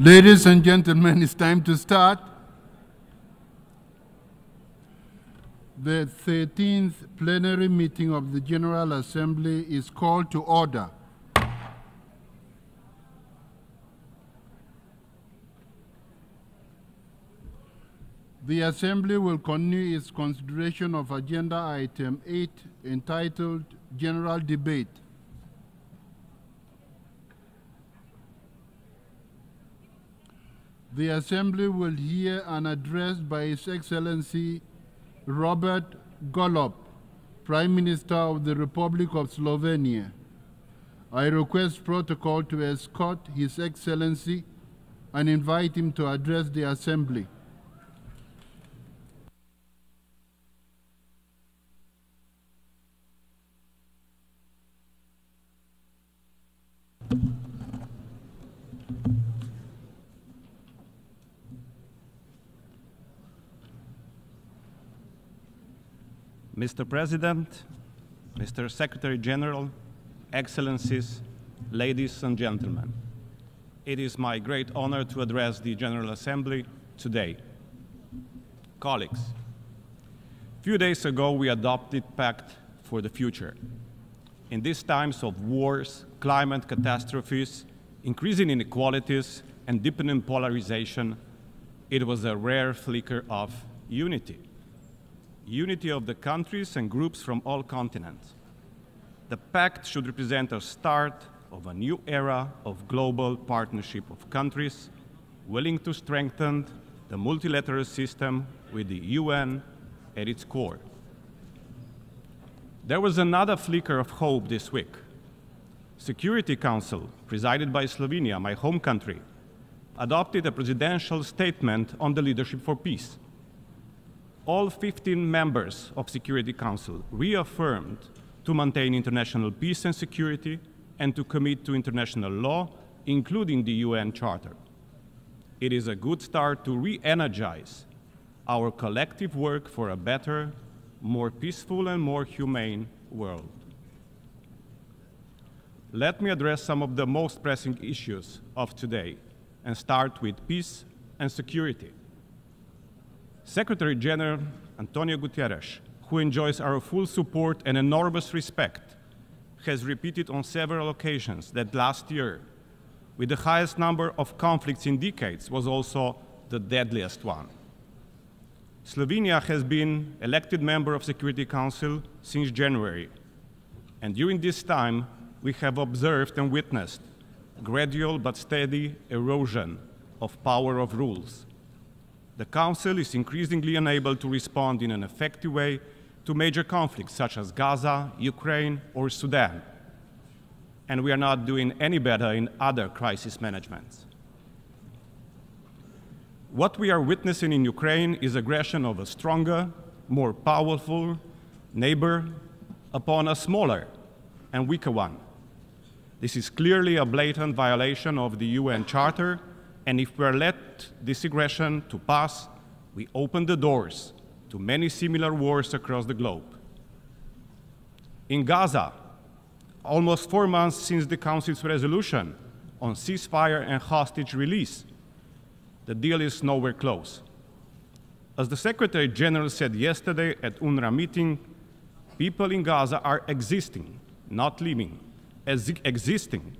Ladies and gentlemen, it's time to start. The 13th plenary meeting of the General Assembly is called to order. The Assembly will continue its consideration of Agenda Item 8, entitled General Debate. The Assembly will hear an address by His Excellency Robert Golob, Prime Minister of the Republic of Slovenia. I request protocol to escort His Excellency and invite him to address the Assembly. Mr. President, Mr. Secretary General, Excellencies, ladies and gentlemen, it is my great honor to address the General Assembly today. Colleagues, a few days ago we adopted Pact for the Future. In these times of wars, climate catastrophes, increasing inequalities, and deepening polarization, it was a rare flicker of unity. Unity of the countries and groups from all continents. The pact should represent a start of a new era of global partnership of countries willing to strengthen the multilateral system with the UN at its core. There was another flicker of hope this week. Security Council, presided by Slovenia, my home country, adopted a presidential statement on the leadership for peace. All 15 members of Security Council reaffirmed to maintain international peace and security and to commit to international law, including the UN Charter. It is a good start to re-energize our collective work for a better, more peaceful and more humane world. Let me address some of the most pressing issues of today and start with peace and security. Secretary General Antonio Guterres, who enjoys our full support and enormous respect, has repeated on several occasions that last year, with the highest number of conflicts in decades, was also the deadliest one. Slovenia has been elected member of Security Council since January, and during this time, we have observed and witnessed gradual but steady erosion of power of rules. The Council is increasingly unable to respond in an effective way to major conflicts such as Gaza, Ukraine, or Sudan. And we are not doing any better in other crisis managements. What we are witnessing in Ukraine is aggression of a stronger, more powerful neighbor upon a smaller and weaker one. This is clearly a blatant violation of the UN Charter, and if we are let this aggression to pass, we open the doors to many similar wars across the globe. In Gaza, almost 4 months since the Council's resolution on ceasefire and hostage release, the deal is nowhere close. As the Secretary General said yesterday at UNRWA meeting, people in Gaza are existing, not living, existing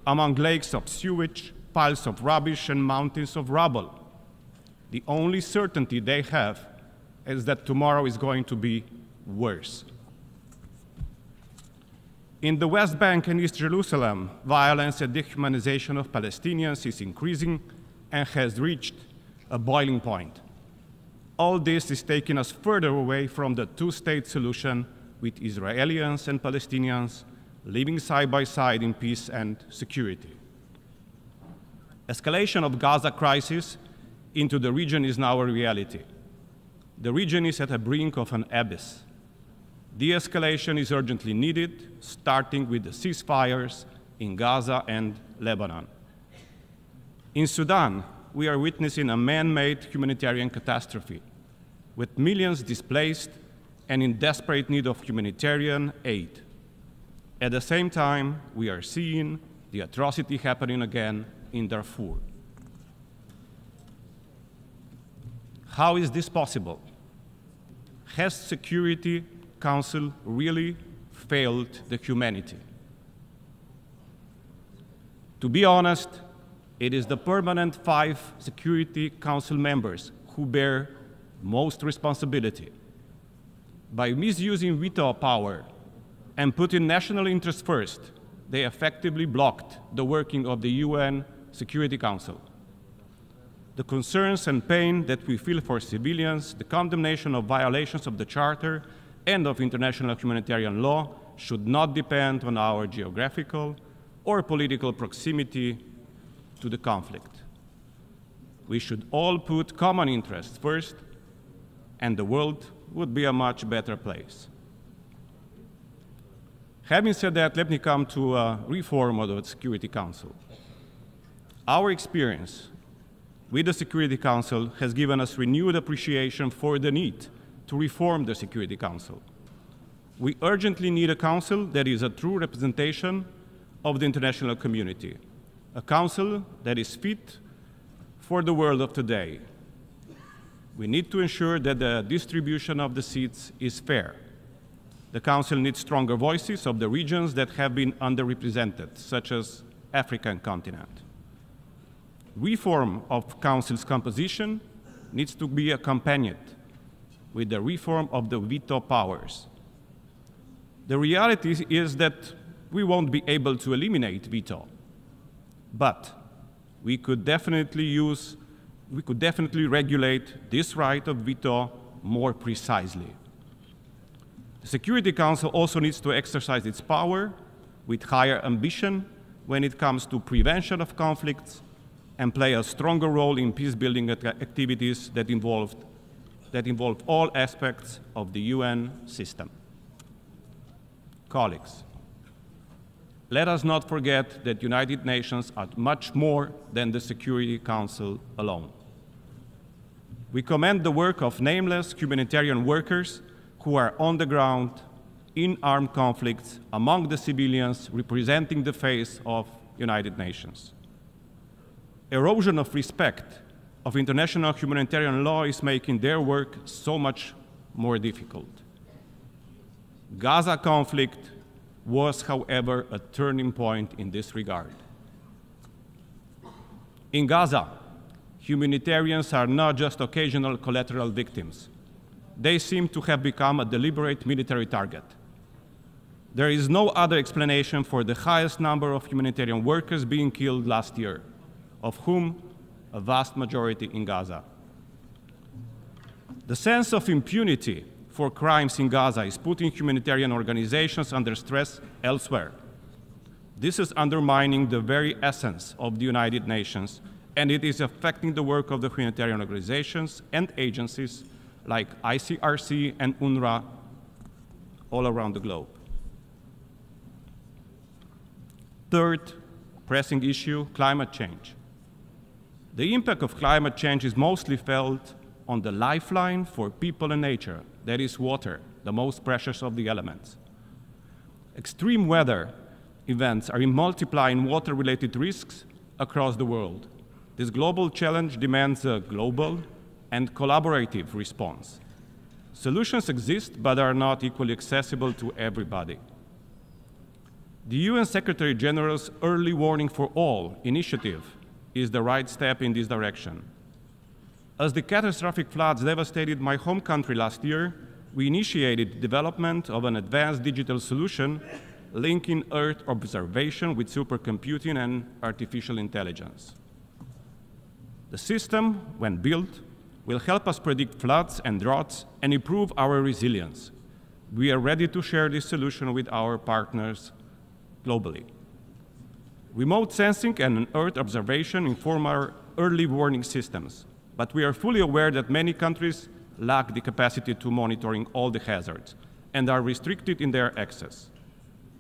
among lakes of sewage, piles of rubbish and mountains of rubble. The only certainty they have is that tomorrow is going to be worse. In the West Bank and East Jerusalem, violence and dehumanization of Palestinians is increasing and has reached a boiling point. All this is taking us further away from the two-state solution, with Israelis and Palestinians living side by side in peace and security. Escalation of Gaza crisis into the region is now a reality. The region is at the brink of an abyss. De-escalation is urgently needed, starting with the ceasefires in Gaza and Lebanon. In Sudan, we are witnessing a man-made humanitarian catastrophe, with millions displaced and in desperate need of humanitarian aid. At the same time, we are seeing the atrocity happening again in Darfur. How is this possible? Has Security Council really failed the humanity? To be honest, it is the permanent 5 Security Council members who bear most responsibility. By misusing veto power and putting national interests first, they effectively blocked the working of the UN Security Council. The concerns and pain that we feel for civilians, the condemnation of violations of the Charter and of international humanitarian law should not depend on our geographical or political proximity to the conflict. We should all put common interests first, and the world would be a much better place. Having said that, let me come to a reform of the Security Council. Our experience with the Security Council has given us renewed appreciation for the need to reform the Security Council. We urgently need a council that is a true representation of the international community, a council that is fit for the world of today. We need to ensure that the distribution of the seats is fair. The Council needs stronger voices of the regions that have been underrepresented, such as African continent. Reform of Council's composition needs to be accompanied with the reform of the veto powers. The reality is that we won't be able to eliminate veto, but we could definitely regulate this right of veto more precisely. The Security Council also needs to exercise its power with higher ambition when it comes to prevention of conflicts and play a stronger role in peace-building activities that involve all aspects of the UN system. Colleagues, let us not forget that United Nations are much more than the Security Council alone. We commend the work of nameless humanitarian workers who are on the ground in armed conflicts among the civilians representing the face of United Nations. Erosion of respect of international humanitarian law is making their work so much more difficult. Gaza conflict was, however, a turning point in this regard. In Gaza, humanitarians are not just occasional collateral victims. They seem to have become a deliberate military target. There is no other explanation for the highest number of humanitarian workers being killed last year, of whom a vast majority in Gaza. The sense of impunity for crimes in Gaza is putting humanitarian organizations under stress elsewhere. This is undermining the very essence of the United Nations, and it is affecting the work of the humanitarian organizations and agencies like ICRC and UNRWA all around the globe. Third pressing issue, climate change. The impact of climate change is mostly felt on the lifeline for people and nature, that is water, the most precious of the elements. Extreme weather events are multiplying water-related risks across the world. This global challenge demands a global and collaborative response. Solutions exist, but are not equally accessible to everybody. The UN Secretary General's Early Warning for All initiative is the right step in this direction. As the catastrophic floods devastated my home country last year, we initiated the development of an advanced digital solution linking Earth observation with supercomputing and artificial intelligence. The system, when built, will help us predict floods and droughts and improve our resilience. We are ready to share this solution with our partners globally. Remote sensing and Earth observation inform our early warning systems, but we are fully aware that many countries lack the capacity to monitoring all the hazards and are restricted in their access.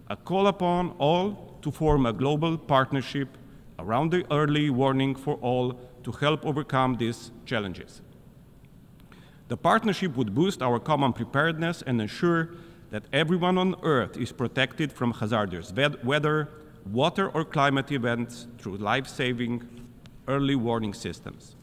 A call upon all to form a global partnership around the early warning for all to help overcome these challenges. The partnership would boost our common preparedness and ensure that everyone on Earth is protected from hazardous weather, water, or climate events through life-saving early warning systems.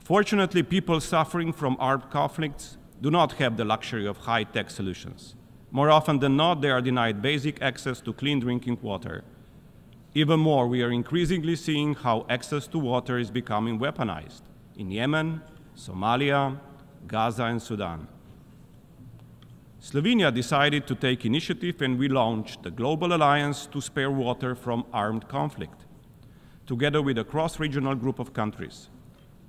Fortunately, people suffering from armed conflicts do not have the luxury of high-tech solutions. More often than not, they are denied basic access to clean drinking water. Even more, we are increasingly seeing how access to water is becoming weaponized in Yemen, Somalia, Gaza, and Sudan. Slovenia decided to take initiative, and we launched the Global Alliance to Spare Water from Armed Conflict, together with a cross-regional group of countries.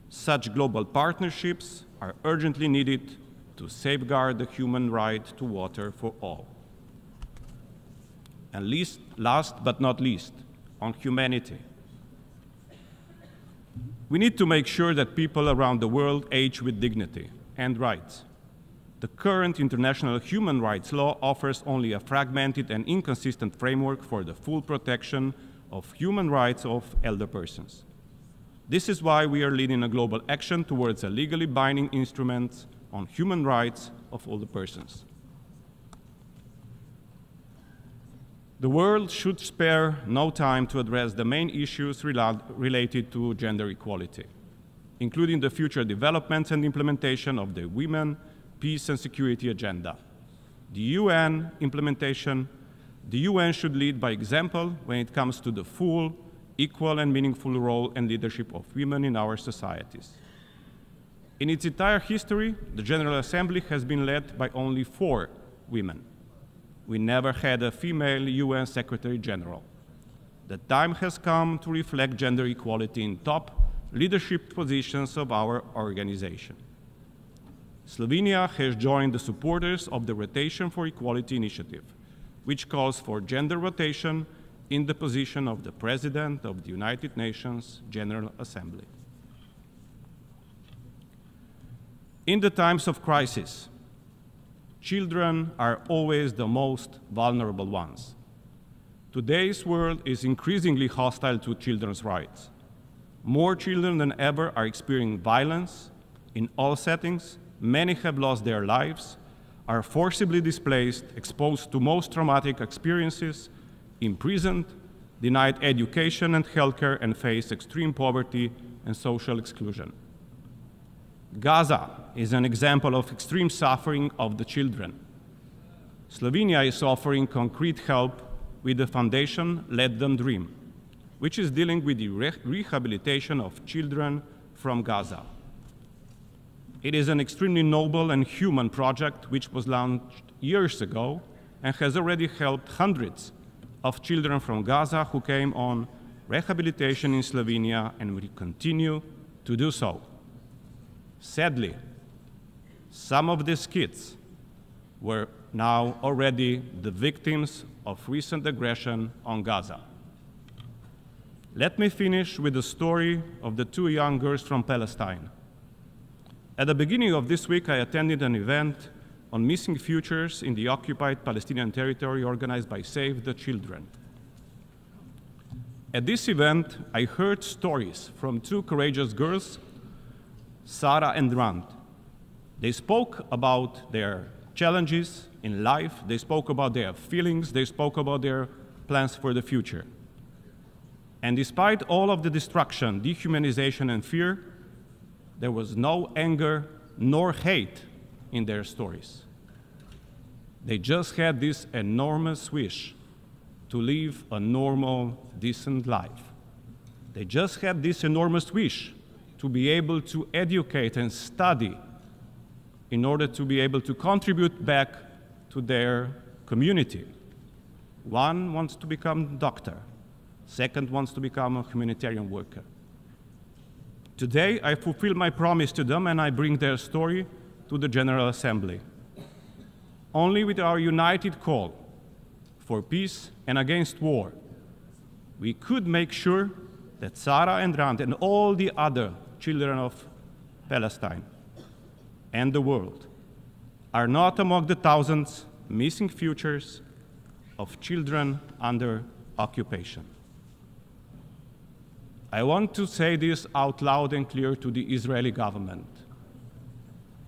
Such global partnerships are urgently needed to safeguard the human right to water for all. And last but not least, on humanity. We need to make sure that people around the world age with dignity and rights. The current international human rights law offers only a fragmented and inconsistent framework for the full protection of human rights of elder persons. This is why we are leading a global action towards a legally binding instrument on human rights of older persons. The world should spare no time to address the main issues related to gender equality, including the future developments and implementation of the Women, Peace and Security Agenda. The UN implementation, the UN should lead by example when it comes to the full, equal and meaningful role and leadership of women in our societies. In its entire history, the General Assembly has been led by only 4 women. We never had a female UN Secretary General. The time has come to reflect gender equality in top leadership positions of our organization. Slovenia has joined the supporters of the Rotation for Equality initiative, which calls for gender rotation in the position of the President of the United Nations General Assembly. In the times of crisis, children are always the most vulnerable ones. Today's world is increasingly hostile to children's rights. More children than ever are experiencing violence in all settings. Many have lost their lives, are forcibly displaced, exposed to most traumatic experiences, imprisoned, denied education and healthcare, and face extreme poverty and social exclusion. Gaza is an example of extreme suffering of the children. Slovenia is offering concrete help with the foundation Let Them Dream, which is dealing with the rehabilitation of children from Gaza. It is an extremely noble and human project which was launched years ago and has already helped hundreds of children from Gaza who came on rehabilitation in Slovenia and will continue to do so. Sadly, some of these kids were now already the victims of recent aggression on Gaza. Let me finish with the story of the 2 young girls from Palestine. At the beginning of this week, I attended an event on missing futures in the occupied Palestinian territory organized by Save the Children. At this event, I heard stories from 2 courageous girls, Sarah and Rand. They spoke about their challenges in life, they spoke about their feelings, they spoke about their plans for the future. And despite all of the destruction, dehumanization, and fear, there was no anger nor hate in their stories. They just had this enormous wish to live a normal, decent life. They just had this enormous wish to be able to educate and study in order to be able to contribute back to their community. One wants to become a doctor. Second wants to become a humanitarian worker. Today, I fulfill my promise to them and I bring their story to the General Assembly. Only with our united call for peace and against war, we could make sure that Sarah and Rand and all the other children of Palestine and the world are not among the thousands missing futures of children under occupation. I want to say this out loud and clear to the Israeli government.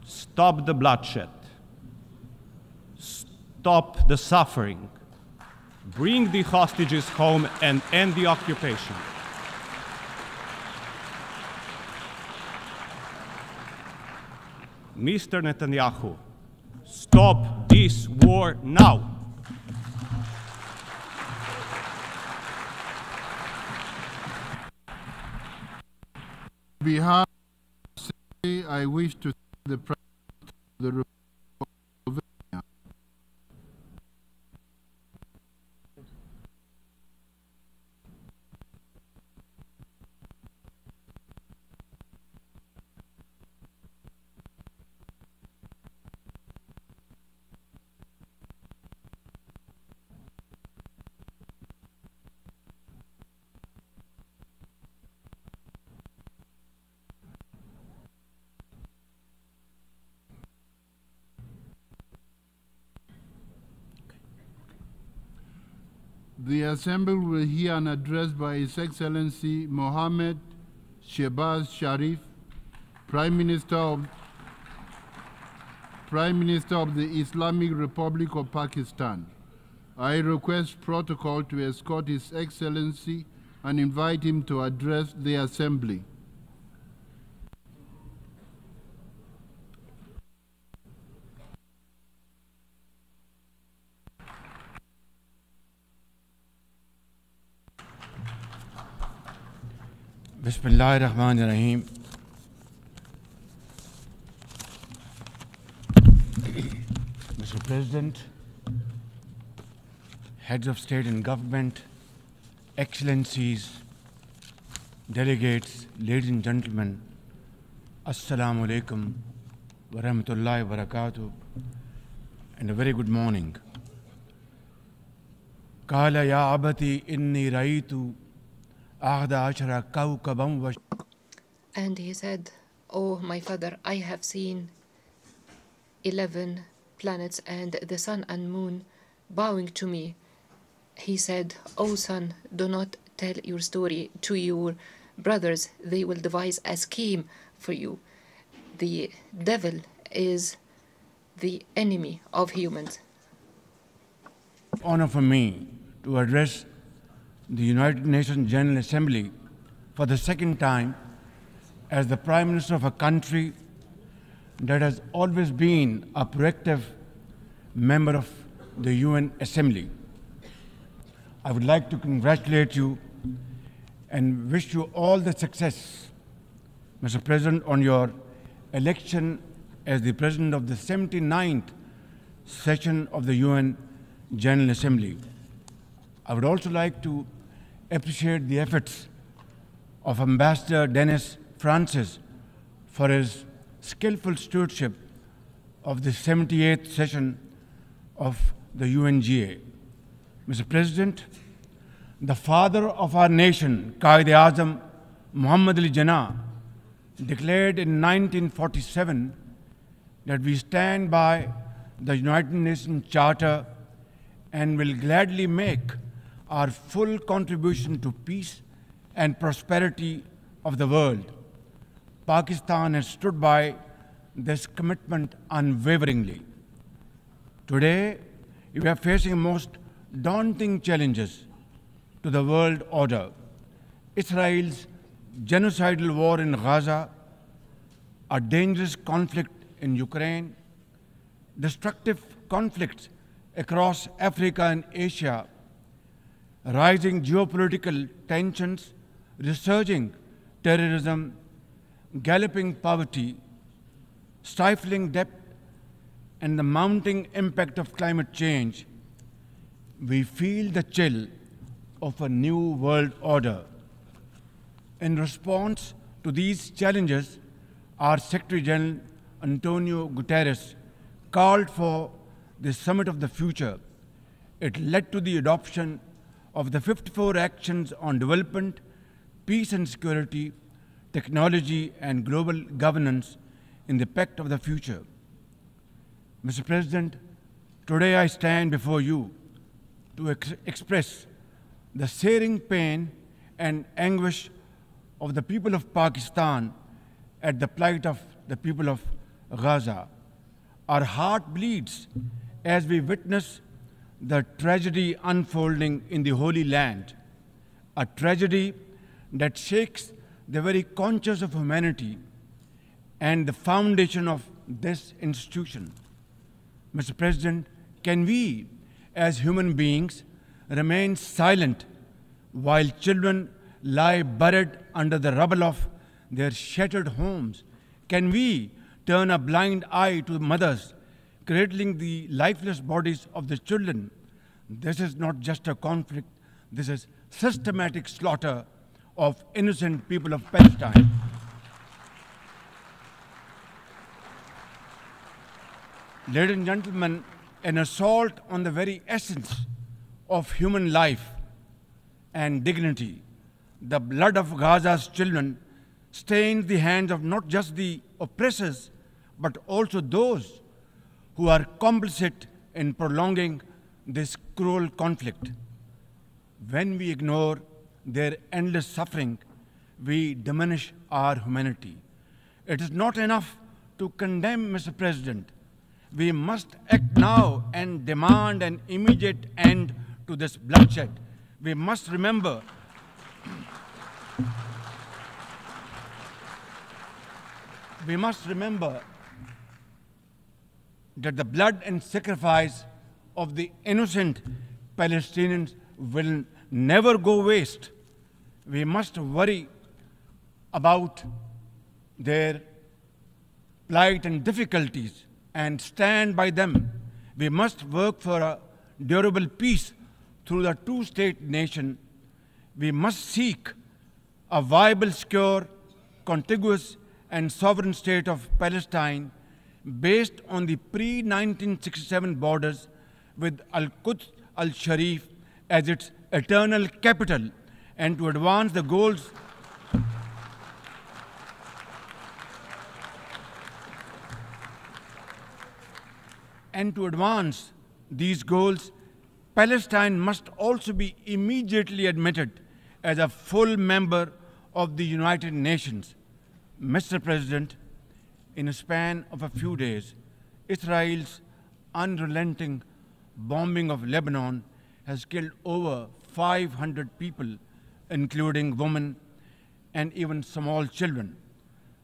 Stop the bloodshed. Stop the suffering. Bring the hostages home and end the occupation. Mr. Netanyahu, stop this war now. On behalf of the Assembly, I wish to thank the President of the Republic of Slovenia. The Assembly will hear an address by His Excellency Mohammed Shehbaz Sharif, Prime Minister of the Islamic Republic of Pakistan. I request protocol to escort His Excellency and invite him to address the Assembly. Bismillah ar-Rahman ar-Rahim. Mr. President, heads of state and government, excellencies, delegates, ladies and gentlemen, Assalamu alaikum wa rahmatullahi wa barakatuh, and a very good morning. Qala ya abati inni raitu and he said, "Oh, my father, I have seen 11 planets and the sun and moon bowing to me." He said, "Oh, son, do not tell your story to your brothers. They will devise a scheme for you. The devil is the enemy of humans." Honor for me to address the United Nations General Assembly for the second time as the Prime Minister of a country that has always been a proactive member of the UN Assembly. I would like to congratulate you and wish you all the success, Mr. President, on your election as the President of the 79th session of the UN General Assembly. I would also like to appreciate the efforts of Ambassador Dennis Francis for his skillful stewardship of the 78th session of the UNGA. Mr. President, the father of our nation, Quaid-e-Azam Muhammad Ali Jinnah, declared in 1947 that we stand by the United Nations Charter and will gladly make our full contribution to peace and prosperity of the world. Pakistan has stood by this commitment unwaveringly. Today, we are facing most daunting challenges to the world order. Israel's genocidal war in Gaza, a dangerous conflict in Ukraine, destructive conflicts across Africa and Asia, rising geopolitical tensions, resurging terrorism, galloping poverty, stifling debt, and the mounting impact of climate change, we feel the chill of a new world order. In response to these challenges, our Secretary General Antonio Guterres called for the Summit of the Future. It led to the adoption of the 54 actions on development, peace and security, technology and global governance in the Pact of the Future. Mr. President, today I stand before you to express the searing pain and anguish of the people of Pakistan at the plight of the people of Gaza. Our heart bleeds as we witness the tragedy unfolding in the Holy Land, a tragedy that shakes the very conscience of humanity and the foundation of this institution. Mr. President, can we, as human beings, remain silent while children lie buried under the rubble of their shattered homes? Can we turn a blind eye to mothers cradling the lifeless bodies of the children? This is not just a conflict, this is systematic slaughter of innocent people of Palestine. Ladies and gentlemen, an assault on the very essence of human life and dignity. The blood of Gaza's children stains the hands of not just the oppressors, but also those who are complicit in prolonging this cruel conflict. When we ignore their endless suffering, we diminish our humanity. It is not enough to condemn, Mr. President. We must act now and demand an immediate end to this bloodshed. We must remember that the blood and sacrifice of the innocent Palestinians will never go waste. We must worry about their plight and difficulties and stand by them. We must work for a durable peace through the two-state nation. We must seek a viable, secure, contiguous, and sovereign state of Palestine based on the pre-1967 borders with Al-Quds al-Sharif as its eternal capital, and to advance the goals these goals, Palestine must also be immediately admitted as a full member of the United Nations. Mr. President, in a span of a few days, Israel's unrelenting bombing of Lebanon has killed over 500 people, including women and even small children.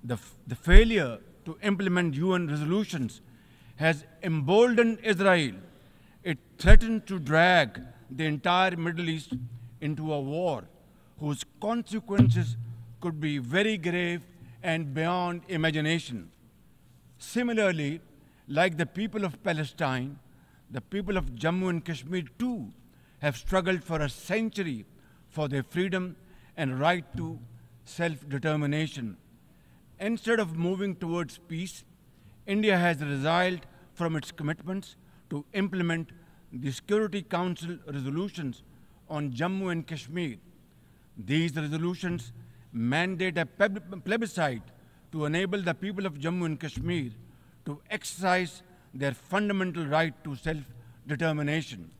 The failure to implement UN resolutions has emboldened Israel. It threatens to drag the entire Middle East into a war whose consequences could be very grave and beyond imagination. Similarly, like the people of Palestine, the people of Jammu and Kashmir too have struggled for a century for their freedom and right to self-determination. Instead of moving towards peace, India has resiled from its commitments to implement the Security Council resolutions on Jammu and Kashmir. These resolutions mandate a plebiscite to enable the people of Jammu and Kashmir to exercise their fundamental right to self-determination.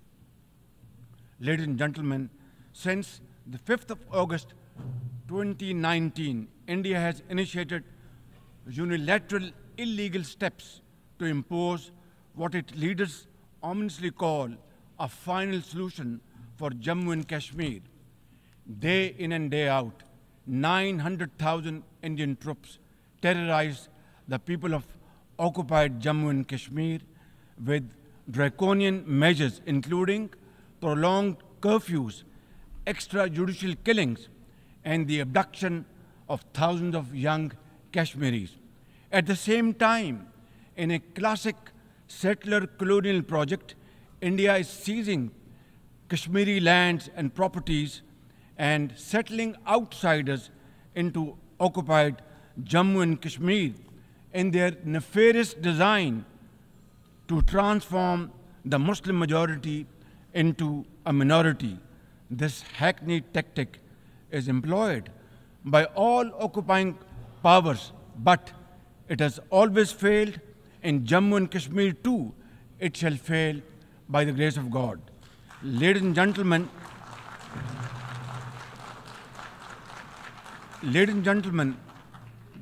Ladies and gentlemen, since the 5th of August 2019, India has initiated unilateral illegal steps to impose what its leaders ominously call a final solution for Jammu and Kashmir. Day in and day out, 900,000 Indian troops terrorized the people of occupied Jammu and Kashmir with draconian measures, including prolonged curfews, extrajudicial killings, and the abduction of thousands of young Kashmiris. At the same time, in a classic settler colonial project, India is seizing Kashmiri lands and properties and settling outsiders into occupied Jammu and Kashmir in their nefarious design to transform the Muslim majority into a minority. This hackneyed tactic is employed by all occupying powers, but it has always failed. In Jammu and Kashmir too, it shall fail by the grace of God. Ladies and gentlemen,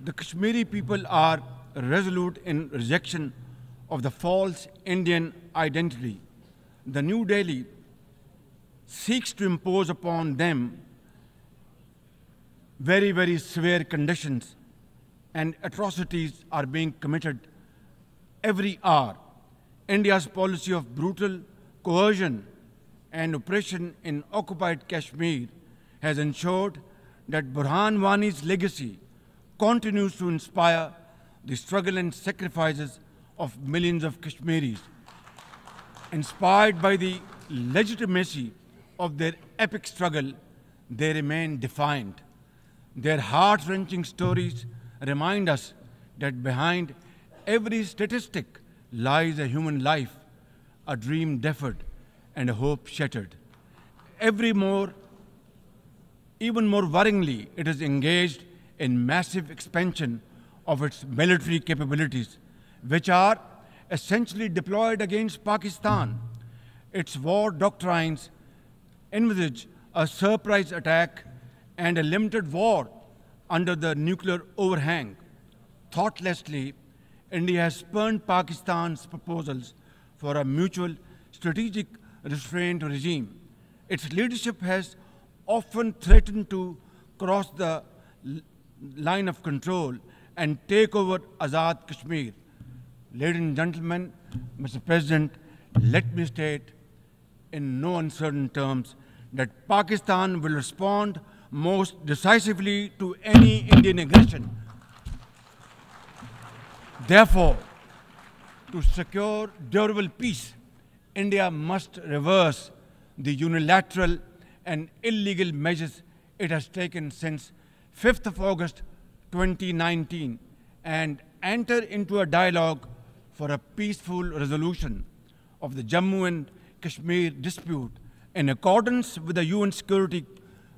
the Kashmiri people are resolute in rejection of the false Indian identity. The New Delhi seeks to impose upon them very, very severe conditions, and atrocities are being committed every hour. India's policy of brutal coercion and oppression in occupied Kashmir has ensured that Burhan Wani's legacy continues to inspire the struggle and sacrifices of millions of Kashmiris. Inspired by the legitimacy of their epic struggle, they remain defiant. Their heart-wrenching stories remind us that behind every statistic lies a human life, a dream deferred, and a hope shattered. Even more worryingly, it is engaged in massive expansion of its military capabilities, which are essentially deployed against Pakistan. Its war doctrines envisage a surprise attack and a limited war under the nuclear overhang. Thoughtlessly, India has spurned Pakistan's proposals for a mutual strategic restraint regime. Its leadership has often threatened to cross the line of control and take over Azad Kashmir. Ladies and gentlemen, Mr. President, let me state in no uncertain terms that Pakistan will respond most decisively to any Indian aggression. Therefore, to secure durable peace, India must reverse the unilateral and illegal measures it has taken since 5th of August 2019 and enter into a dialogue for a peaceful resolution of the Jammu and Kashmir dispute in accordance with the UN security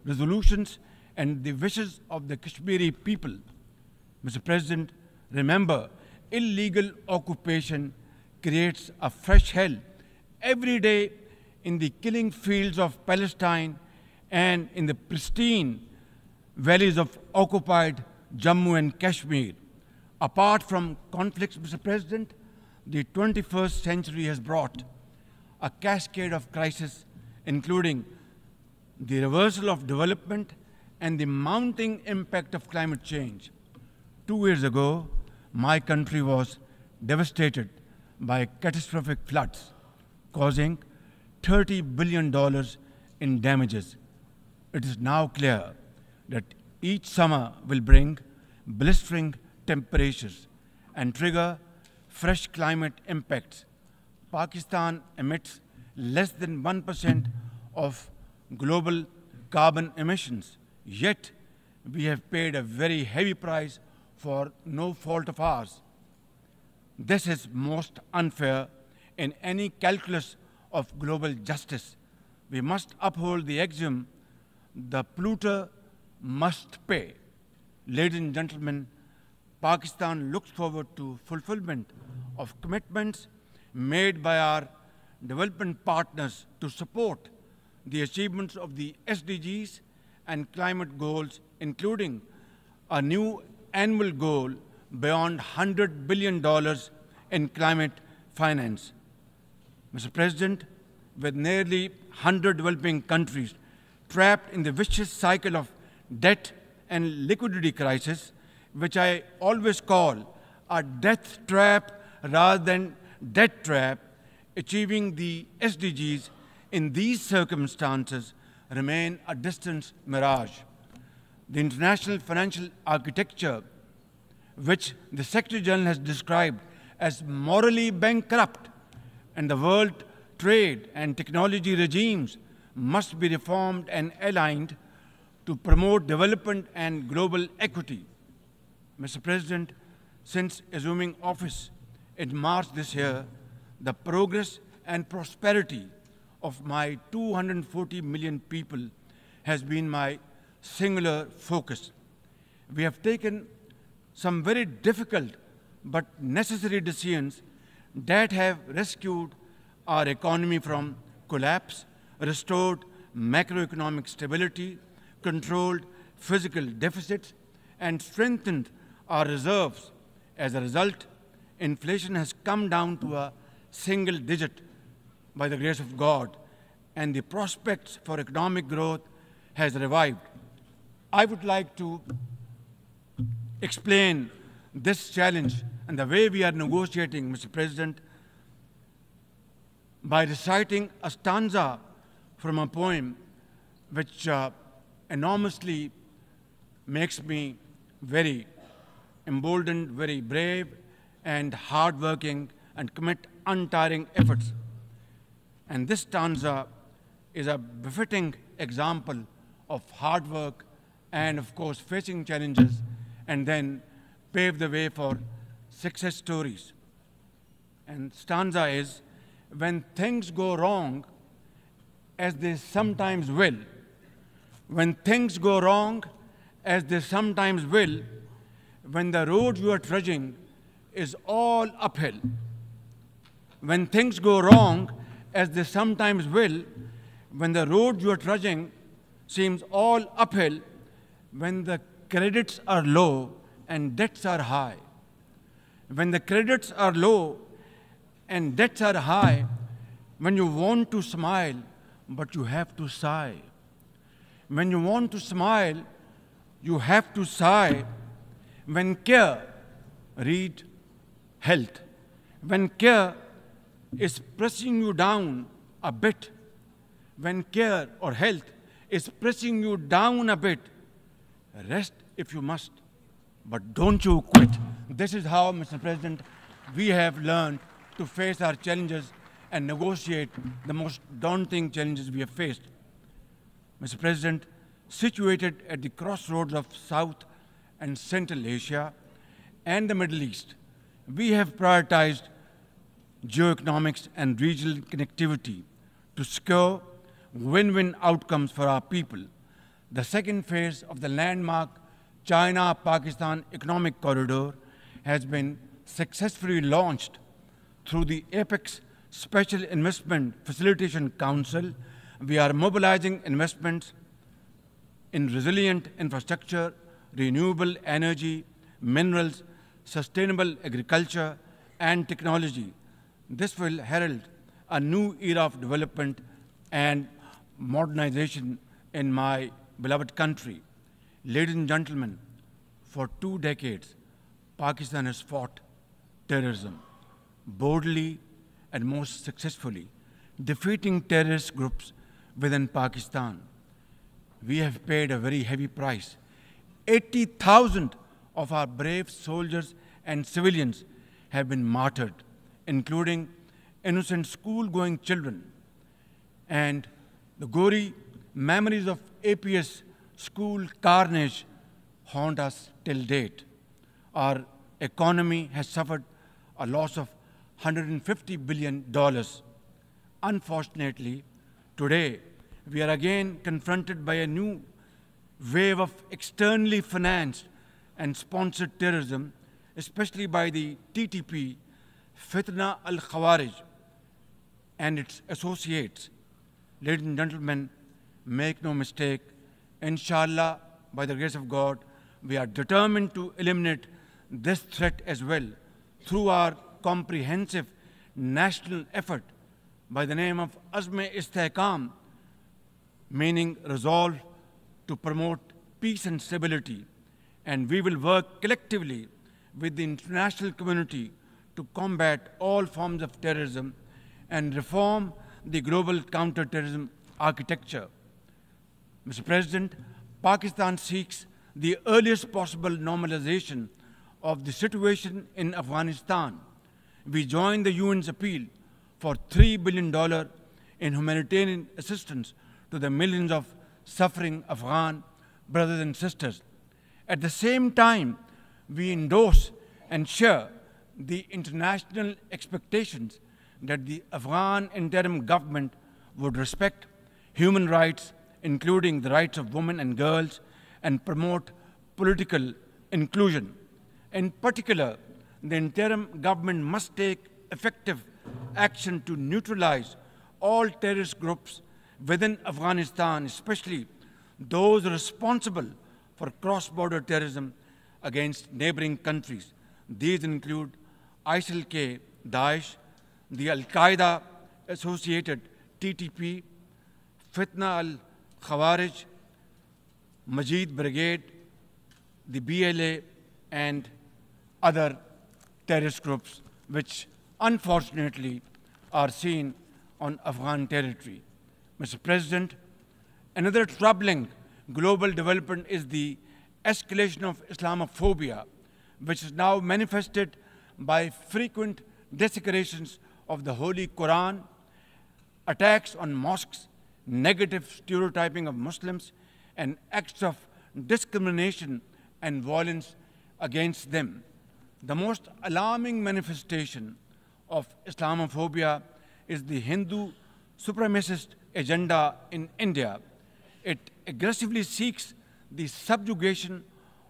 resolutions and the wishes of the Kashmiri people. Mr. President, remember, illegal occupation creates a fresh hell every day in the killing fields of Palestine and in the pristine valleys of occupied Jammu and Kashmir. Apart from conflicts, Mr. President, the 21st century has brought a cascade of crises, including the reversal of development and the mounting impact of climate change. 2 years ago, my country was devastated by catastrophic floods, causing $30 billion in damages. It is now clear that each summer will bring blistering temperatures and trigger fresh climate impacts. Pakistan emits less than 1% of global carbon emissions, yet we have paid a very heavy price for no fault of ours. This is most unfair in any calculus of global justice. We must uphold the axiom, the polluter must pay. Ladies and gentlemen, Pakistan looks forward to fulfillment of commitments made by our development partners to support the achievements of the SDGs and climate goals, including a new annual goal beyond $100 billion in climate finance. Mr. President, with nearly 100 developing countries trapped in the vicious cycle of debt and liquidity crisis, which I always call a death trap rather than debt trap, achieving the SDGs in these circumstances remain a distant mirage. The international financial architecture, which the Secretary General has described as morally bankrupt, and the world trade and technology regimes must be reformed and aligned to promote development and global equity. Mr. President, since assuming office in March this year, the progress and prosperity of my 240 million people has been my singular focus. We have taken some very difficult but necessary decisions that have rescued our economy from collapse, restored macroeconomic stability, controlled fiscal deficits, and strengthened our reserves. As a result, inflation has come down to a single digit by the grace of God, and the prospects for economic growth has revived. I would like to explain this challenge and the way we are negotiating, Mr. President, by reciting a stanza from a poem which enormously makes me very emboldened, very brave, and hardworking, and commit untiring efforts. And this stanza is a befitting example of hard work and, of course, facing challenges, and then pave the way for success stories. And stanza is, when things go wrong, as they sometimes will, when things go wrong, as they sometimes will, when the road you are trudging is all uphill, when things go wrong, as they sometimes will, when the road you are trudging seems all uphill, when the credits are low and debts are high, when the credits are low and debts are high, when you want to smile, but you have to sigh. When you want to smile, you have to sigh. When care, read health. When care is pressing you down a bit, when care or health is pressing you down a bit, rest if you must, but don't you quit. This is how, Mr. President, we have learned to face our challenges and negotiate the most daunting challenges we have faced. Mr. President, situated at the crossroads of South and Central Asia and the Middle East, we have prioritized geoeconomics and regional connectivity to secure win-win outcomes for our people. The second phase of the landmark China-Pakistan Economic Corridor has been successfully launched through the APEX Special Investment Facilitation Council. We are mobilizing investments in resilient infrastructure, renewable energy, minerals, sustainable agriculture, and technology. This will herald a new era of development and modernization in my beloved country. Ladies and gentlemen, for 2 decades, Pakistan has fought terrorism boldly and most successfully, defeating terrorist groups within Pakistan. We have paid a very heavy price. 80,000 of our brave soldiers and civilians have been martyred, including innocent school-going children. And the gory memories of APS school carnage haunt us till date. Our economy has suffered a loss of $150 billion. Unfortunately, today, we are again confronted by a new wave of externally financed and sponsored terrorism, especially by the TTP, Fitna al-Khawarij, and its associates. Ladies and gentlemen, make no mistake, inshallah, by the grace of God, we are determined to eliminate this threat as well through our comprehensive national effort by the name of Azm-e-Istehkam, meaning resolve to promote peace and stability. And we will work collectively with the international community to combat all forms of terrorism and reform the global counterterrorism architecture. Mr. President, Pakistan seeks the earliest possible normalization of the situation in Afghanistan. We join the UN's appeal for $3 billion in humanitarian assistance to the millions of suffering Afghan brothers and sisters. At the same time, we endorse and share the international expectations that the Afghan interim government would respect human rights, including the rights of women and girls, and promote political inclusion. In particular, the interim government must take effective action to neutralize all terrorist groups within Afghanistan, especially those responsible for cross-border terrorism against neighboring countries. These include ISIL-K, Daesh, the Al-Qaeda associated TTP, Fitna al-Khawarij, Majid Brigade, the BLA, and other terrorist groups which unfortunately are seen on Afghan territory. Mr. President, another troubling global development is the escalation of Islamophobia, which is now manifested by frequent desecrations of the Holy Quran, attacks on mosques, negative stereotyping of Muslims, and acts of discrimination and violence against them. The most alarming manifestation of Islamophobia is the Hindu supremacist agenda in India. It aggressively seeks the subjugation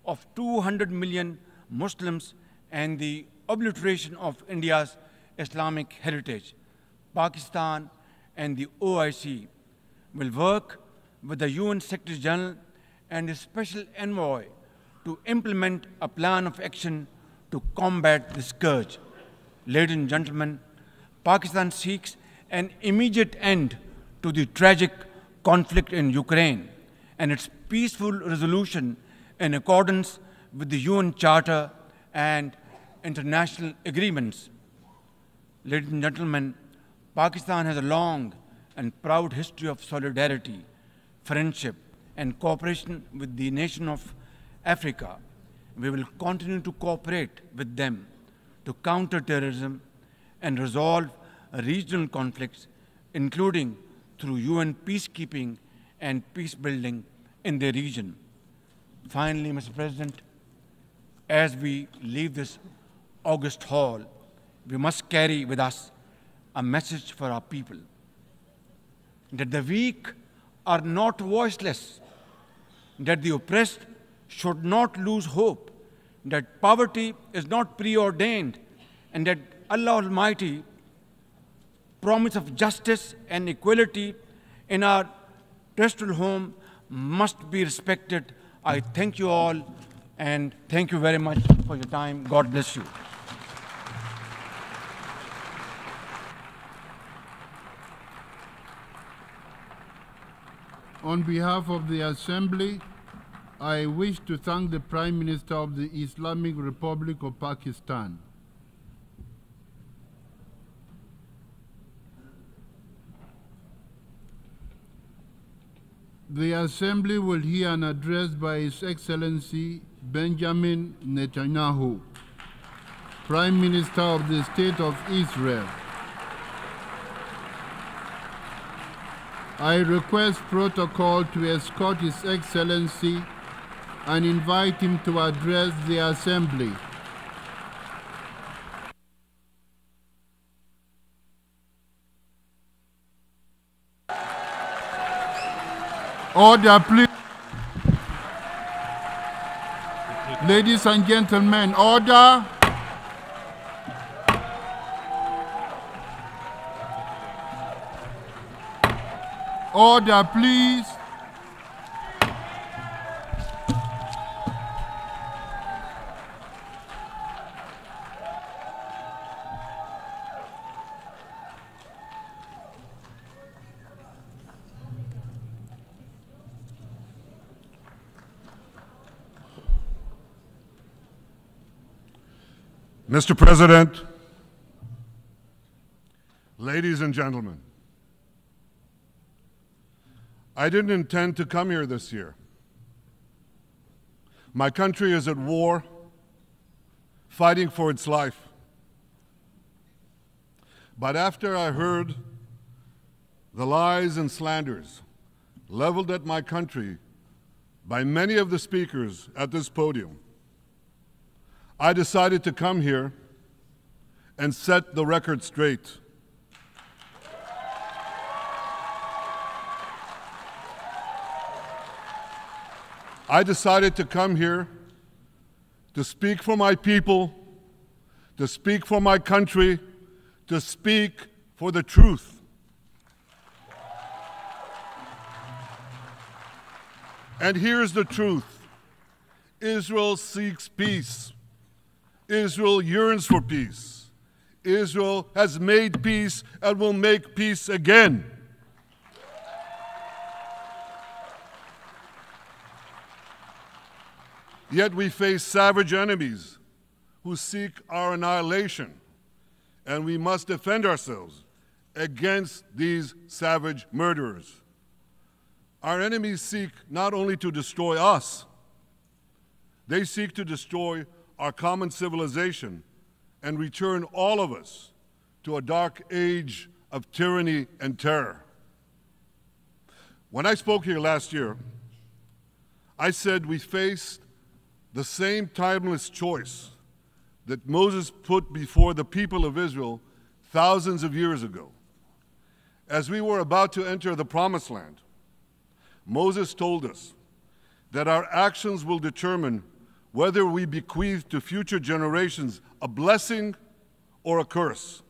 of 200 million Muslims and the obliteration of India's Islamic heritage. Pakistan and the OIC will work with the UN Secretary General and the Special Envoy to implement a plan of action to combat this scourge. Ladies and gentlemen, Pakistan seeks an immediate end to the tragic conflict in Ukraine and its peaceful resolution in accordance with the UN Charter and international agreements. Ladies and gentlemen, Pakistan has a long and proud history of solidarity, friendship, and cooperation with the nation of Africa. We will continue to cooperate with them to counter terrorism and resolve regional conflicts, including through UN peacekeeping and peace building in the region. Finally, Mr. President, as we leave this august hall, we must carry with us a message for our people, that the weak are not voiceless, that the oppressed should not lose hope, that poverty is not preordained, and that Allah Almighty promise of justice and equality in our terrestrial home must be respected. I thank you all, and thank you very much for your time. God bless you. On behalf of the Assembly, I wish to thank the Prime Minister of the Islamic Republic of Pakistan. The Assembly will hear an address by His Excellency Benjamin Netanyahu, Prime Minister of the State of Israel. I request protocol to escort His Excellency and invite him to address the Assembly. Order, please. Ladies and gentlemen, order. Order, please. Mr. President, ladies and gentlemen, I didn't intend to come here this year. My country is at war, fighting for its life. But after I heard the lies and slanders leveled at my country by many of the speakers at this podium, I decided to come here and set the record straight. I decided to come here to speak for my people, to speak for my country, to speak for the truth. And here's the truth. Israel seeks peace. Israel yearns for peace. Israel has made peace and will make peace again. Yet we face savage enemies who seek our annihilation, and we must defend ourselves against these savage murderers. Our enemies seek not only to destroy us, they seek to destroy our common civilization and return all of us to a dark age of tyranny and terror. When I spoke here last year, I said we faced the same timeless choice that Moses put before the people of Israel thousands of years ago. As we were about to enter the Promised Land, Moses told us that our actions will determine whether we bequeath to future generations a blessing or a curse.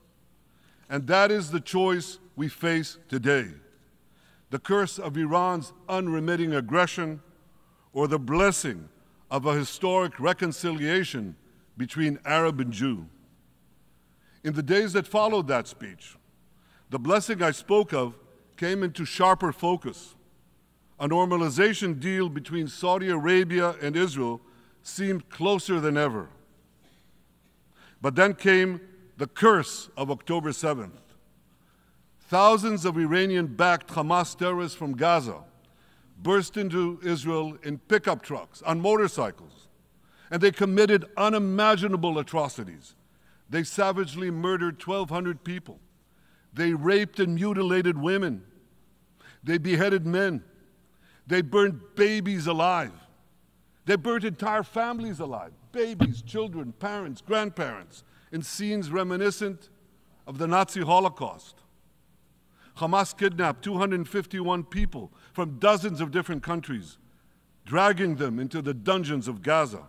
And that is the choice we face today. The curse of Iran's unremitting aggression, or the blessing of a historic reconciliation between Arab and Jew. In the days that followed that speech, the blessing I spoke of came into sharper focus. A normalization deal between Saudi Arabia and Israel seemed closer than ever. But then came the curse of October 7th. Thousands of Iranian-backed Hamas terrorists from Gaza burst into Israel in pickup trucks, on motorcycles, and they committed unimaginable atrocities. They savagely murdered 1,200 people. They raped and mutilated women. They beheaded men. They burned babies alive. They burnt entire families alive, babies, children, parents, grandparents, in scenes reminiscent of the Nazi Holocaust. Hamas kidnapped 251 people from dozens of different countries, dragging them into the dungeons of Gaza.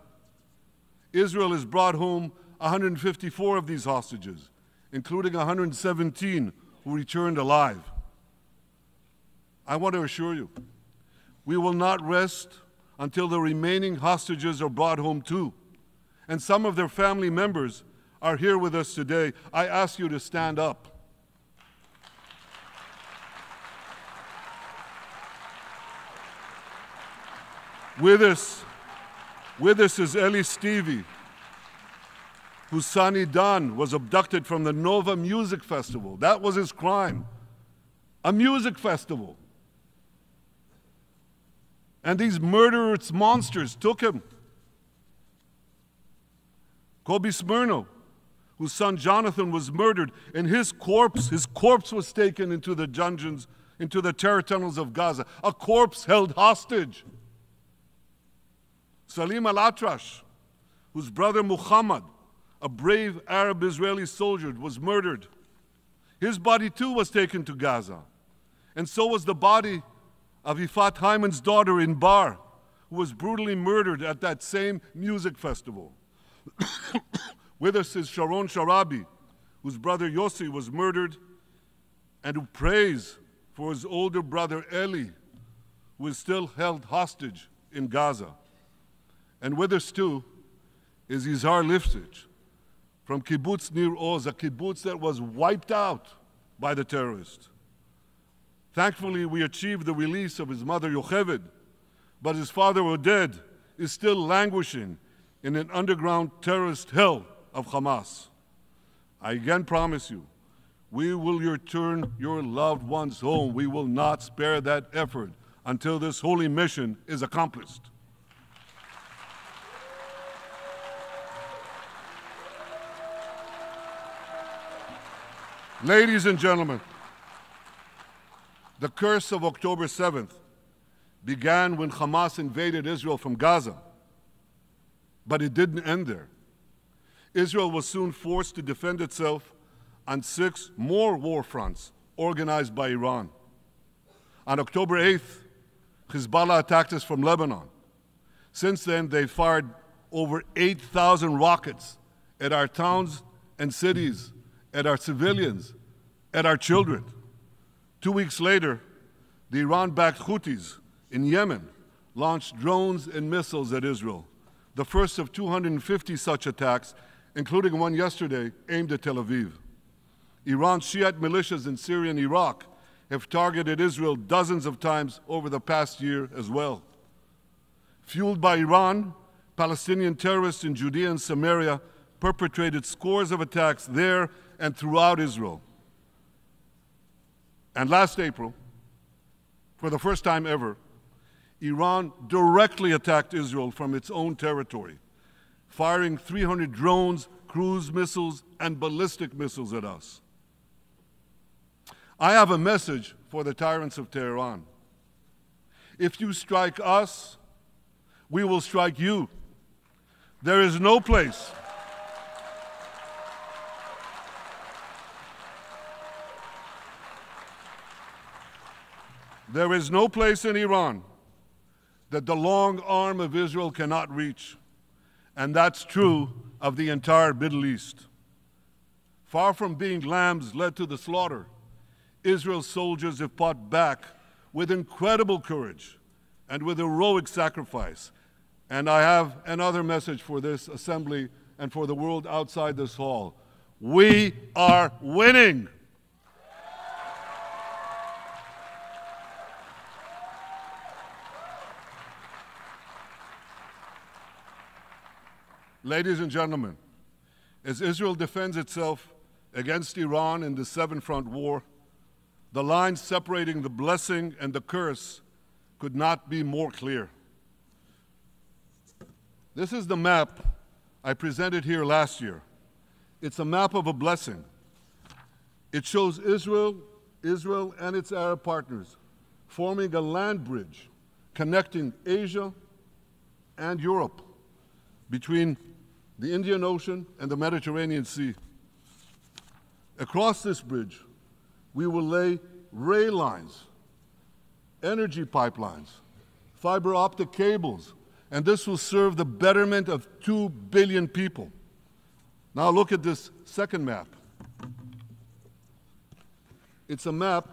Israel has brought home 154 of these hostages, including 117 who returned alive. I want to assure you, we will not rest until the remaining hostages are brought home too. And some of their family members are here with us today. I ask you to stand up. With us is Eli Stevie, whose son Idan was abducted from the Nova Music Festival. That was his crime, a music festival. And these murderous monsters took him. Kobe Smirno, whose son Jonathan was murdered, and his corpse was taken into the dungeons, into the terror tunnels of Gaza, a corpse held hostage. Salim al-Atrash, whose brother Muhammad, a brave Arab-Israeli soldier, was murdered. His body too was taken to Gaza. And so was the body of Ifat Hyman's daughter in Bar, who was brutally murdered at that same music festival. With us is Sharon Sharabi, whose brother Yossi was murdered, and who prays for his older brother Eli, who is still held hostage in Gaza. And with us too is Izhar Lifsich from Kibbutz Nir Oz, a kibbutz that was wiped out by the terrorists. Thankfully, we achieved the release of his mother Yocheved, but his father Oded is still languishing in an underground terrorist hell of Hamas. I again promise you, we will return your loved ones home. We will not spare that effort until this holy mission is accomplished. Ladies and gentlemen, the curse of October 7th began when Hamas invaded Israel from Gaza, but it didn't end there. Israel was soon forced to defend itself on 6 more war fronts organized by Iran. On October 8th, Hezbollah attacked us from Lebanon. Since then, they fired over 8,000 rockets at our towns and cities, at our civilians, at our children. 2 weeks later, the Iran-backed Houthis in Yemen launched drones and missiles at Israel, the first of 250 such attacks, including one yesterday aimed at Tel Aviv. Iran's Shiite militias in Syria and Iraq have targeted Israel dozens of times over the past year as well. Fueled by Iran, Palestinian terrorists in Judea and Samaria perpetrated scores of attacks there and throughout Israel. And last April, for the first time ever, Iran directly attacked Israel from its own territory, firing 300 drones, cruise missiles, and ballistic missiles at us. I have a message for the tyrants of Tehran. If you strike us, we will strike you. There is no place in Iran that the long arm of Israel cannot reach. And that's true of the entire Middle East. Far from being lambs led to the slaughter, Israel's soldiers have fought back with incredible courage and with heroic sacrifice. And I have another message for this assembly and for the world outside this hall. We are winning. Ladies and gentlemen, as Israel defends itself against Iran in the seven-front war, the line separating the blessing and the curse could not be more clear. This is the map I presented here last year. It's a map of a blessing. It shows Israel and its Arab partners forming a land bridge connecting Asia and Europe between the Indian Ocean and the Mediterranean Sea. Across this bridge, we will lay rail lines, energy pipelines, fiber optic cables, and this will serve the betterment of 2 billion people. Now look at this second map. It's a map.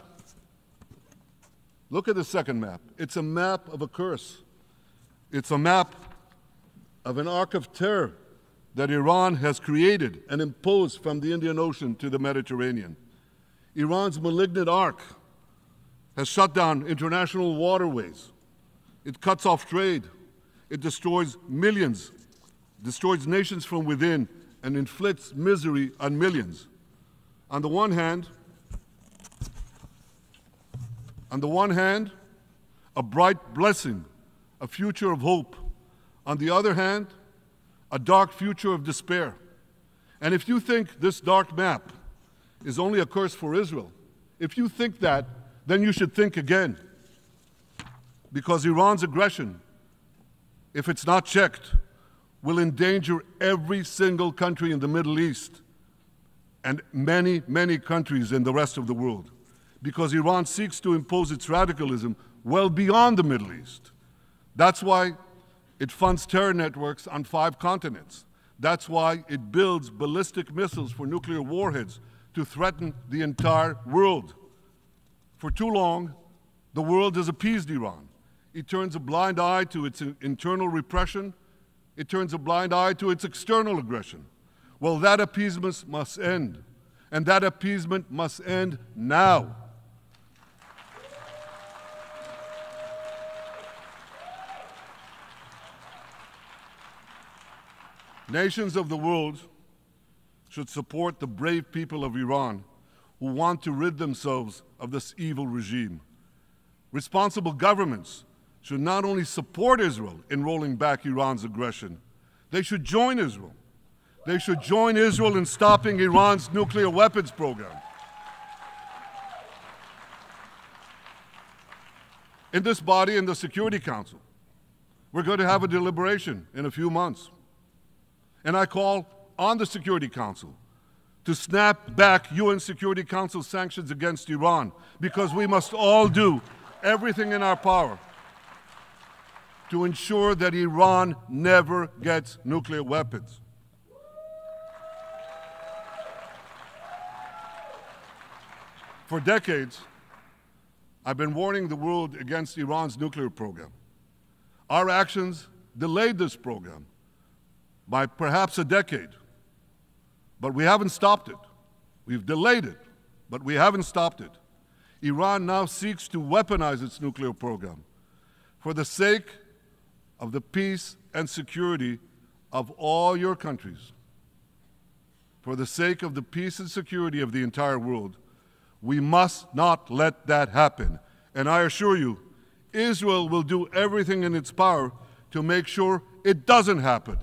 Look at the second map. It's a map of a curse. It's a map of an arc of terror that Iran has created and imposed from the Indian Ocean to the Mediterranean. Iran's malignant arc has shut down international waterways. It cuts off trade. It destroys millions, destroys nations from within, and inflicts misery on millions. On the one hand, a bright blessing, a future of hope. On the other hand, a dark future of despair. And if you think this dark map is only a curse for Israel, if you think that, then you should think again. Because Iran's aggression, if it's not checked, will endanger every single country in the Middle East and many, many countries in the rest of the world. Because Iran seeks to impose its radicalism well beyond the Middle East. That's why it funds terror networks on 5 continents. That's why it builds ballistic missiles for nuclear warheads to threaten the entire world. For too long, the world has appeased Iran. It turns a blind eye to its internal repression. It turns a blind eye to its external aggression. Well, that appeasement must end. And that appeasement must end now. Nations of the world should support the brave people of Iran who want to rid themselves of this evil regime. Responsible governments should not only support Israel in rolling back Iran's aggression, they should join Israel. They should join Israel in stopping Iran's nuclear weapons program. In this body, in the Security Council, we're going to have a deliberation in a few months. And I call on the Security Council to snap back UN Security Council sanctions against Iran, because we must all do everything in our power to ensure that Iran never gets nuclear weapons. For decades, I've been warning the world against Iran's nuclear program. Our actions delayed this program by perhaps a decade, but we haven't stopped it. We've delayed it, but we haven't stopped it. Iran now seeks to weaponize its nuclear program for the sake of the peace and security of all your countries. for the sake of the peace and security of the entire world. We must not let that happen. And I assure you, Israel will do everything in its power to make sure it doesn't happen.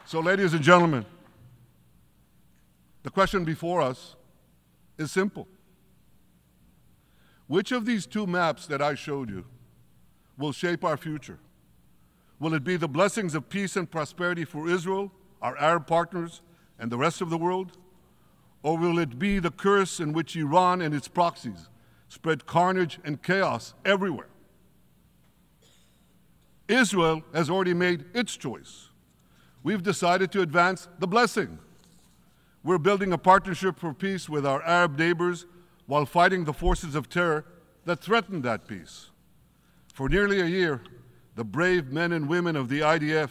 So, ladies and gentlemen, the question before us is simple. Which of these two maps that I showed you will shape our future? Will it be the blessings of peace and prosperity for Israel, our Arab partners, and the rest of the world? Or will it be the curse in which Iran and its proxies spread carnage and chaos everywhere? Israel has already made its choice. We've decided to advance the blessing. We're building a partnership for peace with our Arab neighbors while fighting the forces of terror that threaten that peace. For nearly a year, the brave men and women of the IDF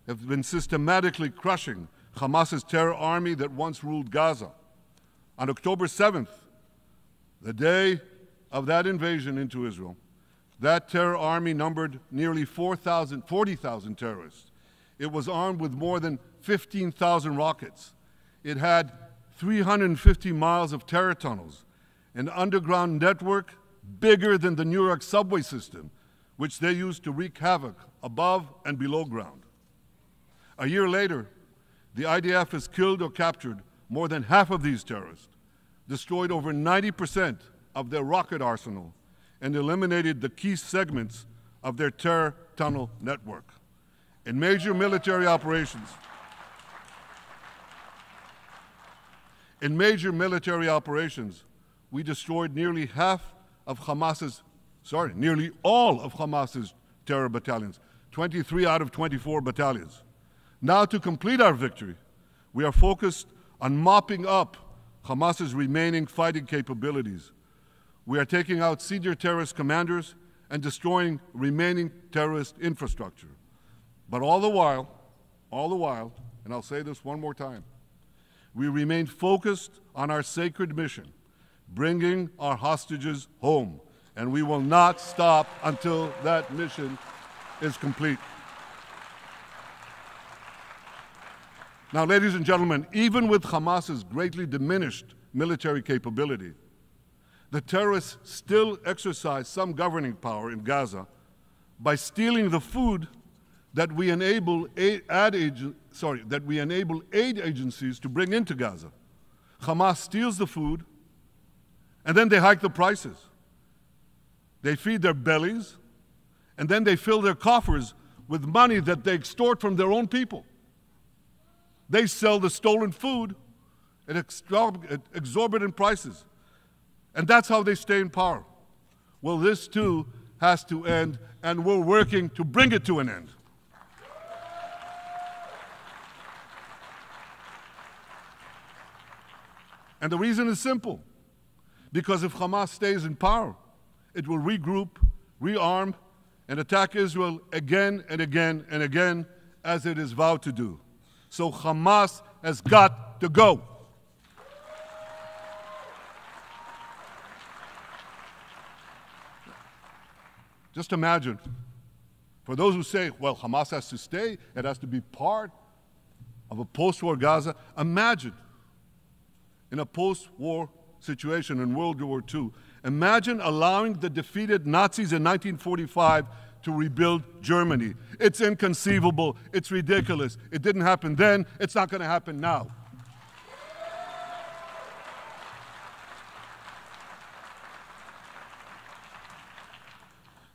have been systematically crushing Hamas's terror army that once ruled Gaza. On October 7th, the day of that invasion into Israel, that terror army numbered nearly 40,000 terrorists. It was armed with more than 15,000 rockets. It had 350 miles of terror tunnels, an underground network bigger than the New York subway system, which they used to wreak havoc above and below ground. A year later, the IDF has killed or captured more than half of these terrorists, destroyed over 90% of their rocket arsenal, and eliminated the key segments of their terror tunnel network. In major military operations, we destroyed nearly all of Hamas's terror battalions, 23 out of 24 battalions. Now, to complete our victory, we are focused on mopping up Hamas's remaining fighting capabilities. We are taking out senior terrorist commanders and destroying remaining terrorist infrastructure. But all the while, and I'll say this one more time, we remain focused on our sacred mission, bringing our hostages home, and we will not stop until that mission is complete. Now, ladies and gentlemen, even with Hamas's greatly diminished military capability, the terrorists still exercise some governing power in Gaza by stealing the food that we enable aid agencies to bring into Gaza. Hamas steals the food, and then they hike the prices. They feed their bellies, and then they fill their coffers with money that they extort from their own people. They sell the stolen food at exorbitant prices. And that's how they stay in power. Well, this too has to end, and we're working to bring it to an end. And the reason is simple. Because if Hamas stays in power, it will regroup, rearm, and attack Israel again and again and again, as it is vowed to do. So Hamas has got to go. Just imagine, for those who say, well, Hamas has to stay, it has to be part of a post-war Gaza, imagine in a post-war situation in World War II, imagine allowing the defeated Nazis in 1945 to rebuild Germany. It's inconceivable, it's ridiculous. It didn't happen then, it's not going to happen now.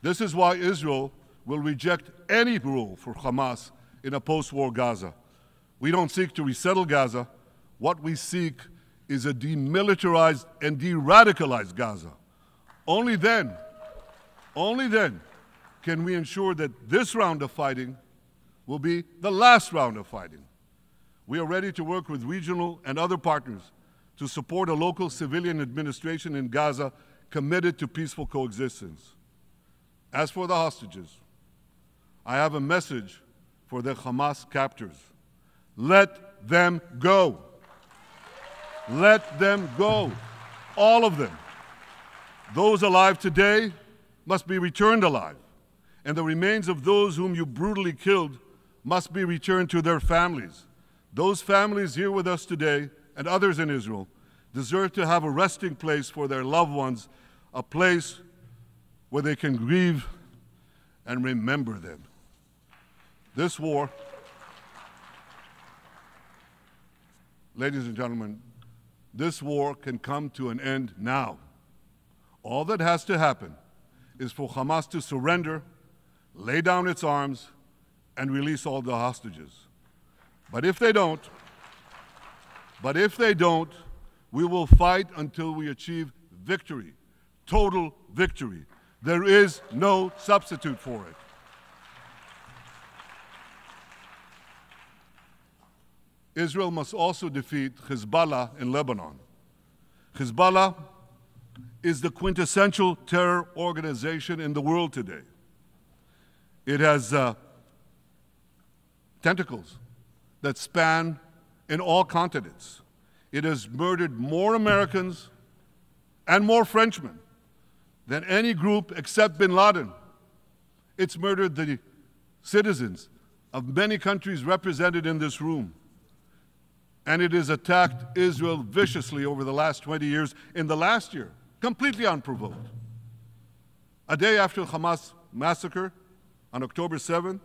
This is why Israel will reject any role for Hamas in a post-war Gaza. We don't seek to resettle Gaza. What we seek is a demilitarized and de-radicalized Gaza. Only then can we ensure that this round of fighting will be the last round of fighting. We are ready to work with regional and other partners to support a local civilian administration in Gaza committed to peaceful coexistence. As for the hostages, I have a message for the Hamas captors. Let them go. Let them go. All of them. Those alive today must be returned alive. and the remains of those whom you brutally killed must be returned to their families. Those families here with us today, and others in Israel, deserve to have a resting place for their loved ones, a place where they can grieve and remember them. This war, ladies and gentlemen, this war can come to an end now. All that has to happen is for Hamas to surrender, lay down its arms, and release all the hostages. But if they don't, we will fight until we achieve victory, total victory. There is no substitute for it. Israel must also defeat Hezbollah in Lebanon. Hezbollah is the quintessential terror organization in the world today. It has tentacles that span in all continents. It has murdered more Americans and more Frenchmen than any group except bin Laden. It's murdered the citizens of many countries represented in this room. And it has attacked Israel viciously over the last 20 years, in the last year, completely unprovoked. A day after the Hamas massacre, on October 7th,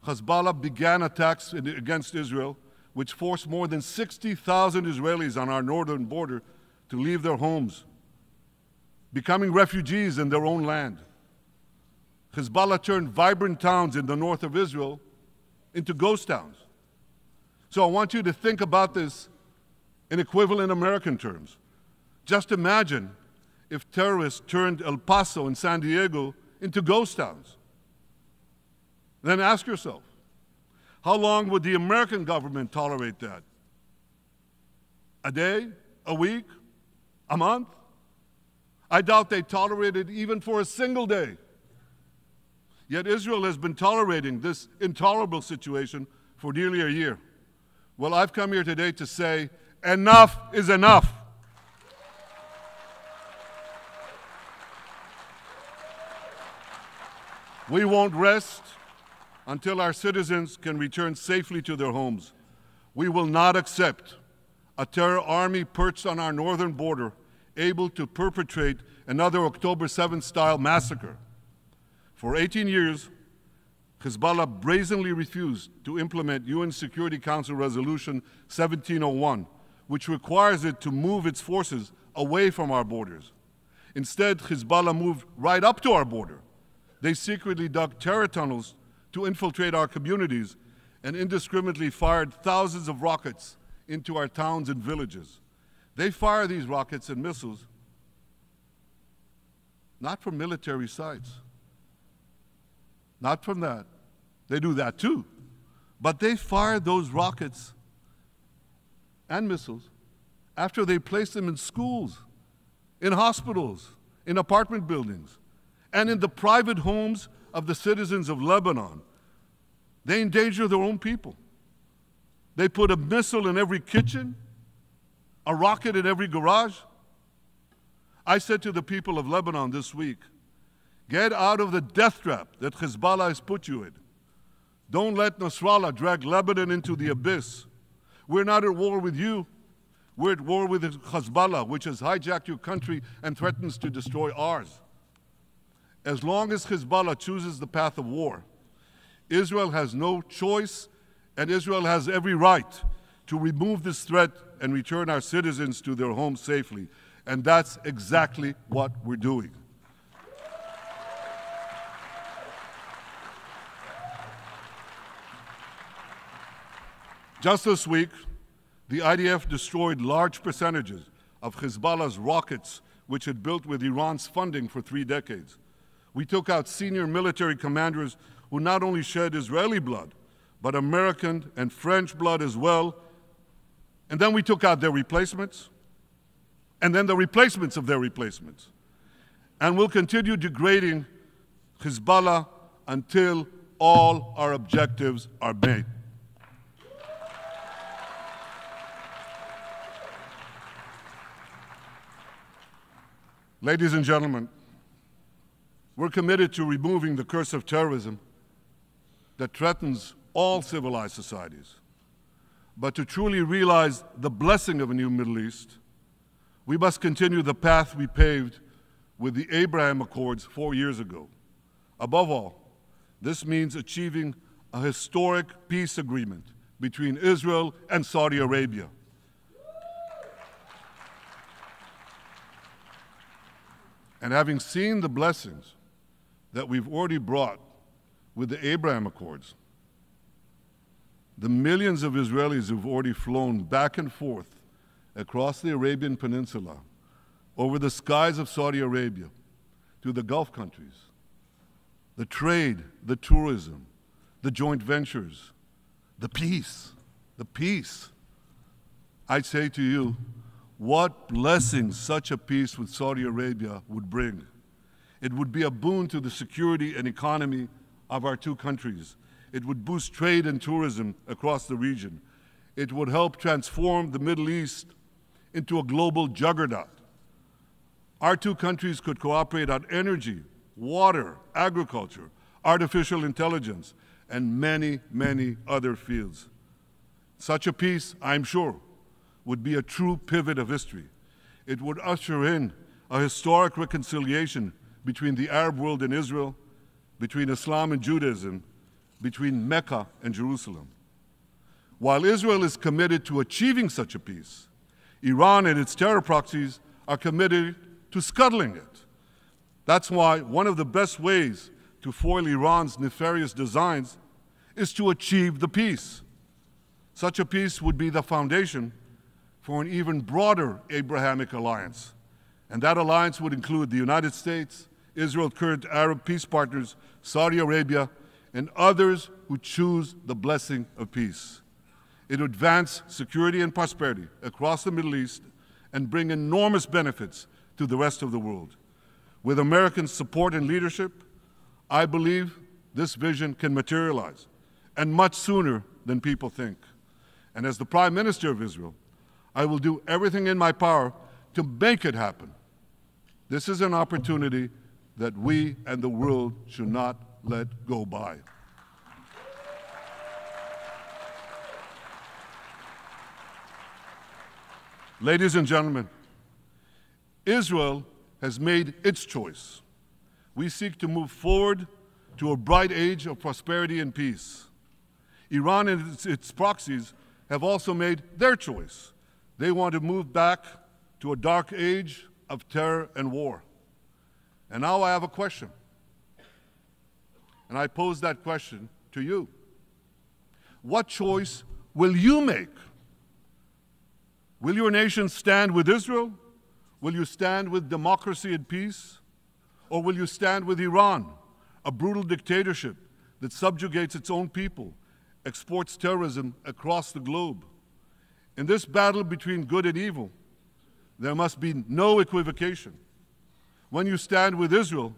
Hezbollah began attacks against Israel, which forced more than 60,000 Israelis on our northern border to leave their homes, becoming refugees in their own land. Hezbollah turned vibrant towns in the north of Israel into ghost towns. So I want you to think about this in equivalent American terms. Just imagine if terrorists turned El Paso and San Diego into ghost towns. Then ask yourself, how long would the American government tolerate that? A day? A week? A month? I doubt they tolerate it even for a single day. Yet Israel has been tolerating this intolerable situation for nearly a year. Well, I've come here today to say, enough is enough. We won't rest until our citizens can return safely to their homes. We will not accept a terror army perched on our northern border, able to perpetrate another October 7th style massacre. For 18 years, Hezbollah brazenly refused to implement UN Security Council Resolution 1701, which requires it to move its forces away from our borders. Instead, Hezbollah moved right up to our border. They secretly dug terror tunnels to infiltrate our communities and indiscriminately fired thousands of rockets into our towns and villages. They fire these rockets and missiles not from military sites, not from that. They do that too. But they fire those rockets and missiles after they place them in schools, in hospitals, in apartment buildings, and in the private homes of the citizens of Lebanon. They endanger their own people. They put a missile in every kitchen, a rocket in every garage. I said to the people of Lebanon this week, get out of the death trap that Hezbollah has put you in. Don't let Nasrallah drag Lebanon into the abyss. We're not at war with you. We're at war with Hezbollah, which has hijacked your country and threatens to destroy ours. As long as Hezbollah chooses the path of war, Israel has no choice, and Israel has every right to remove this threat and return our citizens to their homes safely. And that's exactly what we're doing. Just this week, the IDF destroyed large percentages of Hezbollah's rockets, which it built with Iran's funding for 3 decades. We took out senior military commanders who not only shed Israeli blood, but American and French blood as well. And then we took out their replacements, and then the replacements of their replacements. And we'll continue degrading Hezbollah until all our objectives are met. Ladies and gentlemen, We're committed to removing the curse of terrorism that threatens all civilized societies. But to truly realize the blessing of a new Middle East, we must continue the path we paved with the Abraham Accords 4 years ago. Above all, this means achieving a historic peace agreement between Israel and Saudi Arabia. And having seen the blessings that we've already brought with the Abraham Accords, the millions of Israelis who've already flown back and forth across the Arabian Peninsula, over the skies of Saudi Arabia, to the Gulf countries, the trade, the tourism, the joint ventures, the peace, I say to you, what blessings such a peace with Saudi Arabia would bring. It would be a boon to the security and economy of our two countries. It would boost trade and tourism across the region. It would help transform the Middle East into a global juggernaut. Our two countries could cooperate on energy, water, agriculture, artificial intelligence, and many, many other fields. Such a peace, I'm sure, would be a true pivot of history. It would usher in a historic reconciliation between the Arab world and Israel, between Islam and Judaism, between Mecca and Jerusalem. While Israel is committed to achieving such a peace, Iran and its terror proxies are committed to scuttling it. That's why one of the best ways to foil Iran's nefarious designs is to achieve the peace. Such a peace would be the foundation for an even broader Abrahamic alliance. And that alliance would include the United States, Israel's current Arab peace partners, Saudi Arabia, and others who choose the blessing of peace. It would advance security and prosperity across the Middle East and bring enormous benefits to the rest of the world. With American support and leadership, I believe this vision can materialize, and much sooner than people think. And as the Prime Minister of Israel, I will do everything in my power to make it happen. This is an opportunity that we and the world should not let go by. Ladies and gentlemen, Israel has made its choice. We seek to move forward to a bright age of prosperity and peace. Iran and its proxies have also made their choice. They want to move back to a dark age of terror and war. And now I have a question. And I pose that question to you. What choice will you make? Will your nation stand with Israel? Will you stand with democracy and peace? Or will you stand with Iran, a brutal dictatorship that subjugates its own people, exports terrorism across the globe? In this battle between good and evil, there must be no equivocation. When you stand with Israel,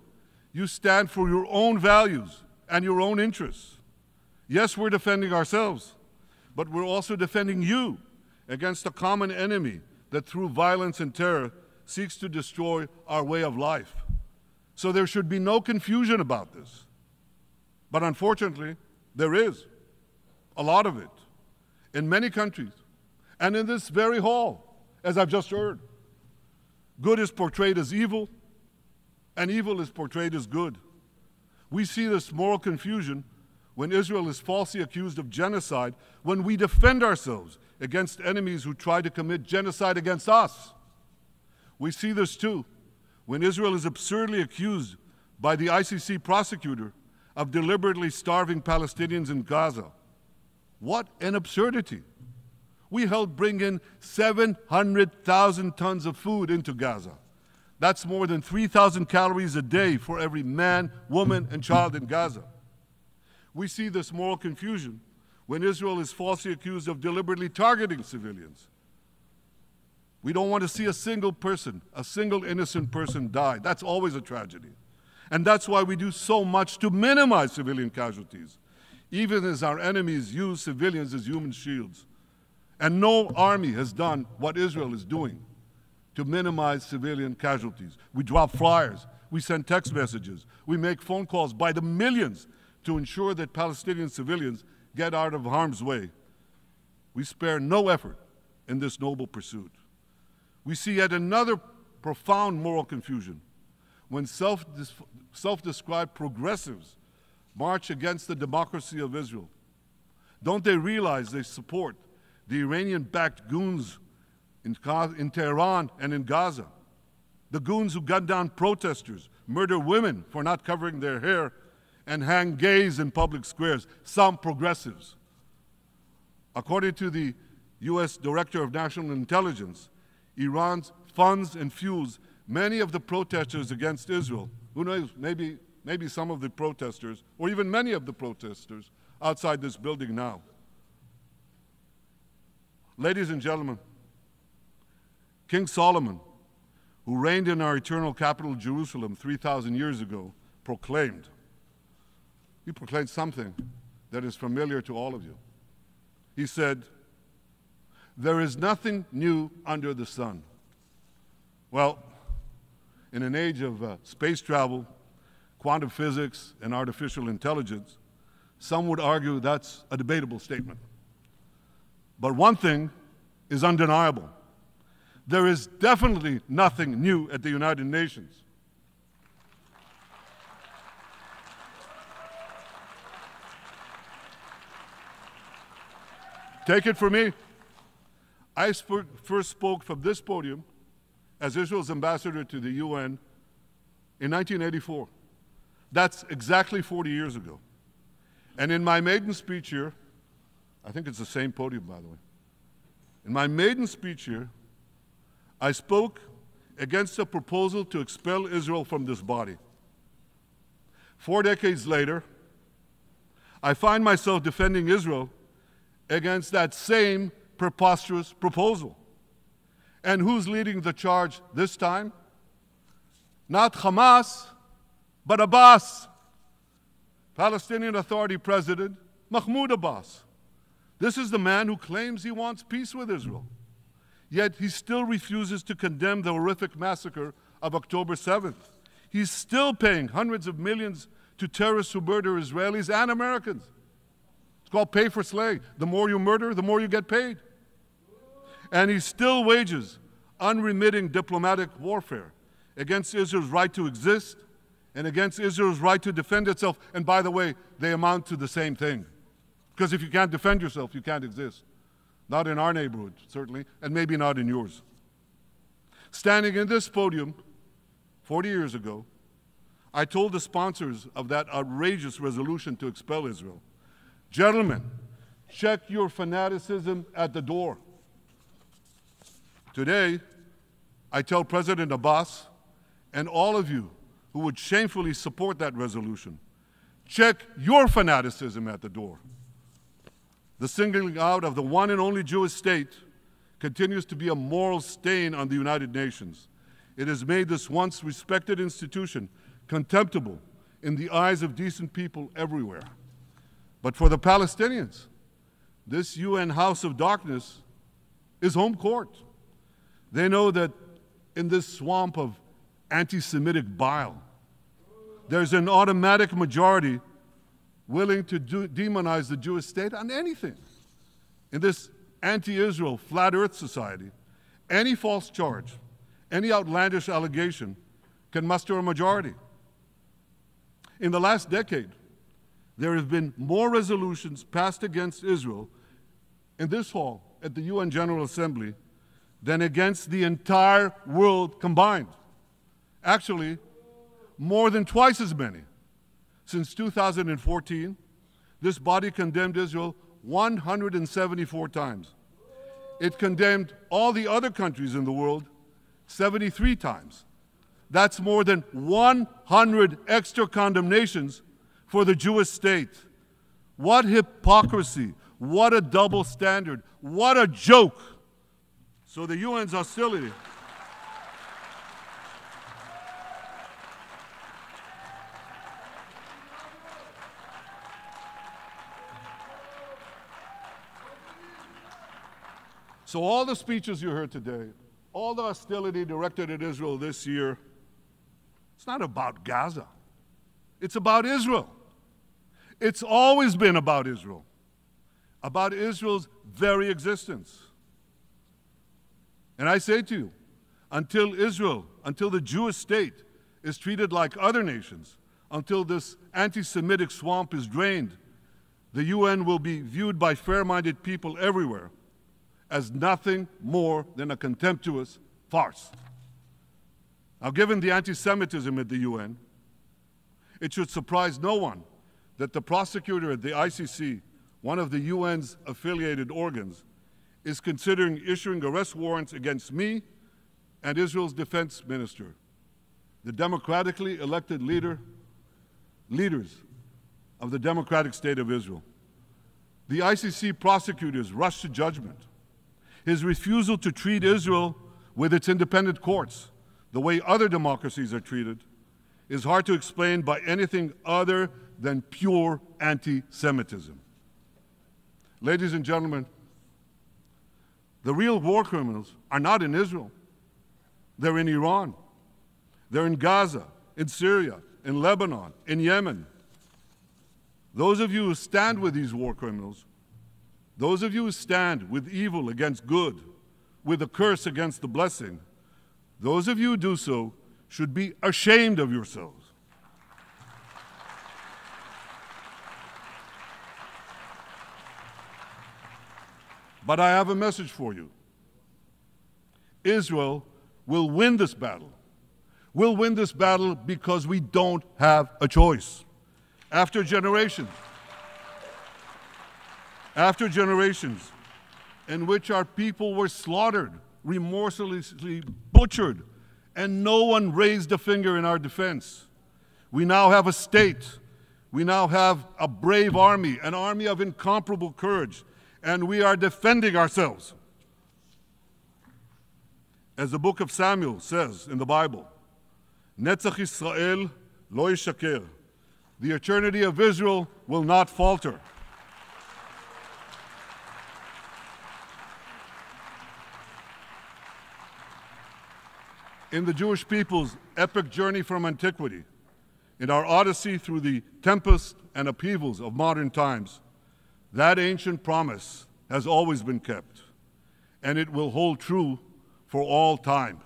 you stand for your own values and your own interests. Yes, we're defending ourselves, but we're also defending you against a common enemy that through violence and terror seeks to destroy our way of life. So there should be no confusion about this. But unfortunately, there is a lot of it in many countries and in this very hall, as I've just heard. Good is portrayed as evil, and evil is portrayed as good. We see this moral confusion when Israel is falsely accused of genocide, when we defend ourselves against enemies who try to commit genocide against us. We see this too when Israel is absurdly accused by the ICC prosecutor of deliberately starving Palestinians in Gaza. What an absurdity. We helped bring in 700,000 tons of food into Gaza. That's more than 3,000 calories a day for every man, woman, and child in Gaza. We see this moral confusion when Israel is falsely accused of deliberately targeting civilians. We don't want to see a single person, a single innocent person die. That's always a tragedy. And that's why we do so much to minimize civilian casualties, even as our enemies use civilians as human shields. And no army has done what Israel is doing to minimize civilian casualties. We drop flyers, We send text messages. We make phone calls by the millions to ensure that Palestinian civilians get out of harm's way. We spare no effort in this noble pursuit. We see yet another profound moral confusion when self-described progressives march against the democracy of Israel. Don't they realize they support the Iranian-backed goons in Tehran and in Gaza? The goons who gun down protesters, murder women for not covering their hair, and hang gays in public squares, some progressives. According to the U.S. Director of National Intelligence, Iran funds and fuels many of the protesters against Israel. Who knows, maybe some of the protesters, or even many of the protesters outside this building now. Ladies and gentlemen, King Solomon, who reigned in our eternal capital, Jerusalem, 3,000 years ago, proclaimed something that is familiar to all of you. He said, "There is nothing new under the sun." Well, in an age of space travel, quantum physics, and artificial intelligence, some would argue that's a debatable statement. But one thing is undeniable. There is definitely nothing new at the United Nations. Take it from me. I first spoke from this podium as Israel's ambassador to the UN in 1984. That's exactly 40 years ago. And in my maiden speech here, I think it's the same podium, by the way. In my maiden speech here, I spoke against a proposal to expel Israel from this body. 4 decades later, I find myself defending Israel against that same preposterous proposal. And who's leading the charge this time? Not Hamas, but Abbas, Palestinian Authority President Mahmoud Abbas. This is the man who claims he wants peace with Israel. Yet he still refuses to condemn the horrific massacre of October 7th. He's still paying hundreds of millions to terrorists who murder Israelis and Americans. It's called pay for slay. The more you murder, the more you get paid. And he still wages unremitting diplomatic warfare against Israel's right to exist and against Israel's right to defend itself. And by the way, they amount to the same thing. Because if you can't defend yourself, you can't exist. Not in our neighborhood, certainly, and maybe not in yours. Standing in this podium 40 years ago, I told the sponsors of that outrageous resolution to expel Israel, "Gentlemen, check your fanaticism at the door." Today, I tell President Abbas and all of you who would shamefully support that resolution, check your fanaticism at the door. The singling out of the one and only Jewish state continues to be a moral stain on the United Nations. It has made this once respected institution contemptible in the eyes of decent people everywhere. But for the Palestinians, this UN House of Darkness is home court. They know that in this swamp of anti-Semitic bile, there's an automatic majority willing to demonize the Jewish state on anything. In this anti-Israel, flat earth society, any false charge, any outlandish allegation can muster a majority. In the last decade, there have been more resolutions passed against Israel in this hall at the UN General Assembly than against the entire world combined. Actually, more than twice as many. Since 2014, this body condemned Israel 174 times. It condemned all the other countries in the world 73 times. That's more than 100 extra condemnations for the Jewish state. What hypocrisy, what a double standard, what a joke. So the UN's hostility. So all the speeches you heard today, all the hostility directed at Israel this year, it's It's not about Gaza. It's about Israel. It's always been about Israel's very existence. And I say to you, until the Jewish state is treated like other nations, until this anti-Semitic swamp is drained, the UN will be viewed by fair-minded people everywhere as nothing more than a contemptuous farce. Now, given the anti-Semitism at the UN, it should surprise no one that the prosecutor at the ICC, one of the UN's affiliated organs, is considering issuing arrest warrants against me and Israel's defense minister, the democratically elected leaders of the democratic state of Israel. The ICC prosecutors rushed to judgment. His refusal to treat Israel with its independent courts the way other democracies are treated is hard to explain by anything other than pure anti-Semitism. Ladies and gentlemen, the real war criminals are not in Israel. They're in Iran. They're in Gaza, in Syria, in Lebanon, in Yemen. Those of you who stand with these war criminals, those of you who stand with evil against good, with a curse against the blessing, those of you who do so should be ashamed of yourselves. But I have a message for you. Israel will win this battle. We'll win this battle because we don't have a choice. After generations in which our people were slaughtered, remorselessly butchered, and no one raised a finger in our defense, we now have a state. We now have a brave army, an army of incomparable courage, and we are defending ourselves. As the book of Samuel says in the Bible, Netzach Yisrael lo yishaker. The eternity of Israel will not falter. In the Jewish people's epic journey from antiquity, in our odyssey through the tempests and upheavals of modern times, that ancient promise has always been kept, and it will hold true for all time.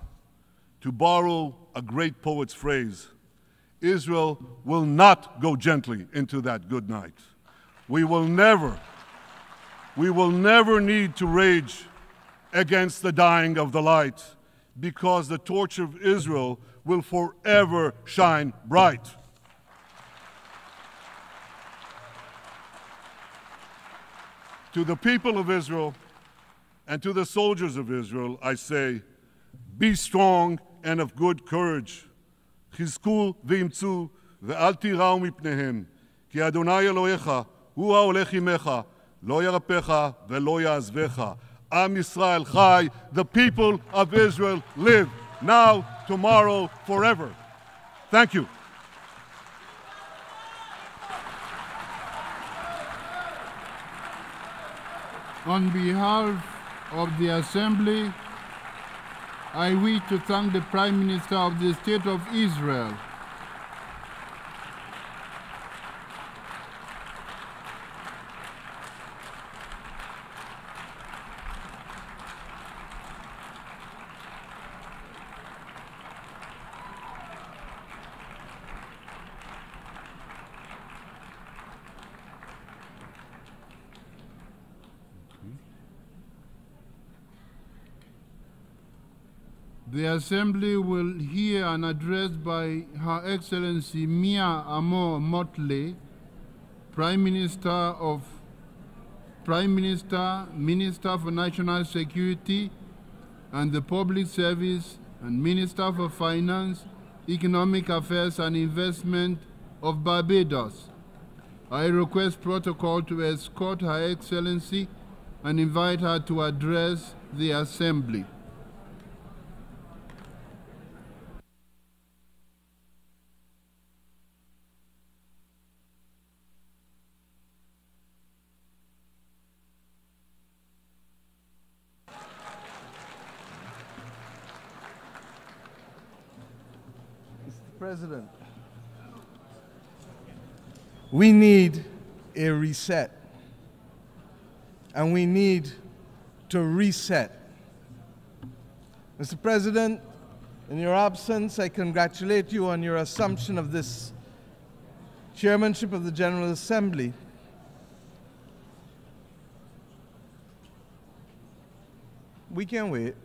To borrow a great poet's phrase, Israel will not go gently into that good night. We will never need to rage against the dying of the light, because the torch of Israel will forever shine bright. To the people of Israel and to the soldiers of Israel, I say, be strong and of good courage. חזקו ואמצו ואל תיראו מפניהם, כי אדוני אלוהיך הוא ההולך עמך, לא ירפך ולא יעזבך. Am Yisrael Chai, the people of Israel live, now, tomorrow, forever. Thank you. On behalf of the Assembly, I wish to thank the Prime Minister of the State of Israel, The Assembly will hear an address by Her Excellency Mia Amor Mottley, Minister, Minister for National Security and the Public Service, and Minister for Finance, Economic Affairs and Investment of Barbados. I request protocol to escort Her Excellency and invite her to address the Assembly. President, we need a reset, and we need to reset. Mr. President, in your absence, I congratulate you on your assumption of this chairmanship of the General Assembly. We can wait.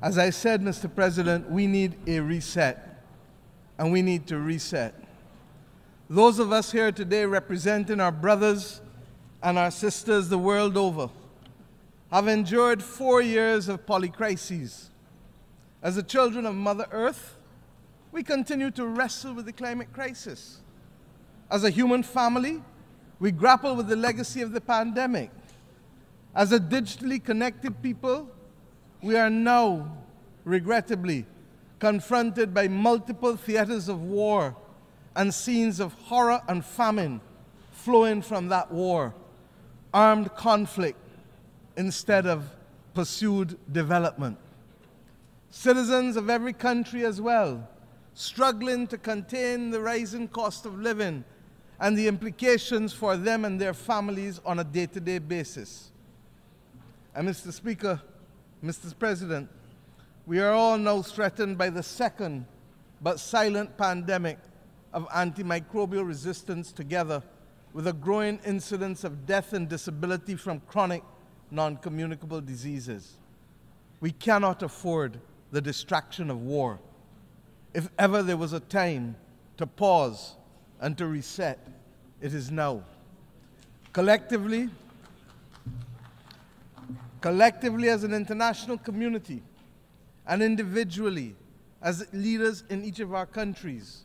As I said, Mr. President, we need a reset, and we need to reset. Those of us here today representing our brothers and our sisters the world over have endured 4 years of polycrises. As the children of Mother Earth, we continue to wrestle with the climate crisis. As a human family, we grapple with the legacy of the pandemic. As a digitally connected people, we are now, regrettably, confronted by multiple theaters of war and scenes of horror and famine flowing from that war, armed conflict instead of pursued development. Citizens of every country as well, struggling to contain the rising cost of living and the implications for them and their families on a day-to-day basis. And Mr. Speaker, Mr. President, we are all now threatened by the second but silent pandemic of antimicrobial resistance, together with a growing incidence of death and disability from chronic non-communicable diseases. We cannot afford the distraction of war. If ever there was a time to pause and to reset, it is now. Collectively as an international community, and individually as leaders in each of our countries,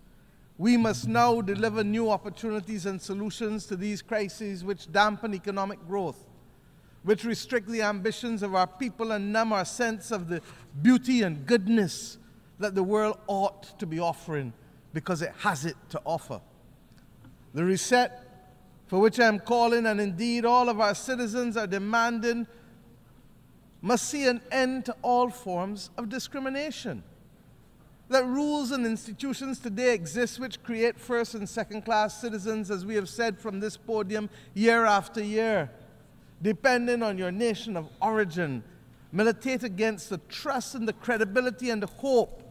we must now deliver new opportunities and solutions to these crises which dampen economic growth, which restrict the ambitions of our people and numb our sense of the beauty and goodness that the world ought to be offering because it has it to offer. The reset for which I am calling, and indeed all of our citizens are demanding, must see an end to all forms of discrimination. That rules and institutions today exist which create first and second class citizens, as we have said from this podium year after year, depending on your nation of origin, militate against the trust and the credibility and the hope,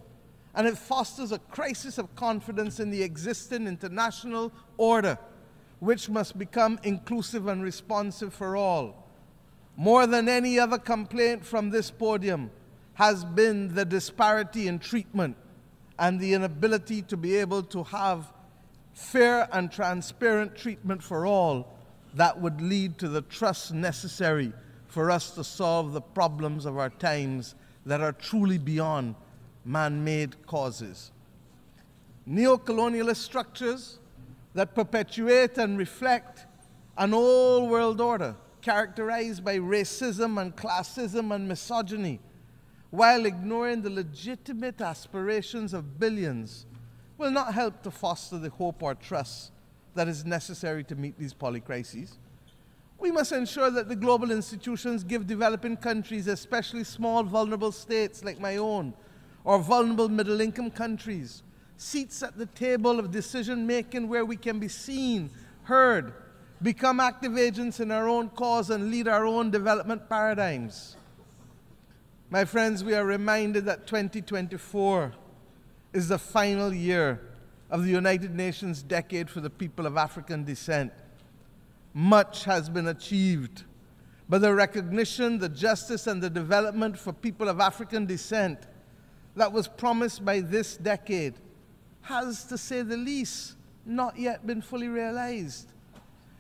and it fosters a crisis of confidence in the existing international order, which must become inclusive and responsive for all. More than any other complaint from this podium has been the disparity in treatment and the inability to be able to have fair and transparent treatment for all that would lead to the trust necessary for us to solve the problems of our times that are truly beyond man-made causes. Neo-colonialist structures that perpetuate and reflect an old world order characterized by racism and classism and misogyny, while ignoring the legitimate aspirations of billions, will not help to foster the hope or trust that is necessary to meet these polycrises. We must ensure that the global institutions give developing countries, especially small vulnerable states like my own, or vulnerable middle-income countries, seats at the table of decision-making where we can be seen, heard, become active agents in our own cause, and lead our own development paradigms. My friends, we are reminded that 2024 is the final year of the United Nations Decade for the People of African Descent. Much has been achieved, but the recognition, the justice, and the development for people of African descent that was promised by this decade has, to say the least, not yet been fully realized.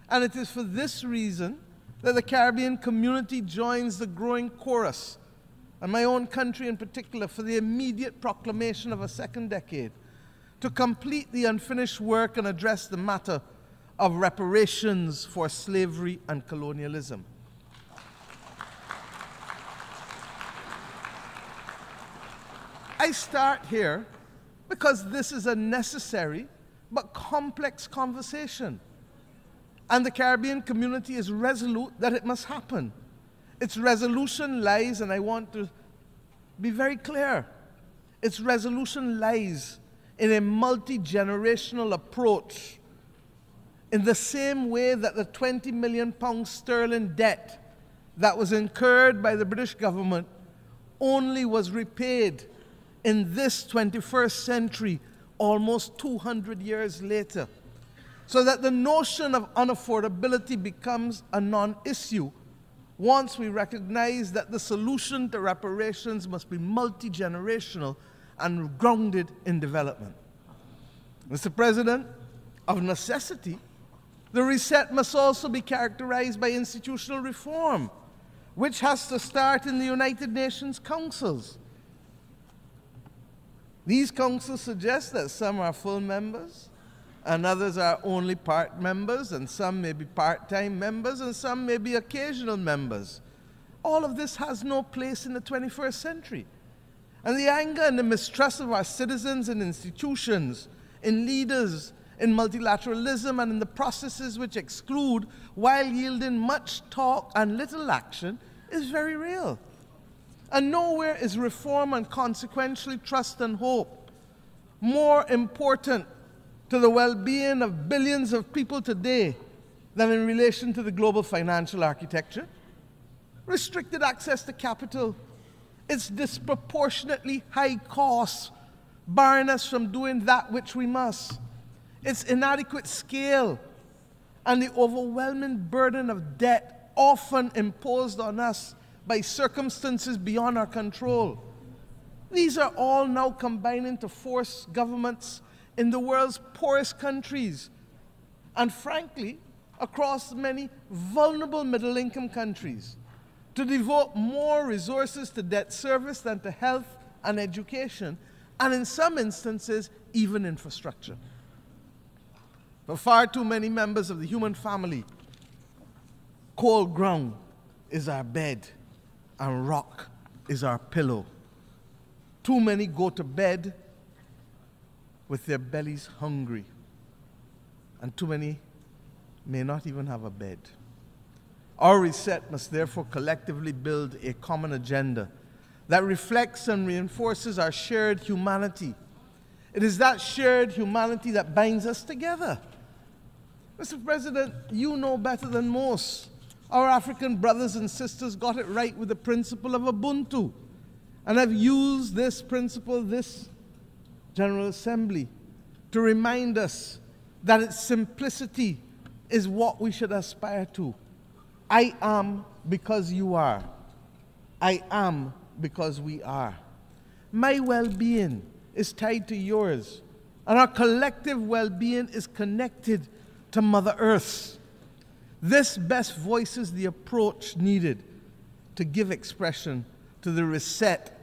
And it is for this reason that the Caribbean community joins the growing chorus, and my own country in particular, for the immediate proclamation of a second decade to complete the unfinished work and address the matter of reparations for slavery and colonialism. I start here because this is a necessary but complex conversation. And the Caribbean community is resolute that it must happen. Its resolution lies, and I want to be very clear, its resolution lies in a multi-generational approach, in the same way that the £20 million sterling debt that was incurred by the British government only was repaid in this 21st century, almost 200 years later. So that the notion of unaffordability becomes a non-issue once we recognize that the solution to reparations must be multi-generational and grounded in development. Mr. President, of necessity, the reset must also be characterized by institutional reform, which has to start in the United Nations councils. These councils suggest that some are full members, and others are only part members, and some may be part-time members, and some may be occasional members. All of this has no place in the 21st century. And the anger and the mistrust of our citizens and institutions, in leaders, in multilateralism, and in the processes which exclude, while yielding much talk and little action, is very real. And nowhere is reform and consequentially trust and hope more important to the well-being of billions of people today than in relation to the global financial architecture. Restricted access to capital, its disproportionately high costs, barring us from doing that which we must, its inadequate scale, and the overwhelming burden of debt often imposed on us by circumstances beyond our control. These are all now combining to force governments in the world's poorest countries, and frankly, across many vulnerable middle-income countries, to devote more resources to debt service than to health and education, and in some instances, even infrastructure. For far too many members of the human family, cold ground is our bed, and rock is our pillow. Too many go to bed with their bellies hungry, and too many may not even have a bed. Our reset must therefore collectively build a common agenda that reflects and reinforces our shared humanity. It is that shared humanity that binds us together. Mr. President, you know better than most. Our African brothers and sisters got it right with the principle of Ubuntu, and have used this principle, this General Assembly, to remind us that its simplicity is what we should aspire to. I am because you are. I am because we are. My well-being is tied to yours, and our collective well-being is connected to Mother Earth. This best voices the approach needed to give expression to the reset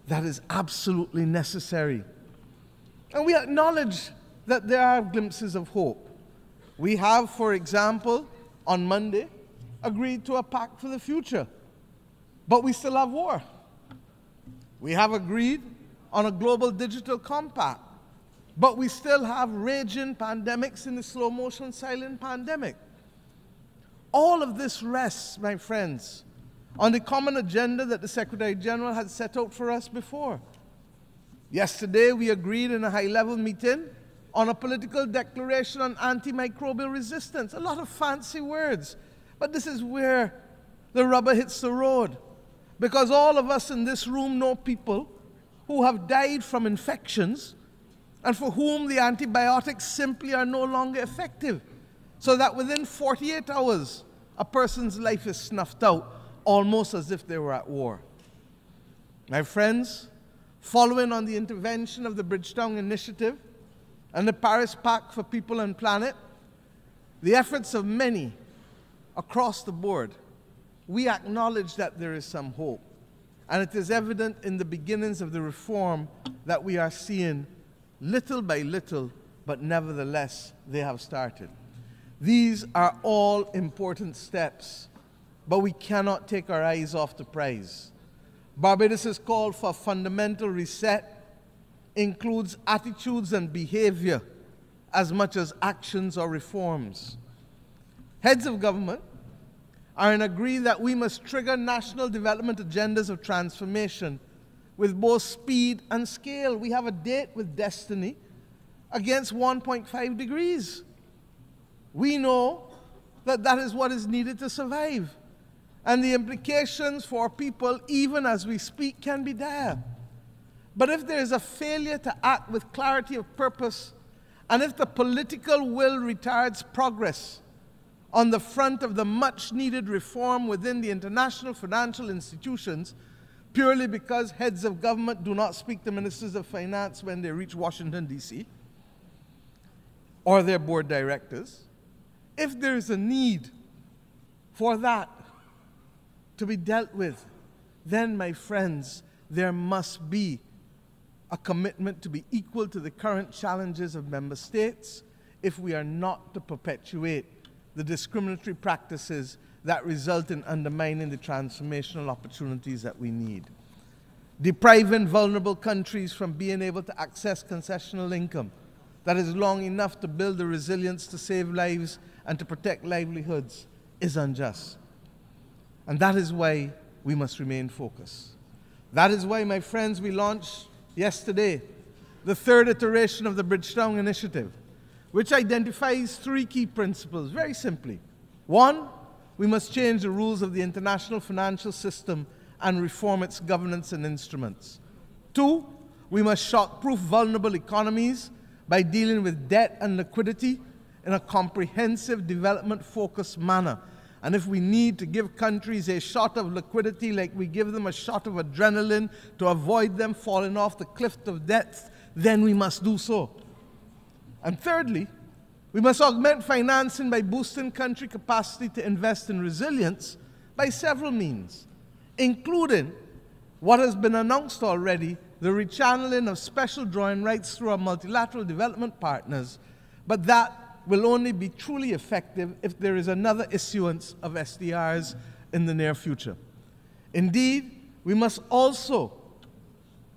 that is absolutely necessary. And we acknowledge that there are glimpses of hope. We have, for example, on Monday, agreed to a pact for the future, but we still have war. We have agreed on a global digital compact, but we still have raging pandemics in the slow motion silent pandemic. All of this rests, my friends, on the common agenda that the Secretary General had set out for us before. Yesterday, we agreed in a high-level meeting on a political declaration on antimicrobial resistance. A lot of fancy words, but this is where the rubber hits the road. Because all of us in this room know people who have died from infections and for whom the antibiotics simply are no longer effective, so that within 48 hours, a person's life is snuffed out, almost as if they were at war. My friends, following on the intervention of the Bridgetown Initiative and the Paris Pact for People and Planet, the efforts of many across the board, we acknowledge that there is some hope. And it is evident in the beginnings of the reform that we are seeing little by little, but nevertheless, they have started. These are all important steps, but we cannot take our eyes off the prize. Barbados' call for fundamental reset includes attitudes and behavior as much as actions or reforms. Heads of government are in agreement that we must trigger national development agendas of transformation with both speed and scale. We have a date with destiny against 1.5 degrees. We know that that is what is needed to survive. And the implications for people, even as we speak, can be dire. But if there is a failure to act with clarity of purpose, and if the political will retards progress on the front of the much-needed reform within the international financial institutions, purely because heads of government do not speak to ministers of finance when they reach Washington, D.C., or their board directors, if there is a need for that to be dealt with, then, my friends, there must be a commitment to be equal to the current challenges of member states if we are not to perpetuate the discriminatory practices that result in undermining the transformational opportunities that we need. Depriving vulnerable countries from being able to access concessional income that is long enough to build the resilience to save lives and to protect livelihoods is unjust. And that is why we must remain focused. That is why, my friends, we launched yesterday the third iteration of the Bridgetown Initiative, which identifies three key principles, very simply. One, we must change the rules of the international financial system and reform its governance and instruments. Two, we must shock-proof vulnerable economies by dealing with debt and liquidity in a comprehensive, development-focused manner. And if we need to give countries a shot of liquidity like we give them a shot of adrenaline to avoid them falling off the cliff of death, then we must do so. And thirdly, we must augment financing by boosting country capacity to invest in resilience by several means, including what has been announced already, the rechanneling of special drawing rights through our multilateral development partners, but that will only be truly effective if there is another issuance of SDRs in the near future. Indeed, we must also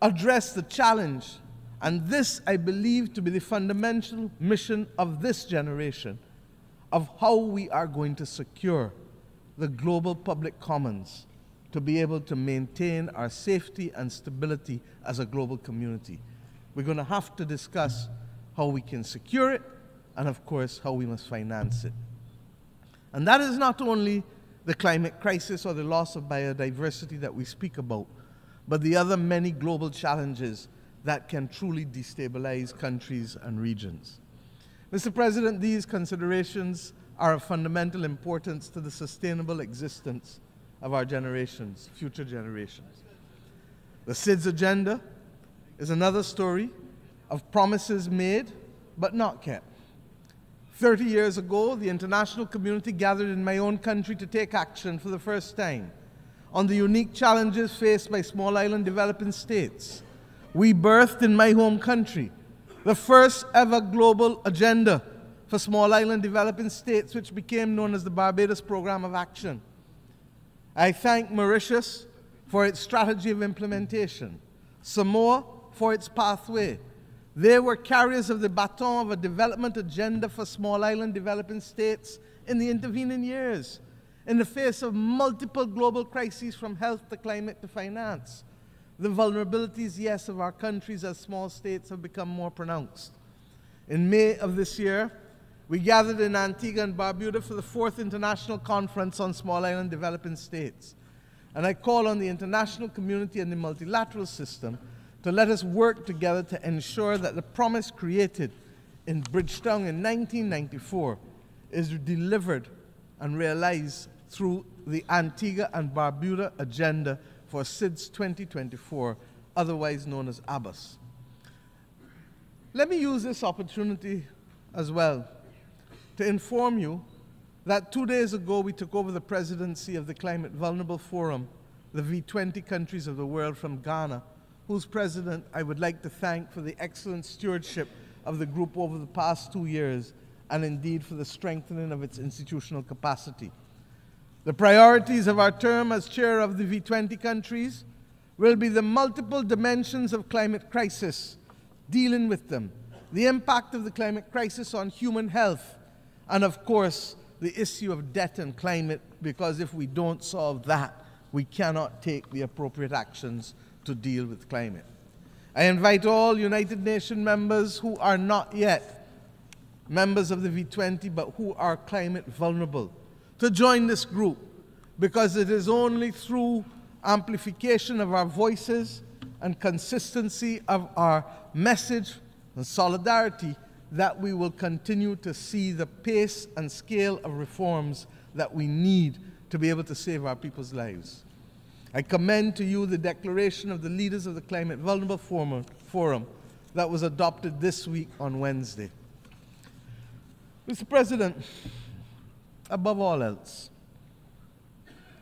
address the challenge, and this I believe to be the fundamental mission of this generation, of how we are going to secure the global public commons to be able to maintain our safety and stability as a global community. We're going to have to discuss how we can secure it, and of course, how we must finance it. And that is not only the climate crisis or the loss of biodiversity that we speak about, but the other many global challenges that can truly destabilize countries and regions. Mr. President, these considerations are of fundamental importance to the sustainable existence of our generations, future generations. The SIDS agenda is another story of promises made but not kept. 30 years ago, the international community gathered in my own country to take action for the first time on the unique challenges faced by small island developing states. We birthed in my home country the first ever global agenda for small island developing states, which became known as the Barbados Program of Action. I thank Mauritius for its strategy of implementation, Samoa for its pathway. They were carriers of the baton of a development agenda for small island developing states in the intervening years, in the face of multiple global crises from health to climate to finance. The vulnerabilities, yes, of our countries as small states have become more pronounced. In May of this year, we gathered in Antigua and Barbuda for the 4th International Conference on Small Island Developing States. And I call on the international community and the multilateral system to let us work together to ensure that the promise created in Bridgetown in 1994 is delivered and realized through the Antigua and Barbuda Agenda for SIDS 2024, otherwise known as ABBAS. Let me use this opportunity as well to inform you that 2 days ago we took over the presidency of the Climate Vulnerable Forum, the V20 countries of the world, from Ghana, whose president I would like to thank for the excellent stewardship of the group over the past 2 years, and indeed for the strengthening of its institutional capacity. The priorities of our term as chair of the V20 countries will be the multiple dimensions of climate crisis, dealing with them, the impact of the climate crisis on human health, and of course, the issue of debt and climate, because if we don't solve that, we cannot take the appropriate actions to deal with climate. I invite all United Nations members who are not yet members of the V20 but who are climate vulnerable to join this group, because it is only through amplification of our voices and consistency of our message and solidarity that we will continue to see the pace and scale of reforms that we need to be able to save our people's lives. I commend to you the declaration of the leaders of the Climate Vulnerable Forum that was adopted this week on Wednesday. Mr. President, above all else,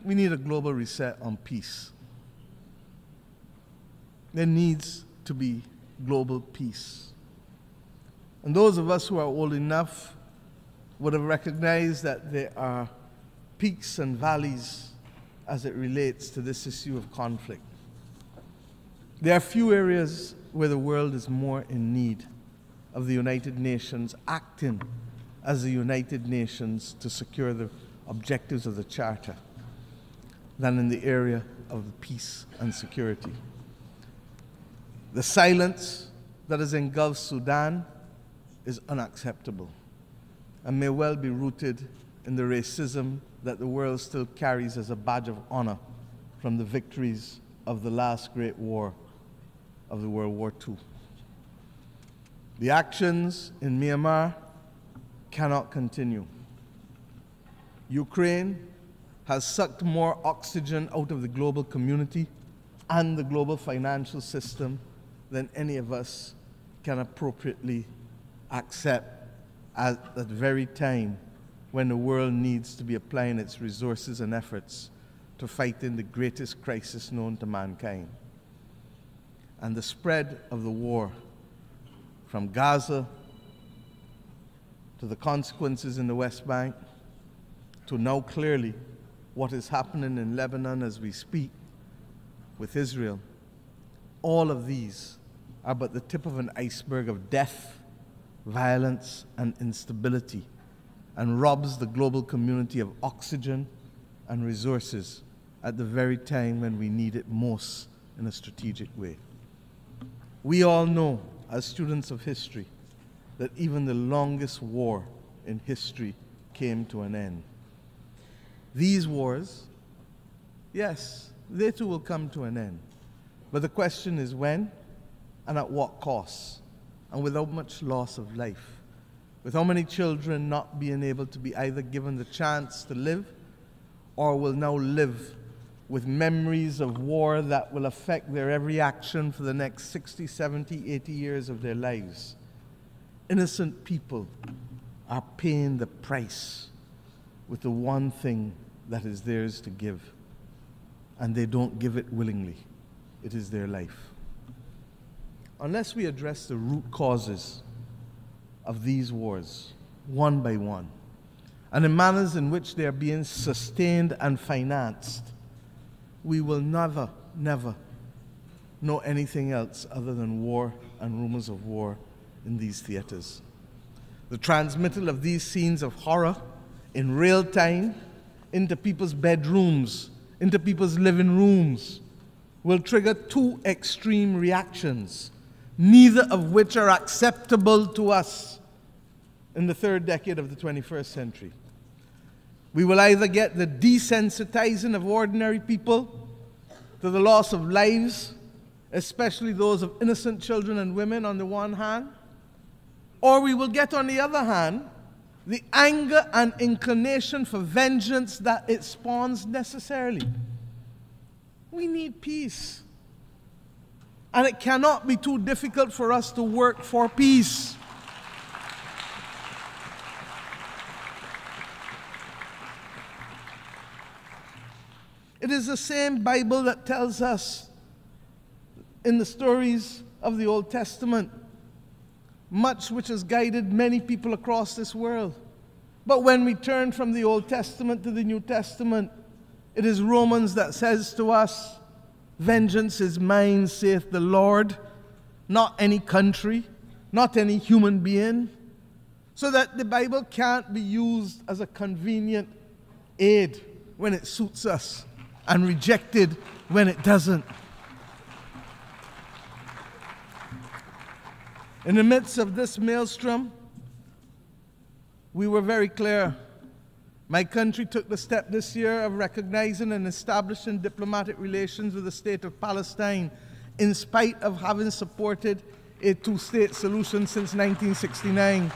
we need a global reset on peace. There needs to be global peace. And those of us who are old enough would have recognized that there are peaks and valleys as it relates to this issue of conflict. There are few areas where the world is more in need of the United Nations acting as the United Nations to secure the objectives of the Charter than in the area of peace and security. The silence that has engulfed Sudan is unacceptable and may well be rooted in the racism that the world still carries as a badge of honor from the victories of the last great war of the World War II. The actions in Myanmar cannot continue. Ukraine has sucked more oxygen out of the global community and the global financial system than any of us can appropriately accept at that very time when the world needs to be applying its resources and efforts to fight in the greatest crisis known to mankind. And the spread of the war from Gaza to the consequences in the West Bank to now clearly what is happening in Lebanon as we speak with Israel, all of these are but the tip of an iceberg of death, violence, and instability, and robs the global community of oxygen and resources at the very time when we need it most in a strategic way. We all know, as students of history, that even the longest war in history came to an end. These wars, yes, they too will come to an end. But the question is when and at what cost, and without much loss of life. With how many children not being able to be either given the chance to live or will now live with memories of war that will affect their every action for the next 60, 70, 80 years of their lives. Innocent people are paying the price with the one thing that is theirs to give, and they don't give it willingly. It is their life. Unless we address the root causes of these wars, one by one, and the manners in which they are being sustained and financed, we will never, never know anything else other than war and rumors of war in these theaters. The transmittal of these scenes of horror in real time into people's bedrooms, into people's living rooms, will trigger two extreme reactions, neither of which are acceptable to us in the third decade of the 21st century. We will either get the desensitizing of ordinary people to the loss of lives, especially those of innocent children and women on the one hand, or we will get, on the other hand, the anger and inclination for vengeance that it spawns necessarily. We need peace. And it cannot be too difficult for us to work for peace. It is the same Bible that tells us in the stories of the Old Testament, much which has guided many people across this world. But when we turn from the Old Testament to the New Testament, it is Romans that says to us, "Vengeance is mine, saith the Lord," not any country, not any human being, so that the Bible can't be used as a convenient aid when it suits us and rejected when it doesn't. In the midst of this maelstrom, we were very clear. My country took the step this year of recognizing and establishing diplomatic relations with the state of Palestine, in spite of having supported a two-state solution since 1969.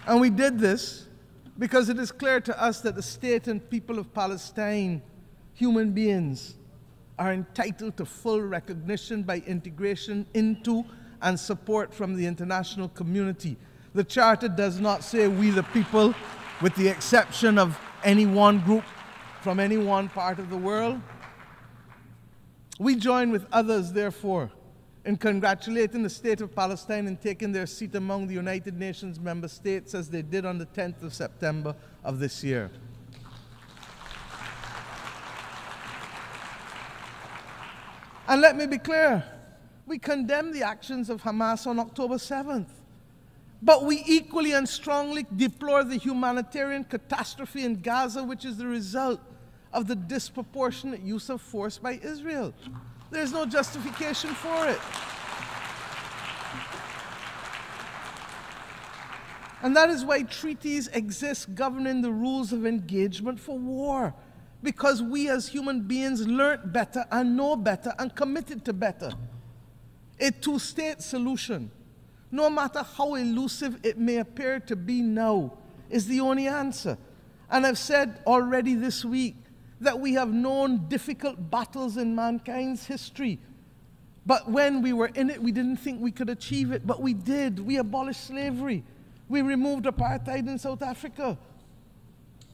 And we did this because it is clear to us that the state and people of Palestine, human beings, are entitled to full recognition by integration into and support from the international community. The Charter does not say we the people, with the exception of any one group from any one part of the world. We join with others, therefore, in congratulating the state of Palestine in taking their seat among the United Nations member states, as they did on the 10th of September of this year. And let me be clear, we condemn the actions of Hamas on October 7th. But we equally and strongly deplore the humanitarian catastrophe in Gaza, which is the result of the disproportionate use of force by Israel. There's no justification for it. And that is why treaties exist governing the rules of engagement for war. Because we as human beings learnt better and know better and committed to better. A two-state solution, no matter how elusive it may appear to be now, is the only answer. And I've said already this week that we have known difficult battles in mankind's history. But when we were in it, we didn't think we could achieve it. But we did. We abolished slavery. We removed apartheid in South Africa.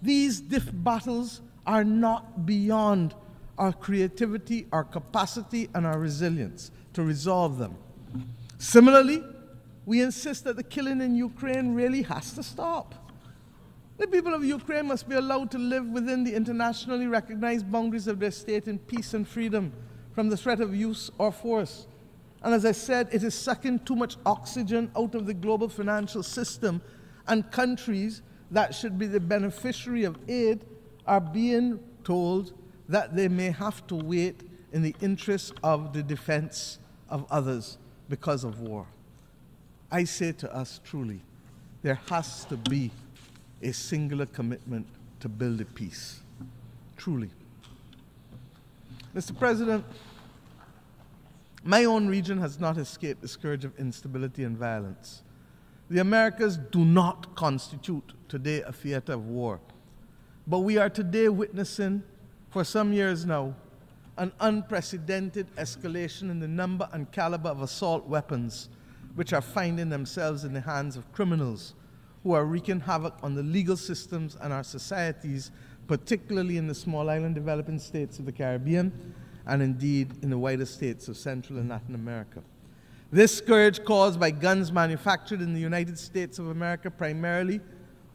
These battles are not beyond our creativity, our capacity, and our resilience to resolve them. Similarly, we insist that the killing in Ukraine really has to stop. The people of Ukraine must be allowed to live within the internationally recognized boundaries of their state in peace and freedom from the threat of use or force. And as I said, it is sucking too much oxygen out of the global financial system, and countries that should be the beneficiary of aid are being told that they may have to wait in the interest of the defense of others because of war. I say to us truly, there has to be a singular commitment to build a peace. Truly. Mr. President, my own region has not escaped the scourge of instability and violence. The Americas do not constitute today a theater of war. But we are today witnessing, for some years now, an unprecedented escalation in the number and caliber of assault weapons which are finding themselves in the hands of criminals who are wreaking havoc on the legal systems and our societies, particularly in the small island developing states of the Caribbean and indeed in the wider states of Central and Latin America. This scourge caused by guns manufactured in the United States of America primarily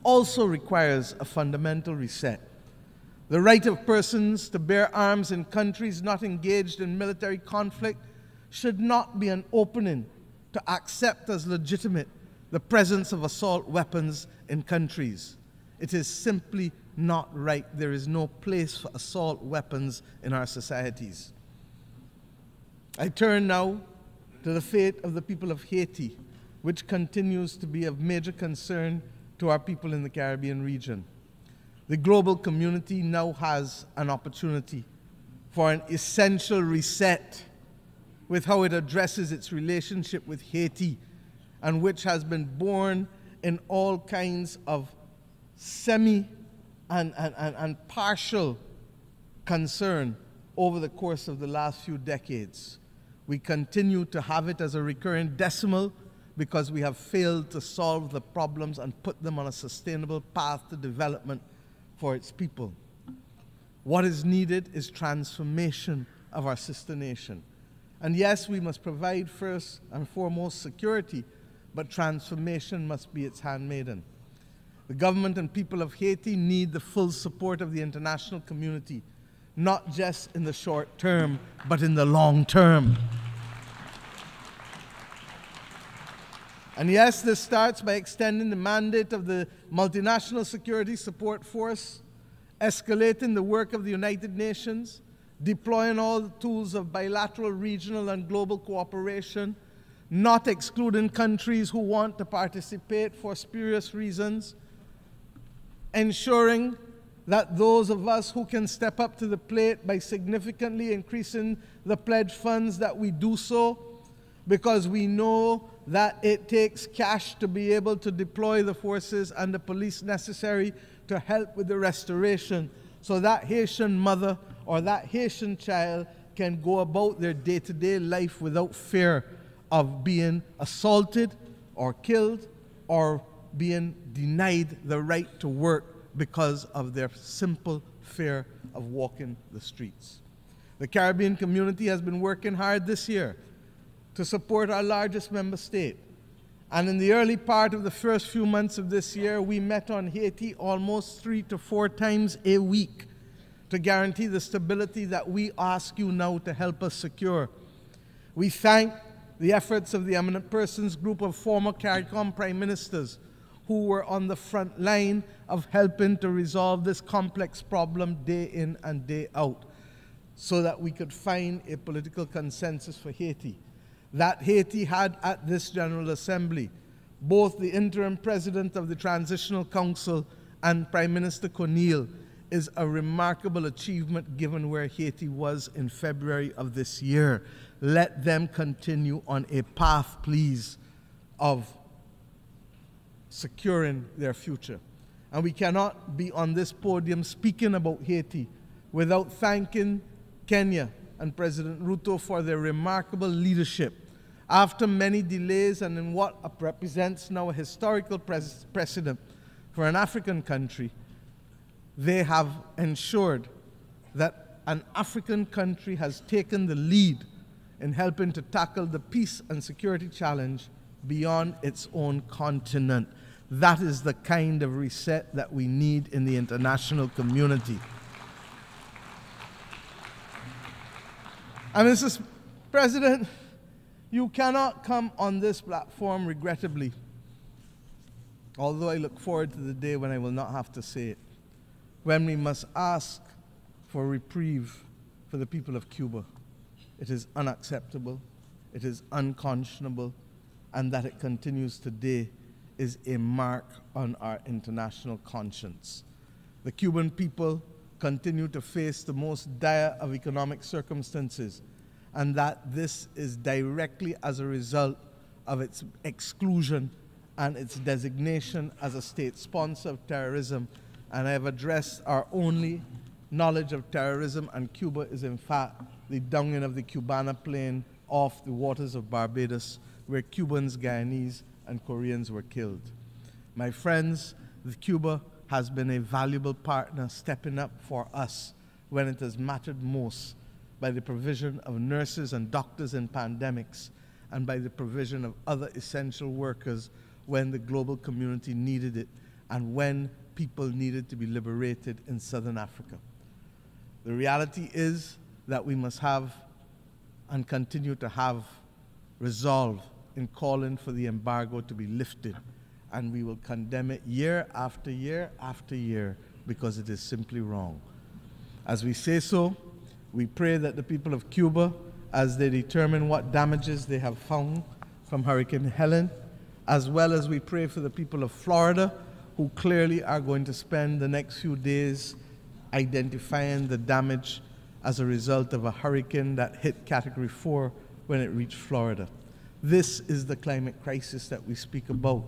also requires a fundamental reset. The right of persons to bear arms in countries not engaged in military conflict should not be an opening to accept as legitimate the presence of assault weapons in countries. It is simply not right. There is no place for assault weapons in our societies. I turn now to the fate of the people of Haiti, which continues to be of major concern to our people in the Caribbean region. The global community now has an opportunity for an essential reset with how it addresses its relationship with Haiti, and which has been born in all kinds of semi and partial concern over the course of the last few decades. We continue to have it as a recurring decimal because we have failed to solve the problems and put them on a sustainable path to development for its people. What is needed is transformation of our sister nation. And yes, we must provide first and foremost security, but transformation must be its handmaiden. The government and people of Haiti need the full support of the international community, not just in the short term, but in the long term. And yes, this starts by extending the mandate of the Multinational Security Support Force, escalating the work of the United Nations, deploying all the tools of bilateral, regional, and global cooperation, not excluding countries who want to participate for spurious reasons, ensuring that those of us who can step up to the plate by significantly increasing the pledge funds, that we do so, because we know that it takes cash to be able to deploy the forces and the police necessary to help with the restoration, so that Haitian mother or that Haitian child can go about their day-to-day life without fear of being assaulted or killed or being denied the right to work because of their simple fear of walking the streets. The Caribbean community has been working hard this year to support our largest member state. And in the early part of the first few months of this year, we met on Haiti almost 3 to 4 times a week to guarantee the stability that we ask you now to help us secure. We thank the efforts of the Eminent Persons Group of former CARICOM prime ministers who were on the front line of helping to resolve this complex problem day in and day out, so that we could find a political consensus for Haiti. That Haiti had at this General Assembly both the interim president of the Transitional Council and Prime Minister Cornille is a remarkable achievement given where Haiti was in February of this year. Let them continue on a path, please, of securing their future. And we cannot be on this podium speaking about Haiti without thanking Kenya and President Ruto for their remarkable leadership. After many delays and in what represents now a historical precedent for an African country, they have ensured that an African country has taken the lead in helping to tackle the peace and security challenge beyond its own continent. That is the kind of reset that we need in the international community. And Mr. President, you cannot come on this platform regrettably, although I look forward to the day when I will not have to say it, when we must ask for reprieve for the people of Cuba. It is unacceptable, it is unconscionable, and that it continues today is a mark on our international conscience. The Cuban people continue to face the most dire of economic circumstances, and that this is directly as a result of its exclusion and its designation as a state sponsor of terrorism. And I have addressed our only knowledge of terrorism, and Cuba is in fact the downing of the Cubana plane off the waters of Barbados, where Cubans, Guyanese, and Koreans were killed. My friends, Cuba has been a valuable partner, stepping up for us when it has mattered most, by the provision of nurses and doctors in pandemics, and by the provision of other essential workers when the global community needed it, and when people needed to be liberated in Southern Africa. The reality is that we must have and continue to have resolve in calling for the embargo to be lifted, and we will condemn it year after year after year because it is simply wrong. As we say so, we pray that the people of Cuba, as they determine what damages they have found from Hurricane Helen, as well as we pray for the people of Florida, who clearly are going to spend the next few days identifying the damage as a result of a hurricane that hit Category 4 when it reached Florida. This is the climate crisis that we speak about.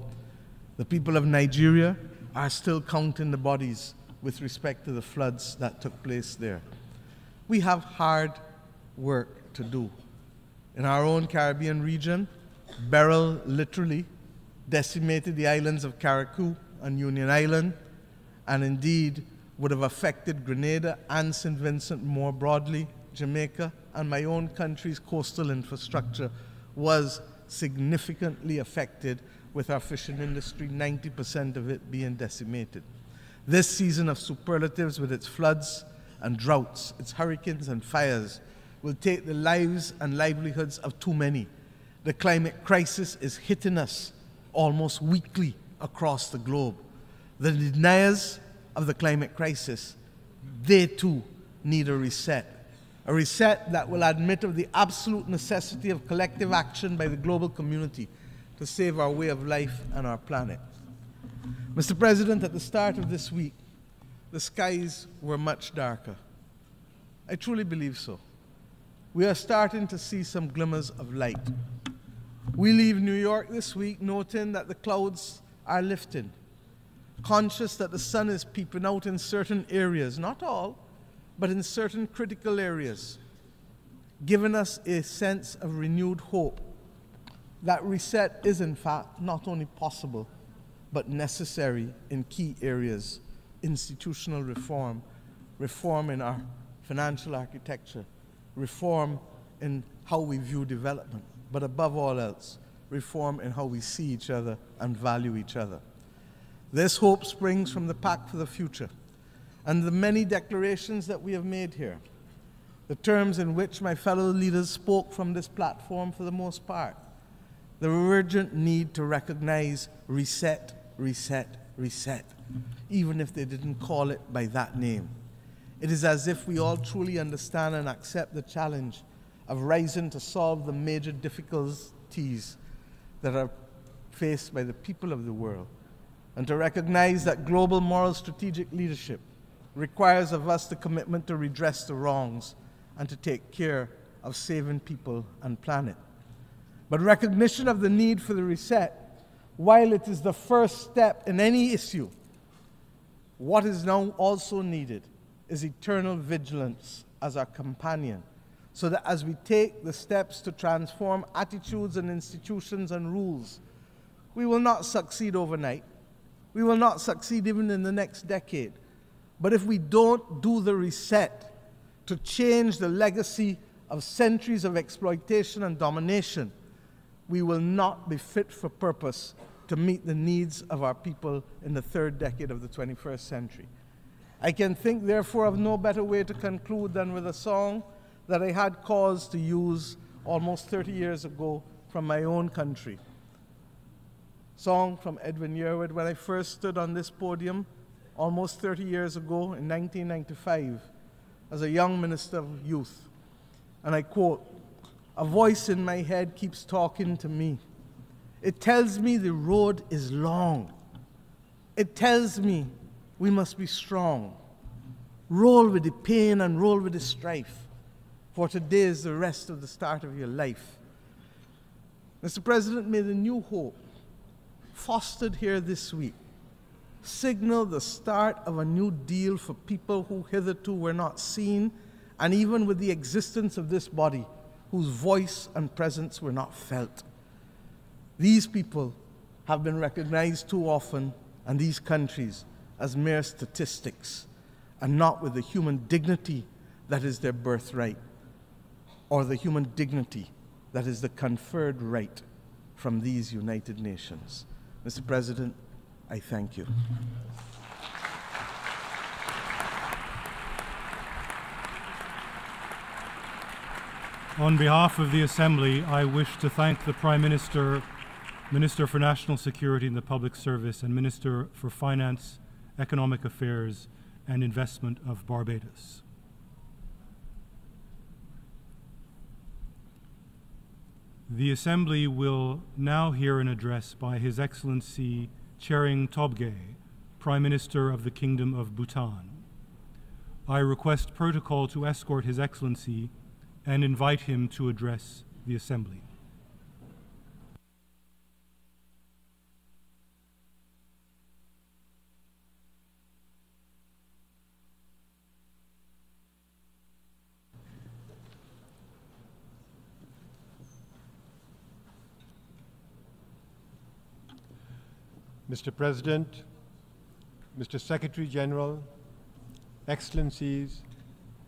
The people of Nigeria are still counting the bodies with respect to the floods that took place there. We have hard work to do. In our own Caribbean region, Beryl literally decimated the islands of Carriacou and Union Island, and indeed would have affected Grenada and St. Vincent more broadly, Jamaica, and my own country's coastal infrastructure was significantly affected, with our fishing industry, 90% of it being decimated. This season of superlatives, with its floods and droughts, its hurricanes and fires, will take the lives and livelihoods of too many. The climate crisis is hitting us almost weekly across the globe. The deniers of the climate crisis, they too need a reset that will admit of the absolute necessity of collective action by the global community to save our way of life and our planet. Mr. President, at the start of this week, the skies were much darker. I truly believe so. We are starting to see some glimmers of light. We leave New York this week noting that the clouds are lifting, conscious that the sun is peeping out in certain areas, not all, but in certain critical areas, giving us a sense of renewed hope that reset is in fact not only possible, but necessary in key areas: institutional reform, reform in our financial architecture, reform in how we view development, but above all else, reform in how we see each other and value each other. This hope springs from the Pact for the Future and the many declarations that we have made here, the terms in which my fellow leaders spoke from this platform for the most part, the urgent need to recognize reset, reset, reset, even if they didn't call it by that name. It is as if we all truly understand and accept the challenge of rising to solve the major difficulties that are faced by the people of the world, and to recognize that global moral strategic leadership requires of us the commitment to redress the wrongs and to take care of saving people and planet. But recognition of the need for the reset, while it is the first step in any issue, what is now also needed is eternal vigilance as our companion, so that as we take the steps to transform attitudes and institutions and rules, we will not succeed overnight. We will not succeed even in the next decade. But if we don't do the reset to change the legacy of centuries of exploitation and domination, we will not be fit for purpose to meet the needs of our people in the third decade of the 21st century. I can think, therefore, of no better way to conclude than with a song that I had cause to use almost 30 years ago from my own country. Song from Edwin Yearwood, when I first stood on this podium almost 30 years ago in 1995 as a young minister of youth. And I quote, "A voice in my head keeps talking to me. It tells me the road is long. It tells me we must be strong. Roll with the pain and roll with the strife, for today is the rest of the start of your life." Mr. President, may the new hope fostered here this week signal the start of a new deal for people who hitherto were not seen, and even with the existence of this body, whose voice and presence were not felt. These people have been recognized too often, and these countries, as mere statistics, and not with the human dignity that is their birthright, or the human dignity that is the conferred right from these United Nations. Mr. President, I thank you. On behalf of the Assembly, I wish to thank the Prime Minister, Minister for National Security and the Public Service, and Minister for Finance, Economic Affairs and Investment of Barbados. The Assembly will now hear an address by His Excellency Tshering Tobgay, Prime Minister of the Kingdom of Bhutan. I request protocol to escort His Excellency and invite him to address the Assembly. Mr. President, Mr. Secretary General, Excellencies,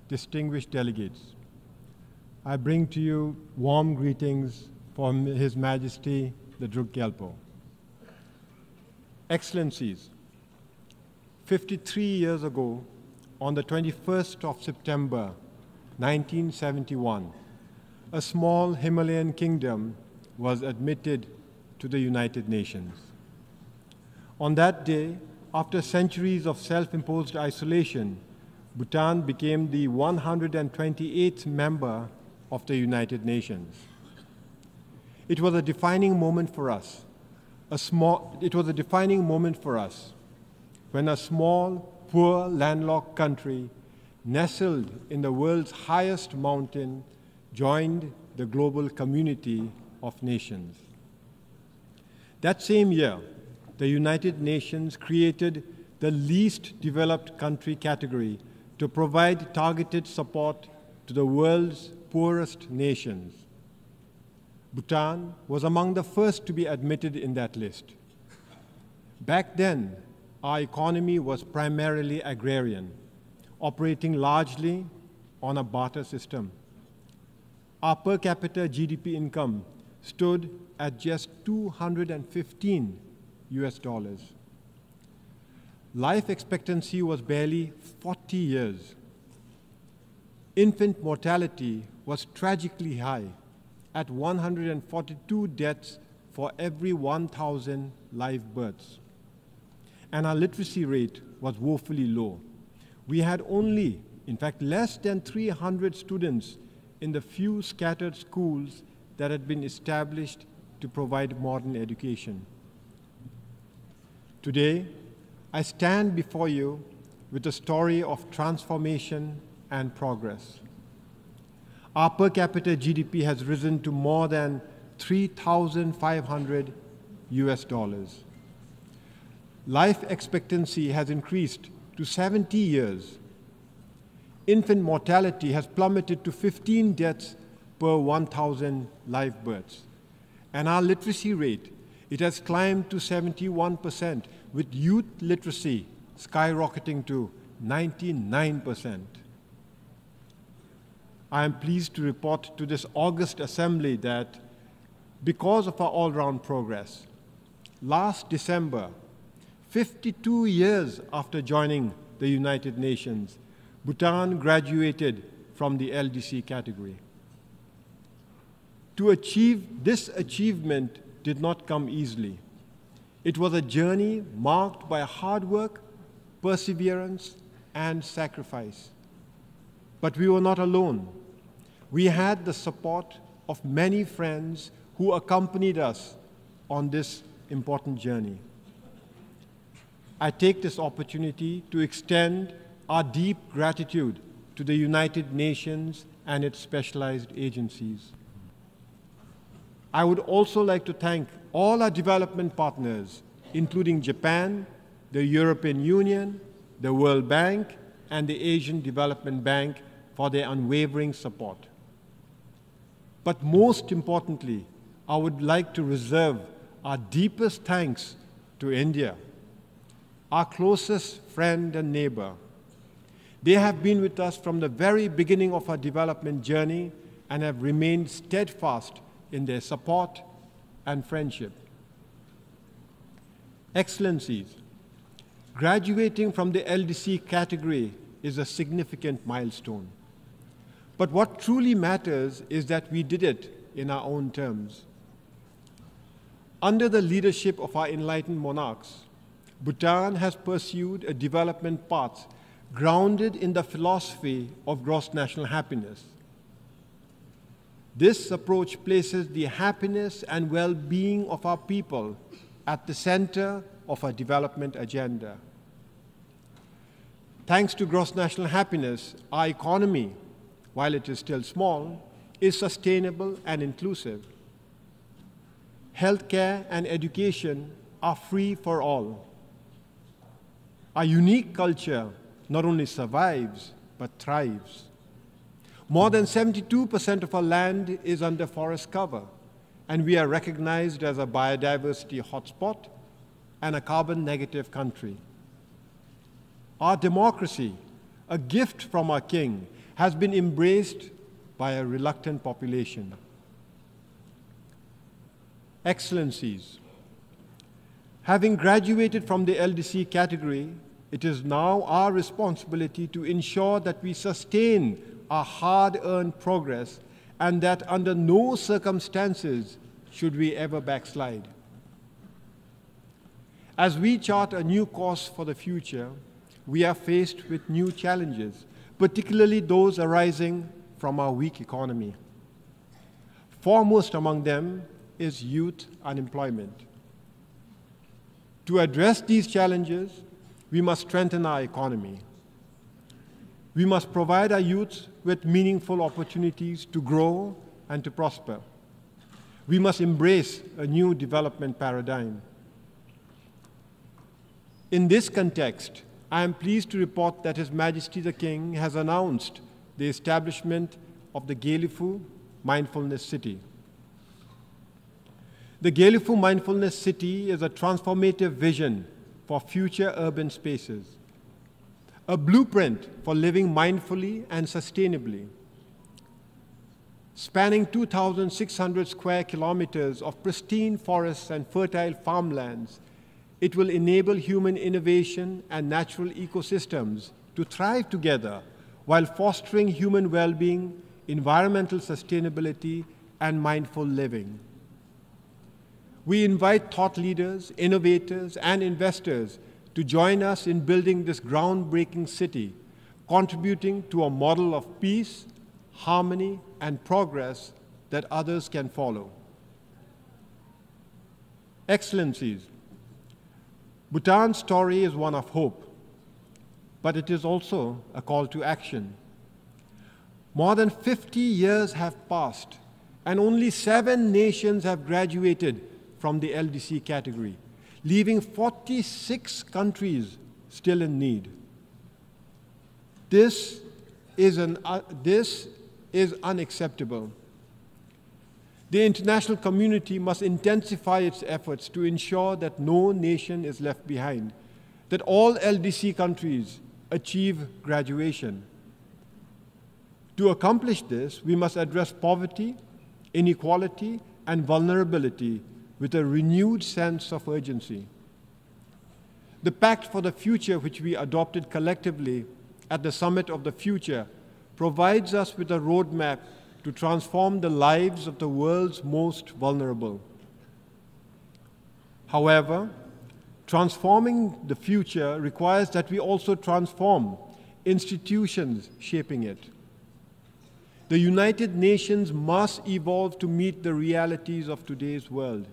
distinguished delegates, I bring to you warm greetings for His Majesty the Druk Gyalpo. Excellencies, 53 years ago, on the 21st of September, 1971, a small Himalayan kingdom was admitted to the United Nations. On that day, after centuries of self-imposed isolation, Bhutan became the 128th member of the United Nations. It was a defining moment for us. When a small, poor, landlocked country nestled in the world's highest mountain joined the global community of nations. That same year, the United Nations created the least developed country category to provide targeted support to the world's poorest nations. Bhutan was among the first to be admitted in that list. Back then, our economy was primarily agrarian, operating largely on a barter system. Our per capita GDP income stood at just $215 US. Life expectancy was barely 40 years. Infant mortality was tragically high at 142 deaths for every 1,000 live births. And our literacy rate was woefully low. We had only, in fact, less than 300 students in the few scattered schools that had been established to provide modern education. Today, I stand before you with a story of transformation and progress. Our per capita GDP has risen to more than $3,500 US. Life expectancy has increased to 70 years. Infant mortality has plummeted to 15 deaths per 1,000 live births. And our literacy rate, it has climbed to 71%, with youth literacy skyrocketing to 99%. I am pleased to report to this august assembly that because of our all-round progress, last December, 52 years after joining the United Nations, Bhutan graduated from the LDC category. To achieve this achievement did not come easily. It was a journey marked by hard work, perseverance, and sacrifice. But we were not alone. We had the support of many friends who accompanied us on this important journey. I take this opportunity to extend our deep gratitude to the United Nations and its specialized agencies. I would also like to thank all our development partners, including Japan, the European Union, the World Bank, and the Asian Development Bank for their unwavering support. But most importantly, I would like to reserve our deepest thanks to India, our closest friend and neighbor. They have been with us from the very beginning of our development journey and have remained steadfast in their support and friendship. Excellencies, graduating from the LDC category is a significant milestone. But what truly matters is that we did it in our own terms. Under the leadership of our enlightened monarchs, Bhutan has pursued a development path grounded in the philosophy of gross national happiness. This approach places the happiness and well-being of our people at the center of our development agenda. Thanks to gross national happiness, our economy, while it is still small, is sustainable and inclusive. Healthcare and education are free for all. Our unique culture not only survives, but thrives. More than 72% of our land is under forest cover, and we are recognized as a biodiversity hotspot and a carbon-negative country. Our democracy, a gift from our king, has been embraced by a reluctant population. Excellencies, having graduated from the LDC category, it is now our responsibility to ensure that we sustain our hard-earned progress and that under no circumstances should we ever backslide. As we chart a new course for the future, we are faced with new challenges, particularly those arising from our weak economy. Foremost among them is youth unemployment. To address these challenges, we must strengthen our economy. We must provide our youth with meaningful opportunities to grow and to prosper. We must embrace a new development paradigm. In this context, I am pleased to report that His Majesty the King has announced the establishment of the Golob Mindfulness City. The Golob Mindfulness City is a transformative vision for future urban spaces, a blueprint for living mindfully and sustainably. Spanning 2,600 square kilometers of pristine forests and fertile farmlands, it will enable human innovation and natural ecosystems to thrive together while fostering human well-being, environmental sustainability, and mindful living. We invite thought leaders, innovators, and investors to join us in building this groundbreaking city, contributing to a model of peace, harmony, and progress that others can follow. Excellencies, Bhutan's story is one of hope, but it is also a call to action. More than 50 years have passed, and only 7 nations have graduated from the LDC category, leaving 46 countries still in need. This is unacceptable. The international community must intensify its efforts to ensure that no nation is left behind, that all LDC countries achieve graduation. To accomplish this, we must address poverty, inequality, and vulnerability with a renewed sense of urgency. The Pact for the Future, which we adopted collectively at the Summit of the Future, provides us with a roadmap to transform the lives of the world's most vulnerable. However, transforming the future requires that we also transform institutions shaping it. The United Nations must evolve to meet the realities of today's world.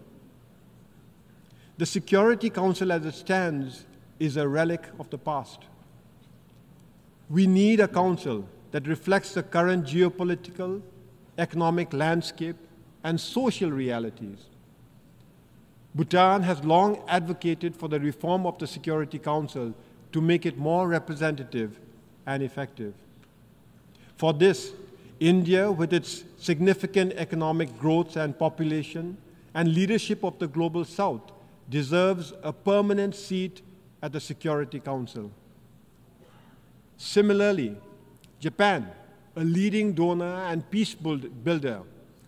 The Security Council as it stands is a relic of the past. We need a council that reflects the current geopolitical, economic landscape, and social realities. Bhutan has long advocated for the reform of the Security Council to make it more representative and effective. For this, India, with its significant economic growth and population and leadership of the Global South, deserves a permanent seat at the Security Council. Similarly, Japan, a leading donor and peace builder,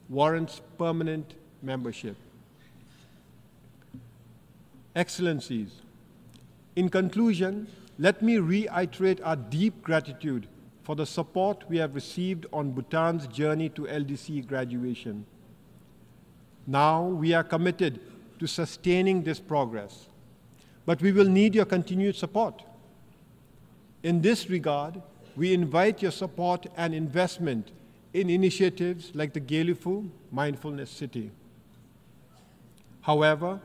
warrants permanent membership. Excellencies, in conclusion, let me reiterate our deep gratitude for the support we have received on Bhutan's journey to LDC graduation. Now we are committed to sustaining this progress, but we will need your continued support. In this regard, we invite your support and investment in initiatives like the Golob Mindfulness City. However,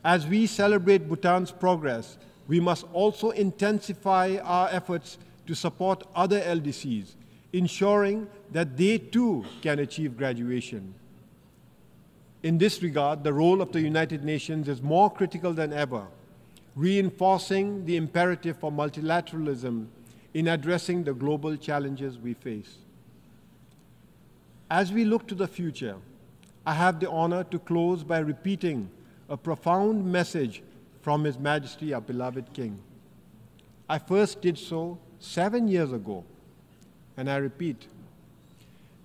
as we celebrate Bhutan's progress, we must also intensify our efforts to support other LDCs, ensuring that they too can achieve graduation. In this regard, the role of the United Nations is more critical than ever, reinforcing the imperative for multilateralism in addressing the global challenges we face. As we look to the future, I have the honor to close by repeating a profound message from His Majesty, our beloved King. I first did so 7 years ago, and I repeat,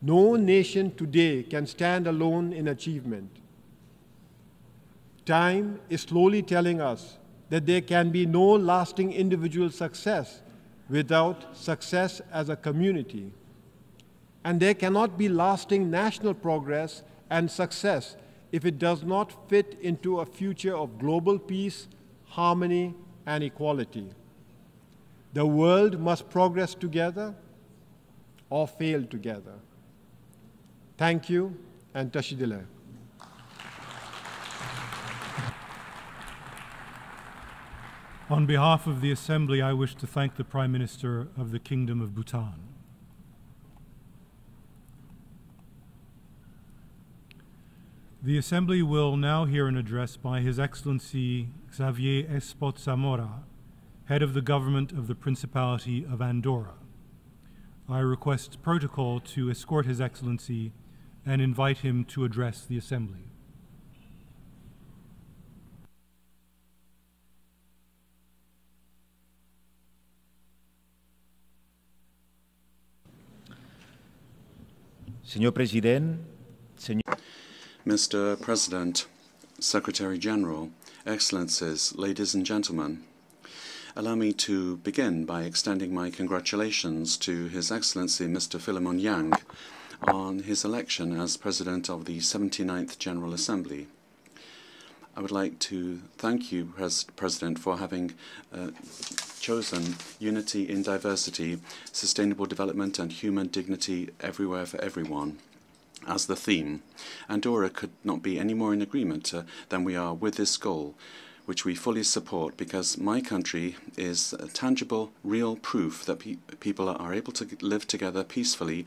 no nation today can stand alone in achievement. Time is slowly telling us that there can be no lasting individual success without success as a community. And there cannot be lasting national progress and success if it does not fit into a future of global peace, harmony, and equality. The world must progress together or fail together. Thank you, and Tashidile. On behalf of the Assembly, I wish to thank the Prime Minister of the Kingdom of Bhutan. The Assembly will now hear an address by His Excellency Xavier Espot Zamora, Head of the Government of the Principality of Andorra. I request protocol to escort His Excellency and invite him to address the Assembly. Mr. President, Secretary General, Excellencies, ladies and gentlemen, allow me to begin by extending my congratulations to His Excellency Mr. Philemon Yang on his election as President of the 79th General Assembly. I would like to thank you, President, for having chosen unity in diversity, sustainable development and human dignity everywhere for everyone as the theme. Andorra could not be any more in agreement than we are with this goal, which we fully support, because my country is tangible, real proof that people are able to live together peacefully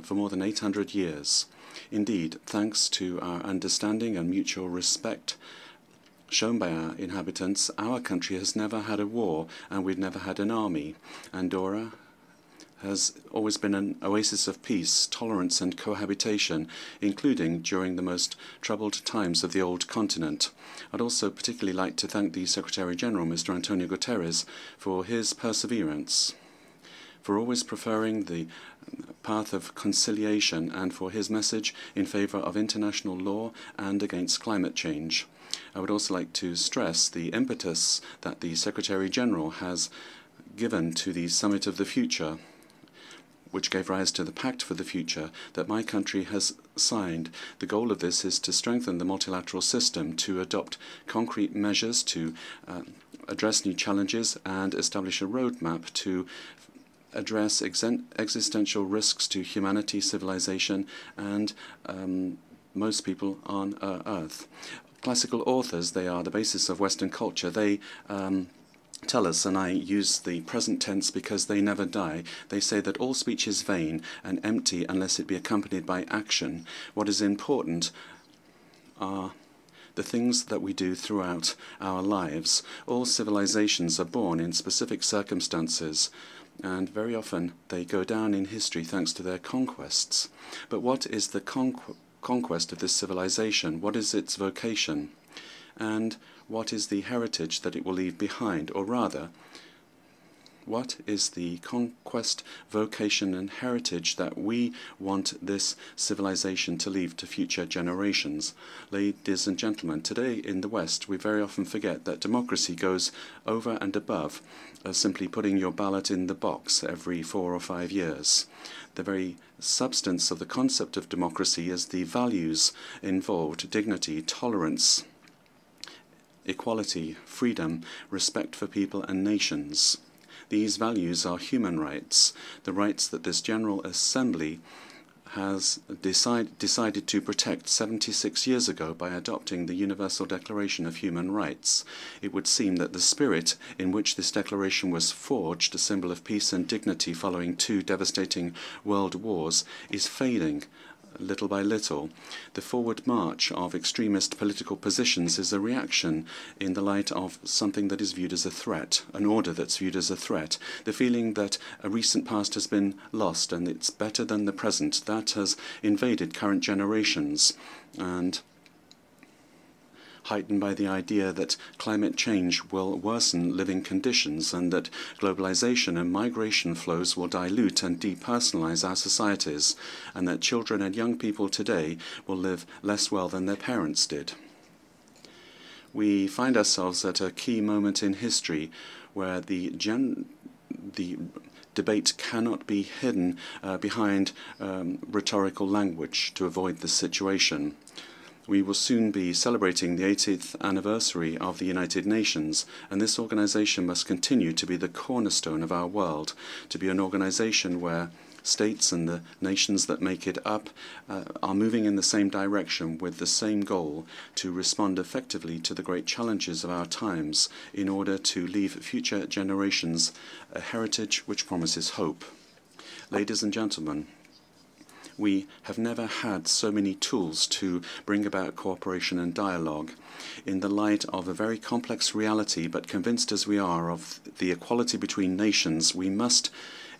for more than 800 years. Indeed, thanks to our understanding and mutual respect shown by our inhabitants, our country has never had a war and we've never had an army. Andorra has always been an oasis of peace, tolerance and cohabitation, including during the most troubled times of the old continent. I'd also particularly like to thank the Secretary-General, Mr. Antonio Guterres, for his perseverance, for always preferring the path of conciliation, and for his message in favor of international law and against climate change. I would also like to stress the impetus that the Secretary-General has given to the Summit of the Future, which gave rise to the Pact for the Future that my country has signed. The goal of this is to strengthen the multilateral system, to adopt concrete measures to address new challenges and establish a roadmap to address existential risks to humanity, civilization, and most people on Earth. Classical authors, they are the basis of Western culture. They tell us, and I use the present tense because they never die, they say that all speech is vain and empty unless it be accompanied by action. What is important are the things that we do throughout our lives. All civilizations are born in specific circumstances, and very often they go down in history thanks to their conquests. But what is the conquest of this civilization? What is its vocation? And what is the heritage that it will leave behind? Or rather, what is the conquest, vocation and heritage that we want this civilization to leave to future generations? Ladies and gentlemen, today in the West we very often forget that democracy goes over and above simply putting your ballot in the box every 4 or 5 years. The very substance of the concept of democracy is the values involved: dignity, tolerance, equality, freedom, respect for people and nations. These values are human rights, the rights that this General Assembly has decided to protect 76 years ago by adopting the Universal Declaration of Human Rights. It would seem that the spirit in which this declaration was forged, a symbol of peace and dignity following 2 devastating world wars, is fading little by little. The forward march of extremist political positions is a reaction in the light of something that is viewed as a threat, an order that's viewed as a threat. The feeling that a recent past has been lost and it's better than the present, that has invaded current generations, and heightened by the idea that climate change will worsen living conditions and that globalization and migration flows will dilute and depersonalize our societies, and that children and young people today will live less well than their parents did. We find ourselves at a key moment in history where the debate cannot be hidden behind rhetorical language to avoid this situation. We will soon be celebrating the 80th anniversary of the United Nations, and this organization must continue to be the cornerstone of our world, to be an organization where states and the nations that make it up are moving in the same direction with the same goal to respond effectively to the great challenges of our times in order to leave future generations a heritage which promises hope. Ladies and gentlemen, we have never had so many tools to bring about cooperation and dialogue. In the light of a very complex reality, but convinced as we are of the equality between nations, we must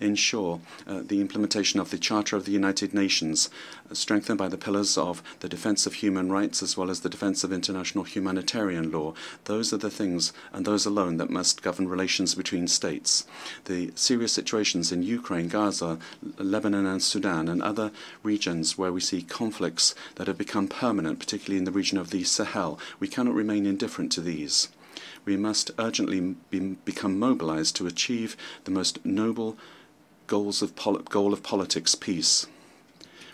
ensure the implementation of the Charter of the United Nations, strengthened by the pillars of the defense of human rights as well as the defense of international humanitarian law. Those are the things, and those alone, that must govern relations between states. The serious situations in Ukraine, Gaza, Lebanon and Sudan, and other regions where we see conflicts that have become permanent, particularly in the region of the Sahel, we cannot remain indifferent to these. We must urgently become mobilized to achieve the most noble goal of politics, peace.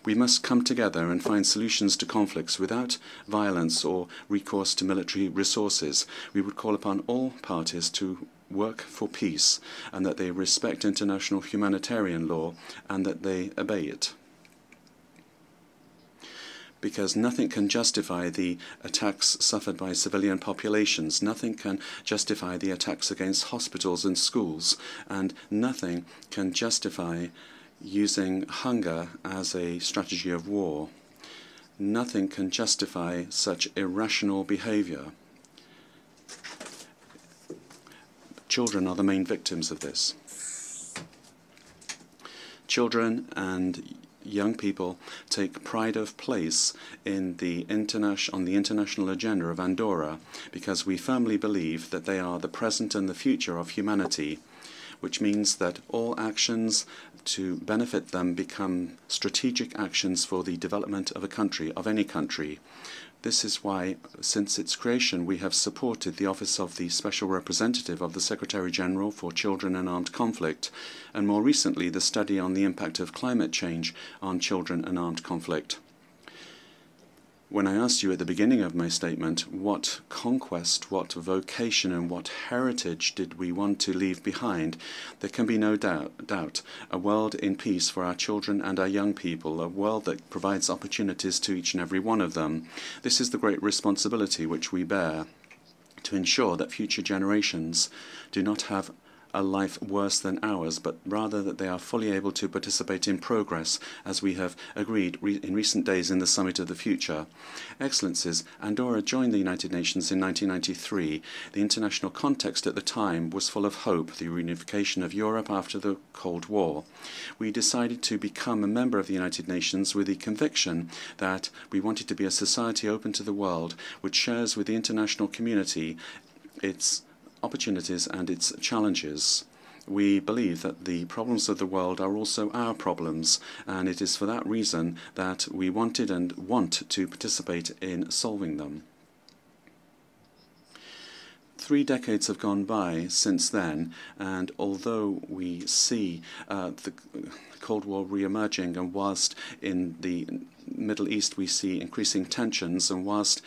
We must come together and find solutions to conflicts without violence or recourse to military resources. We would call upon all parties to work for peace and that they respect international humanitarian law and that they obey it. Because nothing can justify the attacks suffered by civilian populations, nothing can justify the attacks against hospitals and schools, and nothing can justify using hunger as a strategy of war. Nothing can justify such irrational behavior. Children are the main victims of this. Children and young people take pride of place in on the international agenda of Andorra because we firmly believe that they are the present and the future of humanity, which means that all actions to benefit them become strategic actions for the development of a country, of any country. This is why, since its creation, we have supported the Office of the Special Representative of the Secretary-General for Children and Armed Conflict, and more recently the study on the impact of climate change on children and armed conflict. When I asked you at the beginning of my statement what conquest, what vocation and what heritage did we want to leave behind, there can be no doubt a world in peace for our children and our young people, a world that provides opportunities to each and every one of them. This is the great responsibility which we bear, to ensure that future generations do not have a life worse than ours, but rather that they are fully able to participate in progress, as we have agreed in recent days in the Summit of the Future. Excellencies, Andorra joined the United Nations in 1993. The international context at the time was full of hope, the reunification of Europe after the Cold War. We decided to become a member of the United Nations with the conviction that we wanted to be a society open to the world, which shares with the international community its opportunities and its challenges. We believe that the problems of the world are also our problems, and it is for that reason that we wanted and want to participate in solving them. 3 decades have gone by since then, and although we see the Cold War re-emerging, and whilst in the Middle East we see increasing tensions, and whilst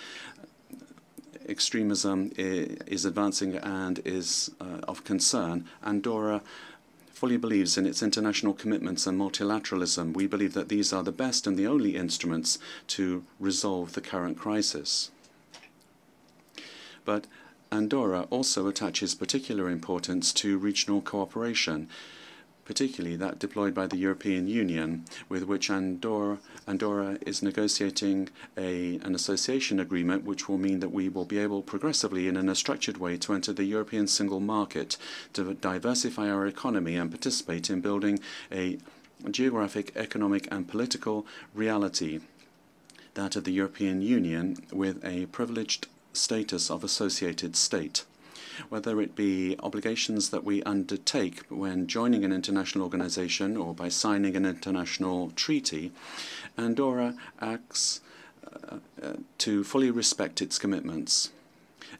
extremism is advancing and is of concern, Andorra fully believes in its international commitments and multilateralism. We believe that these are the best and the only instruments to resolve the current crisis. But Andorra also attaches particular importance to regional cooperation, particularly that deployed by the European Union, with which Andorra is negotiating an association agreement, which will mean that we will be able progressively and in a structured way to enter the European single market, to diversify our economy and participate in building a geographic, economic and political reality, that of the European Union with a privileged status of associated state. Whether it be obligations that we undertake when joining an international organization or by signing an international treaty, Andorra acts to fully respect its commitments.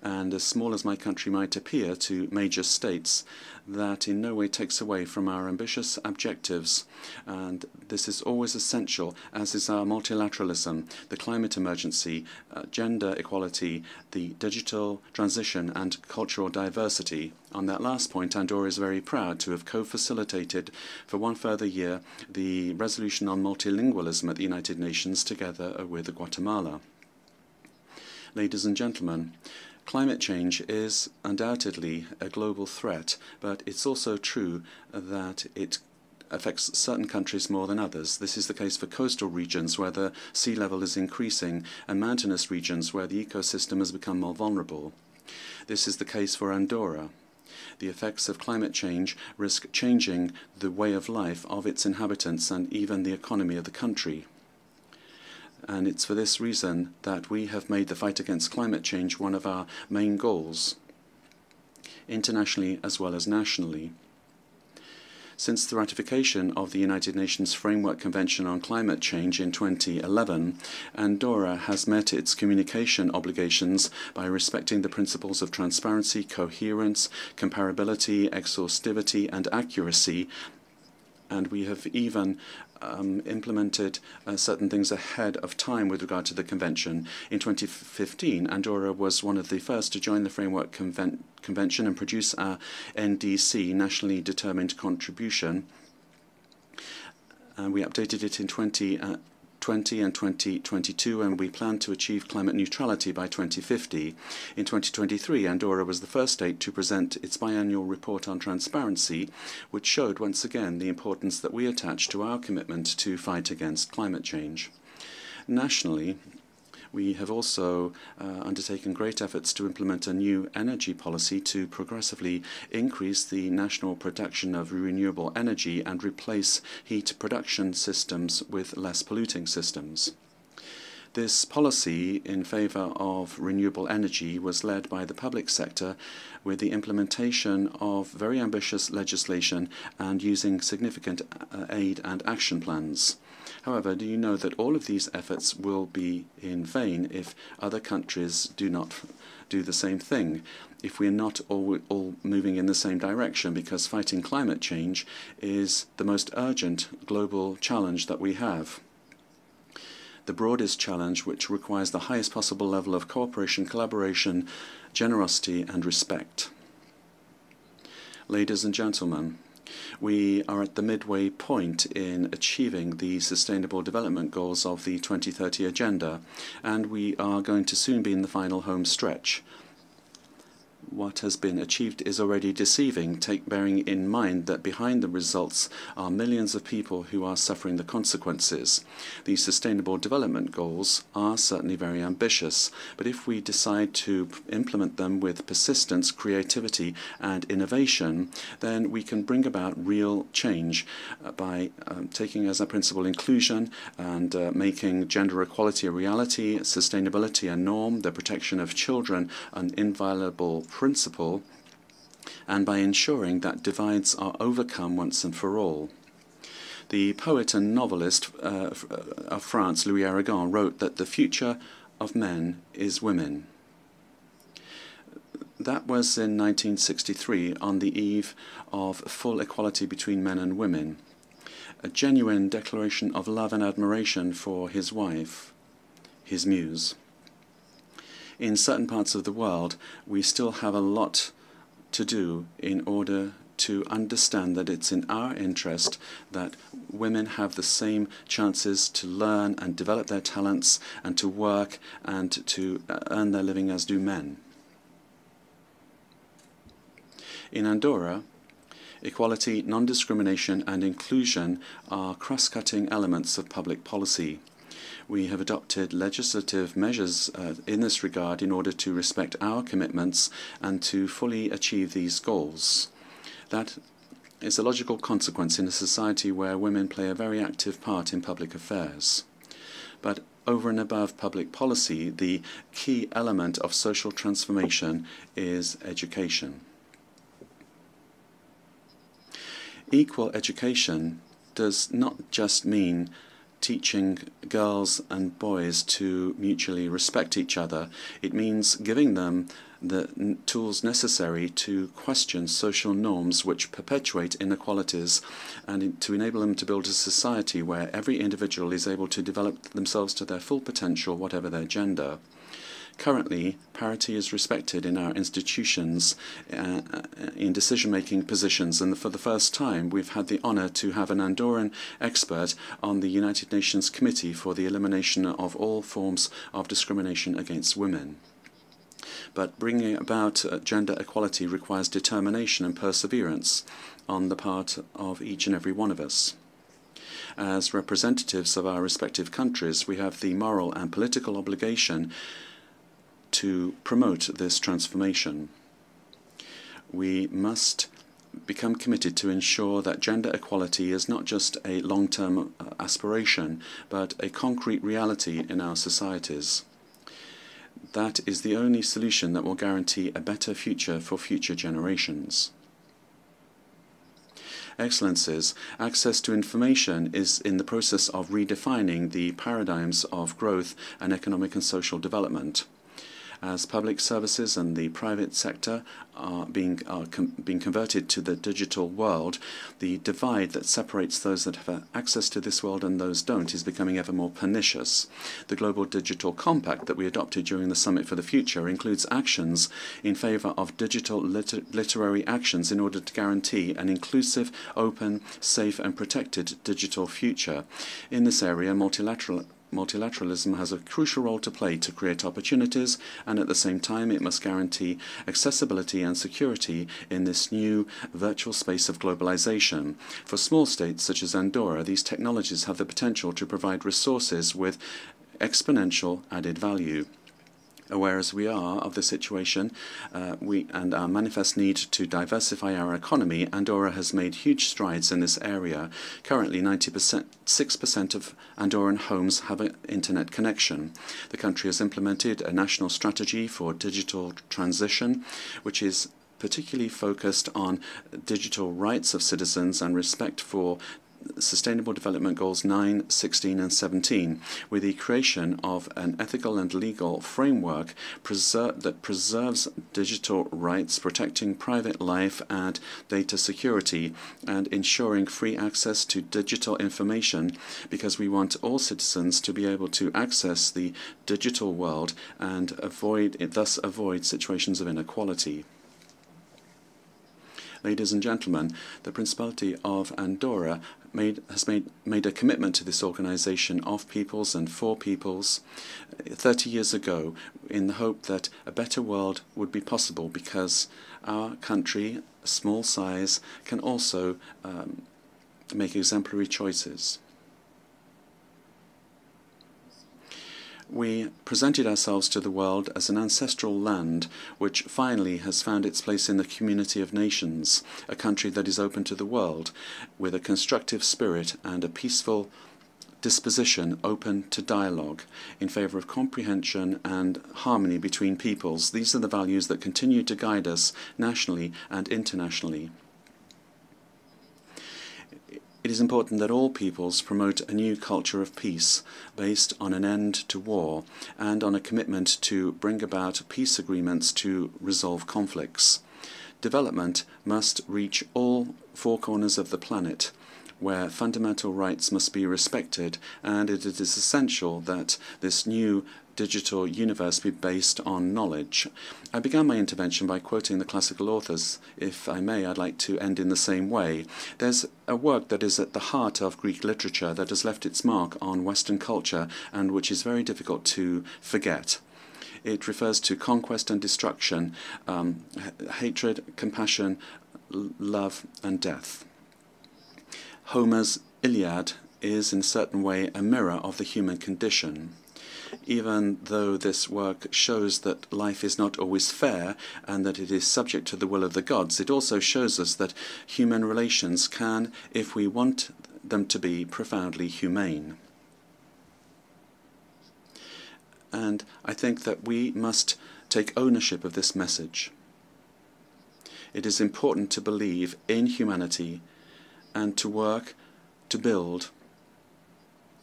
And as small as my country might appear to major states, that in no way takes away from our ambitious objectives. And this is always essential, as is our multilateralism, the climate emergency, gender equality, the digital transition, and cultural diversity. On that last point, Andorra is very proud to have co-facilitated for one further year the resolution on multilingualism at the United Nations together with Guatemala. Ladies and gentlemen, climate change is undoubtedly a global threat, but it's also true that it affects certain countries more than others. This is the case for coastal regions where the sea level is increasing and mountainous regions where the ecosystem has become more vulnerable. This is the case for Andorra. The effects of climate change risk changing the way of life of its inhabitants and even the economy of the country. And it's for this reason that we have made the fight against climate change one of our main goals, internationally as well as nationally. Since the ratification of the United Nations Framework Convention on Climate Change in 2011, Andorra has met its communication obligations by respecting the principles of transparency, coherence, comparability, exhaustivity, and accuracy, and we have even implemented certain things ahead of time with regard to the convention. In 2015, Andorra was one of the first to join the Framework Convention and produce our NDC, Nationally Determined Contribution. And we updated it in 2020 and 2022, and we plan to achieve climate neutrality by 2050. In 2023, Andorra was the first state to present its biannual report on transparency, which showed once again the importance that we attach to our commitment to fight against climate change. Nationally, we have also undertaken great efforts to implement a new energy policy to progressively increase the national production of renewable energy and replace heat production systems with less polluting systems. This policy in favor of renewable energy was led by the public sector with the implementation of very ambitious legislation and using significant aid and action plans. However, do you know that all of these efforts will be in vain if other countries do not do the same thing, if we are not all moving in the same direction, because fighting climate change is the most urgent global challenge that we have. The broadest challenge which requires the highest possible level of cooperation, collaboration, generosity, and respect. Ladies and gentlemen, we are at the midway point in achieving the Sustainable Development Goals of the 2030 Agenda, and we are going to soon be in the final home stretch. What has been achieved is already deceiving, bearing in mind that behind the results are millions of people who are suffering the consequences. The Sustainable Development Goals are certainly very ambitious, but if we decide to implement them with persistence, creativity, and innovation, then we can bring about real change by taking as a principle inclusion and making gender equality a reality, sustainability a norm, the protection of children an inviolable principle, and by ensuring that divides are overcome once and for all. The poet and novelist of France, Louis Aragon, wrote that the future of men is women. That was in 1963, on the eve of full equality between men and women, a genuine declaration of love and admiration for his wife, his muse. In certain parts of the world, we still have a lot to do in order to understand that it's in our interest that women have the same chances to learn and develop their talents and to work and to earn their living as do men. In Andorra, equality, non-discrimination, and inclusion are cross-cutting elements of public policy. We have adopted legislative measures in this regard in order to respect our commitments and to fully achieve these goals. That is a logical consequence in a society where women play a very active part in public affairs. But over and above public policy, the key element of social transformation is education. Equal education does not just mean teaching girls and boys to mutually respect each other. It means giving them the tools necessary to question social norms which perpetuate inequalities, and to enable them to build a society where every individual is able to develop themselves to their full potential, whatever their gender. Currently, parity is respected in our institutions in decision-making positions, and for the first time we've had the honor to have an Andorran expert on the United Nations Committee for the Elimination of All Forms of Discrimination Against Women. But bringing about gender equality requires determination and perseverance on the part of each and every one of us. As representatives of our respective countries, we have the moral and political obligation to promote this transformation. We must become committed to ensure that gender equality is not just a long-term aspiration, but a concrete reality in our societies. That is the only solution that will guarantee a better future for future generations. Excellencies, access to information is in the process of redefining the paradigms of growth and economic and social development. As public services and the private sector are being converted to the digital world, the divide that separates those that have access to this world and those don't is becoming ever more pernicious. The Global Digital Compact that we adopted during the Summit for the Future includes actions in favor of digital literary actions in order to guarantee an inclusive, open, safe and protected digital future. In this area, multilateralism has a crucial role to play to create opportunities, and at the same time it must guarantee accessibility and security in this new virtual space of globalization. For small states such as Andorra, these technologies have the potential to provide resources with exponential added value. Aware as we are of the situation and our manifest need to diversify our economy, Andorra has made huge strides in this area. Currently, 6% of Andorran homes have an internet connection. The country has implemented a national strategy for digital transition, which is particularly focused on digital rights of citizens and respect for Sustainable Development Goals 9, 16 and 17, with the creation of an ethical and legal framework that preserves digital rights, protecting private life and data security, and ensuring free access to digital information, because we want all citizens to be able to access the digital world and thus avoid situations of inequality. Ladies and gentlemen, the Principality of Andorra has made a commitment to this organization of peoples and for peoples 30 years ago, in the hope that a better world would be possible, because our country, a small size, can also make exemplary choices. We presented ourselves to the world as an ancestral land which finally has found its place in the community of nations, a country that is open to the world, with a constructive spirit and a peaceful disposition open to dialogue, in favor of comprehension and harmony between peoples. These are the values that continue to guide us nationally and internationally. It is important that all peoples promote a new culture of peace based on an end to war and on a commitment to bring about peace agreements to resolve conflicts. Development must reach all four corners of the planet, where fundamental rights must be respected, and it is essential that this new digital universe be based on knowledge. I began my intervention by quoting the classical authors. If I may, I'd like to end in the same way. There's a work that is at the heart of Greek literature that has left its mark on Western culture and which is very difficult to forget. It refers to conquest and destruction, hatred, compassion, love, and death. Homer's Iliad is in a certain way a mirror of the human condition. Even though this work shows that life is not always fair and that it is subject to the will of the gods, it also shows us that human relations can, if we want them to be, profoundly humane. And I think that we must take ownership of this message. It is important to believe in humanity and to work to build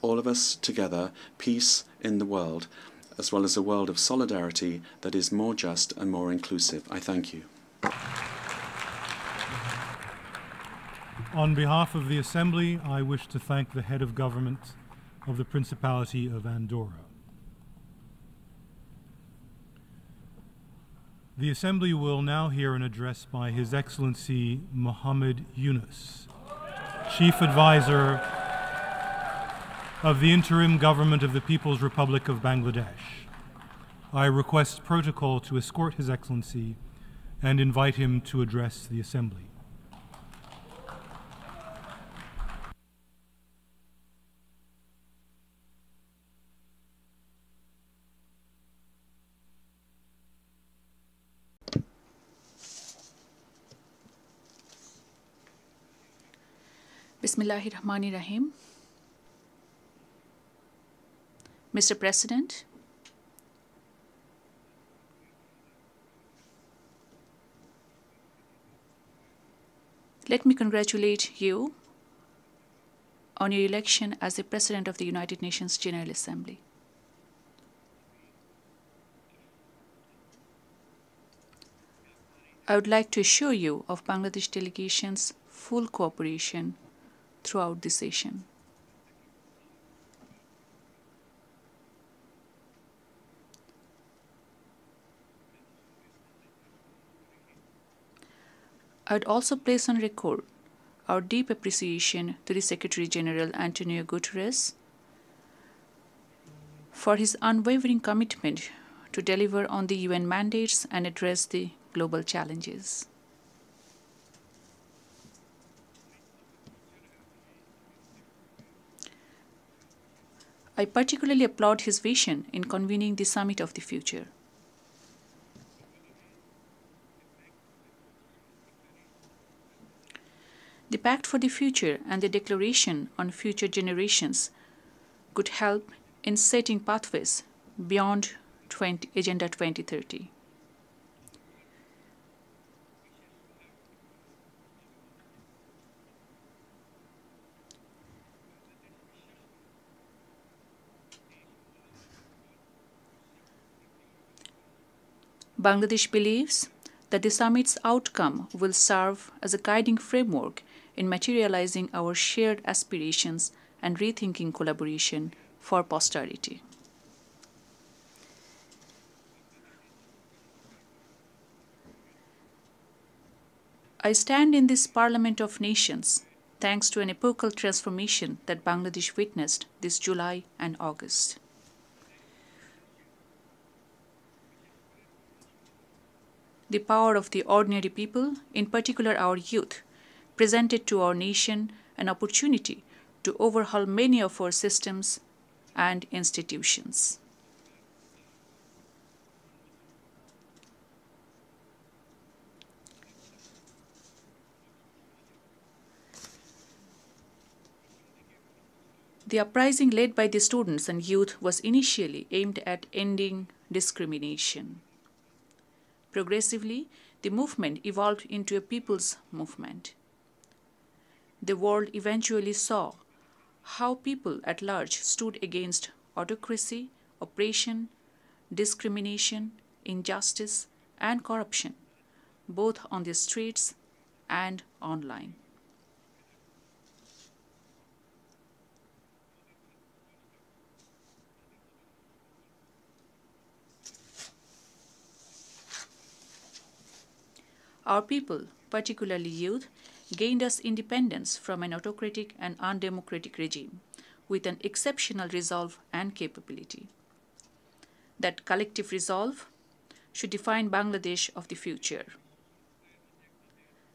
all of us together, peace in the world, as well as a world of solidarity that is more just and more inclusive. I thank you. On behalf of the Assembly, I wish to thank the head of government of the Principality of Andorra. The Assembly will now hear an address by His Excellency Mohammed Yunus, Chief Advisor of the Interim Government of the People's Republic of Bangladesh. I request protocol to escort His Excellency and invite him to address the Assembly. Bismillahirrahmanirrahim. Mr. President, let me congratulate you on your election as the President of the United Nations General Assembly. I would like to assure you of Bangladesh delegation's full cooperation throughout the session. I would also place on record our deep appreciation to the Secretary General Antonio Guterres for his unwavering commitment to deliver on the UN mandates and address the global challenges. I particularly applaud his vision in convening the Summit of the Future. The Pact for the Future and the Declaration on Future Generations could help in setting pathways beyond Agenda 2030. Bangladesh believes that the summit's outcome will serve as a guiding framework in materializing our shared aspirations and rethinking collaboration for posterity. I stand in this Parliament of Nations thanks to an epochal transformation that Bangladesh witnessed this July and August. The power of the ordinary people, in particular our youth, presented to our nation an opportunity to overhaul many of our systems and institutions. The uprising led by the students and youth was initially aimed at ending discrimination. Progressively, the movement evolved into a people's movement. The world eventually saw how people at large stood against autocracy, oppression, discrimination, injustice, and corruption, both on the streets and online. Our people, particularly youth, gained us independence from an autocratic and undemocratic regime with an exceptional resolve and capability. That collective resolve should define Bangladesh of the future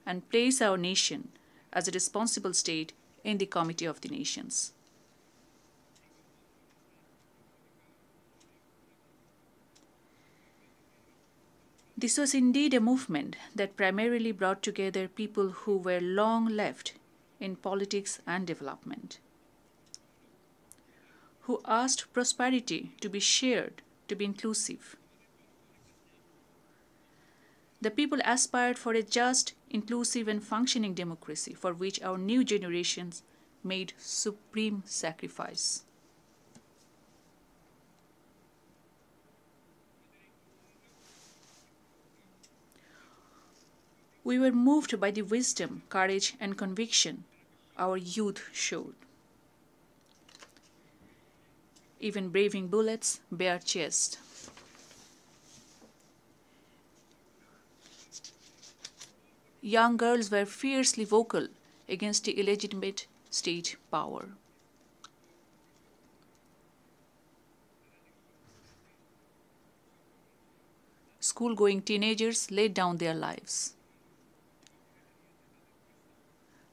and place our nation as a responsible state in the Committee of the Nations. This was indeed a movement that primarily brought together people who were long left in politics and development, who asked prosperity to be shared, to be inclusive. The people aspired for a just, inclusive, and functioning democracy for which our new generations made supreme sacrifice. We were moved by the wisdom, courage, and conviction our youth showed. Even braving bullets bare chest. Young girls were fiercely vocal against the illegitimate state power. School-going teenagers laid down their lives.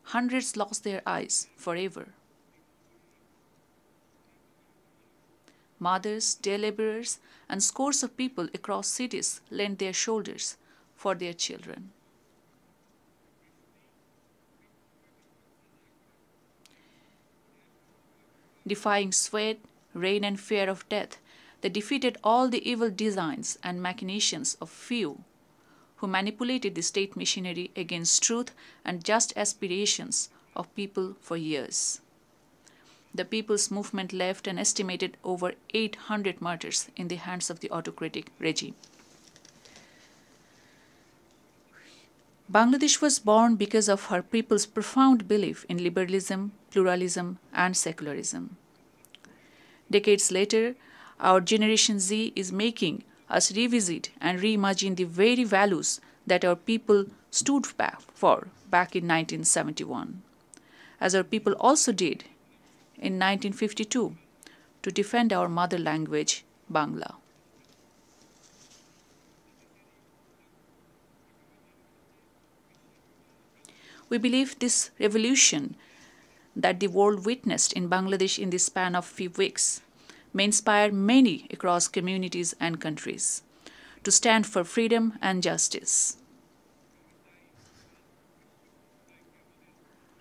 Hundreds lost their eyes forever. Mothers, day laborers, and scores of people across cities lent their shoulders for their children. Defying sweat, rain, and fear of death, they defeated all the evil designs and machinations of few who manipulated the state machinery against truth and just aspirations of people for years. The People's Movement left an estimated over 800 martyrs in the hands of the autocratic regime. Bangladesh was born because of her people's profound belief in liberalism, pluralism, and secularism. Decades later, our Generation Z is making us revisit and reimagine the very values that our people stood for back in 1971, as our people also did in 1952 to defend our mother language, Bangla. We believe this revolution that the world witnessed in Bangladesh in the span of few weeks may inspire many across communities and countries to stand for freedom and justice.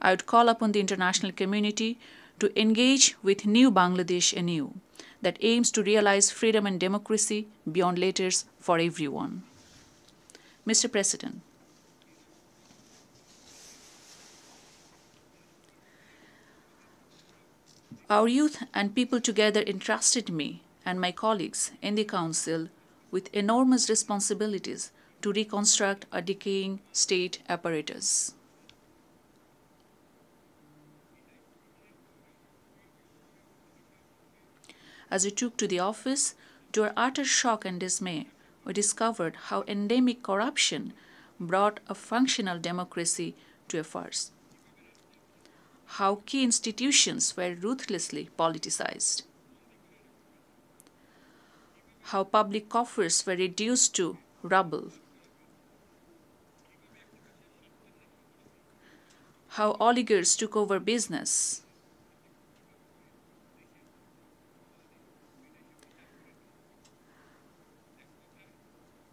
I would call upon the international community to engage with New Bangladesh anew that aims to realize freedom and democracy beyond letters for everyone. Mr. President, our youth and people together entrusted me and my colleagues in the Council with enormous responsibilities to reconstruct a decaying state apparatus. As we took to the office, to our utter shock and dismay, we discovered how endemic corruption brought a functional democracy to a farce. How key institutions were ruthlessly politicized. How public coffers were reduced to rubble. How oligarchs took over business.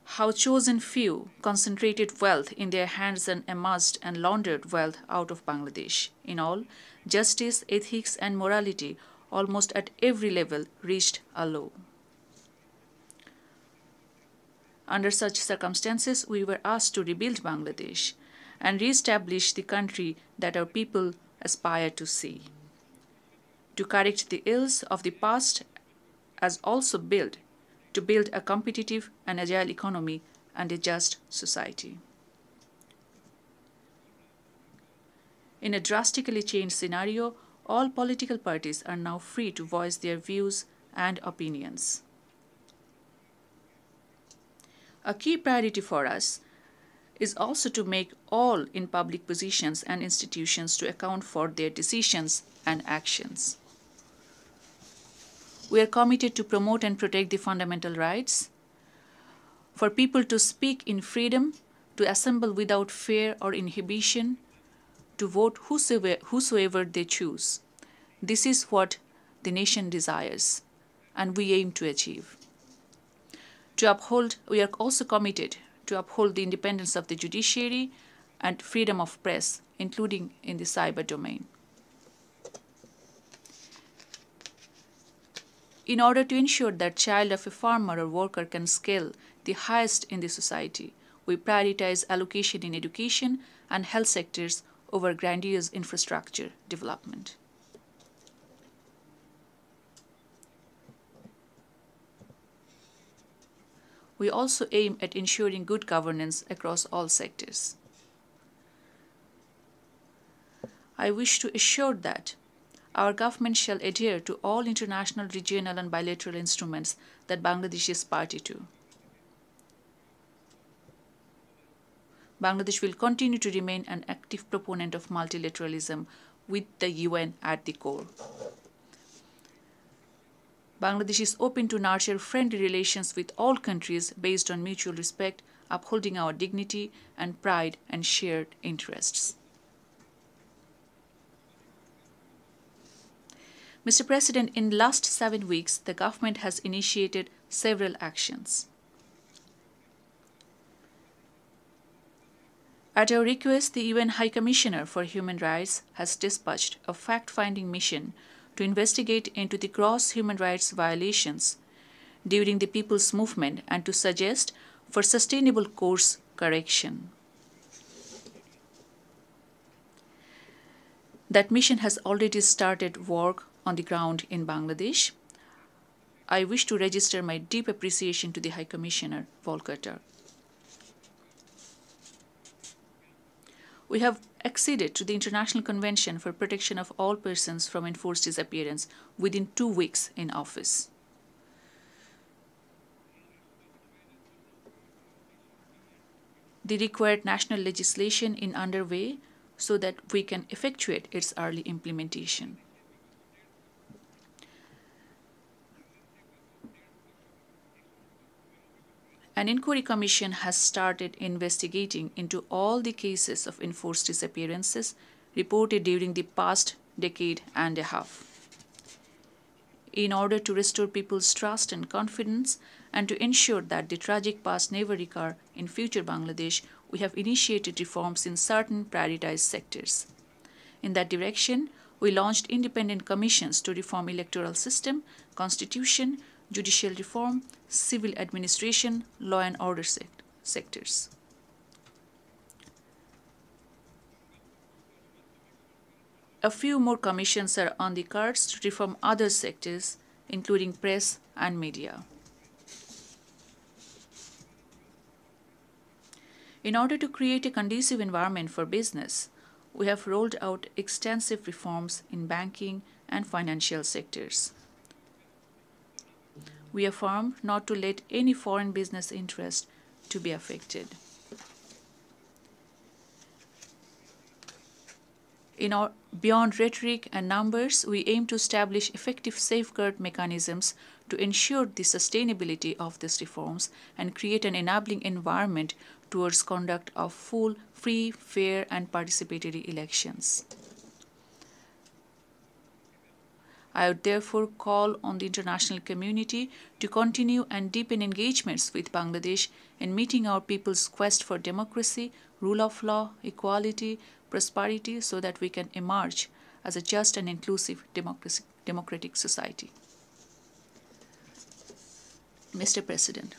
How chosen few concentrated wealth in their hands and amassed and laundered wealth out of Bangladesh. In all, justice, ethics, and morality almost at every level reached a low. Under such circumstances, we were asked to rebuild Bangladesh and re-establish the country that our people aspire to see. To correct the ills of the past as also to build a competitive and agile economy and a just society. In a drastically changed scenario, all political parties are now free to voice their views and opinions. A key priority for us is also to make all in public positions and institutions to account for their decisions and actions. We are committed to promote and protect the fundamental rights for people to speak in freedom, to assemble without fear or inhibition, to vote whosoever they choose. This is what the nation desires, and we aim to achieve. We are also committed to uphold the independence of the judiciary and freedom of press, including in the cyber domain. In order to ensure that child of a farmer or worker can scale the highest in the society, we prioritize allocation in education and health sectors over grandiose infrastructure development. We also aim at ensuring good governance across all sectors. I wish to assure that our government shall adhere to all international, regional and bilateral instruments that Bangladesh is party to. Bangladesh will continue to remain an active proponent of multilateralism with the UN at the core. Bangladesh is open to nurture friendly relations with all countries based on mutual respect, upholding our dignity and pride and shared interests. Mr. President, in the last 7 weeks, the government has initiated several actions. At our request, the UN High Commissioner for Human Rights has dispatched a fact-finding mission to investigate into the gross human rights violations during the People's Movement and to suggest for sustainable course correction. That mission has already started work on the ground in Bangladesh. I wish to register my deep appreciation to the High Commissioner, Volker Turk. We have acceded to the International Convention for Protection of All Persons from Enforced Disappearance within 2 weeks in office. The required national legislation is underway so that we can effectuate its early implementation. An inquiry commission has started investigating into all the cases of enforced disappearances reported during the past decade and a half. In order to restore people's trust and confidence and to ensure that the tragic past never recur in future Bangladesh, we have initiated reforms in certain prioritized sectors. In that direction, we launched independent commissions to reform electoral system, constitution, judicial reform, civil administration, law and order sectors. A few more commissions are on the cards to reform other sectors, including press and media. In order to create a conducive environment for business, we have rolled out extensive reforms in banking and financial sectors. We affirm not to let any foreign business interest to be affected. Beyond rhetoric and numbers, we aim to establish effective safeguard mechanisms to ensure the sustainability of these reforms and create an enabling environment towards conduct of full, free, fair, and participatory elections. I would therefore call on the international community to continue and deepen engagements with Bangladesh in meeting our people's quest for democracy, rule of law, equality, prosperity, so that we can emerge as a just and inclusive democratic society. Mr. President,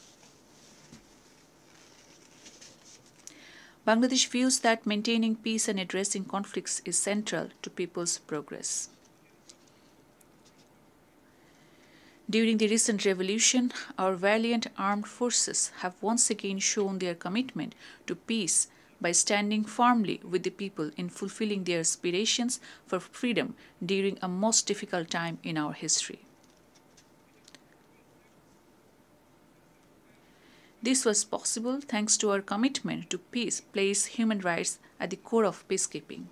Bangladesh views that maintaining peace and addressing conflicts is central to people's progress. During the recent revolution, our valiant armed forces have once again shown their commitment to peace by standing firmly with the people in fulfilling their aspirations for freedom during a most difficult time in our history. This was possible thanks to our commitment to peace, place human rights at the core of peacekeeping.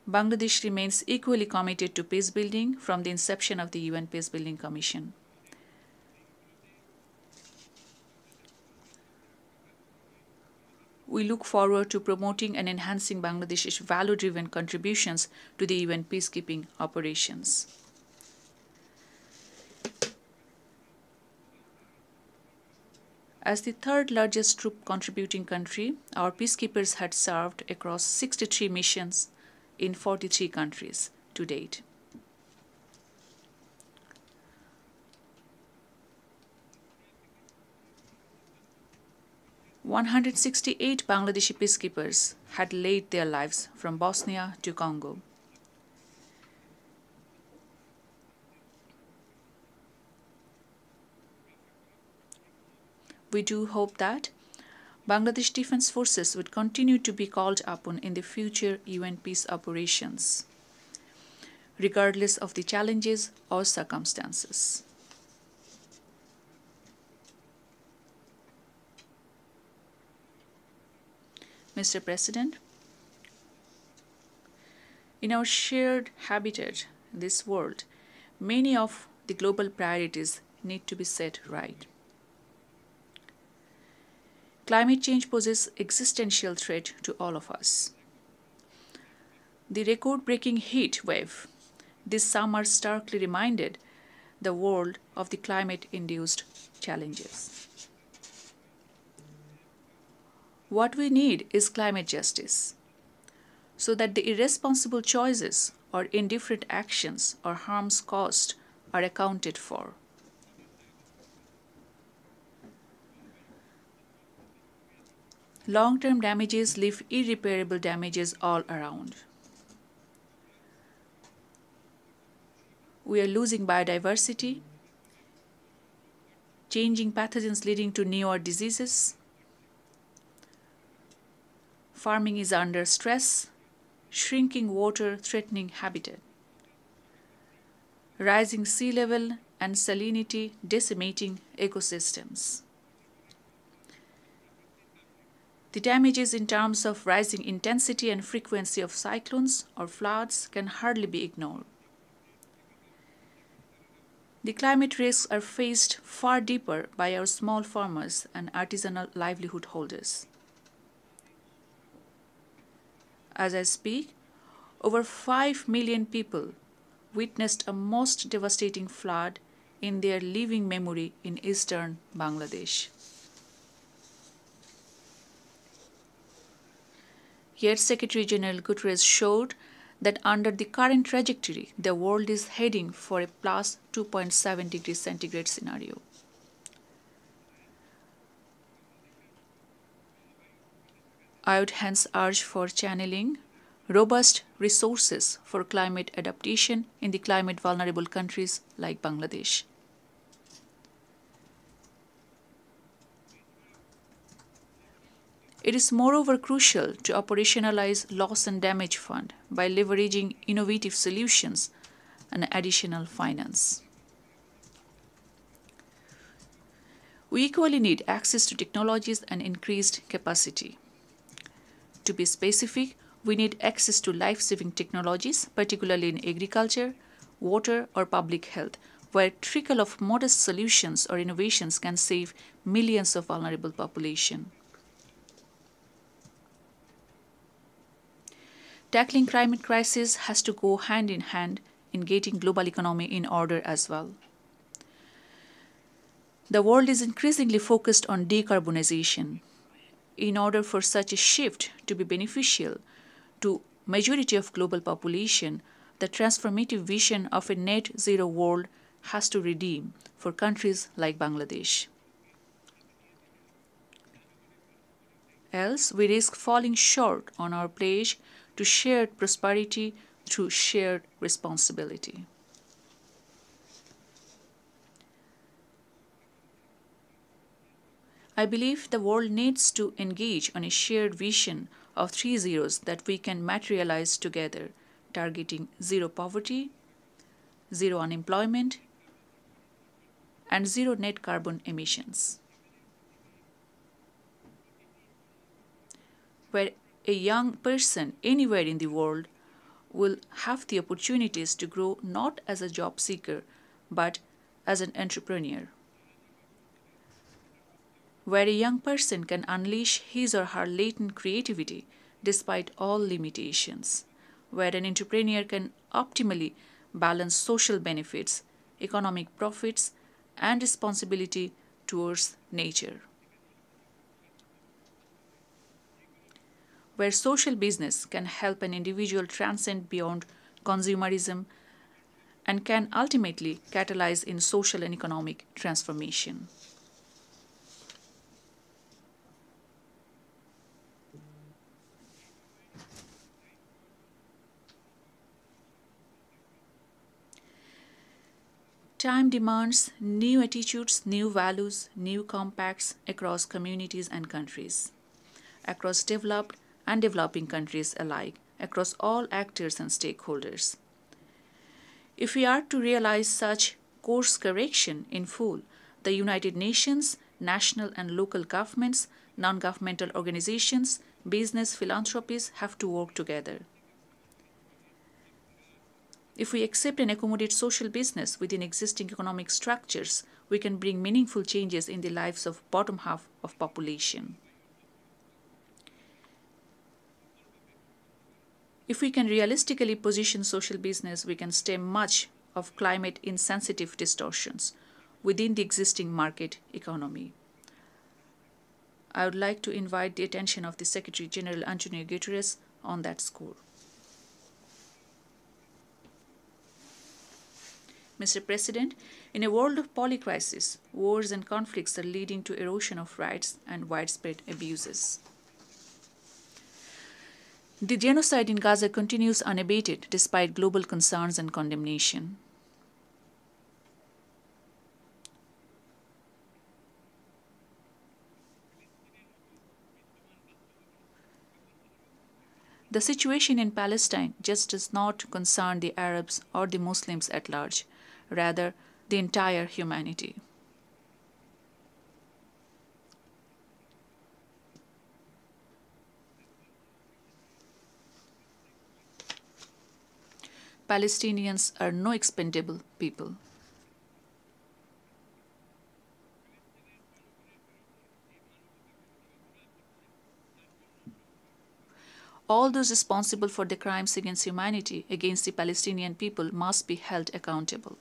Bangladesh remains equally committed to peace building from the inception of the UN Peacebuilding Commission. We look forward to promoting and enhancing Bangladesh's value-driven contributions to the UN peacekeeping operations. As the third largest troop contributing country, our peacekeepers had served across 63 missions in 43 countries to date. "168 Bangladeshi peacekeepers had laid their lives from Bosnia to Congo. We do hope that Bangladesh Defense Forces would continue to be called upon in the future UN peace operations, regardless of the challenges or circumstances. Mr. President, in our shared habitat, this world, many of the global priorities need to be set right. Climate change poses existential threat to all of us. The record-breaking heat wave this summer starkly reminded the world of the climate-induced challenges. What we need is climate justice, so that the irresponsible choices or indifferent actions or harms caused are accounted for. Long-term damages leave irreparable damages all around. We are losing biodiversity, changing pathogens leading to newer diseases. Farming is under stress, shrinking water threatening habitat. Rising sea level and salinity decimating ecosystems. The damages in terms of rising intensity and frequency of cyclones or floods can hardly be ignored. The climate risks are faced far deeper by our small farmers and artisanal livelihood holders. As I speak, over 5 million people witnessed a most devastating flood in their living memory in eastern Bangladesh. Yet Secretary General Guterres showed that under the current trajectory, the world is heading for a plus 2.7 degrees centigrade scenario. I would hence urge for channeling robust resources for climate adaptation in the climate vulnerable countries like Bangladesh. It is moreover crucial to operationalize loss and damage fund by leveraging innovative solutions and additional finance. We equally need access to technologies and increased capacity. To be specific, we need access to life-saving technologies, particularly in agriculture, water, or public health, where a trickle of modest solutions or innovations can save millions of vulnerable population. Tackling climate crisis has to go hand in hand in getting global economy in order as well. The world is increasingly focused on decarbonization. In order for such a shift to be beneficial to majority of global population, the transformative vision of a net zero world has to redeem for countries like Bangladesh. Else, we risk falling short on our pledge to shared prosperity through shared responsibility. I believe the world needs to engage on a shared vision of 3 zeros that we can materialize together, targeting zero poverty, zero unemployment, and zero net carbon emissions. Where a young person anywhere in the world will have the opportunities to grow not as a job seeker, but as an entrepreneur. Where a young person can unleash his or her latent creativity despite all limitations. Where an entrepreneur can optimally balance social benefits, economic profits, and responsibility towards nature. Where social business can help an individual transcend beyond consumerism and can ultimately catalyze in social and economic transformation. Time demands new attitudes, new values, new compacts across communities and countries. across developed and developing countries alike, across all actors and stakeholders. If we are to realize such course correction in full, the United Nations, national and local governments, non-governmental organizations, business, philanthropies have to work together. If we accept and accommodate social business within existing economic structures, we can bring meaningful changes in the lives of bottom half of population. If we can realistically position social business, we can stem much of climate insensitive distortions within the existing market economy. I would like to invite the attention of the Secretary General Antonio Guterres on that score. Mr. President, in a world of polycrisis, wars and conflicts are leading to erosion of rights and widespread abuses. The genocide in Gaza continues unabated despite global concerns and condemnation. The situation in Palestine just does not concern the Arabs or the Muslims at large, rather the entire humanity. Palestinians are no expendable people. All those responsible for the crimes against humanity against the Palestinian people must be held accountable.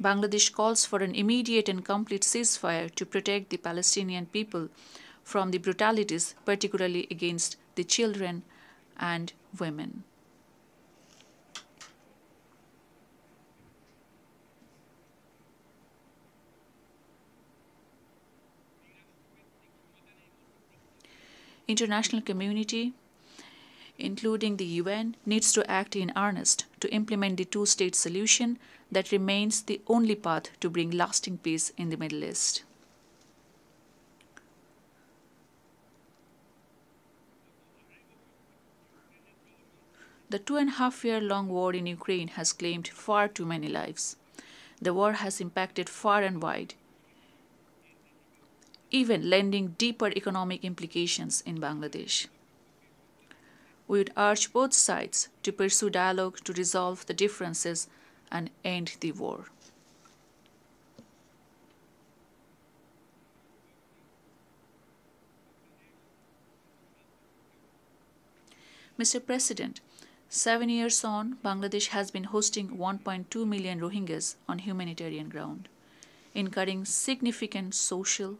Bangladesh calls for an immediate and complete ceasefire to protect the Palestinian people from the brutalities, particularly against the children and women. International community, including the UN, needs to act in earnest to implement the two-state solution that remains the only path to bring lasting peace in the Middle East. The 2.5-year-long war in Ukraine has claimed far too many lives. The war has impacted far and wide, even lending deeper economic implications in Bangladesh. We would urge both sides to pursue dialogue to resolve the differences and end the war. Mr. President, 7 years on, Bangladesh has been hosting 1.2 million Rohingyas on humanitarian ground, incurring significant social,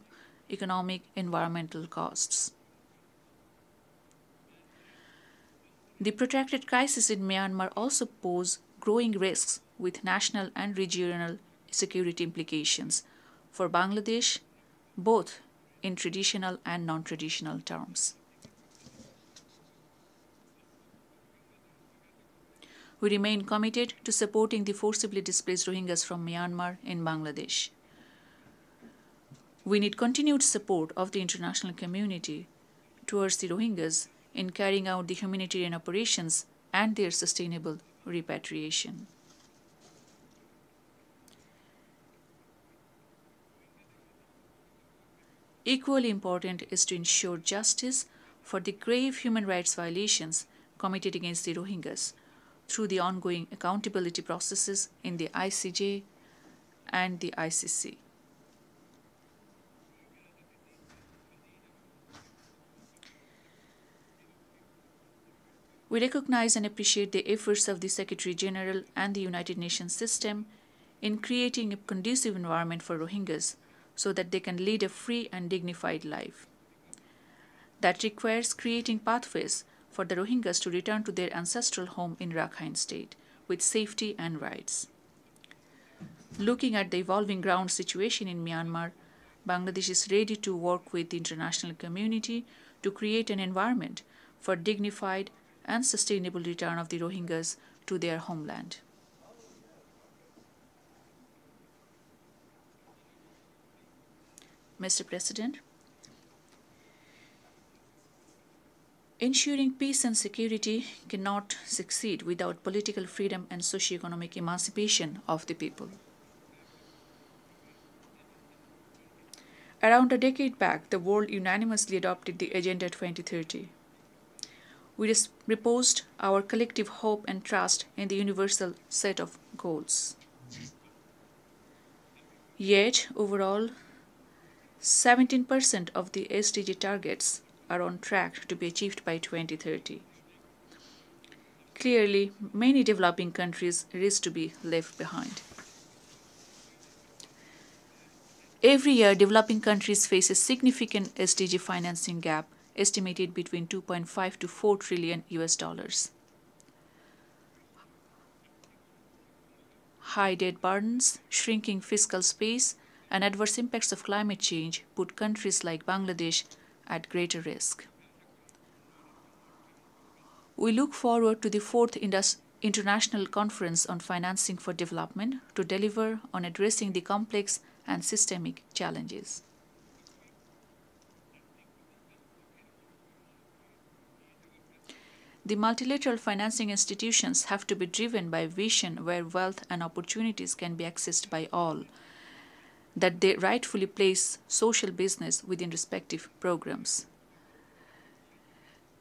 economic, environmental costs. The protracted crisis in Myanmar also pose growing risks with national and regional security implications for Bangladesh, both in traditional and non-traditional terms. We remain committed to supporting the forcibly displaced Rohingyas from Myanmar in Bangladesh. We need continued support of the international community towards the Rohingyas in carrying out the humanitarian operations and their sustainable repatriation. Equally important is to ensure justice for the grave human rights violations committed against the Rohingyas through the ongoing accountability processes in the ICJ and the ICC. We recognize and appreciate the efforts of the Secretary General and the United Nations system in creating a conducive environment for Rohingyas so that they can lead a free and dignified life. That requires creating pathways for the Rohingyas to return to their ancestral home in Rakhine State with safety and rights. Looking at the evolving ground situation in Myanmar, Bangladesh is ready to work with the international community to create an environment for dignified and sustainable return of the Rohingyas to their homeland. Mr. President, ensuring peace and security cannot succeed without political freedom and socio-economic emancipation of the people. Around a decade back, the world unanimously adopted the Agenda 2030. We reposed our collective hope and trust in the universal set of goals. Yet, overall, 17% of the SDG targets are on track to be achieved by 2030. Clearly, many developing countries risk to be left behind. Every year, developing countries face a significant SDG financing gap, estimated between 2.5 to 4 trillion US dollars. High debt burdens, shrinking fiscal space, and adverse impacts of climate change put countries like Bangladesh at greater risk. We look forward to the 4th International Conference on Financing for Development to deliver on addressing the complex and systemic challenges. The multilateral financing institutions have to be driven by a vision where wealth and opportunities can be accessed by all, that they rightfully place social business within respective programs,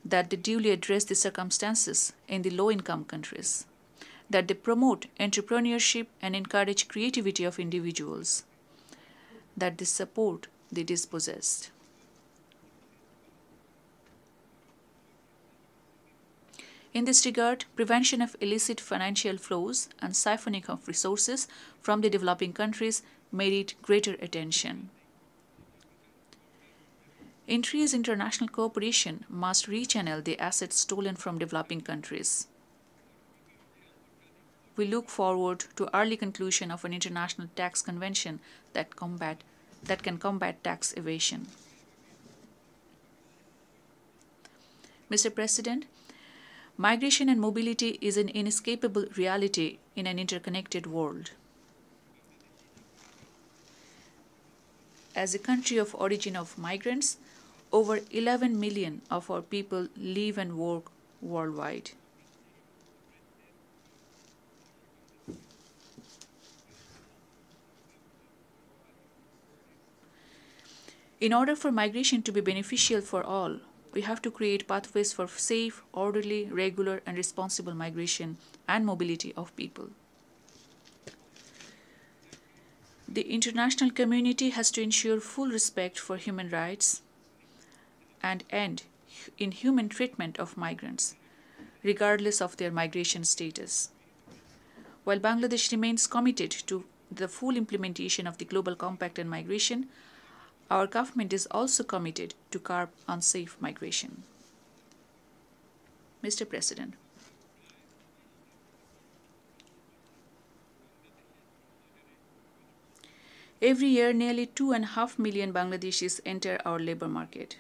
that they duly address the circumstances in the low-income countries, that they promote entrepreneurship and encourage creativity of individuals, that they support the dispossessed. In this regard, prevention of illicit financial flows and siphoning of resources from the developing countries merit greater attention. Increased international cooperation must rechannel the assets stolen from developing countries. We look forward to early conclusion of an international tax convention that can combat tax evasion. Mr. President, migration and mobility is an inescapable reality in an interconnected world. As a country of origin of migrants, over 11 million of our people live and work worldwide. In order for migration to be beneficial for all, we have to create pathways for safe, orderly, regular, and responsible migration and mobility of people. The international community has to ensure full respect for human rights and end inhuman treatment of migrants, regardless of their migration status. While Bangladesh remains committed to the full implementation of the Global Compact on Migration, our government is also committed to curb unsafe migration. Mr. President, every year nearly 2.5 million Bangladeshis enter our labor market.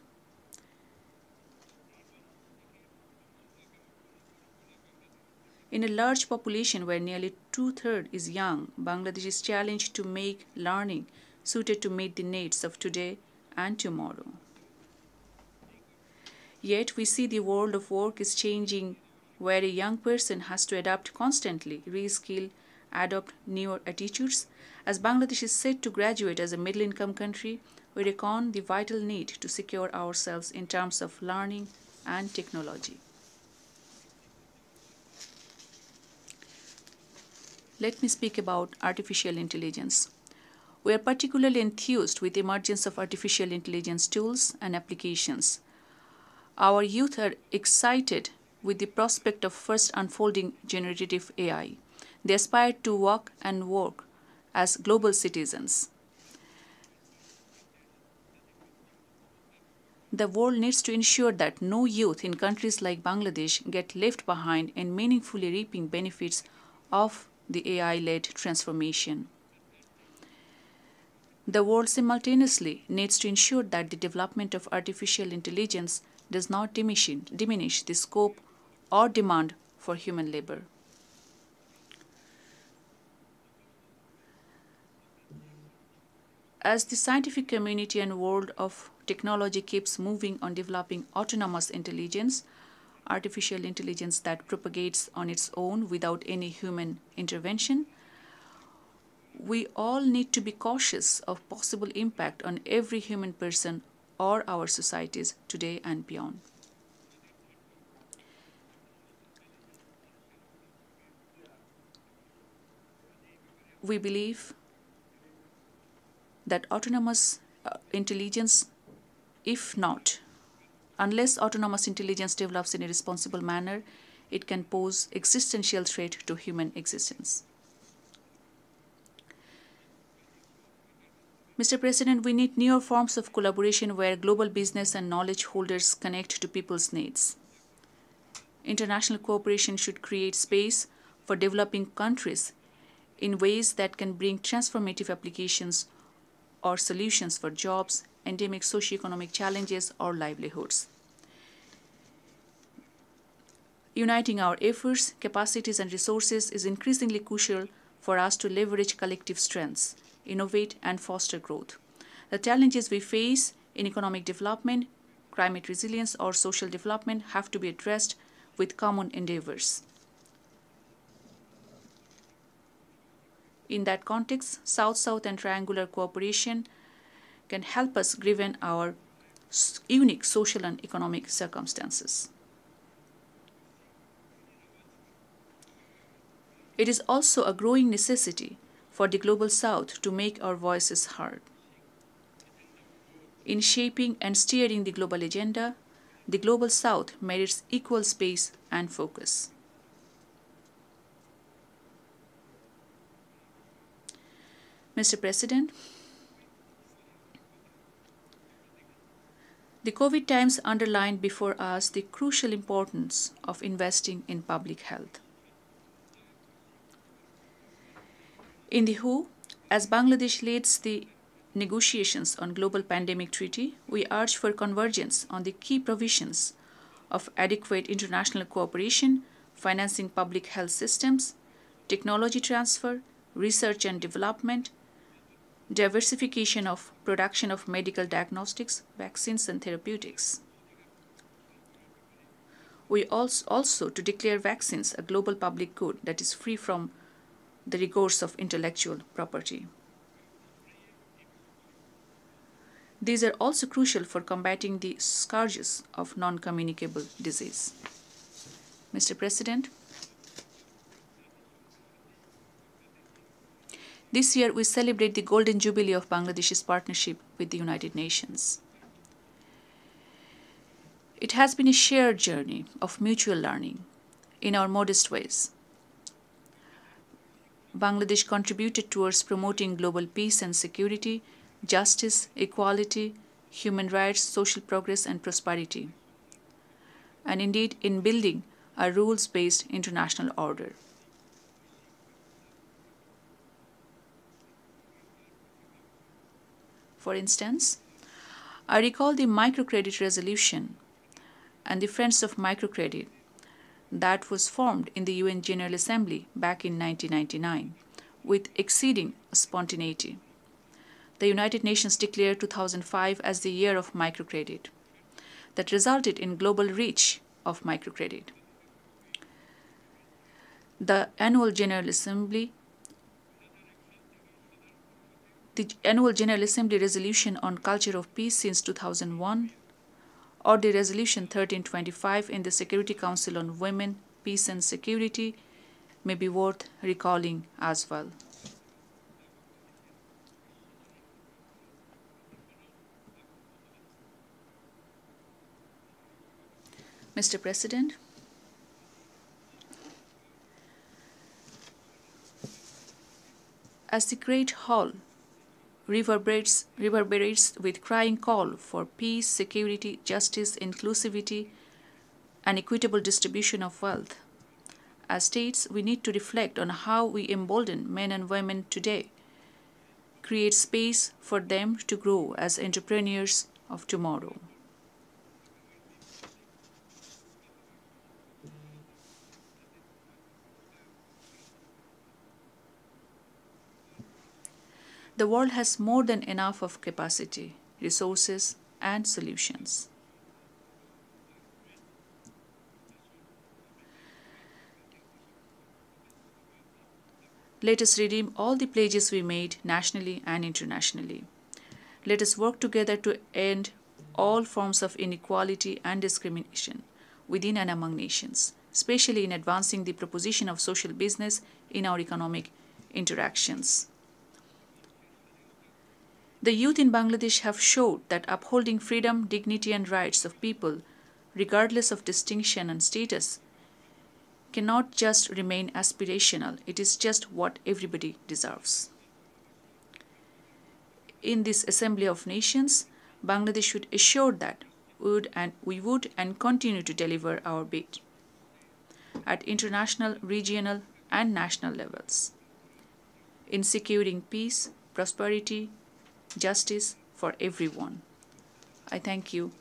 In a large population where nearly 2/3 is young, Bangladesh is challenged to make learning suited to meet the needs of today and tomorrow. Yet we see the world of work is changing, where a young person has to adapt constantly, reskill, adopt newer attitudes. As Bangladesh is set to graduate as a middle-income country, we reckon the vital need to secure ourselves in terms of learning and technology. Let me speak about artificial intelligence. We are particularly enthused with the emergence of artificial intelligence tools and applications. Our youth are excited with the prospect of first unfolding generative AI. They aspire to walk and work as global citizens. The world needs to ensure that no youth in countries like Bangladesh get left behind in meaningfully reaping benefits of the AI-led transformation. The world simultaneously needs to ensure that the development of artificial intelligence does not diminish the scope or demand for human labor. As the scientific community and world of technology keeps moving on developing autonomous intelligence, artificial intelligence that propagates on its own without any human intervention, we all need to be cautious of possible impact on every human person or our societies today and beyond. We believe that autonomous intelligence, unless autonomous intelligence develops in a responsible manner, it can pose existential threat to human existence. Mr. President, we need newer forms of collaboration where global business and knowledge holders connect to people's needs. International cooperation should create space for developing countries in ways that can bring transformative applications or solutions for jobs, endemic socioeconomic challenges, or livelihoods. Uniting our efforts, capacities, and resources is increasingly crucial for us to leverage collective strengths, innovate, and foster growth. The challenges we face in economic development, climate resilience, or social development have to be addressed with common endeavors. In that context, South-South and triangular cooperation can help us given our unique social and economic circumstances. It is also a growing necessity for the Global South to make our voices heard. In shaping and steering the global agenda, the Global South merits equal space and focus. Mr. President, the COVID times underlined before us the crucial importance of investing in public health. In the WHO, as Bangladesh leads the negotiations on global pandemic treaty, we urge for convergence on the key provisions of adequate international cooperation, financing public health systems, technology transfer, research and development, diversification of production of medical diagnostics, vaccines, and therapeutics. We also to declare vaccines a global public good that is free from the rigors of intellectual property. These are also crucial for combating the scourges of non-communicable disease. Mr. President, this year, we celebrate the Golden Jubilee of Bangladesh's partnership with the United Nations. It has been a shared journey of mutual learning in our modest ways. Bangladesh contributed towards promoting global peace and security, justice, equality, human rights, social progress, and prosperity, and indeed in building a rules-based international order. For instance, I recall the microcredit resolution and the Friends of Microcredit that was formed in the UN General Assembly back in 1999 with exceeding spontaneity. The United Nations declared 2005 as the year of microcredit that resulted in global reach of microcredit. The Annual General Assembly resolution on culture of peace since 2001, or the resolution 1325 in the Security Council on Women, Peace and Security may be worth recalling as well. Mr. President, as the Great Hall reverberates with crying call for peace, security, justice, inclusivity, and equitable distribution of wealth, as states, we need to reflect on how we embolden men and women today, create space for them to grow as entrepreneurs of tomorrow. The world has more than enough of capacity, resources, and solutions. Let us redeem all the pledges we made nationally and internationally. Let us work together to end all forms of inequality and discrimination within and among nations, especially in advancing the proposition of social business in our economic interactions. The youth in Bangladesh have showed that upholding freedom, dignity, and rights of people, regardless of distinction and status, cannot just remain aspirational. It is just what everybody deserves. In this Assembly of Nations, Bangladesh should assure that we would and continue to deliver our bit at international, regional, and national levels in securing peace, prosperity, justice for everyone. I thank you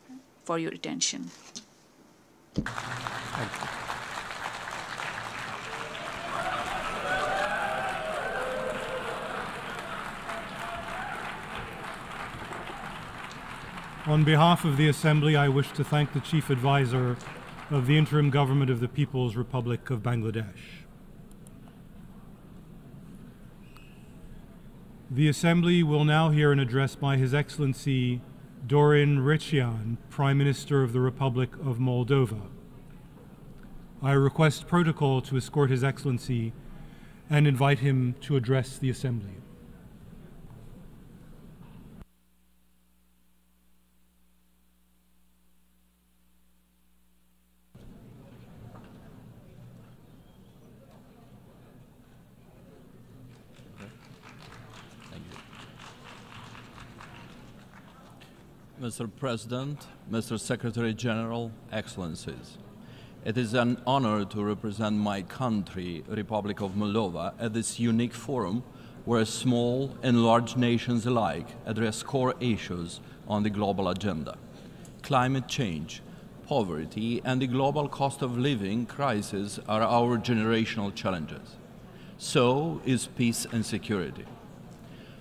for your attention. Thank you. On behalf of the Assembly, I wish to thank the Chief Advisor of the Interim Government of the People's Republic of Bangladesh. The Assembly will now hear an address by His Excellency Dorin Recian, Prime Minister of the Republic of Moldova. I request protocol to escort His Excellency and invite him to address the Assembly. Mr. President, Mr. Secretary General, Excellencies, it is an honor to represent my country, Republic of Moldova, at this unique forum where small and large nations alike address core issues on the global agenda. Climate change, poverty, and the global cost of living crisis are our generational challenges. So is peace and security.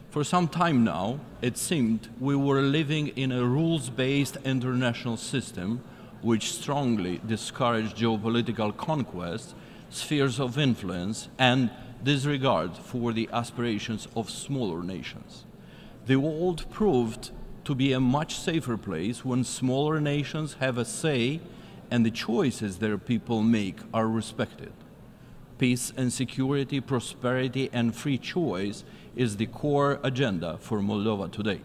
For some time now, it seemed we were living in a rules-based international system which strongly discouraged geopolitical conquest, spheres of influence, and disregard for the aspirations of smaller nations. The world proved to be a much safer place when smaller nations have a say and the choices their people make are respected. Peace and security, prosperity, and free choice is the core agenda for Moldova today.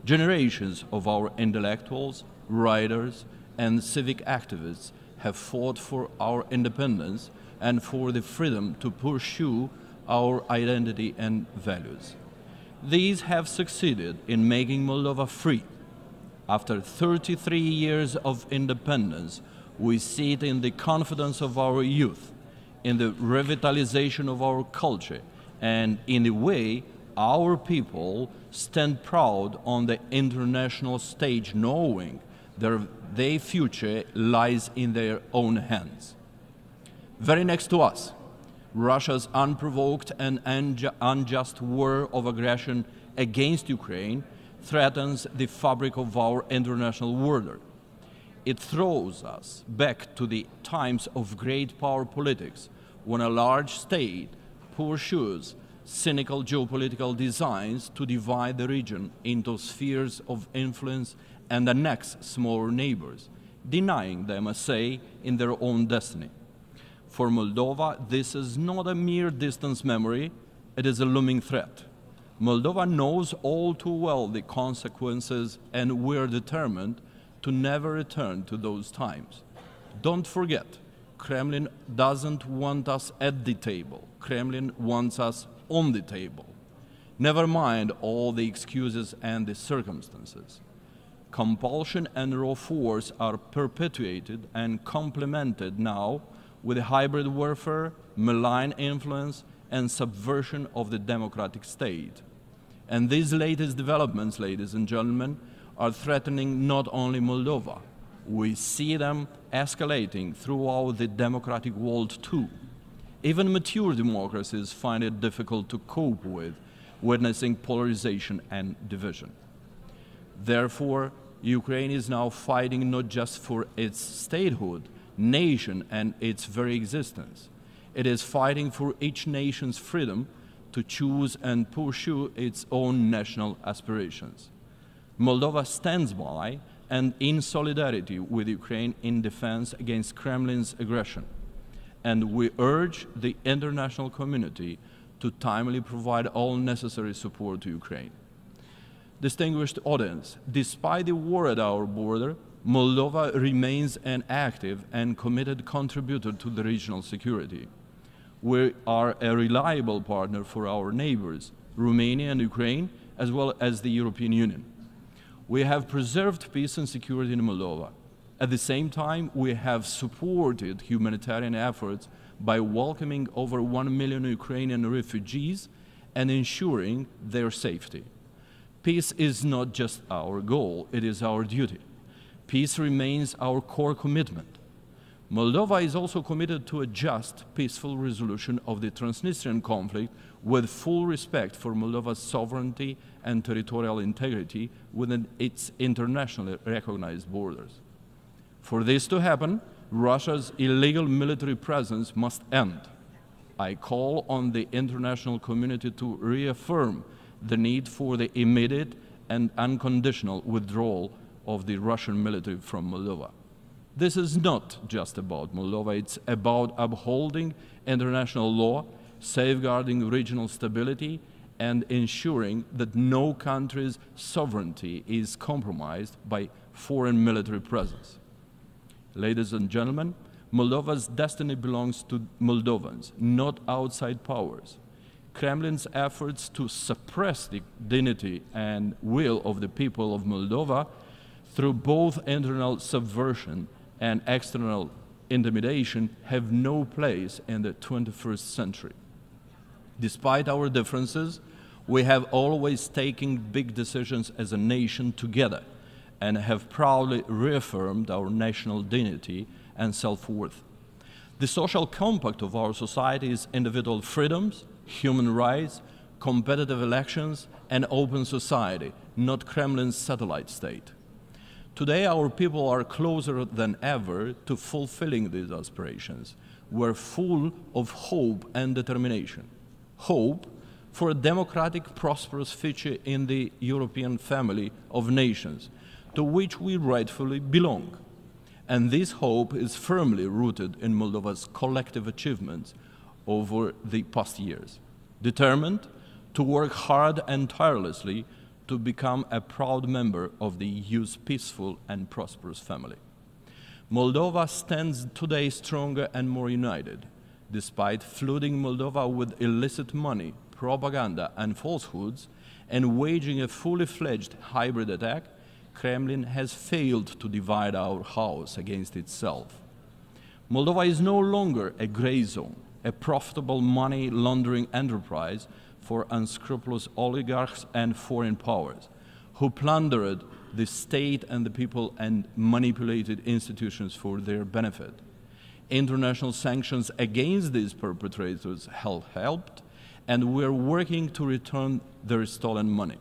Generations of our intellectuals, writers, and civic activists have fought for our independence and for the freedom to pursue our identity and values. These have succeeded in making Moldova free. After 33 years of independence, we see it in the confidence of our youth, in the revitalization of our culture, and in the way our people stand proud on the international stage, knowing their future lies in their own hands. Very next to us, Russia's unprovoked and unjust war of aggression against Ukraine threatens the fabric of our international order. It throws us back to the times of great power politics, when a large state pursues cynical geopolitical designs to divide the region into spheres of influence and annex smaller neighbors, denying them a say in their own destiny. For Moldova, this is not a mere distant memory, it is a looming threat. Moldova knows all too well the consequences, and we're determined to never return to those times. Don't forget, Kremlin doesn't want us at the table. Kremlin wants us on the table. Never mind all the excuses and the circumstances. Compulsion and raw force are perpetuated and complemented now with hybrid warfare, malign influence, and subversion of the democratic state. And these latest developments, ladies and gentlemen, are threatening not only Moldova. We see them escalating throughout the democratic world too. Even mature democracies find it difficult to cope with witnessing polarization and division. Therefore, Ukraine is now fighting not just for its statehood, nation, and its very existence. It is fighting for each nation's freedom to choose and pursue its own national aspirations. Moldova stands by and in solidarity with Ukraine in defense against Kremlin's aggression. And we urge the international community to timely provide all necessary support to Ukraine. Distinguished audience, despite the war at our border, Moldova remains an active and committed contributor to the regional security. We are a reliable partner for our neighbors, Romania and Ukraine, as well as the European Union. We have preserved peace and security in Moldova. At the same time, we have supported humanitarian efforts by welcoming over 1 million Ukrainian refugees and ensuring their safety. Peace is not just our goal, it is our duty. Peace remains our core commitment. Moldova is also committed to a just, peaceful resolution of the Transnistrian conflict with full respect for Moldova's sovereignty and territorial integrity within its internationally recognized borders. For this to happen, Russia's illegal military presence must end. I call on the international community to reaffirm the need for the immediate and unconditional withdrawal of the Russian military from Moldova. This is not just about Moldova, it's about upholding international law, safeguarding regional stability, and ensuring that no country's sovereignty is compromised by foreign military presence. Ladies and gentlemen, Moldova's destiny belongs to Moldovans, not outside powers. Kremlin's efforts to suppress the dignity and will of the people of Moldova through both internal subversion and external intimidation have no place in the 21st century. Despite our differences, we have always taken big decisions as a nation together and have proudly reaffirmed our national dignity and self-worth. The social compact of our society is individual freedoms, human rights, competitive elections, and open society, not Kremlin's satellite state. Today, our people are closer than ever to fulfilling these aspirations. We're full of hope and determination. Hope for a democratic, prosperous future in the European family of nations, to which we rightfully belong. And this hope is firmly rooted in Moldova's collective achievements over the past years, determined to work hard and tirelessly to become a proud member of the EU's peaceful and prosperous family. Moldova stands today stronger and more united. Despite flooding Moldova with illicit money, propaganda, and falsehoods, and waging a fully fledged hybrid attack, Kremlin has failed to divide our house against itself. Moldova is no longer a gray zone, a profitable money laundering enterprise for unscrupulous oligarchs and foreign powers who plundered the state and the people and manipulated institutions for their benefit. International sanctions against these perpetrators have helped, and we're working to return their stolen money.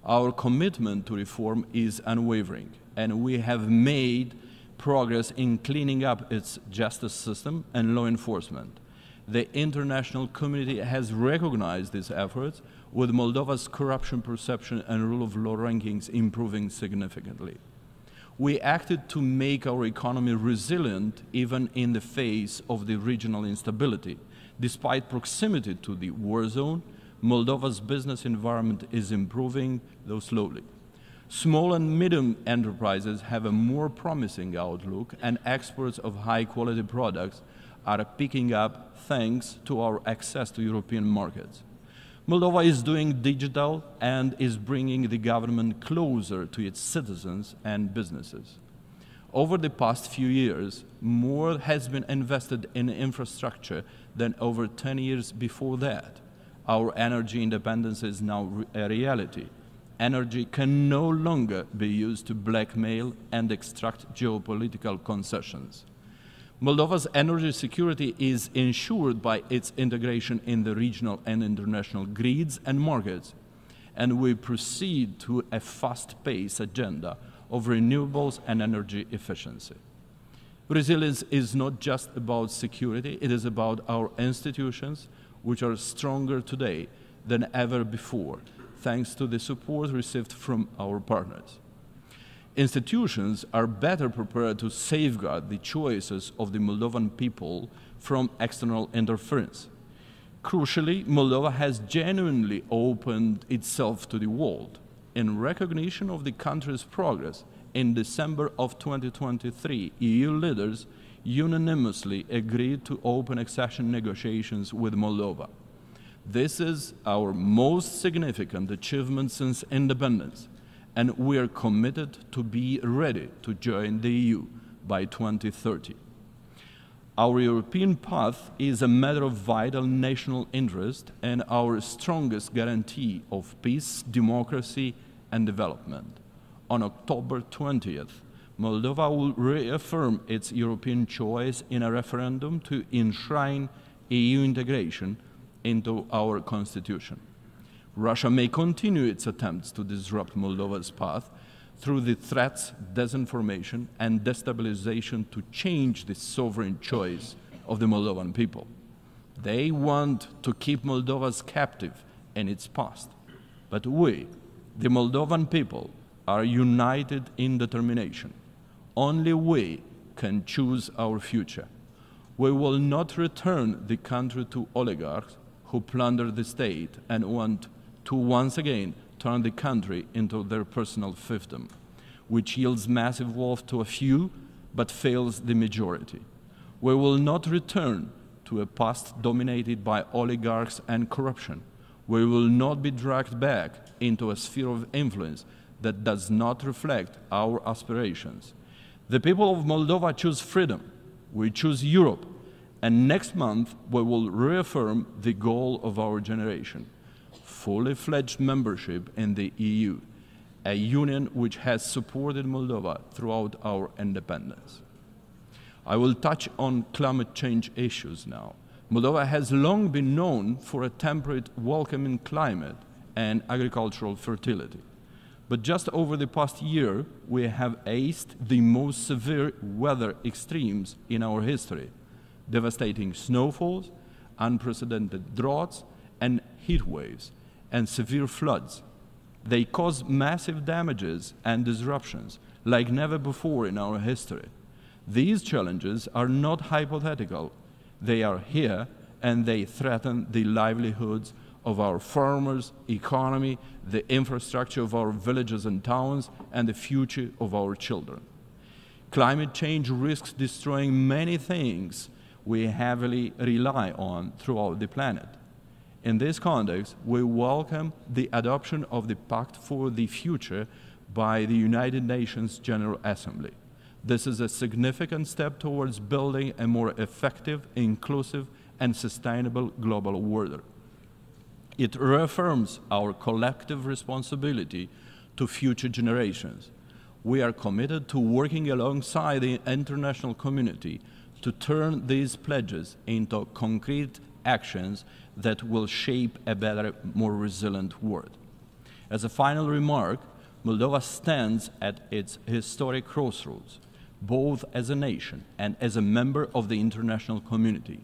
Our commitment to reform is unwavering, and we have made progress in cleaning up its justice system and law enforcement. The international community has recognized these efforts, with Moldova's corruption perception and rule of law rankings improving significantly. We acted to make our economy resilient even in the face of the regional instability. Despite proximity to the war zone, Moldova's business environment is improving, though slowly. Small and medium enterprises have a more promising outlook, and exports of high-quality products are picking up thanks to our access to European markets. Moldova is doing digital and is bringing the government closer to its citizens and businesses. Over the past few years, more has been invested in infrastructure than over 10 years before that. Our energy independence is now a reality. Energy can no longer be used to blackmail and extract geopolitical concessions. Moldova's energy security is ensured by its integration in the regional and international grids and markets, and we proceed to a fast-paced agenda of renewables and energy efficiency. Resilience is not just about security, it is about our institutions, which are stronger today than ever before, thanks to the support received from our partners. Institutions are better prepared to safeguard the choices of the Moldovan people from external interference. Crucially, Moldova has genuinely opened itself to the world. In recognition of the country's progress, in December of 2023, EU leaders unanimously agreed to open accession negotiations with Moldova. This is our most significant achievement since independence, and we are committed to be ready to join the EU by 2030. Our European path is a matter of vital national interest and our strongest guarantee of peace, democracy, and development. On October 20th, Moldova will reaffirm its European choice in a referendum to enshrine EU integration into our constitution. Russia may continue its attempts to disrupt Moldova's path through the threats, disinformation, and destabilization to change the sovereign choice of the Moldovan people. They want to keep Moldova captive in its past. But we, the Moldovan people, are united in determination. Only we can choose our future. We will not return the country to oligarchs who plunder the state and want to once again turn the country into their personal fiefdom, which yields massive wealth to a few but fails the majority. We will not return to a past dominated by oligarchs and corruption. We will not be dragged back into a sphere of influence that does not reflect our aspirations. The people of Moldova choose freedom, we choose Europe, and next month we will reaffirm the goal of our generation, fully fledged membership in the EU, a union which has supported Moldova throughout our independence. I will touch on climate change issues now. Moldova has long been known for a temperate, welcoming climate and agricultural fertility. But just over the past year, we have aced the most severe weather extremes in our history, devastating snowfalls, unprecedented droughts, and heat waves, and severe floods. They cause massive damages and disruptions like never before in our history. These challenges are not hypothetical. They are here, and they threaten the livelihoods of our farmers, economy, the infrastructure of our villages and towns, and the future of our children. Climate change risks destroying many things we heavily rely on throughout the planet. In this context, we welcome the adoption of the Pact for the Future by the United Nations General Assembly. This is a significant step towards building a more effective, inclusive, and sustainable global order. It reaffirms our collective responsibility to future generations. We are committed to working alongside the international community to turn these pledges into concrete actions that will shape a better, more resilient world. As a final remark, Moldova stands at its historic crossroads, both as a nation and as a member of the international community.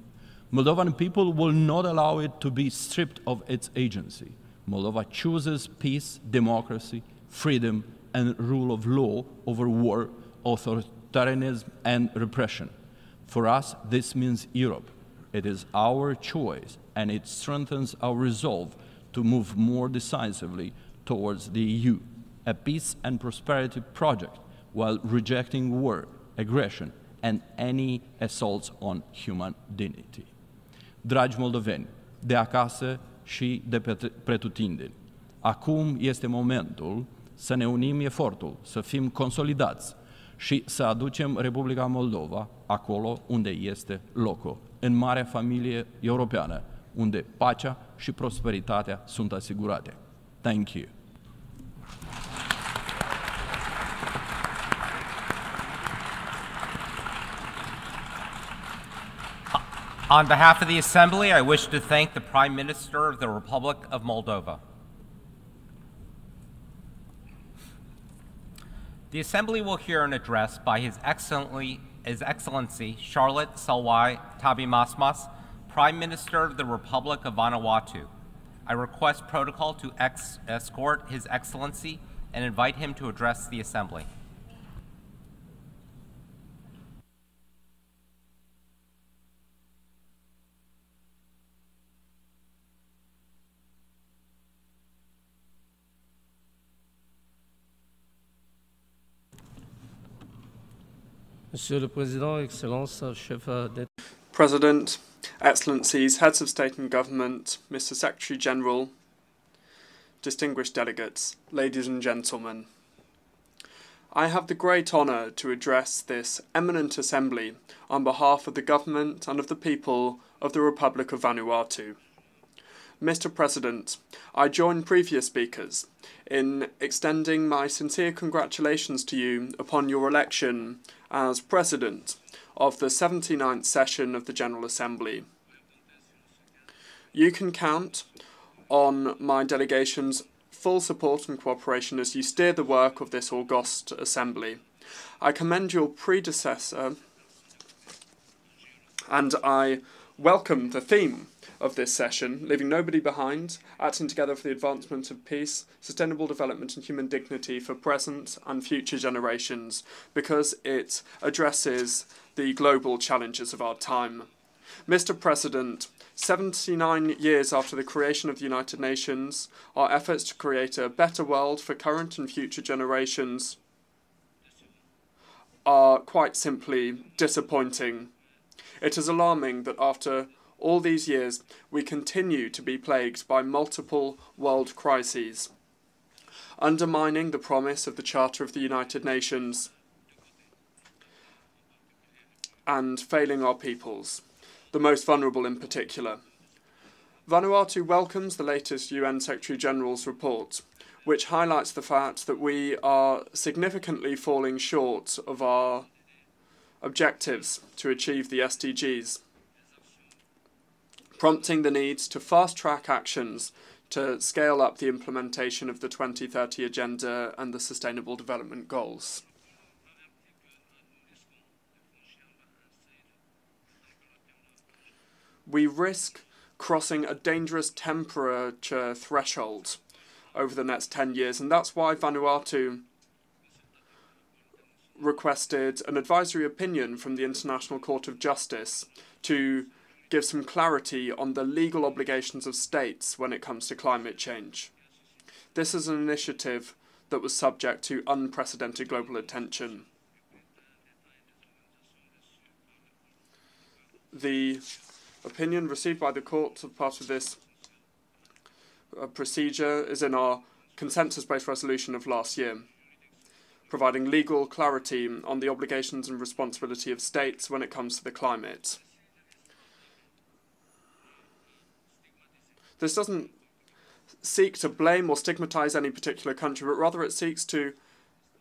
Moldovan people will not allow it to be stripped of its agency. Moldova chooses peace, democracy, freedom, and rule of law over war, authoritarianism, and repression. For us, this means Europe. It is our choice, and it strengthens our resolve to move more decisively towards the EU, a peace and prosperity project, while rejecting war, aggression, and any assaults on human dignity. Dragi moldoveni, de acasă și de pretutindeni, acum este momentul să ne unim efortul, să fim consolidați și să aducem Republica Moldova acolo unde este locul, în marea familie europeană, unde pacea și prosperitatea sunt asigurate. Thank you. On behalf of the Assembly, I wish to thank the Prime Minister of the Republic of Moldova. The Assembly will hear an address by His Excellency Charlotte Salwai Tabimasmas, Prime Minister of the Republic of Vanuatu. I request protocol to escort His Excellency and invite him to address the Assembly. Monsieur le Président, Excellences, Chef d'État. President, Excellencies, Heads of State and Government, Mr. Secretary General, distinguished delegates, ladies and gentlemen. I have the great honour to address this eminent assembly on behalf of the government and of the people of the Republic of Vanuatu. Mr. President, I join previous speakers in extending my sincere congratulations to you upon your election as President of the 79th session of the General Assembly. You can count on my delegation's full support and cooperation as you steer the work of this august assembly. I commend your predecessor and I welcome the theme of this session, leaving nobody behind, acting together for the advancement of peace, sustainable development and human dignity for present and future generations, because it addresses the global challenges of our time. Mr. President, 79 years after the creation of the United Nations, our efforts to create a better world for current and future generations are quite simply disappointing. It is alarming that after all these years, we continue to be plagued by multiple world crises, undermining the promise of the Charter of the United Nations and failing our peoples, the most vulnerable in particular. Vanuatu welcomes the latest UN Secretary-General's report, which highlights the fact that we are significantly falling short of our objectives to achieve the SDGs, prompting the need to fast-track actions to scale up the implementation of the 2030 Agenda and the Sustainable Development Goals. We risk crossing a dangerous temperature threshold over the next 10 years, and that's why Vanuatu requested an advisory opinion from the International Court of Justice to give some clarity on the legal obligations of states when it comes to climate change. This is an initiative that was subject to unprecedented global attention. The opinion received by the court as part of this procedure is in our consensus-based resolution of last year, providing legal clarity on the obligations and responsibility of states when it comes to the climate. This doesn't seek to blame or stigmatize any particular country, but rather it seeks to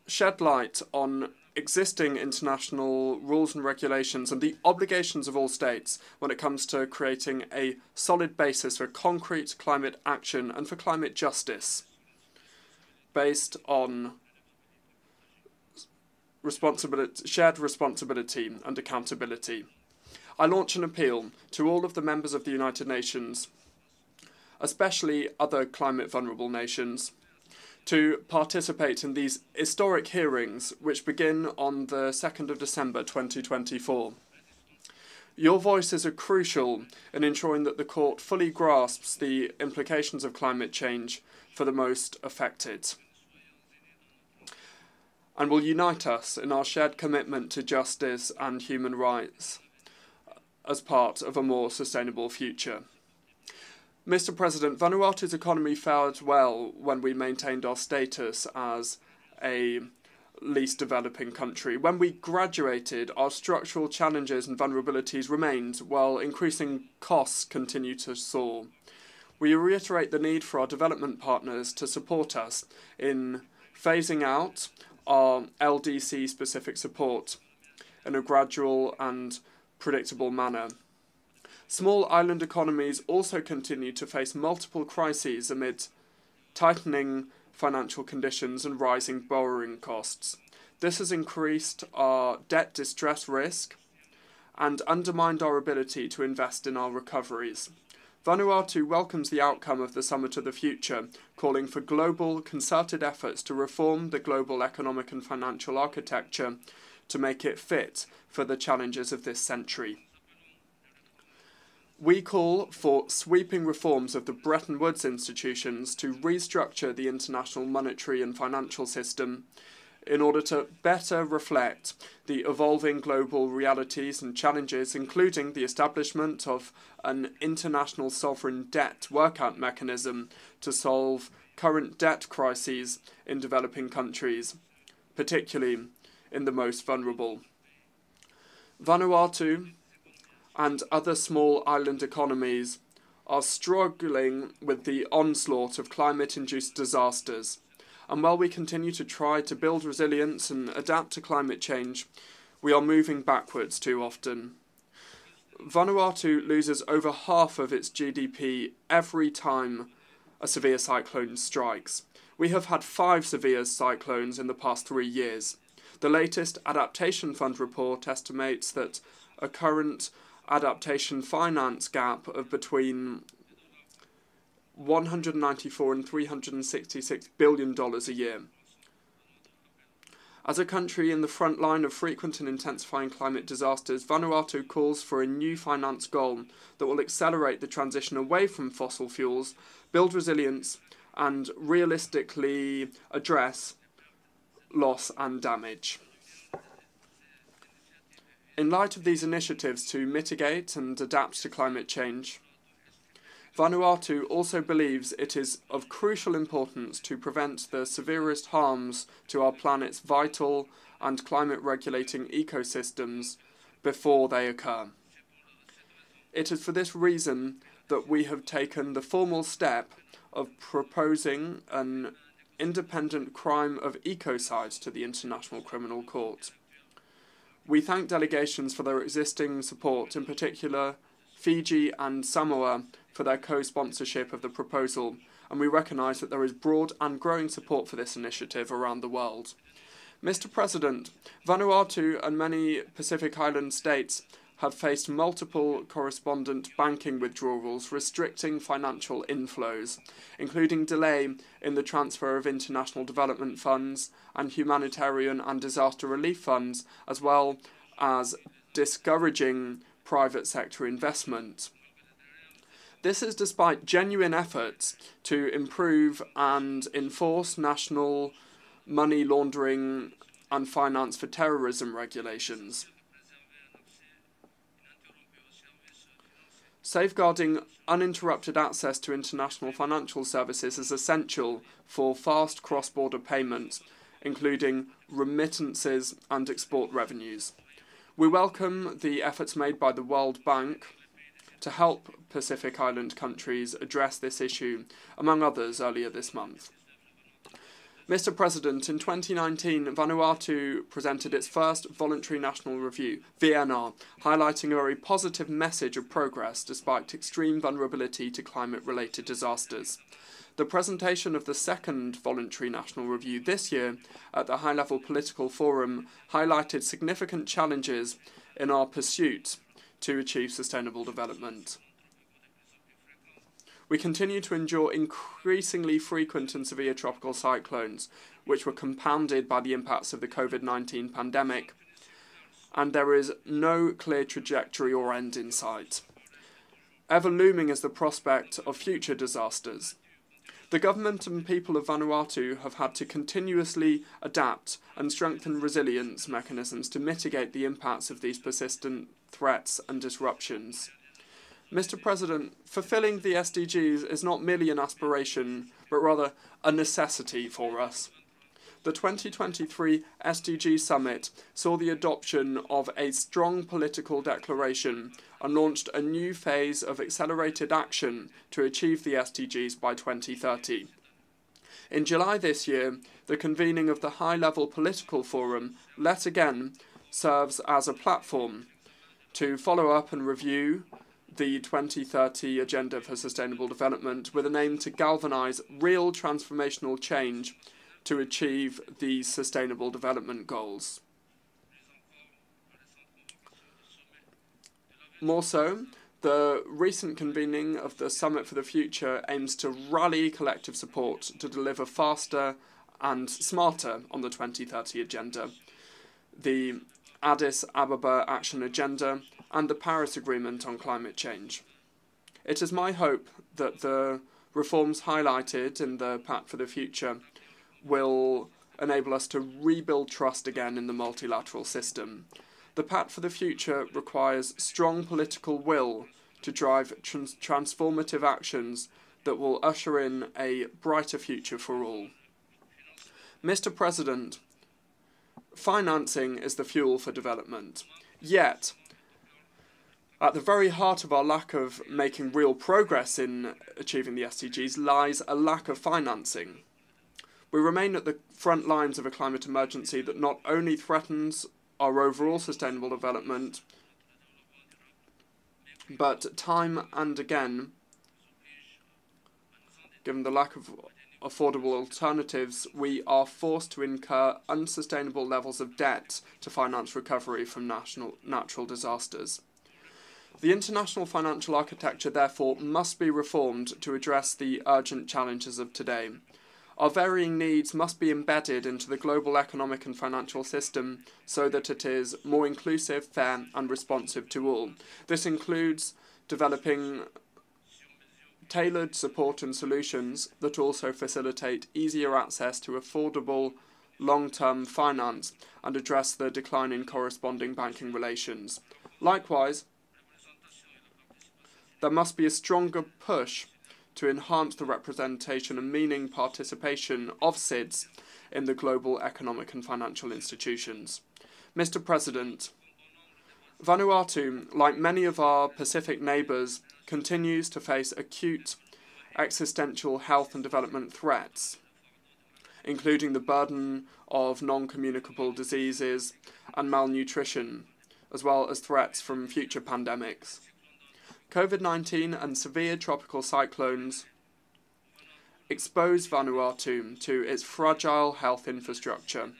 shed light on existing international rules and regulations and the obligations of all states when it comes to creating a solid basis for concrete climate action and for climate justice based on shared responsibility and accountability. I launch an appeal to all of the members of the United Nations, especially other climate vulnerable nations, to participate in these historic hearings which begin on the 2nd of December 2024. Your voices are crucial in ensuring that the court fully grasps the implications of climate change for the most affected, and will unite us in our shared commitment to justice and human rights as part of a more sustainable future. Mr. President, Vanuatu's economy fared well when we maintained our status as a least developing country. When we graduated, our structural challenges and vulnerabilities remained, while increasing costs continue to soar. We reiterate the need for our development partners to support us in phasing out our LDC-specific support in a gradual and predictable manner. Small island economies also continue to face multiple crises amid tightening financial conditions and rising borrowing costs. This has increased our debt distress risk and undermined our ability to invest in our recoveries. Vanuatu welcomes the outcome of the Summit of the Future, calling for global, concerted efforts to reform the global economic and financial architecture to make it fit for the challenges of this century. We call for sweeping reforms of the Bretton Woods institutions to restructure the international monetary and financial system in order to better reflect the evolving global realities and challenges, including the establishment of an international sovereign debt workout mechanism to solve current debt crises in developing countries, particularly in the most vulnerable. Vanuatu and other small island economies are struggling with the onslaught of climate-induced disasters. And while we continue to try to build resilience and adapt to climate change, we are moving backwards too often. Vanuatu loses over half of its GDP every time a severe cyclone strikes. We have had 5 severe cyclones in the past 3 years. The latest Adaptation Fund report estimates that a current adaptation finance gap of between $194 and $366 billion a year. As a country in the front line of frequent and intensifying climate disasters, Vanuatu calls for a new finance goal that will accelerate the transition away from fossil fuels, build resilience, and realistically address loss and damage. In light of these initiatives to mitigate and adapt to climate change, Vanuatu also believes it is of crucial importance to prevent the severest harms to our planet's vital and climate-regulating ecosystems before they occur. It is for this reason that we have taken the formal step of proposing an independent crime of ecocide to the International Criminal Court. We thank delegations for their existing support, in particular Fiji and Samoa for their co-sponsorship of the proposal, and we recognise that there is broad and growing support for this initiative around the world. Mr. President, Vanuatu and many Pacific Island states have faced multiple correspondent banking withdrawals restricting financial inflows, including delay in the transfer of international development funds and humanitarian and disaster relief funds, as well as discouraging private sector investment. This is despite genuine efforts to improve and enforce national money laundering and finance for terrorism regulations. Safeguarding uninterrupted access to international financial services is essential for fast cross-border payments, including remittances and export revenues. We welcome the efforts made by the World Bank to help Pacific Island countries address this issue, among others, earlier this month. Mr. President, in 2019, Vanuatu presented its first voluntary national review, VNR, highlighting a very positive message of progress despite extreme vulnerability to climate-related disasters. The presentation of the second voluntary national review this year at the high-level political forum highlighted significant challenges in our pursuit to achieve sustainable development. We continue to endure increasingly frequent and severe tropical cyclones, which were compounded by the impacts of the COVID-19 pandemic, and there is no clear trajectory or end in sight. Ever looming is the prospect of future disasters. The government and people of Vanuatu have had to continuously adapt and strengthen resilience mechanisms to mitigate the impacts of these persistent threats and disruptions. Mr. President, fulfilling the SDGs is not merely an aspiration, but rather a necessity for us. The 2023 SDG Summit saw the adoption of a strong political declaration and launched a new phase of accelerated action to achieve the SDGs by 2030. In July this year, the convening of the high-level political forum, yet again, serves as a platform to follow up and review the 2030 Agenda for Sustainable Development with an aim to galvanise real transformational change to achieve these Sustainable Development Goals. More so, the recent convening of the Summit for the Future aims to rally collective support to deliver faster and smarter on the 2030 Agenda, the Addis Ababa Action Agenda, and the Paris Agreement on climate change. It is my hope that the reforms highlighted in the Pact for the Future will enable us to rebuild trust again in the multilateral system. The Pact for the Future requires strong political will to drive transformative actions that will usher in a brighter future for all. Mr. President, financing is the fuel for development. Yet, at the very heart of our lack of making real progress in achieving the SDGs lies a lack of financing. We remain at the front lines of a climate emergency that not only threatens our overall sustainable development, but time and again, given the lack of affordable alternatives, we are forced to incur unsustainable levels of debt to finance recovery from natural disasters. The international financial architecture, therefore, must be reformed to address the urgent challenges of today. Our varying needs must be embedded into the global economic and financial system so that it is more inclusive, fair, and responsive to all. This includes developing tailored support and solutions that also facilitate easier access to affordable long-term finance and address the decline in corresponding banking relations. Likewise, there must be a stronger push to enhance the representation and meaning participation of SIDS in the global economic and financial institutions. Mr. President, Vanuatu, like many of our Pacific neighbours, continues to face acute existential health and development threats, including the burden of non-communicable diseases and malnutrition, as well as threats from future pandemics. COVID-19 and severe tropical cyclones expose Vanuatu to its fragile health infrastructure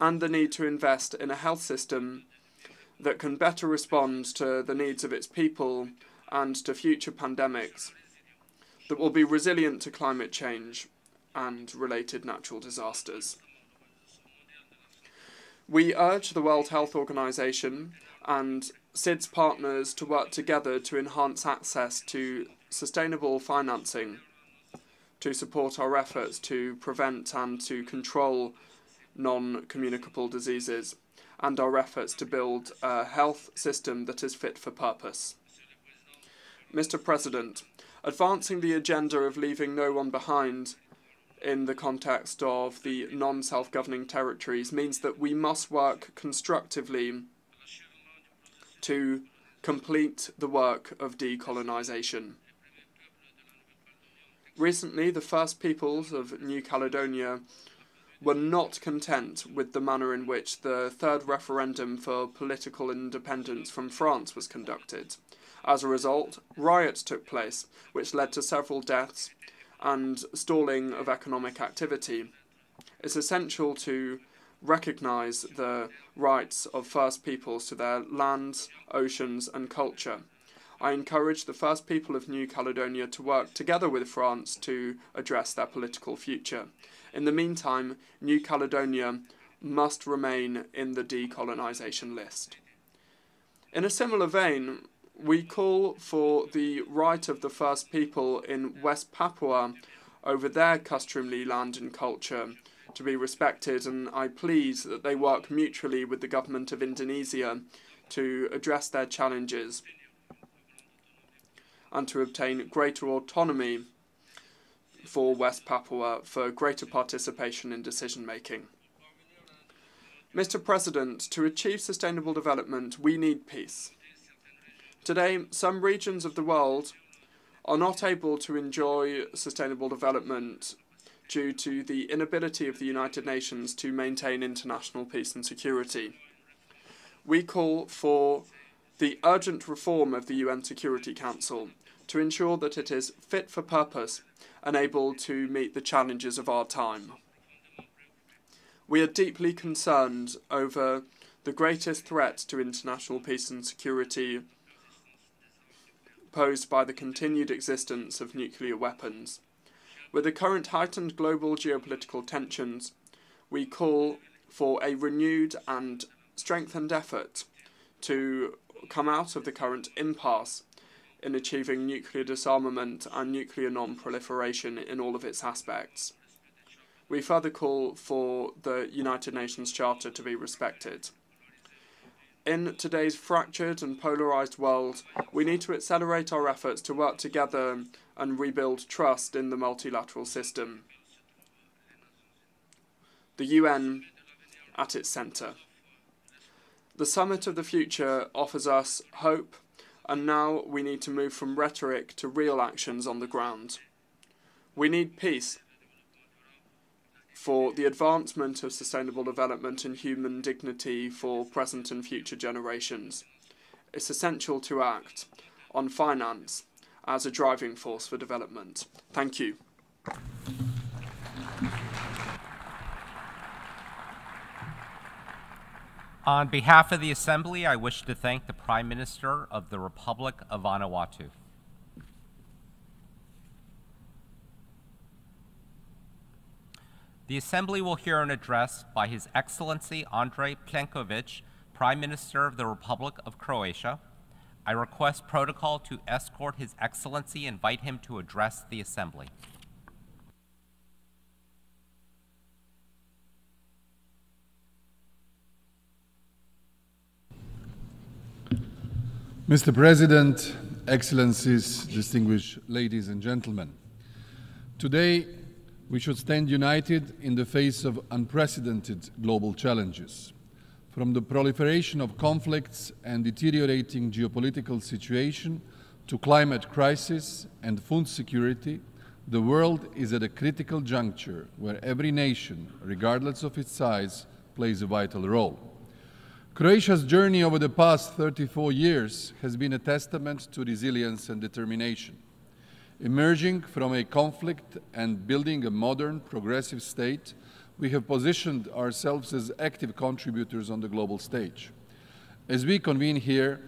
and the need to invest in a health system that can better respond to the needs of its people and to future pandemics, that will be resilient to climate change and related natural disasters. We urge the World Health Organization and SIDS partners to work together to enhance access to sustainable financing to support our efforts to prevent and to control non-communicable diseases and our efforts to build a health system that is fit for purpose. Mr. President, advancing the agenda of leaving no one behind in the context of the non-self-governing territories means that we must work constructively to complete the work of decolonisation. Recently, the First Peoples of New Caledonia were not content with the manner in which the third referendum for political independence from France was conducted. As a result, riots took place, which led to several deaths and stalling of economic activity. It's essential to recognise the rights of First Peoples to their lands, oceans and culture. I encourage the First People of New Caledonia to work together with France to address their political future. In the meantime, New Caledonia must remain in the decolonisation list. In a similar vein, we call for the right of the First People in West Papua over their customary land and culture to be respected, and I plead that they work mutually with the government of Indonesia to address their challenges and to obtain greater autonomy for West Papua for greater participation in decision-making. Mr. President, to achieve sustainable development, we need peace. Today, some regions of the world are not able to enjoy sustainable development due to the inability of the United Nations to maintain international peace and security. We call for the urgent reform of the UN Security Council to ensure that it is fit for purpose and able to meet the challenges of our time. We are deeply concerned over the greatest threat to international peace and security posed by the continued existence of nuclear weapons. With the current heightened global geopolitical tensions, we call for a renewed and strengthened effort to come out of the current impasse in achieving nuclear disarmament and nuclear non-proliferation in all of its aspects. We further call for the United Nations Charter to be respected. In today's fractured and polarised world, we need to accelerate our efforts to work together and rebuild trust in the multilateral system. The UN at its centre. The Summit of the Future offers us hope, and now we need to move from rhetoric to real actions on the ground. We need peace for the advancement of sustainable development and human dignity for present and future generations. It's essential to act on finance as a driving force for development. Thank you. On behalf of the Assembly, I wish to thank the Prime Minister of the Republic of Vanuatu. The Assembly will hear an address by His Excellency Andrej Plenković, Prime Minister of the Republic of Croatia. I request protocol to escort His Excellency and invite him to address the Assembly. Mr. President, Excellencies, distinguished ladies and gentlemen, today we should stand united in the face of unprecedented global challenges. From the proliferation of conflicts and deteriorating geopolitical situation to climate crisis and food security, the world is at a critical juncture where every nation, regardless of its size, plays a vital role. Croatia's journey over the past 34 years has been a testament to resilience and determination. Emerging from a conflict and building a modern, progressive state, we have positioned ourselves as active contributors on the global stage. As we convene here,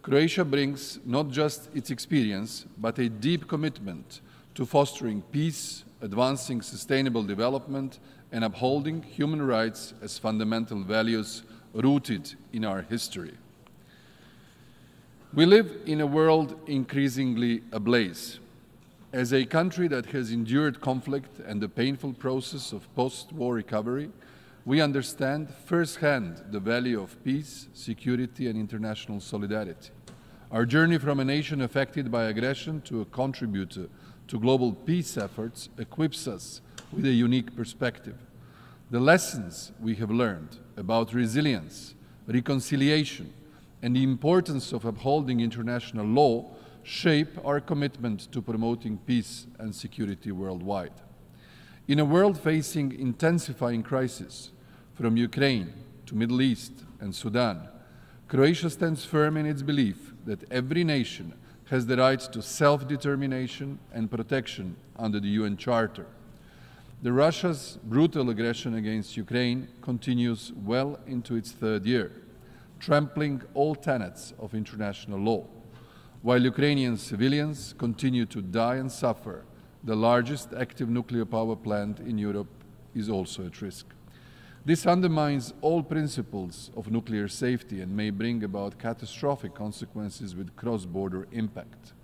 Croatia brings not just its experience, but a deep commitment to fostering peace, advancing sustainable development, and upholding human rights as fundamental values rooted in our history. We live in a world increasingly ablaze. As a country that has endured conflict and the painful process of post-war recovery, we understand firsthand the value of peace, security, and international solidarity. Our journey from a nation affected by aggression to a contributor to global peace efforts equips us with a unique perspective. The lessons we have learned about resilience, reconciliation, and the importance of upholding international law shape our commitment to promoting peace and security worldwide. In a world facing intensifying crises, from Ukraine to Middle East and Sudan, Croatia stands firm in its belief that every nation has the right to self-determination and protection under the UN Charter. Russia's brutal aggression against Ukraine continues well into its third year, trampling all tenets of international law. While Ukrainian civilians continue to die and suffer, the largest active nuclear power plant in Europe is also at risk. This undermines all principles of nuclear safety and may bring about catastrophic consequences with cross-border impact.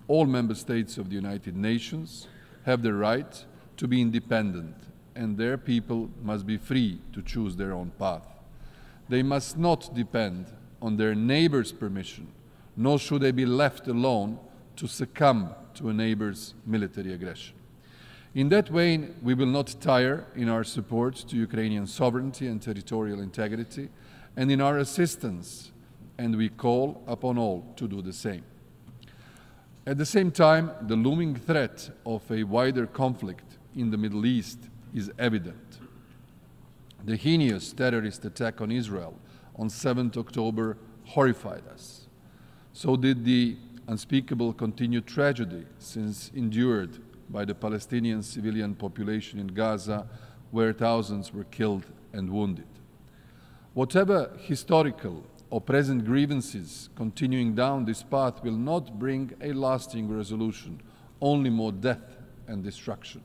All member states of the United Nations have the right to be independent, and their people must be free to choose their own path. They must not depend on their neighbor's permission, nor should they be left alone to succumb to a neighbor's military aggression. In that vein, we will not tire in our support to Ukrainian sovereignty and territorial integrity, and in our assistance, and we call upon all to do the same. At the same time, the looming threat of a wider conflict in the Middle East is evident. The heinous terrorist attack on Israel on 7th October horrified us. So did the unspeakable continued tragedy since endured by the Palestinian civilian population in Gaza, where thousands were killed and wounded. Whatever historical or present grievances continuing down this path will not bring a lasting resolution, only more death and destruction.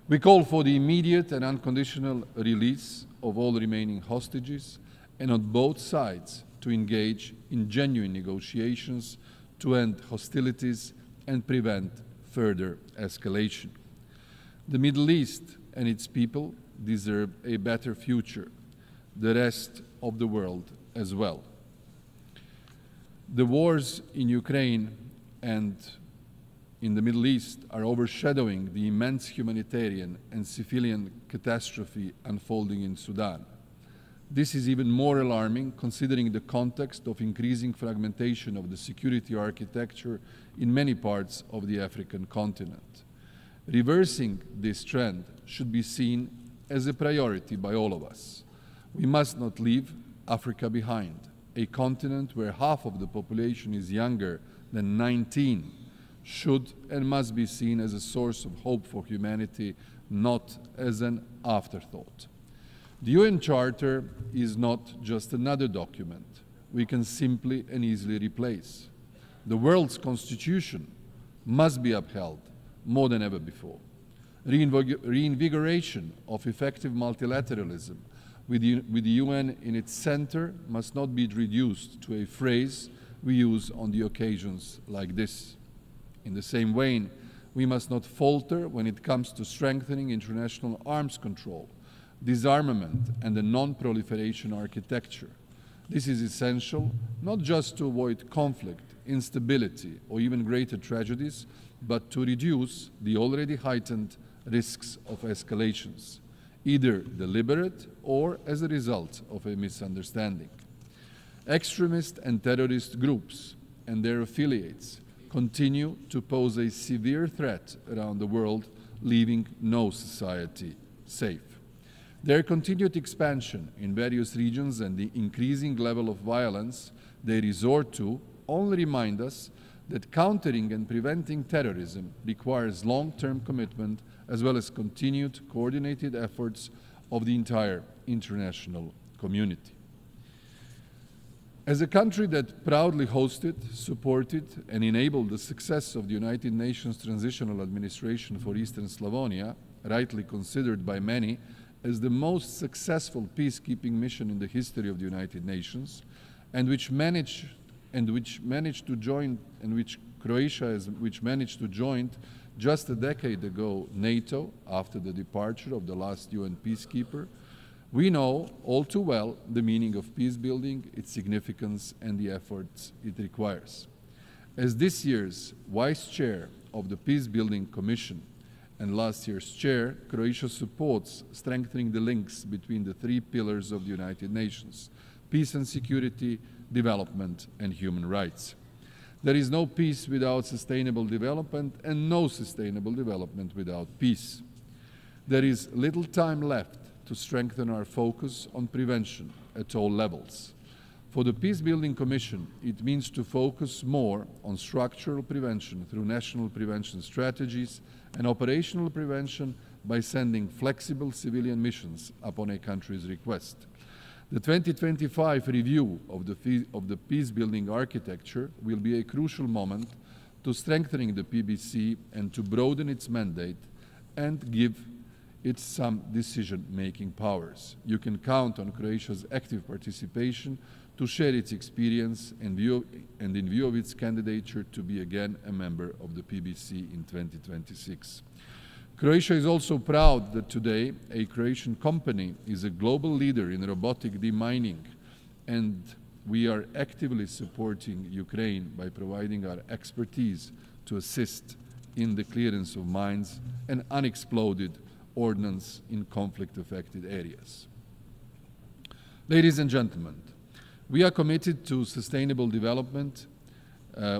We call for the immediate and unconditional release of all remaining hostages, and on both sides to engage in genuine negotiations to end hostilities and prevent further escalation. The Middle East and its people deserve a better future, the rest of the world as well. The wars in Ukraine and in the Middle East are overshadowing the immense humanitarian and civilian catastrophe unfolding in Sudan. This is even more alarming considering the context of increasing fragmentation of the security architecture in many parts of the African continent. Reversing this trend should be seen as a priority by all of us. We must not leave Africa behind, a continent where half of the population is younger than 19, should and must be seen as a source of hope for humanity, not as an afterthought. The UN Charter is not just another document we can simply and easily replace. The world's constitution must be upheld more than ever before. Reinvigoration of effective multilateralism with the UN in its center must not be reduced to a phrase we use on the occasions like this. In the same vein, we must not falter when it comes to strengthening international arms control, disarmament, and the non-proliferation architecture. This is essential not just to avoid conflict, instability, or even greater tragedies, but to reduce the already heightened risks of escalations, either deliberate or as a result of a misunderstanding. Extremist and terrorist groups and their affiliates continue to pose a severe threat around the world, leaving no society safe. Their continued expansion in various regions and the increasing level of violence they resort to only remind us that countering and preventing terrorism requires long-term commitment as well as continued coordinated efforts of the entire international community. As a country that proudly hosted, supported, and enabled the success of the United Nations Transitional Administration for Eastern Slavonia, rightly considered by many as the most successful peacekeeping mission in the history of the United Nations, and which Croatia managed to join just a decade ago NATO after the departure of the last UN peacekeeper, we know all too well the meaning of peace building, its significance, and the efforts it requires. As this year's Vice Chair of the Peace Building Commission and last year's Chair, Croatia supports strengthening the links between the three pillars of the United Nations: peace and security, development, and human rights. There is no peace without sustainable development, and no sustainable development without peace. There is little time left to strengthen our focus on prevention at all levels. For the Peacebuilding Commission, it means to focus more on structural prevention through national prevention strategies and operational prevention by sending flexible civilian missions upon a country's request. The 2025 review of the peacebuilding architecture will be a crucial moment to strengthening the PBC and to broaden its mandate and give it some decision-making powers. You can count on Croatia's active participation to share its experience and in view of its candidature to be again a member of the PBC in 2026. Croatia is also proud that today a Croatian company is a global leader in robotic demining, and we are actively supporting Ukraine by providing our expertise to assist in the clearance of mines and unexploded ordnance in conflict-affected areas. Ladies and gentlemen, we are committed to sustainable development,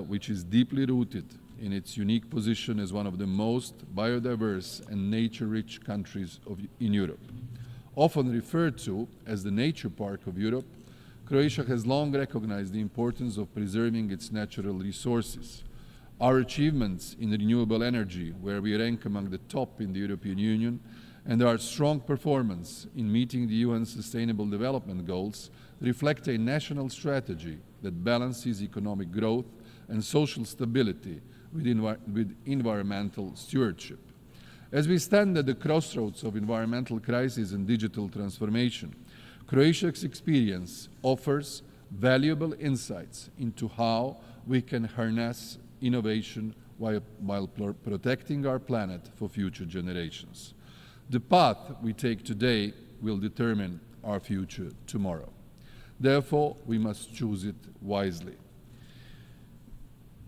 which is deeply rooted in its unique position as one of the most biodiverse and nature-rich countries in Europe. Often referred to as the nature park of Europe, Croatia has long recognized the importance of preserving its natural resources. Our achievements in renewable energy, where we rank among the top in the European Union, and our strong performance in meeting the UN Sustainable Development Goals reflect a national strategy that balances economic growth and social stability with environmental stewardship. As we stand at the crossroads of environmental crisis and digital transformation, Croatia's experience offers valuable insights into how we can harness innovation while protecting our planet for future generations. The path we take today will determine our future tomorrow. Therefore, we must choose it wisely.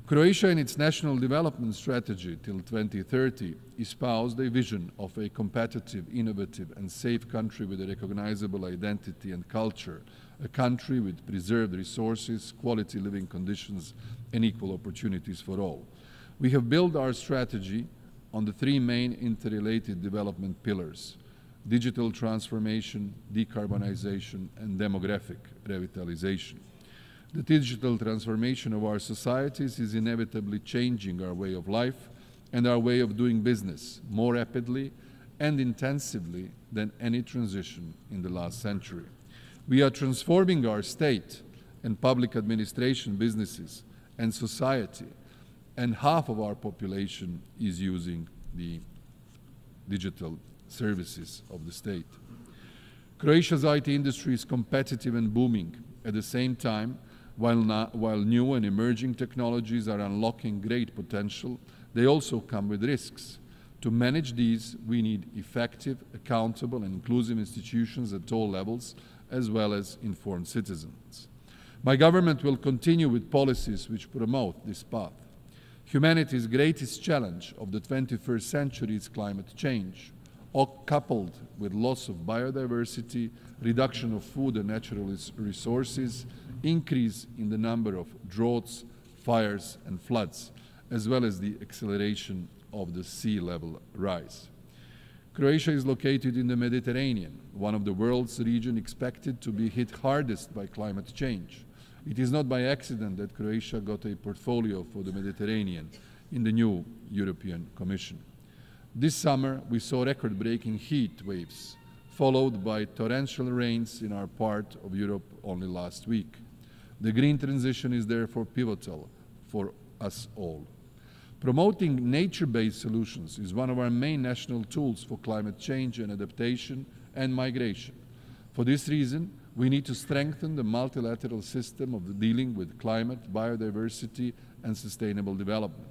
Croatia, in its national development strategy till 2030, espoused a vision of a competitive, innovative, and safe country with a recognizable identity and culture, a country with preserved resources, quality living conditions, and equal opportunities for all. We have built our strategy on the three main interrelated development pillars: digital transformation, decarbonization, and demographic revitalization. The digital transformation of our societies is inevitably changing our way of life and our way of doing business more rapidly and intensively than any transition in the last century. We are transforming our state and public administration, businesses, and society, and half of our population is using the digital services of the state. Croatia's IT industry is competitive and booming. At the same time, while new and emerging technologies are unlocking great potential, they also come with risks. To manage these, we need effective, accountable, and inclusive institutions at all levels, as well as informed citizens. My government will continue with policies which promote this path. Humanity's greatest challenge of the 21st century is climate change, coupled with loss of biodiversity, reduction of food and natural resources, increase in the number of droughts, fires, and floods, as well as the acceleration of the sea level rise. Croatia is located in the Mediterranean, one of the world's regions expected to be hit hardest by climate change. It is not by accident that Croatia got a portfolio for the Mediterranean in the new European Commission. This summer, we saw record-breaking heat waves, followed by torrential rains in our part of Europe only last week. The green transition is therefore pivotal for us all. Promoting nature-based solutions is one of our main national tools for climate change and adaptation and migration. For this reason, we need to strengthen the multilateral system of dealing with climate, biodiversity, and sustainable development.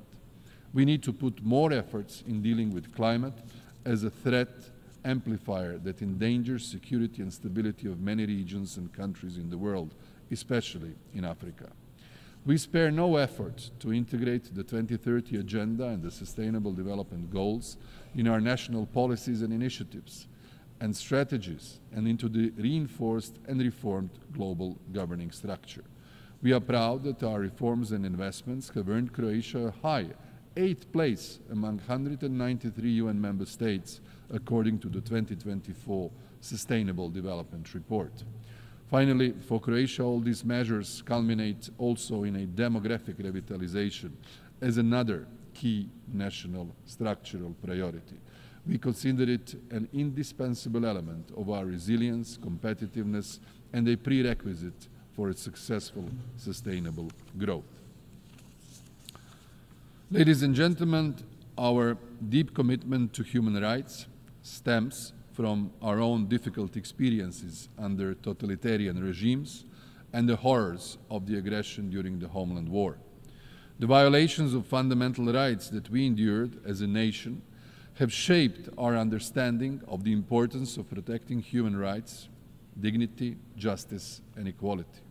We need to put more efforts in dealing with climate as a threat amplifier that endangers security and stability of many regions and countries in the world, especially in Africa. We spare no effort to integrate the 2030 Agenda and the Sustainable Development Goals in our national policies and initiatives and strategies and into the reinforced and reformed global governing structure. We are proud that our reforms and investments have earned Croatia a high 8th place among 193 UN member states, according to the 2024 Sustainable Development Report. Finally, for Croatia, all these measures culminate also in a demographic revitalization as another key national structural priority. We consider it an indispensable element of our resilience, competitiveness, and a prerequisite for its successful, sustainable growth. Ladies and gentlemen, our deep commitment to human rights stems from our own difficult experiences under totalitarian regimes and the horrors of the aggression during the Homeland War. The violations of fundamental rights that we endured as a nation have shaped our understanding of the importance of protecting human rights, dignity, justice, and equality.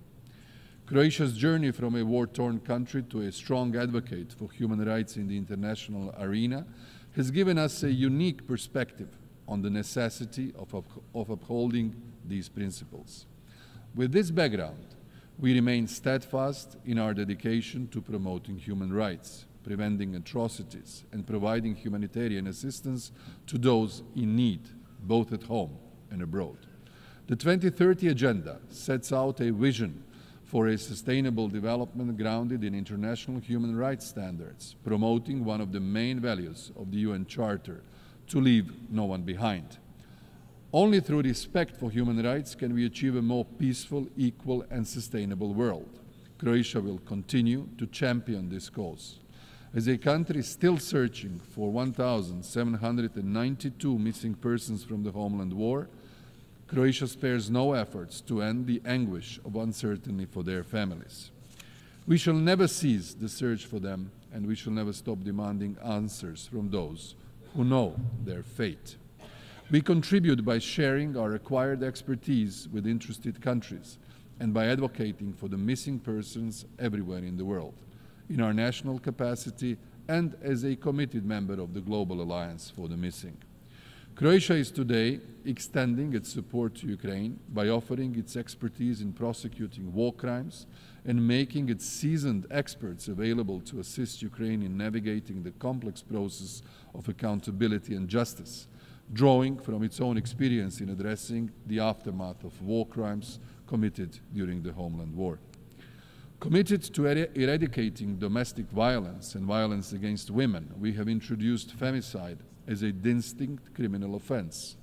Croatia's journey from a war-torn country to a strong advocate for human rights in the international arena has given us a unique perspective on the necessity of upholding these principles. With this background, we remain steadfast in our dedication to promoting human rights, preventing atrocities, and providing humanitarian assistance to those in need, both at home and abroad. The 2030 Agenda sets out a vision for a sustainable development grounded in international human rights standards, promoting one of the main values of the UN Charter, to leave no one behind. Only through respect for human rights can we achieve a more peaceful, equal and sustainable world. Croatia will continue to champion this cause. As a country still searching for 1,792 missing persons from the homeland war, Croatia spares no efforts to end the anguish of uncertainty for their families. We shall never cease the search for them, and we shall never stop demanding answers from those who know their fate. We contribute by sharing our acquired expertise with interested countries and by advocating for the missing persons everywhere in the world, in our national capacity and as a committed member of the Global Alliance for the Missing. Croatia is today extending its support to Ukraine by offering its expertise in prosecuting war crimes and making its seasoned experts available to assist Ukraine in navigating the complex process of accountability and justice, drawing from its own experience in addressing the aftermath of war crimes committed during the homeland war. Committed to eradicating domestic violence and violence against women, we have introduced femicide as a distinct criminal offense.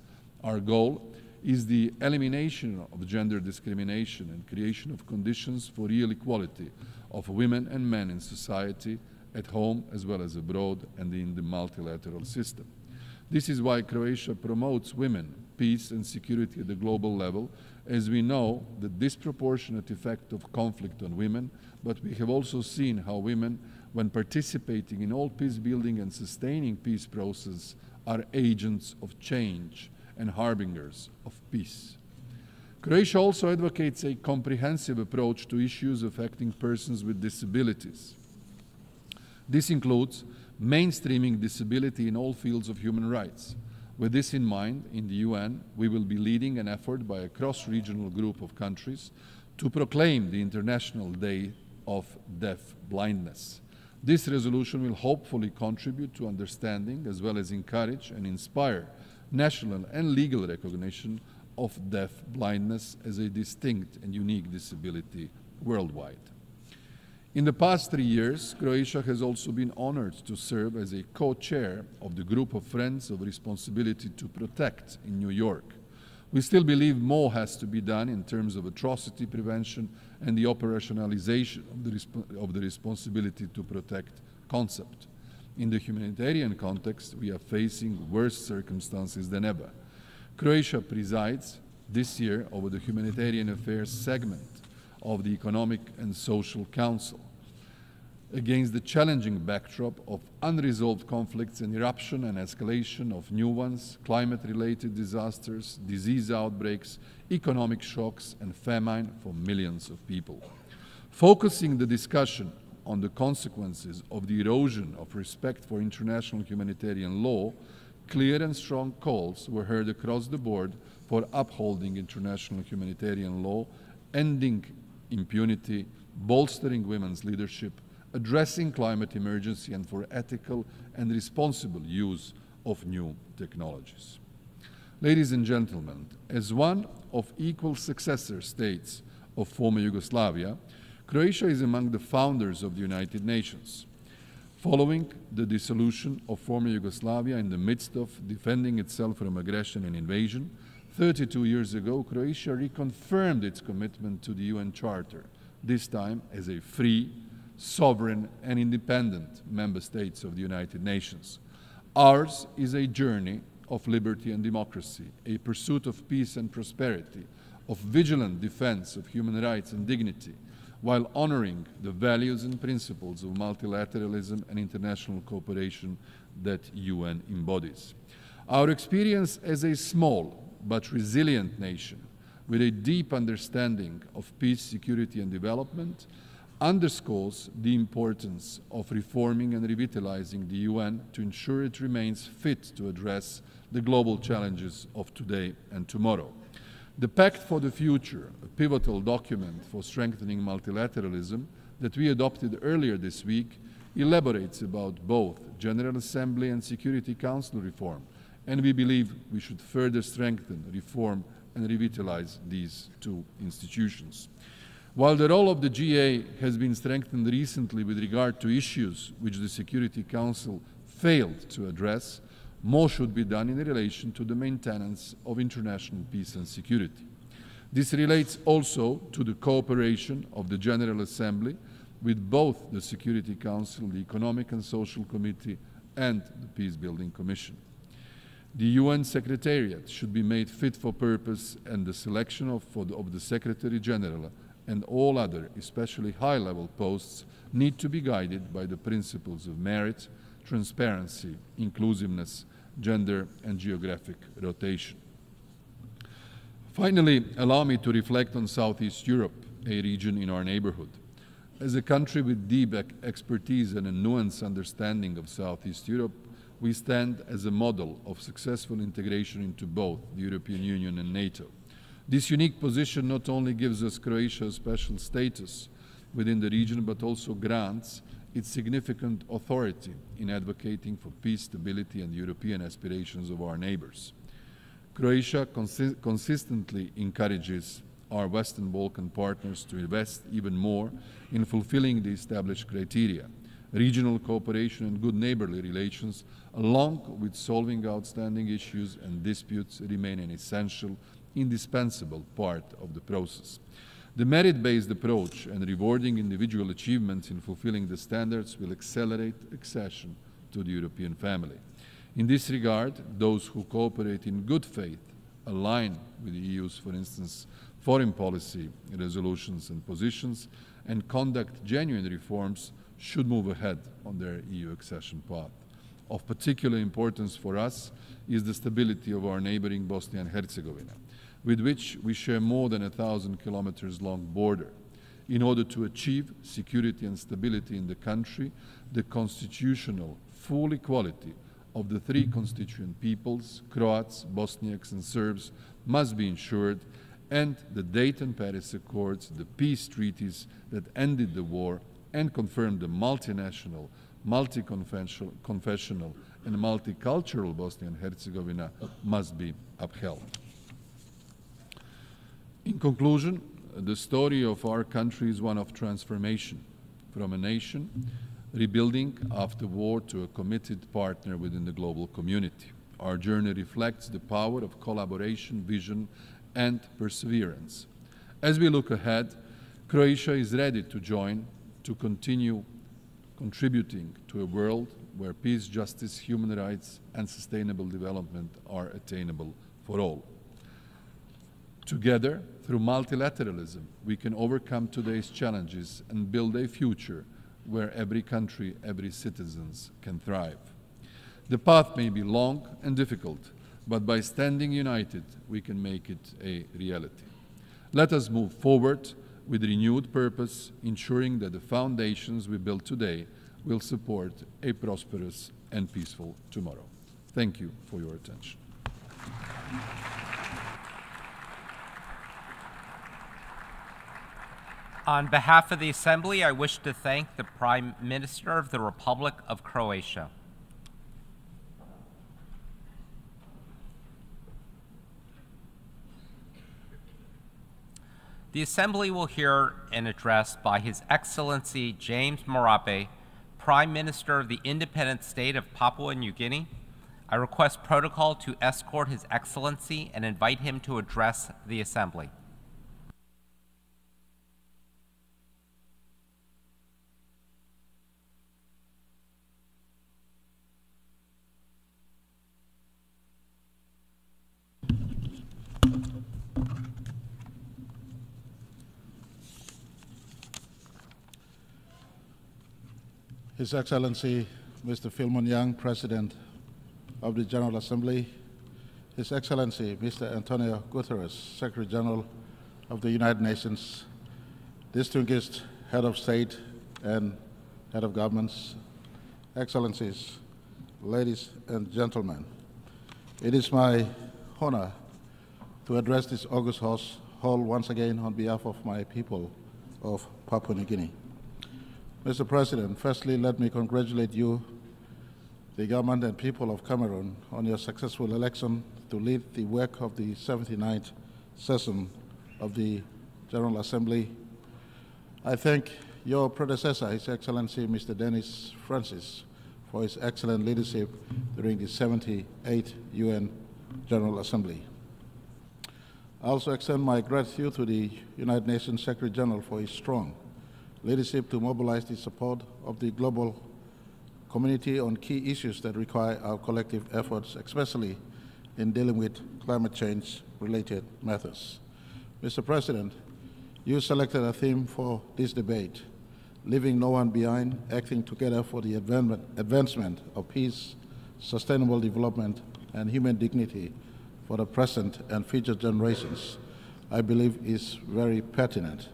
Our goal is the elimination of gender discrimination and creation of conditions for real equality of women and men in society, at home as well as abroad and in the multilateral system. This is why Croatia promotes women, peace and security at the global level, as we know the disproportionate effect of conflict on women, but we have also seen how women, when participating in all peace-building and sustaining peace process, are agents of change and harbingers of peace. Croatia also advocates a comprehensive approach to issues affecting persons with disabilities. This includes mainstreaming disability in all fields of human rights. With this in mind, in the UN, we will be leading an effort by a cross-regional group of countries to proclaim the International Day of Deaf Blindness. This resolution will hopefully contribute to understanding as well as encourage and inspire national and legal recognition of deaf blindness as a distinct and unique disability worldwide. In the past 3 years, Croatia has also been honored to serve as a co-chair of the Group of Friends of Responsibility to Protect in New York. We still believe more has to be done in terms of atrocity prevention and the operationalization of the responsibility to protect concept. In the humanitarian context, we are facing worse circumstances than ever. Croatia presides this year over the humanitarian affairs segment of the Economic and Social Council. Against the challenging backdrop of unresolved conflicts and eruption and escalation of new ones, climate-related disasters, disease outbreaks, economic shocks, and famine for millions of people. Focusing the discussion on the consequences of the erosion of respect for international humanitarian law, clear and strong calls were heard across the board for upholding international humanitarian law, ending impunity, bolstering women's leadership, addressing climate emergency, and for ethical and responsible use of new technologies. Ladies and gentlemen, as one of equal successor states of former Yugoslavia, Croatia is among the founders of the United Nations. Following the dissolution of former Yugoslavia in the midst of defending itself from aggression and invasion, 32 years ago, Croatia reconfirmed its commitment to the UN Charter, this time as a free, sovereign and independent member states of the United Nations. Ours is a journey of liberty and democracy, a pursuit of peace and prosperity, of vigilant defense of human rights and dignity, while honoring the values and principles of multilateralism and international cooperation that UN embodies. Our experience as a small but resilient nation with a deep understanding of peace, security and development underscores the importance of reforming and revitalizing the UN to ensure it remains fit to address the global challenges of today and tomorrow. The Pact for the Future, a pivotal document for strengthening multilateralism that we adopted earlier this week, elaborates about both General Assembly and Security Council reform, and we believe we should further strengthen reform and revitalize these two institutions. While the role of the GA has been strengthened recently with regard to issues which the Security Council failed to address, more should be done in relation to the maintenance of international peace and security. This relates also to the cooperation of the General Assembly with both the Security Council, the Economic and Social Committee, and the Peace-Building Commission. The UN Secretariat should be made fit for purpose, and the selection of the Secretary General and all other, especially high-level posts, need to be guided by the principles of merit, transparency, inclusiveness, gender and geographic rotation. Finally, allow me to reflect on Southeast Europe, a region in our neighborhood. As a country with deep expertise and a nuanced understanding of Southeast Europe, we stand as a model of successful integration into both the European Union and NATO. This unique position not only gives us Croatia a special status within the region, but also grants its significant authority in advocating for peace, stability, and European aspirations of our neighbors. Croatia consistently encourages our Western Balkan partners to invest even more in fulfilling the established criteria. Regional cooperation and good neighborly relations, along with solving outstanding issues and disputes, remain an essential, indispensable part of the process. The merit-based approach and rewarding individual achievements in fulfilling the standards will accelerate accession to the European family. In this regard, those who cooperate in good faith, align with the EU's, for instance, foreign policy resolutions and positions, and conduct genuine reforms should move ahead on their EU accession path. Of particular importance for us is the stability of our neighboring Bosnia and Herzegovina, with which we share more than 1,000 kilometers long border. In order to achieve security and stability in the country, the constitutional full equality of the three constituent peoples, Croats, Bosniaks, and Serbs, must be ensured, and the Dayton-Paris Accords, the peace treaties that ended the war and confirmed the multinational, multi-confessional, and multicultural Bosnia and Herzegovina must be upheld. In conclusion, the story of our country is one of transformation from a nation rebuilding after war to a committed partner within the global community. Our journey reflects the power of collaboration, vision, and perseverance. As we look ahead, Croatia is ready to join, to continue contributing to a world where peace, justice, human rights, and sustainable development are attainable for all. Together, through multilateralism, we can overcome today's challenges and build a future where every country, every citizen can thrive. The path may be long and difficult, but by standing united, we can make it a reality. Let us move forward with renewed purpose, ensuring that the foundations we build today will support a prosperous and peaceful tomorrow. Thank you for your attention. On behalf of the Assembly, I wish to thank the Prime Minister of the Republic of Croatia. The Assembly will hear an address by His Excellency James Marape, Prime Minister of the Independent State of Papua New Guinea. I request protocol to escort His Excellency and invite him to address the Assembly. His Excellency Mr. Philemon Young, President of the General Assembly, His Excellency Mr. Antonio Guterres, Secretary General of the United Nations, distinguished Head of State and Head of Governments, Excellencies, ladies and gentlemen, it is my honor to address this august hall once again on behalf of my people of Papua New Guinea. Mr. President, firstly, let me congratulate you, the government and people of Cameroon, on your successful election to lead the work of the 79th session of the General Assembly. I thank your predecessor, His Excellency Mr. Dennis Francis, for his excellent leadership during the 78th UN General Assembly. I also extend my gratitude to the United Nations Secretary General for his strong leadership to mobilize the support of the global community on key issues that require our collective efforts, especially in dealing with climate change-related matters. Mr. President, you selected a theme for this debate, leaving no one behind, acting together for the advancement of peace, sustainable development, and human dignity for the present and future generations, I believe is very pertinent.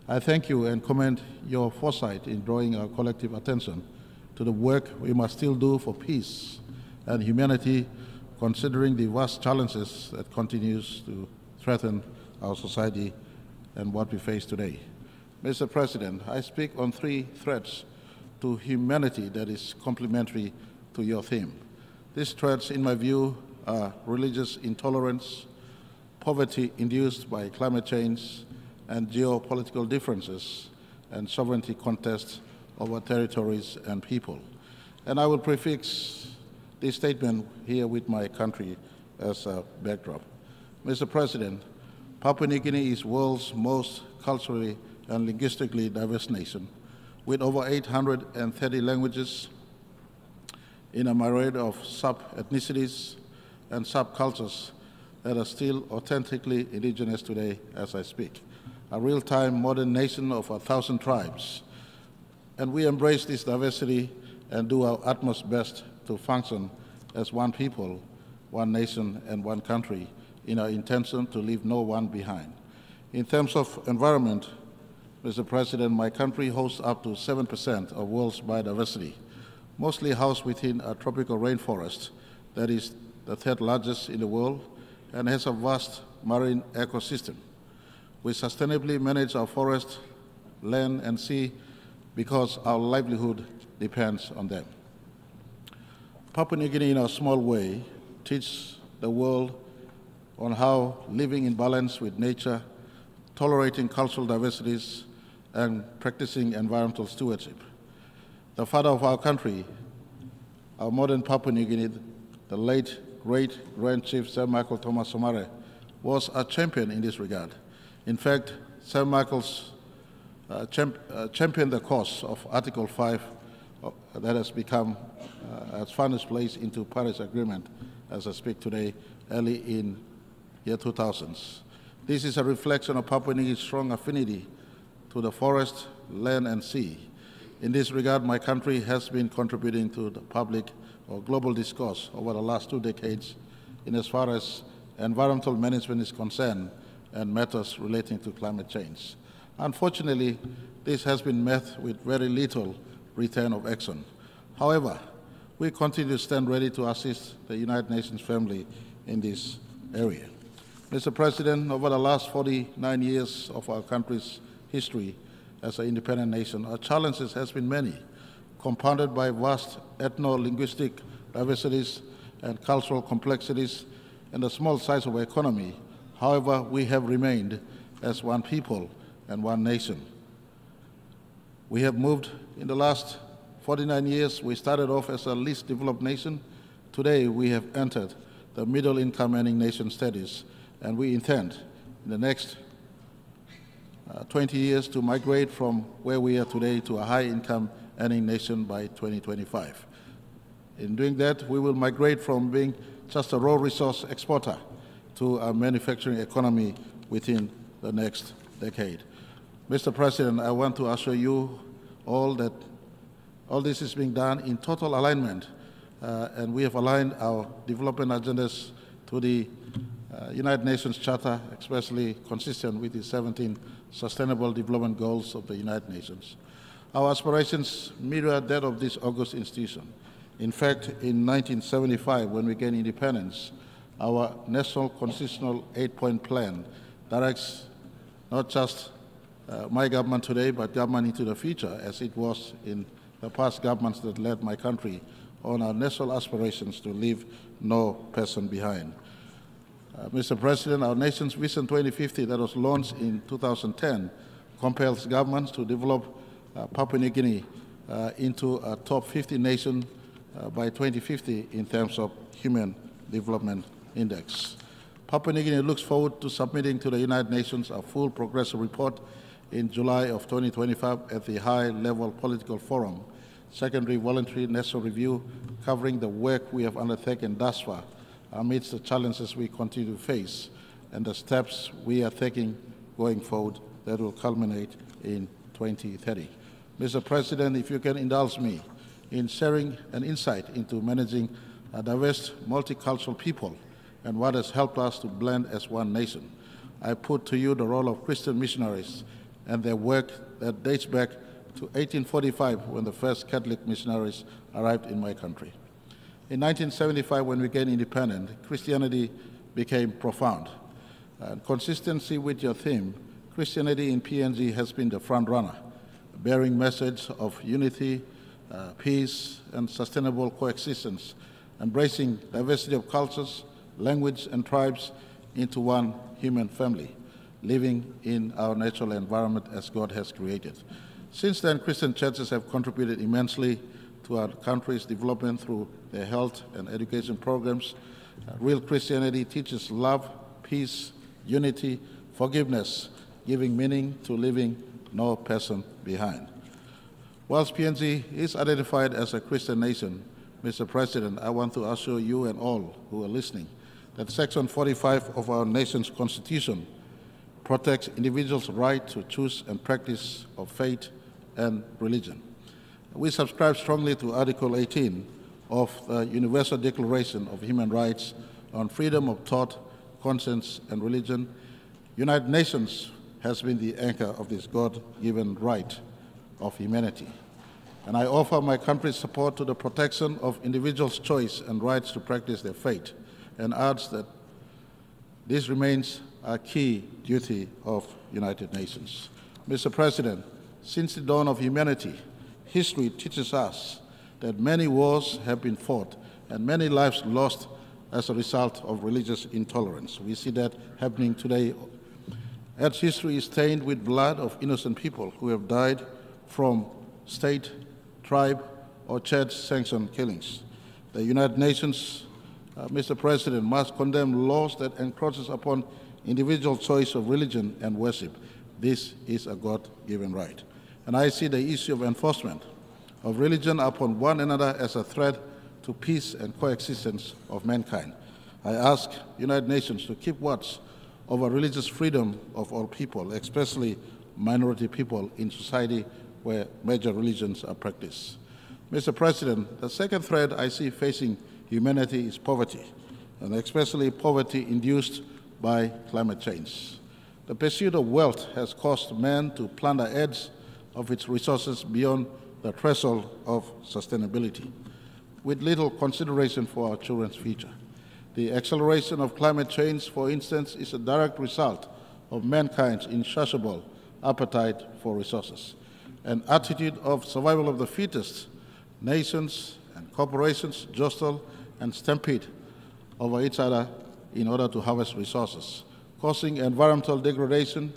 I thank you and commend your foresight in drawing our collective attention to the work we must still do for peace and humanity, considering the vast challenges that continues to threaten our society and what we face today. Mr. President, I speak on three threats to humanity that is complementary to your theme. These threats, in my view, are religious intolerance, poverty induced by climate change, and geopolitical differences and sovereignty contests over territories and people. And I will prefix this statement here with my country as a backdrop. Mr. President, Papua New Guinea is the world's most culturally and linguistically diverse nation, with over 830 languages in a myriad of sub-ethnicities and subcultures that are still authentically indigenous today as I speak. A real-time modern nation of 1,000 tribes. And we embrace this diversity and do our utmost best to function as one people, one nation, and one country in our intention to leave no one behind. In terms of environment, Mr. President, my country hosts up to 7% of world's biodiversity, mostly housed within a tropical rainforest that is the third largest in the world and has a vast marine ecosystem. We sustainably manage our forest, land, and sea because our livelihood depends on them. Papua New Guinea, in a small way, teaches the world on how living in balance with nature, tolerating cultural diversities, and practicing environmental stewardship. The father of our country, our modern Papua New Guinea, the late great-grand chief Sir Michael Thomas Somare, was a champion in this regard. In fact, Sir Michael's championed the cause of Article 5 that has become, has found its place into Paris Agreement as I speak today, early in year 2000s. This is a reflection of Papua New Guinea's strong affinity to the forest, land, and sea. In this regard, my country has been contributing to the public or global discourse over the last 2 decades in as far as environmental management is concerned and matters relating to climate change. Unfortunately, this has been met with very little return of action. However, we continue to stand ready to assist the United Nations family in this area. Mr. President, over the last 49 years of our country's history as an independent nation, our challenges has been many, compounded by vast ethno-linguistic diversities and cultural complexities and the small size of our economy. However, we have remained as one people and one nation. We have moved in the last 49 years. We started off as a least developed nation. Today, we have entered the middle income earning nation status, and we intend in the next 20 years to migrate from where we are today to a high income earning nation by 2025. In doing that, we will migrate from being just a raw resource exporter to a manufacturing economy within the next decade. Mr. President, I want to assure you all that all this is being done in total alignment, and we have aligned our development agendas to the United Nations Charter, especially consistent with the 17 Sustainable Development Goals of the United Nations. Our aspirations mirror that of this august institution. In fact, in 1975, when we gained independence, our National Constitutional 8-point plan directs not just my government today, but government into the future, as it was in the past governments that led my country, on our national aspirations to leave no person behind. Mr. President, our nation's Vision 2050 that was launched in 2010 compels governments to develop Papua New Guinea into a top 50 nation by 2050 in terms of Human Development Index. Papua New Guinea looks forward to submitting to the United Nations a full progressive report in July of 2025 at the High-Level Political Forum, secondary voluntary national review covering the work we have undertaken thus far amidst the challenges we continue to face and the steps we are taking going forward that will culminate in 2030. Mr. President, if you can indulge me in sharing an insight into managing a diverse, multicultural people and what has helped us to blend as one nation, I put to you the role of Christian missionaries and their work that dates back to 1845 when the first Catholic missionaries arrived in my country. In 1975, when we gained independence, Christianity became profound. Consistency with your theme, Christianity in PNG has been the front runner, bearing message of unity, peace, and sustainable coexistence, embracing diversity of cultures, language, and tribes into one human family, living in our natural environment as God has created. Since then, Christian churches have contributed immensely to our country's development through their health and education programs. Real Christianity teaches love, peace, unity, forgiveness, giving meaning to leaving no person behind. Whilst PNG is identified as a Christian nation, Mr. President, I want to assure you and all who are listening that Section 45 of our nation's Constitution protects individuals' right to choose and practice of faith and religion. We subscribe strongly to Article 18 of the Universal Declaration of Human Rights on freedom of thought, conscience, and religion. United Nations has been the anchor of this God-given right of humanity. And I offer my country's support to the protection of individuals' choice and rights to practice their faith, and urge that this remains a key duty of United Nations. Mr. President, since the dawn of humanity, history teaches us that many wars have been fought and many lives lost as a result of religious intolerance. We see that happening today, as history is stained with blood of innocent people who have died from state, tribe, or church-sanctioned killings. The United Nations, Mr. President, must condemn laws that encroaches upon individual choice of religion and worship. This is a God-given right. And I see the issue of enforcement of religion upon one another as a threat to peace and coexistence of mankind. I ask United Nations to keep watch over religious freedom of all people, especially minority people in society where major religions are practiced. Mr. President, the second threat I see facing humanity is poverty, and especially poverty induced by climate change. The pursuit of wealth has caused man to plunder edge of its resources beyond the threshold of sustainability, with little consideration for our children's future. The acceleration of climate change, for instance, is a direct result of mankind's insatiable appetite for resources. An attitude of survival of the fittest, nations and corporations jostle and stampede over each other in order to harvest resources, causing environmental degradation,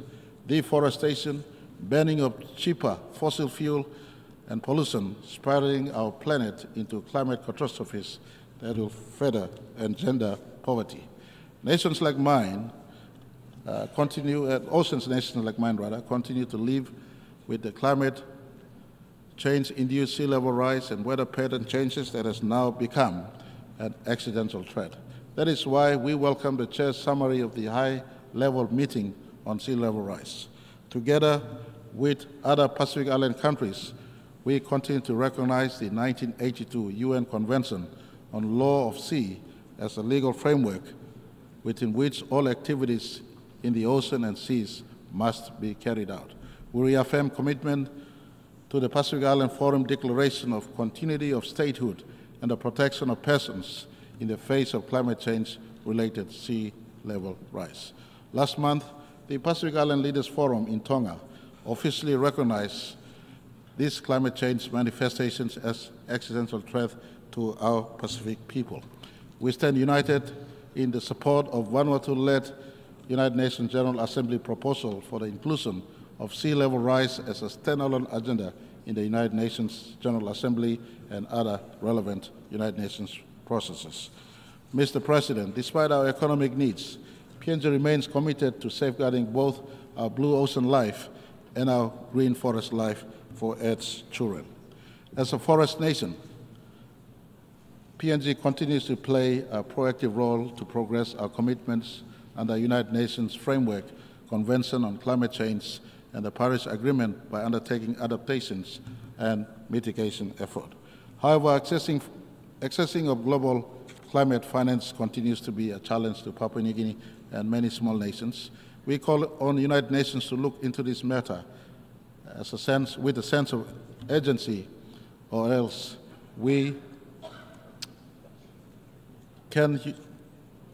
deforestation, burning of cheaper fossil fuel, and pollution, spiraling our planet into climate catastrophes that will further engender poverty. Nations like mine oceans nations like mine continue to live with the climate change-induced sea level rise and weather pattern changes that has now become an accidental threat. That is why we welcome the Chair's summary of the high-level meeting on sea level rise. Together with other Pacific Island countries, we continue to recognize the 1982 UN Convention on Law of Sea as a legal framework within which all activities in the ocean and seas must be carried out. We reaffirm commitment to the Pacific Island Forum Declaration of Continuity of Statehood and the protection of persons in the face of climate change-related sea level rise. Last month, the Pacific Island Leaders Forum in Tonga officially recognized these climate change manifestations as existential threat to our Pacific people. We stand united in the support of Vanuatu-led United Nations General Assembly proposal for the inclusion of sea level rise as a standalone agenda in the United Nations General Assembly and other relevant United Nations processes. Mr. President, despite our economic needs, PNG remains committed to safeguarding both our blue ocean life and our green forest life for its children. As a forest nation, PNG continues to play a proactive role to progress our commitments under the United Nations Framework Convention on Climate Change and the Paris Agreement by undertaking adaptations and mitigation effort. However, accessing of global climate finance continues to be a challenge to Papua New Guinea and many small nations. We call on the United Nations to look into this matter with a sense of urgency, or else we can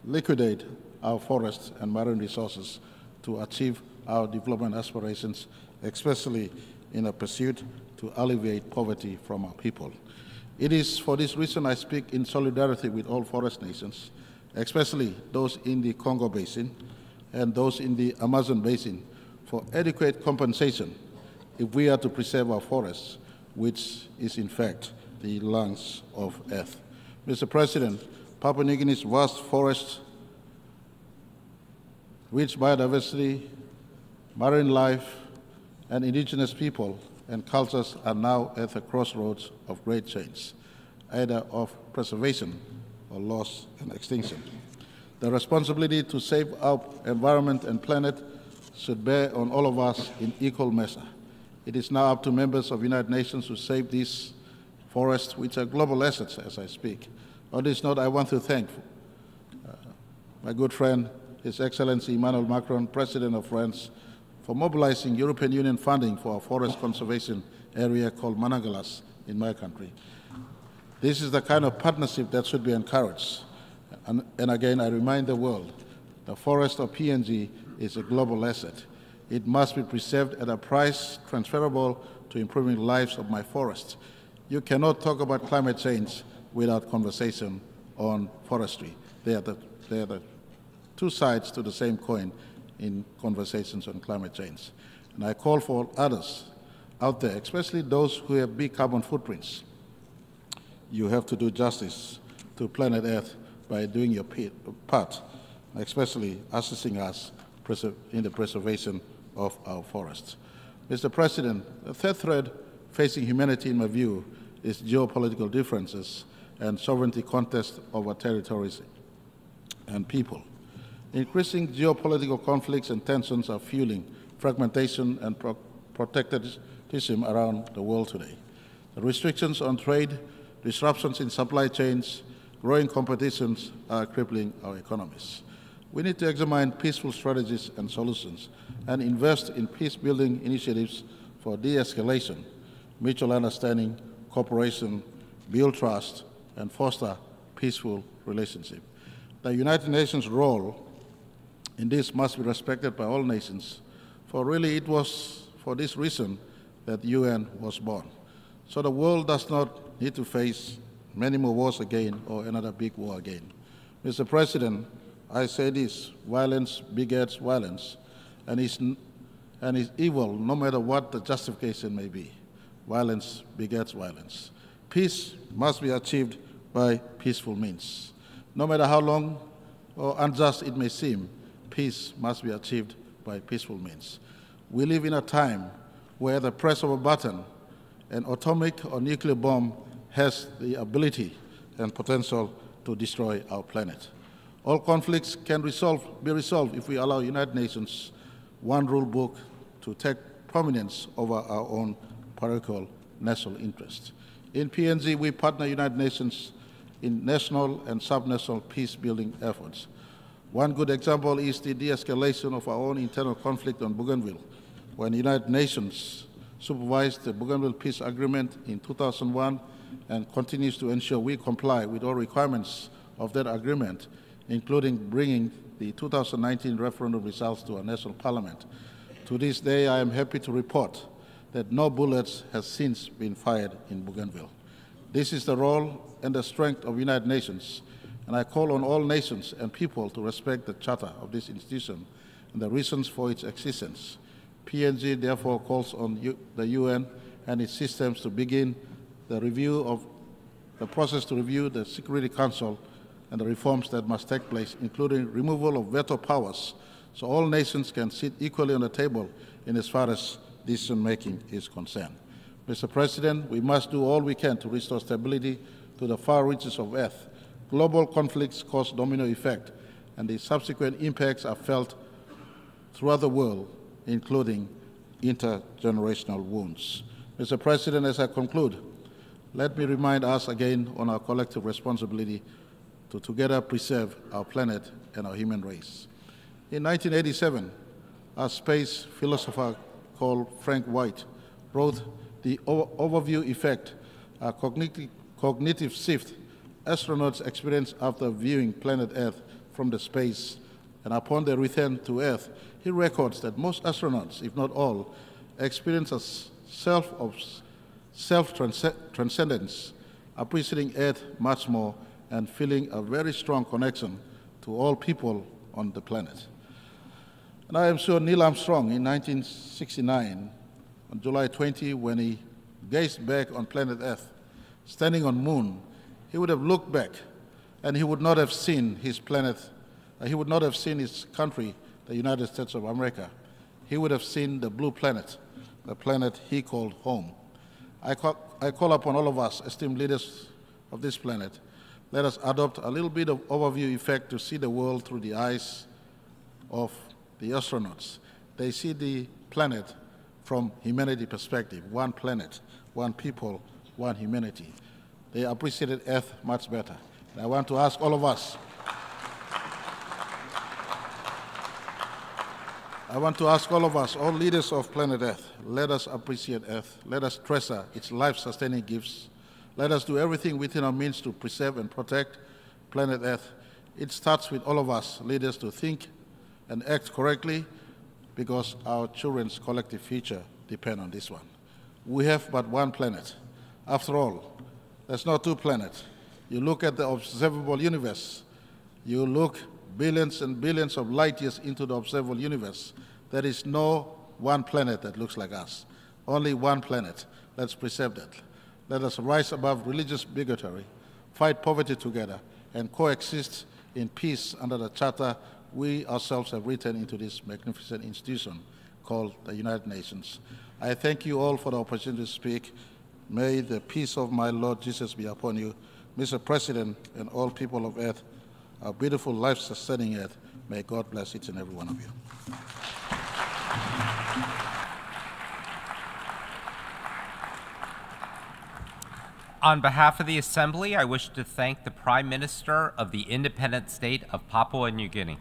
liquidate our forests and marine resources to achieve our development aspirations, especially in a pursuit to alleviate poverty from our people. It is for this reason I speak in solidarity with all forest nations, especially those in the Congo Basin and those in the Amazon Basin, for adequate compensation if we are to preserve our forests, which is in fact the lungs of Earth. Mr. President, Papua New Guinea's vast forests, rich biodiversity, marine life, and indigenous people and cultures are now at the crossroads of great change, either of preservation or loss and extinction. The responsibility to save our environment and planet should bear on all of us in equal measure. It is now up to members of the United Nations to save these forests, which are global assets as I speak. On this note, I want to thank my good friend, His Excellency Emmanuel Macron, President of France, for mobilizing European Union funding for a forest conservation area called Manangalas in my country. This is the kind of partnership that should be encouraged. And again, I remind the world, the forest of PNG is a global asset. It must be preserved at a price transferable to improving the lives of my forests. You cannot talk about climate change without conversation on forestry. They are the two sides to the same coin in conversations on climate change. And I call for others out there, especially those who have big carbon footprints. You have to do justice to planet Earth by doing your part, especially assisting us in the preservation of our forests. Mr. President, the third threat facing humanity, in my view, is geopolitical differences and sovereignty contests over territories and people. Increasing geopolitical conflicts and tensions are fueling fragmentation and protectionism around the world today. The restrictions on trade, disruptions in supply chains, growing competitions are crippling our economies. We need to examine peaceful strategies and solutions and invest in peace-building initiatives for de-escalation, mutual understanding, cooperation, build trust, and foster peaceful relationships. The United Nations' role in this must be respected by all nations, for really it was for this reason that the UN was born. So the world does not need to face many more wars again or another big war again. Mr. President, I say this: violence begets violence, and is evil no matter what the justification may be. Violence begets violence. Peace must be achieved by peaceful means. No matter how long or unjust it may seem, peace must be achieved by peaceful means. We live in a time where the press of a button, an atomic or nuclear bomb has the ability and potential to destroy our planet. All conflicts can be resolved if we allow United Nations one rule book to take prominence over our own parochial national interests. In PNG, we partner United Nations in national and subnational peace-building efforts. One good example is the de-escalation of our own internal conflict on Bougainville, when the United Nations supervised the Bougainville Peace Agreement in 2001 and continues to ensure we comply with all requirements of that agreement, including bringing the 2019 referendum results to our national parliament. To this day, I am happy to report that no bullets have since been fired in Bougainville. This is the role and the strength of the United Nations. and I call on all nations and people to respect the charter of this institution and the reasons for its existence. PNG therefore calls on the UN and its systems to begin the process to review the Security Council and the reforms that must take place, including removal of veto powers, so all nations can sit equally on the table in as far as decision-making is concerned. Mr. President, we must do all we can to restore stability to the far reaches of Earth. Global conflicts cause domino effect, and the subsequent impacts are felt throughout the world, including intergenerational wounds. Mr. President, as I conclude, let me remind us again on our collective responsibility to together preserve our planet and our human race. In 1987, a space philosopher called Frank White wrote the overview effect, a cognitive shift astronauts experience after viewing planet Earth from the space, and upon their return to Earth, he records that most astronauts, if not all, experience a self-transcendence, appreciating Earth much more and feeling a very strong connection to all people on the planet. And I am sure Neil Armstrong in 1969, on July 20, when he gazed back on planet Earth, standing on the moon, he would have looked back and he would not have seen his planet, he would not have seen his country, the United States of America. He would have seen the blue planet, the planet he called home. I call upon all of us, esteemed leaders of this planet, let us adopt a little bit of overview effect to see the world through the eyes of the astronauts. They see the planet from humanity perspective, one planet, one people, one humanity. They appreciated Earth much better. And I want to ask all of us, all leaders of planet Earth, let us appreciate Earth. Let us treasure its life-sustaining gifts. Let us do everything within our means to preserve and protect planet Earth. It starts with all of us, leaders, to think and act correctly, because our children's collective future depend on this one. We have but one planet. After all, there's not two planets. You look at the observable universe, you look billions and billions of light years into the observable universe. There is no one planet that looks like us. Only one planet. Let's preserve that. Let us rise above religious bigotry, fight poverty together, and coexist in peace under the charter we ourselves have written into this magnificent institution called the United Nations. I thank you all for the opportunity to speak. May the peace of my Lord Jesus be upon you. Mr. President and all people of Earth, our beautiful life-sustaining Earth, may God bless each and every one of you. On behalf of the Assembly, I wish to thank the Prime Minister of the independent state of Papua New Guinea.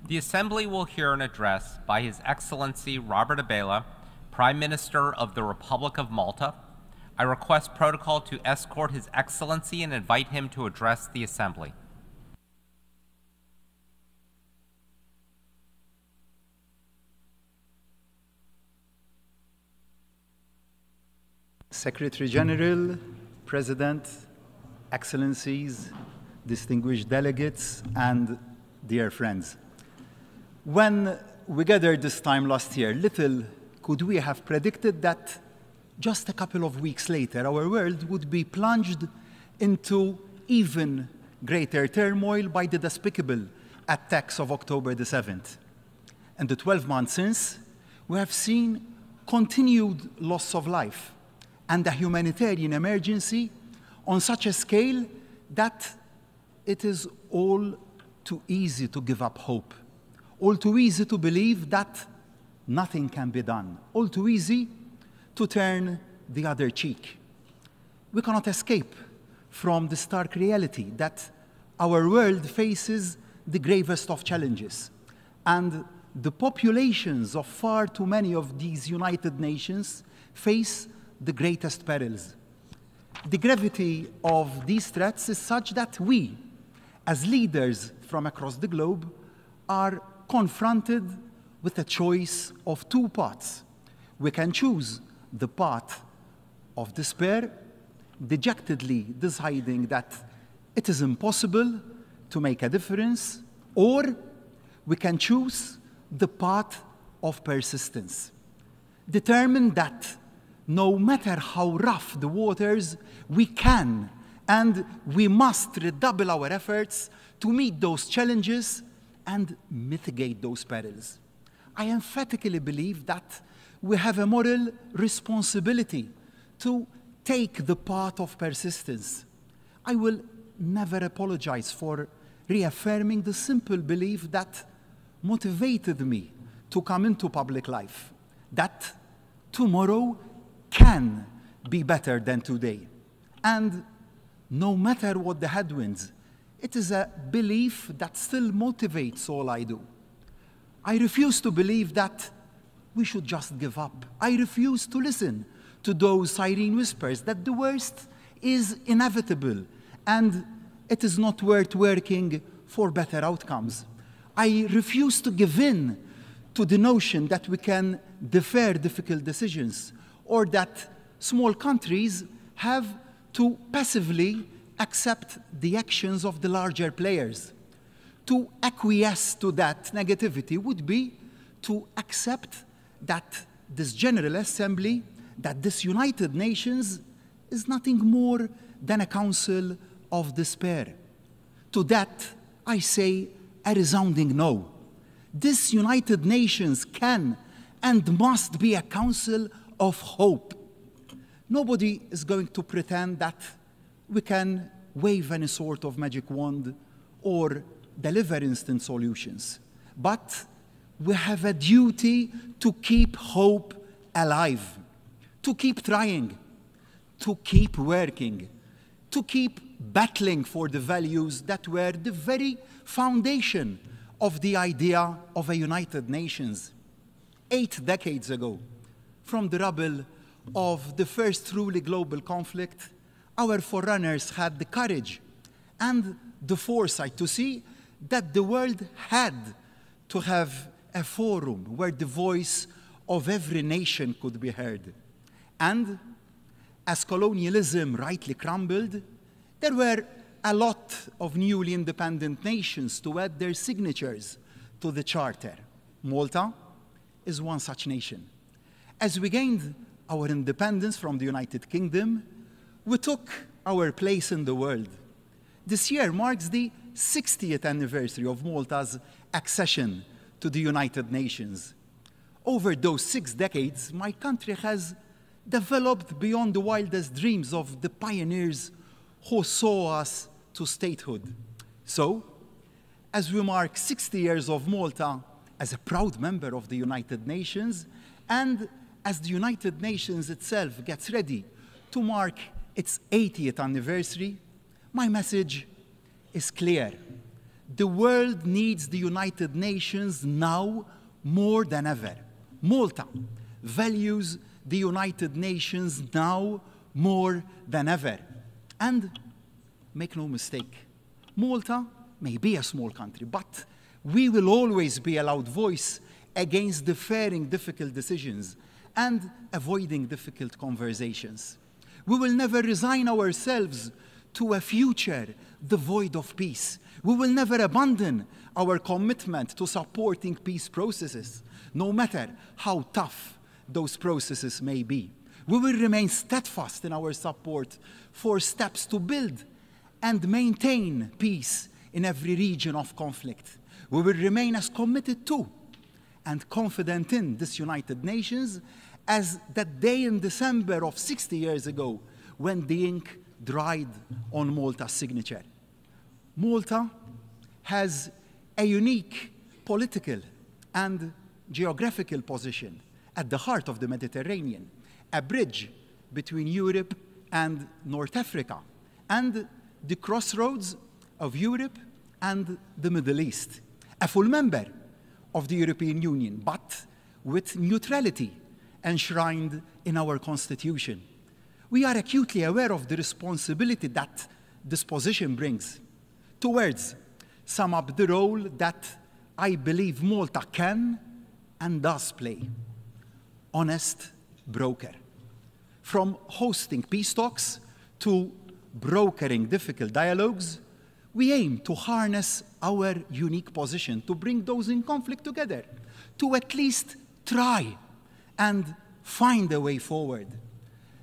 The Assembly will hear an address by His Excellency Robert Abela, Prime Minister of the Republic of Malta. I request protocol to escort His Excellency and invite him to address the Assembly. Secretary General, President, Excellencies, distinguished delegates, and dear friends. When we gathered this time last year, little could we have predicted that just a couple of weeks later, our world would be plunged into even greater turmoil by the despicable attacks of October the 7th. And the 12 months since, we have seen continued loss of life and a humanitarian emergency on such a scale that it is all too easy to give up hope, all too easy to believe that nothing can be done, all too easy to turn the other cheek. We cannot escape from the stark reality that our world faces the gravest of challenges, and the populations of far too many of these United Nations face the greatest perils. The gravity of these threats is such that we, as leaders from across the globe, are confronted with a choice of two paths. We can choose the path of despair, dejectedly deciding that it is impossible to make a difference, or we can choose the path of persistence, determined that no matter how rough the waters, we can and we must redouble our efforts to meet those challenges and mitigate those perils. I emphatically believe that we have a moral responsibility to take the path of persistence. I will never apologize for reaffirming the simple belief that motivated me to come into public life, that tomorrow can be better than today. And no matter what the headwinds, it is a belief that still motivates all I do. I refuse to believe that we should just give up. I refuse to listen to those siren whispers that the worst is inevitable and it is not worth working for better outcomes. I refuse to give in to the notion that we can defer difficult decisions or that small countries have to passively accept the actions of the larger players. To acquiesce to that negativity would be to accept that this General Assembly, that this United Nations is nothing more than a council of despair. To that, I say a resounding no. This United Nations can and must be a council of hope. Nobody is going to pretend that we can wave any sort of magic wand or deliver instant solutions. But we have a duty to keep hope alive, to keep trying, to keep working, to keep battling for the values that were the very foundation of the idea of a United Nations. 8 decades ago, from the rubble of the first truly global conflict, our forerunners had the courage and the foresight to see that the world had to have a forum where the voice of every nation could be heard. And as colonialism rightly crumbled, there were a lot of newly independent nations to add their signatures to the charter. Malta is one such nation. As we gained our independence from the United Kingdom, we took our place in the world. This year marks the 60th anniversary of Malta's accession to the United Nations. Over those 6 decades, my country has developed beyond the wildest dreams of the pioneers who saw us to statehood. So, as we mark 60 years of Malta as a proud member of the United Nations, and as the United Nations itself gets ready to mark its 80th anniversary, my message is clear. The world needs the United Nations now more than ever. Malta values the United Nations now more than ever. And make no mistake, Malta may be a small country, but we will always be a loud voice against deferring difficult decisions and avoiding difficult conversations. We will never resign ourselves to a future devoid of peace. We will never abandon our commitment to supporting peace processes, no matter how tough those processes may be. We will remain steadfast in our support for steps to build and maintain peace in every region of conflict. We will remain as committed to and confident in this United Nations as that day in December of 60 years ago when the ink dried on Malta's signature. Malta has a unique political and geographical position at the heart of the Mediterranean, a bridge between Europe and North Africa, and the crossroads of Europe and the Middle East. A full member of the European Union, but with neutrality enshrined in our Constitution. We are acutely aware of the responsibility that this position brings Two words sum up the role that I believe Malta can and does play: honest broker. From hosting peace talks to brokering difficult dialogues, we aim to harness our unique position to bring those in conflict together, to at least try and find a way forward.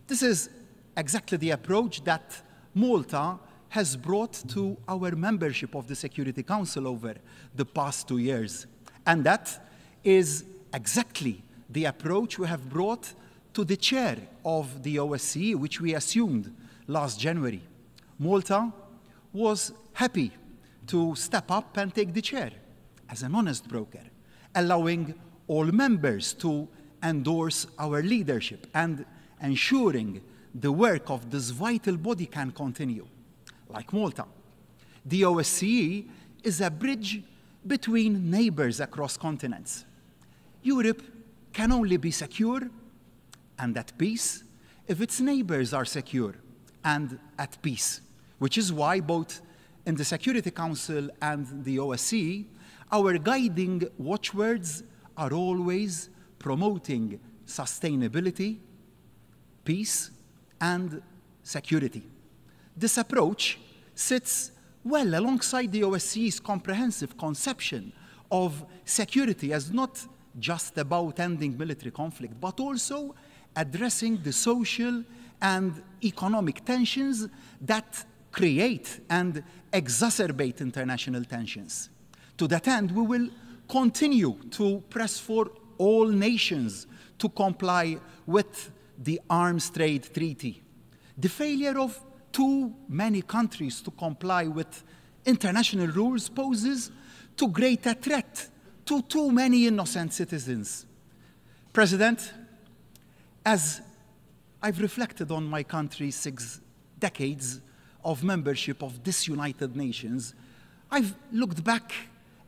This is exactly the approach that Malta has brought to our membership of the Security Council over the past 2 years. And that is exactly the approach we have brought to the chair of the OSCE, which we assumed last January. Malta was happy to step up and take the chair as an honest broker, allowing all members to endorse our leadership and ensuring the work of this vital body can continue. Like Malta, the OSCE is a bridge between neighbors across continents. Europe can only be secure and at peace if its neighbors are secure and at peace, which is why both in the Security Council and the OSCE, our guiding watchwords are always promoting sustainability, peace, and security. This approach sits well alongside the OSCE's comprehensive conception of security as not just about ending military conflict, but also addressing the social and economic tensions that create and exacerbate international tensions. To that end, we will continue to press for all nations to comply with the Arms Trade Treaty. The failure of too many countries to comply with international rules poses too great a threat to too many innocent citizens. President, as I've reflected on my country's 6 decades of membership of this United Nations, I've looked back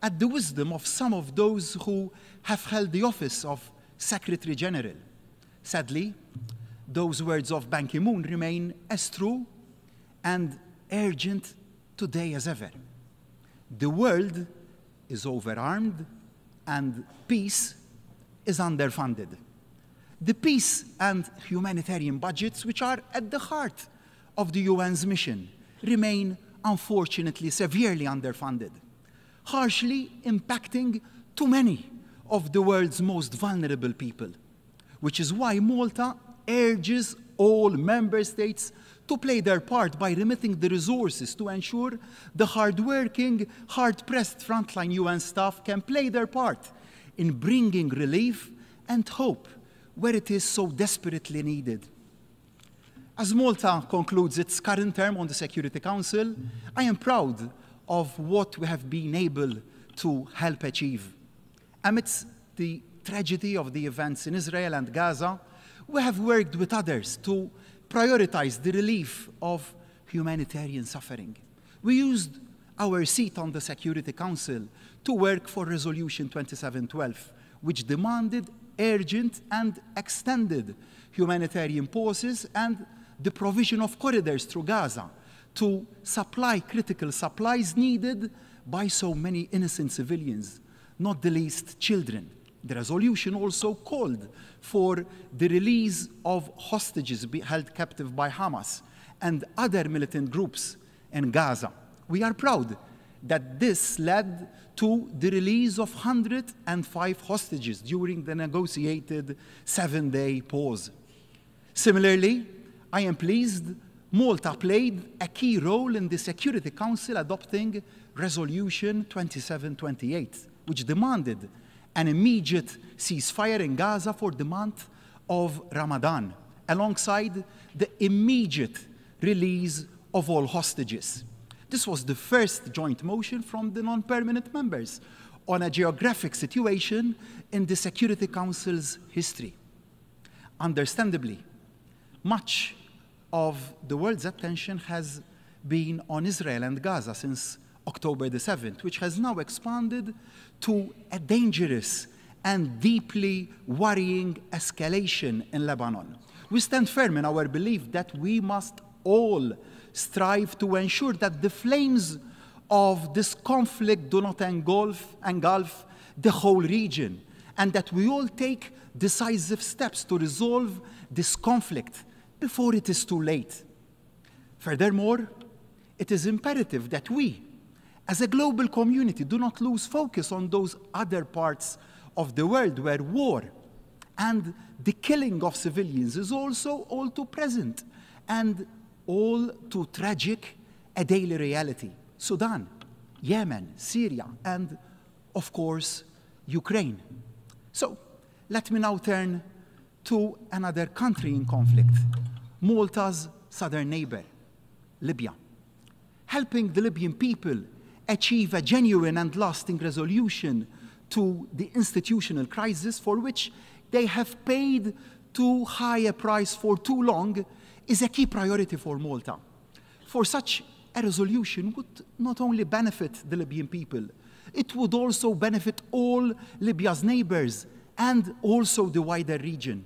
at the wisdom of some of those who have held the office of Secretary General. Sadly, those words of Ban Ki-moon remain as true and urgent today as ever. The world is overarmed and peace is underfunded. The peace and humanitarian budgets, which are at the heart of the UN's mission, remain unfortunately severely underfunded, harshly impacting too many of the world's most vulnerable people, which is why Malta urges all member states to play their part by remitting the resources to ensure the hard-working, hard-pressed frontline UN staff can play their part in bringing relief and hope where it is so desperately needed. As Malta concludes its current term on the Security Council, I am proud of what we have been able to help achieve. Amidst the tragedy of the events in Israel and Gaza, we have worked with others to prioritize the relief of humanitarian suffering. We used our seat on the Security Council to work for Resolution 2712, which demanded urgent and extended humanitarian pauses and the provision of corridors through Gaza to supply critical supplies needed by so many innocent civilians, not the least children. The resolution also called for the release of hostages held captive by Hamas and other militant groups in Gaza. We are proud that this led to the release of 105 hostages during the negotiated 7-day pause. Similarly, I am pleased Malta played a key role in the Security Council adopting Resolution 2728, which demanded an immediate ceasefire in Gaza for the month of Ramadan, alongside the immediate release of all hostages. This was the first joint motion from the non-permanent members on a geographic situation in the Security Council's history. Understandably, much of the world's attention has been on Israel and Gaza since October the 7th, which has now expanded to a dangerous and deeply worrying escalation in Lebanon. We stand firm in our belief that we must all strive to ensure that the flames of this conflict do not engulf the whole region, and that we all take decisive steps to resolve this conflict before it is too late. Furthermore, it is imperative that we, as a global community, do not lose focus on those other parts of the world where war and the killing of civilians is also all too present and all too tragic a daily reality. Sudan, Yemen, Syria, and of course, Ukraine. So let me now turn to another country in conflict, Malta's southern neighbor, Libya. Helping the Libyan people achieve a genuine and lasting resolution to the institutional crisis for which they have paid too high a price for too long is a key priority for Malta. For such a resolution would not only benefit the Libyan people, it would also benefit all Libya's neighbors and also the wider region.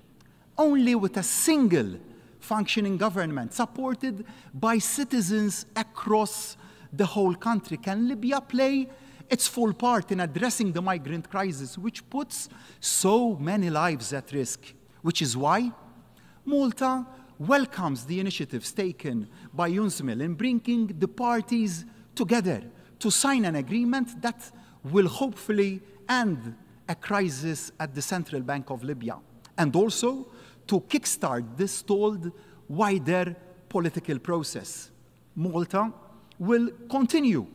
Only with a single functioning government supported by citizens across the whole country can Libya play its full part in addressing the migrant crisis, which puts so many lives at risk, which is why Malta welcomes the initiatives taken by UNSMIL in bringing the parties together to sign an agreement that will hopefully end a crisis at the central bank of Libya, and also to kickstart this stalled wider political process. Malta will continue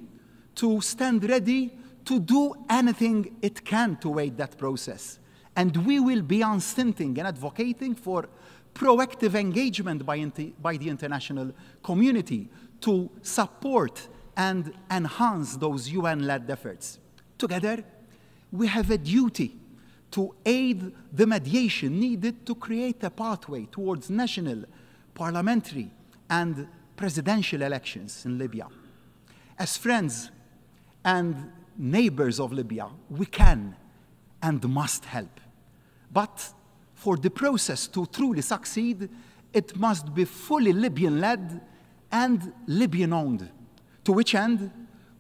to stand ready to do anything it can to aid that process. And we will be unstinting in advocating for proactive engagement by the international community to support and enhance those UN-led efforts. Together, we have a duty to aid the mediation needed to create a pathway towards national, parliamentary, and presidential elections in Libya. As friends and neighbors of Libya, we can and must help. But for the process to truly succeed, it must be fully Libyan-led and Libyan-owned, to which end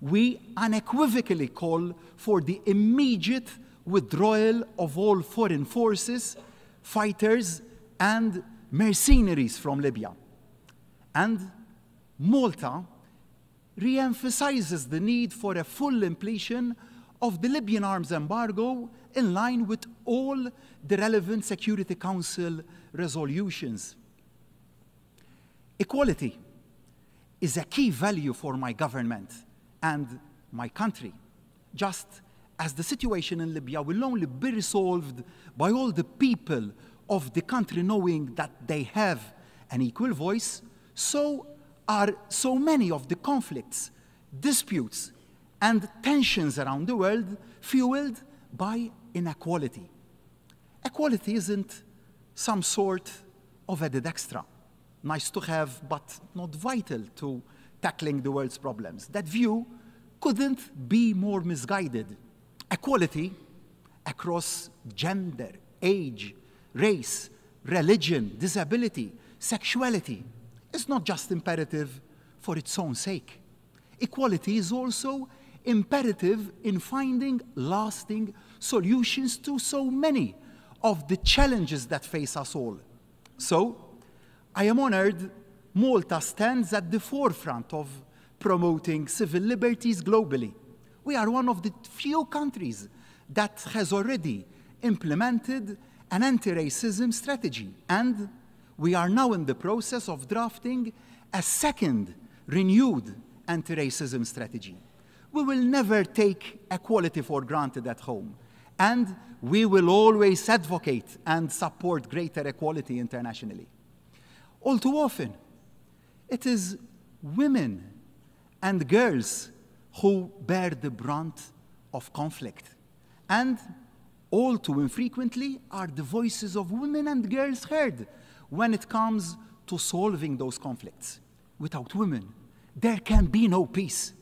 we unequivocally call for the immediate withdrawal of all foreign forces, fighters, and mercenaries from Libya. And Malta re-emphasizes the need for a full completion of the Libyan arms embargo in line with all the relevant Security Council resolutions. Equality is a key value for my government and my country, just as the situation in Libya will only be resolved by all the people of the country knowing that they have an equal voice, so are so many of the conflicts, disputes, and tensions around the world fueled by inequality. Equality isn't some sort of added extra, nice to have, but not vital to tackling the world's problems. That view couldn't be more misguided. Equality across gender, age, race, religion, disability, sexuality is not just imperative for its own sake. Equality is also imperative in finding lasting solutions to so many of the challenges that face us all. So, I am honored Malta stands at the forefront of promoting civil liberties globally. We are one of the few countries that has already implemented an anti-racism strategy, and we are now in the process of drafting a second renewed anti-racism strategy. We will never take equality for granted at home, and we will always advocate and support greater equality internationally. All too often, it is women and girls who bear the brunt of conflict, and all too infrequently are the voices of women and girls heard when it comes to solving those conflicts. Without women, there can be no peace.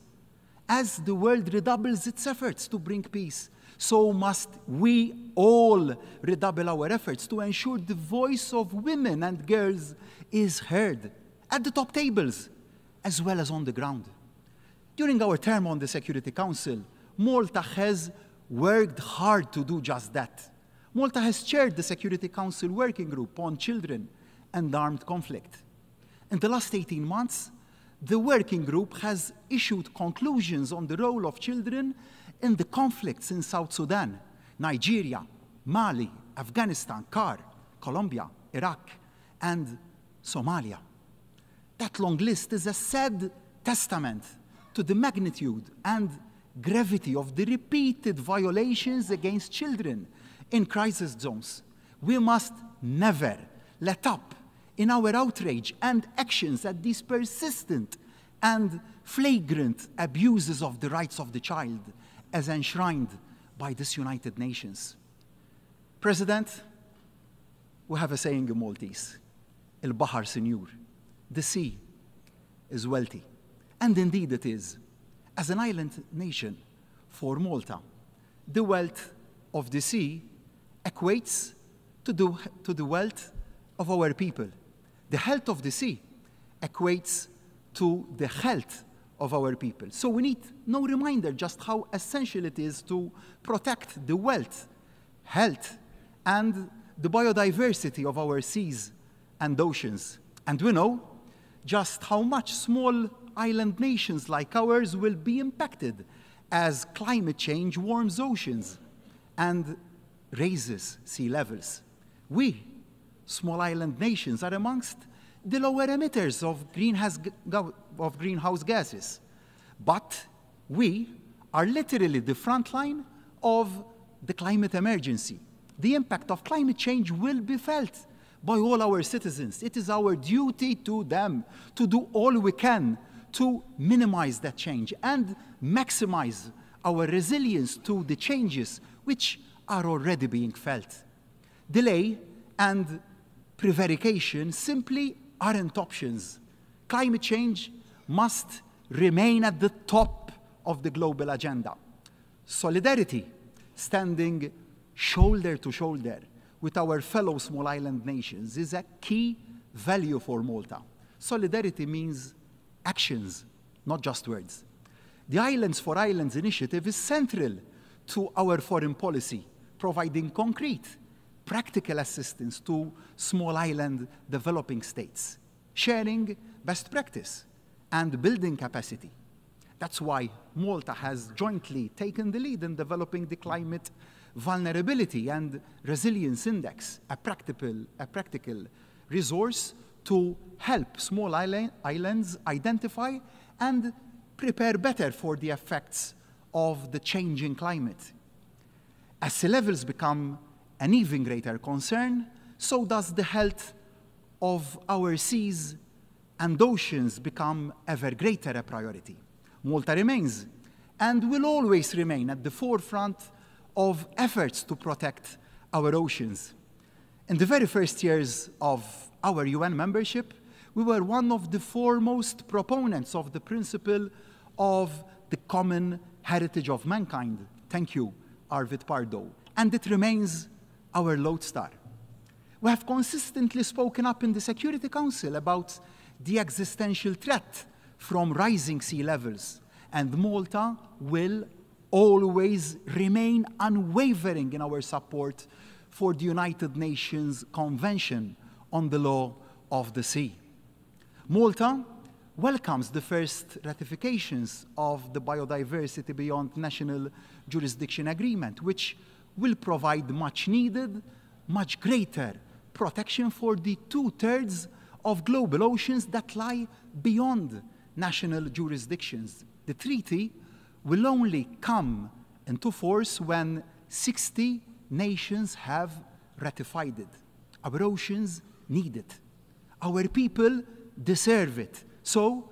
As the world redoubles its efforts to bring peace, so must we all redouble our efforts to ensure the voice of women and girls is heard at the top tables as well as on the ground. During our term on the Security Council, Malta has worked hard to do just that. Malta has chaired the Security Council Working Group on Children and Armed Conflict. In the last 18 months, the working group has issued conclusions on the role of children in the conflicts in South Sudan, Nigeria, Mali, Afghanistan, CAR, Colombia, Iraq, and Somalia. That long list is a sad testament to the magnitude and gravity of the repeated violations against children in crisis zones. We must never let up in our outrage and actions at these persistent and flagrant abuses of the rights of the child as enshrined by this United Nations. President, we have a saying in Maltese, El-Bahar Senor, the sea is wealthy. And indeed it is. As an island nation, for Malta, the wealth of the sea equates to the wealth of our people. The health of the sea equates to the health of our people. So we need no reminder just how essential it is to protect the wealth, health, and the biodiversity of our seas and oceans. And we know just how much small island nations like ours will be impacted as climate change warms oceans and raises sea levels. We, small island nations, are amongst the lower emitters of greenhouse gases. But we are literally the front line of the climate emergency. The impact of climate change will be felt by all our citizens. It is our duty to them to do all we can to minimize that change and maximize our resilience to the changes which are already being felt. Delay and prevarication simply aren't options. Climate change must remain at the top of the global agenda. Solidarity, standing shoulder to shoulder with our fellow small island nations, is a key value for Malta. Solidarity means actions, not just words. The Islands for Islands initiative is central to our foreign policy, providing concrete, practical assistance to small island developing states, sharing best practice and building capacity. That's why Malta has jointly taken the lead in developing the Climate Vulnerability and Resilience Index, a practical resource to help small islands identify and prepare better for the effects of the changing climate. As sea levels become an even greater concern, so does the health of our seas and oceans become ever greater a priority. Malta remains and will always remain at the forefront of efforts to protect our oceans. In the very first years of our UN membership, we were one of the foremost proponents of the principle of the common heritage of mankind. Thank you, Arvid Pardo. And it remains our lodestar. We have consistently spoken up in the Security Council about the existential threat from rising sea levels, and Malta will always remain unwavering in our support for the United Nations Convention on the Law of the Sea. Malta welcomes the first ratifications of the Biodiversity Beyond National Jurisdiction Agreement, which will provide much needed, much greater protection for the 2/3 of global oceans that lie beyond national jurisdictions. The treaty will only come into force when 60 nations have ratified it. Our oceans need it. Our people deserve it. So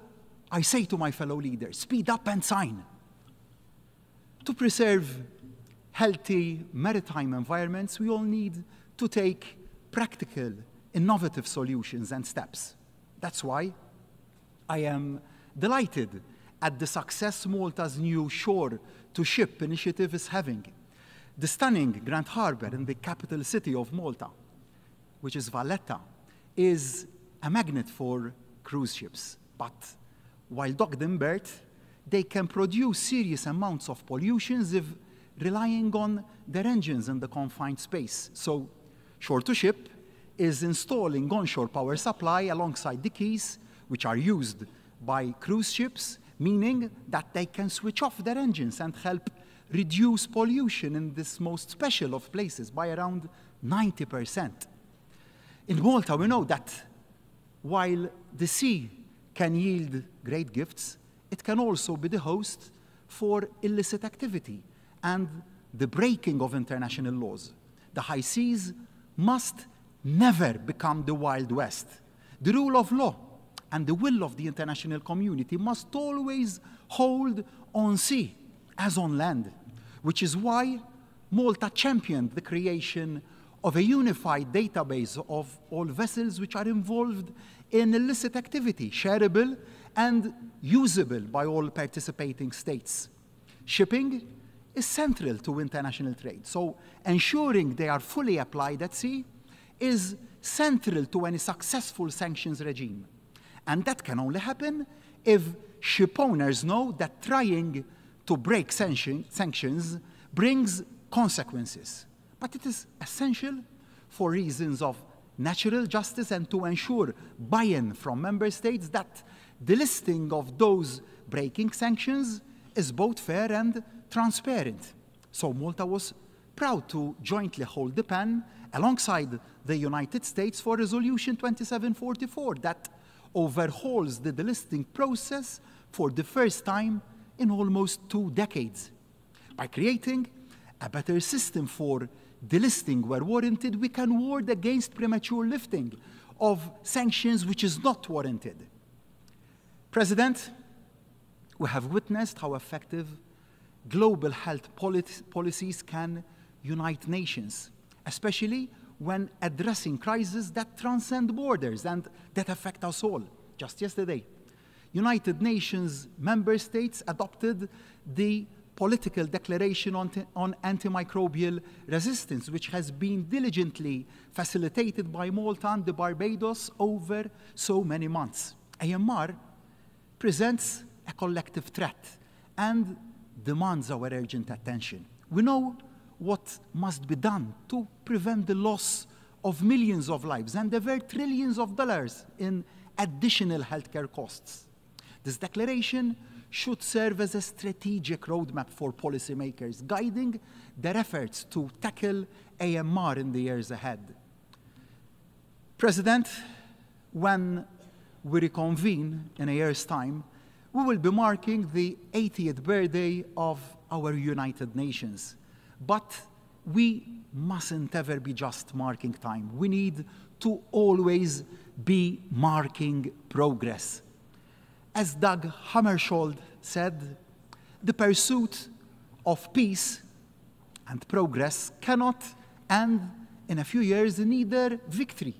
I say to my fellow leaders, speed up and sign. To preserve healthy maritime environments, we all need to take practical, innovative solutions and steps. That's why I am delighted at the success Malta's new shore-to-ship initiative is having. The stunning Grand Harbor in the capital city of Malta, which is Valletta, is a magnet for cruise ships. But while docked in berth, they can produce serious amounts of pollutions if relying on their engines in the confined space. So shore-to-ship is installing onshore power supply alongside the quays, which are used by cruise ships, meaning that they can switch off their engines and help reduce pollution in this most special of places by around 90%. In Malta, we know that while the sea can yield great gifts, it can also be the host for illicit activity and the breaking of international laws. The high seas must never become the Wild West. The rule of law and the will of the international community must always hold on sea as on land, which is why Malta championed the creation of a unified database of all vessels which are involved in illicit activity, shareable and usable by all participating states. Shipping is central to international trade, so ensuring they are fully applied at sea is central to any successful sanctions regime. And that can only happen if ship owners know that trying to break sanctions brings consequences. But it is essential for reasons of natural justice and to ensure buy-in from member states that the listing of those breaking sanctions is both fair and transparent. So Malta was proud to jointly hold the pen alongside the United States for Resolution 2744 that overhauls the delisting process for the first time in almost 2 decades. By creating a better system for delisting where warranted, we can ward against premature lifting of sanctions which is not warranted. President, we have witnessed how effective global health policies can unite nations, especially when addressing crises that transcend borders and that affect us all. Just yesterday, United Nations member states adopted the political declaration on antimicrobial resistance, which has been diligently facilitated by Malta and the Barbados over so many months. AMR presents a collective threat and demands our urgent attention. We know what must be done to prevent the loss of millions of lives and avert trillions of dollars in additional healthcare costs. This declaration should serve as a strategic roadmap for policymakers, guiding their efforts to tackle AMR in the years ahead. President, when we reconvene in a year's time, we will be marking the 80th birthday of our United Nations. But we mustn't ever be just marking time. We need to always be marking progress. As Dag Hammarskjöld said, the pursuit of peace and progress cannot end in a few years in either victory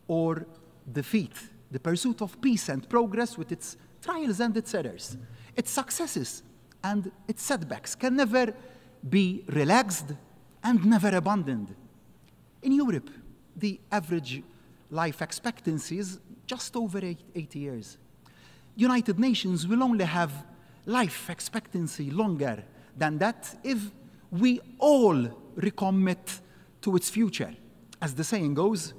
or defeat. The pursuit of peace and progress, with its trials and its errors, its successes and its setbacks, can never be relaxed and never abandoned. In Europe, the average life expectancy is just over 80 years. United Nations will only have life expectancy longer than that if we all recommit to its future. As the saying goes,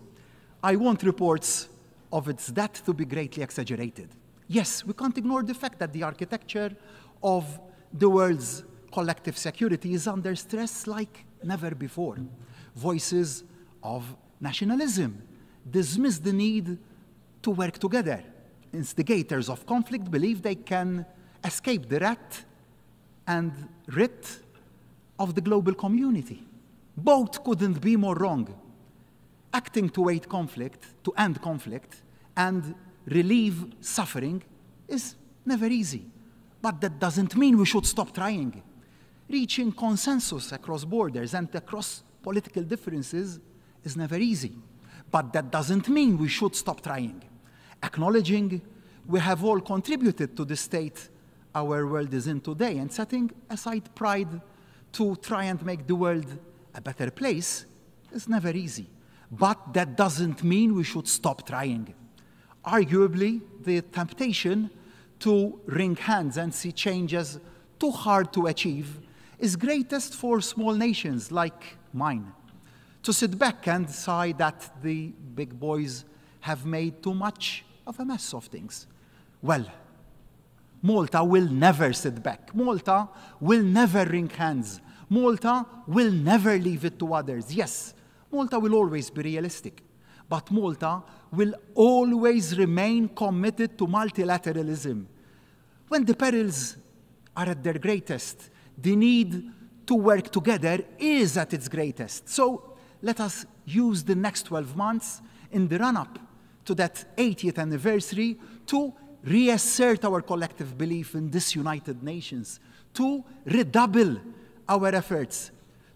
I want reports of its death to be greatly exaggerated. Yes, we can't ignore the fact that the architecture of the world's collective security is under stress like never before. Voices of nationalism dismiss the need to work together. Instigators of conflict believe they can escape the rat and writ of the global community. Both couldn't be more wrong. Acting to end conflict, and relieve suffering is never easy. But that doesn't mean we should stop trying. Reaching consensus across borders and across political differences is never easy. But that doesn't mean we should stop trying. Acknowledging we have all contributed to the state our world is in today and setting aside pride to try and make the world a better place is never easy. But that doesn't mean we should stop trying. Arguably, the temptation to wring hands and see change as too hard to achieve is greatest for small nations like mine. To sit back and sigh that the big boys have made too much of a mess of things. Well, Malta will never sit back. Malta will never wring hands. Malta will never leave it to others. Yes, Malta will always be realistic, but Malta will always remain committed to multilateralism. When the perils are at their greatest, the need to work together is at its greatest. So let us use the next 12 months in the run-up to that 80th anniversary to reassert our collective belief in this United Nations, to redouble our efforts,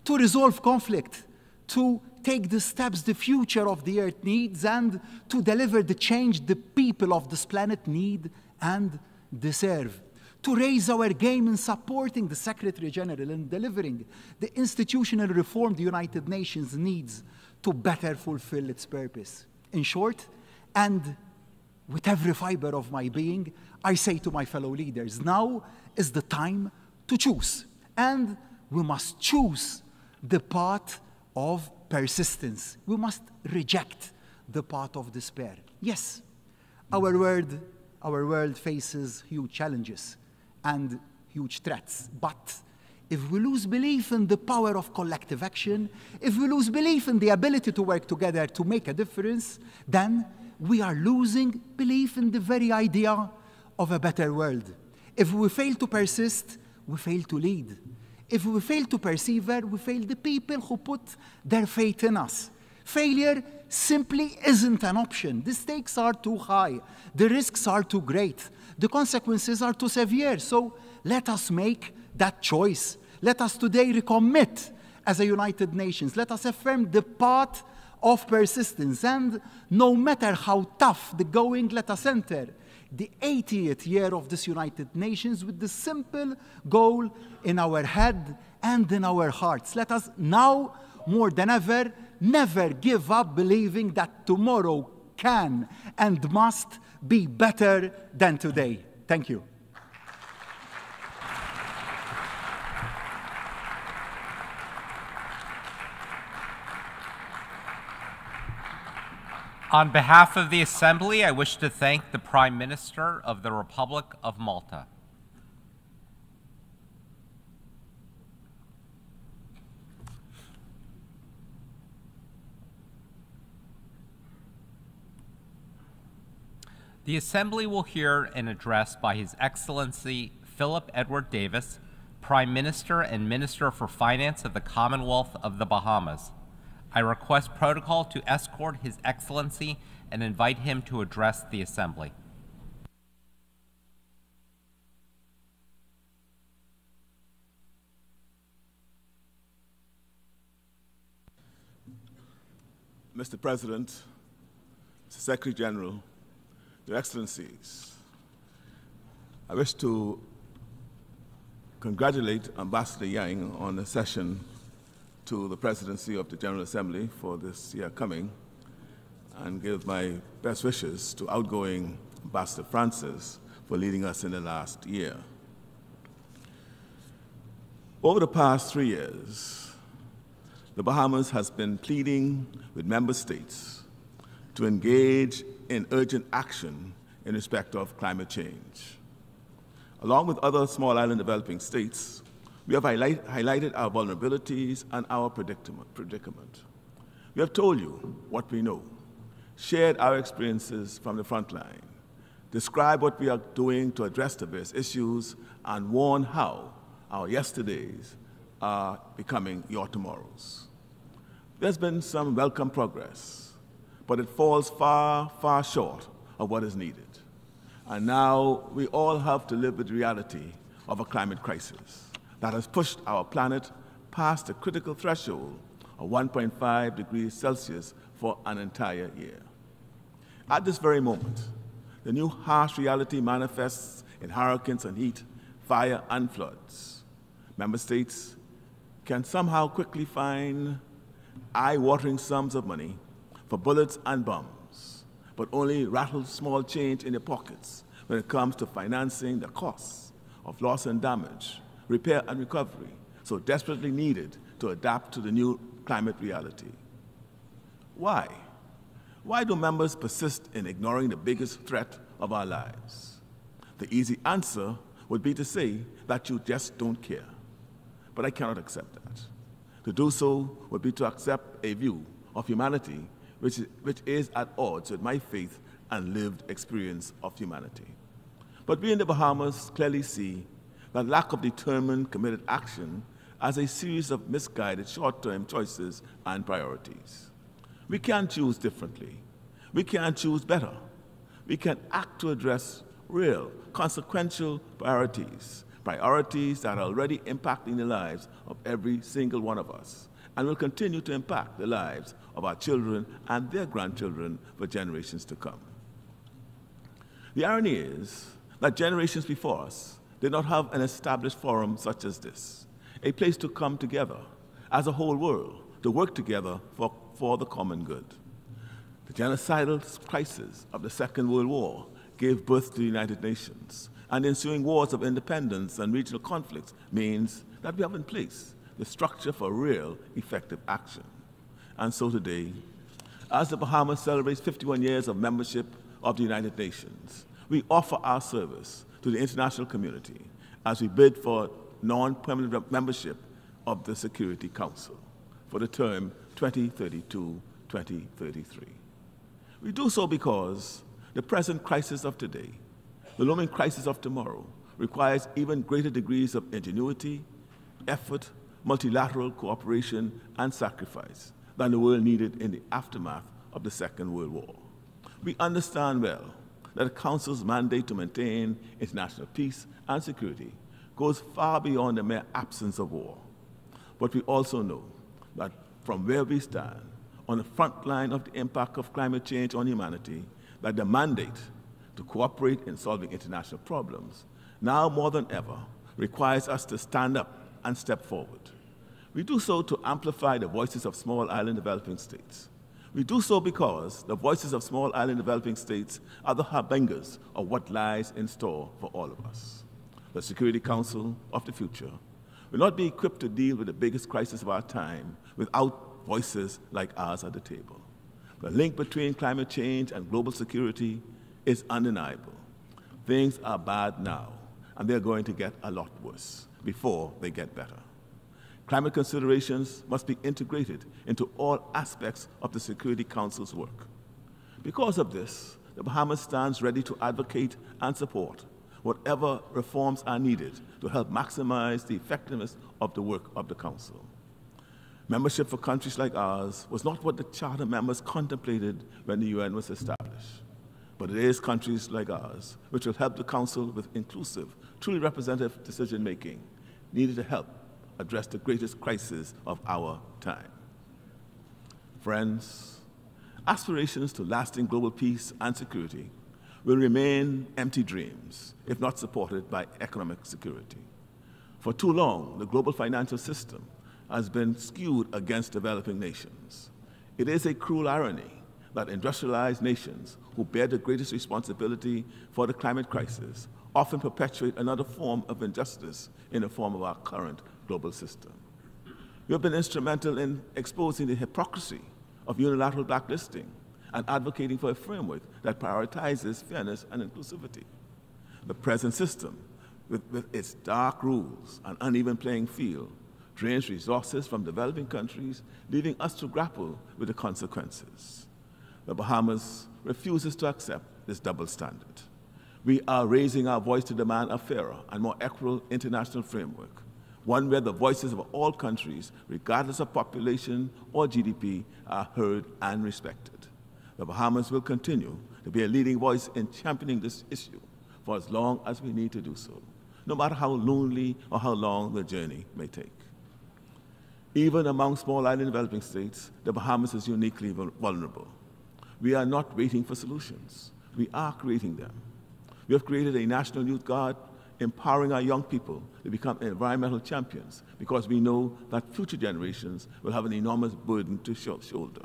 to resolve conflict, to take the steps the future of the Earth needs, and to deliver the change the people of this planet need and deserve. To raise our game in supporting the Secretary General in delivering the institutional reform the United Nations needs to better fulfill its purpose. In short, and with every fiber of my being, I say to my fellow leaders, now is the time to choose. And we must choose the path of persistence. We must reject the path of despair. Yes, our world faces huge challenges and huge threats. But if we lose belief in the power of collective action, if we lose belief in the ability to work together to make a difference, then we are losing belief in the very idea of a better world. If we fail to persist, we fail to lead. If we fail to persevere, we fail the people who put their faith in us. Failure simply isn't an option. The stakes are too high. The risks are too great. The consequences are too severe. So let us make that choice. Let us today recommit as a United Nations. Let us affirm the path of persistence. And no matter how tough the going, let us enter the 80th year of this United Nations with the simple goal in our head and in our hearts. Let us now, more than ever, never give up believing that tomorrow can and must be better than today. Thank you. On behalf of the Assembly, I wish to thank the Prime Minister of the Republic of Malta. The Assembly will hear an address by His Excellency Philip Edward Davis, Prime Minister and Minister for Finance of the Commonwealth of the Bahamas. I request protocol to escort His Excellency and invite him to address the Assembly. Mr. President, Mr. Secretary General, Your Excellencies, I wish to congratulate Ambassador Yang on the session to the presidency of the General Assembly for this year coming, and give my best wishes to outgoing Ambassador Francis for leading us in the last year. Over the past 3 years, the Bahamas has been pleading with member states to engage in urgent action in respect of climate change. Along with other small island developing states, we have highlighted our vulnerabilities and our predicament. We have told you what we know, shared our experiences from the front line, described what we are doing to address the various issues, and warned how our yesterdays are becoming your tomorrows. There's been some welcome progress, but it falls far, far short of what is needed. And now we all have to live with the reality of a climate crisis that has pushed our planet past the critical threshold of 1.5 degrees Celsius for an entire year. At this very moment, the new harsh reality manifests in hurricanes and heat, fire and floods. Member states can somehow quickly find eye-watering sums of money for bullets and bombs, but only rattle small change in their pockets when it comes to financing the costs of loss and damage, repair and recovery, so desperately needed to adapt to the new climate reality. Why? Why do members persist in ignoring the biggest threat of our lives? The easy answer would be to say that you just don't care. But I cannot accept that. To do so would be to accept a view of humanity which is at odds with my faith and lived experience of humanity. But we in the Bahamas clearly see that lack of determined, committed action as a series of misguided short-term choices and priorities. We can choose differently. We can choose better. We can act to address real, consequential priorities, priorities that are already impacting the lives of every single one of us and will continue to impact the lives of our children and their grandchildren for generations to come. The irony is that generations before us did not have an established forum such as this, a place to come together as a whole world to work together for the common good. The genocidal crisis of the Second World War gave birth to the United Nations, and the ensuing wars of independence and regional conflicts means that we have in place the structure for real, effective action. And so today, as the Bahamas celebrates 51 years of membership of the United Nations, we offer our service to the international community as we bid for non-permanent membership of the Security Council for the term 2032-2033. We do so because the present crisis of today, the looming crisis of tomorrow, requires even greater degrees of ingenuity, effort, multilateral cooperation, and sacrifice than the world needed in the aftermath of the Second World War. We understand well that the Council's mandate to maintain international peace and security goes far beyond the mere absence of war. But we also know that from where we stand, on the front line of the impact of climate change on humanity, that the mandate to cooperate in solving international problems, now more than ever, requires us to stand up and step forward. We do so to amplify the voices of small island developing states. We do so because the voices of small island developing states are the harbingers of what lies in store for all of us. The Security Council of the future will not be equipped to deal with the biggest crisis of our time without voices like ours at the table. The link between climate change and global security is undeniable. Things are bad now, and they're going to get a lot worse before they get better. Climate considerations must be integrated into all aspects of the Security Council's work. Because of this, the Bahamas stands ready to advocate and support whatever reforms are needed to help maximize the effectiveness of the work of the Council. Membership for countries like ours was not what the Charter members contemplated when the UN was established, but it is countries like ours which will help the Council with inclusive, truly representative decision-making needed to help address the greatest crisis of our time. Friends, aspirations to lasting global peace and security will remain empty dreams if not supported by economic security. For too long, the global financial system has been skewed against developing nations. It is a cruel irony that industrialized nations who bear the greatest responsibility for the climate crisis often perpetuate another form of injustice in the form of our current global system. We have been instrumental in exposing the hypocrisy of unilateral blacklisting and advocating for a framework that prioritizes fairness and inclusivity. The present system, with its dark rules and uneven playing field, drains resources from developing countries, leaving us to grapple with the consequences. The Bahamas refuses to accept this double standard. We are raising our voice to demand a fairer and more equitable international framework, one where the voices of all countries, regardless of population or GDP, are heard and respected. The Bahamas will continue to be a leading voice in championing this issue for as long as we need to do so, no matter how lonely or how long the journey may take. Even among small island developing states, the Bahamas is uniquely vulnerable. We are not waiting for solutions. We are creating them. We have created a National Youth Guard, empowering our young people to become environmental champions because we know that future generations will have an enormous burden to shoulder.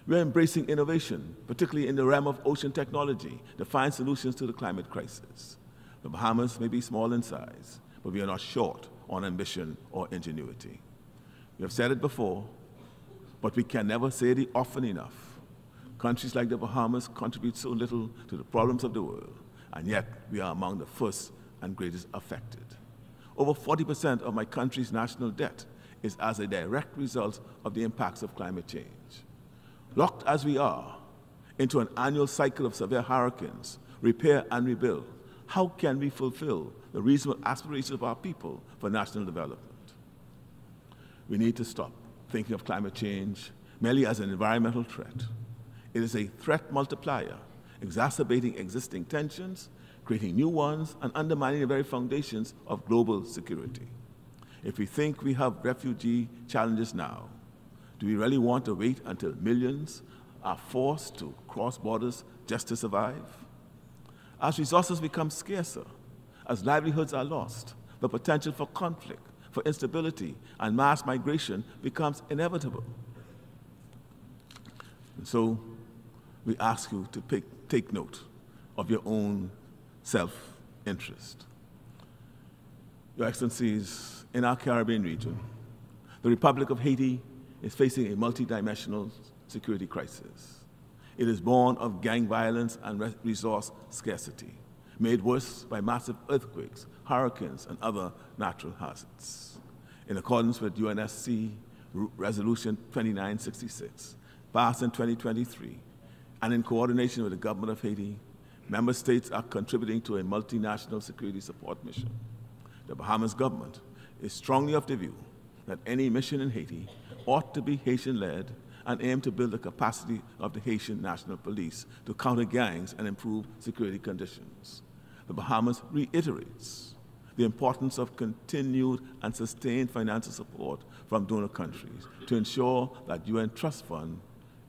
We're embracing innovation, particularly in the realm of ocean technology, to find solutions to the climate crisis. The Bahamas may be small in size, but we are not short on ambition or ingenuity. We have said it before, but we can never say it often enough. Countries like the Bahamas contribute so little to the problems of the world, and yet we are among the first and greatest affected. Over 40% of my country's national debt is as a direct result of the impacts of climate change. Locked as we are into an annual cycle of severe hurricanes, repair and rebuild, how can we fulfill the reasonable aspirations of our people for national development? We need to stop thinking of climate change merely as an environmental threat. It is a threat multiplier, exacerbating existing tensions, creating new ones, and undermining the very foundations of global security. If we think we have refugee challenges now, do we really want to wait until millions are forced to cross borders just to survive? As resources become scarcer, as livelihoods are lost, the potential for conflict, for instability, and mass migration becomes inevitable. And so we ask you to take note of your own self-interest. Your Excellencies, in our Caribbean region, the Republic of Haiti is facing a multidimensional security crisis. It is born of gang violence and resource scarcity, made worse by massive earthquakes, hurricanes, and other natural hazards. In accordance with UNSC Resolution 2966, passed in 2023, and in coordination with the government of Haiti, member states are contributing to a multinational security support mission. The Bahamas government is strongly of the view that any mission in Haiti ought to be Haitian-led and aim to build the capacity of the Haitian National Police to counter gangs and improve security conditions. The Bahamas reiterates the importance of continued and sustained financial support from donor countries to ensure that UN Trust Fund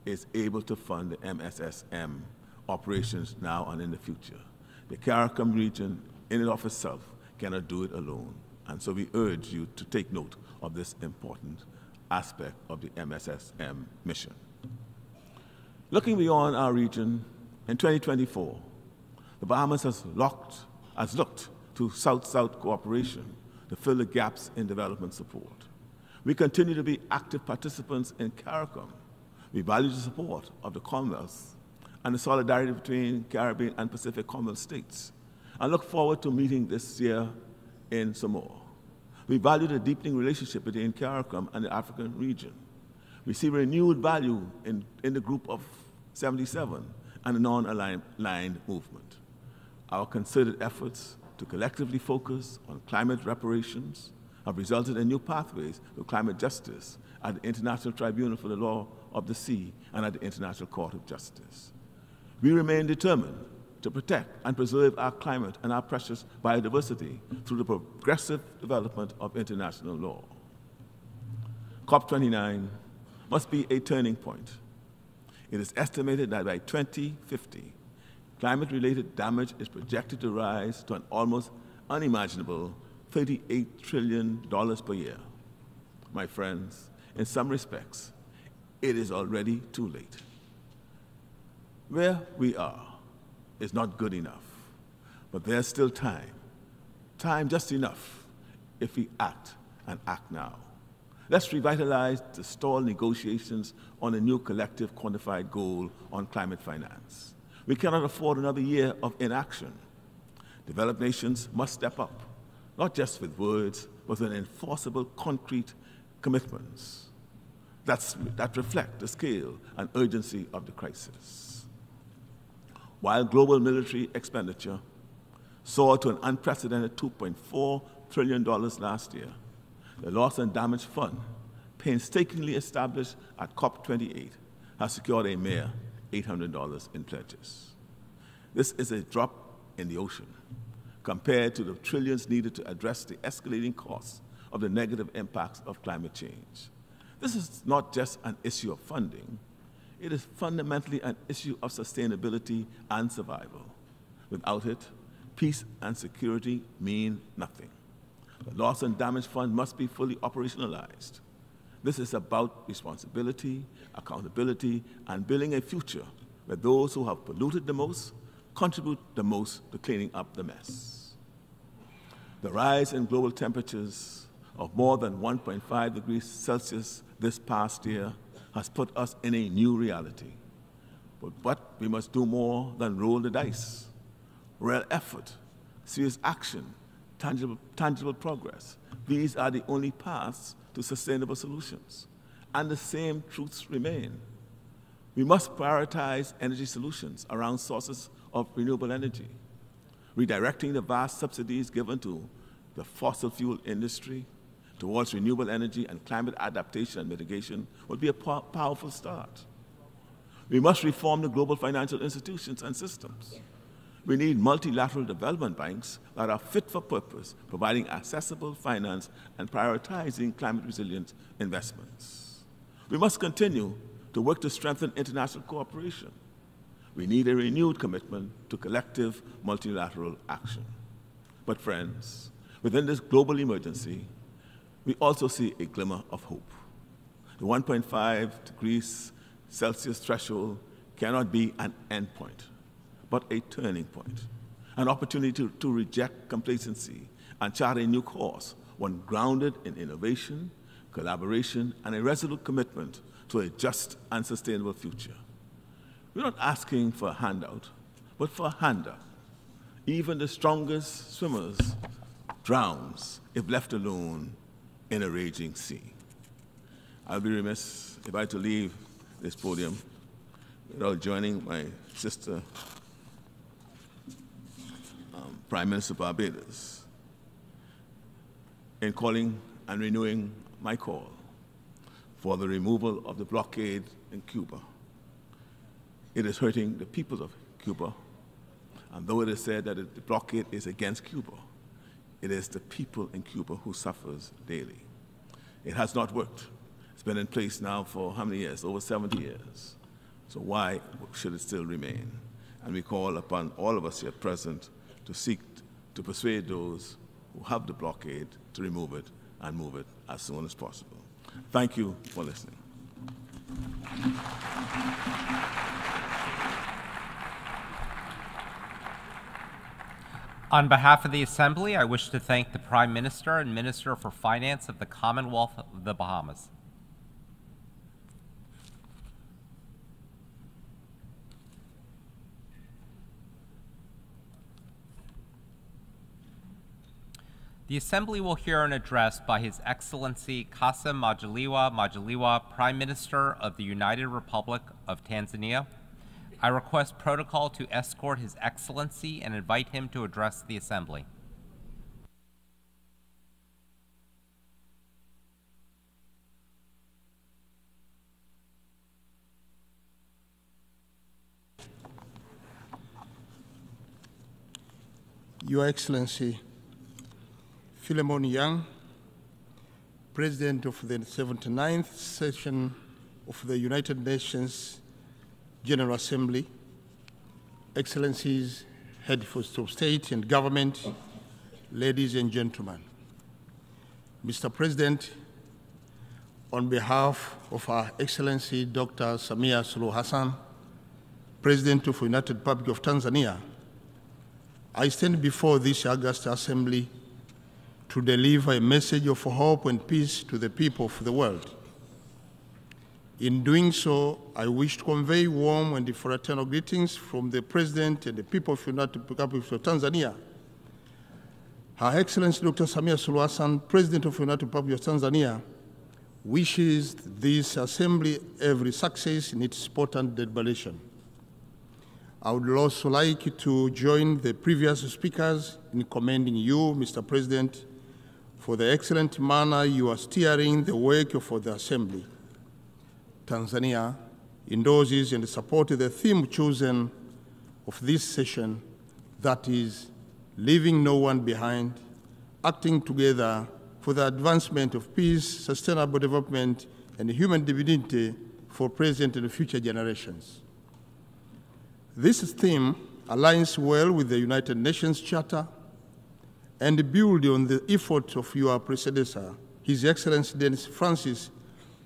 is able to fund the MSSM operations now and in the future. The CARICOM region in and of itself cannot do it alone, and so we urge you to take note of this important aspect of the MSSM mission. Looking beyond our region, in 2024, the Bahamas has looked to South-South cooperation to fill the gaps in development support. We continue to be active participants in CARICOM. We value the support of the Commonwealth and the solidarity between Caribbean and Pacific Commonwealth states, and look forward to meeting this year in Amor. We value the deepening relationship between CARICOM and the African region. We see renewed value in the Group of 77 and the non-aligned movement. Our concerted efforts to collectively focus on climate reparations have resulted in new pathways to climate justice at the International Tribunal for the Law of the Sea and at the International Court of Justice. We remain determined to protect and preserve our climate and our precious biodiversity through the progressive development of international law. COP29 must be a turning point. It is estimated that by 2050, climate-related damage is projected to rise to an almost unimaginable $38 trillion per year. My friends, in some respects, it is already too late. Where we are is not good enough, but there's still time just enough if we act and act now. Let's revitalize the stalled negotiations on a new collective quantified goal on climate finance. We cannot afford another year of inaction. Developed nations must step up, not just with words, but with enforceable, concrete commitments that reflect the scale and urgency of the crisis. While global military expenditure soared to an unprecedented $2.4 trillion last year, the Loss and Damage Fund, painstakingly established at COP28, has secured a mere $800 in pledges. This is a drop in the ocean compared to the trillions needed to address the escalating costs of the negative impacts of climate change. This is not just an issue of funding. It is fundamentally an issue of sustainability and survival. Without it, peace and security mean nothing. The Loss and Damage Fund must be fully operationalized. This is about responsibility, accountability, and building a future where those who have polluted the most contribute the most to cleaning up the mess. The rise in global temperatures of more than 1.5 degrees Celsius this past year has put us in a new reality. But we must do more than roll the dice. Real effort, serious action, tangible progress. These are the only paths to sustainable solutions. And the same truths remain. We must prioritize energy solutions around sources of renewable energy. Redirecting the vast subsidies given to the fossil fuel industry towards renewable energy and climate adaptation and mitigation would be a powerful start. We must reform the global financial institutions and systems. We need multilateral development banks that are fit for purpose, providing accessible finance and prioritizing climate-resilient investments. We must continue to work to strengthen international cooperation. We need a renewed commitment to collective multilateral action. But friends, within this global emergency, we also see a glimmer of hope. The 1.5 degrees Celsius threshold cannot be an endpoint, but a turning point, an opportunity to reject complacency and chart a new course, one grounded in innovation, collaboration, and a resolute commitment to a just and sustainable future. We're not asking for a handout, but for a handout. Even the strongest swimmers drowns if left alone in a raging sea. I'll be remiss if I had to leave this podium without joining my sister, Prime Minister of Barbados, in calling and renewing my call for the removal of the blockade in Cuba. It is hurting the people of Cuba, and though it is said that the blockade is against Cuba, it is the people in Cuba who suffers daily. It has not worked. It's been in place now for how many years? Over 70 years. So why should it still remain? And we call upon all of us here present to seek to persuade those who have the blockade to remove it and move it as soon as possible. Thank you for listening. On behalf of the Assembly, I wish to thank the Prime Minister and Minister for Finance of the Commonwealth of the Bahamas. The Assembly will hear an address by His Excellency Kassim Majaliwa, Prime Minister of the United Republic of Tanzania. I request protocol to escort His Excellency and invite him to address the Assembly. Your Excellency, Philemon Yang, President of the 79th session of the United Nations General Assembly, Excellencies, Heads of State and Government, ladies and gentlemen. Mr. President, on behalf of Her Excellency Dr. Samia Suluhu Hassan, President of the United Republic of Tanzania, I stand before this august assembly to deliver a message of hope and peace to the people of the world. In doing so, I wish to convey warm and fraternal greetings from the President and the people of the United Republic of Tanzania. Her Excellency Dr. Samia Suluhu Hassan, President of the United Republic of Tanzania, wishes this assembly every success in its important deliberation. I would also like to join the previous speakers in commending you, Mr. President, for the excellent manner you are steering the work of the Assembly. Tanzania endorses and supports the theme chosen of this session, that is, leaving no one behind, acting together for the advancement of peace, sustainable development, and human dignity for present and future generations. This theme aligns well with the United Nations Charter and builds on the efforts of your predecessor, His Excellency Dennis Francis,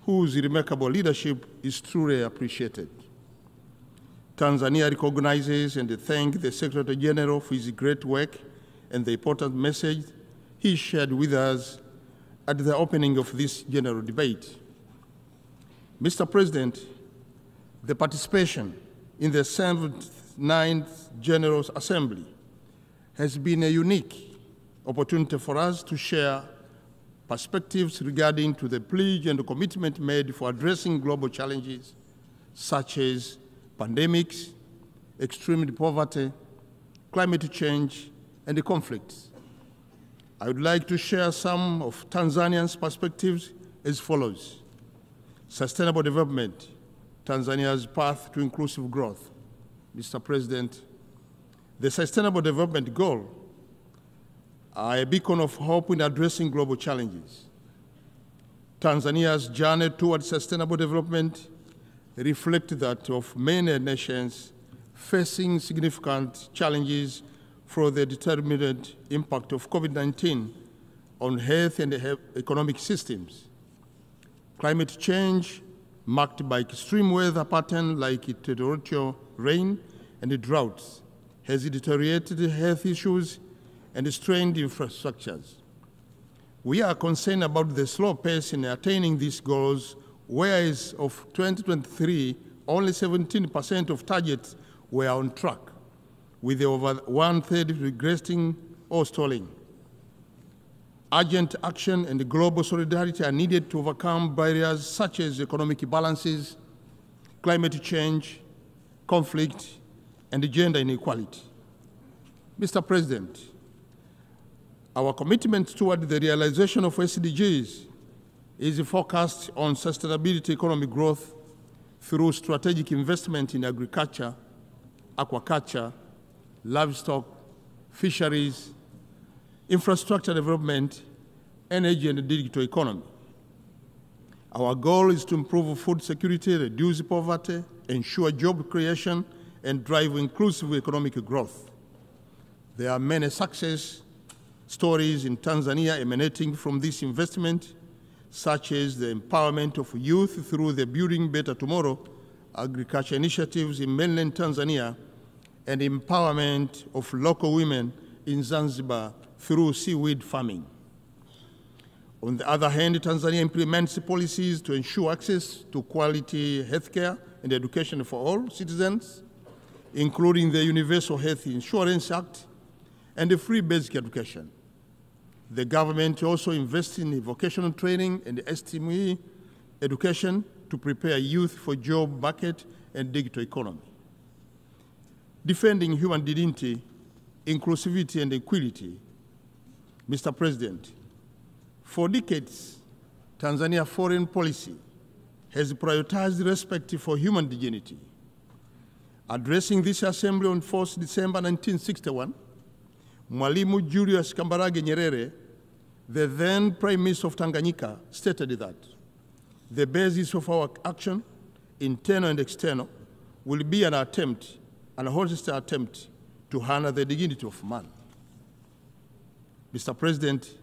whose remarkable leadership is truly appreciated. Tanzania recognizes and thanks the Secretary General for his great work and the important message he shared with us at the opening of this general debate. Mr. President, the participation in the 79th General Assembly has been a unique opportunity for us to share perspectives regarding to the pledge and the commitment made for addressing global challenges such as pandemics, extreme poverty, climate change, and the conflicts. I would like to share some of Tanzania's perspectives as follows. Sustainable development, Tanzania's path to inclusive growth. Mr. President, the Sustainable Development Goals are a beacon of hope in addressing global challenges. Tanzania's journey towards sustainable development reflects that of many nations facing significant challenges from the determined impact of COVID-19 on health and economic systems. Climate change, marked by extreme weather patterns like torrential rain and droughts, has deteriorated health issues and strained infrastructures. We are concerned about the slow pace in attaining these goals, whereas of 2023, only 17% of targets were on track, with over one-third regressing or stalling. Urgent action and global solidarity are needed to overcome barriers such as economic imbalances, climate change, conflict, and gender inequality. Mr. President, our commitment toward the realization of SDGs is focused on sustainability economic growth through strategic investment in agriculture, aquaculture, livestock, fisheries, infrastructure development, energy, and digital economy. Our goal is to improve food security, reduce poverty, ensure job creation, and drive inclusive economic growth. There are many success stories in Tanzania emanating from this investment, such as the empowerment of youth through the Building Better Tomorrow agriculture initiatives in mainland Tanzania and empowerment of local women in Zanzibar through seaweed farming. On the other hand, Tanzania implements policies to ensure access to quality healthcare and education for all citizens, including the Universal Health Insurance Act and the free basic education. The government also invests in vocational training and STEM education to prepare youth for job market and digital economy. Defending human dignity, inclusivity, and equality. Mr. President, for decades, Tanzania foreign policy has prioritized respect for human dignity. Addressing this assembly on 4th December 1961, Mwalimu Julius Kambarage Nyerere, the then Prime Minister of Tanganyika, stated that the basis of our action, internal and external, will be an attempt, an honest attempt, to honor the dignity of man. Mr. President,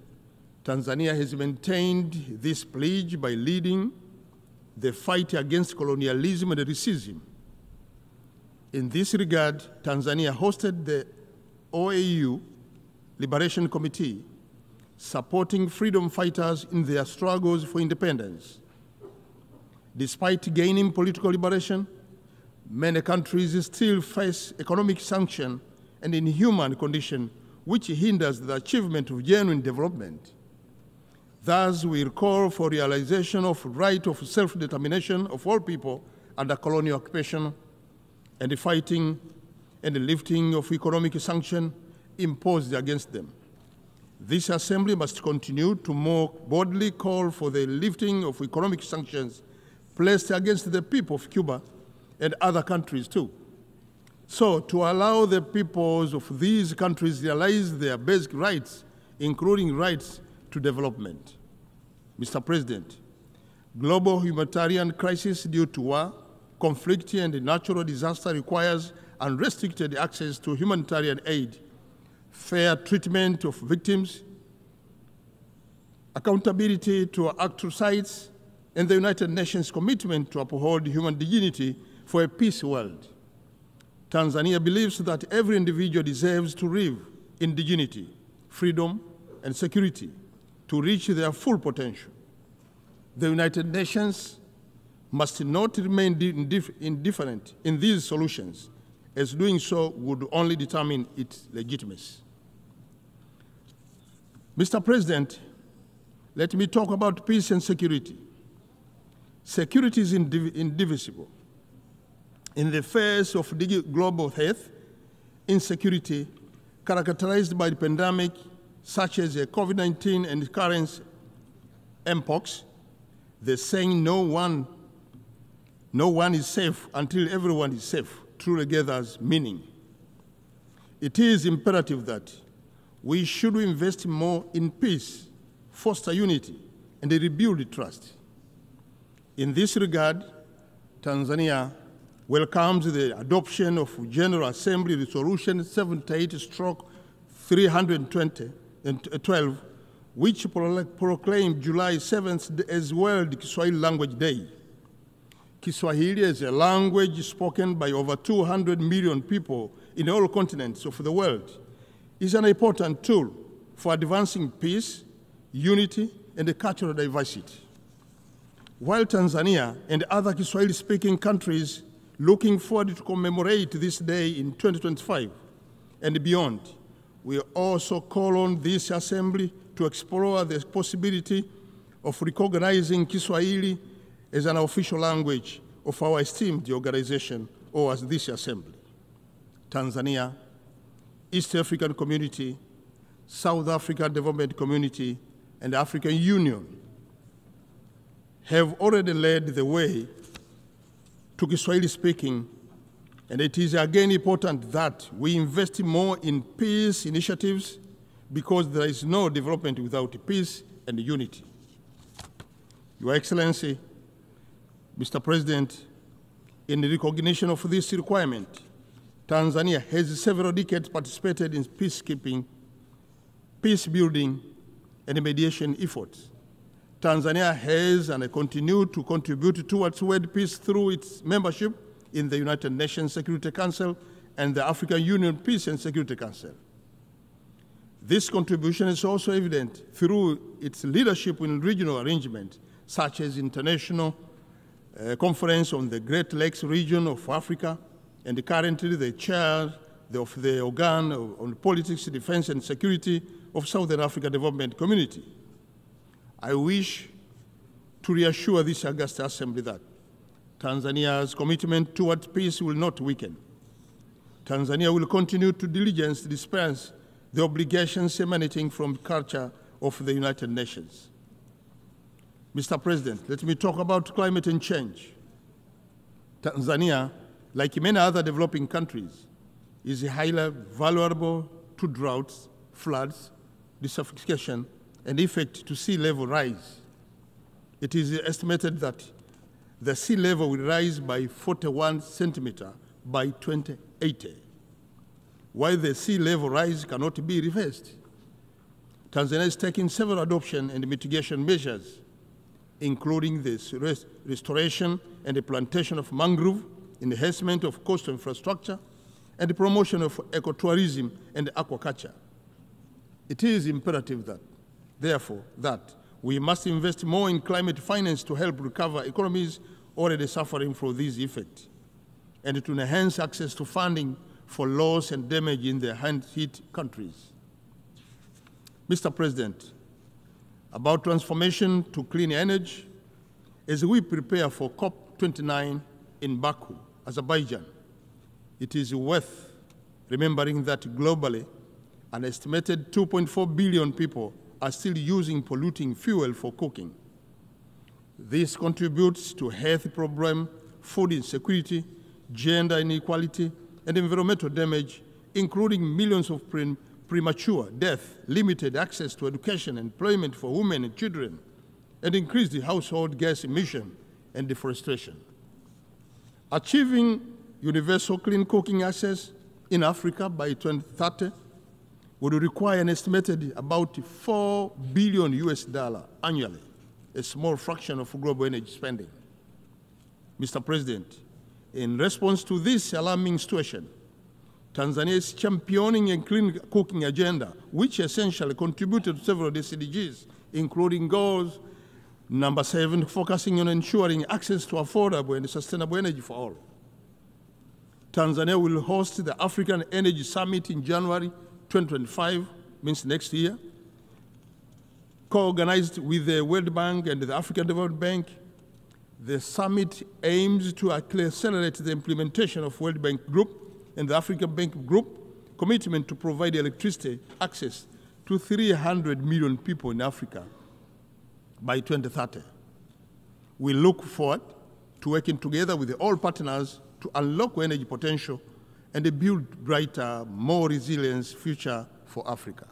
Tanzania has maintained this pledge by leading the fight against colonialism and racism. In this regard, Tanzania hosted the OAU Liberation Committee, supporting freedom fighters in their struggles for independence. Despite gaining political liberation, many countries still face economic sanction and inhuman conditions which hinders the achievement of genuine development. Thus, we call for realization of right of self-determination of all people under colonial occupation and the fighting and the lifting of economic sanctions imposed against them. This Assembly must continue to more boldly call for the lifting of economic sanctions placed against the people of Cuba and other countries too. So, to allow the peoples of these countries realize their basic rights, including rights to development. Mr. President, global humanitarian crisis due to war, conflict, and natural disaster requires unrestricted access to humanitarian aid, fair treatment of victims, accountability to actual sites, and the United Nations commitment to uphold human dignity for a peace world. Tanzania believes that every individual deserves to live in dignity, freedom, and security to reach their full potential. The United Nations must not remain indifferent in these solutions, as doing so would only determine its legitimacy. Mr. President, let me talk about peace and security. Security is indivisible. In the face of global health insecurity characterized by the pandemic, such as COVID-19 and current mpox, the saying no one is safe until everyone is safe truly gathers meaning. It is imperative that we should invest more in peace, foster unity, and rebuild trust. In this regard, Tanzania welcomes the adoption of General Assembly Resolution 78/312, which proclaimed July 7th as World Kiswahili Language Day. Kiswahili is a language spoken by over 200 million people in all continents of the world. Is an important tool for advancing peace, unity, and cultural diversity. While Tanzania and other Kiswahili-speaking countries looking forward to commemorate this day in 2025 and beyond, we also call on this assembly to explore the possibility of recognizing Kiswahili as an official language of our esteemed organization, or as this assembly. Tanzania, East African Community, South African Development Community, and African Union have already led the way to Kiswahili speaking, and it is again important that we invest more in peace initiatives, because there is no development without peace and unity. Your Excellency, Mr. President, in recognition of this requirement, Tanzania has several decades participated in peacekeeping, peace building, and mediation efforts. Tanzania has and continues to contribute towards world peace through its membership in the United Nations Security Council and the African Union Peace and Security Council. This contribution is also evident through its leadership in regional arrangements, such as International Conference on the Great Lakes region of Africa, and currently the chair of the organ on politics, defense, and security of Southern Africa Development Community. I wish to reassure this August Assembly that Tanzania's commitment towards peace will not weaken. Tanzania will continue to diligently dispense the obligations emanating from the culture of the United Nations. Mr. President, let me talk about climate and change. Tanzania, like many other developing countries, is highly vulnerable to droughts, floods, desertification, and effect to sea level rise. It is estimated that the sea level will rise by 41 centimeters by 2080. While the sea level rise cannot be reversed, Tanzania is taking several adoption and mitigation measures, including the restoration and the plantation of mangrove, enhancement of coastal infrastructure, and the promotion of ecotourism and aquaculture. It is imperative that, therefore, that we must invest more in climate finance to help recover economies already suffering from these effects, and to enhance access to funding for loss and damage in the hand-hit countries. Mr. President, about transformation to clean energy, as we prepare for COP29 in Baku, Azerbaijan, it is worth remembering that globally, an estimated 2.4 billion people are still using polluting fuel for cooking. This contributes to health problems, food insecurity, gender inequality, and environmental damage, including millions of premature death, limited access to education and employment for women and children, and increased household gas emission and deforestation. Achieving universal clean cooking access in Africa by 2030 would require an estimated about $4 billion annually, a small fraction of global energy spending. Mr. President, in response to this alarming situation, Tanzania is championing a clean cooking agenda, which essentially contributed to several SDGs, including goals number 7, focusing on ensuring access to affordable and sustainable energy for all. Tanzania will host the African Energy Summit in January 2025, means next year, co-organized with the World Bank and the African Development Bank. The summit aims to accelerate the implementation of World Bank Group and the African Bank Group commitment to provide electricity access to 300 million people in Africa by 2030. We look forward to working together with all partners to unlock energy potential and build brighter, more resilient future for Africa.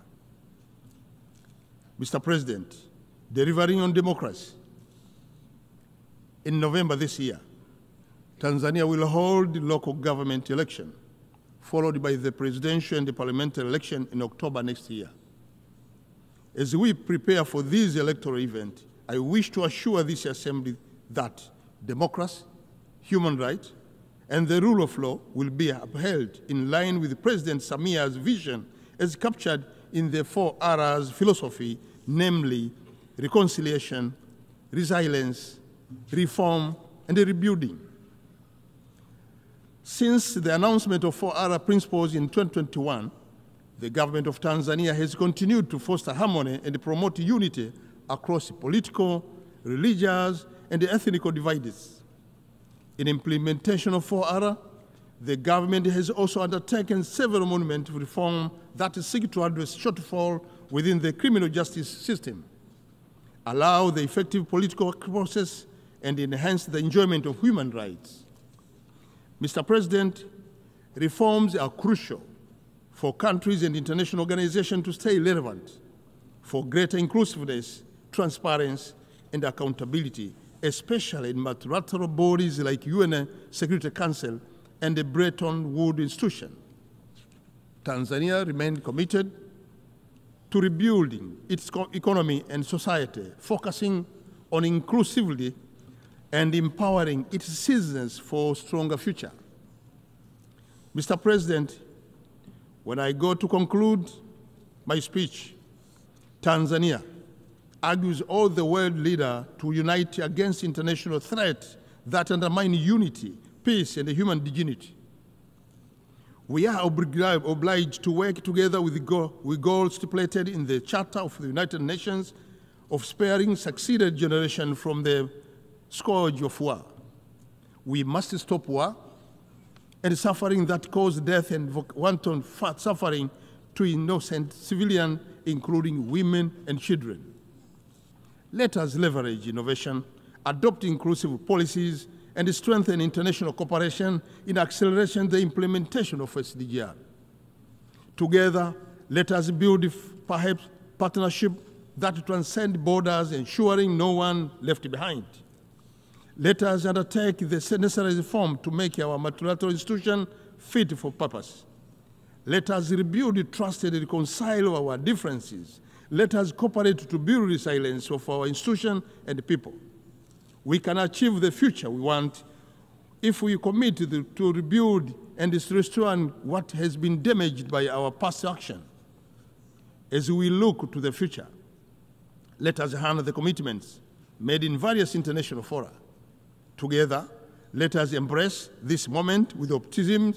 Mr. President, delivering on democracy. In November this year, Tanzania will hold the local government election, followed by the presidential and the parliamentary election in October next year. As we prepare for this electoral event, I wish to assure this Assembly that democracy, human rights, and the rule of law will be upheld in line with President Samia's vision as captured in the 4 R's philosophy, namely reconciliation, resilience, reform, and rebuilding. Since the announcement of 4R principles in 2021, the government of Tanzania has continued to foster harmony and promote unity across political, religious, and ethnic divides. In implementation of 4R, the government has also undertaken several monumental reforms that seek to address shortfall within the criminal justice system, allow the effective political process, and enhance the enjoyment of human rights. Mr. President, reforms are crucial for countries and international organizations to stay relevant, for greater inclusiveness, transparency, and accountability, especially in multilateral bodies like UN Security Council and the Bretton Woods institution. Tanzania remains committed to rebuilding its economy and society, focusing on inclusivity and empowering its citizens for a stronger future. Mr. President, when I go to conclude my speech, Tanzania argues all the world leaders to unite against international threats that undermine unity, peace, and human dignity. We are obliged to work together with goals stipulated in the Charter of the United Nations of sparing succeeded generation from the scourge of war. We must stop war and suffering that cause death and wanton suffering to innocent civilians, including women and children. Let us leverage innovation, adopt inclusive policies, and strengthen international cooperation in accelerating the implementation of SDGs. Together, let us build perhaps partnership that transcend borders, ensuring no one left behind. Let us undertake the necessary reform to make our multilateral institution fit for purpose. Let us rebuild trust and reconcile our differences. Let us cooperate to build resilience of our institution and people. We can achieve the future we want if we commit to rebuild and restore what has been damaged by our past action. As we look to the future, let us honor the commitments made in various international fora. Together, let us embrace this moment with optimism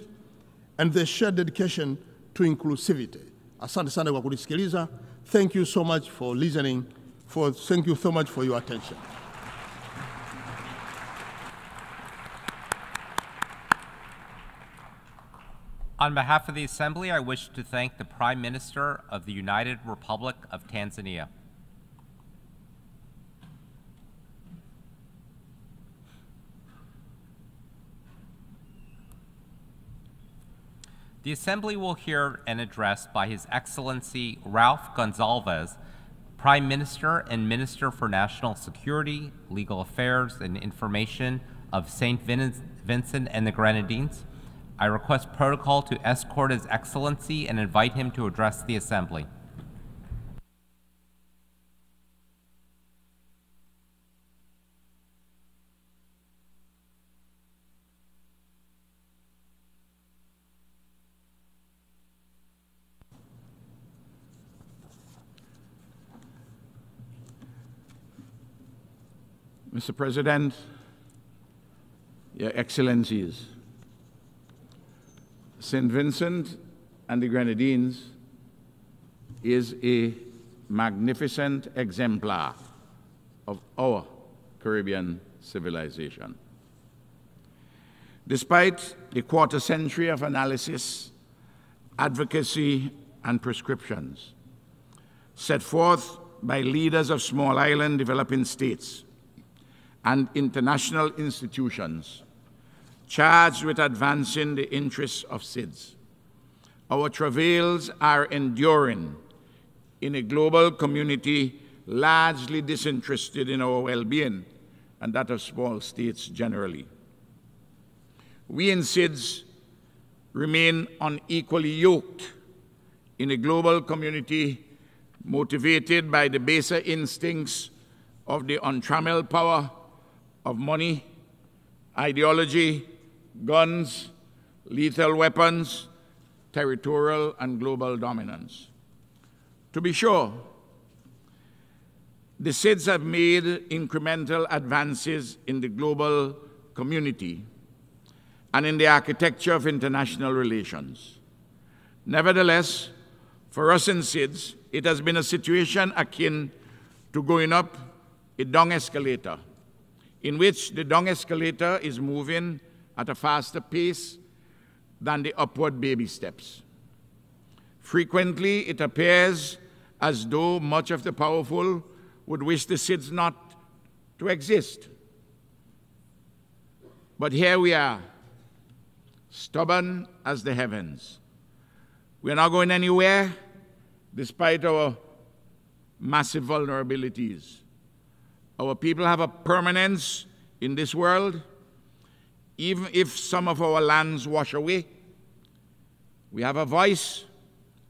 and the shared dedication to inclusivity. Asante sana kwa kunisikiliza. Thank you so much for listening. Thank you so much for your attention. On behalf of the Assembly, I wish to thank the Prime Minister of the United Republic of Tanzania. The Assembly will hear an address by His Excellency Ralph Gonsalves, Prime Minister and Minister for National Security, Legal Affairs, and Information of St. Vincent and the Grenadines. I request protocol to escort His Excellency and invite him to address the Assembly. Mr. President, Your Excellencies, St. Vincent and the Grenadines is a magnificent exemplar of our Caribbean civilization. Despite a quarter century of analysis, advocacy, and prescriptions set forth by leaders of small island developing states and international institutions charged with advancing the interests of SIDS, our travails are enduring in a global community largely disinterested in our well-being and that of small states generally. We in SIDS remain unequally yoked in a global community motivated by the baser instincts of the untrammeled power of money, ideology, guns, lethal weapons, territorial and global dominance. To be sure, the SIDS have made incremental advances in the global community and in the architecture of international relations. Nevertheless, for us in SIDS, it has been a situation akin to going up a dung escalator, in which the dung escalator is moving at a faster pace than the upward baby steps. Frequently, it appears as though much of the powerful would wish the SIDS not to exist. But here we are, stubborn as the heavens. We are not going anywhere despite our massive vulnerabilities. Our people have a permanence in this world. Even if some of our lands wash away, we have a voice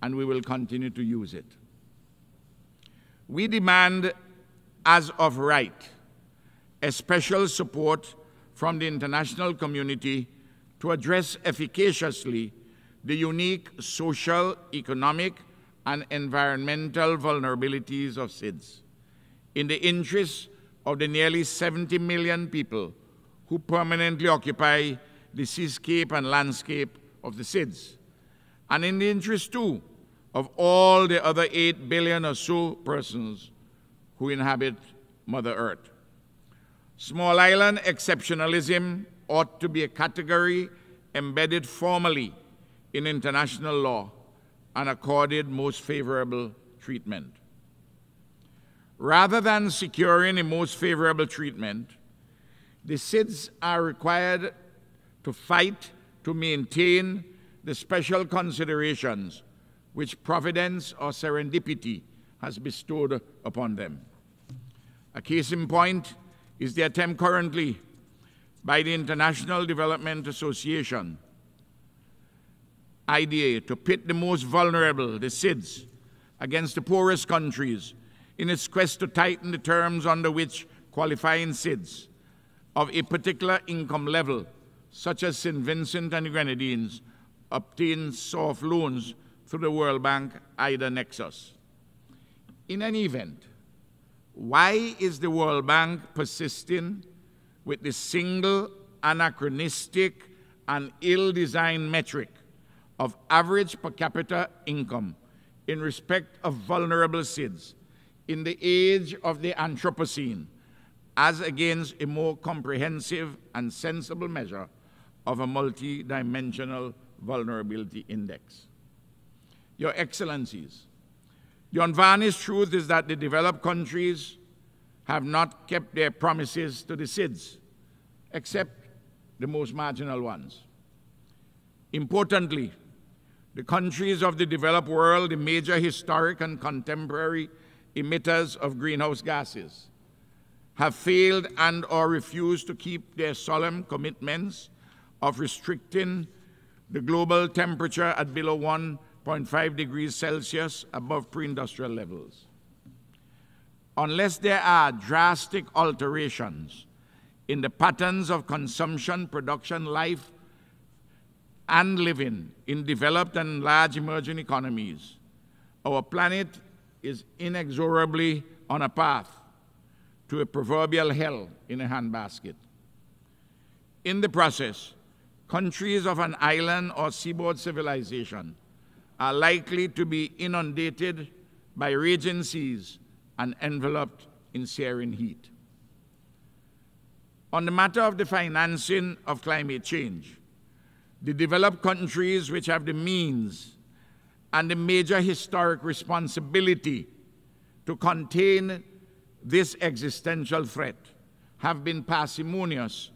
and we will continue to use it. We demand, as of right, a special support from the international community to address efficaciously the unique social, economic, and environmental vulnerabilities of SIDS in the interests of the nearly 70 million people who permanently occupy the seascape and landscape of the SIDS, and in the interest, too, of all the other 8 billion or so persons who inhabit Mother Earth. Small island exceptionalism ought to be a category embedded formally in international law and accorded most favorable treatment. Rather than securing a most favorable treatment, the SIDS are required to fight to maintain the special considerations which providence or serendipity has bestowed upon them. A case in point is the attempt currently by the International Development Association, IDA, to pit the most vulnerable, the SIDS, against the poorest countries in its quest to tighten the terms under which qualifying SIDS of a particular income level, such as St. Vincent and the Grenadines, obtain soft loans through the World Bank IDA nexus. In any event, why is the World Bank persisting with the single, anachronistic, and ill-designed metric of average per capita income in respect of vulnerable SIDS in the age of the Anthropocene, as against a more comprehensive and sensible measure of a multi-dimensional vulnerability index? Your Excellencies, the unvarnished truth is that the developed countries have not kept their promises to the SIDS, except the most marginal ones. Importantly, the countries of the developed world, the major historic and contemporary emitters of greenhouse gases, have failed and or refused to keep their solemn commitments of restricting the global temperature at below 1.5 degrees Celsius above pre-industrial levels. Unless there are drastic alterations in the patterns of consumption, production, life, and living in developed and large emerging economies, our planet is inexorably on a path to a proverbial hell in a handbasket. In the process, countries of an island or seaboard civilization are likely to be inundated by raging seas and enveloped in searing heat. On the matter of the financing of climate change, the developed countries which have the means and the major historic responsibility to contain this existential threat have been parsimonious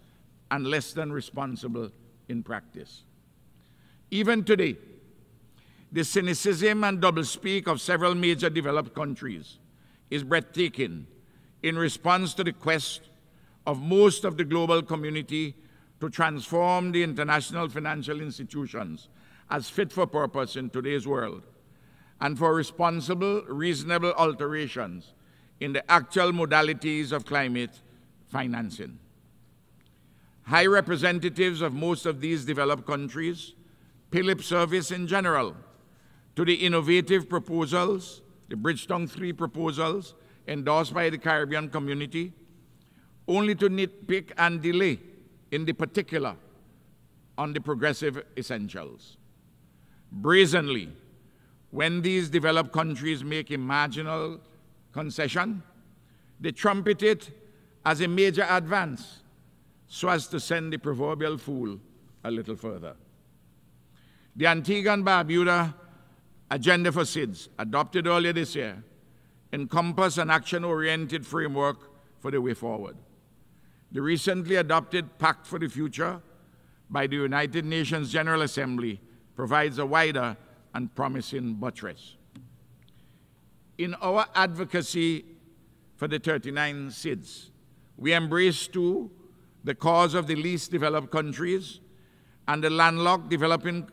and less than responsible in practice. Even today, the cynicism and doublespeak of several major developed countries is breathtaking in response to the quest of most of the global community to transform the international financial institutions as fit for purpose in today's world, and for responsible, reasonable alterations in the actual modalities of climate financing. High representatives of most of these developed countries pay lip service in general to the innovative proposals, the Bridgetown 3 proposals endorsed by the Caribbean community, only to nitpick and delay in the particular on the progressive essentials. Brazenly, when these developed countries make a marginal concession, they trumpet it as a major advance so as to send the proverbial fool a little further. The Antigua and Barbuda Agenda for SIDS, adopted earlier this year, encompass an action-oriented framework for the way forward. The recently adopted Pact for the Future by the United Nations General Assembly provides a wider and promising buttress. In our advocacy for the 39 SIDS, we embrace too the cause of the least developed countries and the landlocked developing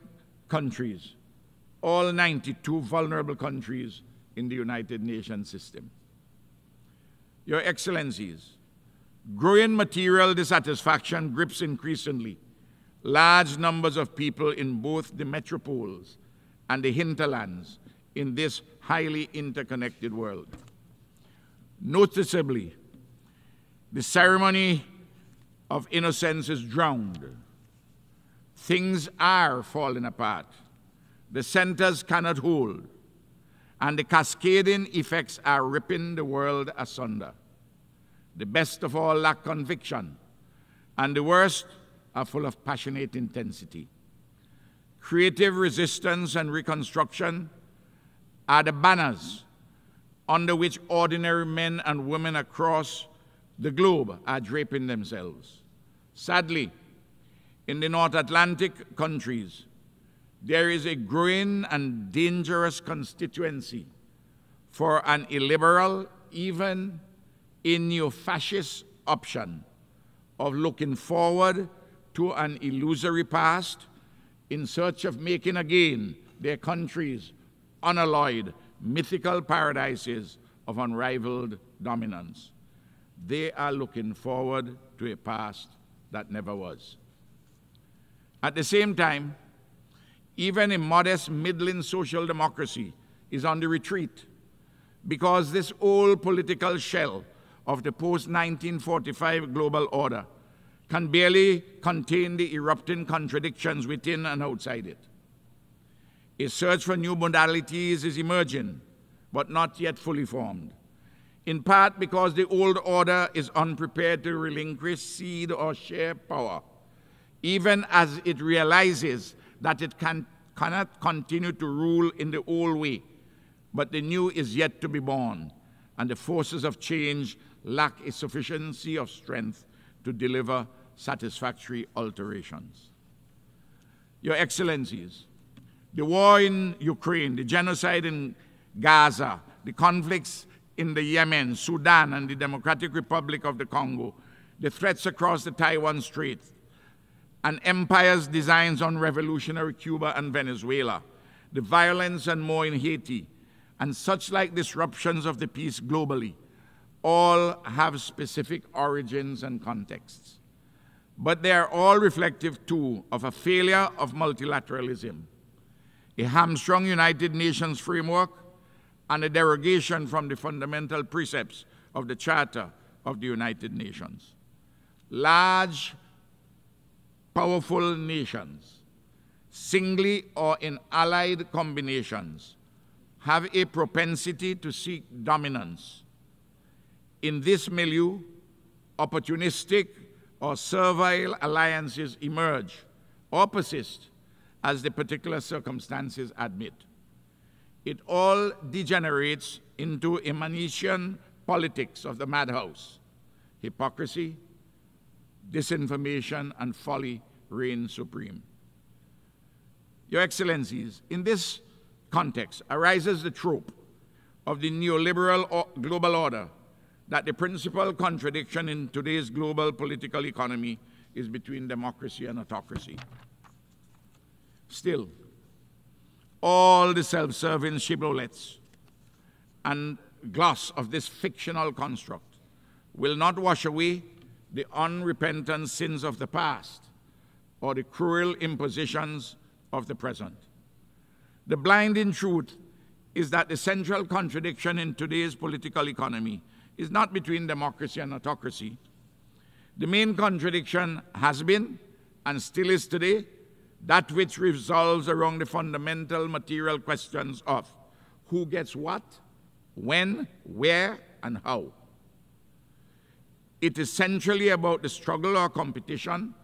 countries, all 92 vulnerable countries in the United Nations system. Your Excellencies, growing material dissatisfaction grips increasingly large numbers of people in both the metropoles and the hinterlands in this highly interconnected world. Noticeably, the ceremony of innocence is drowned. Things are falling apart. The centers cannot hold, and the cascading effects are ripping the world asunder. The best of all lack conviction, and the worst are full of passionate intensity. Creative resistance and reconstruction are the banners under which ordinary men and women across the globe are draping themselves. Sadly, in the North Atlantic countries, there is a growing and dangerous constituency for an illiberal, even a neo-fascist option of looking forward to an illusory past in search of making again their countries unalloyed, mythical paradises of unrivaled dominance. They are looking forward to a past that never was. At the same time, even a modest middling social democracy is on the retreat because this old political shell of the post-1945 global order can barely contain the erupting contradictions within and outside it. A search for new modalities is emerging, but not yet fully formed, in part because the old order is unprepared to relinquish, cede, or share power, even as it realizes that it cannot continue to rule in the old way, but the new is yet to be born, and the forces of change lack a sufficiency of strength to deliver satisfactory alterations. Your Excellencies, the war in Ukraine, the genocide in Gaza, the conflicts in the Yemen, Sudan, and the Democratic Republic of the Congo, the threats across the Taiwan Strait, and empire's designs on revolutionary Cuba and Venezuela, the violence and more in Haiti, and such like disruptions of the peace globally, all have specific origins and contexts. But they are all reflective, too, of a failure of multilateralism, a hamstrung United Nations framework, and a derogation from the fundamental precepts of the Charter of the United Nations. Large, powerful nations, singly or in allied combinations, have a propensity to seek dominance. In this milieu, opportunistic or servile alliances emerge or persist as the particular circumstances admit. It all degenerates into a Manichean politics of the madhouse. Hypocrisy, disinformation, and folly reign supreme. Your Excellencies, in this context arises the trope of the neoliberal global order that the principal contradiction in today's global political economy is between democracy and autocracy. Still, all the self-serving shibboleths and gloss of this fictional construct will not wash away the unrepentant sins of the past or the cruel impositions of the present. The blinding truth is that the central contradiction in today's political economy is not between democracy and autocracy. The main contradiction has been, and still is today, that which revolves around the fundamental material questions of who gets what, when, where, and how. It is centrally about the struggle or competition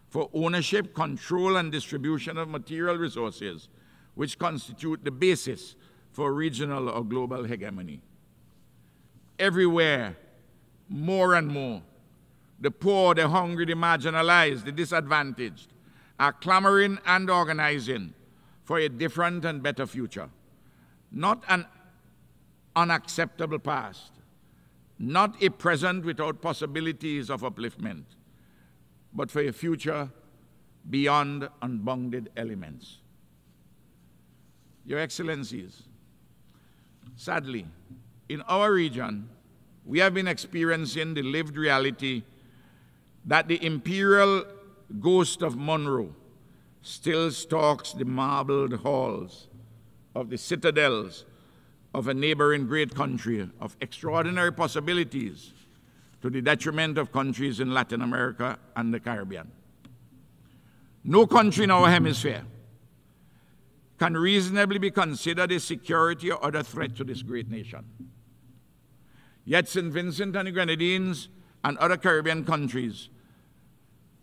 for ownership, control, and distribution of material resources, which constitute the basis for regional or global hegemony. Everywhere, more and more, the poor, the hungry, the marginalized, the disadvantaged are clamoring and organizing for a different and better future. Not an unacceptable past, not a present without possibilities of upliftment, but for a future beyond unbounded elements. Your Excellencies, sadly, in our region, we have been experiencing the lived reality that the imperial ghost of Monroe still stalks the marbled halls of the citadels of a neighboring great country of extraordinary possibilities to the detriment of countries in Latin America and the Caribbean. No country in our hemisphere can reasonably be considered a security or other threat to this great nation. Yet St. Vincent and the Grenadines and other Caribbean countries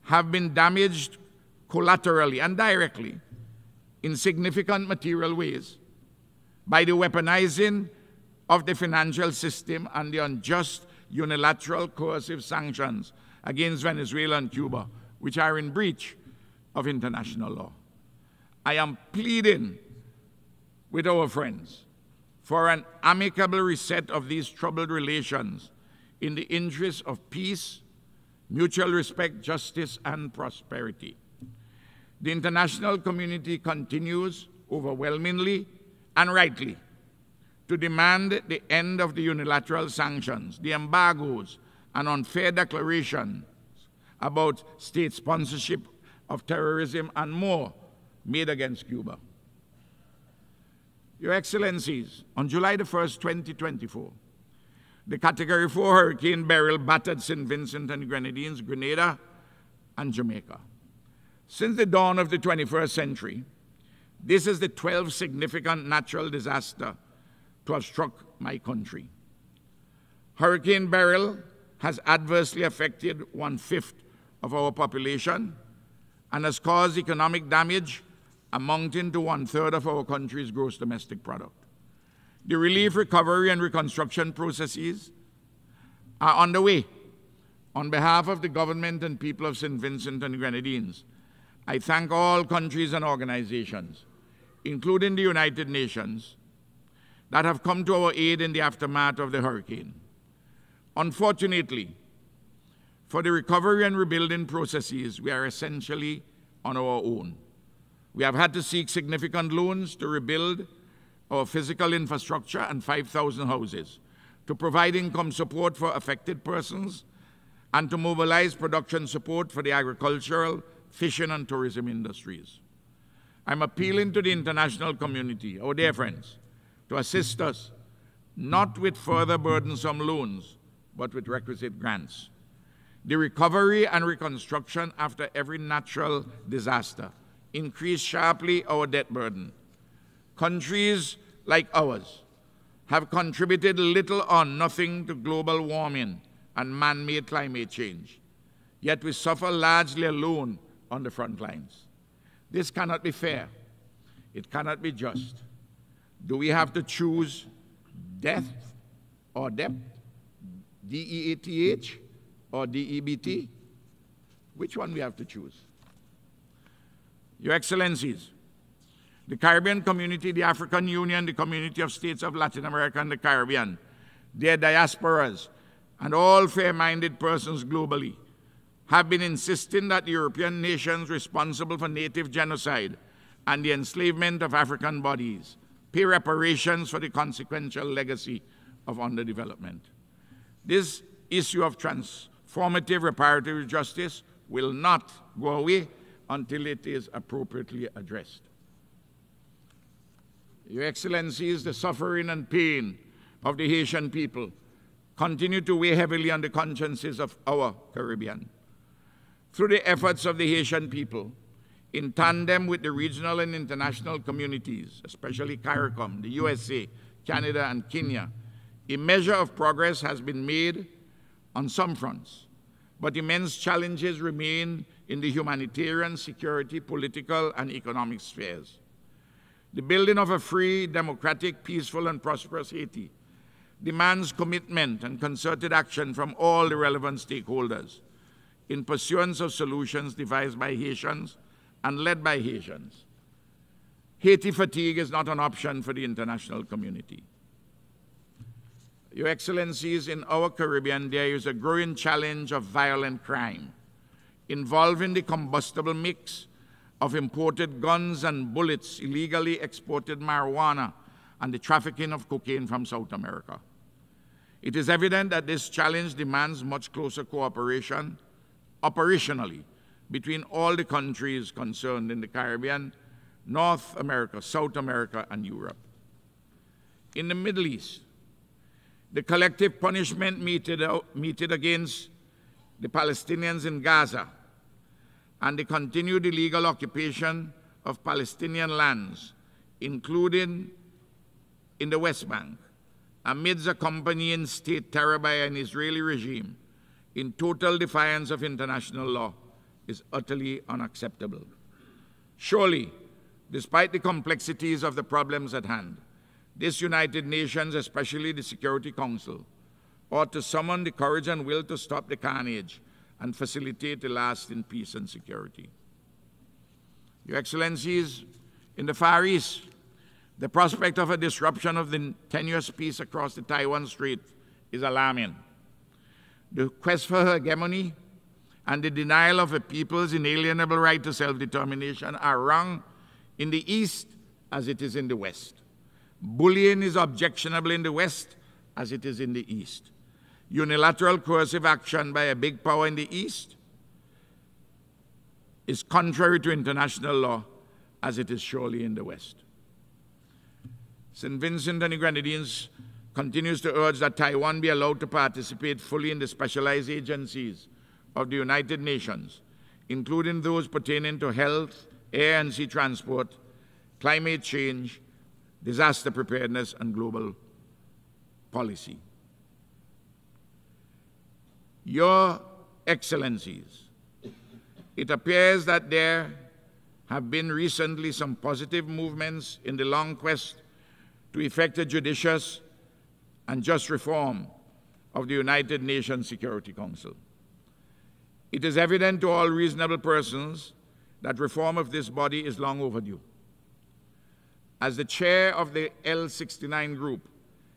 have been damaged collaterally and directly in significant material ways by the weaponizing of the financial system and the unjust unilateral coercive sanctions against Venezuela and Cuba, which are in breach of international law. I am pleading with our friends for an amicable reset of these troubled relations in the interest of peace, mutual respect, justice, and prosperity. The international community continues overwhelmingly and rightly to demand the end of the unilateral sanctions, the embargoes, and unfair declarations about state sponsorship of terrorism and more made against Cuba. Your Excellencies, on July the 1st, 2024, the Category 4 Hurricane Beryl battered St. Vincent and the Grenadines, Grenada, and Jamaica. Since the dawn of the 21st century, this is the 12th significant natural disaster to have struck my country. Hurricane Beryl has adversely affected 1/5 of our population and has caused economic damage amounting to 1/3 of our country's gross domestic product. The relief, recovery, and reconstruction processes are underway. On behalf of the government and people of St. Vincent and the Grenadines, I thank all countries and organizations, including the United Nations, that have come to our aid in the aftermath of the hurricane. Unfortunately, for the recovery and rebuilding processes, we are essentially on our own. We have had to seek significant loans to rebuild our physical infrastructure and 5,000 houses, to provide income support for affected persons, and to mobilize production support for the agricultural, fishing, and tourism industries. I'm appealing to the international community, our dear friends, to assist us, not with further burdensome loans, but with requisite grants. The recovery and reconstruction after every natural disaster increased sharply our debt burden. Countries like ours have contributed little or nothing to global warming and man-made climate change, yet we suffer largely alone on the front lines. This cannot be fair. It cannot be just. Do we have to choose death or debt? D-E-A-T-H or D-E-B-T? Which one we have to choose? Your Excellencies, the Caribbean community, the African Union, the Community of States of Latin America and the Caribbean, their diasporas, and all fair-minded persons globally have been insisting that the European nations responsible for native genocide and the enslavement of African bodies pay reparations for the consequential legacy of underdevelopment. This issue of transformative reparative justice will not go away until it is appropriately addressed. Your Excellencies, the suffering and pain of the Haitian people continue to weigh heavily on the consciences of our Caribbean. Through the efforts of the Haitian people, in tandem with the regional and international communities, especially CARICOM, the USA, Canada, and Kenya, a measure of progress has been made on some fronts, but immense challenges remain in the humanitarian, security, political, and economic spheres. The building of a free, democratic, peaceful, and prosperous Haiti demands commitment and concerted action from all the relevant stakeholders in pursuance of solutions devised by Haitians and led by Haitians. Haiti fatigue is not an option for the international community. Your Excellencies, in our Caribbean, there is a growing challenge of violent crime involving the combustible mix of imported guns and bullets, illegally exported marijuana, and the trafficking of cocaine from South America. It is evident that this challenge demands much closer cooperation operationally between all the countries concerned in the Caribbean, North America, South America, and Europe. In the Middle East, the collective punishment meted against the Palestinians in Gaza and the continued illegal occupation of Palestinian lands, including in the West Bank, amidst accompanying state terror by an Israeli regime in total defiance of international law, is utterly unacceptable. Surely, despite the complexities of the problems at hand, this United Nations, especially the Security Council, ought to summon the courage and will to stop the carnage and facilitate the lasting peace and security. Your Excellencies, in the Far East, the prospect of a disruption of the tenuous peace across the Taiwan Strait is alarming. The quest for hegemony and the denial of a people's inalienable right to self-determination are wrong in the East as it is in the West. Bullying is objectionable in the West as it is in the East. Unilateral coercive action by a big power in the East is contrary to international law as it is surely in the West. St. Vincent and the Grenadines continues to urge that Taiwan be allowed to participate fully in the specialized agencies of the United Nations, including those pertaining to health, air and sea transport, climate change, disaster preparedness, and global policy. Your Excellencies, it appears that there have been recently some positive movements in the long quest to effect a judicious and just reform of the United Nations Security Council. It is evident to all reasonable persons that reform of this body is long overdue. As the chair of the L69 group,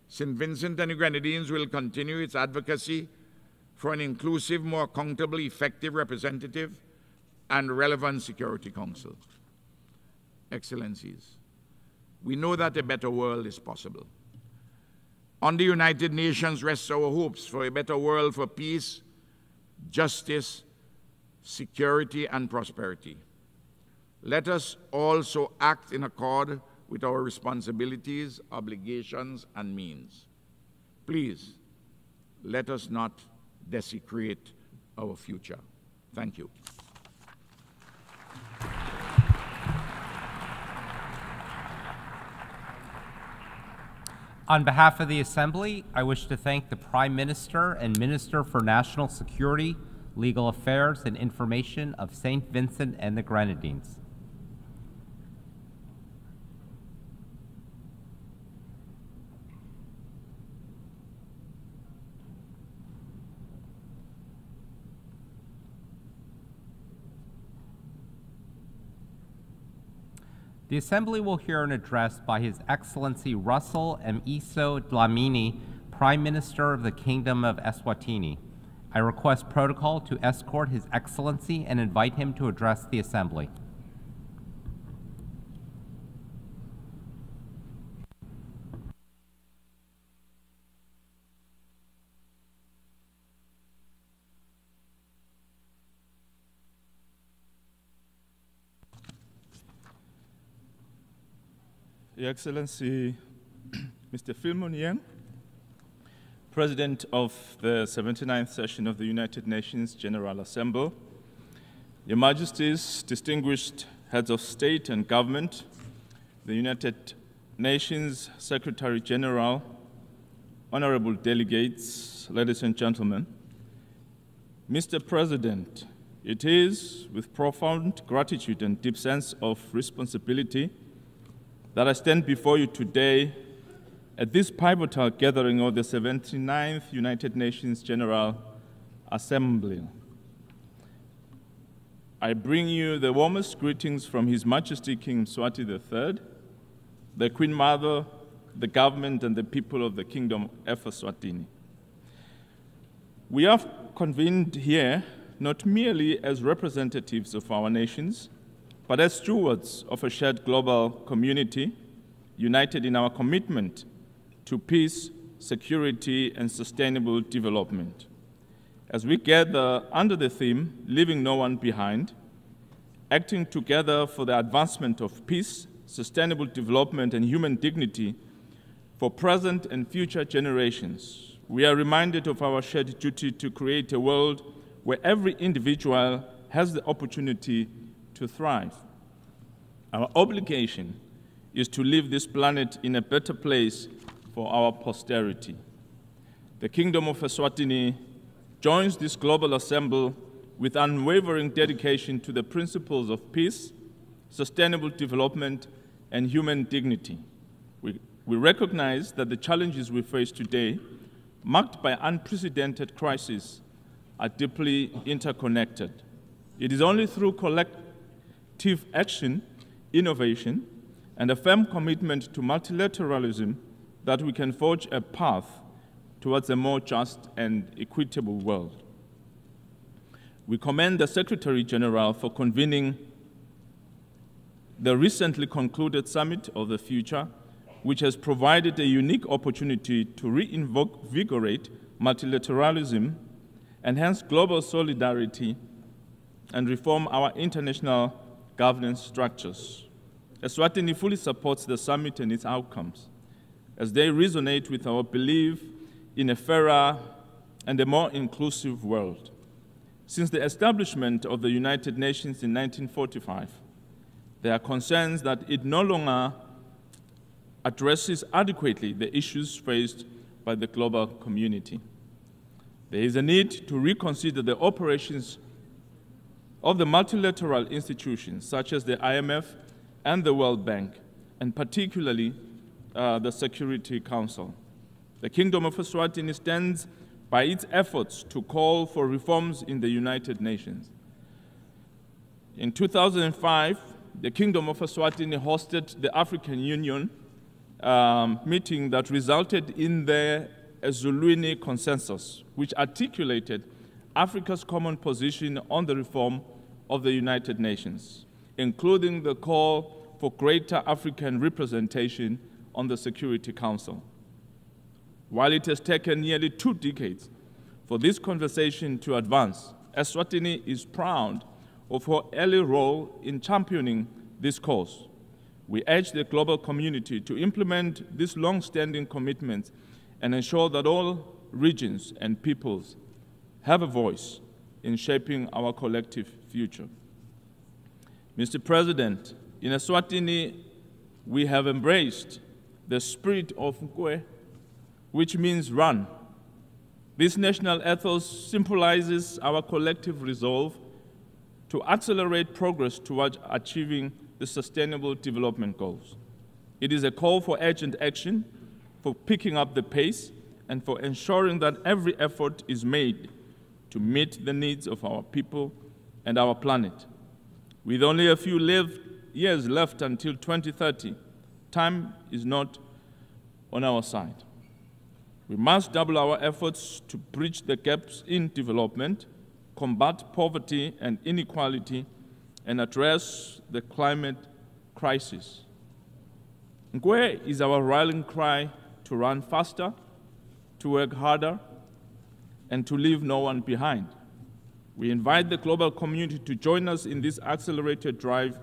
St. Vincent and the Grenadines will continue its advocacy for an inclusive, more accountable, effective, representative, and relevant Security Council. Excellencies, we know that a better world is possible. On the United Nations rests our hopes for a better world for peace, justice, security, and prosperity. Let us also act in accord with our responsibilities, obligations, and means. Please, let us not desecrate our future. Thank you. On behalf of the Assembly, I wish to thank the Prime Minister and Minister for National Security, Legal Affairs, and Information of St. Vincent and the Grenadines. The Assembly will hear an address by His Excellency Russell M. Iso Dlamini, Prime Minister of the Kingdom of Eswatini. I request protocol to escort His Excellency and invite him to address the Assembly. Your Excellency, Mr. Philemon Yang, President of the 79th session of the United Nations General Assembly, Your Majesties, distinguished heads of state and government, the United Nations Secretary General, honorable delegates, ladies and gentlemen, Mr. President, it is with profound gratitude and deep sense of responsibility that I stand before you today at this pivotal gathering of the 79th United Nations General Assembly. I bring you the warmest greetings from His Majesty King Mswati III, the Queen Mother, the government, and the people of the Kingdom of Eswatini. We are convened here not merely as representatives of our nations, but as stewards of a shared global community, united in our commitment to peace, security, and sustainable development. As we gather under the theme, Leaving No One Behind, acting together for the advancement of peace, sustainable development, and human dignity for present and future generations, we are reminded of our shared duty to create a world where every individual has the opportunity to thrive. Our obligation is to leave this planet in a better place for our posterity. The Kingdom of Eswatini joins this global assembly with unwavering dedication to the principles of peace, sustainable development, and human dignity. We recognize that the challenges we face today, marked by unprecedented crises, are deeply interconnected. It is only through collective action, innovation, and a firm commitment to multilateralism that we can forge a path towards a more just and equitable world. We commend the Secretary General for convening the recently concluded Summit of the Future, which has provided a unique opportunity to reinvigorate multilateralism, enhance global solidarity, and reform our international governance structures. Eswatini fully supports the summit and its outcomes, as they resonate with our belief in a fairer and a more inclusive world. Since the establishment of the United Nations in 1945, there are concerns that it no longer addresses adequately the issues faced by the global community. There is a need to reconsider the operations of the multilateral institutions such as the IMF and the World Bank, and particularly the Security Council. The Kingdom of Eswatini stands by its efforts to call for reforms in the United Nations. In 2005, the Kingdom of Eswatini hosted the African Union meeting that resulted in the Ezulwini Consensus, which articulated Africa's common position on the reform of the United Nations, including the call for greater African representation on the Security Council. While it has taken nearly 2 decades for this conversation to advance, Eswatini is proud of her early role in championing this cause. We urge the global community to implement these long-standing commitments and ensure that all regions and peoples have a voice in shaping our collective future. Mr. President, in Eswatini, we have embraced the spirit of Nkwe, which means run. This national ethos symbolizes our collective resolve to accelerate progress towards achieving the Sustainable Development Goals. It is a call for urgent action, for picking up the pace, and for ensuring that every effort is made to meet the needs of our people and our planet. With only a few years left until 2030, time is not on our side. We must double our efforts to bridge the gaps in development, combat poverty and inequality, and address the climate crisis. Nkwe is our rallying cry to run faster, to work harder, and to leave no one behind. We invite the global community to join us in this accelerated drive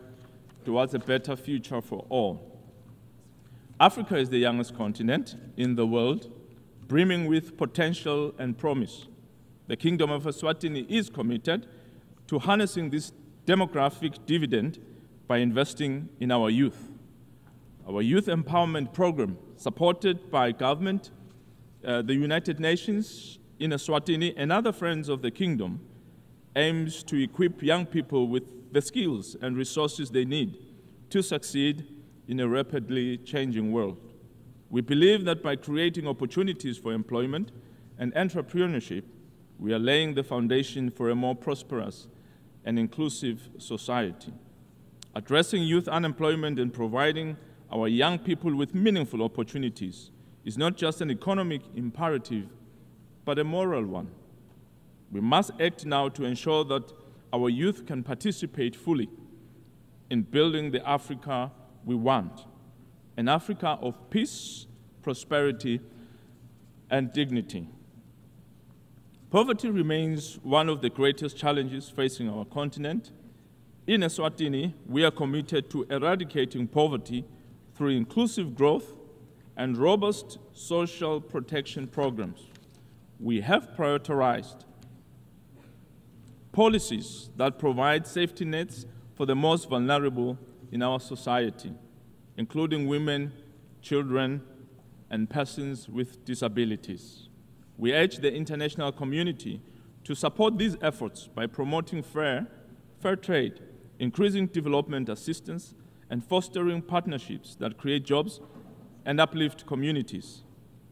towards a better future for all. Africa is the youngest continent in the world, brimming with potential and promise. The Kingdom of Eswatini is committed to harnessing this demographic dividend by investing in our youth. Our youth empowerment program, supported by government, the United Nations in Eswatini, and other friends of the Kingdom, aims to equip young people with the skills and resources they need to succeed in a rapidly changing world. We believe that by creating opportunities for employment and entrepreneurship, we are laying the foundation for a more prosperous and inclusive society. Addressing youth unemployment and providing our young people with meaningful opportunities is not just an economic imperative, but a moral one. We must act now to ensure that our youth can participate fully in building the Africa we want, an Africa of peace, prosperity, and dignity. Poverty remains one of the greatest challenges facing our continent. In Eswatini, we are committed to eradicating poverty through inclusive growth and robust social protection programs. We have prioritized policies that provide safety nets for the most vulnerable in our society, including women, children, and persons with disabilities. We urge the international community to support these efforts by promoting fair trade, increasing development assistance, and fostering partnerships that create jobs and uplift communities.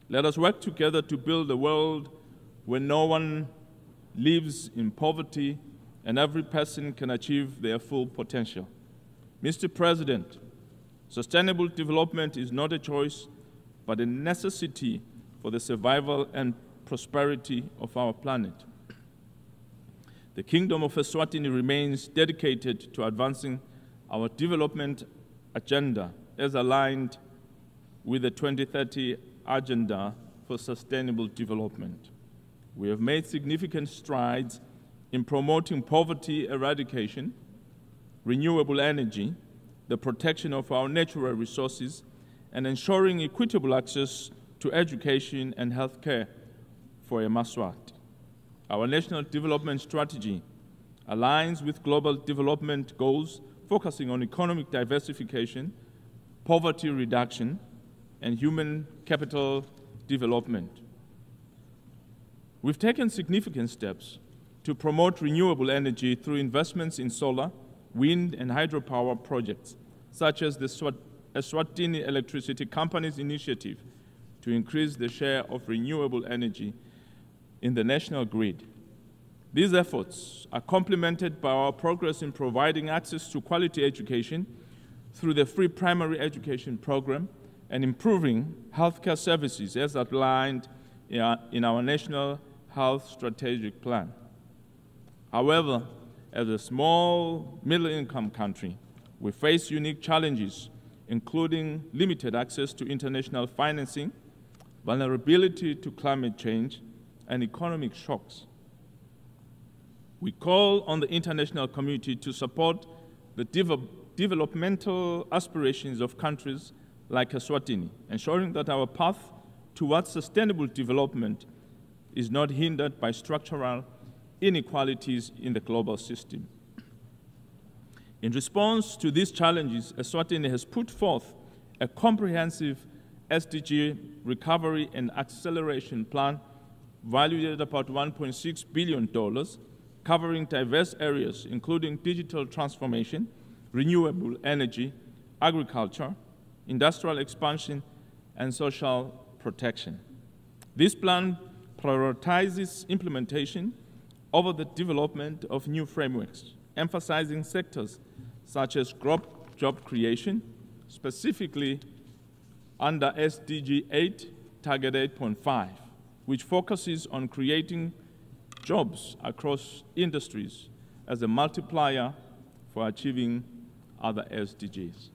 Let us work together to build a world where no one lives in poverty and every person can achieve their full potential. Mr. President, sustainable development is not a choice, but a necessity for the survival and prosperity of our planet. The Kingdom of Eswatini remains dedicated to advancing our development agenda as aligned with the 2030 Agenda for Sustainable Development. We have made significant strides in promoting poverty eradication, renewable energy, the protection of our natural resources, and ensuring equitable access to education and healthcare for Emaswat. Our national development strategy aligns with global development goals focusing on economic diversification, poverty reduction, and human capital development. We've taken significant steps to promote renewable energy through investments in solar, wind, and hydropower projects, such as the Eswatini Electricity Company's initiative to increase the share of renewable energy in the national grid. These efforts are complemented by our progress in providing access to quality education through the free primary education program and improving healthcare services as outlined in our National Health Strategic Plan. However, as a small middle-income country, we face unique challenges, including limited access to international financing, vulnerability to climate change, and economic shocks. We call on the international community to support the developmental aspirations of countries like Eswatini, ensuring that our path towards sustainable development is not hindered by structural inequalities in the global system. In response to these challenges, Eswatini has put forth a comprehensive SDG recovery and acceleration plan valued at about $1.6 billion, covering diverse areas including digital transformation, renewable energy, agriculture, industrial expansion, and social protection. This plan prioritizes implementation over the development of new frameworks, emphasizing sectors such as job creation, specifically under SDG 8, Target 8.5, which focuses on creating jobs across industries as a multiplier for achieving other SDGs.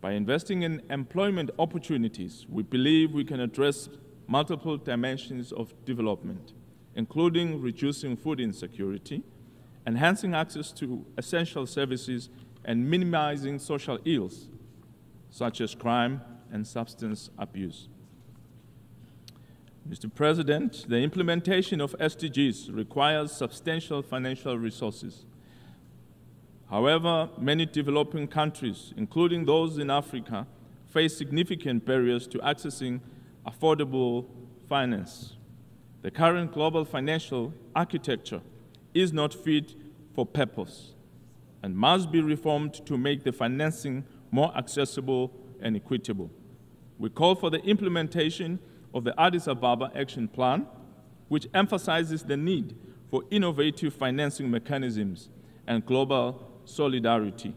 By investing in employment opportunities, we believe we can address multiple dimensions of development, including reducing food insecurity, enhancing access to essential services, and minimizing social ills, such as crime and substance abuse. Mr. President, the implementation of SDGs requires substantial financial resources. However, many developing countries, including those in Africa, face significant barriers to accessing affordable finance. The current global financial architecture is not fit for purpose and must be reformed to make the financing more accessible and equitable. We call for the implementation of the Addis Ababa Action Plan, which emphasizes the need for innovative financing mechanisms and global solidarity.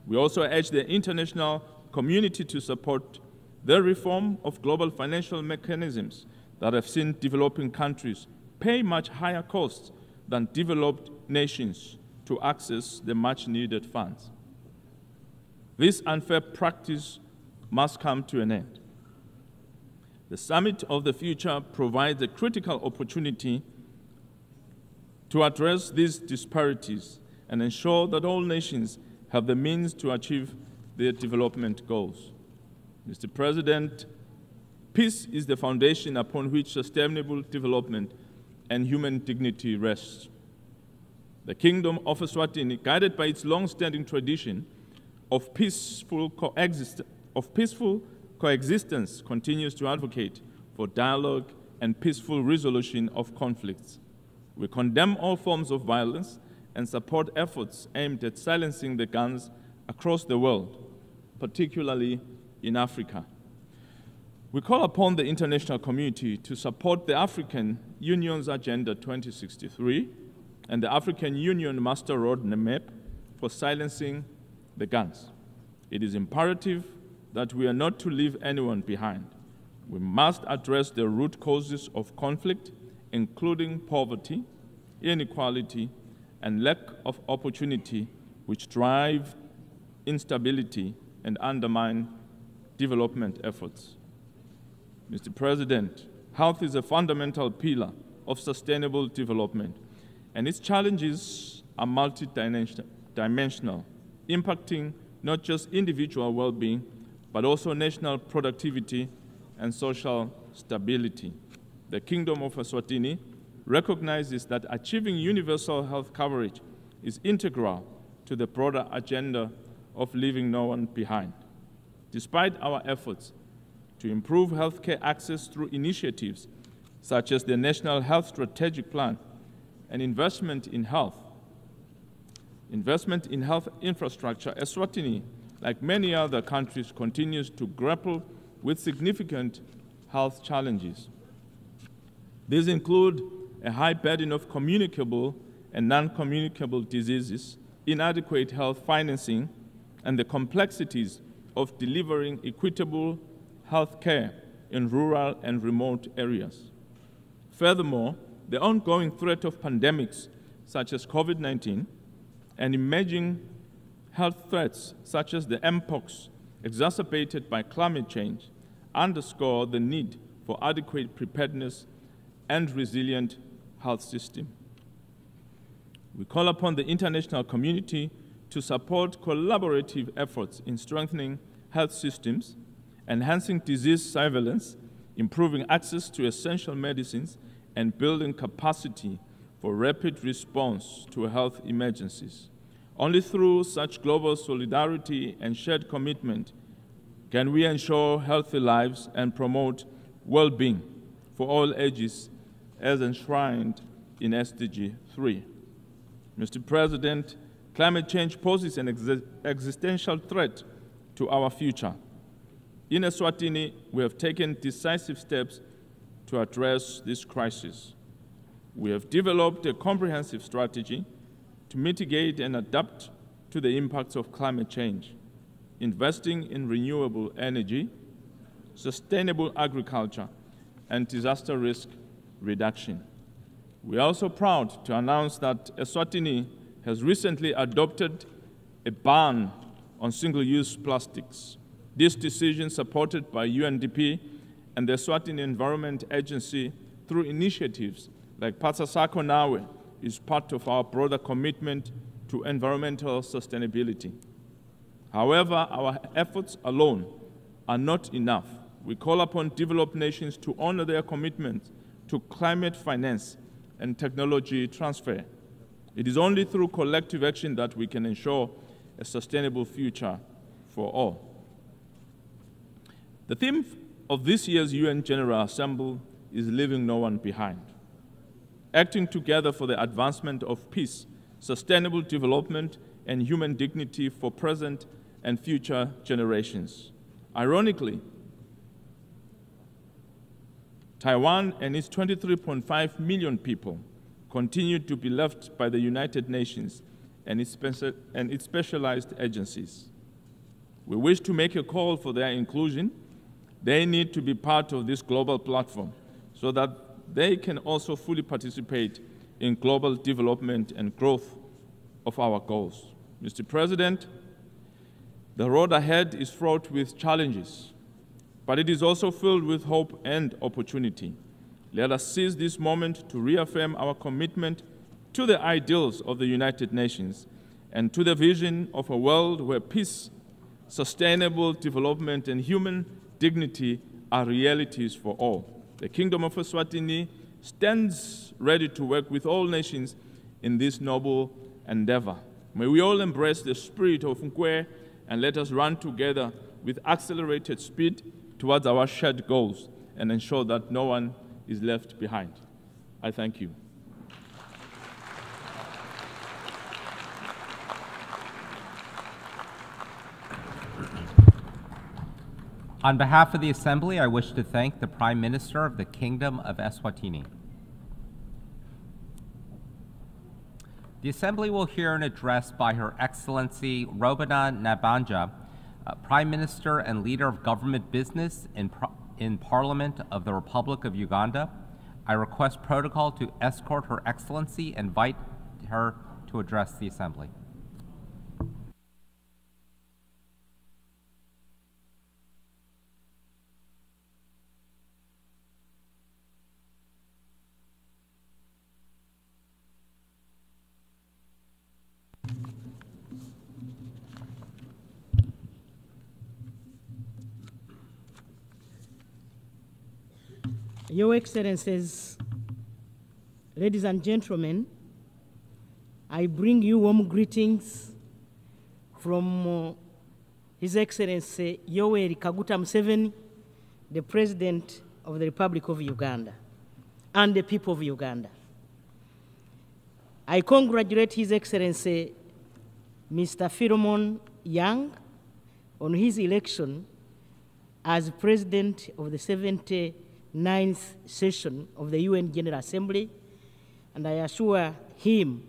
We also urge the international community to support the reform of global financial mechanisms that have seen developing countries pay much higher costs than developed nations to access the much-needed funds. This unfair practice must come to an end. The Summit of the Future provides a critical opportunity to address these disparities and ensure that all nations have the means to achieve their development goals. Mr. President, peace is the foundation upon which sustainable development and human dignity rests. The Kingdom of Eswatini, guided by its long-standing tradition of peaceful coexistence, continues to advocate for dialogue and peaceful resolution of conflicts. We condemn all forms of violence and support efforts aimed at silencing the guns across the world, particularly in Africa. We call upon the international community to support the African Union's Agenda 2063 and the African Union Master Roadmap for silencing the guns. It is imperative that we are not to leave anyone behind. We must address the root causes of conflict, including poverty, inequality, and lack of opportunity, which drive instability and undermine development efforts. Mr. President, health is a fundamental pillar of sustainable development, and its challenges are multidimensional, impacting not just individual well-being, but also national productivity and social stability. The Kingdom of Eswatini recognizes that achieving universal health coverage is integral to the broader agenda of leaving no one behind. Despite our efforts to improve healthcare access through initiatives such as the National Health Strategic Plan and investment in health infrastructure, Eswatini, like many other countries, continues to grapple with significant health challenges. These include a high burden of communicable and non-communicable diseases, inadequate health financing, and the complexities of delivering equitable health care in rural and remote areas. Furthermore, the ongoing threat of pandemics such as COVID-19 and emerging health threats such as the mpox exacerbated by climate change underscore the need for adequate preparedness and resilient health system. We call upon the international community to support collaborative efforts in strengthening health systems, enhancing disease surveillance, improving access to essential medicines, and building capacity for rapid response to health emergencies. Only through such global solidarity and shared commitment can we ensure healthy lives and promote well-being for all ages as enshrined in SDG 3. Mr. President, climate change poses an existential threat to our future. In Eswatini, we have taken decisive steps to address this crisis. We have developed a comprehensive strategy to mitigate and adapt to the impacts of climate change, investing in renewable energy, sustainable agriculture, and disaster risk reduction. We are also proud to announce that Eswatini has recently adopted a ban on single-use plastics. This decision, supported by UNDP and the Eswatini Environment Agency through initiatives like Patsasako Nawe, is part of our broader commitment to environmental sustainability. However, our efforts alone are not enough. We call upon developed nations to honor their commitment to climate finance and technology transfer. It is only through collective action that we can ensure a sustainable future for all. The theme of this year's UN General Assembly is leaving no one behind, acting together for the advancement of peace, sustainable development, and human dignity for present and future generations. Ironically, Taiwan and its 23.5 million people continue to be left by the United Nations and its specialized agencies. We wish to make a call for their inclusion. They need to be part of this global platform so that they can also fully participate in global development and growth of our goals. Mr. President, the road ahead is fraught with challenges, but it is also filled with hope and opportunity. Let us seize this moment to reaffirm our commitment to the ideals of the United Nations and to the vision of a world where peace, sustainable development, and human dignity are realities for all. The Kingdom of Eswatini stands ready to work with all nations in this noble endeavor. May we all embrace the spirit of UNGA and let us run together with accelerated speed towards our shared goals and ensure that no one is left behind. I thank you. On behalf of the Assembly, I wish to thank the Prime Minister of the Kingdom of Eswatini. The Assembly will hear an address by Her Excellency Robina Nabanja, Prime Minister and Leader of Government Business in Parliament of the Republic of Uganda. I request protocol to escort Her Excellency and invite her to address the Assembly. Your Excellencies, ladies and gentlemen, I bring you warm greetings from His Excellency Yoweri Kaguta Museveni, the President of the Republic of Uganda, and the people of Uganda. I congratulate His Excellency Mr. Philemon Yang on his election as President of the 79th session of the UN General Assembly, and I assure him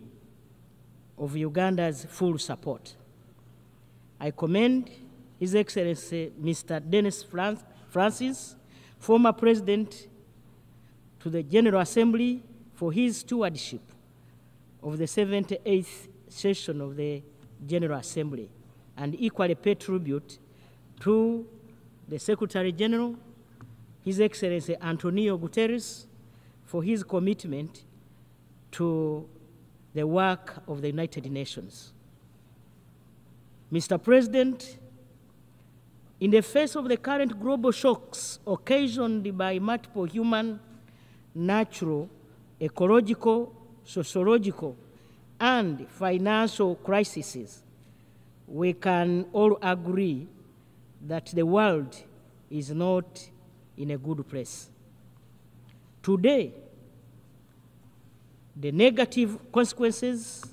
of Uganda's full support. I commend His Excellency Mr. Dennis Francis, former President to the General Assembly, for his stewardship of the 78th session of the General Assembly, and equally pay tribute to the Secretary General, His Excellency Antonio Guterres, for his commitment to the work of the United Nations. Mr. President, in the face of the current global shocks occasioned by multiple human, natural, ecological, sociological, and financial crises, we can all agree that the world is not in a good place. Today, the negative consequences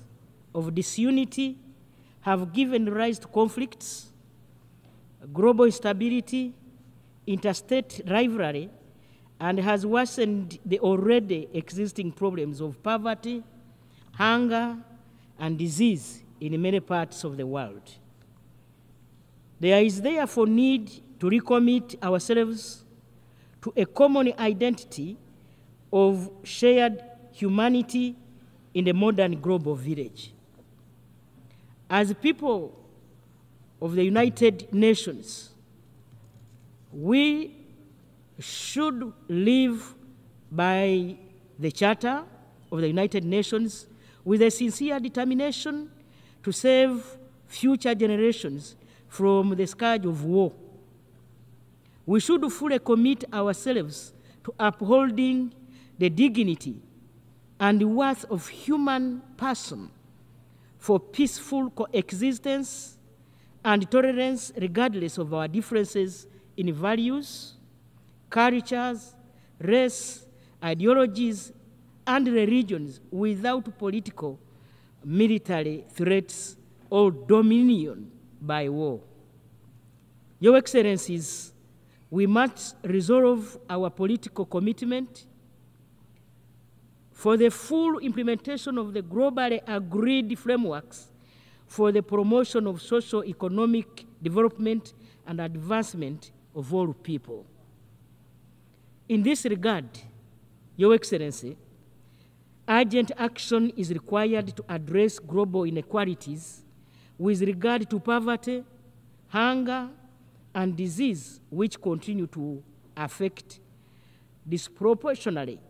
of disunity have given rise to conflicts, global instability, interstate rivalry, and has worsened the already existing problems of poverty, hunger, and disease in many parts of the world. There is therefore need to recommit ourselves to a common identity of shared humanity in the modern global village. As people of the United Nations, we should live by the Charter of the United Nations with a sincere determination to save future generations from the scourge of war. We should fully commit ourselves to upholding the dignity and worth of human person for peaceful coexistence and tolerance regardless of our differences in values, cultures, race, ideologies, and religions without political, military threats or dominion by war. Your Excellencies, we must resolve our political commitment for the full implementation of the globally agreed frameworks for the promotion of socio-economic development and advancement of all people. In this regard, Your Excellency, urgent action is required to address global inequalities with regard to poverty, hunger, and disease, which continue to affect disproportionately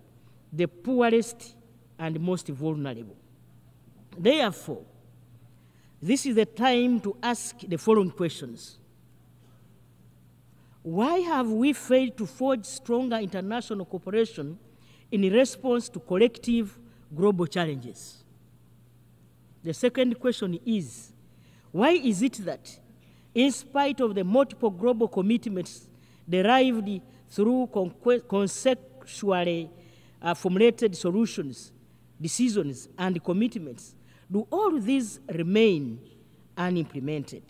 the poorest and most vulnerable. Therefore, this is the time to ask the following questions. Why have we failed to forge stronger international cooperation in response to collective global challenges? The second question is, why is it that, in spite of the multiple global commitments derived through conceptually formulated solutions, decisions, and commitments, do all these remain unimplemented?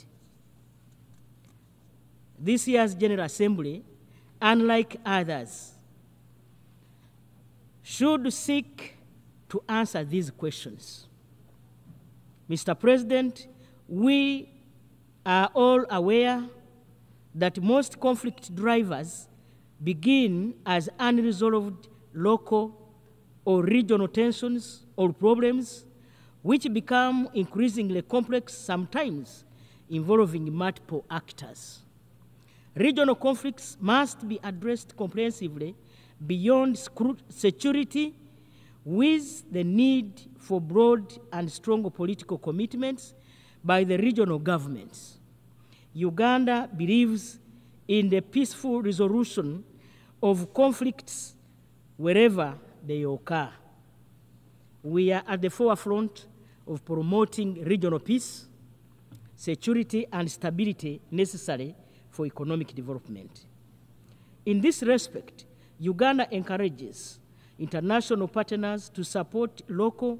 This year's General Assembly, unlike others, should seek to answer these questions. Mr. President, we are all aware that most conflict drivers begin as unresolved local or regional tensions or problems, which become increasingly complex, sometimes involving multiple actors. Regional conflicts must be addressed comprehensively beyond security, with the need for broad and strong political commitments by the regional governments. Uganda believes in the peaceful resolution of conflicts wherever they occur. We are at the forefront of promoting regional peace, security, and stability necessary for economic development. In this respect, Uganda encourages international partners to support local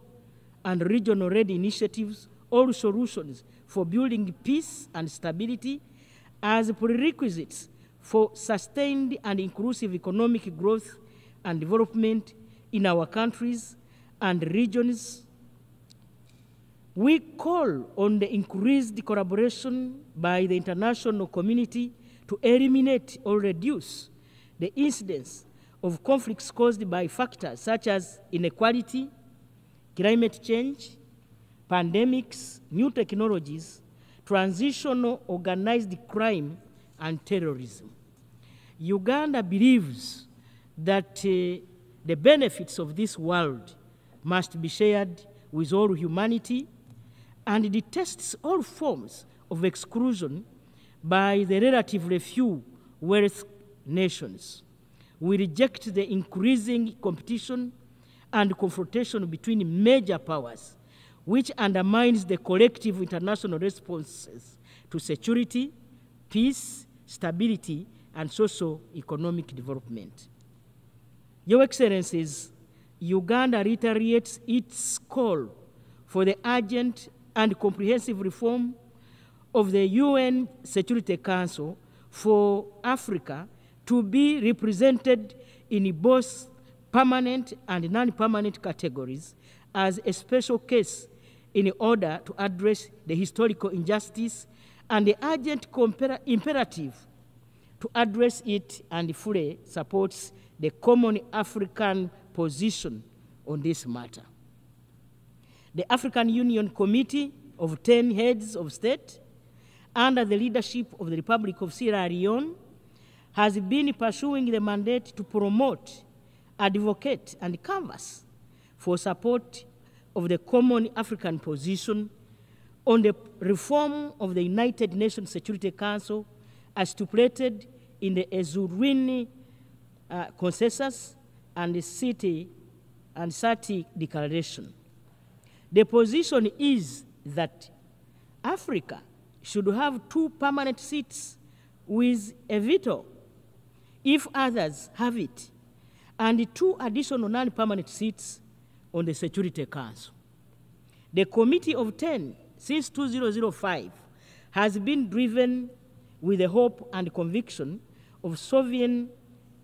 and regional-led initiatives or solutions for building peace and stability as prerequisites for sustained and inclusive economic growth and development in our countries and regions. We call on the increased collaboration by the international community to eliminate or reduce the incidence of conflicts caused by factors such as inequality, climate change, pandemics, new technologies, transitional organized crime, and terrorism. Uganda believes that the benefits of this world must be shared with all humanity, and detests all forms of exclusion by the relatively few wealthy nations. We reject the increasing competition and confrontation between major powers, which undermines the collective international responses to security, peace, stability, and socio-economic development. Your Excellencies, Uganda reiterates its call for the urgent and comprehensive reform of the UN Security Council for Africa to be represented in both permanent and non-permanent categories as a special case in order to address the historical injustice and the urgent imperative to address it, and fully supports the common African position on this matter. The African Union Committee of 10 heads of state, under the leadership of the Republic of Sierra Leone, has been pursuing the mandate to promote, advocate, and canvass for support of the common African position on the reform of the United Nations Security Council as stipulated in the Ezurini Consensus and the City and Sati Declaration. The position is that Africa should have 2 permanent seats with a veto if others have it, and 2 additional non-permanent seats on the Security Council. The Committee of 10, since 2005, has been driven with the hope and conviction of sovereign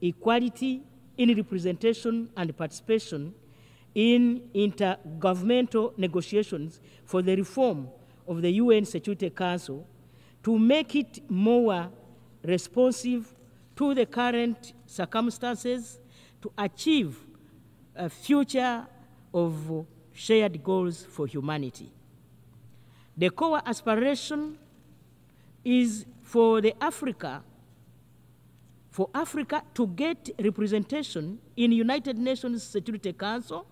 equality in representation and participation in intergovernmental negotiations for the reform of the UN Security Council to make it more responsive to the current circumstances to achieve a future of shared goals for humanity. The core aspiration is for Africa to get representation in United Nations Security Council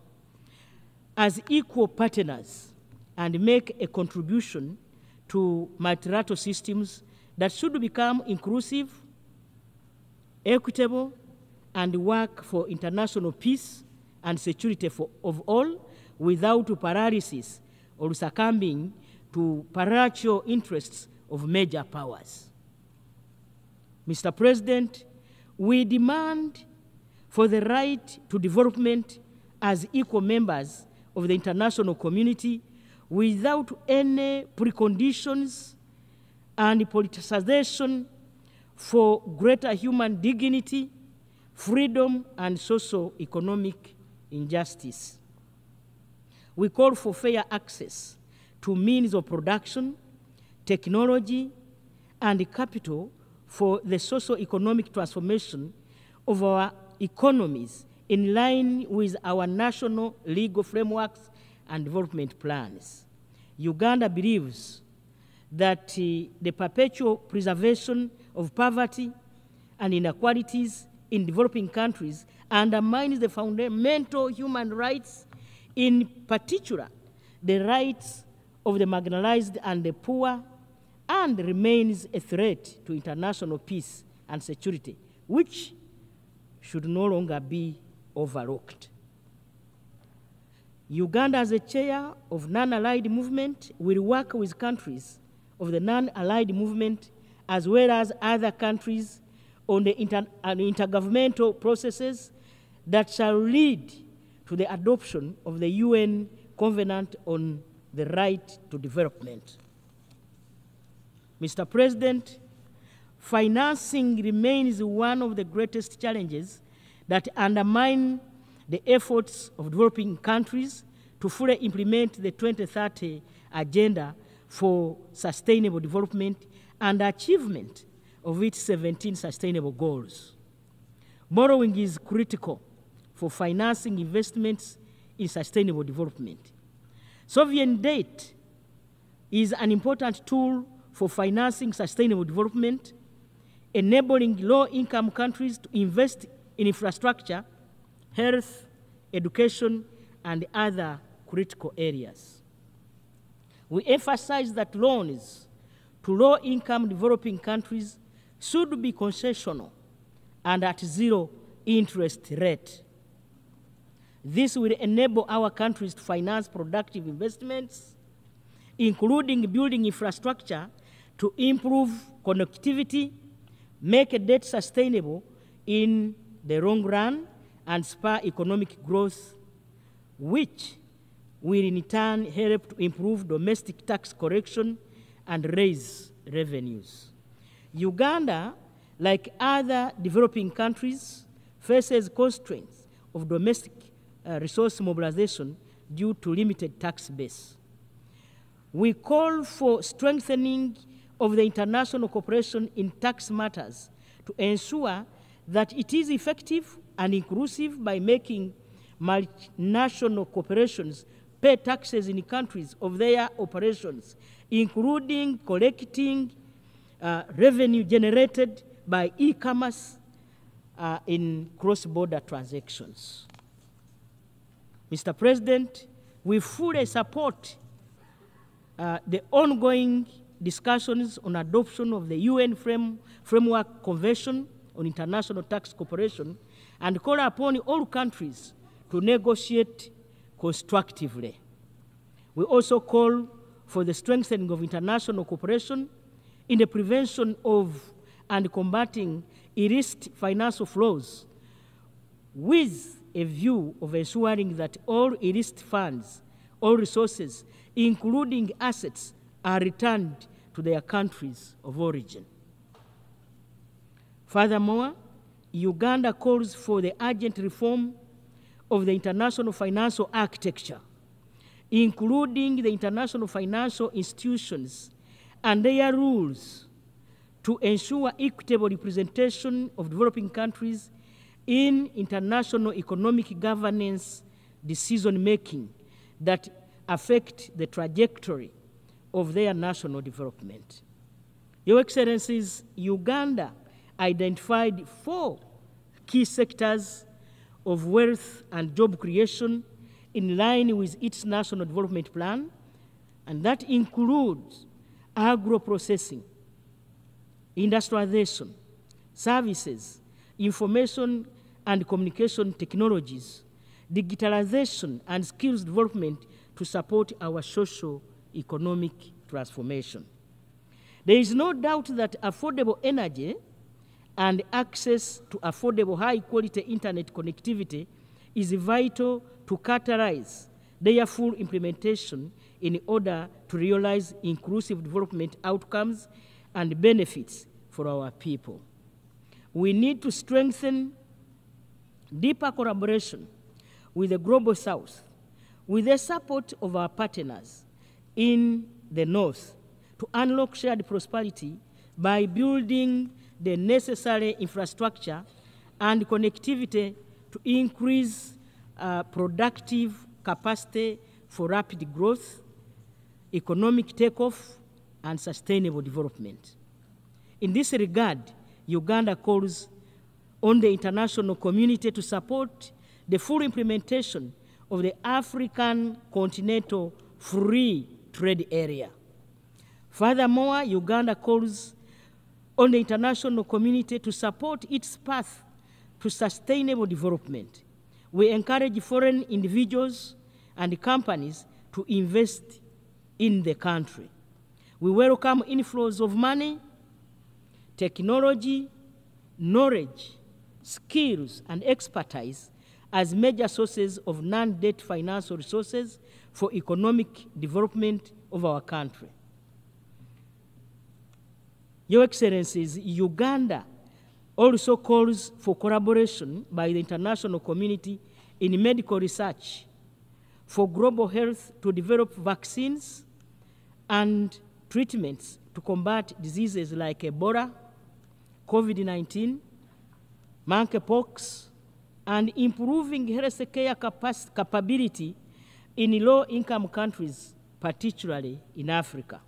as equal partners and make a contribution to multilateral systems that should become inclusive, equitable, and work for international peace and security of all without paralysis or succumbing to parochial interests of major powers. Mr. President, we demand for the right to development as equal members of the international community without any preconditions and politicization, for greater human dignity, freedom, and socio-economic injustice. We call for fair access to means of production, technology, and capital for the socio-economic transformation of our economies in line with our national legal frameworks and development plans. Uganda believes that the perpetual preservation of poverty and inequalities in developing countries undermines the fundamental human rights, in particular the rights of the marginalized and the poor, and remains a threat to international peace and security, which should no longer be overlooked. Uganda, as a chair of non-allied movement, will work with countries of the non-allied movement as well as other countries on the intergovernmental processes that shall lead to the adoption of the UN Covenant on the Right to Development. Mr. President, financing remains one of the greatest challenges that undermine the efforts of developing countries to fully implement the 2030 Agenda for Sustainable Development and achievement of its 17 sustainable goals. Borrowing is critical for financing investments in sustainable development. Sovereign debt is an important tool for financing sustainable development, enabling low-income countries to invest in infrastructure, health, education, and other critical areas. We emphasize that loans to low-income developing countries should be concessional and at zero interest rate. This will enable our countries to finance productive investments, including building infrastructure to improve connectivity, make debt sustainable in the long run, and spur economic growth, which will in turn help to improve domestic tax collection and raise revenues. Uganda, like other developing countries, faces constraints of domestic resource mobilization due to limited tax base. We call for strengthening of the international cooperation in tax matters to ensure that it is effective and inclusive by making multinational corporations pay taxes in countries of their operations, including collecting revenue generated by e-commerce in cross-border transactions. Mr. President, we fully support the ongoing discussions on adoption of the UN Framework Convention on International Tax Cooperation and call upon all countries to negotiate constructively. We also call for the strengthening of international cooperation in the prevention of and combating illicit financial flows, with a view of ensuring that all illicit funds, all resources, including assets, are returned to their countries of origin. Furthermore, Uganda calls for the urgent reform of the international financial architecture, including the international financial institutions and their rules, to ensure equitable representation of developing countries in international economic governance decision-making that affect the trajectory of their national development. Your Excellencies, Uganda identified 4 key sectors of wealth and job creation in line with its national development plan, and that includes agro-processing, industrialization, services, information and communication technologies, digitalization, and skills development to support our socio-economic transformation. There is no doubt that affordable energy and access to affordable high-quality internet connectivity is vital to catalyze their full implementation in order to realize inclusive development outcomes and benefits for our people. We need to strengthen deeper collaboration with the Global South, with the support of our partners in the North, to unlock shared prosperity by building the necessary infrastructure and connectivity to increase productive capacity for rapid growth, economic takeoff, and sustainable development. In this regard, Uganda calls on the international community to support the full implementation of the African Continental Free Trade Area. Furthermore, Uganda calls on the international community to support its path to sustainable development. We encourage foreign individuals and companies to invest in the country. We welcome inflows of money, technology, knowledge, skills, and expertise as major sources of non-debt financial resources for economic development of our country. Your Excellencies, Uganda also calls for collaboration by the international community in medical research for global health to develop vaccines and treatments to combat diseases like Ebola, COVID-19, monkeypox, and improving healthcare capability in low-income countries, particularly in Africa.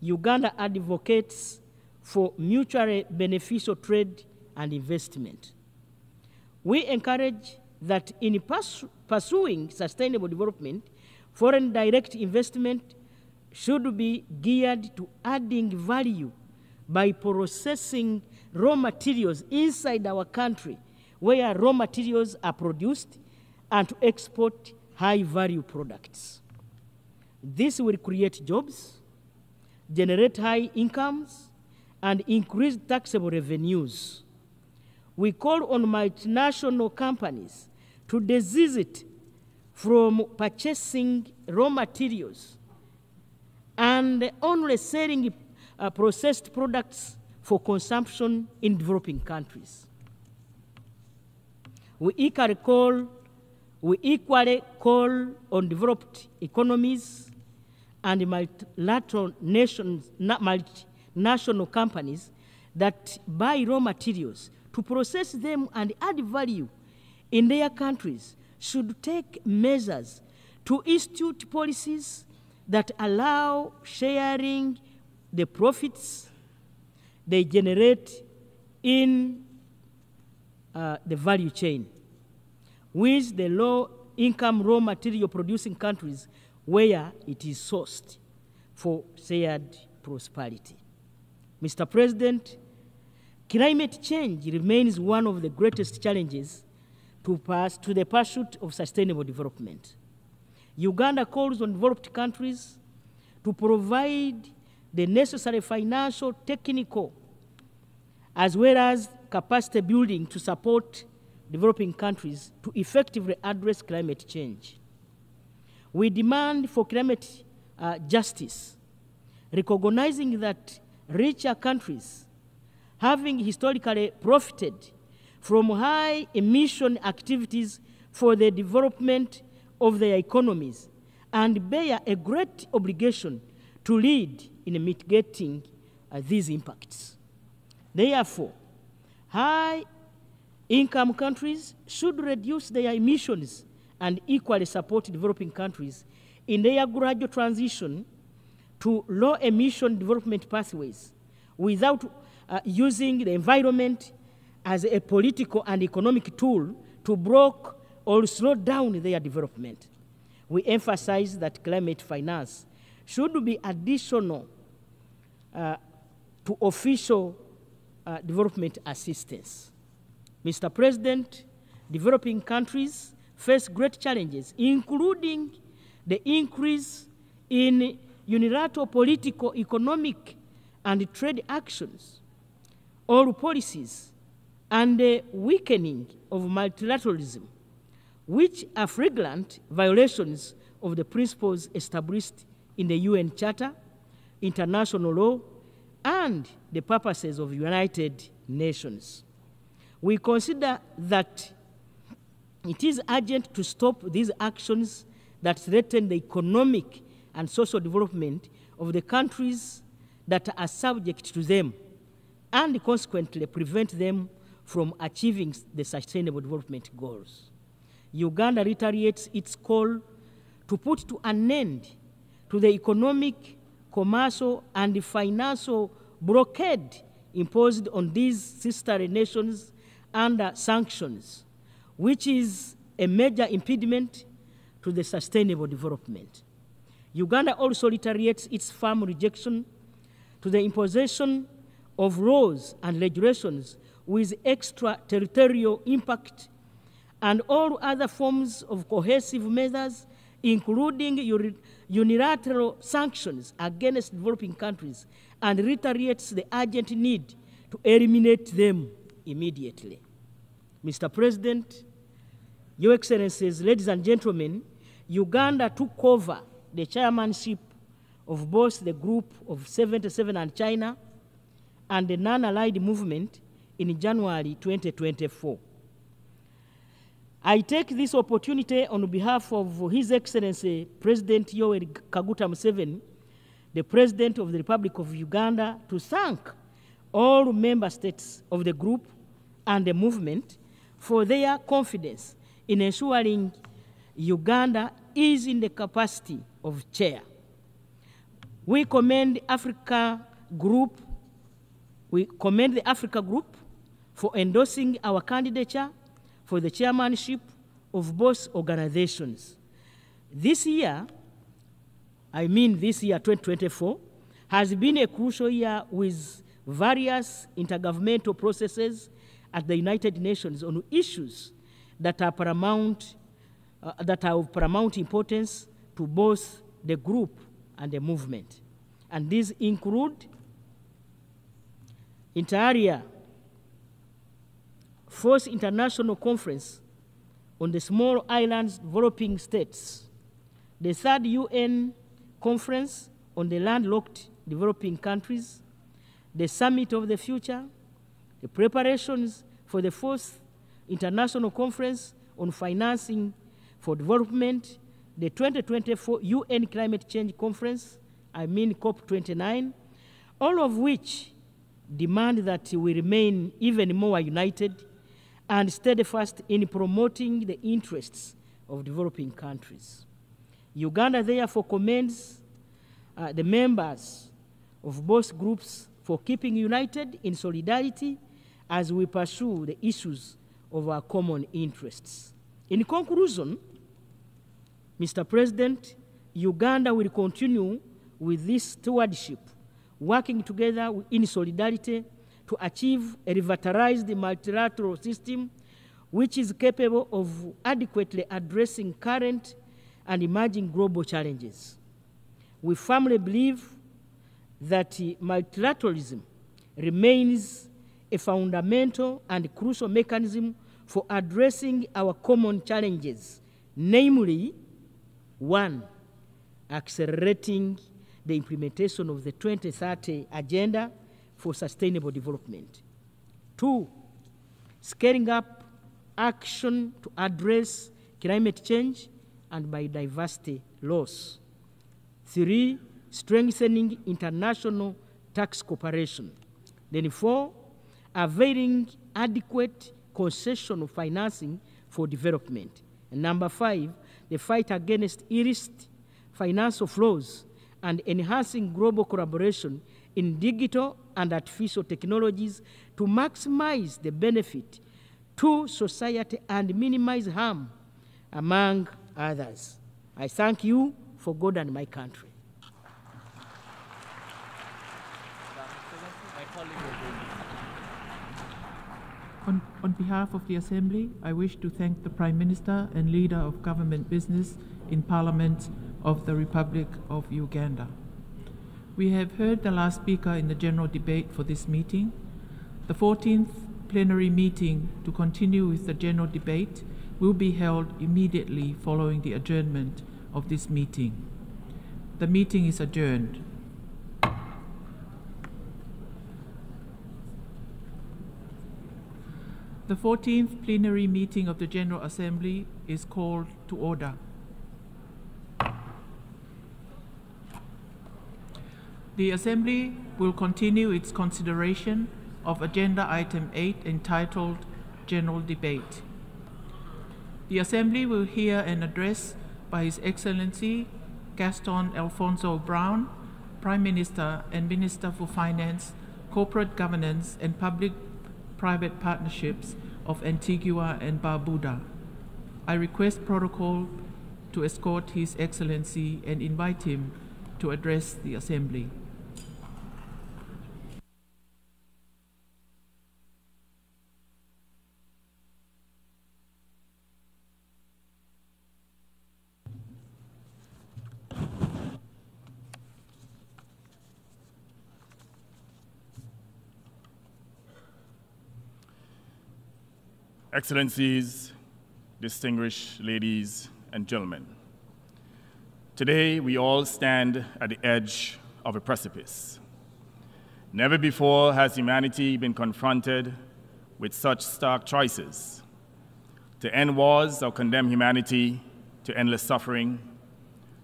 Uganda advocates for mutually beneficial trade and investment. We encourage that in pursuing sustainable development, foreign direct investment should be geared to adding value by processing raw materials inside our country, where raw materials are produced and to export high-value products. This will create jobs, generate high incomes, and increase taxable revenues. We call on multinational companies to desist from purchasing raw materials and only selling processed products for consumption in developing countries. We equally call on developed economies and multinational companies that buy raw materials to process them and add value in their countries should take measures to institute policies that allow sharing the profits they generate in the value chain with the low-income raw material producing countries where it is sourced for shared prosperity. Mr. President, climate change remains one of the greatest challenges to the pursuit of sustainable development. Uganda calls on developed countries to provide the necessary financial, technical, as well as capacity building to support developing countries to effectively address climate change. We demand for climate justice, recognizing that richer countries, having historically profited from high emission activities for the development of their economies, and bear a great obligation to lead in mitigating these impacts. Therefore, high-income countries should reduce their emissions and equally support developing countries in their gradual transition to low-emission development pathways without using the environment as a political and economic tool to block or slow down their development. We emphasize that climate finance should be additional to official development assistance. Mr. President, developing countries face great challenges, including the increase in unilateral political, economic, and trade actions, or policies, and the weakening of multilateralism, which are flagrant violations of the principles established in the UN Charter, international law, and the purposes of the United Nations. We consider that it is urgent to stop these actions that threaten the economic and social development of the countries that are subject to them, and consequently prevent them from achieving the Sustainable Development Goals. Uganda reiterates its call to put an end to the economic, commercial, and financial blockade imposed on these sister nations under sanctions, which is a major impediment to the sustainable development. Uganda also reiterates its firm rejection to the imposition of laws and regulations with extraterritorial impact and all other forms of cohesive measures, including unilateral sanctions against developing countries, and reiterates the urgent need to eliminate them immediately. Mr. President, Your Excellencies, ladies and gentlemen, Uganda took over the chairmanship of both the Group of 77 and China and the Non-Allied Movement in January 2024. I take this opportunity on behalf of His Excellency President Yoweri Kaguta Museveni, the President of the Republic of Uganda, to thank all member states of the group and the movement for their confidence in ensuring Uganda is in the capacity of chair. We commend the Africa Group for endorsing our candidature for the chairmanship of both organizations. This year, 2024, has been a crucial year with various intergovernmental processes at the United Nations on issues that are paramount that are of paramount importance to both the group and the movement. And these include inter alia, Fourth International Conference on the Small Islands Developing States, the Third UN Conference on the Landlocked Developing Countries, the Summit of the Future, the preparations for the Fourth International Conference on Financing for Development, the 2024 UN Climate Change Conference, COP29, all of which demand that we remain even more united and steadfast in promoting the interests of developing countries. Uganda therefore commends the members of both groups for keeping united in solidarity as we pursue the issues of our common interests. In conclusion, Mr. President, Uganda will continue with this stewardship, working together in solidarity to achieve a revitalized multilateral system which is capable of adequately addressing current and emerging global challenges. We firmly believe that multilateralism remains a fundamental and crucial mechanism for addressing our common challenges, namely, 1, accelerating the implementation of the 2030 Agenda for Sustainable Development. 2, scaling up action to address climate change and biodiversity loss. 3, strengthening international tax cooperation. Then 4, availing adequate concessional financing for development. And number 5, the fight against illicit financial flows and enhancing global collaboration in digital and artificial technologies to maximize the benefit to society and minimize harm, among others. I thank you for God and my country. On behalf of the Assembly, I wish to thank the Prime Minister and Leader of Government Business in Parliament of the Republic of Uganda. We have heard the last speaker in the general debate for this meeting. The 14th plenary meeting to continue with the general debate will be held immediately following the adjournment of this meeting. The meeting is adjourned. The 14th plenary meeting of the General Assembly is called to order. The Assembly will continue its consideration of Agenda Item 8 entitled General Debate. The Assembly will hear an address by His Excellency Gaston Alfonso Brown, Prime Minister and Minister for Finance, Corporate Governance and Public-Private Partnerships of Antigua and Barbuda. I request protocol to escort His Excellency and invite him to address the Assembly. Excellencies, distinguished ladies and gentlemen, today we all stand at the edge of a precipice. Never before has humanity been confronted with such stark choices: to end wars or condemn humanity to endless suffering,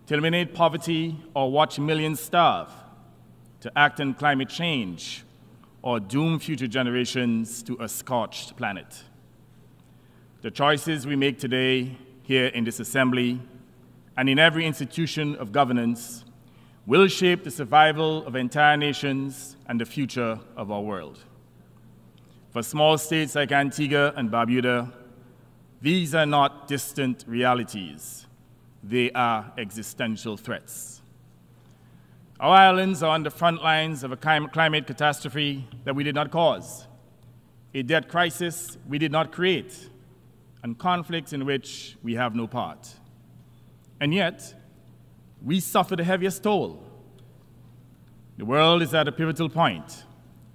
to eliminate poverty or watch millions starve, to act on climate change or doom future generations to a scorched planet. The choices we make today here in this Assembly and in every institution of governance will shape the survival of entire nations and the future of our world. For small states like Antigua and Barbuda, these are not distant realities. They are existential threats. Our islands are on the front lines of a climate catastrophe that we did not cause, a debt crisis we did not create, and conflicts in which we have no part. And yet, we suffer the heaviest toll. The world is at a pivotal point,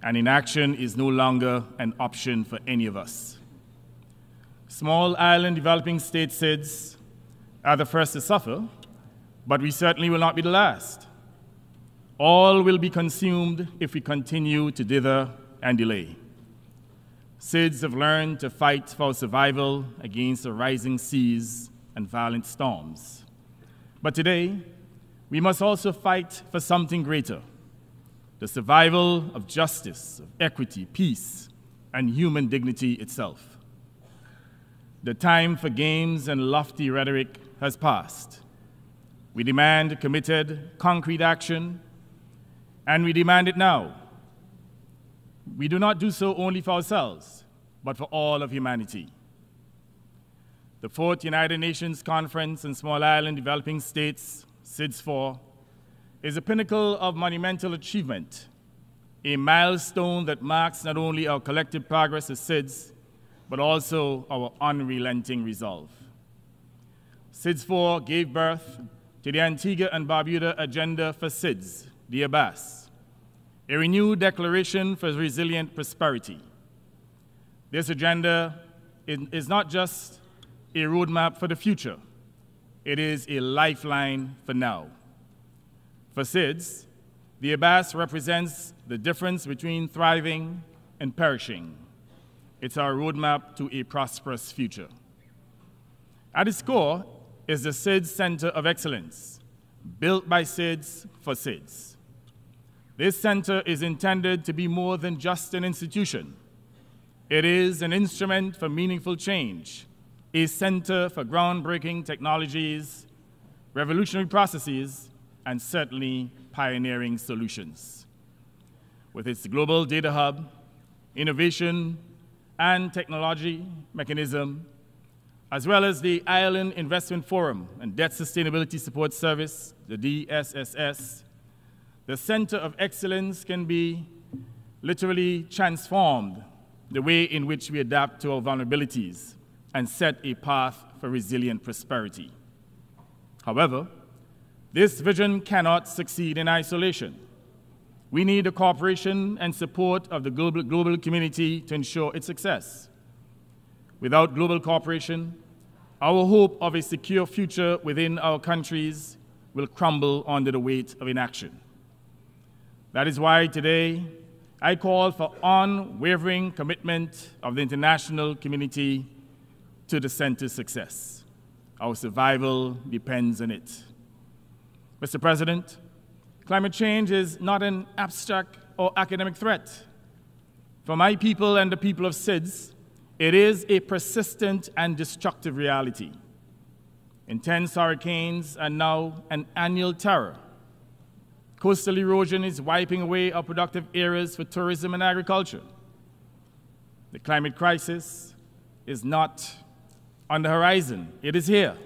and inaction is no longer an option for any of us. Small island developing state SIDS are the first to suffer, but we certainly will not be the last. All will be consumed if we continue to dither and delay. SIDS have learned to fight for survival against the rising seas and violent storms. But today, we must also fight for something greater: the survival of justice, of equity, peace, and human dignity itself. The time for games and lofty rhetoric has passed. We demand committed, concrete action, and we demand it now. We do not do so only for ourselves, but for all of humanity. The 4th United Nations Conference on Small Island Developing States, SIDS-4, is a pinnacle of monumental achievement, a milestone that marks not only our collective progress as SIDS, but also our unrelenting resolve. SIDS-4 gave birth to the Antigua and Barbuda Agenda for SIDS, the ABAS, a renewed declaration for resilient prosperity. This agenda is not just a roadmap for the future, it is a lifeline for now. For SIDS, the ABAS represents the difference between thriving and perishing. It's our roadmap to a prosperous future. At its core is the SIDS Center of Excellence, built by SIDS for SIDS. This center is intended to be more than just an institution. It is an instrument for meaningful change, a center for groundbreaking technologies, revolutionary processes, and certainly pioneering solutions. With its global data hub, innovation, and technology mechanism, as well as the Island Investment Forum and Debt Sustainability Support Service, the DSSS, the Center of Excellence can be literally transformed the way in which we adapt to our vulnerabilities and set a path for resilient prosperity. However, this vision cannot succeed in isolation. We need the cooperation and support of the global community to ensure its success. Without global cooperation, our hope of a secure future within our countries will crumble under the weight of inaction. That is why today I call for unwavering commitment of the international community to the center's success. Our survival depends on it. Mr. President, climate change is not an abstract or academic threat. For my people and the people of SIDS, it is a persistent and destructive reality. Intense hurricanes are now an annual terror. Coastal erosion is wiping away our productive areas for tourism and agriculture. The climate crisis is not on the horizon. It is here,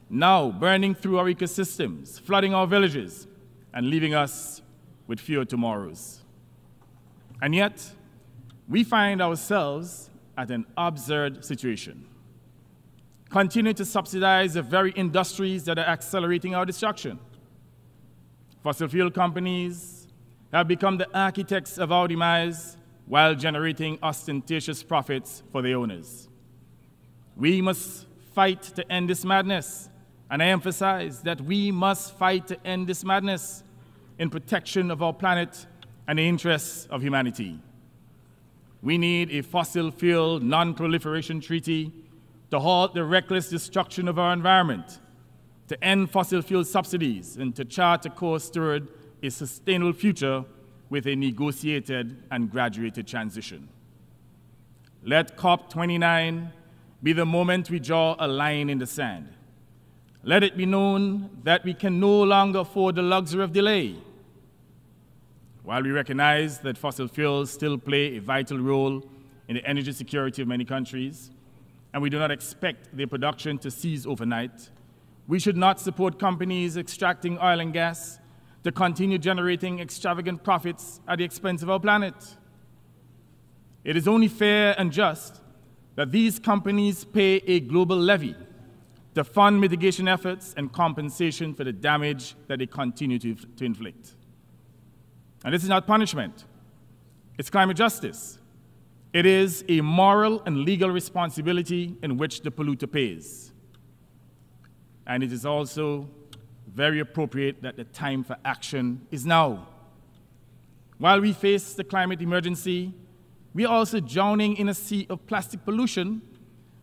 now burning through our ecosystems, flooding our villages, and leaving us with fewer tomorrows. And yet, we find ourselves at an absurd situation. Continue to subsidize the very industries that are accelerating our destruction. Fossil fuel companies have become the architects of our demise while generating ostentatious profits for their owners. We must fight to end this madness, and I emphasize that we must fight to end this madness in protection of our planet and the interests of humanity. We need a fossil fuel non-proliferation treaty to halt the reckless destruction of our environment, to end fossil fuel subsidies, and to chart a course toward a sustainable future with a negotiated and graduated transition. Let COP29 be the moment we draw a line in the sand. Let it be known that we can no longer afford the luxury of delay. While we recognize that fossil fuels still play a vital role in the energy security of many countries, and we do not expect their production to cease overnight, we should not support companies extracting oil and gas to continue generating extravagant profits at the expense of our planet. It is only fair and just that these companies pay a global levy to fund mitigation efforts and compensation for the damage that they continue to inflict. And this is not punishment. It's climate justice. It is a moral and legal responsibility in which the polluter pays. And it is also very appropriate that the time for action is now. While we face the climate emergency, we are also drowning in a sea of plastic pollution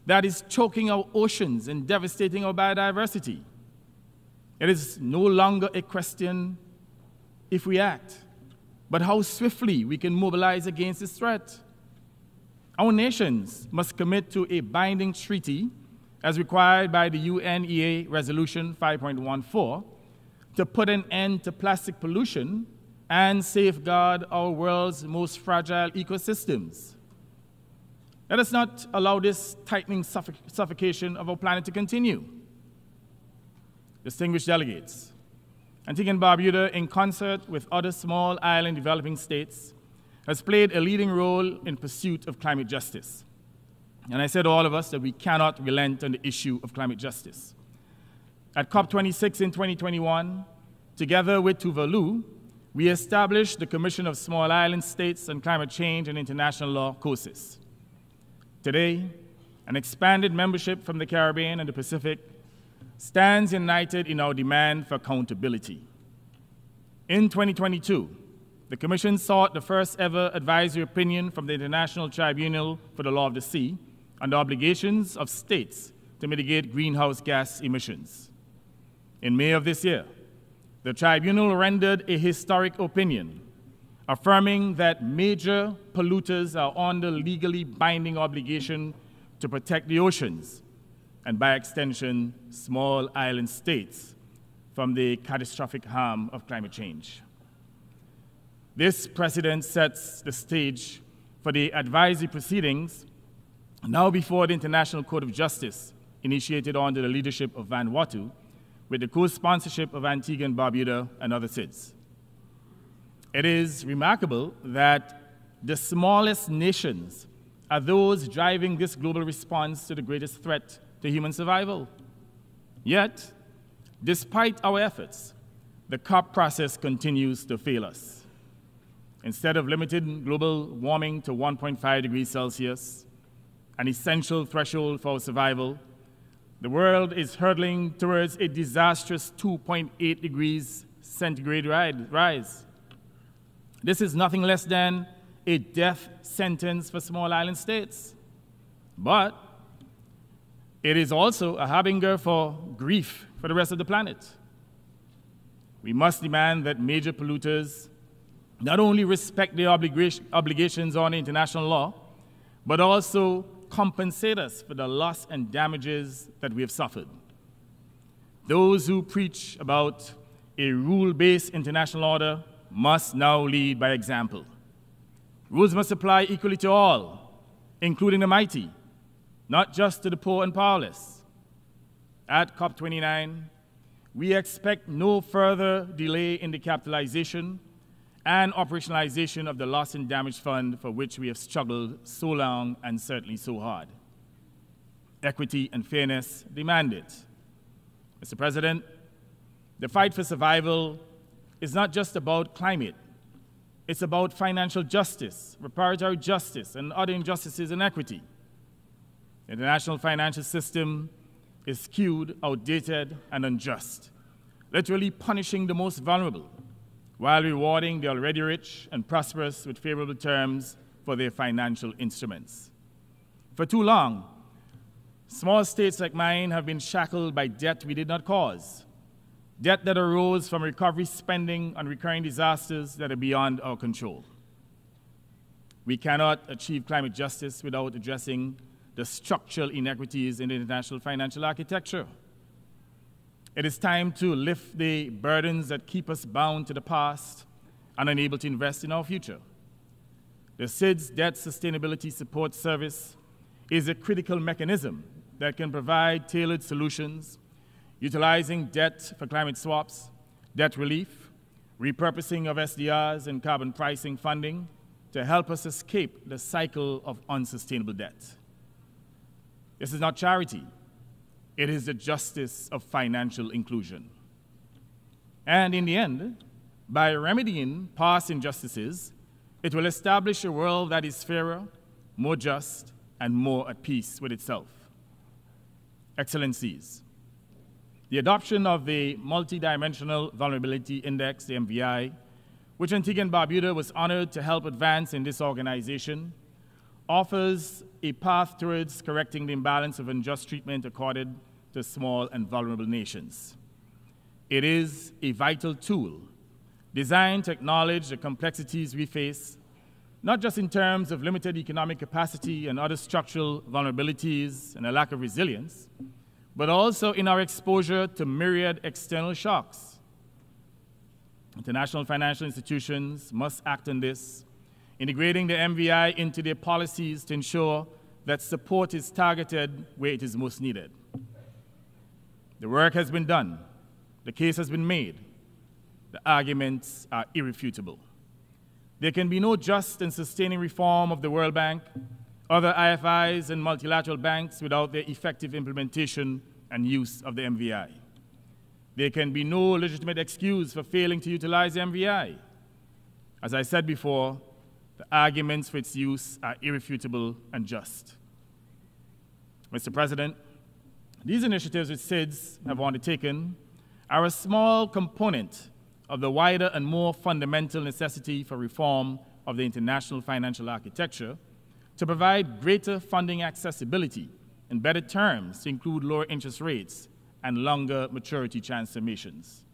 that is choking our oceans and devastating our biodiversity. It is no longer a question if we act, but how swiftly we can mobilize against this threat. Our nations must commit to a binding treaty as required by the UNGA Resolution 5.14 to put an end to plastic pollution and safeguard our world's most fragile ecosystems. Let us not allow this tightening suffocation of our planet to continue. Distinguished delegates, Antigua and Barbuda, in concert with other small island developing states, has played a leading role in pursuit of climate justice. And I said to all of us that we cannot relent on the issue of climate justice. At COP26 in 2021, together with Tuvalu, we established the Commission of Small Island States on Climate Change and International Law, COSIS. Today, an expanded membership from the Caribbean and the Pacific stands united in our demand for accountability. In 2022, the Commission sought the first ever advisory opinion from the International Tribunal for the Law of the Sea on the obligations of states to mitigate greenhouse gas emissions. In May of this year, the tribunal rendered a historic opinion affirming that major polluters are under legally binding obligation to protect the oceans and, by extension, small island states from the catastrophic harm of climate change. This precedent sets the stage for the advisory proceedings now before the International Court of Justice, initiated under the leadership of Vanuatu, with the co-sponsorship of Antigua and Barbuda and other SIDS. It is remarkable that the smallest nations are those driving this global response to the greatest threat to human survival. Yet, despite our efforts, the COP process continues to fail us. Instead of limiting global warming to 1.5 degrees Celsius, an essential threshold for our survival, the world is hurtling towards a disastrous 2.8 degrees centigrade rise. This is nothing less than a death sentence for small island states. But it is also a harbinger for grief for the rest of the planet. We must demand that major polluters not only respect their obligations on international law, but also compensate us for the loss and damages that we have suffered. Those who preach about a rule-based international order must now lead by example. Rules must apply equally to all, including the mighty, not just to the poor and powerless. At COP29, we expect no further delay in the capitalization and operationalization of the Loss and Damage Fund, for which we have struggled so long and certainly so hard. Equity and fairness demand it. Mr. President, the fight for survival is not just about climate. It's about financial justice, reparatory justice, and other injustices and equity. The international financial system is skewed, outdated, and unjust, literally punishing the most vulnerable, while rewarding the already rich and prosperous with favorable terms for their financial instruments. For too long, small states like mine have been shackled by debt we did not cause, debt that arose from recovery spending on recurring disasters that are beyond our control. We cannot achieve climate justice without addressing the structural inequities in the international financial architecture. It is time to lift the burdens that keep us bound to the past and unable to invest in our future. The SIDS Debt Sustainability Support Service is a critical mechanism that can provide tailored solutions, utilizing debt for climate swaps, debt relief, repurposing of SDRs and carbon pricing funding to help us escape the cycle of unsustainable debt. This is not charity. It is the justice of financial inclusion. And in the end, by remedying past injustices, it will establish a world that is fairer, more just, and more at peace with itself. Excellencies, the adoption of the Multidimensional Vulnerability Index, the MVI, which Antigua and Barbuda was honored to help advance in this organization, offers a path towards correcting the imbalance of unjust treatment accorded to small and vulnerable nations. It is a vital tool designed to acknowledge the complexities we face, not just in terms of limited economic capacity and other structural vulnerabilities and a lack of resilience, but also in our exposure to myriad external shocks. International financial institutions must act on this, integrating the MVI into their policies to ensure that support is targeted where it is most needed. The work has been done. The case has been made. The arguments are irrefutable. There can be no just and sustaining reform of the World Bank, other IFIs, and multilateral banks without their effective implementation and use of the MVI. There can be no legitimate excuse for failing to utilize the MVI. As I said before, the arguments for its use are irrefutable and just. Mr. President, these initiatives which SIDS have undertaken are a small component of the wider and more fundamental necessity for reform of the international financial architecture to provide greater funding accessibility and better terms to include lower interest rates and longer maturity transformations.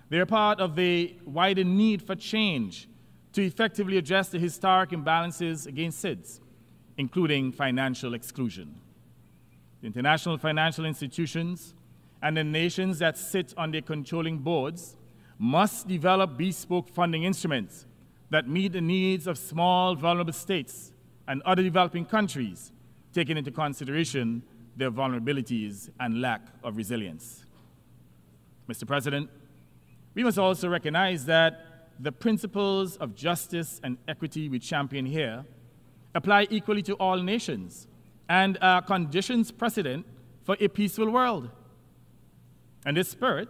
They are part of the wider need for change to effectively address the historic imbalances against SIDS, including financial exclusion. The international financial institutions and the nations that sit on their controlling boards must develop bespoke funding instruments that meet the needs of small, vulnerable states and other developing countries, taking into consideration their vulnerabilities and lack of resilience. Mr. President, we must also recognize that the principles of justice and equity we champion here apply equally to all nations and are conditions precedent for a peaceful world. In this spirit,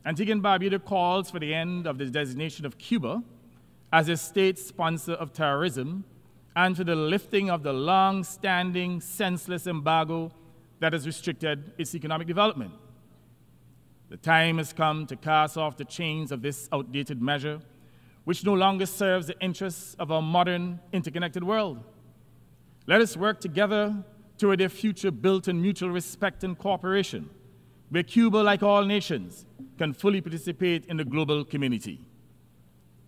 Antigua and Barbuda calls for the end of the designation of Cuba as a state sponsor of terrorism and for the lifting of the long-standing, senseless embargo that has restricted its economic development. The time has come to cast off the chains of this outdated measure, which no longer serves the interests of our modern, interconnected world. Let us work together toward a future built on mutual respect and cooperation, where Cuba, like all nations, can fully participate in the global community.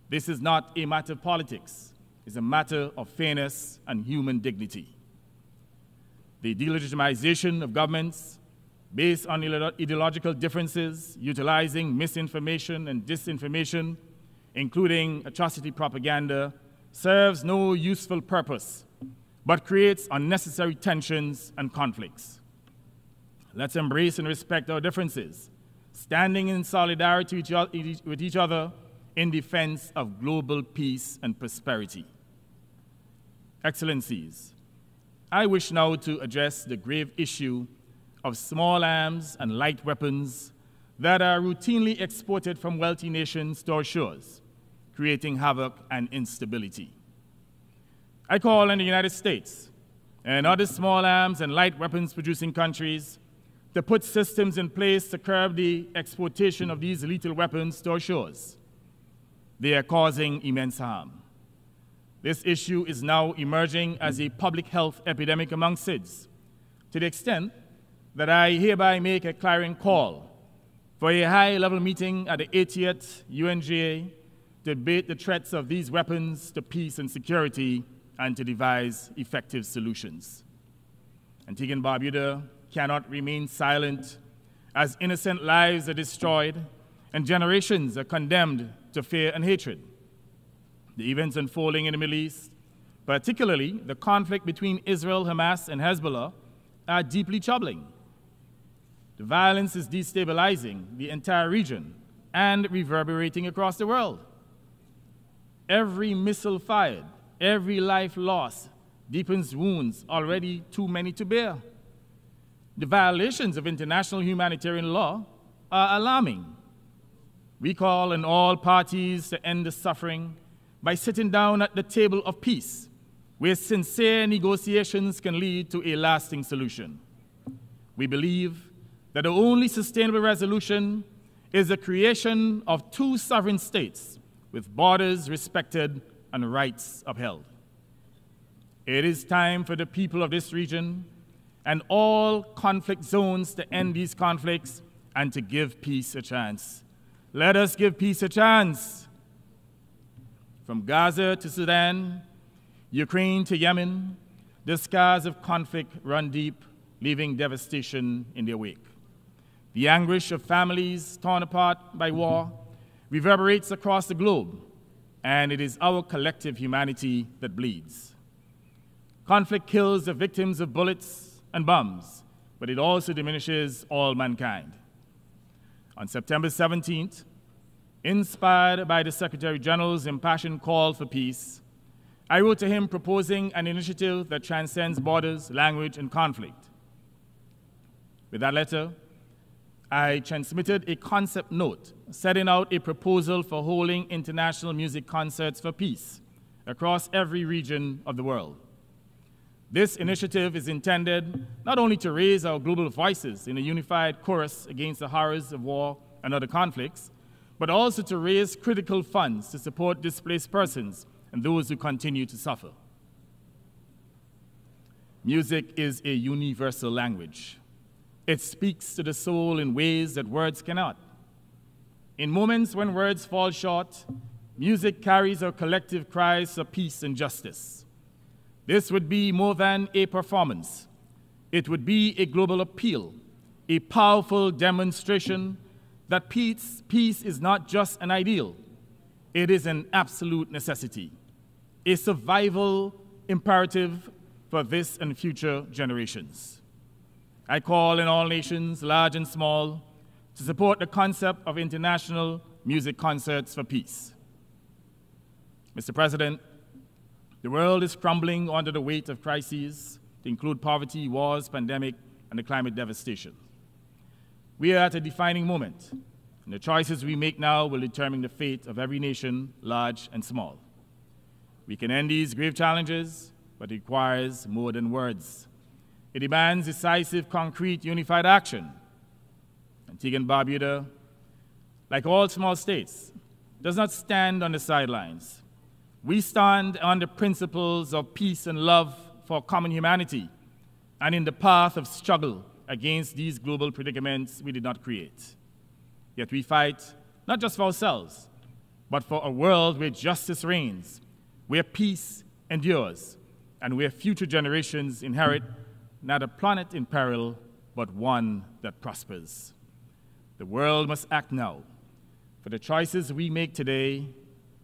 This is not a matter of politics. It's a matter of fairness and human dignity. The delegitimization of governments based on ideological differences, utilizing misinformation and disinformation, including atrocity propaganda, serves no useful purpose, but creates unnecessary tensions and conflicts. Let's embrace and respect our differences, standing in solidarity with each other in defense of global peace and prosperity. Excellencies, I wish now to address the grave issue of small arms and light weapons that are routinely exported from wealthy nations to our shores, creating havoc and instability. I call on the United States and other small arms and light weapons producing countries to put systems in place to curb the exportation of these lethal weapons to our shores. They are causing immense harm. This issue is now emerging as a public health epidemic among SIDS, to the extent that I hereby make a clarion call for a high-level meeting at the 80th UNGA to debate the threats of these weapons to peace and security and to devise effective solutions. Antigua and Barbuda cannot remain silent as innocent lives are destroyed and generations are condemned to fear and hatred. The events unfolding in the Middle East, particularly the conflict between Israel, Hamas, and Hezbollah, are deeply troubling. The violence is destabilizing the entire region and reverberating across the world. Every missile fired, every life lost deepens wounds already too many to bear. the violations of international humanitarian law are alarming. We call on all parties to end the suffering by sitting down at the table of peace, where sincere negotiations can lead to a lasting solution. We believe that the only sustainable resolution is the creation of two sovereign states with borders respected and rights upheld. It is time for the people of this region and all conflict zones to end these conflicts and to give peace a chance. Let us give peace a chance. From Gaza to Sudan, Ukraine to Yemen, the scars of conflict run deep, leaving devastation in their wake. The anguish of families torn apart by war reverberates across the globe, and it is our collective humanity that bleeds. Conflict kills the victims of bullets and bombs, but it also diminishes all mankind. On September 17th, inspired by the Secretary General's impassioned call for peace, I wrote to him proposing an initiative that transcends borders, language, and conflict. With that letter, I transmitted a concept note setting out a proposal for holding international music concerts for peace across every region of the world. This initiative is intended not only to raise our global voices in a unified chorus against the horrors of war and other conflicts, but also to raise critical funds to support displaced persons and those who continue to suffer. Music is a universal language. It speaks to the soul in ways that words cannot. In moments when words fall short, music carries our collective cries for peace and justice. This would be more than a performance. It would be a global appeal, a powerful demonstration that peace is not just an ideal, it is an absolute necessity, a survival imperative for this and future generations. I call on all nations, large and small, to support the concept of international music concerts for peace. Mr. President, the world is crumbling under the weight of crises, to include poverty, wars, pandemic, and the climate devastation. We are at a defining moment, and the choices we make now will determine the fate of every nation, large and small. We can end these grave challenges, but it requires more than words. It demands decisive, concrete, unified action. Antigua and Barbuda, like all small states, does not stand on the sidelines. We stand on the principles of peace and love for common humanity and in the path of struggle against these global predicaments we did not create. Yet we fight not just for ourselves, but for a world where justice reigns, where peace endures, and where future generations inherit not a planet in peril, but one that prospers. The world must act now, for the choices we make today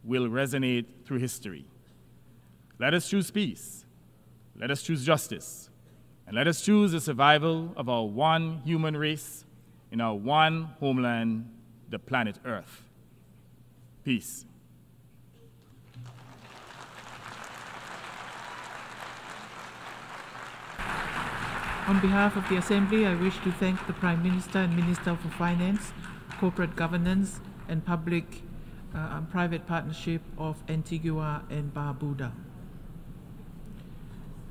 will resonate through history. Let us choose peace, let us choose justice, and let us choose the survival of our one human race in our one homeland, the planet Earth. Peace. On behalf of the Assembly, I wish to thank the Prime Minister and Minister for Finance, Corporate Governance, and Public and Private Partnership of Antigua and Barbuda.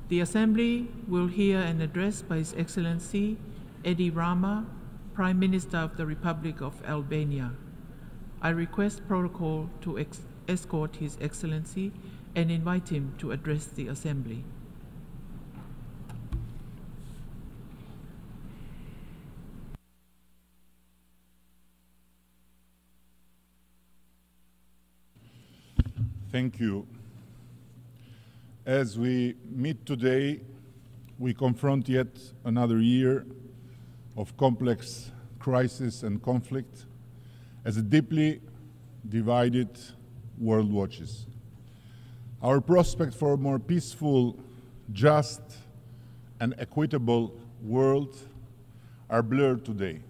The Assembly will hear an address by His Excellency Edi Rama, Prime Minister of the Republic of Albania. I request protocol to escort His Excellency and invite him to address the Assembly. Thank you. As we meet today, we confront yet another year of complex crisis and conflict as a deeply divided world watches. Our prospect for a more peaceful, just, and equitable world are blurred today.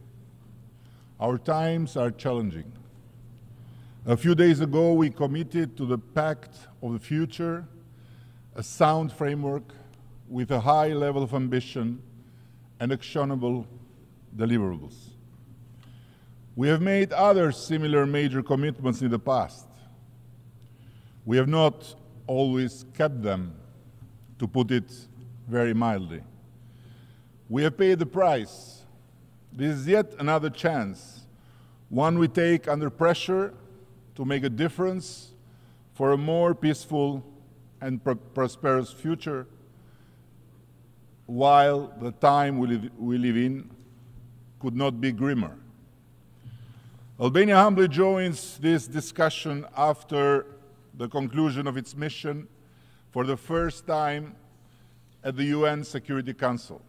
Our times are challenging. A few days ago, we committed to the Pact of the Future, a sound framework with a high level of ambition and actionable deliverables. We have made other similar major commitments in the past. We have not always kept them, to put it very mildly. We have paid the price. This is yet another chance, one we take under pressure to make a difference for a more peaceful and prosperous future, while the time we live in could not be grimmer. Albania humbly joins this discussion after the conclusion of its mission for the first time at the UN Security Council.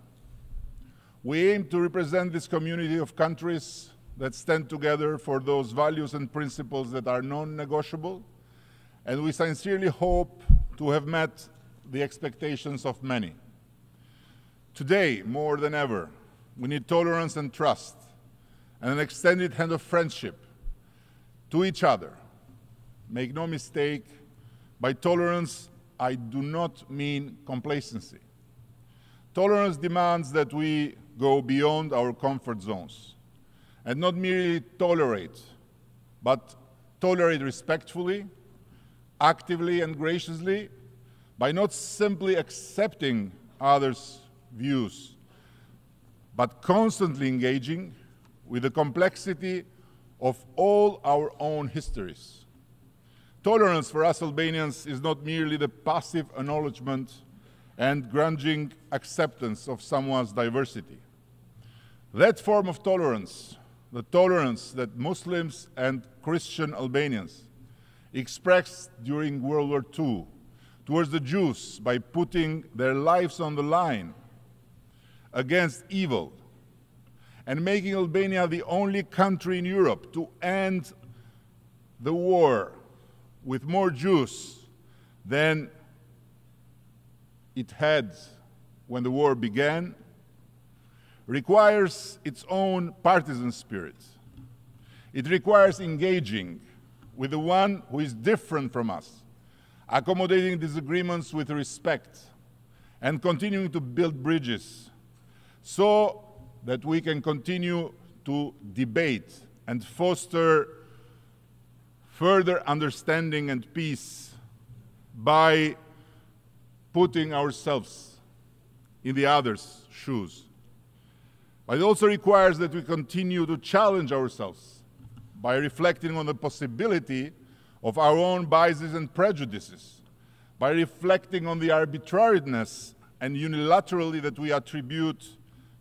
We aim to represent this community of countries that stand together for those values and principles that are non-negotiable, and we sincerely hope to have met the expectations of many. Today, more than ever, we need tolerance and trust, and an extended hand of friendship to each other. Make no mistake, by tolerance, I do not mean complacency. Tolerance demands that we go beyond our comfort zones and not merely tolerate, but tolerate respectfully, actively and graciously, by not simply accepting others' views, but constantly engaging with the complexity of all our own histories. Tolerance for us Albanians is not merely the passive acknowledgement and grudging acceptance of someone's diversity. That form of tolerance, the tolerance that Muslims and Christian Albanians expressed during World War II towards the Jews by putting their lives on the line against evil, and making Albania the only country in Europe to end the war with more Jews than it had when the war began, requires its own partisan spirit. It requires engaging with the one who is different from us, accommodating disagreements with respect, and continuing to build bridges so that we can continue to debate and foster further understanding and peace by putting ourselves in the other's shoes. But it also requires that we continue to challenge ourselves by reflecting on the possibility of our own biases and prejudices, by reflecting on the arbitrariness and unilaterality that we attribute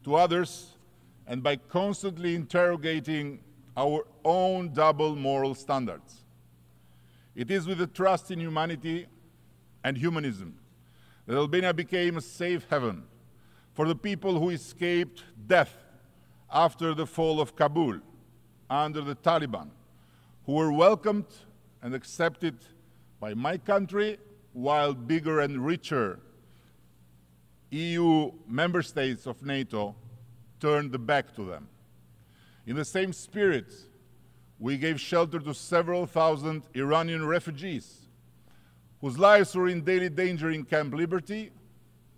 to others, and by constantly interrogating our own double moral standards. It is with the trust in humanity and humanism that Albania became a safe haven for the people who escaped death after the fall of Kabul under the Taliban, who were welcomed and accepted by my country, while bigger and richer EU member states of NATO turned the back to them. In the same spirit, we gave shelter to several thousand Iranian refugees whose lives were in daily danger in Camp Liberty,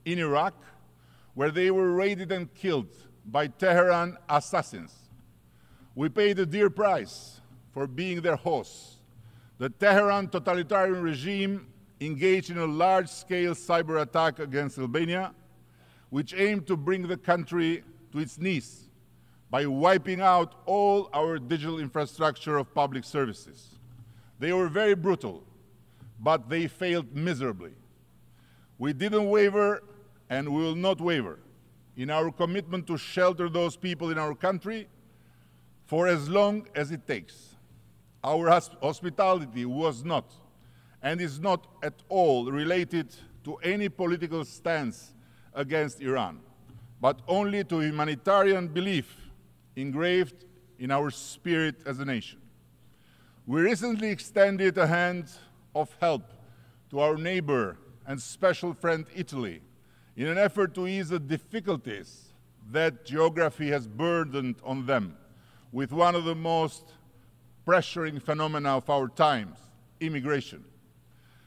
in Iraq, where they were raided and killed by Tehran assassins. We paid a dear price for being their hosts. The Tehran totalitarian regime engaged in a large-scale cyber attack against Albania, which aimed to bring the country to its knees by wiping out all our digital infrastructure of public services. They were very brutal, but they failed miserably. We didn't waver, and we will not waver in our commitment to shelter those people in our country for as long as it takes. Our hospitality was not, and is not at all related to any political stance against Iran, but only to humanitarian belief engraved in our spirit as a nation. We recently extended a hand of help to our neighbor and special friend Italy in an effort to ease the difficulties that geography has burdened on them with one of the most pressuring phenomena of our times, immigration.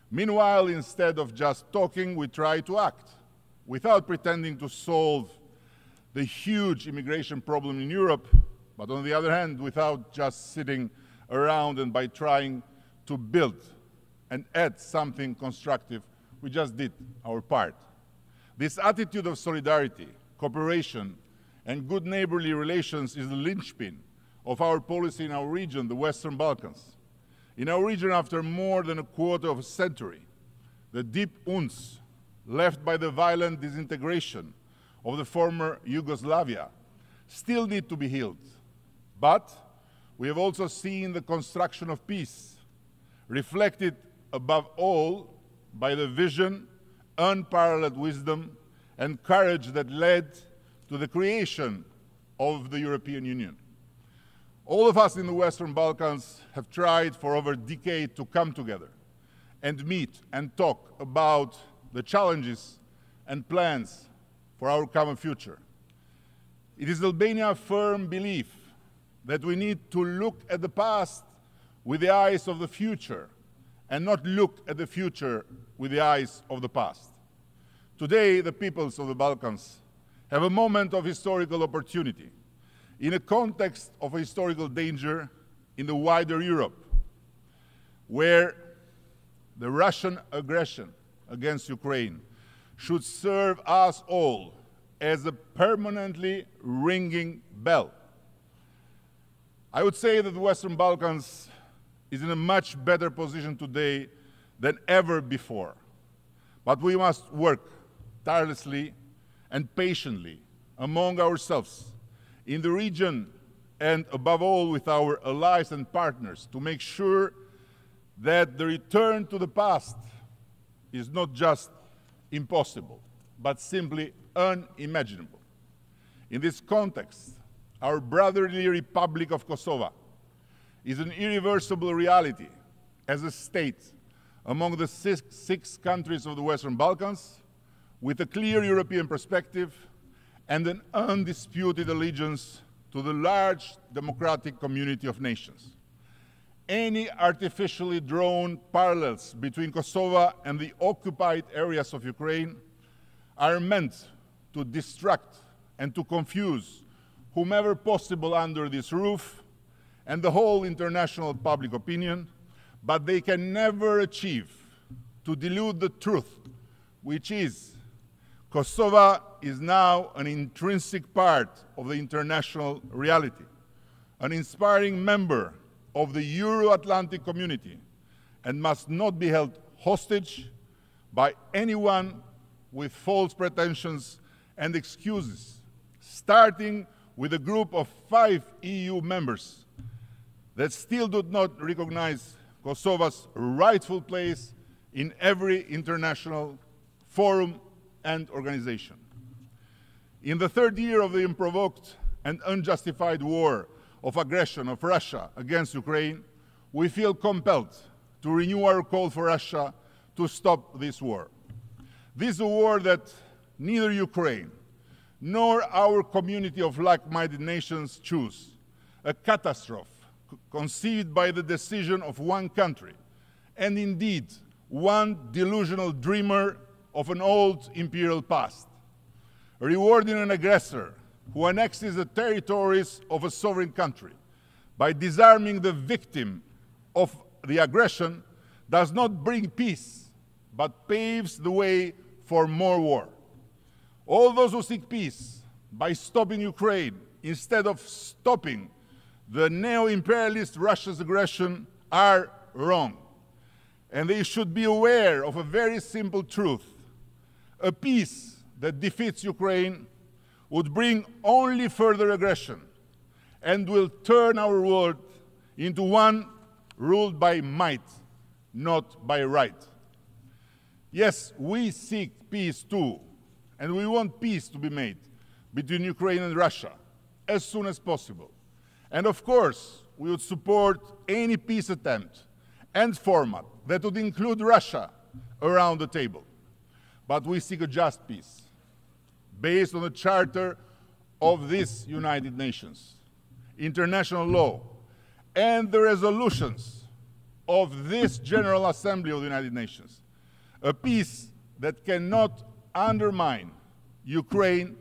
Meanwhile, instead of just talking, we try to act without pretending to solve the huge immigration problem in Europe, but on the other hand, without just sitting around and by trying to build and add something constructive, we just did our part. This attitude of solidarity, cooperation, and good neighborly relations is the linchpin of our policy in our region, the Western Balkans. In our region, after more than a quarter of a century, the deep wounds left by the violent disintegration of the former Yugoslavia still need to be healed. But we have also seen the construction of peace, reflected above all by the vision, unparalleled wisdom, and courage that led to the creation of the European Union. All of us in the Western Balkans have tried for over a decade to come together and meet and talk about the challenges and plans for our common future. It is Albania's firm belief that we need to look at the past with the eyes of the future and not look at the future with the eyes of the past. Today, the peoples of the Balkans have a moment of historical opportunity in a context of a historical danger in the wider Europe, where the Russian aggression against Ukraine should serve us all as a permanently ringing bell. I would say that the Western Balkans is in a much better position today than ever before. But we must work tirelessly and patiently among ourselves in the region and above all with our allies and partners to make sure that the return to the past is not just impossible, but simply unimaginable. In this context, our brotherly Republic of Kosovo is an irreversible reality as a state among the six countries of the Western Balkans with a clear European perspective and an undisputed allegiance to the large democratic community of nations. Any artificially drawn parallels between Kosovo and the occupied areas of Ukraine are meant to distract and to confuse whomever possible under this roof and the whole international public opinion, but they can never achieve to dilute the truth, which is Kosovo is now an intrinsic part of the international reality, an inspiring member of the Euro-Atlantic community, and must not be held hostage by anyone with false pretensions and excuses, starting with a group of 5 EU members that still do not recognize Kosovo's rightful place in every international forum and organization. In the third year of the unprovoked and unjustified war of aggression of Russia against Ukraine, we feel compelled to renew our call for Russia to stop this war. This is a war that neither Ukraine nor our community of like-minded nations choose, a catastrophe conceived by the decision of one country, and indeed one delusional dreamer of an old imperial past, rewarding an aggressor who annexes the territories of a sovereign country by disarming the victim of the aggression does not bring peace, but paves the way for more war. All those who seek peace by stopping Ukraine instead of stopping the neo-imperialist Russia's aggression are wrong. And they should be aware of a very simple truth. A peace that defeats Ukraine would bring only further aggression and will turn our world into one ruled by might, not by right. Yes, we seek peace too, and we want peace to be made between Ukraine and Russia as soon as possible. And of course, we would support any peace attempt and format that would include Russia around the table. But we seek a just peace, based on the Charter of these United Nations, international law, and the resolutions of this General Assembly of the United Nations. A peace that cannot undermine Ukraine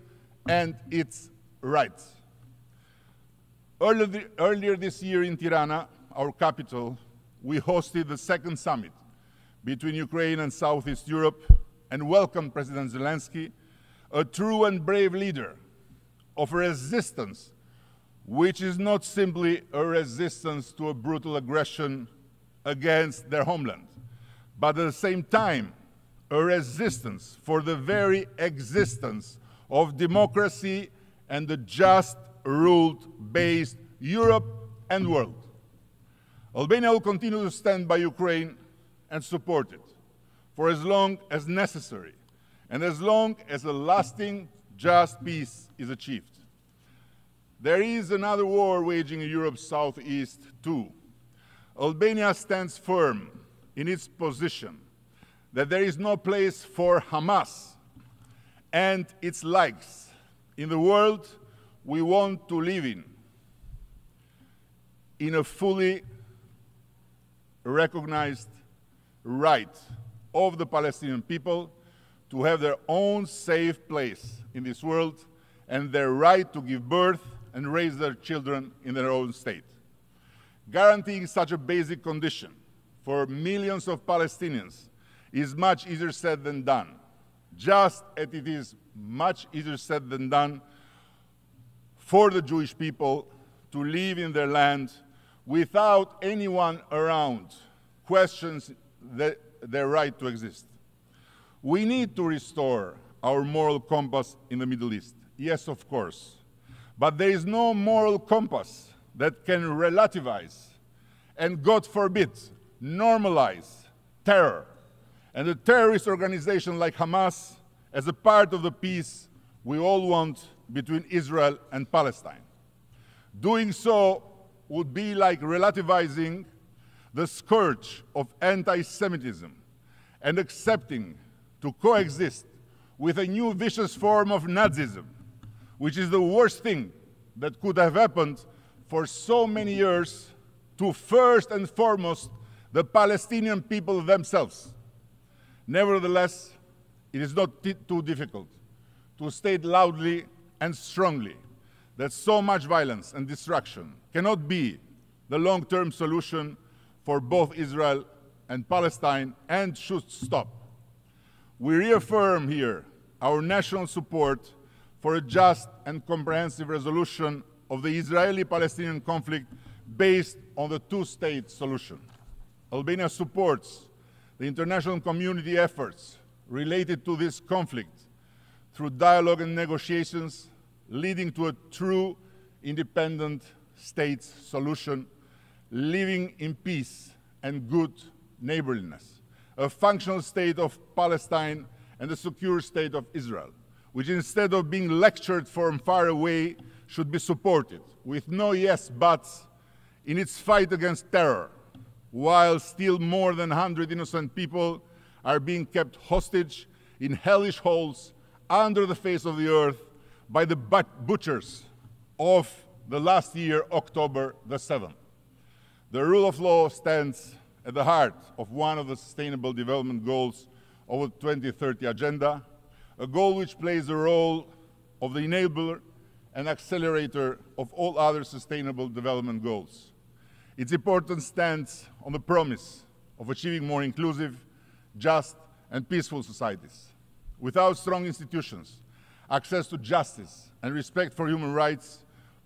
and its rights. Earlier this year in Tirana, our capital, we hosted the second summit between Ukraine and Southeast Europe and welcomed President Zelensky, a true and brave leader of a resistance which is not simply a resistance to a brutal aggression against their homeland, but at the same time, a resistance for the very existence of democracy and the just rule-based Europe and world. Albania will continue to stand by Ukraine and support it for as long as necessary and as long as a lasting, just peace is achieved. There is another war waging in Europe's southeast too. Albania stands firm in its position that there is no place for Hamas and its likes in the world we want to live in a fully recognized right of the Palestinian people to have their own safe place in this world and their right to give birth and raise their children in their own state. Guaranteeing such a basic condition for millions of Palestinians is much easier said than done, just as it is much easier said than done for the Jewish people to live in their land without anyone around questions their right to exist. We need to restore our moral compass in the Middle East. Yes, of course. But there is no moral compass that can relativize and, God forbid, normalize terror and a terrorist organization like Hamas as a part of the peace we all want between Israel and Palestine. Doing so would be like relativizing the scourge of anti-Semitism and accepting to coexist with a new vicious form of Nazism, which is the worst thing that could have happened for so many years to first and foremost the Palestinian people themselves. Nevertheless, it is not too difficult to state loudly and strongly that so much violence and destruction cannot be the long-term solution for both Israel and Palestine and should stop. We reaffirm here our national support for a just and comprehensive resolution of the Israeli-Palestinian conflict based on the two-state solution. Albania supports the international community efforts related to this conflict through dialogue and negotiations leading to a true independent states solution, living in peace and good neighborliness, a functional state of Palestine and a secure state of Israel, which instead of being lectured from far away should be supported with no yes buts in its fight against terror, while still more than 100 innocent people are being kept hostage in hellish holes under the face of the earth by the butchers of the last year, October the 7th. The rule of law stands at the heart of one of the Sustainable Development Goals of the 2030 Agenda, a goal which plays the role of the enabler and accelerator of all other sustainable development goals. Its importance stands on the promise of achieving more inclusive, just, and peaceful societies. Without strong institutions, access to justice, and respect for human rights,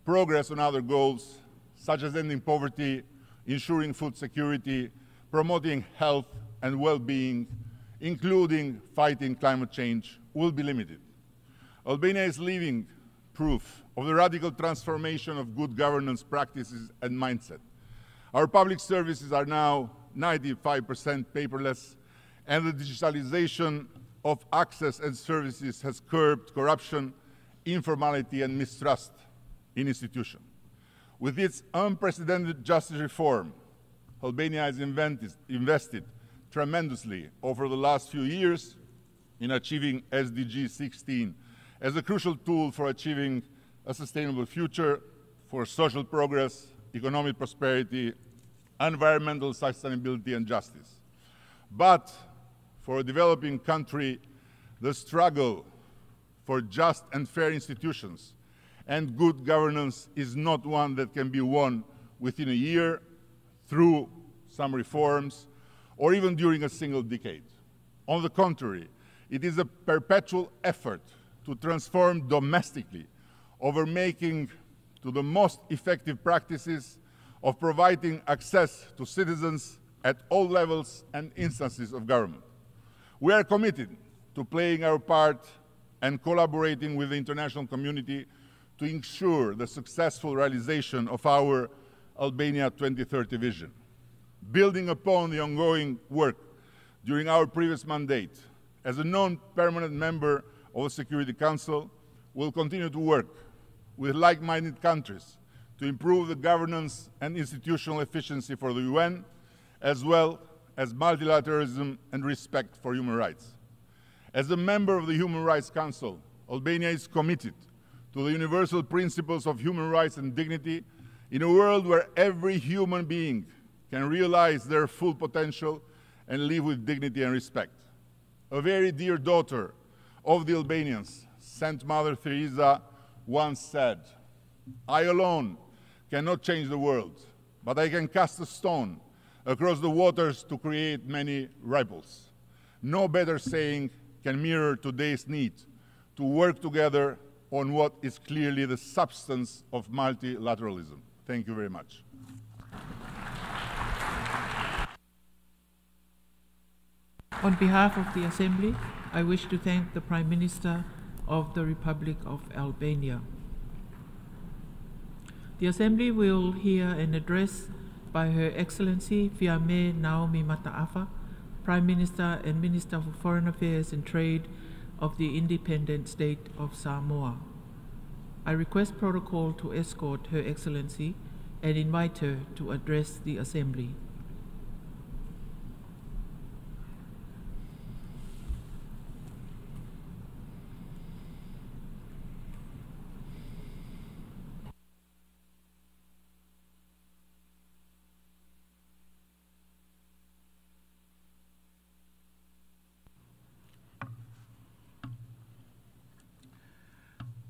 progress on other goals, such as ending poverty, ensuring food security, promoting health and well-being, including fighting climate change, will be limited. Albania is living proof of the radical transformation of good governance practices and mindset. Our public services are now 95% paperless, and the digitalization of access and services has curbed corruption, informality, and mistrust in institutions. With its unprecedented justice reform, Albania has invested tremendously over the last few years in achieving SDG 16 as a crucial tool for achieving a sustainable future, for social progress, economic prosperity, environmental sustainability, and justice. But for a developing country, the struggle for just and fair institutions, and good governance is not one that can be won within a year, through some reforms, or even during a single decade. On the contrary, it is a perpetual effort to transform domestically, over making to the most effective practices of providing access to citizens at all levels and instances of government. We are committed to playing our part and collaborating with the international community to ensure the successful realization of our Albania 2030 vision. Building upon the ongoing work during our previous mandate, as a non-permanent member of the Security Council, we'll continue to work with like-minded countries to improve the governance and institutional efficiency for the UN, as well as multilateralism and respect for human rights. As a member of the Human Rights Council, Albania is committed to the universal principles of human rights and dignity in a world where every human being can realize their full potential and live with dignity and respect. A very dear daughter of the Albanians, Saint Mother Teresa, once said, "I alone cannot change the world, but I can cast a stone across the waters to create many ripples." No better saying can mirror today's need to work together on what is clearly the substance of multilateralism. Thank you very much. On behalf of the Assembly, I wish to thank the Prime Minister of the Republic of Albania. The Assembly will hear an address by Her Excellency Fiame Naomi Mataafa, Prime Minister and Minister for Foreign Affairs and Trade of the independent state of Samoa. I request protocol to escort Her Excellency and invite her to address the Assembly.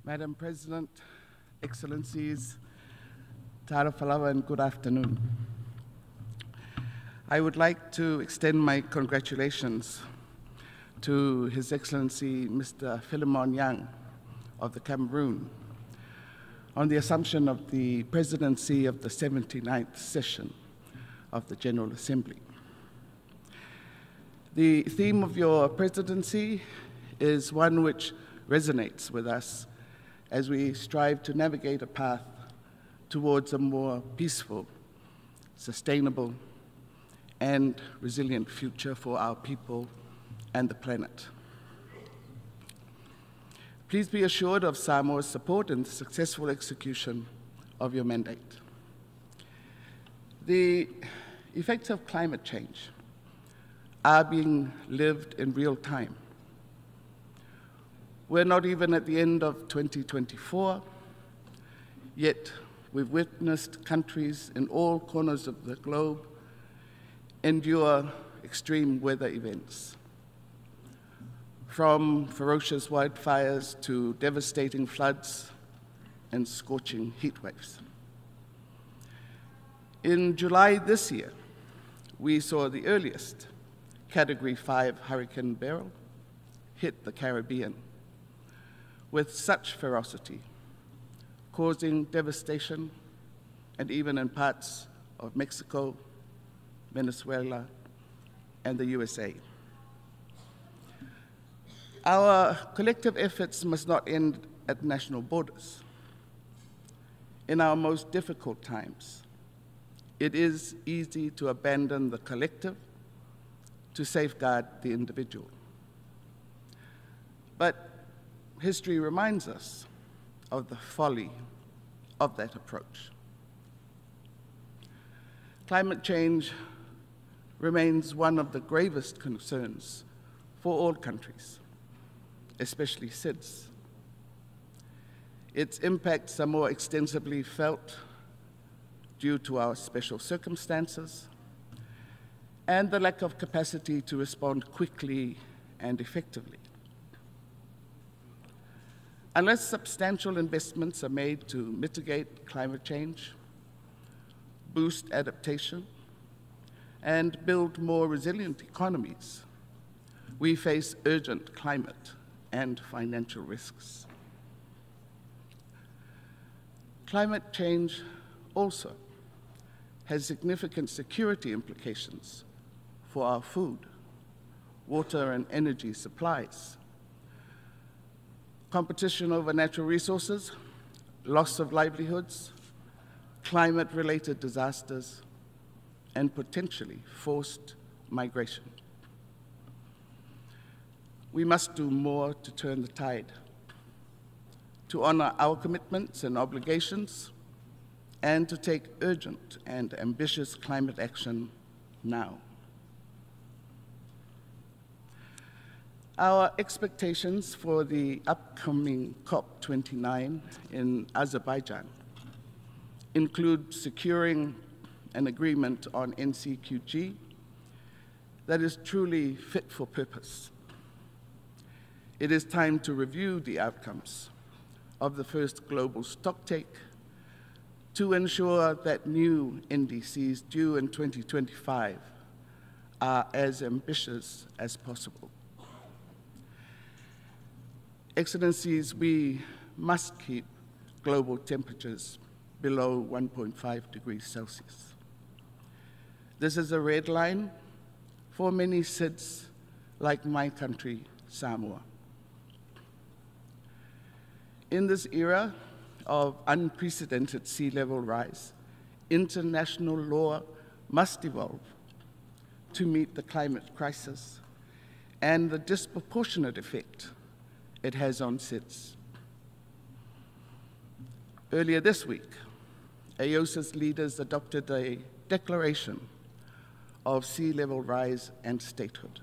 Madam President, Excellencies, Tara Falawa, and good afternoon. I would like to extend my congratulations to His Excellency Mr. Philemon Yang of the Cameroon on the assumption of the presidency of the 79th session of the General Assembly. The theme of your presidency is one which resonates with us as we strive to navigate a path towards a more peaceful, sustainable, and resilient future for our people and the planet. Please be assured of Samoa's support in the successful execution of your mandate. The effects of climate change are being lived in real time. We're not even at the end of 2024, yet we've witnessed countries in all corners of the globe endure extreme weather events, from ferocious wildfires to devastating floods and scorching heat waves. In July this year, we saw the earliest Category 5 Hurricane Beryl hit the Caribbean with such ferocity, causing devastation, and even in parts of Mexico, Venezuela, and the USA. Our collective efforts must not end at national borders. In our most difficult times, it is easy to abandon the collective to safeguard the individual. But history reminds us of the folly of that approach. Climate change remains one of the gravest concerns for all countries, especially SIDS. Its impacts are more extensively felt due to our special circumstances and the lack of capacity to respond quickly and effectively. Unless substantial investments are made to mitigate climate change, boost adaptation, and build more resilient economies, we face urgent climate and financial risks. Climate change also has significant security implications for our food, water, and energy supplies. Competition over natural resources, loss of livelihoods, climate-related disasters, and potentially forced migration. We must do more to turn the tide, to honor our commitments and obligations, and to take urgent and ambitious climate action now. Our expectations for the upcoming COP29 in Azerbaijan include securing an agreement on NCQG that is truly fit for purpose. It is time to review the outcomes of the first global stocktake to ensure that new NDCs due in 2025 are as ambitious as possible. Excellencies, we must keep global temperatures below 1.5 degrees Celsius. This is a red line for many SIDS like my country, Samoa. In this era of unprecedented sea level rise, international law must evolve to meet the climate crisis and the disproportionate effect it has on SIDS. Earlier this week, AOSIS leaders adopted a declaration of sea level rise and statehood.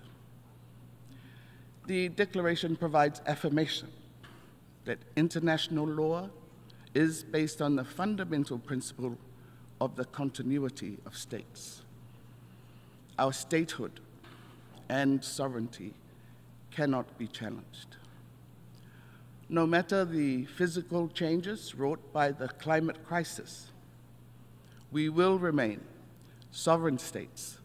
The declaration provides affirmation that international law is based on the fundamental principle of the continuity of states. Our statehood and sovereignty cannot be challenged. No matter the physical changes wrought by the climate crisis, we will remain sovereign states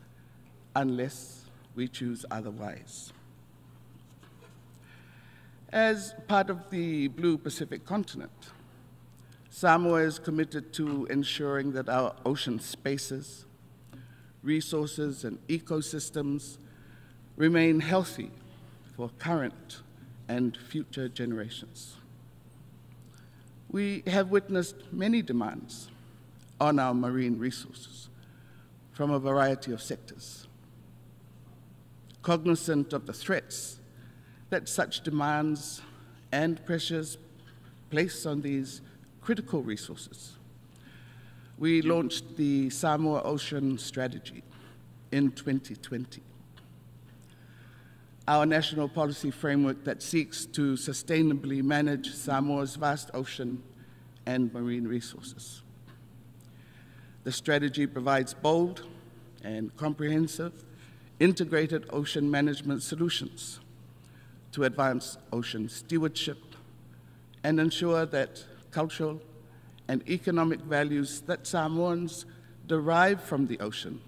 unless we choose otherwise. As part of the Blue Pacific continent, Samoa is committed to ensuring that our ocean spaces, resources, and ecosystems remain healthy for current and future generations. We have witnessed many demands on our marine resources from a variety of sectors. Cognizant of the threats that such demands and pressures place on these critical resources, we launched the Samoa Ocean Strategy in 2020. Our national policy framework that seeks to sustainably manage Samoa's vast ocean and marine resources. The strategy provides bold and comprehensive integrated ocean management solutions to advance ocean stewardship and ensure that cultural and economic values that Samoans derive from the ocean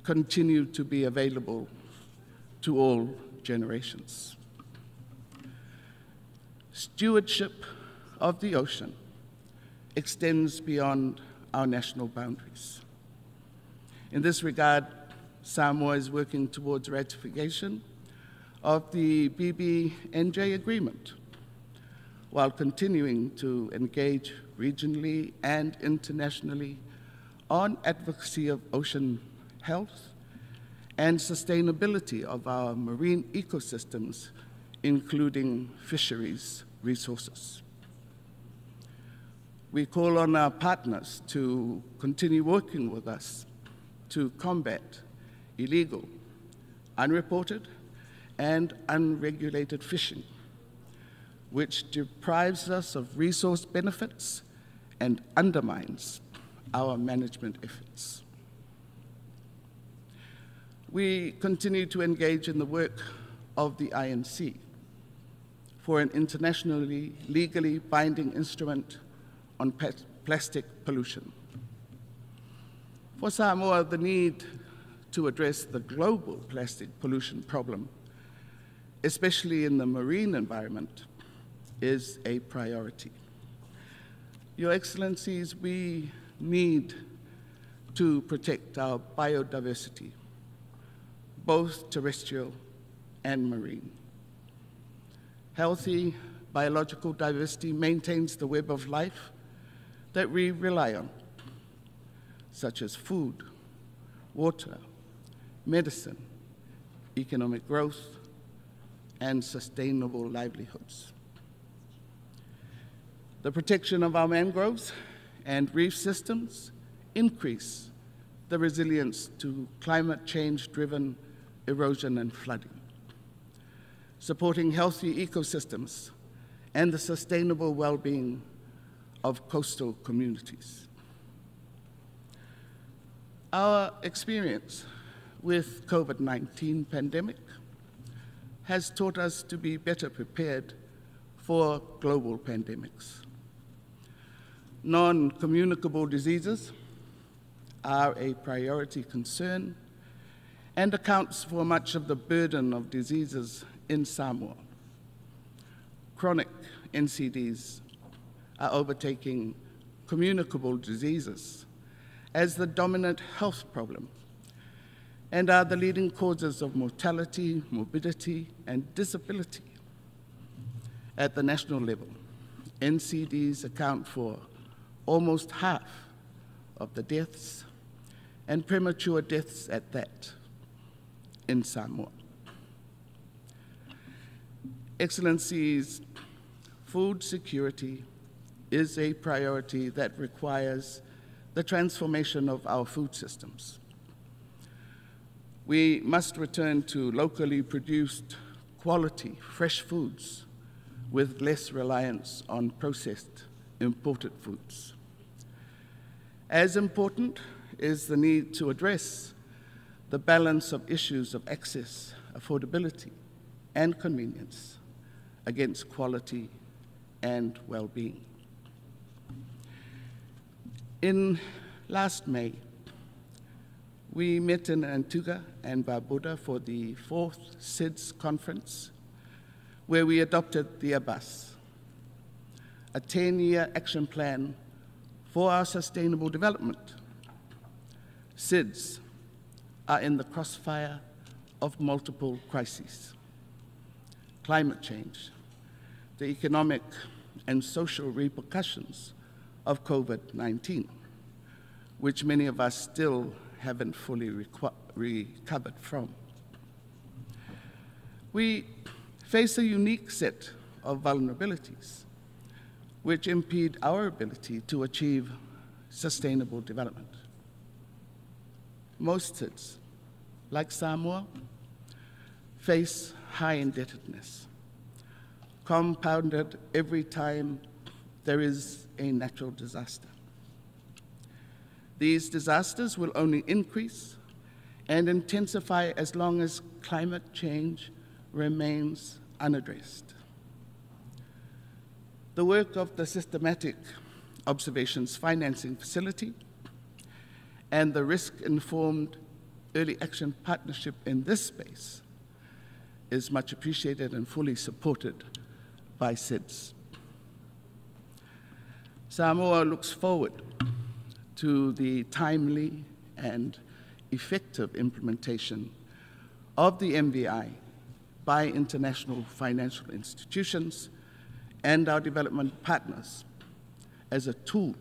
continue to be available to all generations. Stewardship of the ocean extends beyond our national boundaries. In this regard, Samoa is working towards ratification of the BBNJ agreement, while continuing to engage regionally and internationally on advocacy of ocean health and sustainability of our marine ecosystems, including fisheries resources. We call on our partners to continue working with us to combat illegal, unreported, and unregulated fishing, which deprives us of resource benefits and undermines our management efforts. We continue to engage in the work of the INC, for an internationally legally binding instrument on plastic pollution. For Samoa, the need to address the global plastic pollution problem, especially in the marine environment, is a priority. Your Excellencies, we need to protect our biodiversity, both terrestrial and marine. Healthy biological diversity maintains the web of life that we rely on, such as food, water, medicine, economic growth, and sustainable livelihoods. The protection of our mangroves and reef systems increase the resilience to climate change-driven erosion and flooding. Supporting healthy ecosystems and the sustainable well-being of coastal communities. Our experience with COVID-19 pandemic has taught us to be better prepared for global pandemics. Non-communicable diseases are a priority concern and accounts for much of the burden of diseases in Samoa. Chronic NCDs are overtaking communicable diseases as the dominant health problem and are the leading causes of mortality, morbidity, and disability. At the national level, NCDs account for almost half of the deaths, and premature deaths at that, in Samoa. Excellencies, food security is a priority that requires the transformation of our food systems. We must return to locally produced, quality, fresh foods with less reliance on processed, imported foods. As important is the need to address the balance of issues of access, affordability, and convenience against quality and well-being. In last May, we met in Antigua and Barbuda for the 4th SIDS conference, where we adopted the Shehbaz, a 10-year action plan for our sustainable development. SIDS are in the crossfire of multiple crises: climate change, the economic and social repercussions of COVID-19, which many of us still haven't fully recovered from. We face a unique set of vulnerabilities which impede our ability to achieve sustainable development. Most SIDS, like Samoa, face high indebtedness, compounded every time there is a natural disaster. These disasters will only increase and intensify as long as climate change remains unaddressed. The work of the Systematic Observations Financing Facility and the Risk-Informed Early Action Partnership in this space is much appreciated and fully supported by SIDS. Samoa looks forward to the timely and effective implementation of the MVI by international financial institutions and our development partners as a tool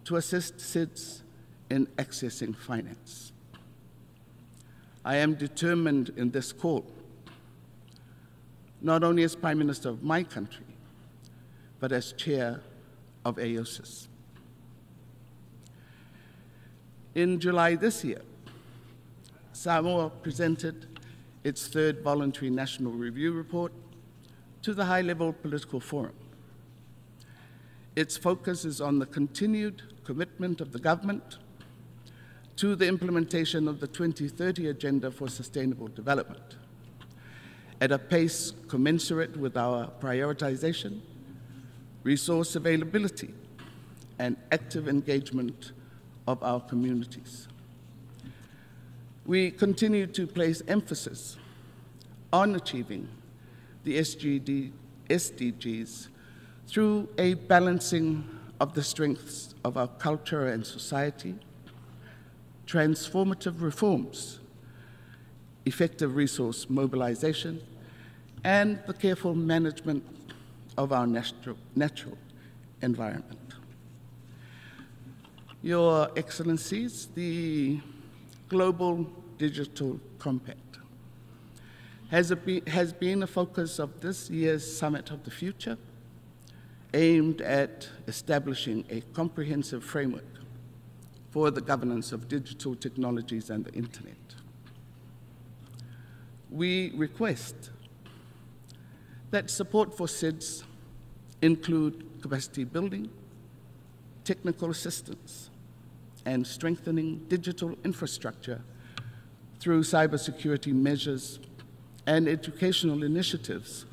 to assist SIDS in accessing finance. I am determined in this call, not only as Prime Minister of my country, but as Chair of AOSIS. In July this year, Samoa presented its 3rd voluntary national review report to the high-level political forum. Its focus is on the continued commitment of the government to the implementation of the 2030 Agenda for Sustainable Development at a pace commensurate with our prioritization, resource availability, and active engagement of our communities. We continue to place emphasis on achieving the SDGs through a balancing of the strengths of our culture and society, transformative reforms, effective resource mobilization, and the careful management of our natural environment. Your Excellencies, the Global Digital Compact has been a focus of this year's Summit of the Future, aimed at establishing a comprehensive framework for the governance of digital technologies and the Internet. We request that support for SIDS include capacity building, technical assistance, and strengthening digital infrastructure through cybersecurity measures and educational initiatives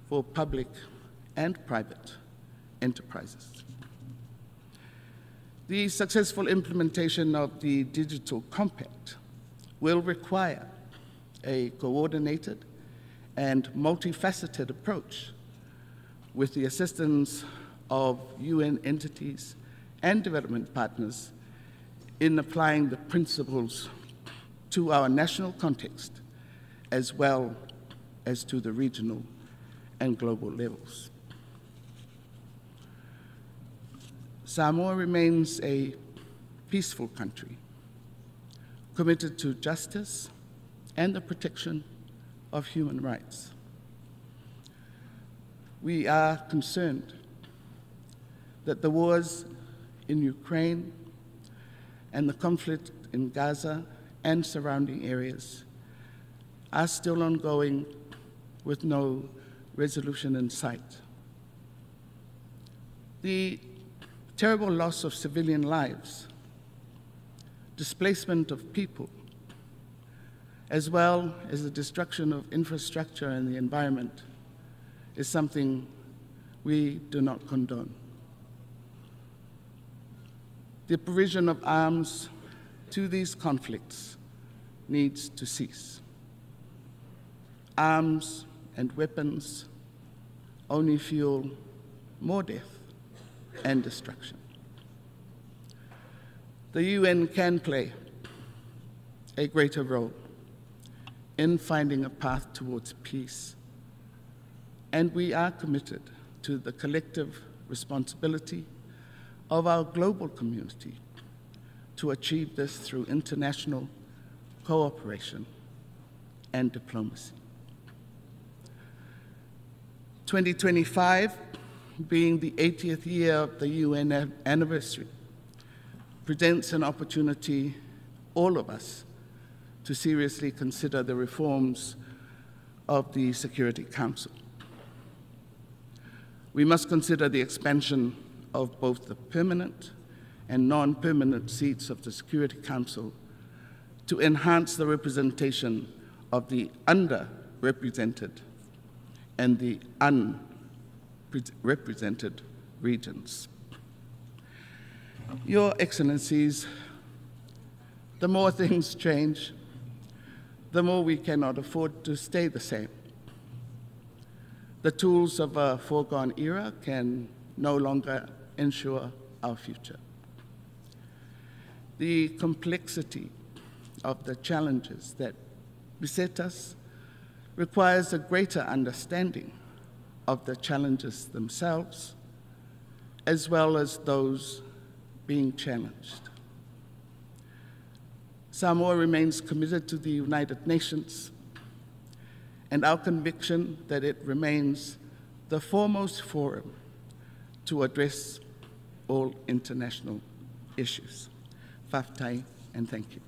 for public and private enterprises. The successful implementation of the Digital Compact will require a coordinated and multifaceted approach with the assistance of UN entities and development partners in applying the principles to our national context as well as to the regional and global levels. Samoa remains a peaceful country, committed to justice and the protection of human rights. We are concerned that the wars in Ukraine and the conflict in Gaza and surrounding areas are still ongoing with no resolution in sight. The terrible loss of civilian lives, displacement of people, as well as the destruction of infrastructure and the environment is something we do not condone. The provision of arms to these conflicts needs to cease. Arms and weapons only fuel more death and destruction. The UN can play a greater role in finding a path towards peace, and we are committed to the collective responsibility of our global community to achieve this through international cooperation and diplomacy. 2025, being the 80th year of the UN anniversary, presents an opportunity, all of us, to seriously consider the reforms of the Security Council. We must consider the expansion of both the permanent and non-permanent seats of the Security Council to enhance the representation of the underrepresented and the unrepresented regions. Your Excellencies, the more things change, the more we cannot afford to stay the same. The tools of a foregone era can no longer ensure our future. The complexity of the challenges that beset us requires a greater understanding of the challenges themselves, as well as those being challenged. Samoa remains committed to the United Nations and our conviction that it remains the foremost forum to address all international issues. Whaftai, and thank you.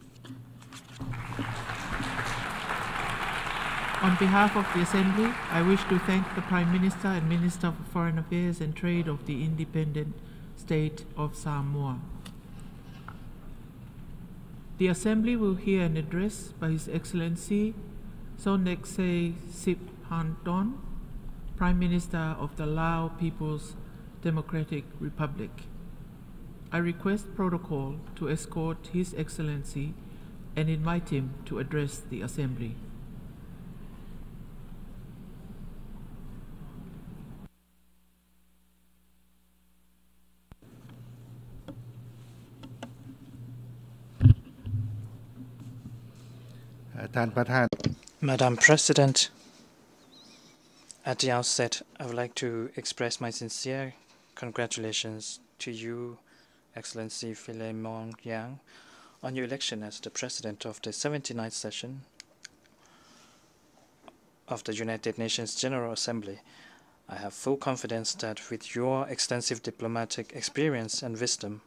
On behalf of the Assembly, I wish to thank the Prime Minister and Minister of Foreign Affairs and Trade of the independent state of Samoa. The Assembly will hear an address by His Excellency Sonexay Sip Han Don, Prime Minister of the Lao People's Democratic Republic. I request protocol to escort His Excellency and invite him to address the Assembly. Madam President, at the outset, I would like to express my sincere congratulations to you, Excellency Philemon Yang, on your election as the President of the 79th session of the United Nations General Assembly. I have full confidence that with your extensive diplomatic experience and wisdom,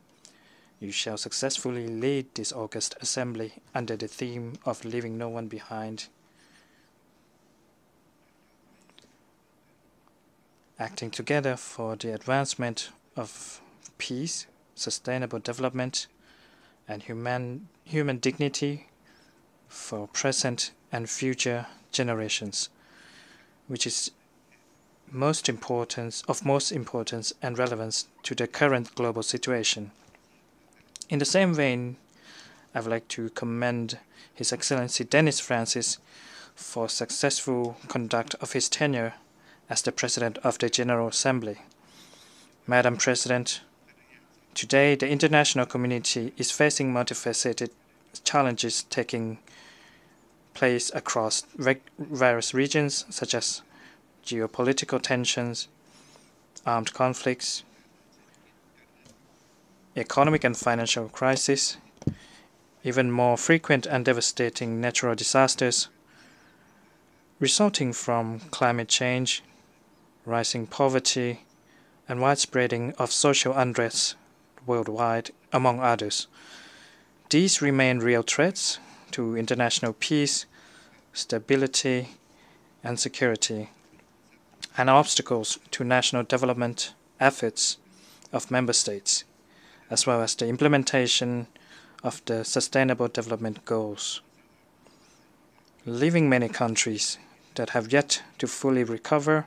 you shall successfully lead this august assembly under the theme of leaving no one behind, acting together for the advancement of peace, sustainable development, and human dignity for present and future generations, which is of most importance and relevance to the current global situation. In the same vein, I would like to commend His Excellency Dennis Francis for successful conduct of his tenure as the President of the General Assembly. Madam President, today the international community is facing multifaceted challenges taking place across various regions such as geopolitical tensions, armed conflicts, economic and financial crisis, even more frequent and devastating natural disasters resulting from climate change, rising poverty, and widespreading of social unrest worldwide, among others. These remain real threats to international peace, stability, and security, and obstacles to national development efforts of member states, as well as the implementation of the Sustainable Development Goals, leaving many countries that have yet to fully recover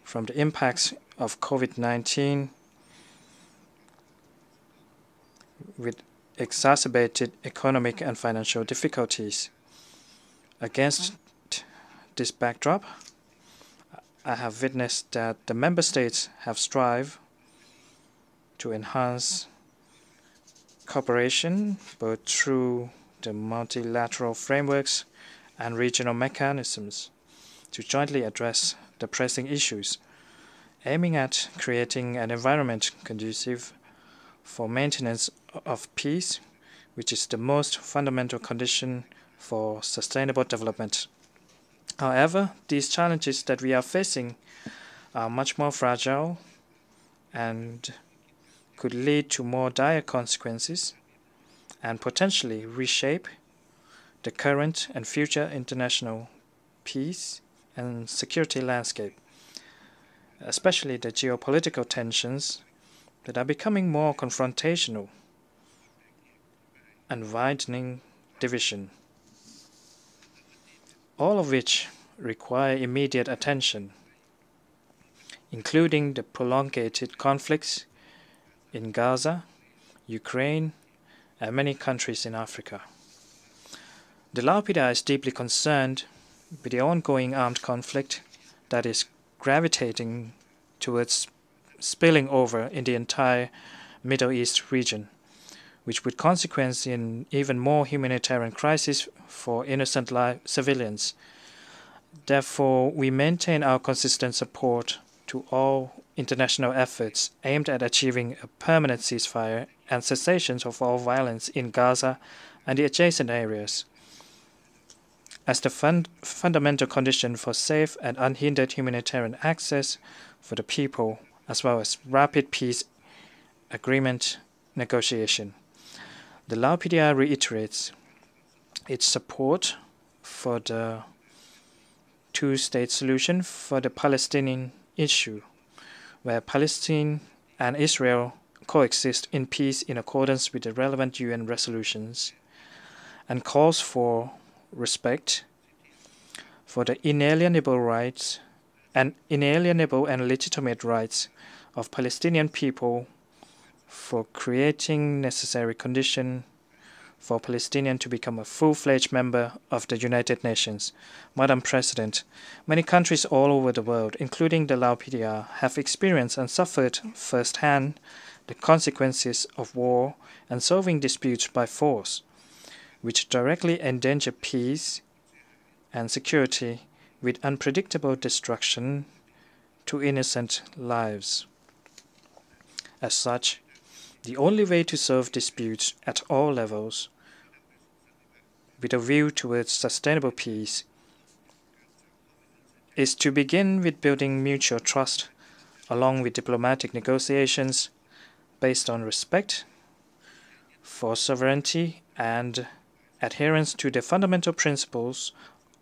from the impacts of COVID-19 with exacerbated economic and financial difficulties. Against this backdrop, I have witnessed that the member states have strived to enhance cooperation both through the multilateral frameworks and regional mechanisms to jointly address the pressing issues, aiming at creating an environment conducive for maintenance of peace, which is the most fundamental condition for sustainable development. However, these challenges that we are facing are much more fragile and could lead to more dire consequences and potentially reshape the current and future international peace and security landscape, especially the geopolitical tensions that are becoming more confrontational and widening division, all of which require immediate attention, including the prolonged conflicts in Gaza, Ukraine, and many countries in Africa. The Laupida is deeply concerned with the ongoing armed conflict that is gravitating towards spilling over in the entire Middle East region, which would consequence in even more humanitarian crisis for innocent civilians. Therefore, we maintain our consistent support to all international efforts aimed at achieving a permanent ceasefire and cessation of all violence in Gaza and the adjacent areas, as the fundamental condition for safe and unhindered humanitarian access for the people, as well as rapid peace agreement negotiation. The LAUPDI reiterates its support for the two-state solution for the Palestinian issue, where Palestine and Israel coexist in peace in accordance with the relevant UN resolutions, and calls for respect for the inalienable rights and inalienable and legitimate rights of Palestinian people, for creating necessary conditions for Palestinians to become a full-fledged member of the United Nations. Madam President, many countries all over the world, including the Lao PDR, have experienced and suffered firsthand the consequences of war and solving disputes by force, which directly endanger peace and security with unpredictable destruction to innocent lives. As such, the only way to solve disputes at all levels with a view towards sustainable peace is to begin with building mutual trust along with diplomatic negotiations based on respect for sovereignty and adherence to the fundamental principles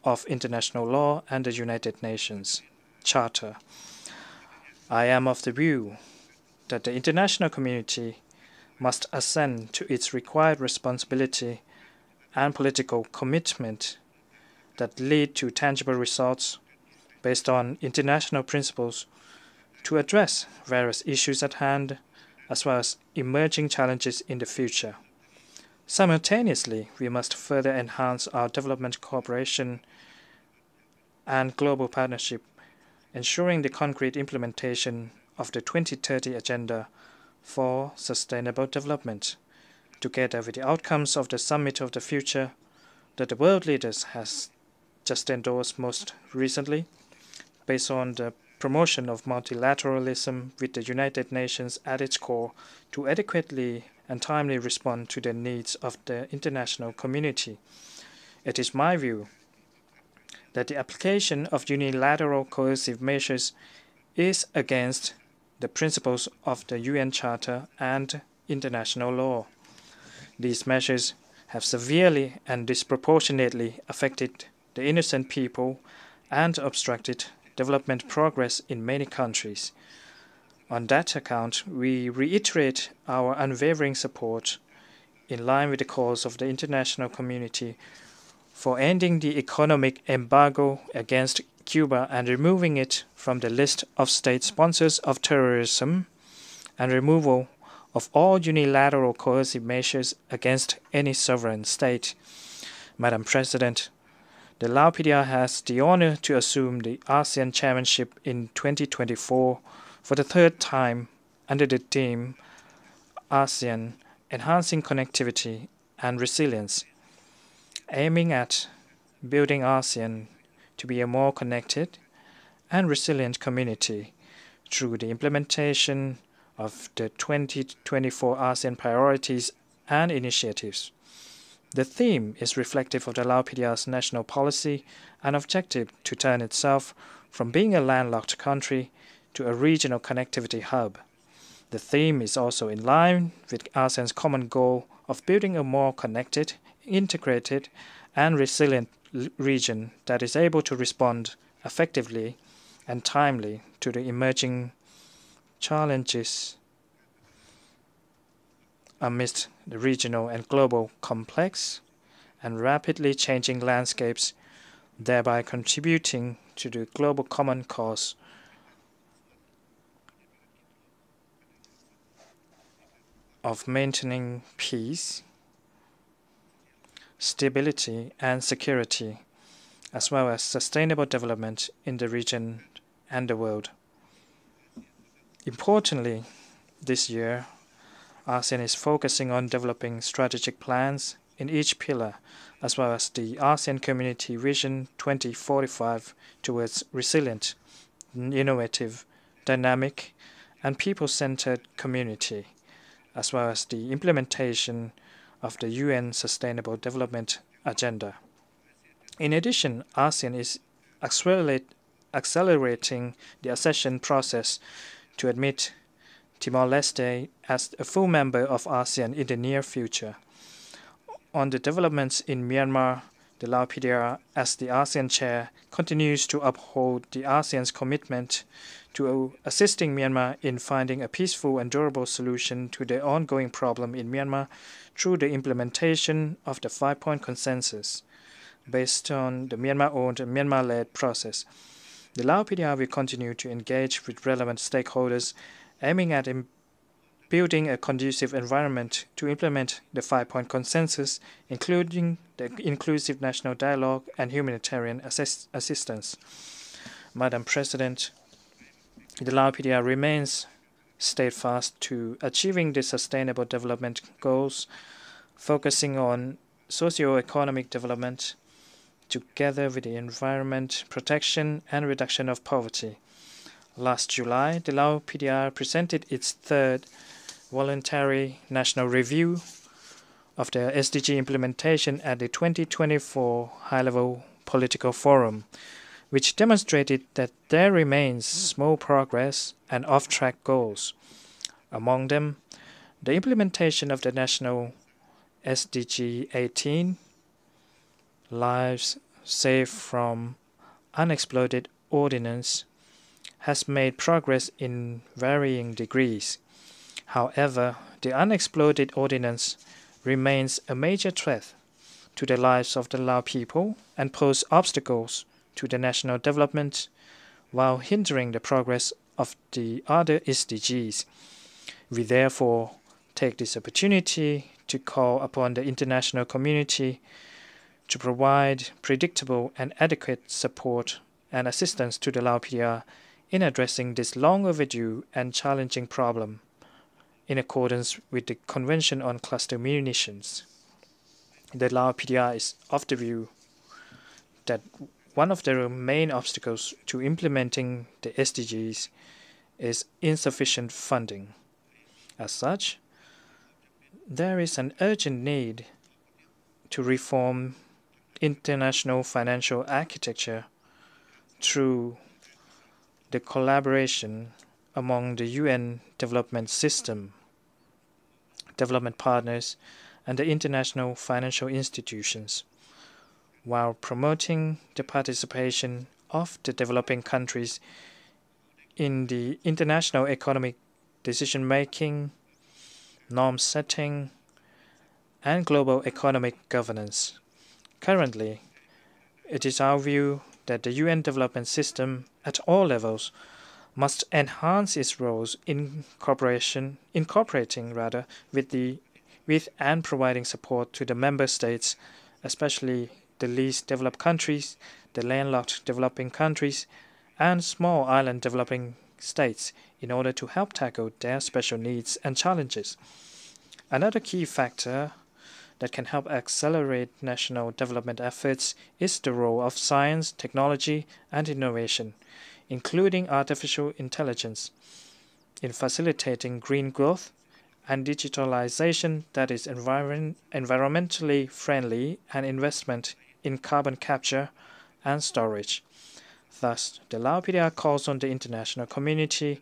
of international law and the United Nations Charter. I am of the view that the international community must ascend to its required responsibility and political commitment that lead to tangible results based on international principles to address various issues at hand as well as emerging challenges in the future. Simultaneously, we must further enhance our development cooperation and global partnership, ensuring the concrete implementation of the 2030 Agenda for Sustainable Development, together with the outcomes of the Summit of the Future that the world leaders has just endorsed most recently, based on the promotion of multilateralism with the United Nations at its core to adequately and timely respond to the needs of the international community. It is my view that the application of unilateral coercive measures is against the principles of the UN Charter and international law. These measures have severely and disproportionately affected the innocent people and obstructed development progress in many countries. On that account, we reiterate our unwavering support, in line with the calls of the international community, for ending the economic embargo against Cuba and removing it from the list of state sponsors of terrorism, and removal of all unilateral coercive measures against any sovereign state. Madam President, the Lao PDR has the honor to assume the ASEAN chairmanship in 2024 for the third time under the theme ASEAN Enhancing Connectivity and Resilience, aiming at building ASEAN to be a more connected and resilient community through the implementation of the 2024 ASEAN priorities and initiatives. The theme is reflective of the Lao PDR's national policy and objective to turn itself from being a landlocked country to a regional connectivity hub. The theme is also in line with ASEAN's common goal of building a more connected, integrated, and resilient region that is able to respond effectively and timely to the emerging challenges amidst the regional and global complex and rapidly changing landscapes, thereby contributing to the global common cause of maintaining peace, stability, and security, as well as sustainable development in the region and the world. Importantly, this year, ASEAN is focusing on developing strategic plans in each pillar, as well as the ASEAN Community Vision 2045 towards resilient, innovative, dynamic, and people-centered community, as well as the implementation of the UN Sustainable Development Agenda. In addition, ASEAN is accelerating the accession process to admit Timor-Leste as a full member of ASEAN in the near future. On the developments in Myanmar, the Lao PDR, as the ASEAN chair, continues to uphold the ASEAN's commitment to assisting Myanmar in finding a peaceful and durable solution to the ongoing problem in Myanmar through the implementation of the 5-point consensus. based on the Myanmar-owned and Myanmar-led process. The Lao PDR will continue to engage with relevant stakeholders, aiming at building a conducive environment to implement the 5-point consensus, including the inclusive national dialogue and humanitarian assistance. Madam President, the Lao PDR remains steadfast to achieving the sustainable development goals, focusing on socio-economic development, together with the environment protection and reduction of poverty. Last July, the Lao PDR presented its third voluntary national review of the SDG implementation at the 2024 High-Level Political Forum, which demonstrated that there remains small progress and off-track goals. Among them, the implementation of the national SDG 18, Lives Saved from Unexploded Ordnance, has made progress in varying degrees. However, the unexploded ordnance remains a major threat to the lives of the Lao people and poses obstacles to the national development while hindering the progress of the other SDGs. We therefore take this opportunity to call upon the international community to provide predictable and adequate support and assistance to the Lao PDR in addressing this long overdue and challenging problem in accordance with the Convention on Cluster Munitions. The Lao PDR is of the view that one of the main obstacles to implementing the SDGs is insufficient funding. As such, there is an urgent need to reform international financial architecture through the collaboration among the UN development system, development partners, and the international financial institutions, while promoting the participation of the developing countries in the international economic decision-making, norm-setting, and global economic governance. Currently, it is our view that the UN development system at all levels must enhance its roles in incorporating with and providing support to the member states, especially the least developed countries, the landlocked developing countries, and small island developing states in order to help tackle their special needs and challenges. Another key factor that can help accelerate national development efforts is the role of science, technology, and innovation, including artificial intelligence, in facilitating green growth and digitalization that is environmentally friendly and investment in carbon capture and storage. Thus, the Lao PDR calls on the international community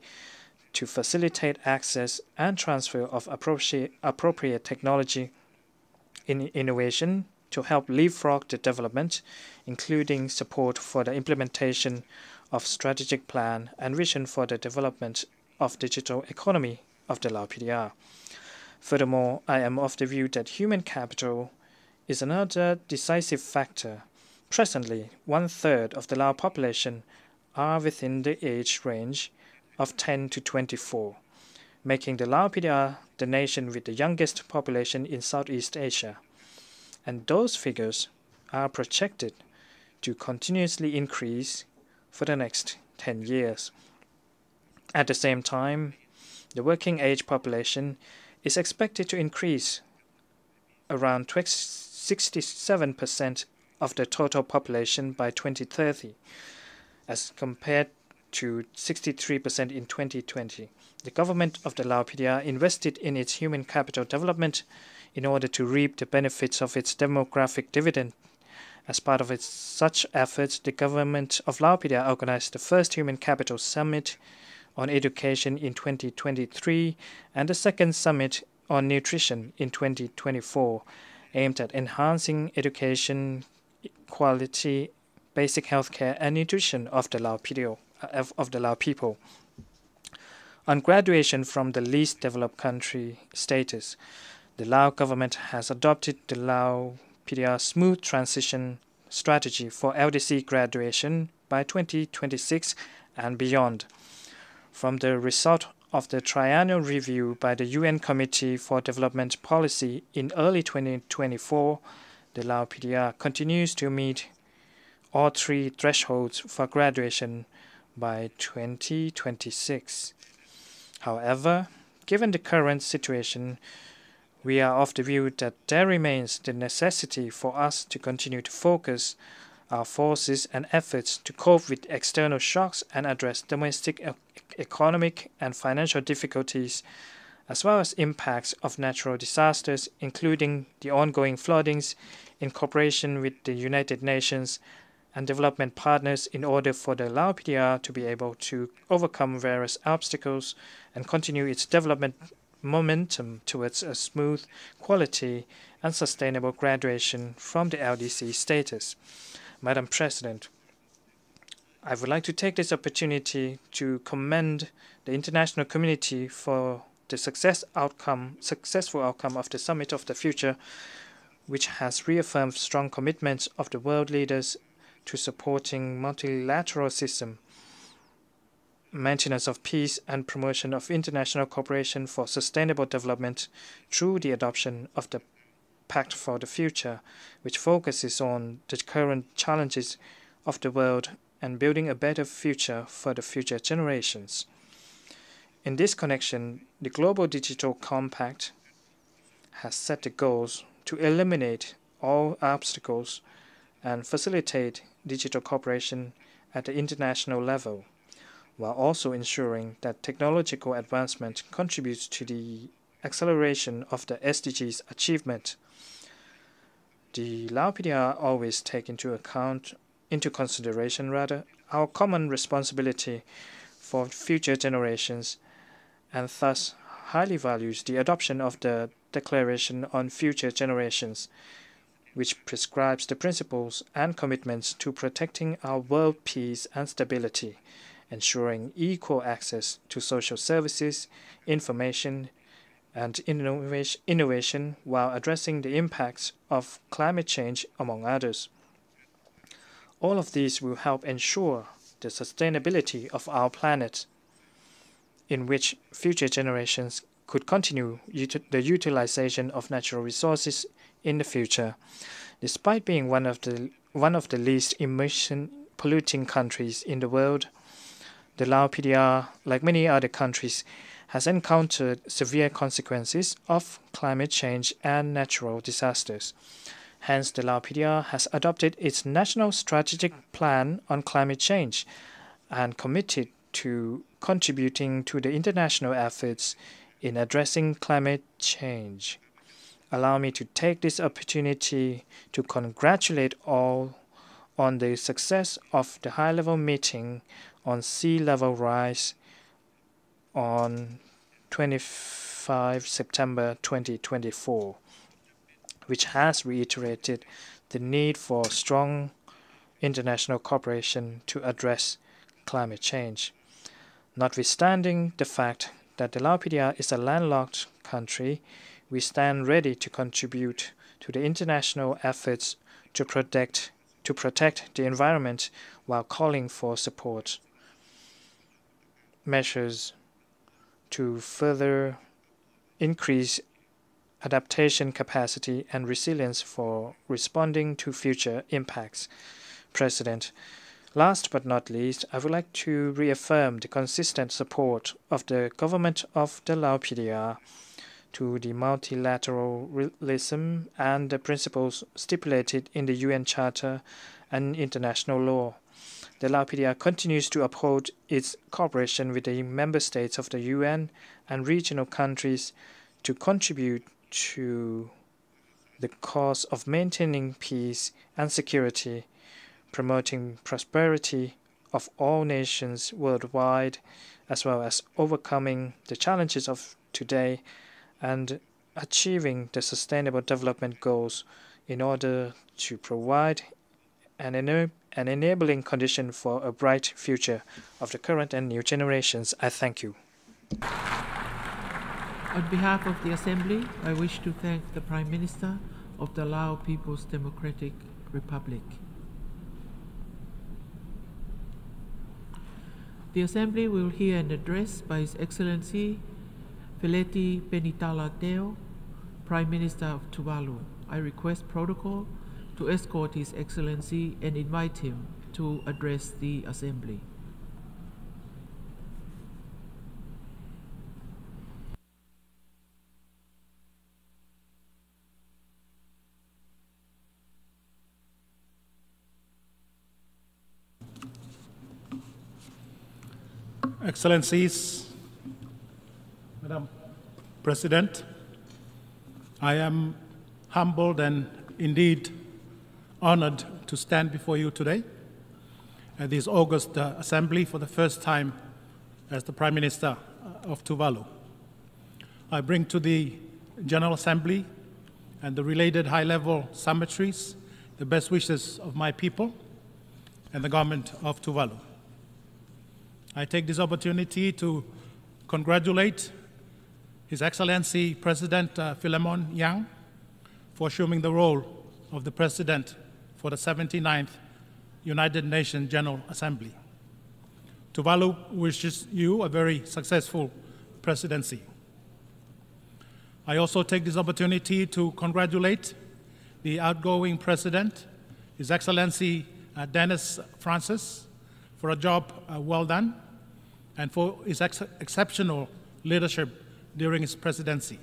to facilitate access and transfer of appropriate technology in innovation to help leapfrog the development, including support for the implementation of strategic plan and vision for the development of digital economy of the Lao PDR. Furthermore, I am of the view that human capital is another decisive factor. Presently, 1/3 of the Lao population are within the age range of 10 to 24, making the Lao PDR the nation with the youngest population in Southeast Asia. And those figures are projected to continuously increase for the next 10 years. At the same time, the working age population is expected to increase around 67% of the total population by 2030, as compared to 63% in 2020. The government of the Lao PDR invested in its human capital development in order to reap the benefits of its demographic dividend. As part of such efforts, the government of Lao PDR organized the first Human Capital Summit on Education in 2023 and the second Summit on Nutrition in 2024, aimed at enhancing education, quality, basic healthcare, and nutrition of the Lao people. On graduation from the least developed country status, the Lao government has adopted the Lao PDR Smooth Transition strategy for LDC graduation by 2026 and beyond. From the result of the triennial review by the UN Committee for Development Policy in early 2024, the Lao PDR continues to meet all three thresholds for graduation by 2026. However, given the current situation, we are of the view that there remains the necessity for us to continue to focus our forces and efforts to cope with external shocks and address domestic economic and financial difficulties, as well as impacts of natural disasters, including the ongoing floodings, in cooperation with the United Nations and development partners in order for the Lao PDR to be able to overcome various obstacles and continue its development momentum towards a smooth, quality, and sustainable graduation from the LDC status. Madam President, I would like to take this opportunity to commend the international community for the successful outcome of the Summit of the Future, which has reaffirmed strong commitments of the world leaders to supporting multilateral system, maintenance of peace, and promotion of international cooperation for sustainable development through the adoption of the Pact for the Future, which focuses on the current challenges of the world and building a better future for the future generations. In this connection, the Global Digital Compact has set the goals to eliminate all obstacles and facilitate digital cooperation at the international level, while also ensuring that technological advancement contributes to the acceleration of the SDGs achievement. The Lao PDR always take into consideration our common responsibility for future generations, and thus highly values the adoption of the Declaration on Future Generations, which prescribes the principles and commitments to protecting our world peace and stability, ensuring equal access to social services, information, and innovation while addressing the impacts of climate change, among others. All of these will help ensure the sustainability of our planet, in which future generations could continue the utilization of natural resources in the future. Despite being one of the least emission-polluting countries in the world, the Lao PDR, like many other countries, has encountered severe consequences of climate change and natural disasters. Hence, the Lao PDR has adopted its National Strategic Plan on Climate Change and committed to contributing to the international efforts in addressing climate change. Allow me to take this opportunity to congratulate all on the success of the high-level meeting on sea level rise on 25 September 2024, which has reiterated the need for strong international cooperation to address climate change. Notwithstanding the fact that the Lao PDR is a landlocked country, we stand ready to contribute to the international efforts to protect the environment while calling for support measures to further increase adaptation capacity and resilience for responding to future impacts. President, last but not least, I would like to reaffirm the consistent support of the government of the Lao PDR to the multilateralism and the principles stipulated in the UN Charter and international law. The Lao PDR continues to uphold its cooperation with the member states of the UN and regional countries to contribute to the cause of maintaining peace and security, promoting prosperity of all nations worldwide, as well as overcoming the challenges of today and achieving the sustainable development goals in order to provide an enabling condition for a bright future of the current and new generations. I thank you. On behalf of the Assembly, I wish to thank the Prime Minister of the Lao People's Democratic Republic. The Assembly will hear an address by His Excellency Feleti Penitala Teo, Prime Minister of Tuvalu. I request protocol to escort His Excellency and invite him to address the Assembly. Excellencies, Madam President, I am humbled and indeed honored to stand before you today at this August Assembly for the first time as the Prime Minister of Tuvalu. I bring to the General Assembly and the related high-level summitaries the best wishes of my people and the government of Tuvalu. I take this opportunity to congratulate His Excellency President Philemon Yang for assuming the role of the President for the 79th United Nations General Assembly. Tuvalu wishes you a very successful presidency. I also take this opportunity to congratulate the outgoing President, His Excellency Dennis Francis, for a job well done and for his exceptional leadership during his presidency.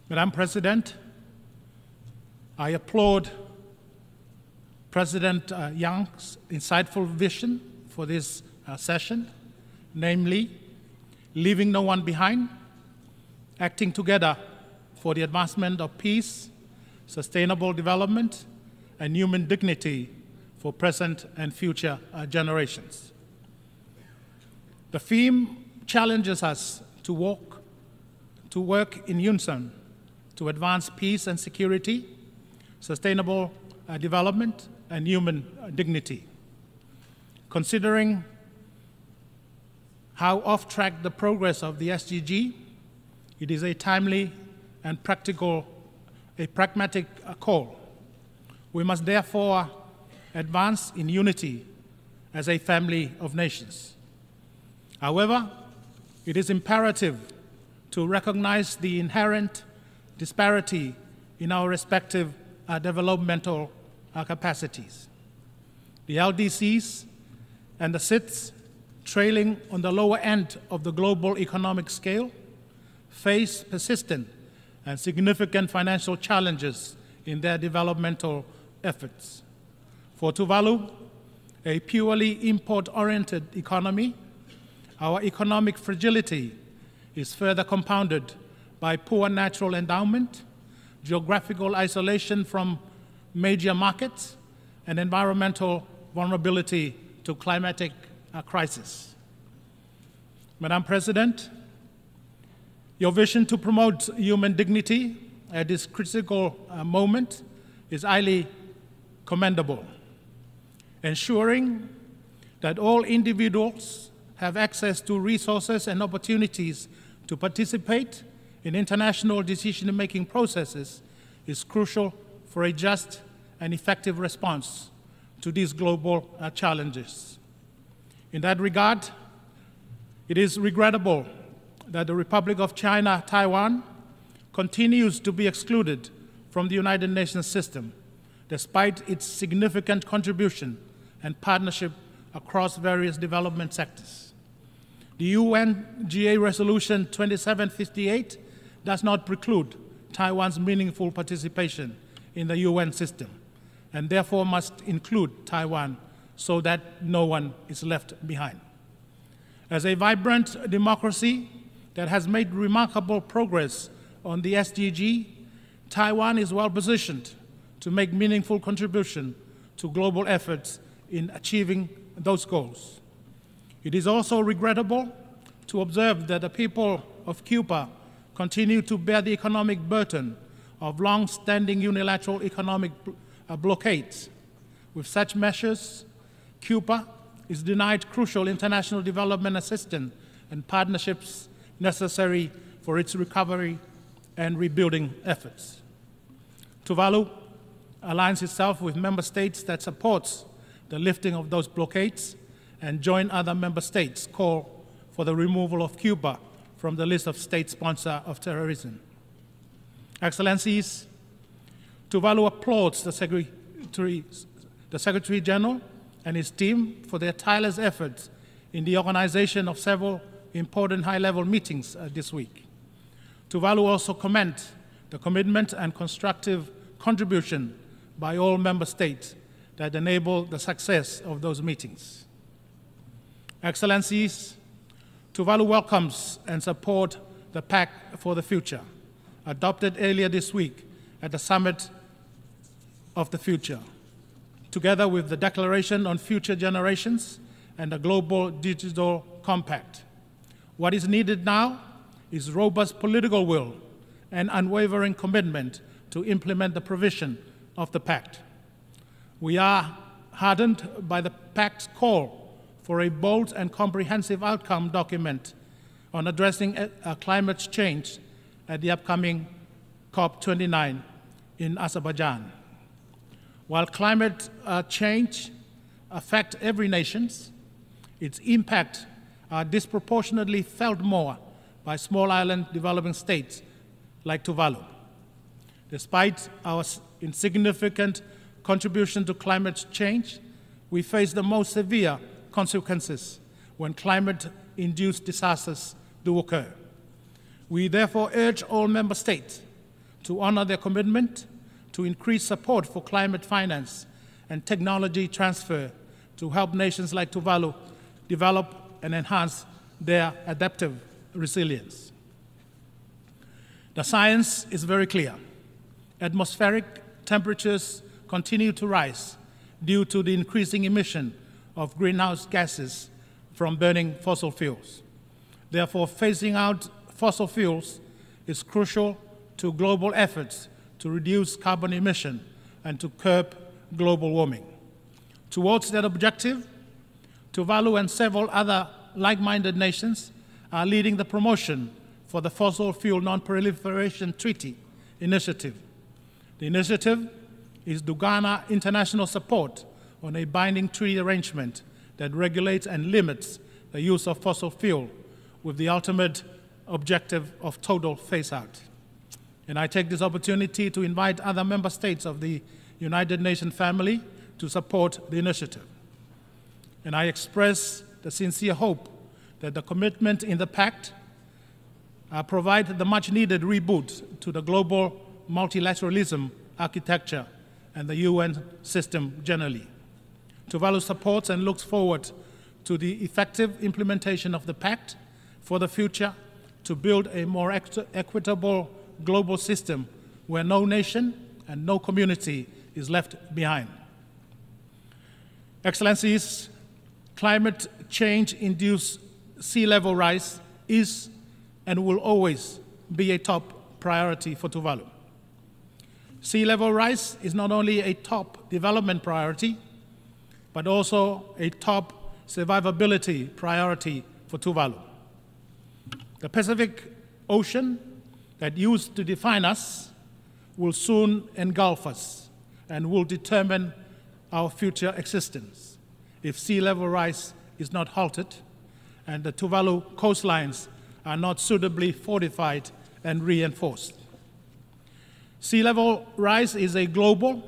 Madam President, I applaud President Yang's insightful vision for this session, namely, leaving no one behind, acting together for the advancement of peace, sustainable development, and human dignity for present and future generations. The theme challenges us to work in unison to advance peace and security, sustainable development, and human dignity. Considering how off track the progress of the SDG, it is a timely and pragmatic call. We must therefore advance in unity as a family of nations. However, it is imperative to recognize the inherent disparity in our respective developmental capacities. The LDCs and the SIDS, trailing on the lower end of the global economic scale, face persistent and significant financial challenges in their developmental efforts. For Tuvalu, a purely import-oriented economy, our economic fragility is further compounded by poor natural endowment, geographical isolation from major markets, and environmental vulnerability to climatic crisis. Madam President, your vision to promote human dignity at this critical moment is highly commendable. Ensuring that all individuals have access to resources and opportunities to participate in international decision-making processes is crucial for a just and effective response to these global challenges. In that regard, it is regrettable that the Republic of China, Taiwan, continues to be excluded from the United Nations system, despite its significant contribution and partnership across various development sectors. The UNGA Resolution 2758 does not preclude Taiwan's meaningful participation in the UN system, and therefore must include Taiwan so that no one is left behind. As a vibrant democracy that has made remarkable progress on the SDG, Taiwan is well positioned to make meaningful contribution to global efforts in achieving those goals. It is also regrettable to observe that the people of Cuba continue to bear the economic burden of long-standing unilateral economic blockades. With such measures, Cuba is denied crucial international development assistance and partnerships necessary for its recovery and rebuilding efforts. Tuvalu aligns itself with member states that supports the lifting of those blockades and join other member states' call for the removal of Cuba from the list of state sponsors of terrorism. Excellencies, Tuvalu applauds the Secretary General and his team for their tireless efforts in the organization of several important high-level meetings this week. Tuvalu also commends the commitment and constructive contribution by all member states that enable the success of those meetings. Excellencies, Tuvalu welcomes and supports the Pact for the Future, adopted earlier this week at the Summit of the Future, together with the Declaration on Future Generations and the Global Digital Compact. What is needed now is robust political will and unwavering commitment to implement the provision of the Pact. We are heartened by the Pact's call for a bold and comprehensive outcome document on addressing climate change at the upcoming COP29 in Azerbaijan. While climate change affects every nation, its impact are disproportionately felt more by small island developing states like Tuvalu. Despite our insignificant contribution to climate change, we face the most severe consequences when climate-induced disasters do occur. We therefore urge all member states to honor their commitment to increase support for climate finance and technology transfer to help nations like Tuvalu develop and enhance their adaptive resilience. The science is very clear. Atmospheric temperatures continue to rise due to the increasing emission of greenhouse gases from burning fossil fuels. Therefore, phasing out fossil fuels is crucial to global efforts to reduce carbon emission and to curb global warming. Towards that objective, Tuvalu and several other like-minded nations are leading the promotion for the Fossil Fuel Non-Proliferation Treaty Initiative. The initiative is to garner international support on a binding treaty arrangement that regulates and limits the use of fossil fuel with the ultimate objective of total phase-out. And I take this opportunity to invite other member states of the United Nations family to support the initiative. And I express the sincere hope that the commitment in the Pact provide the much-needed reboot to the global multilateralism architecture and the UN system generally. Tuvalu supports and looks forward to the effective implementation of the Pact for the future to build a more equitable global system where no nation and no community is left behind. Excellencies, climate change-induced sea level rise is and will always be a top priority for Tuvalu. Sea level rise is not only a top development priority, but also a top survivability priority for Tuvalu. The Pacific Ocean that used to define us will soon engulf us and will determine our future existence if sea level rise is not halted and the Tuvalu coastlines are not suitably fortified and reinforced. Sea level rise is a global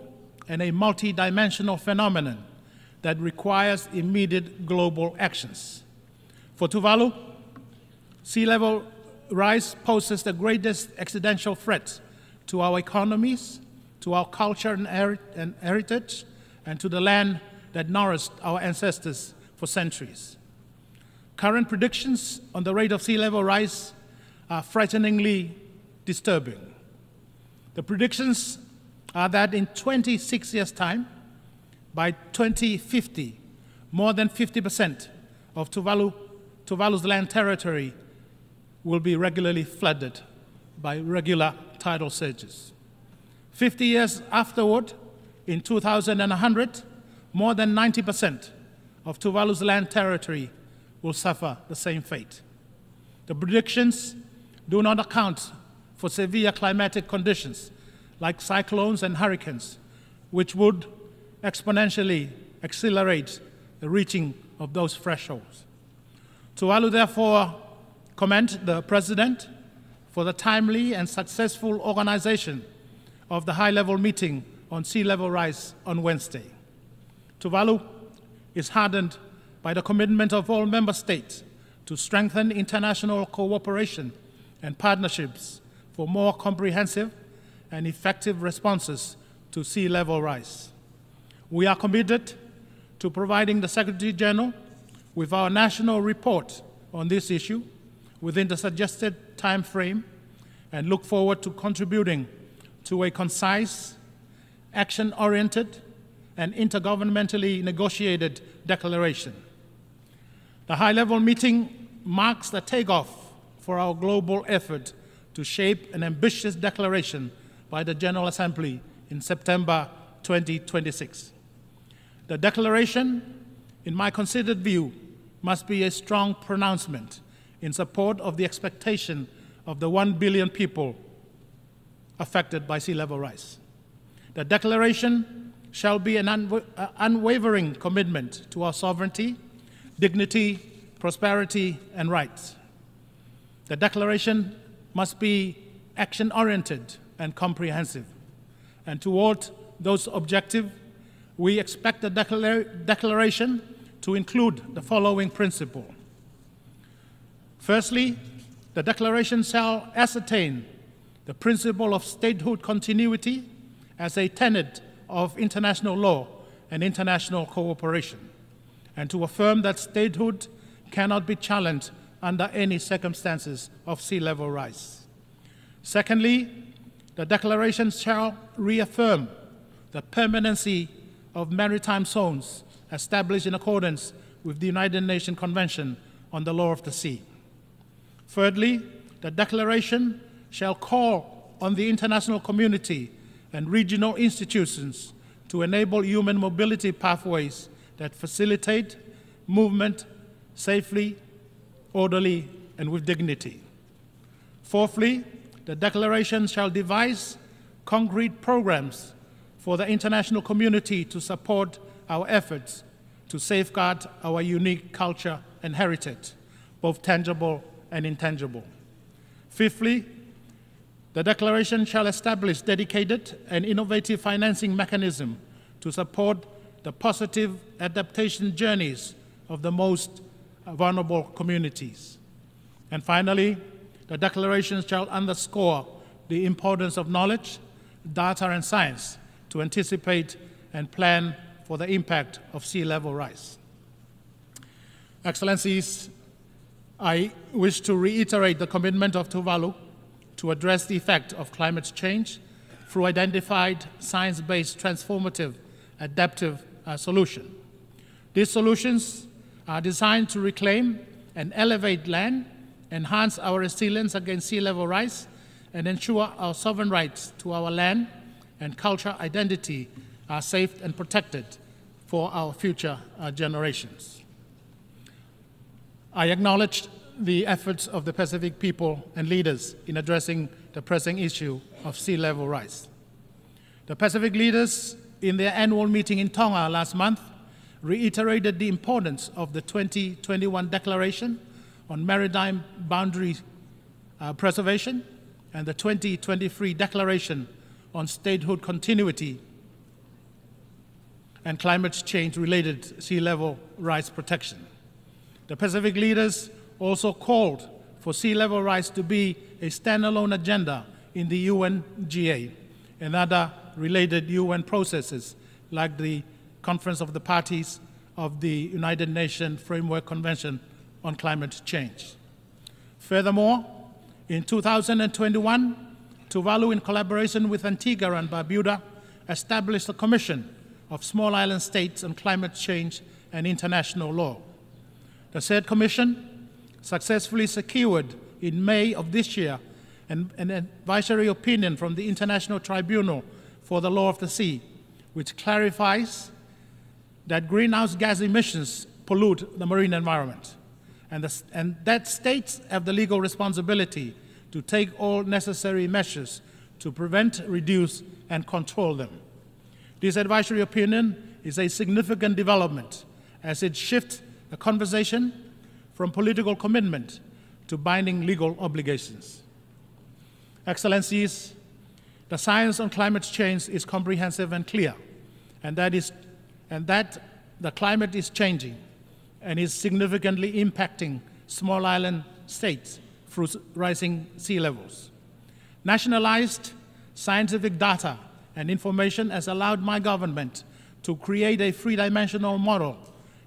and a multidimensional phenomenon that requires immediate global actions. For Tuvalu, sea level rise poses the greatest existential threat to our economies, to our culture and heritage, and to the land that nourished our ancestors for centuries. Current predictions on the rate of sea level rise are frighteningly disturbing. The predictions are that in 26 years' time, by 2050, more than 50% of Tuvalu's land territory will be regularly flooded by regular tidal surges. 50 years afterward, in 2100, more than 90% of Tuvalu's land territory will suffer the same fate. The predictions do not account for severe climatic conditions like cyclones and hurricanes, which would exponentially accelerate the reaching of those thresholds. Tuvalu therefore commend the President for the timely and successful organization of the high-level meeting on sea level rise on Wednesday. Tuvalu is heartened by the commitment of all member states to strengthen international cooperation and partnerships for more comprehensive and effective responses to sea level rise. We are committed to providing the Secretary General with our national report on this issue within the suggested time frame and look forward to contributing to a concise, action-oriented, and intergovernmentally negotiated declaration. The high-level meeting marks the takeoff for our global effort to shape an ambitious declaration by the General Assembly in September 2026. The declaration, in my considered view, must be a strong pronouncement in support of the expectation of the 1 billion people affected by sea level rise. The declaration shall be an unwavering commitment to our sovereignty, dignity, prosperity, and rights. The declaration must be action-oriented and comprehensive. And toward those objectives, we expect the declaration to include the following principle. Firstly, the declaration shall ascertain the principle of statehood continuity as a tenet of international law and international cooperation, and to affirm that statehood cannot be challenged under any circumstances of sea level rise. Secondly, the declaration shall reaffirm the permanency of maritime zones established in accordance with the United Nations Convention on the Law of the Sea. Thirdly, the declaration shall call on the international community and regional institutions to enable human mobility pathways that facilitate movement safely, orderly, and with dignity. Fourthly, the declaration shall devise concrete programs for the international community to support our efforts to safeguard our unique culture and heritage, both tangible and intangible. Fifthly, the declaration shall establish dedicated and innovative financing mechanism to support the positive adaptation journeys of the most vulnerable communities. And finally, the declaration shall underscore the importance of knowledge, data, and science to anticipate and plan for the impact of sea level rise. Excellencies, I wish to reiterate the commitment of Tuvalu to address the effect of climate change through identified science-based transformative adaptive solutions. These solutions are designed to reclaim and elevate land, enhance our resilience against sea level rise, and ensure our sovereign rights to our land and cultural identity are safe and protected for our future generations. I acknowledge the efforts of the Pacific people and leaders in addressing the pressing issue of sea level rise. The Pacific leaders, in their annual meeting in Tonga last month, reiterated the importance of the 2021 Declaration on Maritime Boundary Preservation and the 2023 Declaration on Statehood Continuity and Climate Change-related sea level rise protection. The Pacific leaders also called for sea level rise to be a standalone agenda in the UNGA and other related UN processes like the Conference of the Parties of the United Nations Framework Convention on Climate Change. Furthermore, in 2021, Tuvalu, in collaboration with Antigua and Barbuda, established a Commission of Small Island States on Climate Change and International Law. The said commission successfully secured in May of this year an advisory opinion from the International Tribunal for the Law of the Sea, which clarifies that greenhouse gas emissions pollute the marine environment, and that states have the legal responsibility to take all necessary measures to prevent, reduce, and control them. This advisory opinion is a significant development as it shifts a conversation from political commitment to binding legal obligations. Excellencies, the science on climate change is comprehensive and clear, and that the climate is changing and is significantly impacting small island states through rising sea levels. Nationalized scientific data and information has allowed my government to create a three-dimensional model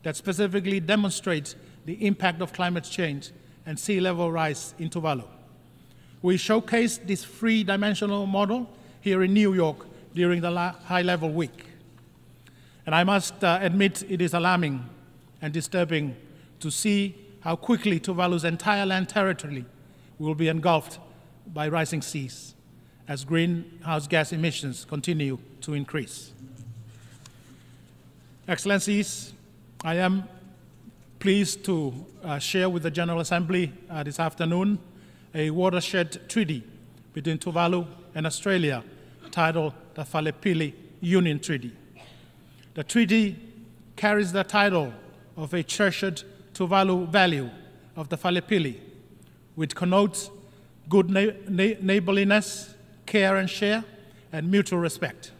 that specifically demonstrates the impact of climate change and sea level rise in Tuvalu. We showcased this three-dimensional model here in New York during the high-level week. And I must admit it is alarming and disturbing to see how quickly Tuvalu's entire land territory will be engulfed by rising seas as greenhouse gas emissions continue to increase. Excellencies, I am pleased to share with the General Assembly this afternoon a watershed treaty between Tuvalu and Australia titled the Falepili Union Treaty. The treaty carries the title of a treasured Tuvalu value of the Falepili, which connotes good neighborliness, care and share, and mutual respect.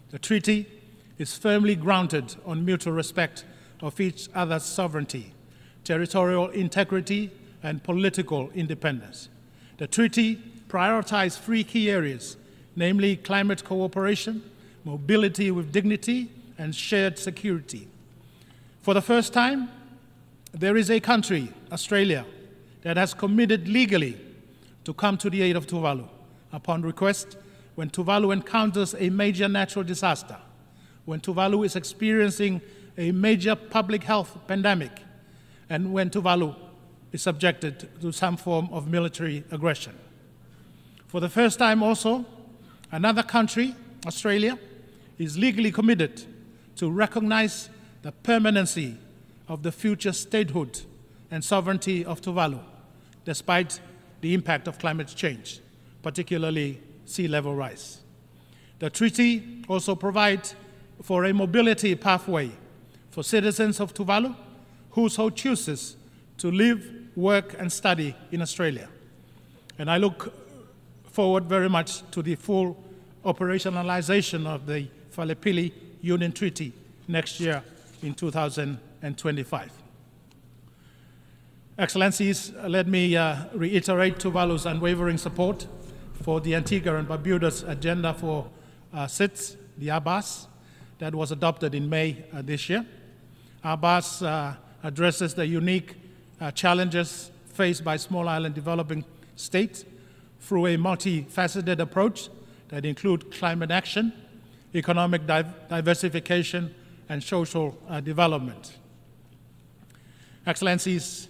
The treaty is firmly grounded on mutual respect of each other's sovereignty, territorial integrity, and political independence. The treaty prioritized three key areas, namely climate cooperation, mobility with dignity, and shared security. For the first time, there is a country, Australia, that has committed legally to come to the aid of Tuvalu upon request when Tuvalu encounters a major natural disaster, when Tuvalu is experiencing a major public health pandemic, and when Tuvalu is subjected to some form of military aggression. For the first time also, another country, Australia, is legally committed to recognize the permanency of the future statehood and sovereignty of Tuvalu, despite the impact of climate change, particularly sea level rise. The treaty also provides for a mobility pathway for citizens of Tuvalu who so chooses to live, work, and study in Australia. And I look forward very much to the full operationalization of the Falepili Union Treaty next year in 2025. Excellencies, let me reiterate Tuvalu's unwavering support for the Antigua and Barbuda's agenda for SITS, the ABAS, that was adopted in May this year. ABAS addresses the unique challenges faced by small island developing states through a multifaceted approach that includes climate action, economic diversification, and social development. Excellencies,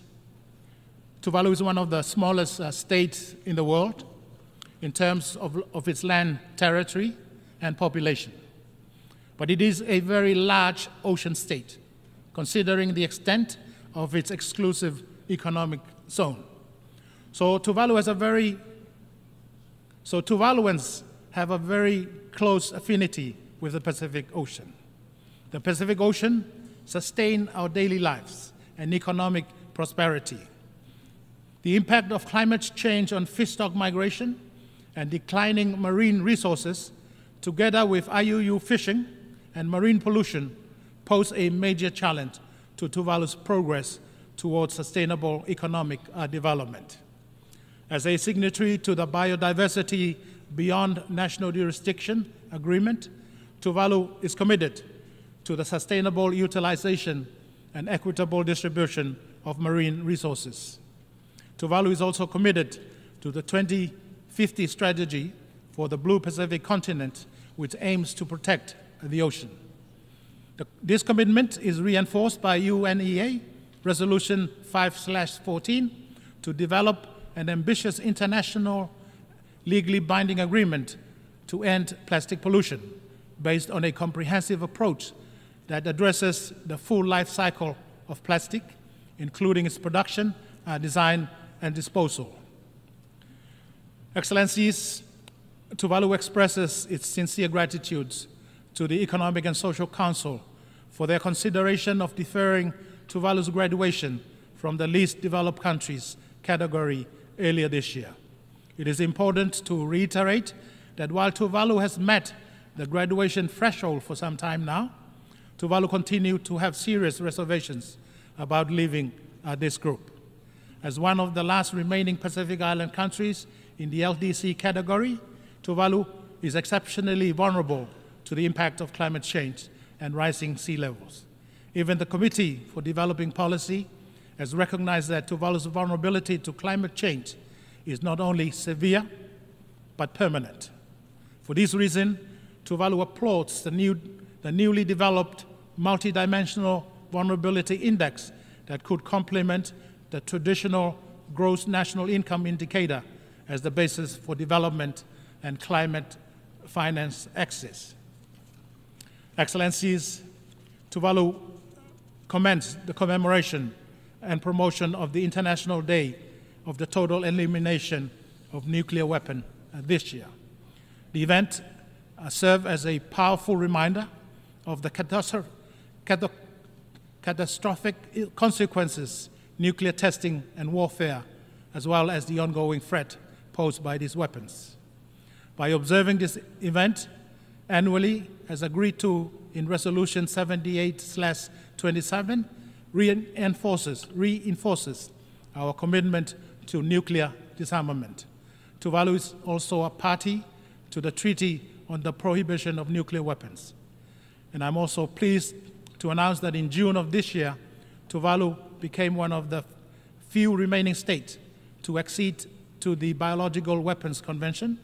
Tuvalu is one of the smallest states in the world in terms of its land territory and population. But it is a very large ocean state, considering the extent of its exclusive economic zone. So Tuvaluans have a very close affinity with the Pacific Ocean. The Pacific Ocean sustains our daily lives and economic prosperity. The impact of climate change on fish stock migration and declining marine resources, together with IUU fishing and marine pollution, pose a major challenge to Tuvalu's progress towards sustainable economic development. As a signatory to the Biodiversity Beyond National Jurisdiction Agreement, Tuvalu is committed to the sustainable utilization and equitable distribution of marine resources. Tuvalu is also committed to the 2050 strategy for the Blue Pacific continent, which aims to protect the ocean. This commitment is reinforced by UNEA Resolution 5/14 to develop an ambitious international legally binding agreement to end plastic pollution based on a comprehensive approach that addresses the full life cycle of plastic, including its production, design, and disposal. Excellencies, Tuvalu expresses its sincere gratitude to the Economic and Social Council for their consideration of deferring Tuvalu's graduation from the least developed countries category earlier this year. It is important to reiterate that while Tuvalu has met the graduation threshold for some time now, Tuvalu continues to have serious reservations about leaving this group. As one of the last remaining Pacific Island countries in the LDC category, Tuvalu is exceptionally vulnerable to the impact of climate change and rising sea levels. Even the Committee for Developing Policy has recognized that Tuvalu's vulnerability to climate change is not only severe, but permanent. For this reason, Tuvalu applauds the newly developed multidimensional vulnerability index that could complement the traditional gross national income indicator as the basis for development and climate finance access. Excellencies, Tuvalu commends the commemoration and promotion of the International Day of the Total Elimination of Nuclear Weapons this year. The event serves as a powerful reminder of the catastrophic consequences nuclear testing and warfare, as well as the ongoing threat posed by these weapons. By observing this event annually, as agreed to in Resolution 78/27, reinforces our commitment to nuclear disarmament. Tuvalu is also a party to the Treaty on the Prohibition of Nuclear Weapons. And I'm also pleased to announce that in June of this year, Tuvalu became one of the few remaining states to accede to the Biological Weapons Convention,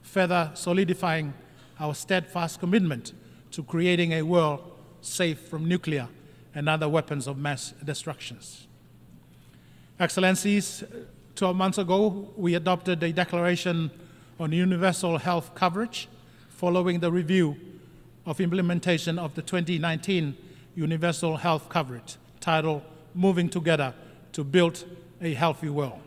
further solidifying our steadfast commitment to creating a world safe from nuclear and other weapons of mass destruction. Excellencies, 12 months ago, we adopted a declaration on universal health coverage following the review of implementation of the 2019 Universal Health Coverage, titled Moving Together to Build a Healthy World.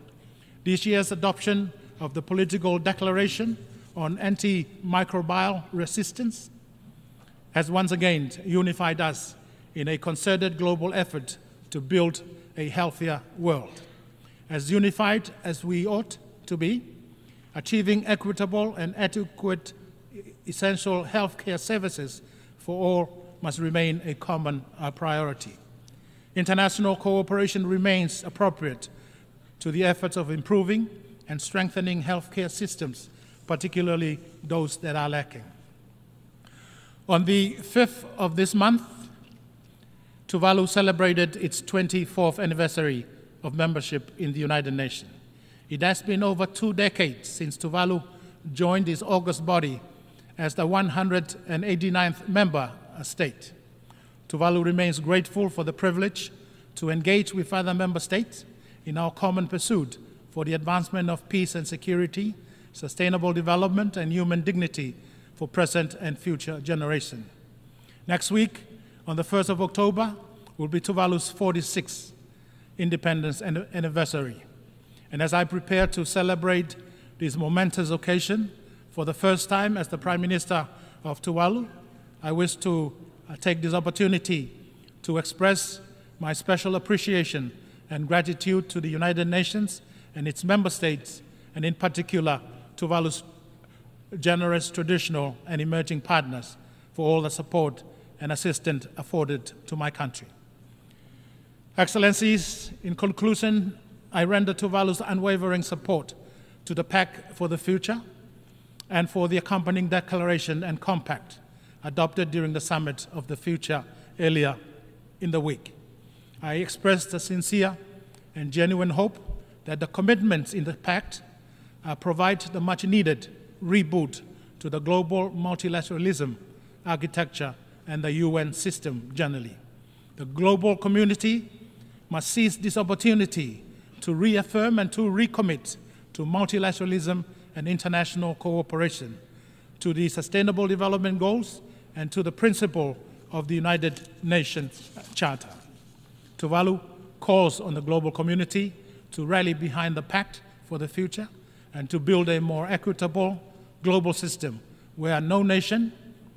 This year's adoption of the political declaration on antimicrobial resistance has once again unified us in a concerted global effort to build a healthier world. As unified as we ought to be, achieving equitable and adequate essential healthcare services for all must remain a common priority. International cooperation remains appropriate to the efforts of improving and strengthening healthcare systems, particularly those that are lacking. On the 5th of this month, Tuvalu celebrated its 24th anniversary of membership in the United Nations. It has been over 2 decades since Tuvalu joined this august body as the 189th member state. Tuvalu remains grateful for the privilege to engage with other member states in our common pursuit for the advancement of peace and security, sustainable development, and human dignity for present and future generations. Next week, on the 1st of October, will be Tuvalu's 46th independence anniversary. And as I prepare to celebrate this momentous occasion for the first time as the Prime Minister of Tuvalu, I wish to take this opportunity to express my special appreciation and gratitude to the United Nations and its member states, and in particular, Tuvalu's generous traditional and emerging partners for all the support and assistance afforded to my country. Excellencies, in conclusion, I render Tuvalu's unwavering support to the Pact for the Future and for the accompanying declaration and compact adopted during the Summit of the Future earlier in the week. I express the sincere and genuine hope that the commitments in the Pact provide the much-needed reboot to the global multilateralism architecture and the UN system generally. The global community must seize this opportunity to reaffirm and to recommit to multilateralism and international cooperation, to the Sustainable Development Goals, and to the principle of the United Nations Charter. Tuvalu calls on the global community to rally behind the Pact for the Future and to build a more equitable global system where no nation,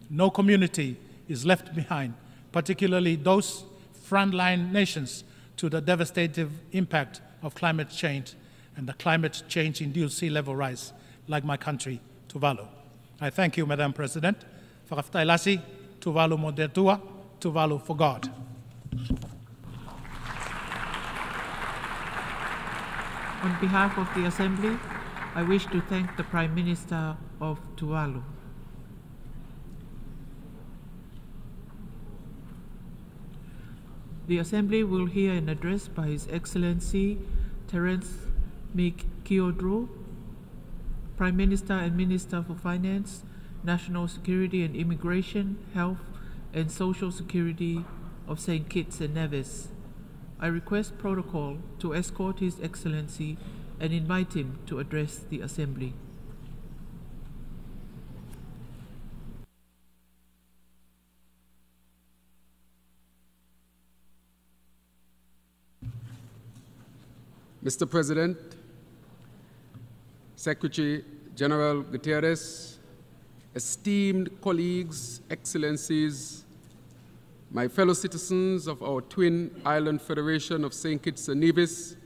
no community is left behind, particularly those frontline nations to the devastating impact of climate change and the climate change-induced sea level rise, like my country, Tuvalu. I thank you, Madam President. Faraftailasi, Tuvalu Modetua, Tuvalu for God. On behalf of the Assembly, I wish to thank the Prime Minister of Tuvalu. The Assembly will hear an address by His Excellency Terence McKeodro, Prime Minister and Minister for Finance, National Security and Immigration, Health and Social Security of St. Kitts and Nevis. I request protocol to escort His Excellency and invite him to address the Assembly. Mr. President, Secretary General Guterres, esteemed colleagues, excellencies, my fellow citizens of our twin island federation of St. Kitts and Nevis,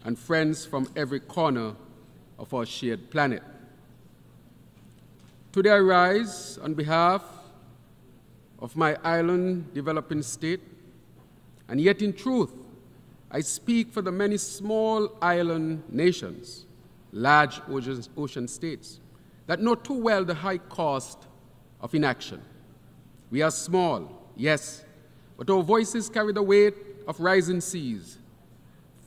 and friends from every corner of our shared planet. Today I rise on behalf of my island developing state, and yet in truth, I speak for the many small island nations, large ocean states, that know too well the high cost of inaction. We are small, yes, but our voices carry the weight of rising seas,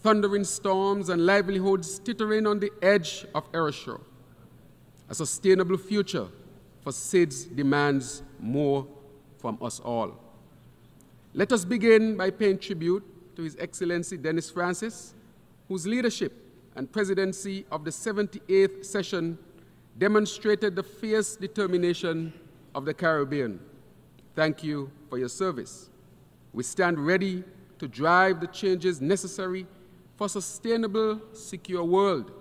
thundering storms, and livelihoods teetering on the edge of erasure. A sustainable future for SIDS demands more from us all. Let us begin by paying tribute to His Excellency Dennis Francis, whose leadership and presidency of the 78th session demonstrated the fierce determination of the Caribbean. Thank you for your service. We stand ready to drive the changes necessary for a sustainable, secure world.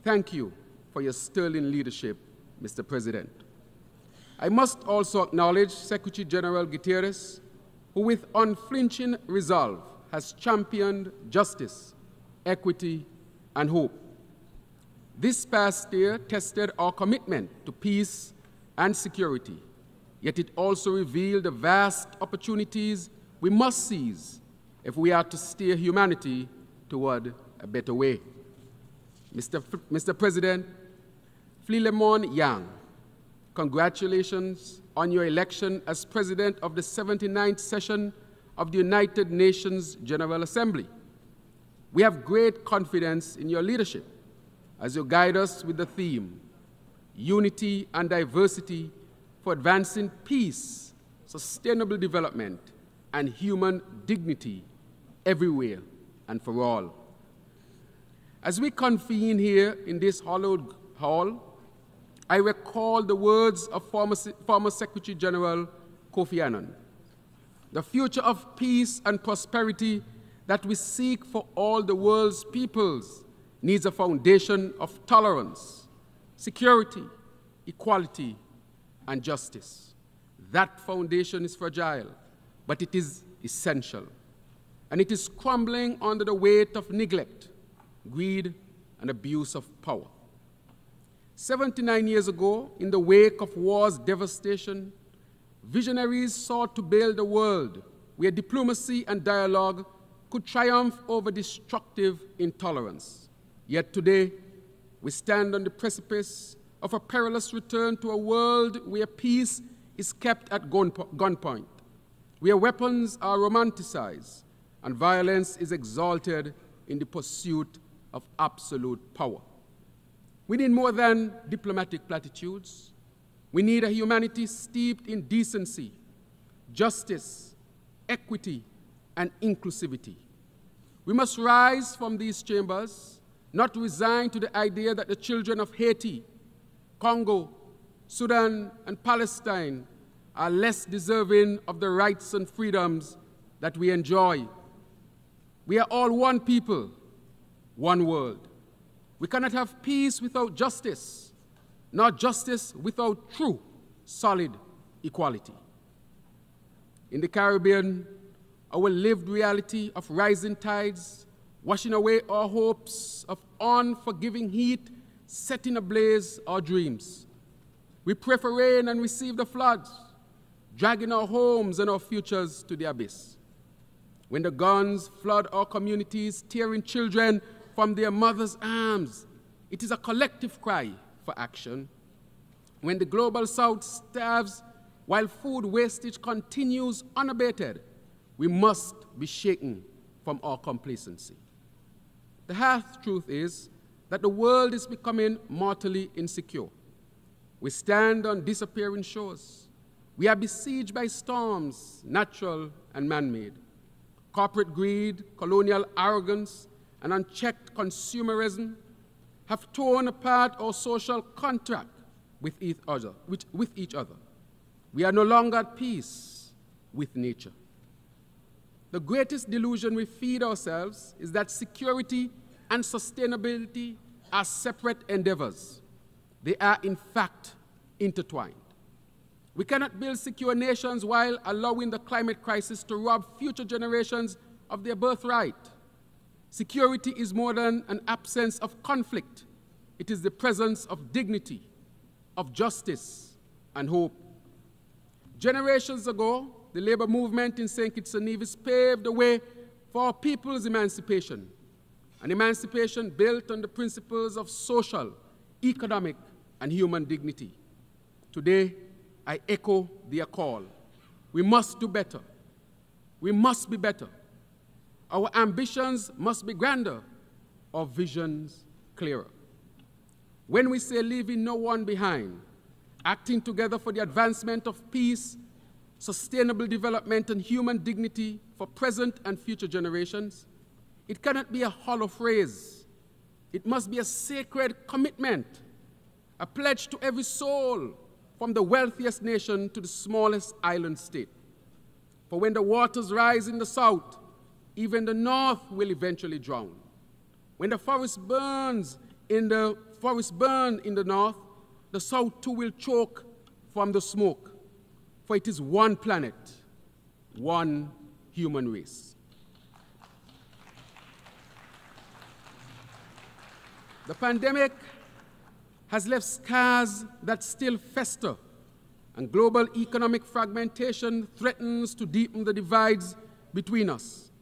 Thank you for your sterling leadership, Mr. President. I must also acknowledge Secretary General Guterres, who with unflinching resolve has championed justice, equity, and hope. This past year tested our commitment to peace and security, yet it also revealed the vast opportunities we must seize if we are to steer humanity toward a better way. Mr. President, Philemon Yang, congratulations on your election as President of the 79th session of the United Nations General Assembly. We have great confidence in your leadership as you guide us with the theme, Unity and Diversity for Advancing Peace, Sustainable Development, and Human Dignity everywhere and for all. As we convene here in this hallowed hall, I recall the words of former Secretary General Kofi Annan. The future of peace and prosperity that we seek for all the world's peoples needs a foundation of tolerance, security, equality, and justice. That foundation is fragile, but it is essential. And it is crumbling under the weight of neglect, greed, and abuse of power. 79 years ago, in the wake of war's devastation, visionaries sought to build a world where diplomacy and dialogue could triumph over destructive intolerance. Yet today, we stand on the precipice of a perilous return to a world where peace is kept at gunpoint, where weapons are romanticized and violence is exalted in the pursuit of absolute power. We need more than diplomatic platitudes. We need a humanity steeped in decency, justice, equity, and inclusivity. We must rise from these chambers, not resigned to the idea that the children of Haiti, Congo, Sudan, and Palestine are less deserving of the rights and freedoms that we enjoy. We are all one people, one world. We cannot have peace without justice, nor justice without true, solid equality. In the Caribbean, our lived reality of rising tides, washing away our hopes of unforgiving heat, setting ablaze our dreams. We pray for rain and receive the floods, dragging our homes and our futures to the abyss. When the guns flood our communities, tearing children from their mothers' arms, it is a collective cry for action. When the global south starves while food wastage continues unabated, we must be shaken from our complacency. The harsh truth is that the world is becoming mortally insecure. We stand on disappearing shores. We are besieged by storms, natural and man-made. Corporate greed, colonial arrogance, and unchecked consumerism have torn apart our social contract with each other. We are no longer at peace with nature. The greatest delusion we feed ourselves is that security and sustainability are separate endeavors. They are, in fact, intertwined. We cannot build secure nations while allowing the climate crisis to rob future generations of their birthright. Security is more than an absence of conflict. It is the presence of dignity, of justice, and hope. Generations ago, the labor movement in St. Kitts and Nevis paved the way for our people's emancipation, an emancipation built on the principles of social, economic, and human dignity. Today, I echo their call. We must do better. We must be better. Our ambitions must be grander, our visions clearer. When we say leaving no one behind, acting together for the advancement of peace, sustainable development, and human dignity for present and future generations, it cannot be a hollow phrase. It must be a sacred commitment, a pledge to every soul, from the wealthiest nation to the smallest island state. For when the waters rise in the south, even the north will eventually drown. When the forest burns in the north, the south too will choke from the smoke. For it is one planet, one human race. The pandemic has left scars that still fester, and global economic fragmentation threatens to deepen the divides between us.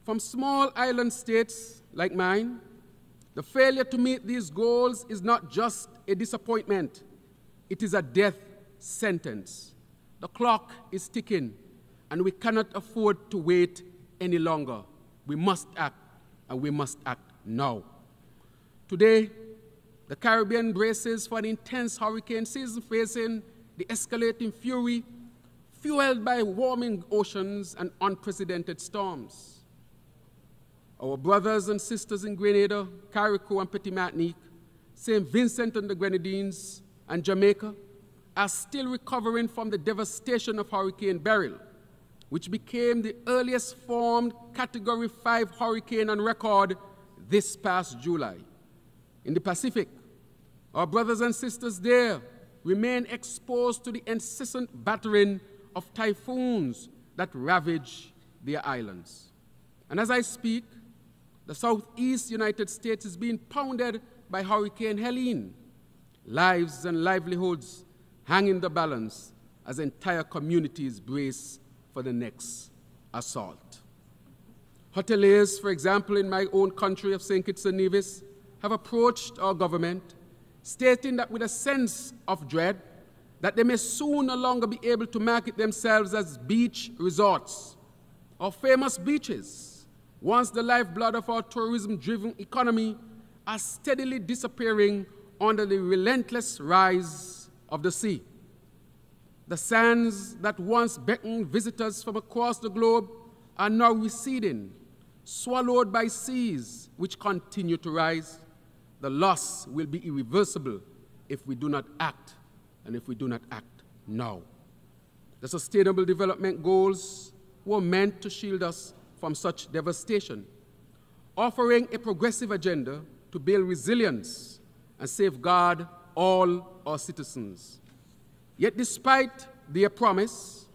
From small island states like mine, the failure to meet these goals is not just a disappointment, it is a death sentence. The clock is ticking, and we cannot afford to wait any longer. We must act, and we must act now. Today, the Caribbean braces for an intense hurricane season, facing the escalating fury fueled by warming oceans and unprecedented storms. Our brothers and sisters in Grenada, Carriacou and Petit Martinique, St. Vincent and the Grenadines, and Jamaica are still recovering from the devastation of Hurricane Beryl, which became the earliest formed Category 5 hurricane on record this past July. In the Pacific, our brothers and sisters there remain exposed to the incessant battering of typhoons that ravage their islands. And as I speak, the southeast United States is being pounded by Hurricane Helene. Lives and livelihoods hang in the balance as entire communities brace for the next assault. Hoteliers, for example, in my own country of St. Kitts and Nevis, have approached our government, stating that with a sense of dread, that they may soon no longer be able to market themselves as beach resorts or famous beaches, once the lifeblood of our tourism-driven economy are steadily disappearing under the relentless rise of the sea. The sands that once beckoned visitors from across the globe are now receding, swallowed by seas which continue to rise. The loss will be irreversible if we do not act, and if we do not act now. The Sustainable Development Goals were meant to shield us from such devastation, offering a progressive agenda to build resilience and safeguard all our citizens. Yet despite their promise,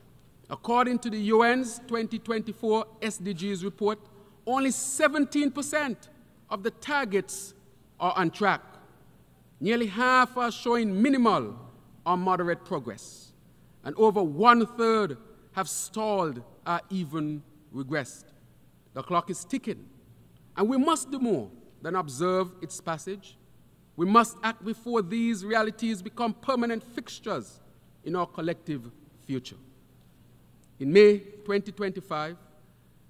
According to the UN's 2024 SDGs report, only 17% of the targets are on track. Nearly half are showing minimal or moderate progress, and over 1/3 have stalled or even regressed. The clock is ticking, and we must do more than observe its passage. We must act before these realities become permanent fixtures in our collective future. In May 2025,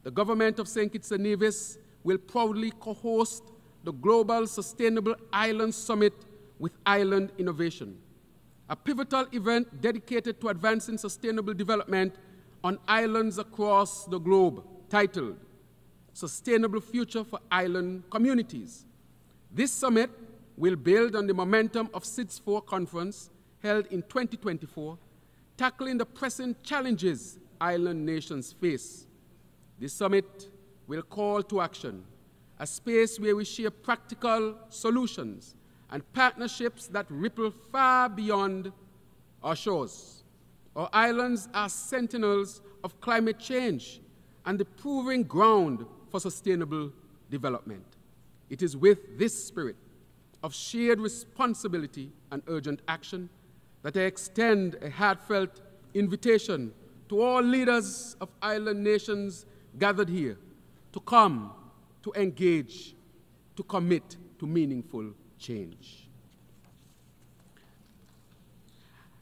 the government of St. Kitts and Nevis will proudly co-host the Global Sustainable Island Summit with Island Innovation, a pivotal event dedicated to advancing sustainable development on islands across the globe, titled Sustainable Future for Island Communities. This summit will build on the momentum of SIDS 4 conference held in 2024, tackling the pressing challenges island nations face. This summit will call to action, a space where we share practical solutions and partnerships that ripple far beyond our shores. Our islands are sentinels of climate change and the proving ground for sustainable development. It is with this spirit of shared responsibility and urgent action that I extend a heartfelt invitation to all leaders of island nations gathered here to come, to engage, to commit to meaningful change.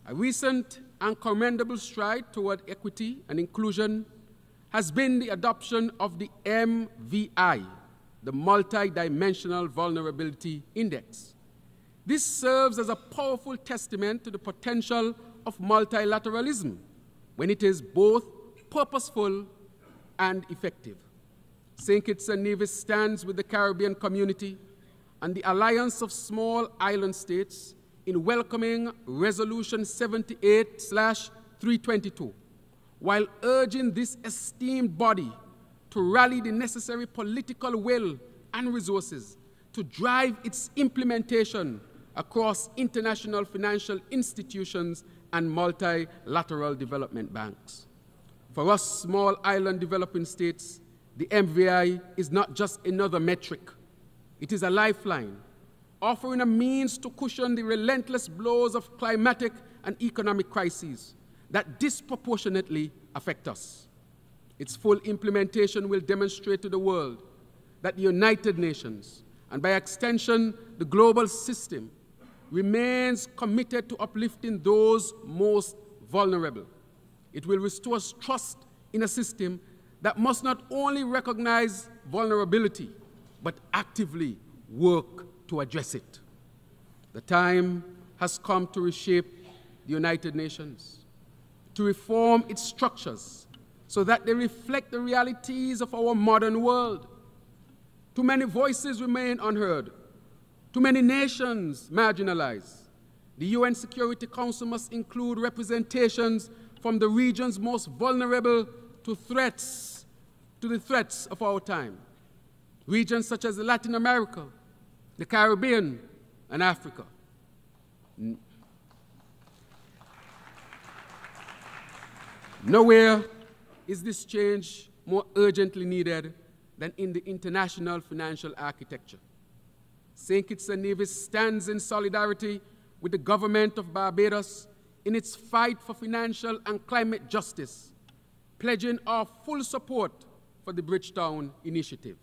A recent and commendable stride toward equity and inclusion has been the adoption of the MVI, the Multidimensional Vulnerability Index. This serves as a powerful testament to the potential of multilateralism when it is both purposeful and effective. St. Kitts and Nevis stands with the Caribbean community and the Alliance of Small Island States in welcoming Resolution 78/322, while urging this esteemed body to rally the necessary political will and resources to drive its implementation across international financial institutions and multilateral development banks. For us small island developing states, the MVI is not just another metric. It is a lifeline, offering a means to cushion the relentless blows of climatic and economic crises that disproportionately affect us. Its full implementation will demonstrate to the world that the United Nations, and by extension, the global system, remains committed to uplifting those most vulnerable. It will restore trust in a system that must not only recognize vulnerability, but actively work to address it. The time has come to reshape the United Nations, to reform its structures so that they reflect the realities of our modern world. Too many voices remain unheard. Too many nations marginalized. The UN Security Council must include representations from the regions most vulnerable to the threats of our time. Regions such as Latin America, the Caribbean, and Africa. Nowhere is this change more urgently needed than in the international financial architecture. St. Kitts and Nevis stands in solidarity with the government of Barbados in its fight for financial and climate justice, pledging our full support for the Bridgetown Initiative.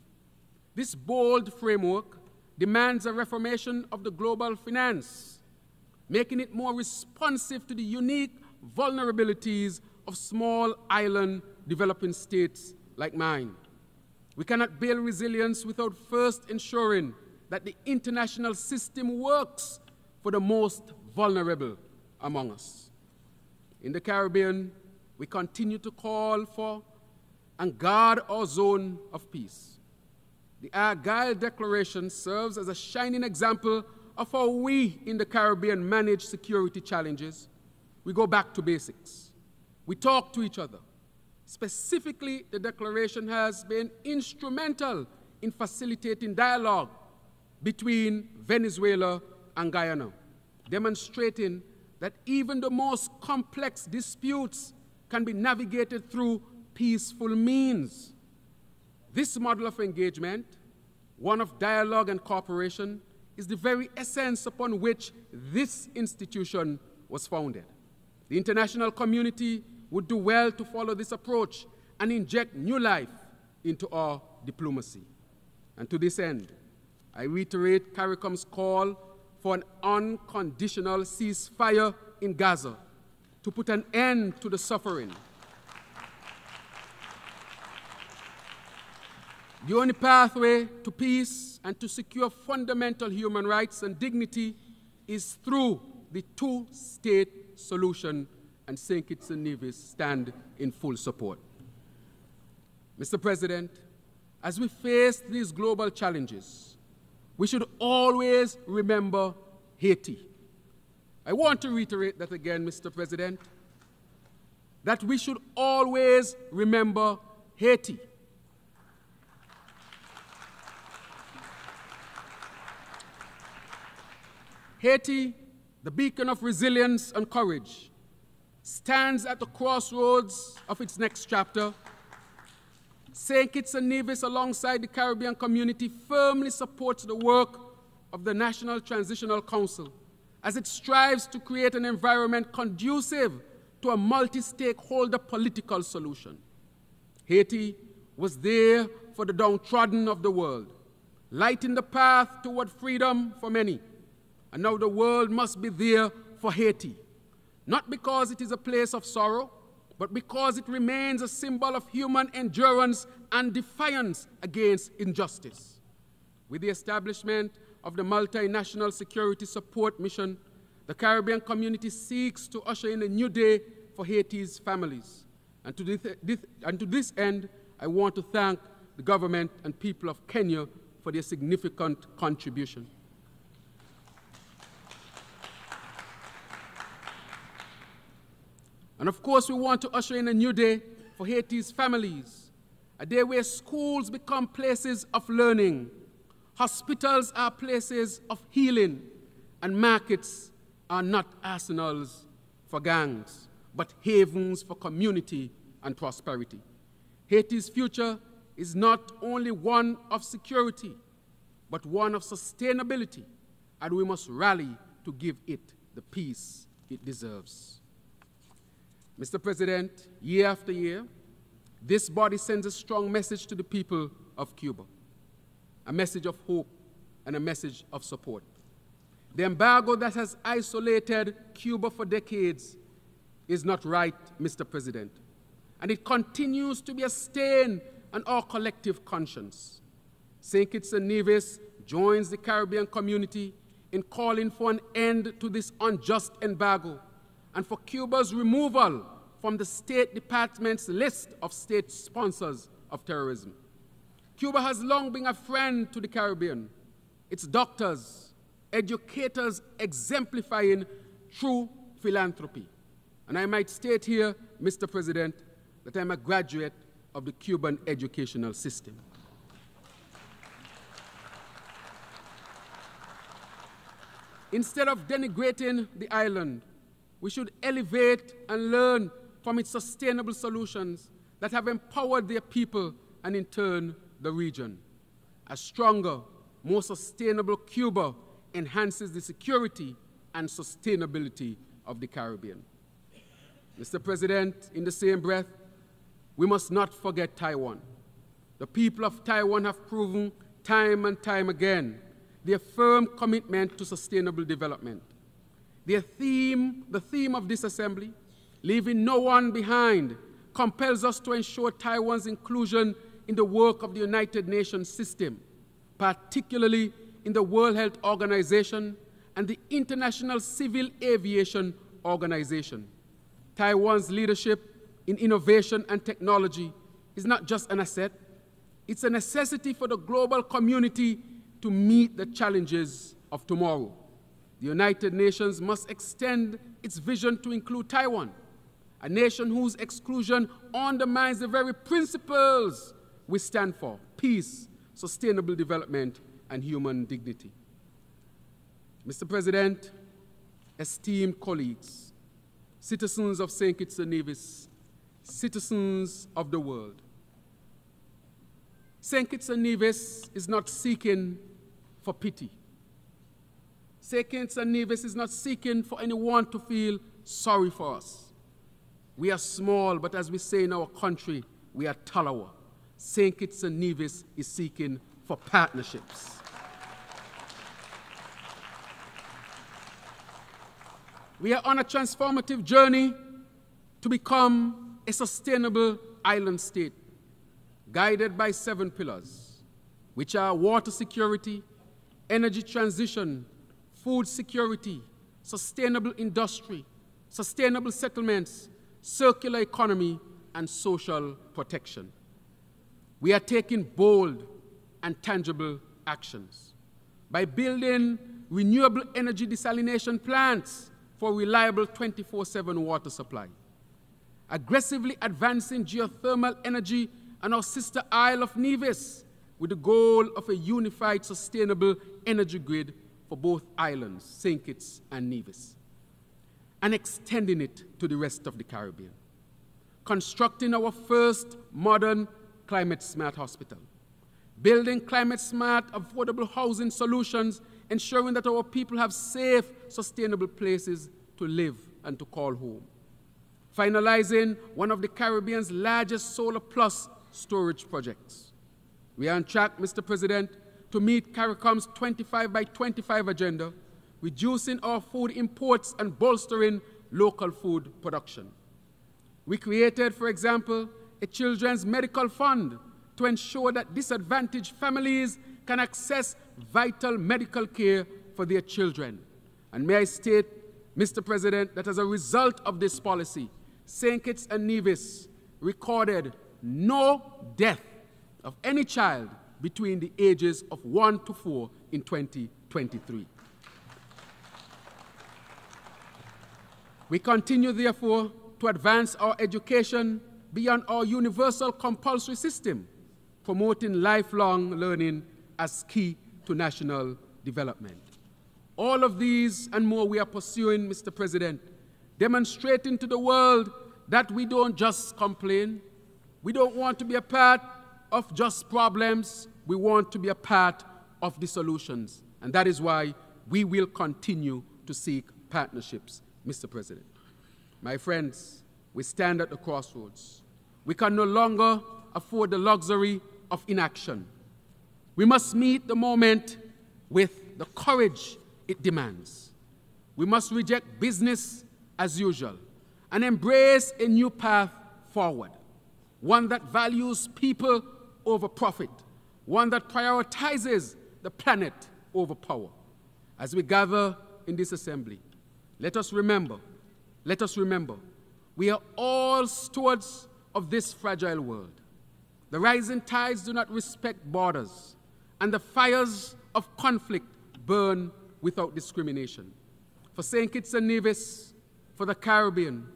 This bold framework demands a reformation of the global finance, making it more responsive to the unique vulnerabilities of small island developing states like mine. We cannot build resilience without first ensuring that the international system works for the most vulnerable among us. In the Caribbean, we continue to call for and guard our zone of peace. The Argyle Declaration serves as a shining example of how we in the Caribbean manage security challenges. We go back to basics. We talk to each other. Specifically, the Declaration has been instrumental in facilitating dialogue between Venezuela and Guyana, demonstrating that even the most complex disputes can be navigated through peaceful means. This model of engagement, one of dialogue and cooperation, is the very essence upon which this institution was founded. The international community would do well to follow this approach and inject new life into our diplomacy. And to this end, I reiterate CARICOM's call for an unconditional ceasefire in Gaza to put an end to the suffering. The only pathway to peace and to secure fundamental human rights and dignity is through the two-state solution, and St. Kitts and Nevis stand in full support. Mr. President, as we face these global challenges, we should always remember Haiti. I want to reiterate that again, Mr. President, that we should always remember Haiti. Haiti, the beacon of resilience and courage, stands at the crossroads of its next chapter. St. Kitts and Nevis, alongside the Caribbean community, firmly supports the work of the National Transitional Council as it strives to create an environment conducive to a multi-stakeholder political solution. Haiti was there for the downtrodden of the world, lighting the path toward freedom for many. And now the world must be there for Haiti, not because it is a place of sorrow, but because it remains a symbol of human endurance and defiance against injustice. With the establishment of the Multinational Security Support Mission, the Caribbean community seeks to usher in a new day for Haiti's families. And to this end, I want to thank the government and people of Kenya for their significant contribution. And of course, we want to usher in a new day for Haiti's families, a day where schools become places of learning, hospitals are places of healing, and markets are not arsenals for gangs, but havens for community and prosperity. Haiti's future is not only one of security, but one of sustainability, and we must rally to give it the peace it deserves. Mr. President, year after year, this body sends a strong message to the people of Cuba, a message of hope and a message of support. The embargo that has isolated Cuba for decades is not right, Mr. President, and it continues to be a stain on our collective conscience. St. Kitts and Nevis joins the Caribbean community in calling for an end to this unjust embargo and for Cuba's removal from the State Department's list of state sponsors of terrorism. Cuba has long been a friend to the Caribbean, its doctors, educators exemplifying true philanthropy. And I might state here, Mr. President, that I'm a graduate of the Cuban educational system. Instead of denigrating the island, we should elevate and learn from its sustainable solutions that have empowered their people and, in turn, the region. A stronger, more sustainable Cuba enhances the security and sustainability of the Caribbean. Mr. President, in the same breath, we must not forget Taiwan. The people of Taiwan have proven time and time again their firm commitment to sustainable development. The theme of this assembly, leaving no one behind, compels us to ensure Taiwan's inclusion in the work of the United Nations system, particularly in the World Health Organization and the International Civil Aviation Organization. Taiwan's leadership in innovation and technology is not just an asset, it's a necessity for the global community to meet the challenges of tomorrow. The United Nations must extend its vision to include Taiwan, a nation whose exclusion undermines the very principles we stand for: peace, sustainable development, and human dignity. Mr. President, esteemed colleagues, citizens of St. Kitts and Nevis, citizens of the world. St. Kitts and Nevis is not seeking for pity. St. Kitts and Nevis is not seeking for anyone to feel sorry for us. We are small, but as we say in our country, we are Talawa. St. Kitts and Nevis is seeking for partnerships. We are on a transformative journey to become a sustainable island state, guided by 7 pillars, which are water security, energy transition, food security, sustainable industry, sustainable settlements, circular economy, and social protection. We are taking bold and tangible actions by building renewable energy desalination plants for reliable 24/7 water supply, aggressively advancing geothermal energy on our sister Isle of Nevis with the goal of a unified sustainable energy grid for both islands, St. Kitts and Nevis, and extending it to the rest of the Caribbean, constructing our first modern climate-smart hospital, building climate-smart affordable housing solutions, ensuring that our people have safe, sustainable places to live and to call home, finalizing one of the Caribbean's largest solar plus storage projects. We are on track, Mr. President, to meet CARICOM's 25 by 25 agenda, reducing our food imports and bolstering local food production. We created, for example, a children's medical fund to ensure that disadvantaged families can access vital medical care for their children. And may I state, Mr. President, that as a result of this policy, St. Kitts and Nevis recorded no death of any child between the ages of 1 to 4 in 2023. We continue, therefore, to advance our education beyond our universal compulsory system, promoting lifelong learning as key to national development. All of these and more we are pursuing, Mr. President, demonstrating to the world that we don't just complain. We don't want to be a part of just problems. We want to be a part of the solutions. And that is why we will continue to seek partnerships, Mr. President. My friends, we stand at the crossroads. We can no longer afford the luxury of inaction. We must meet the moment with the courage it demands. We must reject business as usual and embrace a new path forward, one that values people over profit, one that prioritizes the planet over power. As we gather in this assembly, let us remember, we are all stewards of this fragile world. The rising tides do not respect borders, and the fires of conflict burn without discrimination. For St. Kitts and Nevis, for the Caribbean,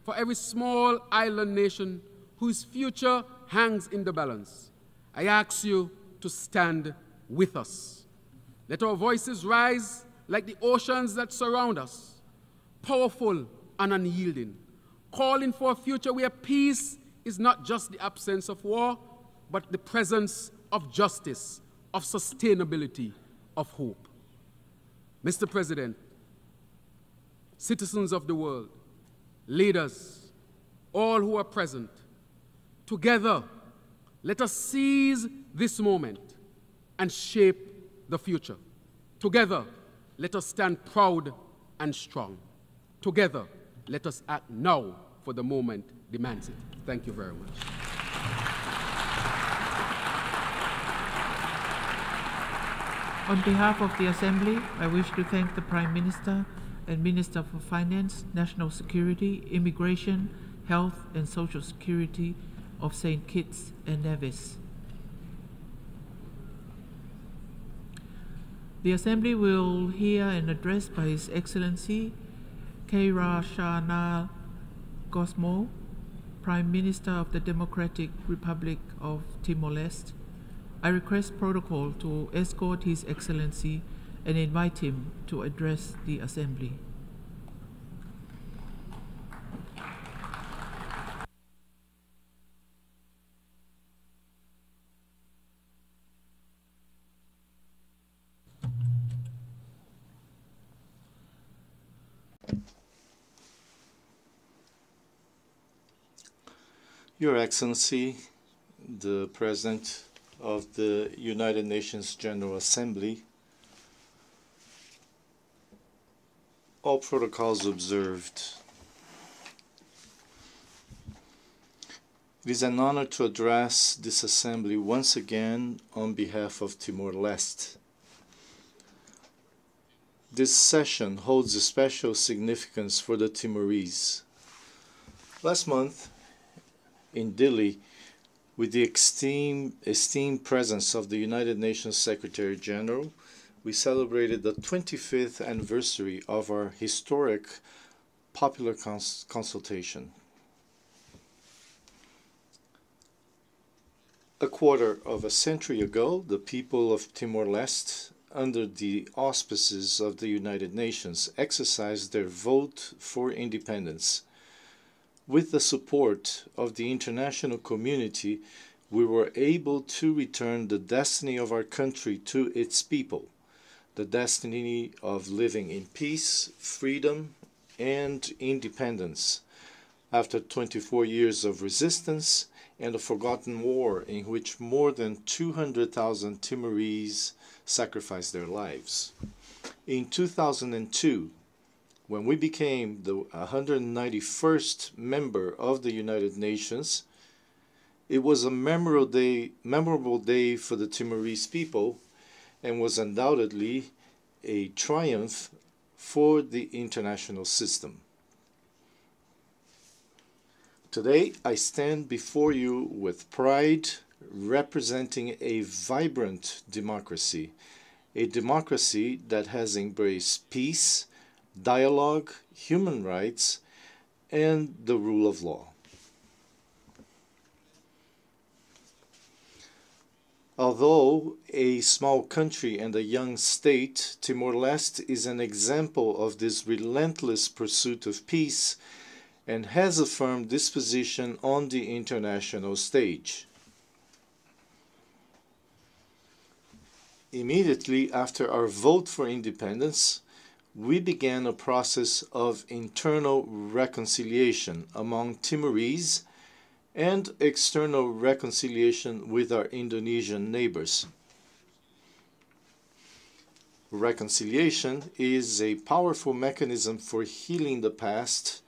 for every small island nation whose future hangs in the balance, I ask you to stand with us. Let our voices rise like the oceans that surround us, powerful and unyielding, calling for a future where peace is not just the absence of war, but the presence of justice, of sustainability, of hope. Mr. President, citizens of the world, leaders, all who are present, together, let us seize this moment and shape the future. Together, let us stand proud and strong. Together, let us act now, for the moment demands it. Thank you very much. On behalf of the Assembly, I wish to thank the Prime Minister and Minister for Finance, National Security, Immigration, Health and Social Security of St. Kitts and Nevis. The Assembly will hear an address by His Excellency Keirashana Gosmo, Prime Minister of the Democratic Republic of Timor-Leste. I request protocol to escort His Excellency and invite him to address the Assembly. Your Excellency, the President of the United Nations General Assembly, all protocols observed. It is an honor to address this assembly once again on behalf of Timor-Leste. This session holds a special significance for the Timorese. Last month, in Dili, with the esteemed presence of the United Nations Secretary General, we celebrated the 25th anniversary of our historic popular consultation. A quarter of a century ago, the people of Timor-Leste, under the auspices of the United Nations, exercised their vote for independence. With the support of the international community, we were able to return the destiny of our country to its people, the destiny of living in peace, freedom, and independence. After 24 years of resistance and a forgotten war in which more than 200,000 Timorese sacrificed their lives. In 2002, when we became the 191st member of the United Nations, it was a memorable day for the Timorese people and was undoubtedly a triumph for the international system. Today, I stand before you with pride, representing a vibrant democracy, a democracy that has embraced peace, dialogue, human rights, and the rule of law. Although a small country and a young state, Timor-Leste is an example of this relentless pursuit of peace and has affirmed this position on the international stage. Immediately after our vote for independence, we began a process of internal reconciliation among Timorese and external reconciliation with our Indonesian neighbors. Reconciliation is a powerful mechanism for healing the past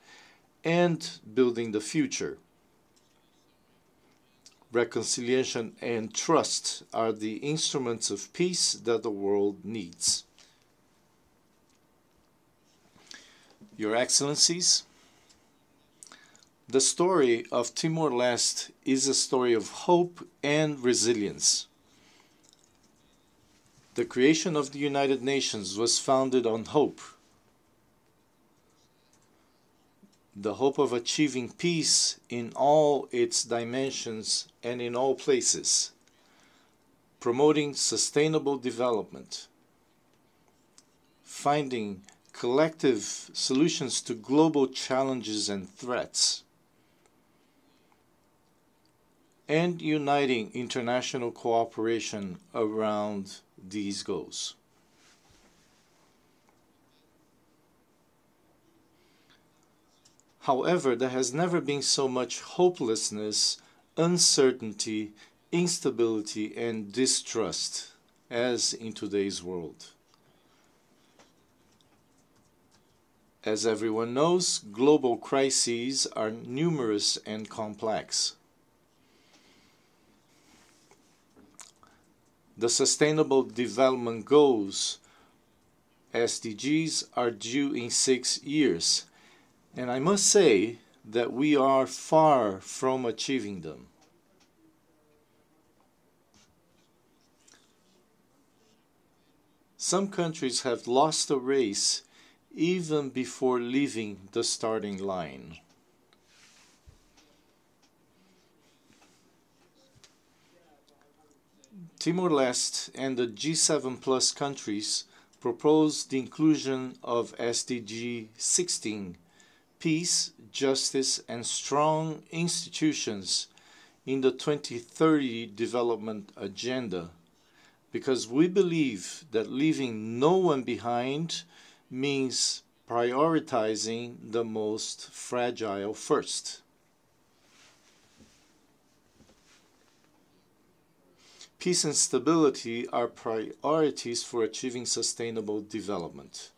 and building the future. Reconciliation and trust are the instruments of peace that the world needs. Your Excellencies, the story of Timor-Leste is a story of hope and resilience. The creation of the United Nations was founded on hope. The hope of achieving peace in all its dimensions and in all places, promoting sustainable development, finding collective solutions to global challenges and threats, and uniting international cooperation around these goals. However, there has never been so much hopelessness, uncertainty, instability, and distrust as in today's world. As everyone knows, global crises are numerous and complex. The Sustainable Development Goals, SDGs, are due in 6 years, and I must say that we are far from achieving them. Some countries have lost the race even before leaving the starting line. Timor-Leste and the G7+ countries proposed the inclusion of SDG 16, peace, justice, and strong institutions in the 2030 development agenda, because we believe that leaving no one behind means prioritizing the most fragile first. Peace and stability are priorities for achieving sustainable development.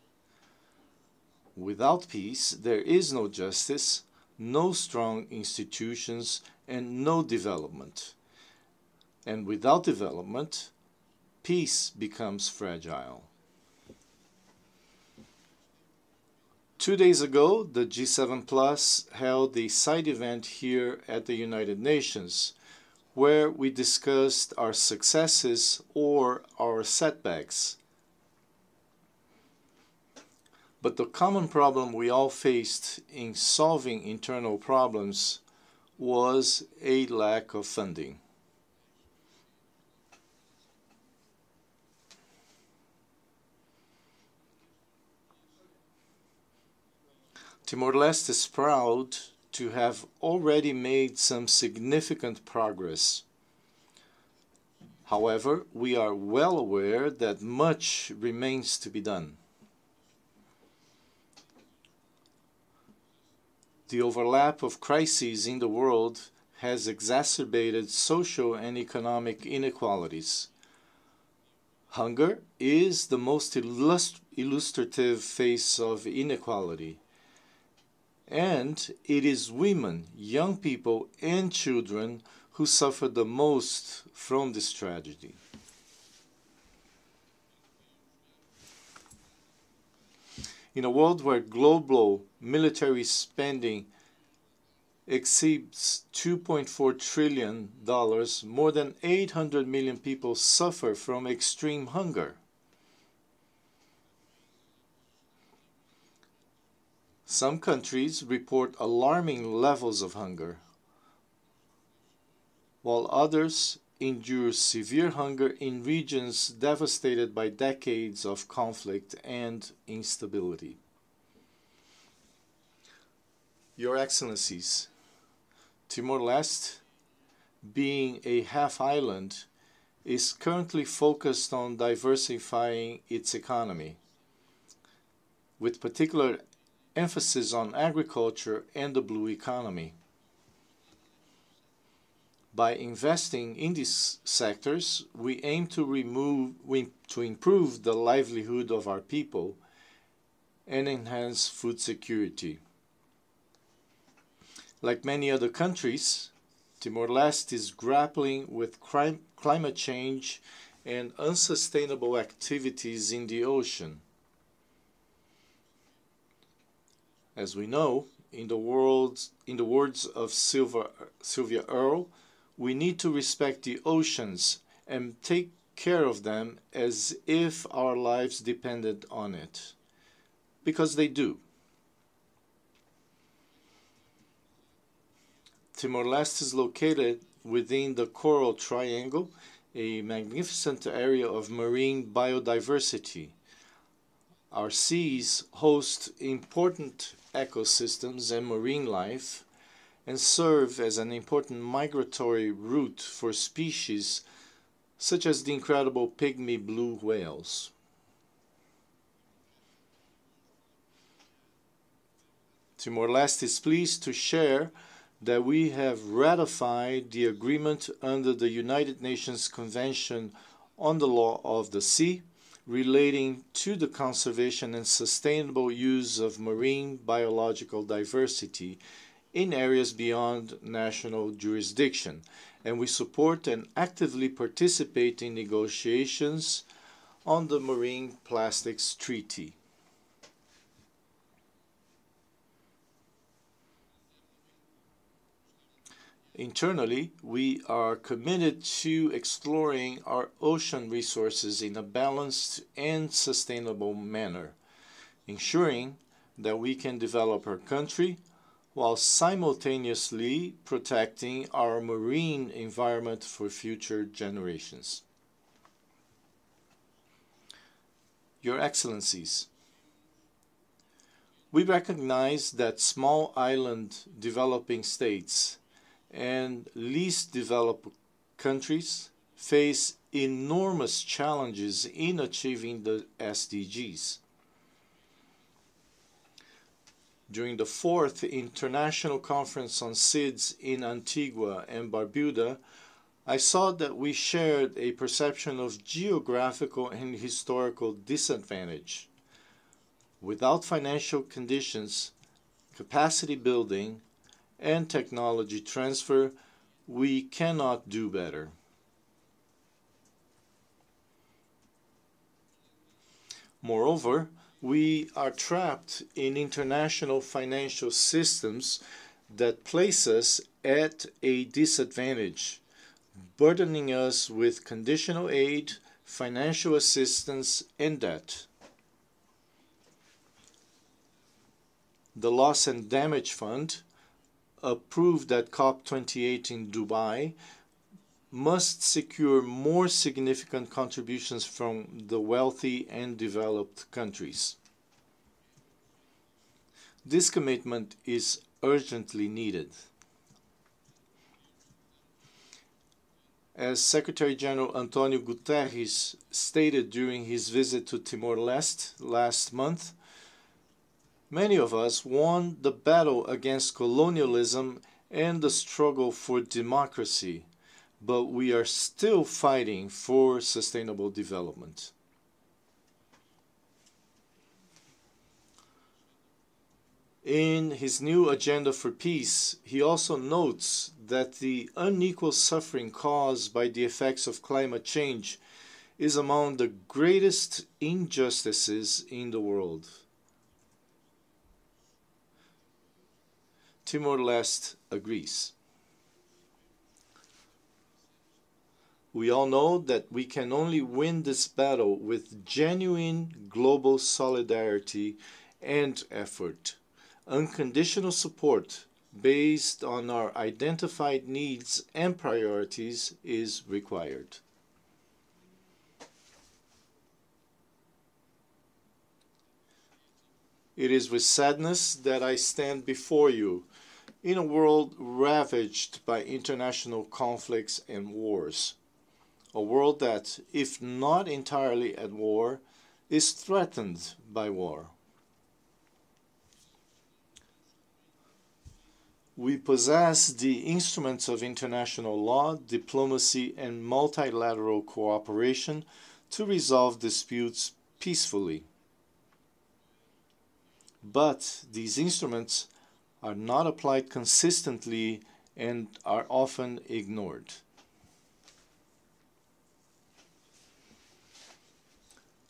Without peace, there is no justice, no strong institutions, and no development. And without development, peace becomes fragile. 2 days ago, the G7 Plus held a side event here at the United Nations, where we discussed our successes or our setbacks. But the common problem we all faced in solving internal problems was a lack of funding. Timor-Leste is proud to have already made some significant progress. However, we are well aware that much remains to be done. The overlap of crises in the world has exacerbated social and economic inequalities. Hunger is the most illustrative face of inequality. And it is women, young people, and children who suffer the most from this tragedy. In a world where global military spending exceeds $2.4 trillion, more than 800 million people suffer from extreme hunger. Some countries report alarming levels of hunger, while others endure severe hunger in regions devastated by decades of conflict and instability. Your Excellencies, Timor-Leste, being a half-island, is currently focused on diversifying its economy, with particular emphasis on agriculture and the blue economy. By investing in these sectors, we aim to improve the livelihood of our people and enhance food security. Like many other countries, Timor-Leste is grappling with climate change and unsustainable activities in the ocean. As we know, in the words of Sylvia Earle, we need to respect the oceans and take care of them as if our lives depended on it, because they do. Timor-Leste is located within the Coral Triangle, a magnificent area of marine biodiversity. Our seas host important ecosystems and marine life and serve as an important migratory route for species such as the incredible pygmy blue whales. Timor-Leste is pleased to share that we have ratified the agreement under the United Nations Convention on the Law of the Sea relating to the conservation and sustainable use of marine biological diversity in areas beyond national jurisdiction, and we support and actively participate in negotiations on the Marine Plastics Treaty. Internally, we are committed to exploring our ocean resources in a balanced and sustainable manner, ensuring that we can develop our country while simultaneously protecting our marine environment for future generations. Your Excellencies, we recognize that small island developing states and least developed countries face enormous challenges in achieving the SDGs. During the 4th International Conference on SIDS in Antigua and Barbuda, I saw that we shared a perception of geographical and historical disadvantage. Without financial conditions, capacity building, and technology transfer, we cannot do better. Moreover, we are trapped in international financial systems that place us at a disadvantage, burdening us with conditional aid, financial assistance, and debt. The Loss and Damage Fund, approved at COP28 in Dubai, must secure more significant contributions from the wealthy and developed countries. This commitment is urgently needed. As Secretary General Antonio Guterres stated during his visit to Timor-Leste last month, many of us won the battle against colonialism and the struggle for democracy, but we are still fighting for sustainable development. In his new agenda for peace, he also notes that the unequal suffering caused by the effects of climate change is among the greatest injustices in the world. Timor-Leste agrees. We all know that we can only win this battle with genuine global solidarity and effort. Unconditional support based on our identified needs and priorities is required. It is with sadness that I stand before you in a world ravaged by international conflicts and wars. A world that, if not entirely at war, is threatened by war. We possess the instruments of international law, diplomacy, and multilateral cooperation to resolve disputes peacefully. But these instruments are not applied consistently and are often ignored.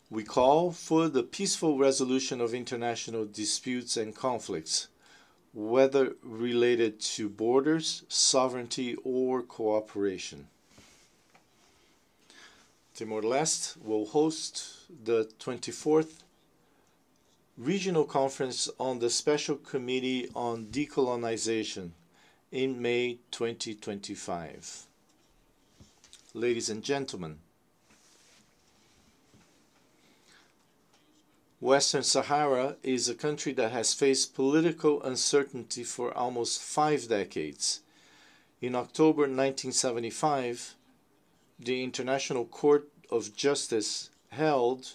We call for the peaceful resolution of international disputes and conflicts, whether related to borders, sovereignty, or cooperation. Timor-Leste will host the 24th Regional Conference on the Special Committee on Decolonization in May 2025. Ladies and gentlemen, Western Sahara is a country that has faced political uncertainty for almost 5 decades. In October 1975, the International Court of Justice held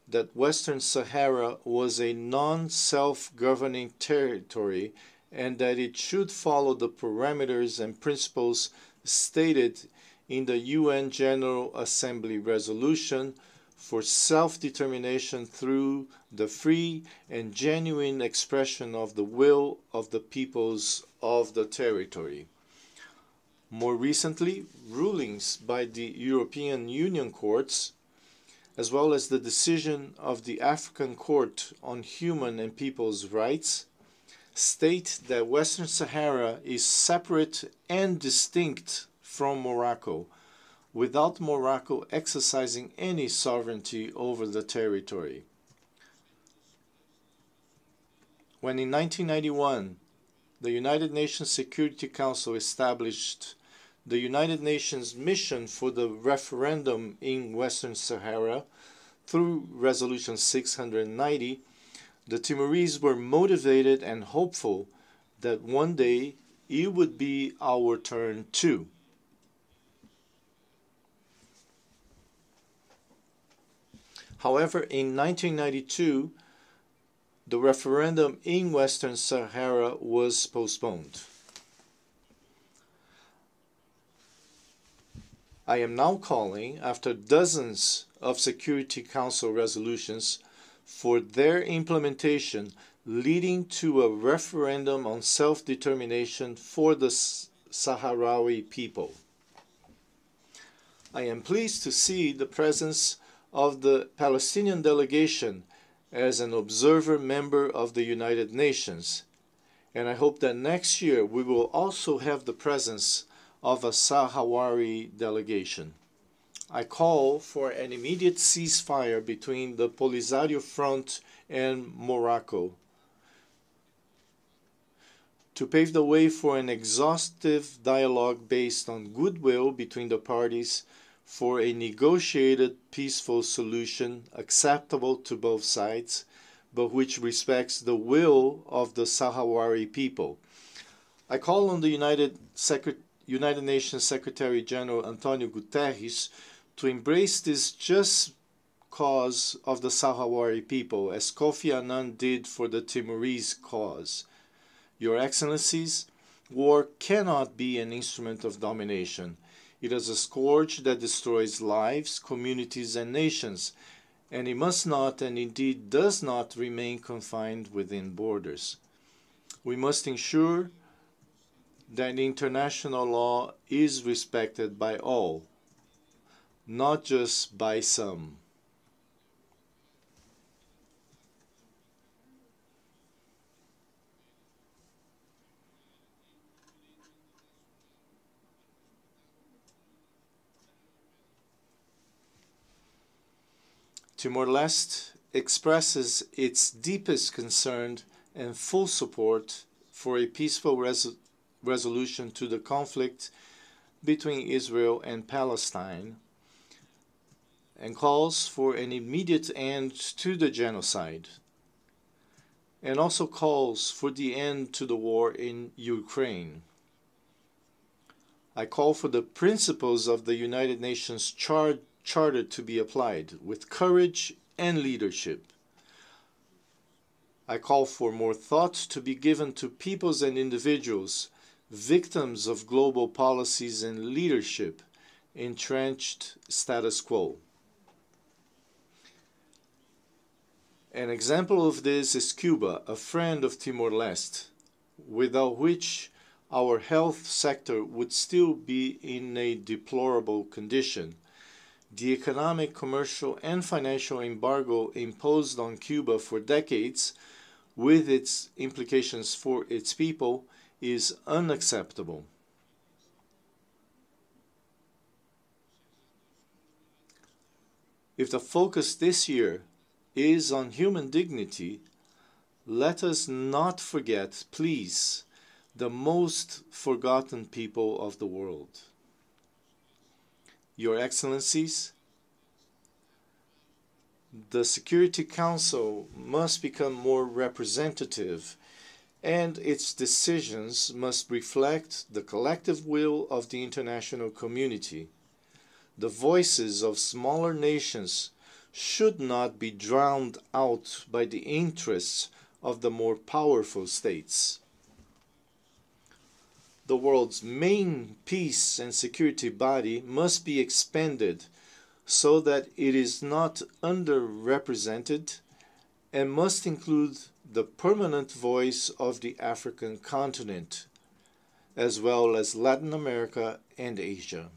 that Western Sahara was a non-self-governing territory and that it should follow the parameters and principles stated in the UN General Assembly resolution for self-determination through the free and genuine expression of the will of the peoples of the territory. More recently, rulings by the European Union courts, as well as the decision of the African Court on Human and People's Rights, state that Western Sahara is separate and distinct from Morocco, without Morocco exercising any sovereignty over the territory. When in 1991, the United Nations Security Council established the United Nations Mission for the Referendum in Western Sahara through Resolution 690, the Timorese were motivated and hopeful that one day it would be our turn too. However, in 1992, the referendum in Western Sahara was postponed. I am now calling, after dozens of Security Council resolutions, for their implementation, leading to a referendum on self-determination for the Sahrawi people. I am pleased to see the presence of the Palestinian delegation as an observer member of the United Nations, and I hope that next year we will also have the presence of a Sahrawi delegation. I call for an immediate ceasefire between the Polisario Front and Morocco to pave the way for an exhaustive dialogue based on goodwill between the parties for a negotiated peaceful solution acceptable to both sides, but which respects the will of the Sahrawi people. I call on the United Nations Secretary General Antonio Guterres to embrace this just cause of the Sahrawi people, as Kofi Annan did for the Timorese cause. Your Excellencies, war cannot be an instrument of domination. It is a scourge that destroys lives, communities, and nations, and it must not, and indeed does not, remain confined within borders. We must ensure that international law is respected by all, not just by some. Timor-Leste expresses its deepest concern and full support for a peaceful resolution to the conflict between Israel and Palestine, and calls for an immediate end to the genocide, and also calls for the end to the war in Ukraine. I call for the principles of the United Nations Charter to be applied with courage and leadership. I call for more thought to be given to peoples and individuals, victims of global policies and leadership, entrenched status quo. An example of this is Cuba, a friend of Timor-Leste, without which our health sector would still be in a deplorable condition. The economic, commercial, and financial embargo imposed on Cuba for decades, with its implications for its people, is unacceptable. If the focus this year is on human dignity, let us not forget, please, the most forgotten people of the world. Your Excellencies, the Security Council must become more representative, and its decisions must reflect the collective will of the international community. The voices of smaller nations should not be drowned out by the interests of the more powerful states. The world's main peace and security body must be expanded so that it is not underrepresented, and must include the permanent voice of the African continent, as well as Latin America and Asia.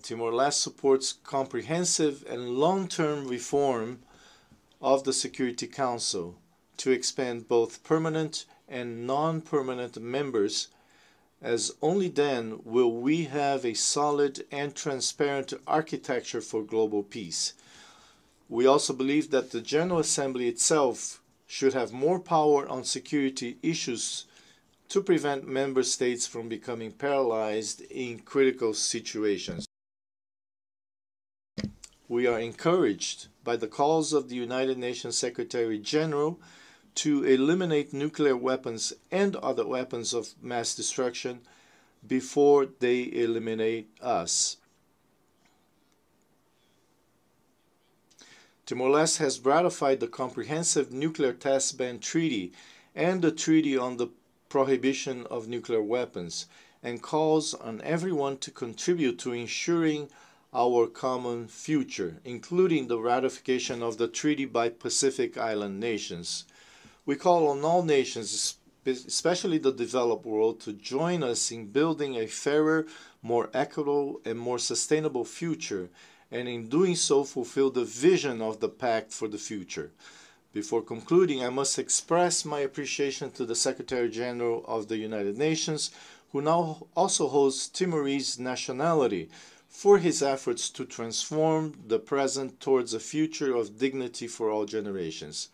Timor-Leste supports comprehensive and long-term reform of the Security Council to expand both permanent and non-permanent members, as only then will we have a solid and transparent architecture for global peace. We also believe that the General Assembly itself should have more power on security issues to prevent member states from becoming paralyzed in critical situations. We are encouraged by the calls of the United Nations Secretary General to eliminate nuclear weapons and other weapons of mass destruction before they eliminate us. Timor-Leste has ratified the Comprehensive Nuclear Test Ban Treaty and the Treaty on the Prohibition of Nuclear Weapons, and calls on everyone to contribute to ensuring our common future, including the ratification of the treaty by Pacific Island nations. We call on all nations, especially the developed world, to join us in building a fairer, more equitable, and more sustainable future, and in doing so fulfill the vision of the Pact for the Future. Before concluding, I must express my appreciation to the Secretary General of the United Nations, who now also holds Timorese nationality, for his efforts to transform the present towards a future of dignity for all generations.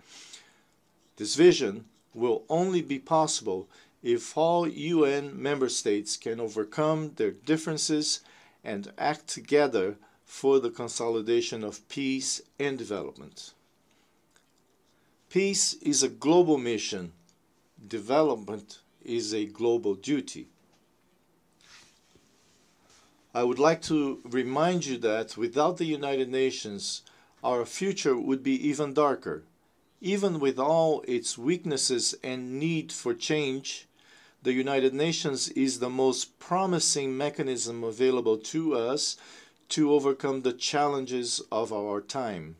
This vision will only be possible if all UN member states can overcome their differences and act together for the consolidation of peace and development. Peace is a global mission. Development is a global duty. I would like to remind you that without the United Nations, our future would be even darker. Even with all its weaknesses and need for change, the United Nations is the most promising mechanism available to us to overcome the challenges of our time.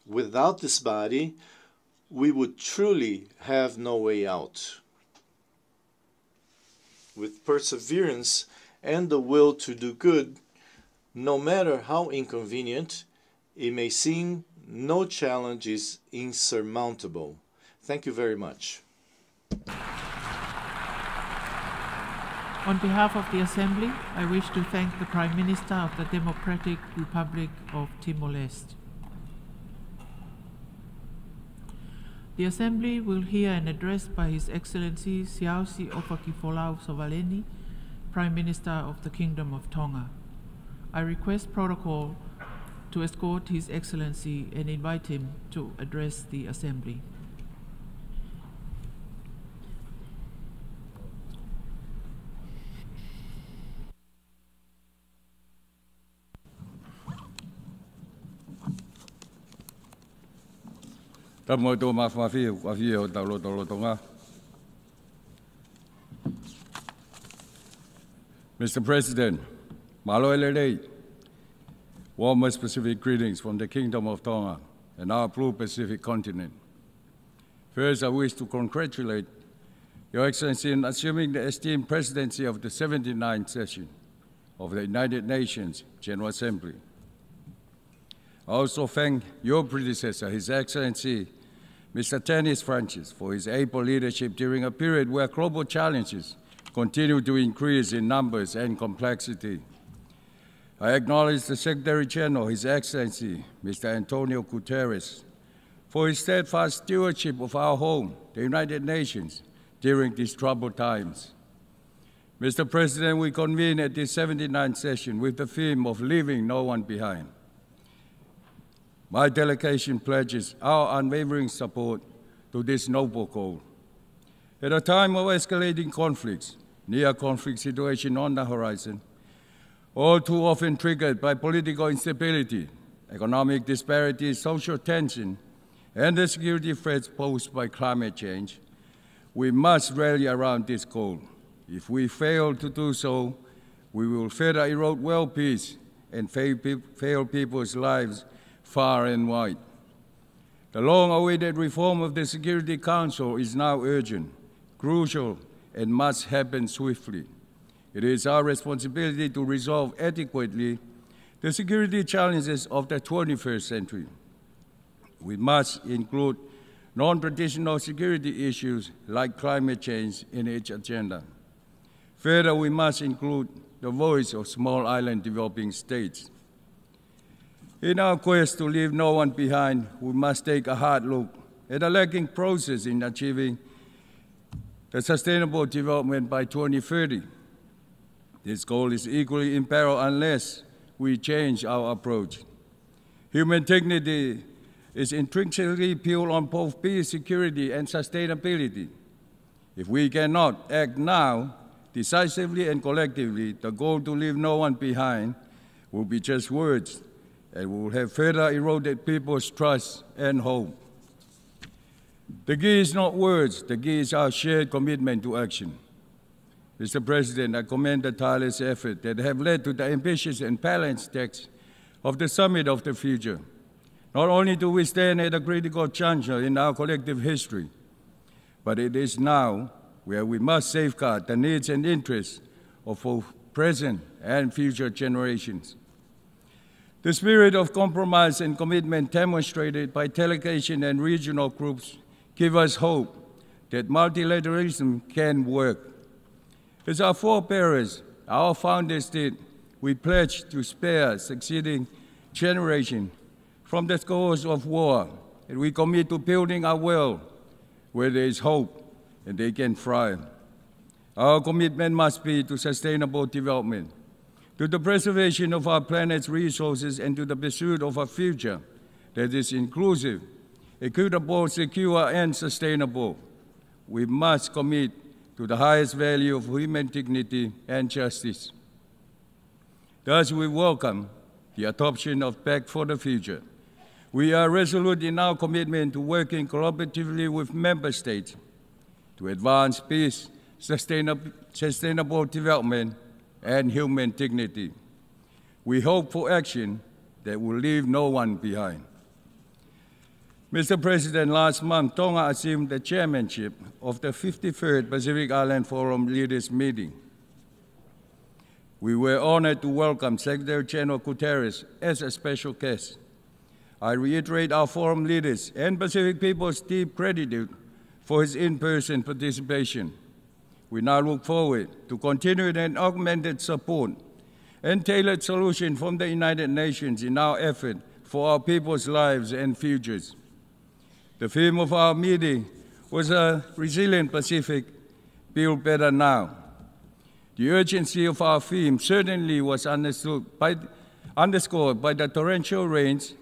Without this body, we would truly have no way out. With perseverance and the will to do good, no matter how inconvenient it may seem, no challenge is insurmountable. Thank you very much. On behalf of the Assembly, I wish to thank the Prime Minister of the Democratic Republic of Timor-Leste. The Assembly will hear an address by His Excellency Siausi Ofakifolau Sovaleni, Prime Minister of the Kingdom of Tonga. I request protocol to escort His Excellency and invite him to address the Assembly. Mr. President, Malo Elele, warmest Pacific greetings from the Kingdom of Tonga and our blue Pacific continent. First, I wish to congratulate Your Excellency in assuming the esteemed presidency of the 79th session of the United Nations General Assembly. I also thank your predecessor, His Excellency Mr. Tanis Francis, for his able leadership during a period where global challenges continue to increase in numbers and complexity. I acknowledge the Secretary General, His Excellency Mr. Antonio Guterres, for his steadfast stewardship of our home, the United Nations, during these troubled times. Mr. President, we convene at this 79th session with the theme of leaving no one behind. My delegation pledges our unwavering support to this noble goal. At a time of escalating conflicts, near conflict situation on the horizon, all too often triggered by political instability, economic disparities, social tension, and the security threats posed by climate change, we must rally around this goal. If we fail to do so, we will further erode world peace and fail people's lives far and wide. The long-awaited reform of the Security Council is now urgent, crucial, and must happen swiftly. It is our responsibility to resolve adequately the security challenges of the 21st century. We must include non-traditional security issues like climate change in each agenda. Further, we must include the voice of small island developing states. In our quest to leave no one behind, we must take a hard look at the lagging process in achieving the sustainable development by 2030. This goal is equally in peril unless we change our approach. Human dignity is intrinsically built on both peace, security, and sustainability. If we cannot act now, decisively and collectively, the goal to leave no one behind will be just words, and will have further eroded people's trust and hope. The key is not words, the key is our shared commitment to action. Mr. President, I commend the tireless effort that have led to the ambitious and balanced text of the Summit of the Future, not only do we stand at a critical juncture in our collective history, but it is now where we must safeguard the needs and interests of both present and future generations. The spirit of compromise and commitment demonstrated by delegation and regional groups give us hope that multilateralism can work. As our forebears, our founders did, we pledge to spare succeeding generations from the scores of war, and we commit to building a world where there is hope and they can thrive. Our commitment must be to sustainable development, to the preservation of our planet's resources, and to the pursuit of a future that is inclusive, equitable, secure, and sustainable. We must commit to the highest value of human dignity and justice. Thus, we welcome the adoption of Pact for the Future. We are resolute in our commitment to working collaboratively with member states to advance peace, sustainable development, and human dignity. We hope for action that will leave no one behind. Mr. President, last month, Tonga assumed the chairmanship of the 53rd Pacific Island Forum Leaders Meeting. We were honored to welcome Secretary General Guterres as a special guest. I reiterate our forum leaders and Pacific people's deep gratitude for his in-person participation. We now look forward to continued and augmented support and tailored solutions from the United Nations in our effort for our people's lives and futures. The theme of our meeting was a resilient Pacific, built better now. The urgency of our theme certainly was underscored by the torrential rains,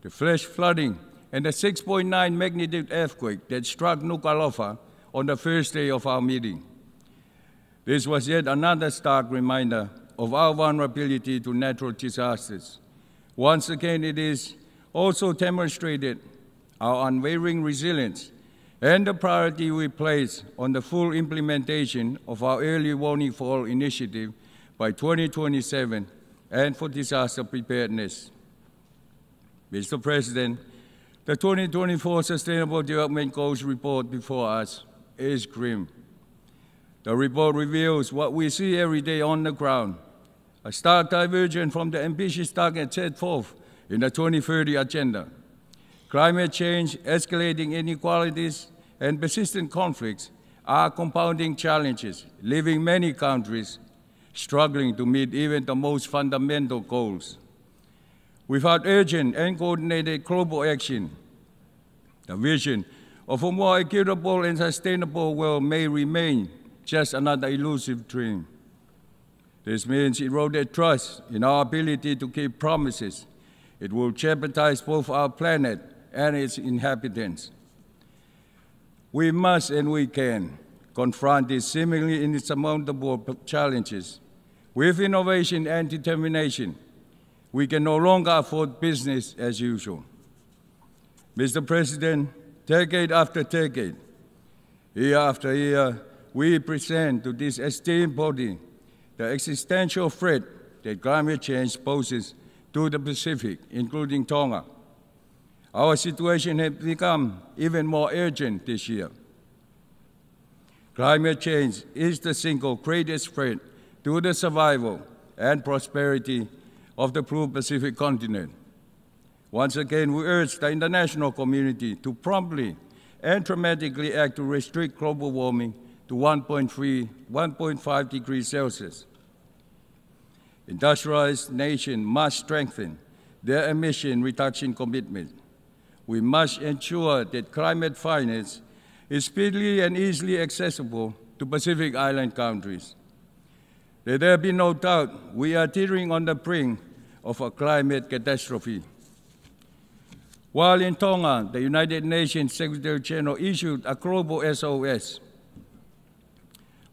the flash flooding, and the 6.9 magnitude earthquake that struck Nuku'alofa on the first day of our meeting. This was yet another stark reminder of our vulnerability to natural disasters. Once again, it is also demonstrated our unwavering resilience and the priority we place on the full implementation of our early warning for all initiative by 2027 and for disaster preparedness. Mr. President, the 2024 Sustainable Development Goals report before us is grim. The report reveals what we see every day on the ground, a stark divergence from the ambitious target set forth in the 2030 Agenda. Climate change, escalating inequalities, and persistent conflicts are compounding challenges, leaving many countries struggling to meet even the most fundamental goals. Without urgent and coordinated global action, the vision of a more equitable and sustainable world may remain just another elusive dream. This means eroded trust in our ability to keep promises. It will jeopardize both our planet and its inhabitants. We must and we can confront these seemingly insurmountable challenges with innovation and determination. We can no longer afford business as usual. Mr. President, decade after decade, year after year, we present to this esteemed body the existential threat that climate change poses to the Pacific, including Tonga. Our situation has become even more urgent this year. Climate change is the single greatest threat to the survival and prosperity of the blue Pacific continent. Once again, we urge the international community to promptly and dramatically act to restrict global warming to 1.5 degrees Celsius. Industrialized nations must strengthen their emission reduction commitment. We must ensure that climate finance is speedily and easily accessible to Pacific Island countries. Let there be no doubt we are teetering on the brink of a climate catastrophe. While in Tonga, the United Nations Secretary General issued a global SOS,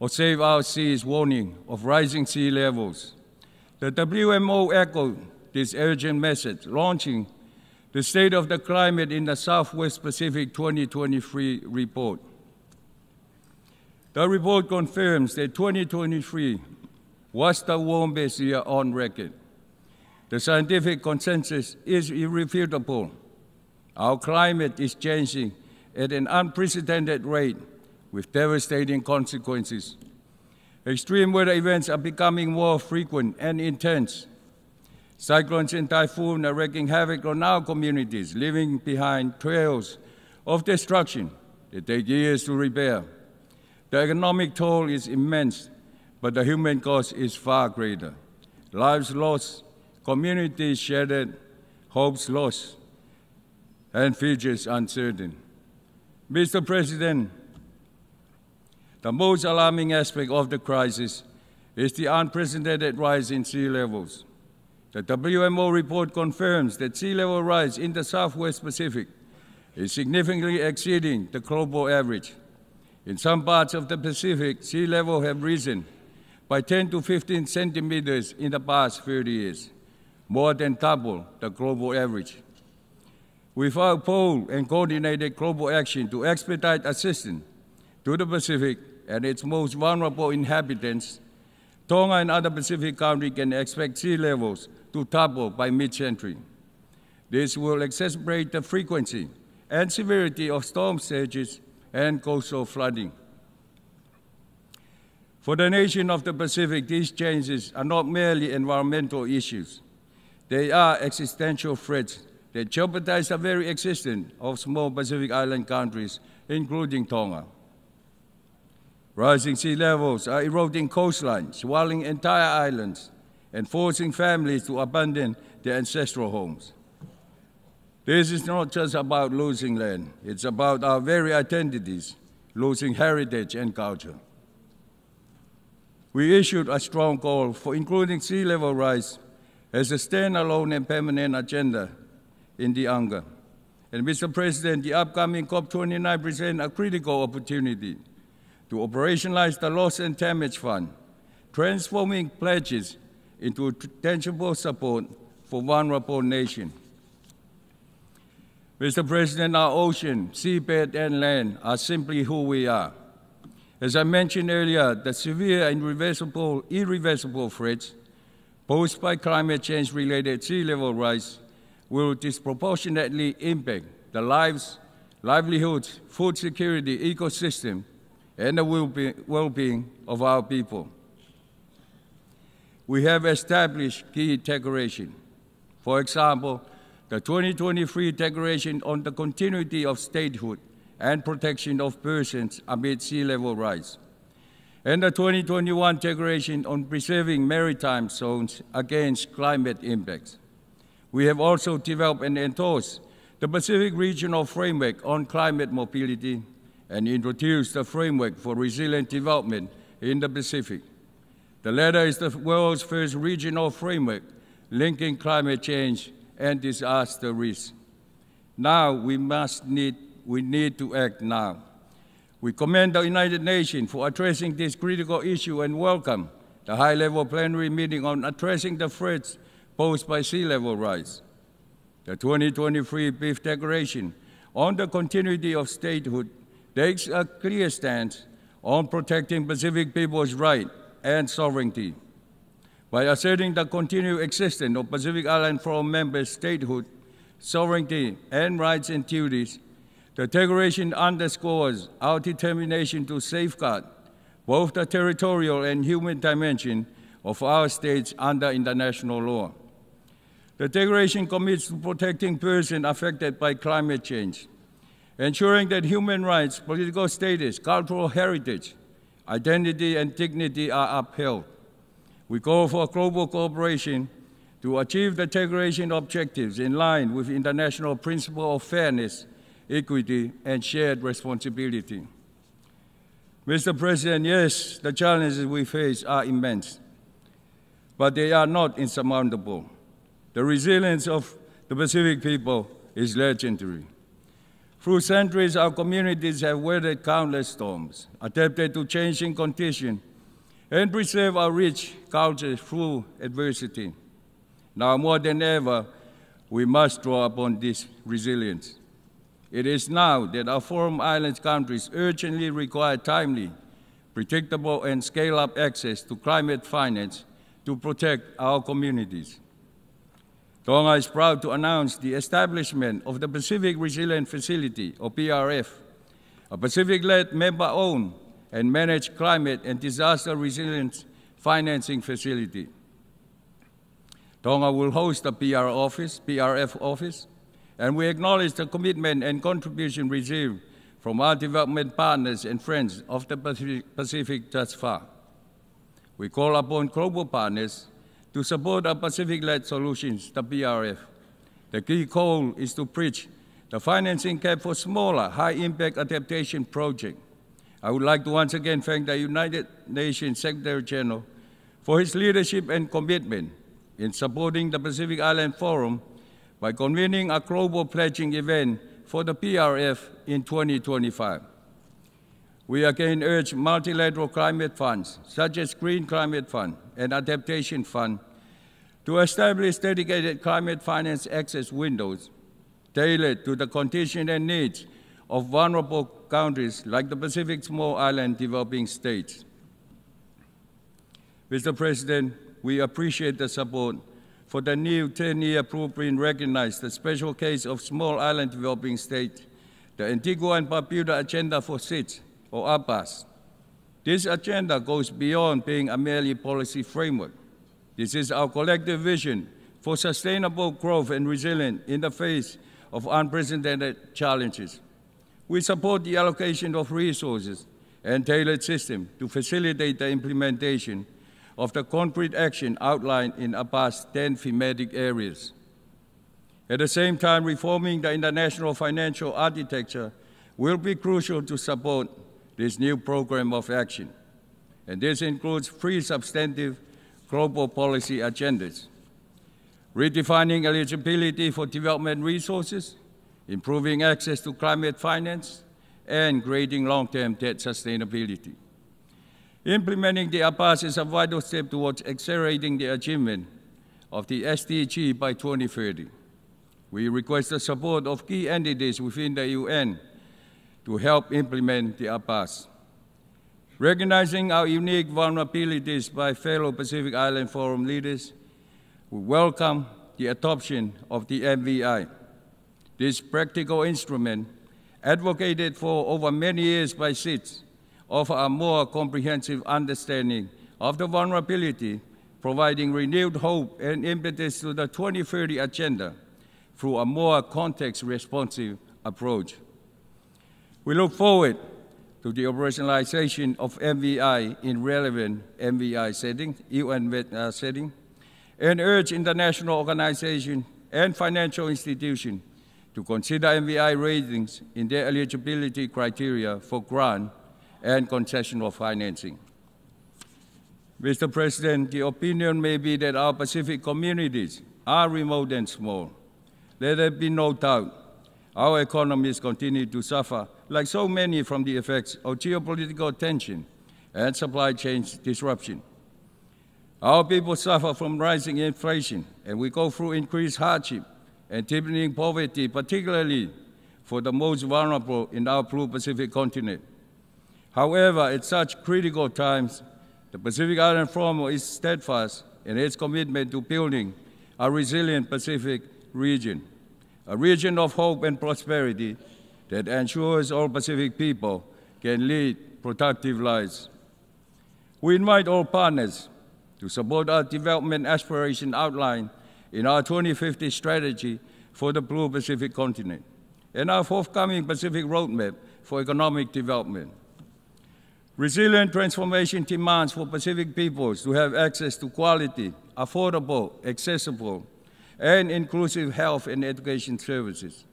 or Save Our Seas warning of rising sea levels. The WMO echoed this urgent message, launching the State of the Climate in the Southwest Pacific 2023 report. The report confirms that 2023 was the warmest year on record. The scientific consensus is irrefutable. Our climate is changing at an unprecedented rate with devastating consequences. Extreme weather events are becoming more frequent and intense. Cyclones and typhoons are wreaking havoc on our communities, leaving behind trails of destruction that take years to repair. The economic toll is immense, but the human cost is far greater. Lives lost, communities shattered, hopes lost, and futures uncertain. Mr. President, the most alarming aspect of the crisis is the unprecedented rise in sea levels. The WMO report confirms that sea level rise in the Southwest Pacific is significantly exceeding the global average. In some parts of the Pacific, sea level have risen by 10 to 15 centimeters in the past 30 years, more than double the global average. Without bold and coordinated global action to expedite assistance to the Pacific and its most vulnerable inhabitants, Tonga and other Pacific countries can expect sea levels to double by mid-century. This will exacerbate the frequency and severity of storm surges and coastal flooding. For the nation of the Pacific, these changes are not merely environmental issues. They are existential threats that jeopardize the very existence of small Pacific Island countries, including Tonga. Rising sea levels are eroding coastlines, swallowing entire islands, and forcing families to abandon their ancestral homes. This is not just about losing land, it's about our very identities, losing heritage and culture. We issued a strong call for including sea level rise as a standalone and permanent agenda in the UNGA. And Mr. President, the upcoming COP29 presents a critical opportunity to operationalize the Loss and Damage Fund, transforming pledges into tangible support for vulnerable nations. Mr. President, our ocean, seabed, and land are simply who we are. As I mentioned earlier, the severe and irreversible threats posed by climate change-related sea level rise will disproportionately impact the lives, livelihoods, food security, ecosystem, and the well-being of our people. We have established key declarations. For example, the 2023 Declaration on the Continuity of Statehood and Protection of Persons Amid Sea Level Rise, and the 2021 Declaration on Preserving Maritime Zones Against Climate Impacts. We have also developed and endorsed the Pacific Regional Framework on Climate Mobility and introduced a framework for resilient development in the Pacific. The latter is the world's first regional framework linking climate change and disaster risk. Now we need to act now. We commend the United Nations for addressing this critical issue and welcome the high-level plenary meeting on addressing the threats posed by sea level rise. The 2023 Beef Declaration on the Continuity of Statehood takes a clear stance on protecting Pacific people's rights and sovereignty. By asserting the continued existence of Pacific Island Forum members' statehood, sovereignty, and rights and duties, the Declaration underscores our determination to safeguard both the territorial and human dimension of our states under international law. The Declaration commits to protecting persons affected by climate change, ensuring that human rights, political status, cultural heritage, identity, and dignity are upheld. We call for global cooperation to achieve the Declaration objectives in line with international principles of fairness, equity, and shared responsibility. Mr. President, yes, the challenges we face are immense, but they are not insurmountable. The resilience of the Pacific people is legendary. Through centuries, our communities have weathered countless storms, adapted to changing conditions, and preserved our rich culture through adversity. Now more than ever, we must draw upon this resilience. It is now that our Forum Islands countries urgently require timely, predictable and scale-up access to climate finance to protect our communities. Tonga is proud to announce the establishment of the Pacific Resilience Facility, or PRF, a Pacific-led, member-owned and managed climate and disaster resilience financing facility. Tonga will host a PRF office, and we acknowledge the commitment and contribution received from our development partners and friends of the Pacific thus far. We call upon global partners to support our Pacific-led solutions, the PRF. The key goal is to bridge the financing gap for smaller, high-impact adaptation projects. I would like to once again thank the United Nations Secretary General for his leadership and commitment in supporting the Pacific Island Forum by convening a global pledging event for the PRF in 2025. We again urge multilateral climate funds, such as Green Climate Fund and Adaptation Fund, to establish dedicated climate finance access windows tailored to the conditions and needs of vulnerable countries like the Pacific Small Island developing states. Mr. President, we appreciate the support for the new 10-year blueprint recognized the special case of small island developing states, the Antigua and Barbuda Agenda for SIDS, or APAS. This agenda goes beyond being a merely policy framework. This is our collective vision for sustainable growth and resilience in the face of unprecedented challenges. We support the allocation of resources and tailored systems to facilitate the implementation of the concrete action outlined in APA's 10 thematic areas. At the same time, reforming the international financial architecture will be crucial to support this new program of action. And this includes three substantive global policy agendas: redefining eligibility for development resources, improving access to climate finance, and creating long-term debt sustainability. Implementing the APAS is a vital step towards accelerating the achievement of the SDG by 2030. We request the support of key entities within the UN to help implement the APAS. Recognizing our unique vulnerabilities by fellow Pacific Island Forum leaders, we welcome the adoption of the MVI. This practical instrument, advocated for over many years by SIDS, offers a more comprehensive understanding of the vulnerability, providing renewed hope and impetus to the 2030 agenda through a more context-responsive approach. We look forward to the operationalization of MVI in relevant MVI settings, UN setting, and urge international organizations and financial institutions to consider MVI ratings in their eligibility criteria for grant and concessional financing. Mr. President, the opinion may be that our Pacific communities are remote and small. Let there be no doubt our economies continue to suffer, like so many, from the effects of geopolitical tension and supply chain disruption. Our people suffer from rising inflation, and we go through increased hardship and deepening poverty, particularly for the most vulnerable in our blue Pacific continent. However, at such critical times, the Pacific Island Forum is steadfast in its commitment to building a resilient Pacific region, a region of hope and prosperity that ensures all Pacific people can lead productive lives. We invite all partners to support our development aspiration outlined in our 2050 strategy for the Blue Pacific continent and our forthcoming Pacific Roadmap for economic development. Resilient transformation demands for Pacific peoples to have access to quality, affordable, accessible, and inclusive health and education services.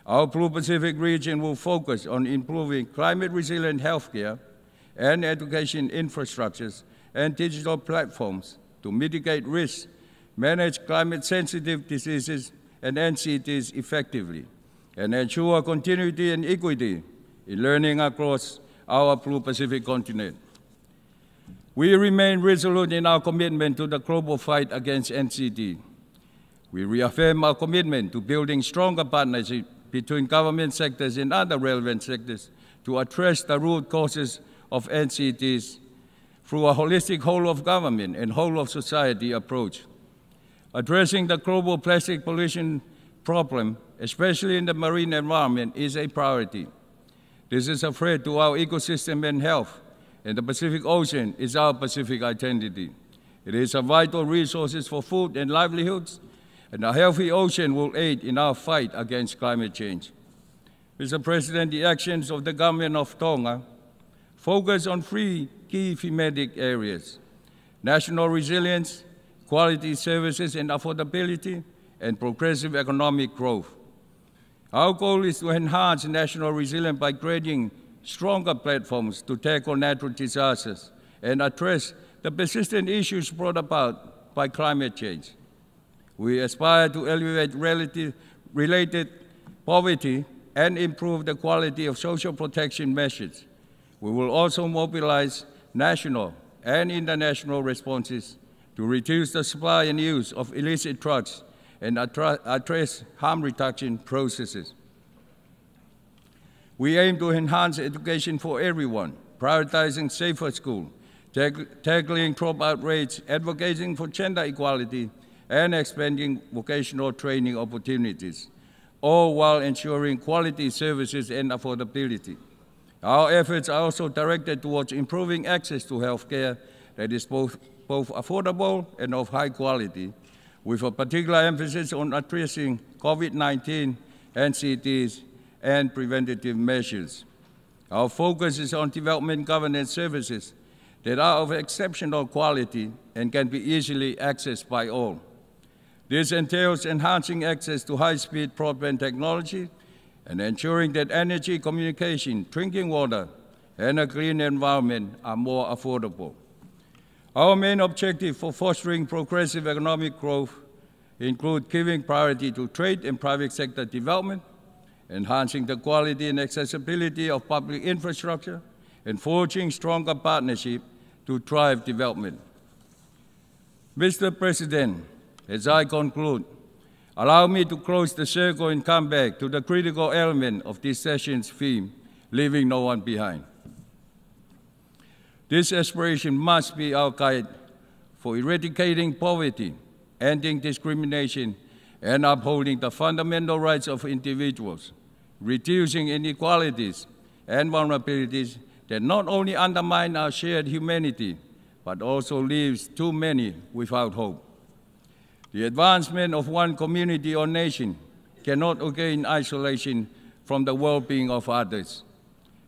Our Blue Pacific region will focus on improving climate-resilient healthcare and education infrastructures and digital platforms to mitigate risks, manage climate-sensitive diseases and NCDs effectively, and ensure continuity and equity in learning across our Blue Pacific continent. We remain resolute in our commitment to the global fight against NCD. We reaffirm our commitment to building stronger partnerships between government sectors and other relevant sectors to address the root causes of NCTs through a holistic whole-of-government and whole-of-society approach. Addressing the global plastic pollution problem, especially in the marine environment, is a priority. This is a threat to our ecosystem and health, and the Pacific Ocean is our Pacific identity. It is a vital resource for food and livelihoods, and a healthy ocean will aid in our fight against climate change. Mr. President, the actions of the government of Tonga focus on three key thematic areas: national resilience, quality services and affordability, and progressive economic growth. Our goal is to enhance national resilience by creating stronger platforms to tackle natural disasters and address the persistent issues brought about by climate change. We aspire to alleviate related poverty and improve the quality of social protection measures. We will also mobilize national and international responses to reduce the supply and use of illicit drugs and address harm reduction processes. We aim to enhance education for everyone, prioritizing safer schools, tackling dropout rates, advocating for gender equality, and expanding vocational training opportunities, all while ensuring quality services and affordability. Our efforts are also directed towards improving access to health care that is both affordable and of high quality, with a particular emphasis on addressing COVID-19, NCTs, and preventative measures. Our focus is on development governance services that are of exceptional quality and can be easily accessed by all. This entails enhancing access to high-speed broadband technology and ensuring that energy, communication, drinking water, and a clean environment are more affordable. Our main objective for fostering progressive economic growth include giving priority to trade and private sector development, enhancing the quality and accessibility of public infrastructure, and forging stronger partnerships to drive development. Mr. President, as I conclude, allow me to close the circle and come back to the critical element of this session's theme, leaving no one behind. This aspiration must be our guide for eradicating poverty, ending discrimination, and upholding the fundamental rights of individuals, reducing inequalities and vulnerabilities that not only undermine our shared humanity, but also leaves too many without hope. The advancement of one community or nation cannot occur in isolation from the well-being of others.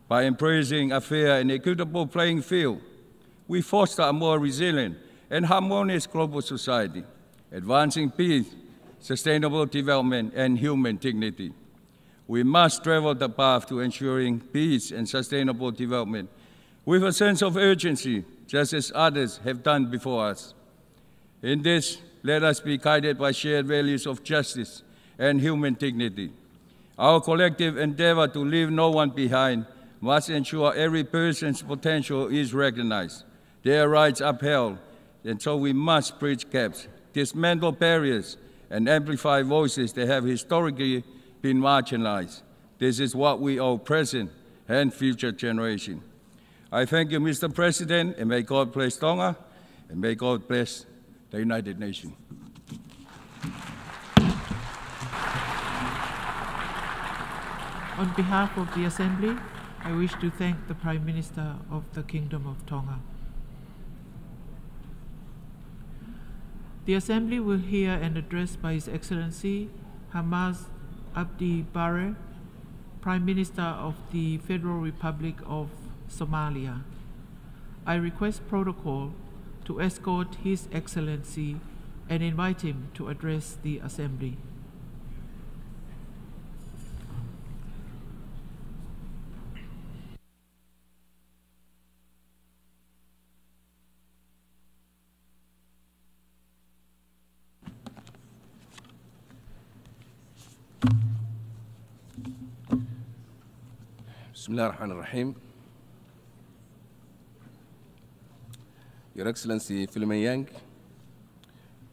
By embracing a fair and equitable playing field, we foster a more resilient and harmonious global society, advancing peace, sustainable development, and human dignity. We must travel the path to ensuring peace and sustainable development with a sense of urgency, just as others have done before us. In this, let us be guided by shared values of justice and human dignity. Our collective endeavor to leave no one behind must ensure every person's potential is recognized, their rights upheld, and so we must bridge gaps, dismantle barriers, and amplify voices that have historically been marginalized. This is what we owe present and future generations. I thank you, Mr. President, and may God bless Tonga, and may God bless the United Nations. On behalf of the Assembly, I wish to thank the Prime Minister of the Kingdom of Tonga. The Assembly will hear an address by His Excellency Shehbaz Abdi Barre, Prime Minister of the Federal Republic of Somalia. I request protocol to escort His Excellency and invite him to address the Assembly. Bismillah ar-Rahman ar-Rahim. Your Excellency Philemon Yang,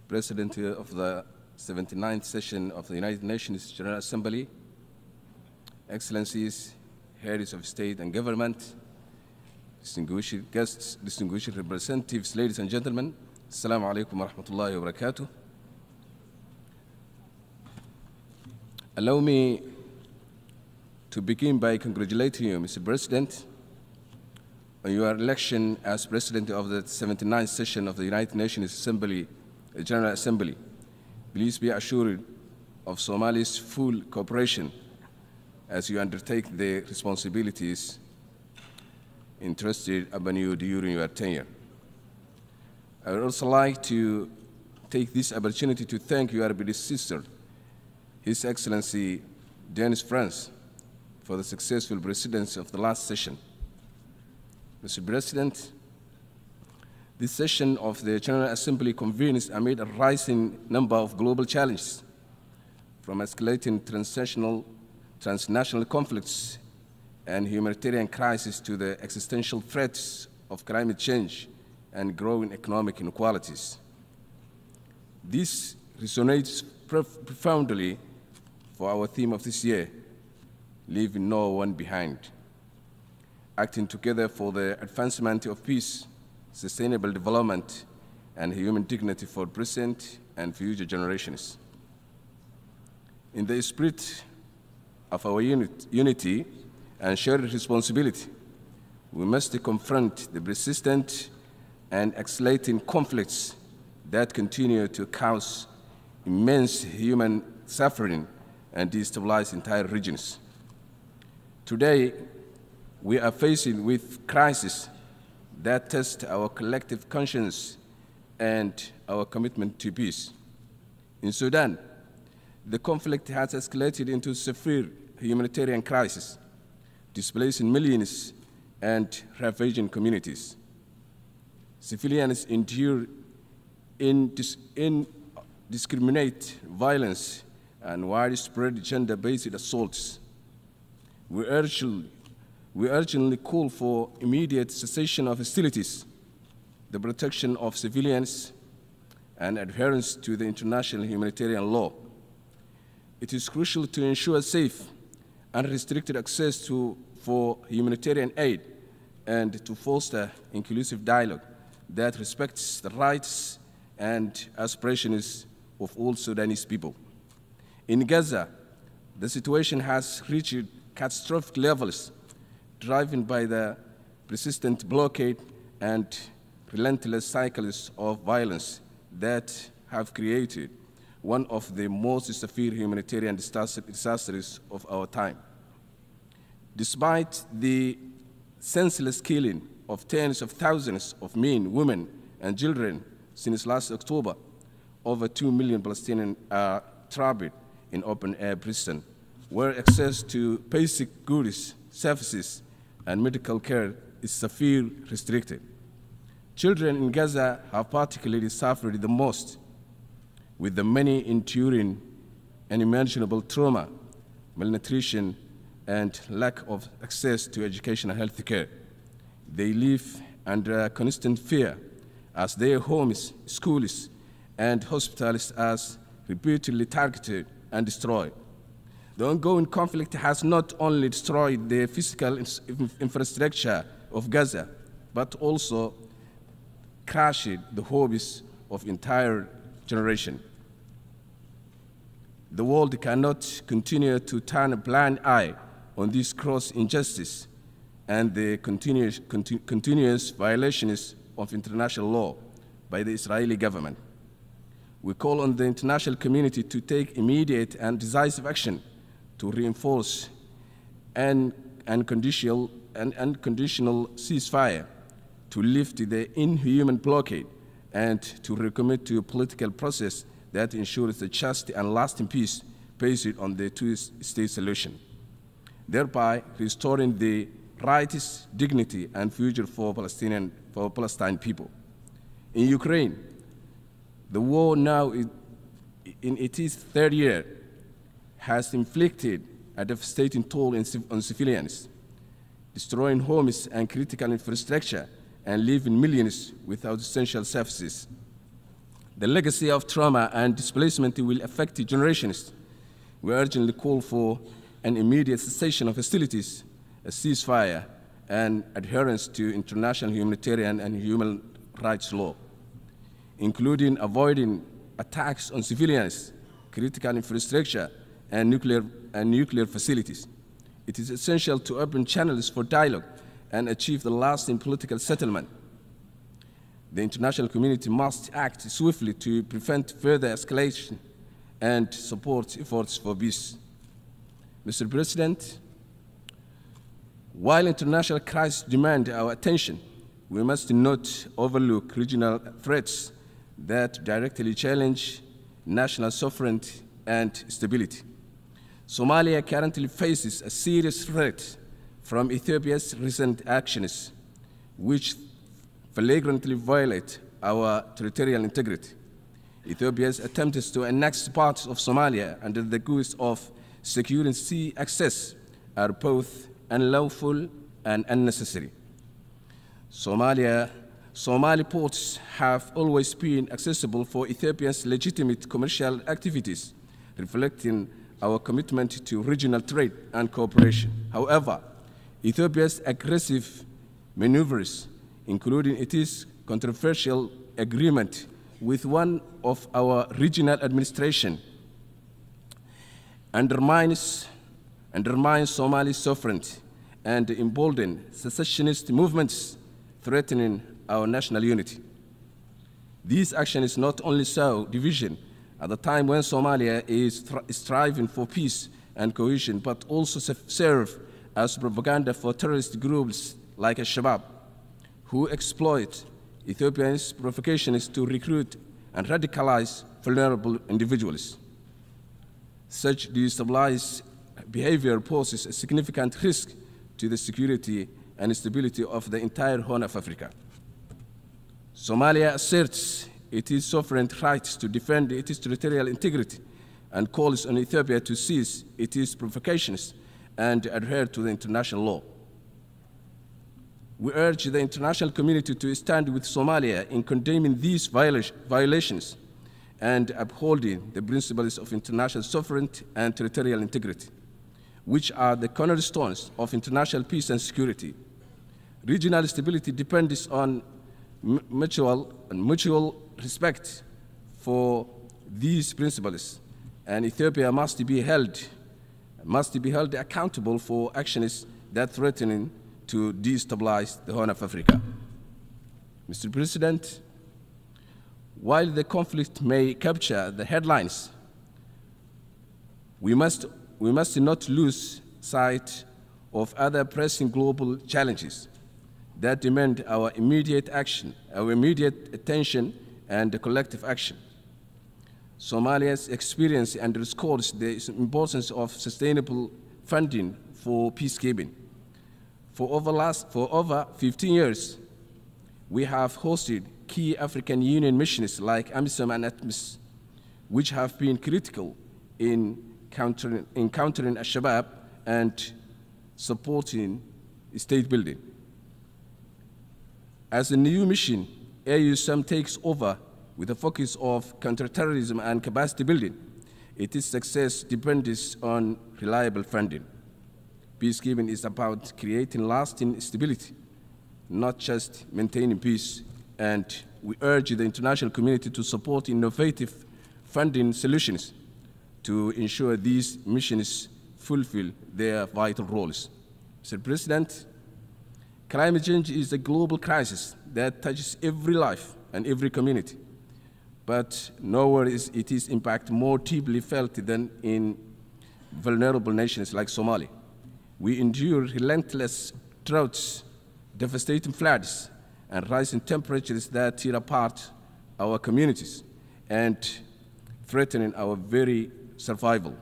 President of the 79th session of the United Nations General Assembly, Excellencies, Heads of State and Government, distinguished guests, distinguished representatives, ladies and gentlemen, Assalamu alaikum wa rahmatullahi wa barakatuh. Allow me to begin by congratulating you, Mr. President, on your election as President of the 79th session of the United Nations General Assembly. Please be assured of Somalia's full cooperation as you undertake the responsibilities entrusted upon you during your tenure. I would also like to take this opportunity to thank your predecessor, His Excellency Denis France, for the successful presidency of the last session. Mr. President, this session of the General Assembly convenes amid a rising number of global challenges, from escalating transnational conflicts and humanitarian crises to the existential threats of climate change and growing economic inequalities. This resonates profoundly for our theme of this year, leaving no one behind, acting together for the advancement of peace, sustainable development, and human dignity for present and future generations. In the spirit of our unity and shared responsibility, we must confront the persistent and escalating conflicts that continue to cause immense human suffering and destabilize entire regions. Today, we are facing with crises that test our collective conscience and our commitment to peace. In Sudan, the conflict has escalated into severe humanitarian crisis, displacing millions and ravaging communities. Civilians endure indiscriminate violence and widespread gender-based assaults. We urgently call for immediate cessation of hostilities, the protection of civilians, and adherence to the international humanitarian law. It is crucial to ensure safe, unrestricted access for humanitarian aid and to foster inclusive dialogue that respects the rights and aspirations of all Sudanese people. In Gaza, the situation has reached catastrophic levels, driven by the persistent blockade and relentless cycles of violence that have created one of the most severe humanitarian disasters of our time. Despite the senseless killing of tens of thousands of men, women, and children since last October, over 2 million Palestinians are trapped in open-air prison, where access to basic goods, services, and medical care is severely restricted. Children in Gaza have particularly suffered the most, with the many enduring unimaginable trauma, malnutrition, and lack of access to education and health care. They live under constant fear as their homes, schools, and hospitals are repeatedly targeted and destroyed. The ongoing conflict has not only destroyed the physical infrastructure of Gaza, but also crushed the hopes of entire generation. The world cannot continue to turn a blind eye on this gross injustice and the continuous violations of international law by the Israeli government. We call on the international community to take immediate and decisive action to reinforce an unconditional ceasefire, to lift the inhuman blockade, and to recommit to a political process that ensures a just and lasting peace based on the two-state solution, thereby restoring the rights, dignity, and future for Palestinian people. In Ukraine, the war now in its third year has inflicted a devastating toll on civilians, destroying homes and critical infrastructure and leaving millions without essential services. The legacy of trauma and displacement will affect generations. We urgently call for an immediate cessation of hostilities, a ceasefire, and adherence to international humanitarian and human rights law, including avoiding attacks on civilians, critical infrastructure, and nuclear facilities. It is essential to open channels for dialogue and achieve the lasting political settlement. The international community must act swiftly to prevent further escalation and support efforts for peace. Mr. President, while international crises demand our attention, we must not overlook regional threats that directly challenge national sovereignty and stability. Somalia currently faces a serious threat from Ethiopia's recent actions, which flagrantly violate our territorial integrity. Ethiopia's attempts to annex parts of Somalia under the guise of securing sea access are both unlawful and unnecessary. Somali ports have always been accessible for Ethiopia's legitimate commercial activities, reflecting our commitment to regional trade and cooperation. However, Ethiopia's aggressive maneuvers, including its controversial agreement with one of our regional administration, undermines Somali sovereignty and embolden secessionist movements threatening our national unity. These actions not only sow division at the time when Somalia is striving for peace and cohesion, but also serve as propaganda for terrorist groups like Shabab, who exploit Ethiopia's provocations to recruit and radicalize vulnerable individuals. Such destabilized behavior poses a significant risk to the security and stability of the entire Horn of Africa. Somalia asserts its sovereign rights to defend its territorial integrity and calls on Ethiopia to cease its provocations and adhere to the international law. We urge the international community to stand with Somalia in condemning these violations and upholding the principles of international sovereignty and territorial integrity, which are the cornerstones of international peace and security. Regional stability depends on mutual respect for these principles, and Ethiopia must be held accountable for actions that threaten to destabilize the Horn of Africa. Mr. President, while the conflict may capture the headlines, we must not lose sight of other pressing global challenges that demand our immediate attention and collective action. Somalia's experience underscores the importance of sustainable funding for peacekeeping. For over 15 years, we have hosted key African Union missions like AMISOM and ATMIS, which have been critical in countering Al-Shabaab and supporting state building. As a new mission, AUSM takes over with a focus of counterterrorism and capacity building. Its success depends on reliable funding. Peacekeeping is about creating lasting stability, not just maintaining peace, and we urge the international community to support innovative funding solutions to ensure these missions fulfill their vital roles. Mr. President, climate change is a global crisis that touches every life and every community, but nowhere is its impact more deeply felt than in vulnerable nations like Somalia. We endure relentless droughts, devastating floods, and rising temperatures that tear apart our communities and threatening our very survival.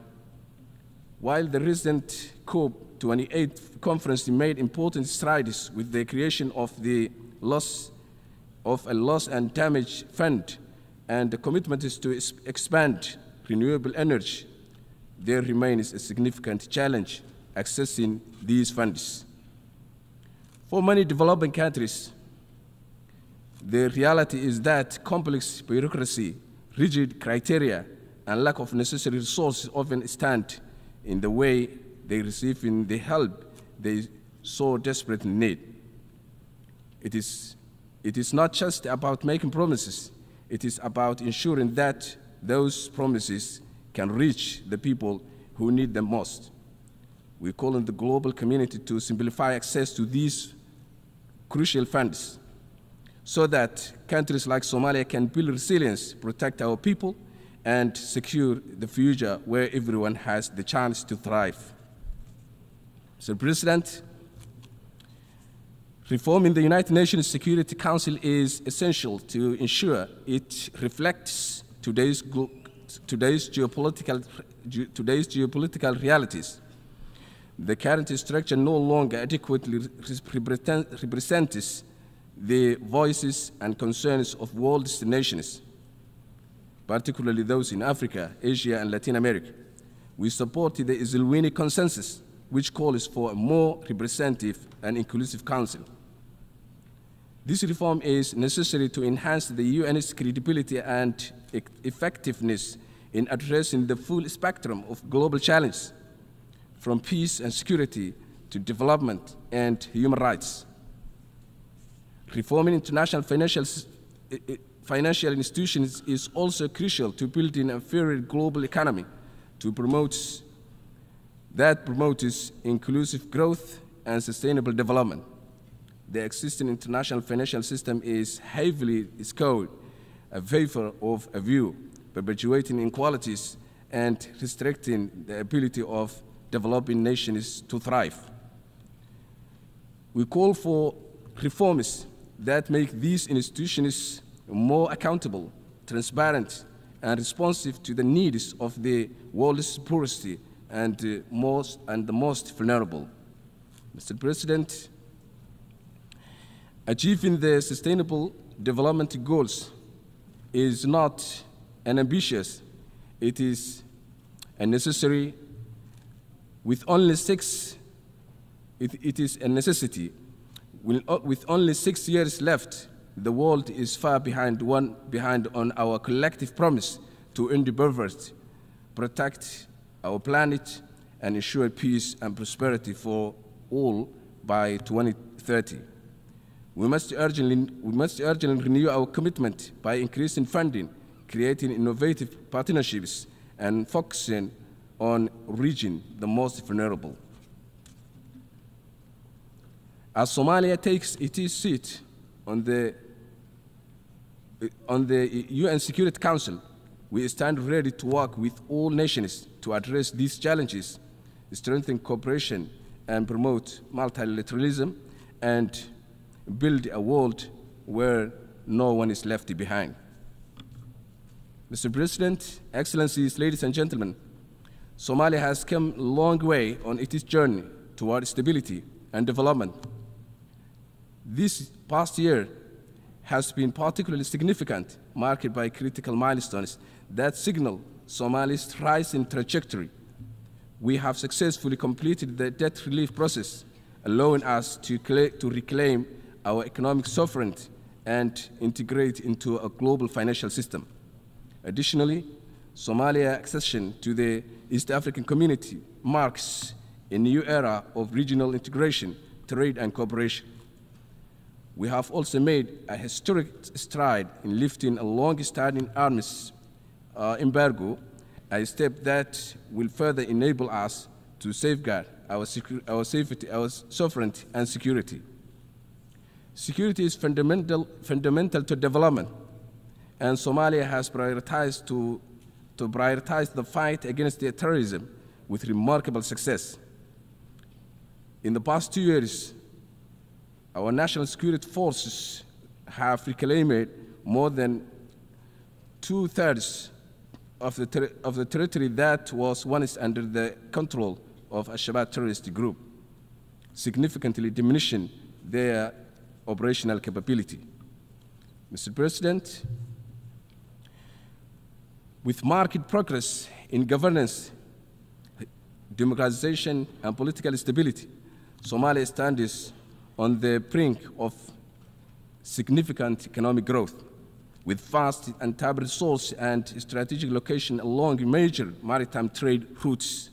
While the recent COP28 conference made important strides with the creation of a loss and damage fund and the commitment is to expand renewable energy, there remains a significant challenge accessing these funds. For many developing countries, the reality is that complex bureaucracy, rigid criteria, and lack of necessary resources often stand in the way they receive the help they so desperately need. It is not just about making promises, it is about ensuring that those promises can reach the people who need them most. We call on the global community to simplify access to these crucial funds so that countries like Somalia can build resilience, protect our people, and secure the future where everyone has the chance to thrive. Mr. President, reform in the United Nations Security Council is essential to ensure it reflects today's geopolitical realities. The current structure no longer adequately represents the voices and concerns of world nations, particularly those in Africa, Asia, and Latin America. We support the Islamic consensus, which calls for a more representative and inclusive council. This reform is necessary to enhance the UN's credibility and effectiveness in addressing the full spectrum of global challenges, from peace and security to development and human rights. Reforming international financial institutions is also crucial to building a fairer global economy that promotes inclusive growth and sustainable development. The existing international financial system is heavily skewed in favor of a view, perpetuating inequalities and restricting the ability of developing nations to thrive. We call for reforms that make these institutions more accountable, transparent, and responsive to the needs of the world's poorest and the most vulnerable. Mr. President, achieving the Sustainable Development Goals is not an ambitious, it is a necessary. With only it is a necessity. With only 6 years left, the world is far behind on our collective promise to end poverty, protect our planet, and ensure peace and prosperity for all by 2030. We must urgently renew our commitment by increasing funding, creating innovative partnerships, and focusing on reaching the most vulnerable. As Somalia takes its seat on the UN Security Council, we stand ready to work with all nations to address these challenges, strengthen cooperation, and promote multilateralism, and build a world where no one is left behind. Mr. President, Excellencies, ladies and gentlemen, Somalia has come a long way on its journey toward stability and development. This past year has been particularly significant, marked by critical milestones that signal Somalia's rising trajectory. We have successfully completed the debt relief process, allowing us to reclaim our economic sovereignty and integrate into a global financial system. Additionally, Somalia's accession to the East African community marks a new era of regional integration, trade, and cooperation. We have also made a historic stride in lifting a long-standing arms embargo, a step that will further enable us to safeguard our sovereignty and security. Security is fundamental to development, and Somalia has prioritized to prioritize the fight against terrorism with remarkable success. In the past 2 years, our national security forces have reclaimed more than 2/3 of the territory that was once under the control of a Shehbaz terrorist group, significantly diminishing their operational capability. Mr. President, with marked progress in governance, democratization, and political stability, Somalia stands on the brink of significant economic growth, with vast untapped resources and strategic location along major maritime trade routes.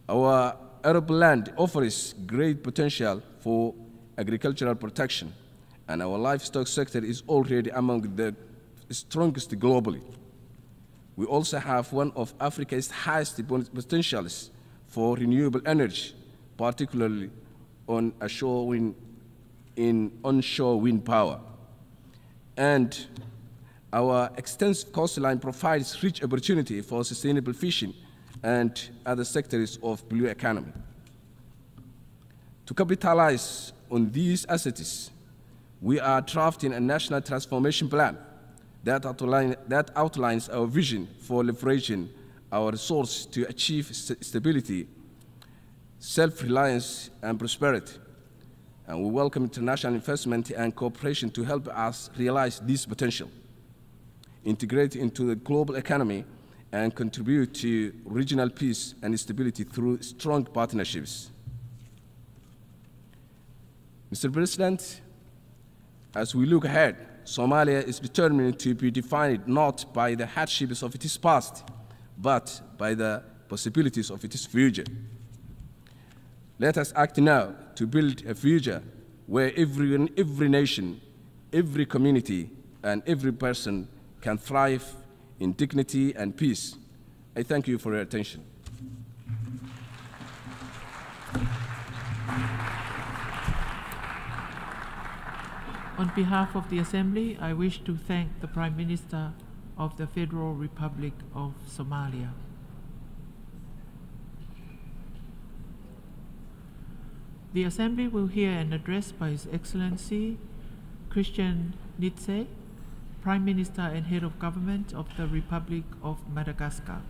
Our arable land offers great potential for agricultural protection, and our livestock sector is already among the strongest globally. We also have one of Africa's highest potentials for renewable energy, particularly on onshore wind power. And our extensive coastline provides rich opportunity for sustainable fishing and other sectors of blue economy. To capitalize on these assets, we are drafting a national transformation plan that outlines our vision for leveraging our resources to achieve stability, self-reliance, and prosperity. And we welcome international investment and cooperation to help us realize this potential, integrate into the global economy, and contribute to regional peace and stability through strong partnerships. Mr. President, as we look ahead, Somalia is determined to be defined not by the hardships of its past, but by the possibilities of its future. Let us act now to build a future where every nation, every community, and every person can thrive in dignity and peace. I thank you for your attention. On behalf of the Assembly, I wish to thank the Prime Minister of the Federal Republic of Somalia. The Assembly will hear an address by His Excellency Christian Nitze, Prime Minister and Head of Government of the Republic of Madagascar.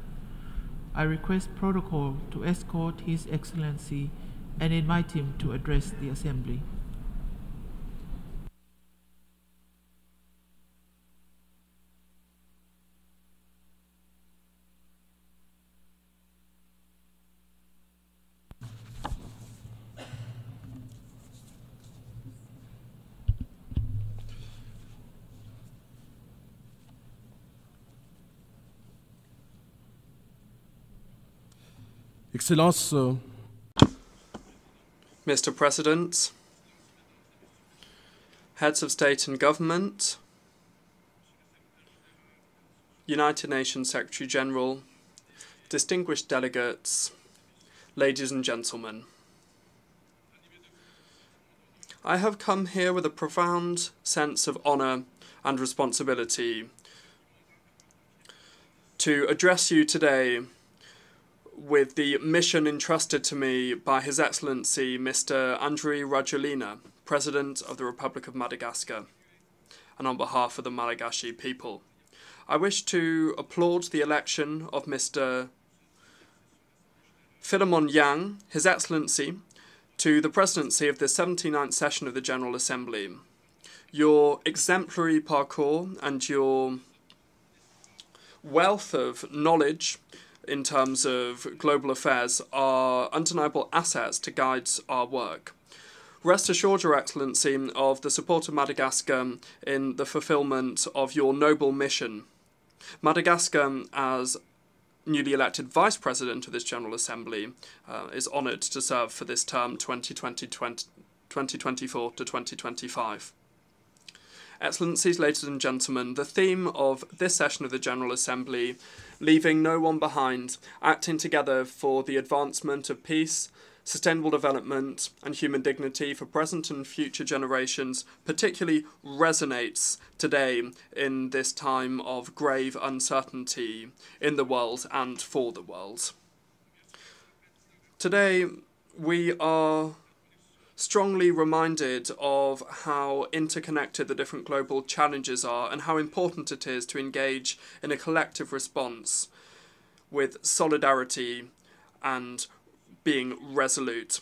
I request protocol to escort His Excellency and invite him to address the Assembly. Excellence, Mr. President, heads of state and government, United Nations Secretary General, distinguished delegates, ladies and gentlemen. I have come here with a profound sense of honour and responsibility to address you today with the mission entrusted to me by His Excellency Mr. Andry Rajoelina, President of the Republic of Madagascar, and on behalf of the Malagasy people. I wish to applaud the election of Mr. Philemon Yang, His Excellency, to the presidency of the 79th session of the General Assembly. Your exemplary parcours and your wealth of knowledge in terms of global affairs are undeniable assets to guide our work. Rest assured, Your Excellency, of the support of Madagascar in the fulfilment of your noble mission. Madagascar, as newly elected Vice President of this General Assembly, is honoured to serve for this term 2024 to 2025. Excellencies, ladies and gentlemen, the theme of this session of the General Assembly, leaving no one behind, acting together for the advancement of peace, sustainable development and human dignity for present and future generations, particularly resonates today in this time of grave uncertainty in the world and for the world. Today, we are strongly reminded of how interconnected the different global challenges are and how important it is to engage in a collective response with solidarity and being resolute.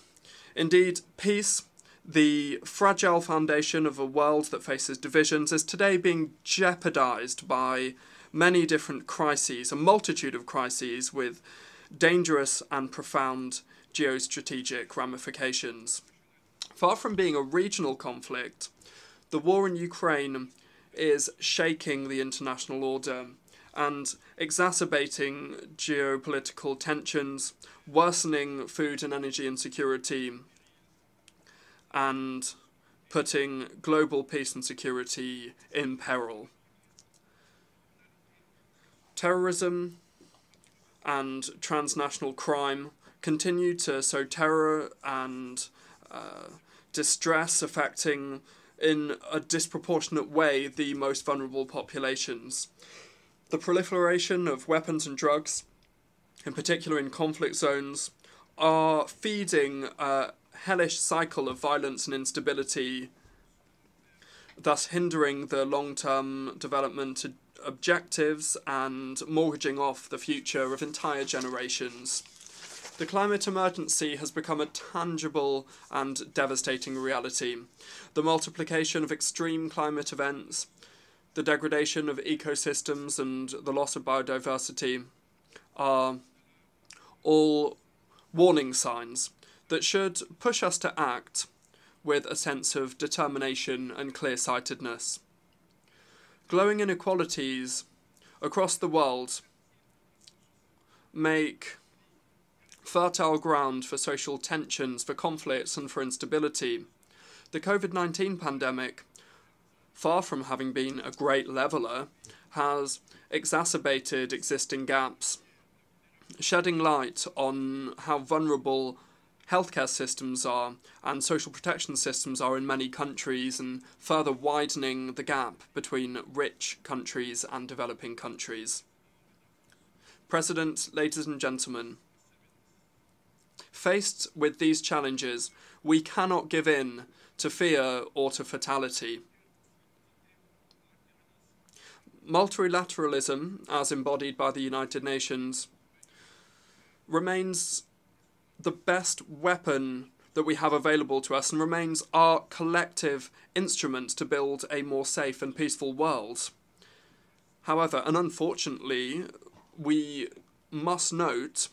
Indeed, peace, the fragile foundation of a world that faces divisions, is today being jeopardized by many different crises, a multitude of crises with dangerous and profound geostrategic ramifications. Far from being a regional conflict, the war in Ukraine is shaking the international order and exacerbating geopolitical tensions, worsening food and energy insecurity, and putting global peace and security in peril. Terrorism and transnational crime continue to sow terror and distress, affecting in a disproportionate way the most vulnerable populations. The proliferation of weapons and drugs, in particular in conflict zones, are feeding a hellish cycle of violence and instability, thus hindering the long-term development objectives and mortgaging off the future of entire generations. The climate emergency has become a tangible and devastating reality. The multiplication of extreme climate events, the degradation of ecosystems and the loss of biodiversity are all warning signs that should push us to act with a sense of determination and clear-sightedness. Glowing inequalities across the world make fertile ground for social tensions, for conflicts and for instability. The COVID-19 pandemic, far from having been a great leveller, has exacerbated existing gaps, shedding light on how vulnerable healthcare systems are and social protection systems are in many countries, and further widening the gap between rich countries and developing countries. President, ladies and gentlemen, faced with these challenges, we cannot give in to fear or to fatality. Multilateralism, as embodied by the United Nations, remains the best weapon that we have available to us and remains our collective instrument to build a more safe and peaceful world. However, and unfortunately, we must note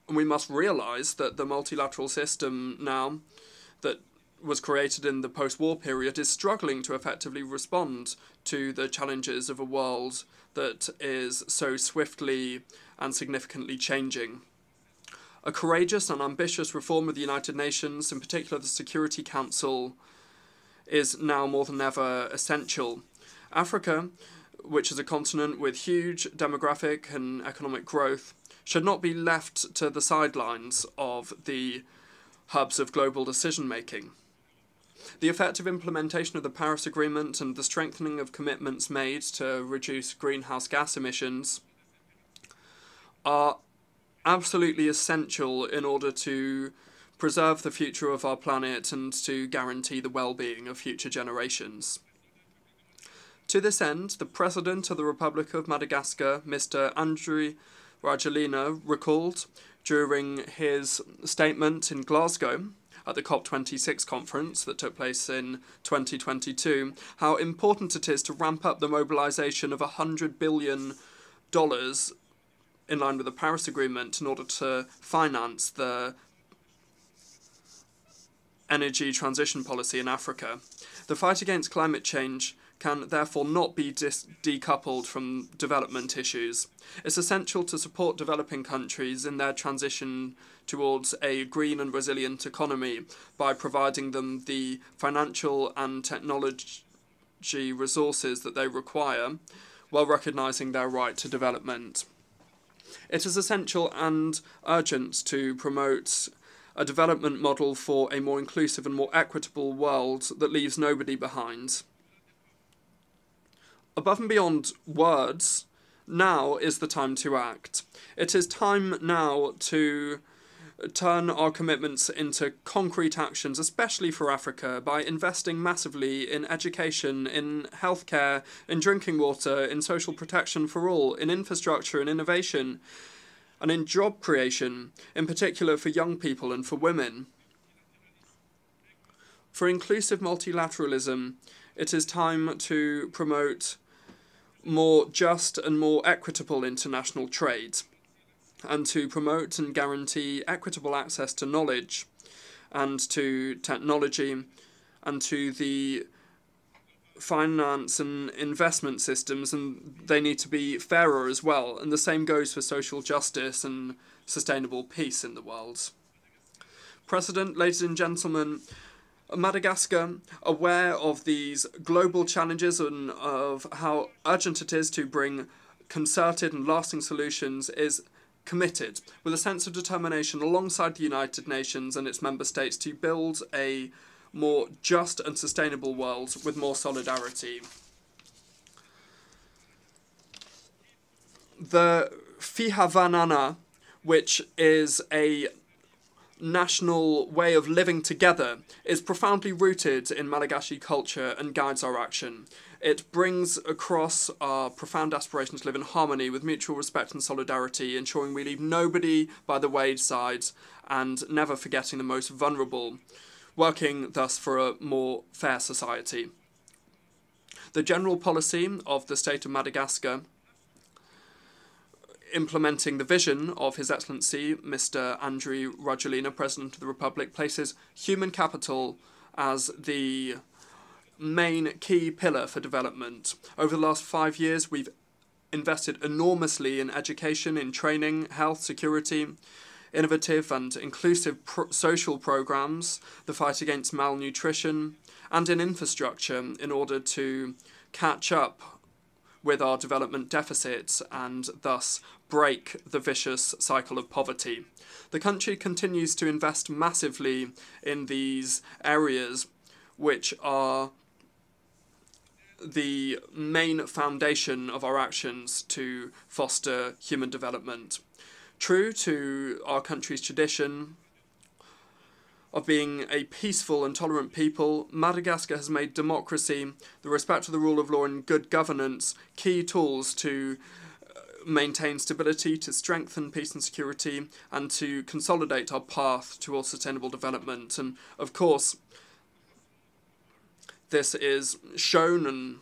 and we must realise that the multilateral system now that was created in the post-war period is struggling to effectively respond to the challenges of a world that is so swiftly and significantly changing. A courageous and ambitious reform of the United Nations, in particular the Security Council, is now more than ever essential. Africa, which is a continent with huge demographic and economic growth, should not be left to the sidelines of the hubs of global decision-making. The effective implementation of the Paris Agreement and the strengthening of commitments made to reduce greenhouse gas emissions are absolutely essential in order to preserve the future of our planet and to guarantee the well-being of future generations. To this end, the President of the Republic of Madagascar, Mr. Andry Rajoelina, recalled during his statement in Glasgow at the COP26 conference that took place in 2022, how important it is to ramp up the mobilisation of $100 billion in line with the Paris Agreement in order to finance the energy transition policy in Africa. The fight against climate change can therefore not be decoupled from development issues. It's essential to support developing countries in their transition towards a green and resilient economy by providing them the financial and technology resources that they require, while recognising their right to development. It is essential and urgent to promote a development model for a more inclusive and more equitable world that leaves nobody behind. Above and beyond words, now is the time to act. It is time now to turn our commitments into concrete actions, especially for Africa, by investing massively in education, in healthcare, in drinking water, in social protection for all, in infrastructure and innovation, and in job creation, in particular for young people and for women. For inclusive multilateralism, it is time to promote more just and more equitable international trade, and to promote and guarantee equitable access to knowledge and to technology and to the finance and investment systems, and they need to be fairer as well. And the same goes for social justice and sustainable peace in the world. President, ladies and gentlemen, Madagascar, aware of these global challenges and of how urgent it is to bring concerted and lasting solutions, is committed with a sense of determination alongside the United Nations and its member states to build a more just and sustainable world with more solidarity. The Fihavanana, which is a national way of living together, is profoundly rooted in Malagasy culture and guides our action. It brings across our profound aspiration to live in harmony with mutual respect and solidarity, ensuring we leave nobody by the wayside and never forgetting the most vulnerable, working thus for a more fair society. The general policy of the state of Madagascar, implementing the vision of His Excellency Mr. Andry Rajoelina, President of the Republic, places human capital as the main key pillar for development. Over the last 5 years, we've invested enormously in education, in training, health, security, innovative and inclusive social programs, the fight against malnutrition, and in infrastructure in order to catch up with our development deficits and thus break the vicious cycle of poverty. The country continues to invest massively in these areas, which are the main foundation of our actions to foster human development. True to our country's tradition of being a peaceful and tolerant people, Madagascar has made democracy, the respect for the rule of law and good governance key tools to maintain stability, to strengthen peace and security, and to consolidate our path towards sustainable development. And of course, this is shown and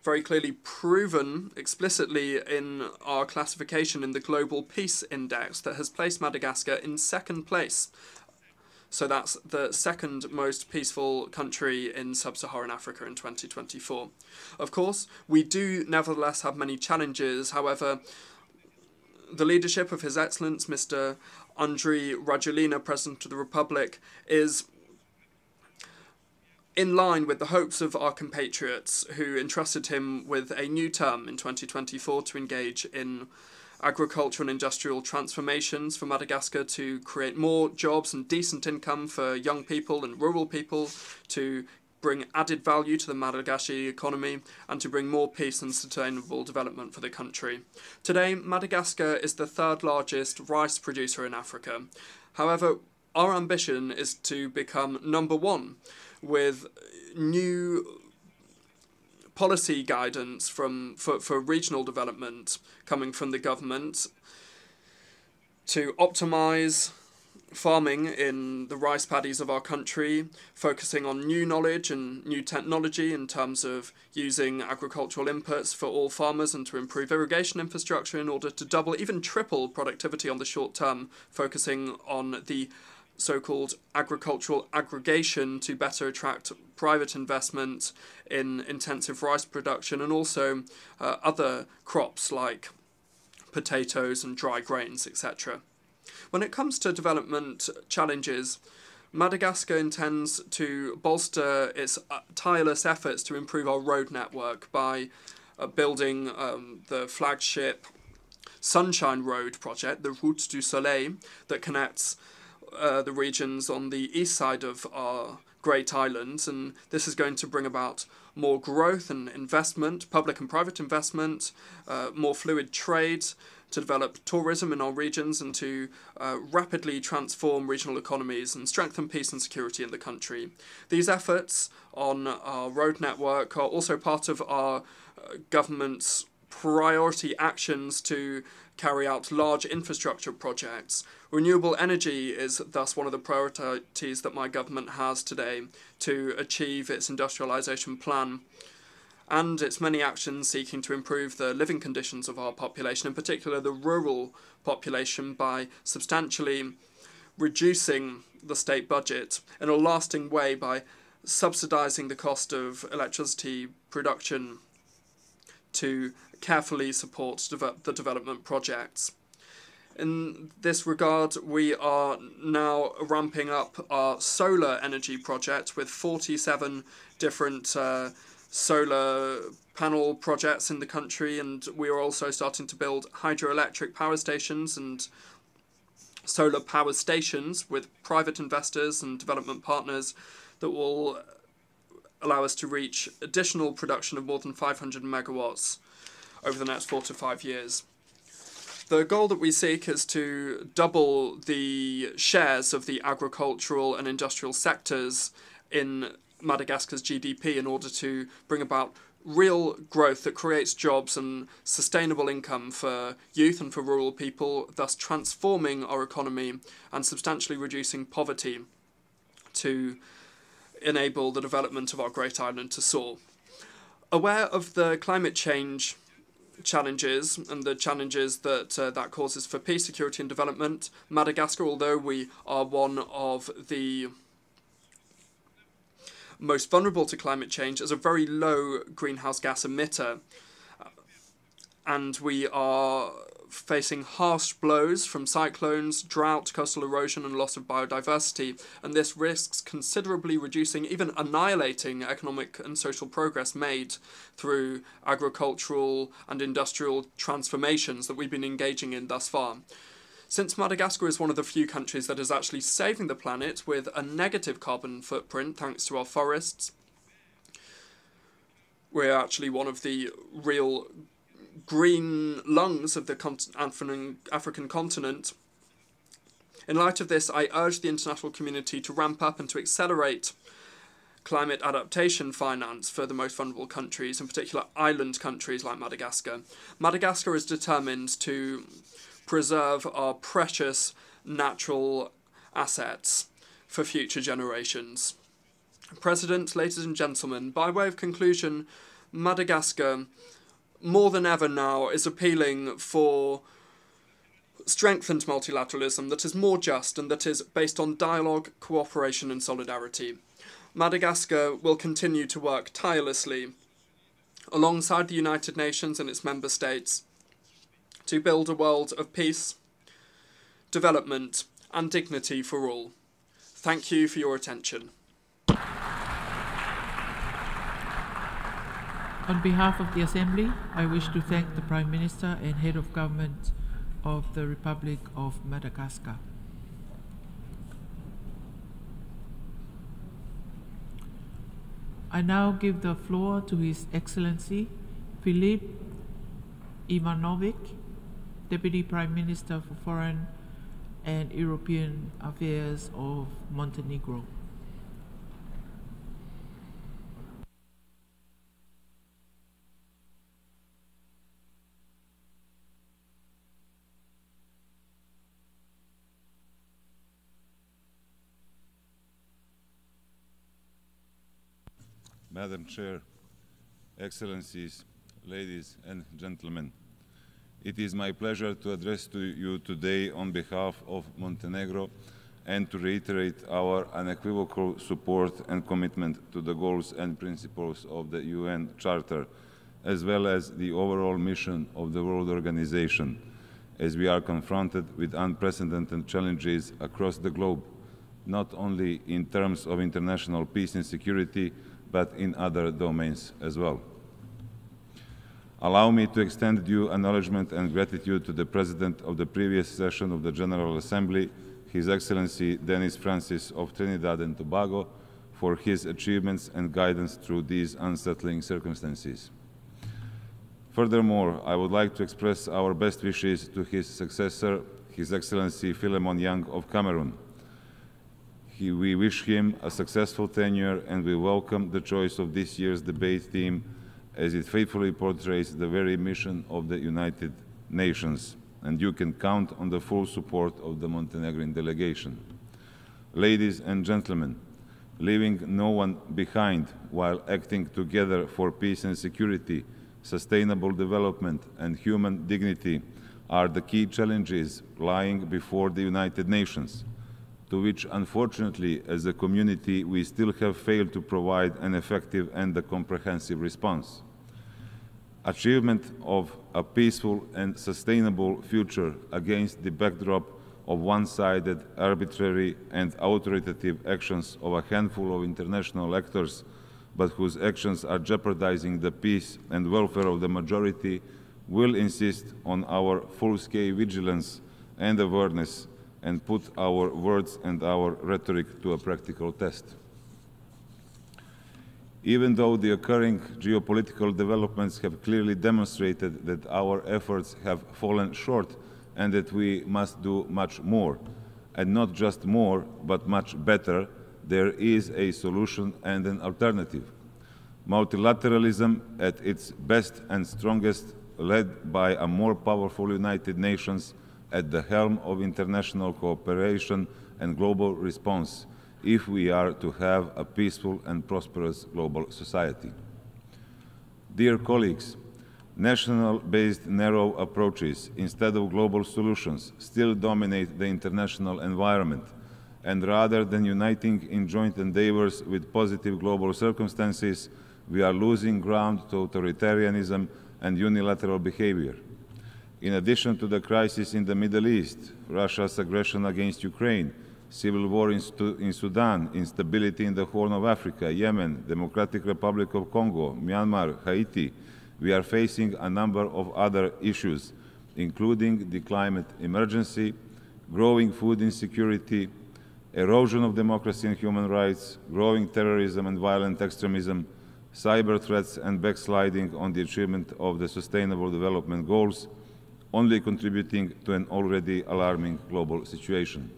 very clearly proven explicitly in our classification in the Global Peace Index that has placed Madagascar in second place. So that's the second most peaceful country in sub-Saharan Africa in 2024. Of course, we do nevertheless have many challenges. However, the leadership of His Excellency Mr. Andry Rajoelina, President of the Republic, is in line with the hopes of our compatriots who entrusted him with a new term in 2024 to engage in agricultural and industrial transformations for Madagascar, to create more jobs and decent income for young people and rural people, to bring added value to the Malagasy economy, and to bring more peace and sustainable development for the country. Today, Madagascar is the third largest rice producer in Africa. However, our ambition is to become number one, with new policy guidance for regional development coming from the government to optimise farming in the rice paddies of our country, focusing on new knowledge and new technology in terms of using agricultural inputs for all farmers, and to improve irrigation infrastructure in order to double, even triple productivity on the short term, focusing on the so-called agricultural aggregation to better attract private investment in intensive rice production, and also other crops like potatoes and dry grains, etc. When it comes to development challenges, Madagascar intends to bolster its tireless efforts to improve our road network by building the flagship Sunshine Road project, the Route du Soleil, that connects the regions on the east side of our Great Islands, and this is going to bring about more growth and investment, public and private investment, more fluid trade, to develop tourism in our regions, and to rapidly transform regional economies and strengthen peace and security in the country. These efforts on our road network are also part of our government's priority actions to carry out large infrastructure projects. Renewable energy is thus one of the priorities that my government has today to achieve its industrialisation plan, and its many actions seeking to improve the living conditions of our population, in particular the rural population, by substantially reducing the state budget in a lasting way by subsidizing the cost of electricity production to carefully support the development projects. In this regard, we are now ramping up our solar energy project with 47 different solar panel projects in the country, and we are also starting to build hydroelectric power stations and solar power stations with private investors and development partners that will allow us to reach additional production of more than 500 megawatts over the next 4 to 5 years. The goal that we seek is to double the shares of the agricultural and industrial sectors in Madagascar's GDP in order to bring about real growth that creates jobs and sustainable income for youth and for rural people, thus transforming our economy and substantially reducing poverty to enable the development of our great island to soar. Aware of the climate change challenges and the challenges that that causes for peace, security and development, Madagascar, although we are one of the most vulnerable to climate change, is a very low greenhouse gas emitter, and we are facing harsh blows from cyclones, drought, coastal erosion and loss of biodiversity, and this risks considerably reducing, even annihilating economic and social progress made through agricultural and industrial transformations that we've been engaging in thus far. Since Madagascar is one of the few countries that is actually saving the planet with a negative carbon footprint thanks to our forests, we're actually one of the real green lungs of the African continent. In light of this, I urge the international community to ramp up and to accelerate climate adaptation finance for the most vulnerable countries, in particular island countries like Madagascar. Madagascar is determined to preserve our precious natural assets for future generations. President, ladies and gentlemen, by way of conclusion, Madagascar, more than ever now, is appealing for strengthened multilateralism that is more just and that is based on dialogue, cooperation and solidarity. Madagascar will continue to work tirelessly alongside the United Nations and its member states to build a world of peace, development and dignity for all. Thank you for your attention. On behalf of the Assembly, I wish to thank the Prime Minister and Head of Government of the Republic of Madagascar. I now give the floor to His Excellency Filip Ivanovic, Deputy Prime Minister for Foreign and European Affairs of Montenegro. Madam Chair, Excellencies, ladies and gentlemen, it is my pleasure to address to you today on behalf of Montenegro and to reiterate our unequivocal support and commitment to the goals and principles of the UN Charter, as well as the overall mission of the World Organization, as we are confronted with unprecedented challenges across the globe, not only in terms of international peace and security, but in other domains as well. Allow me to extend due acknowledgement and gratitude to the President of the previous session of the General Assembly, His Excellency Denis Francis of Trinidad and Tobago, for his achievements and guidance through these unsettling circumstances. Furthermore, I would like to express our best wishes to his successor, His Excellency Philemon Yang of Cameroon. We wish him a successful tenure and we welcome the choice of this year's debate theme as it faithfully portrays the very mission of the United Nations, and you can count on the full support of the Montenegrin delegation. Ladies and gentlemen, leaving no one behind while acting together for peace and security, sustainable development and human dignity are the key challenges lying before the United Nations. to which, unfortunately, as a community, we still have failed to provide an effective and a comprehensive response. Achievement of a peaceful and sustainable future against the backdrop of one-sided, arbitrary and authoritative actions of a handful of international actors, but whose actions are jeopardizing the peace and welfare of the majority, will insist on our full-scale vigilance and awareness and put our words and our rhetoric to a practical test. Even though the occurring geopolitical developments have clearly demonstrated that our efforts have fallen short and that we must do much more, and not just more, but much better, there is a solution and an alternative. Multilateralism at its best and strongest, led by a more powerful United Nations at the helm of international cooperation and global response, if we are to have a peaceful and prosperous global society. Dear colleagues, national-based narrow approaches instead of global solutions still dominate the international environment, and rather than uniting in joint endeavors with positive global circumstances, we are losing ground to authoritarianism and unilateral behavior. In addition to the crisis in the Middle East, Russia's aggression against Ukraine, civil war in Sudan, instability in the Horn of Africa, Yemen, Democratic Republic of Congo, Myanmar, Haiti, we are facing a number of other issues, including the climate emergency, growing food insecurity, erosion of democracy and human rights, growing terrorism and violent extremism, cyber threats and backsliding on the achievement of the Sustainable Development Goals, only contributing to an already alarming global situation.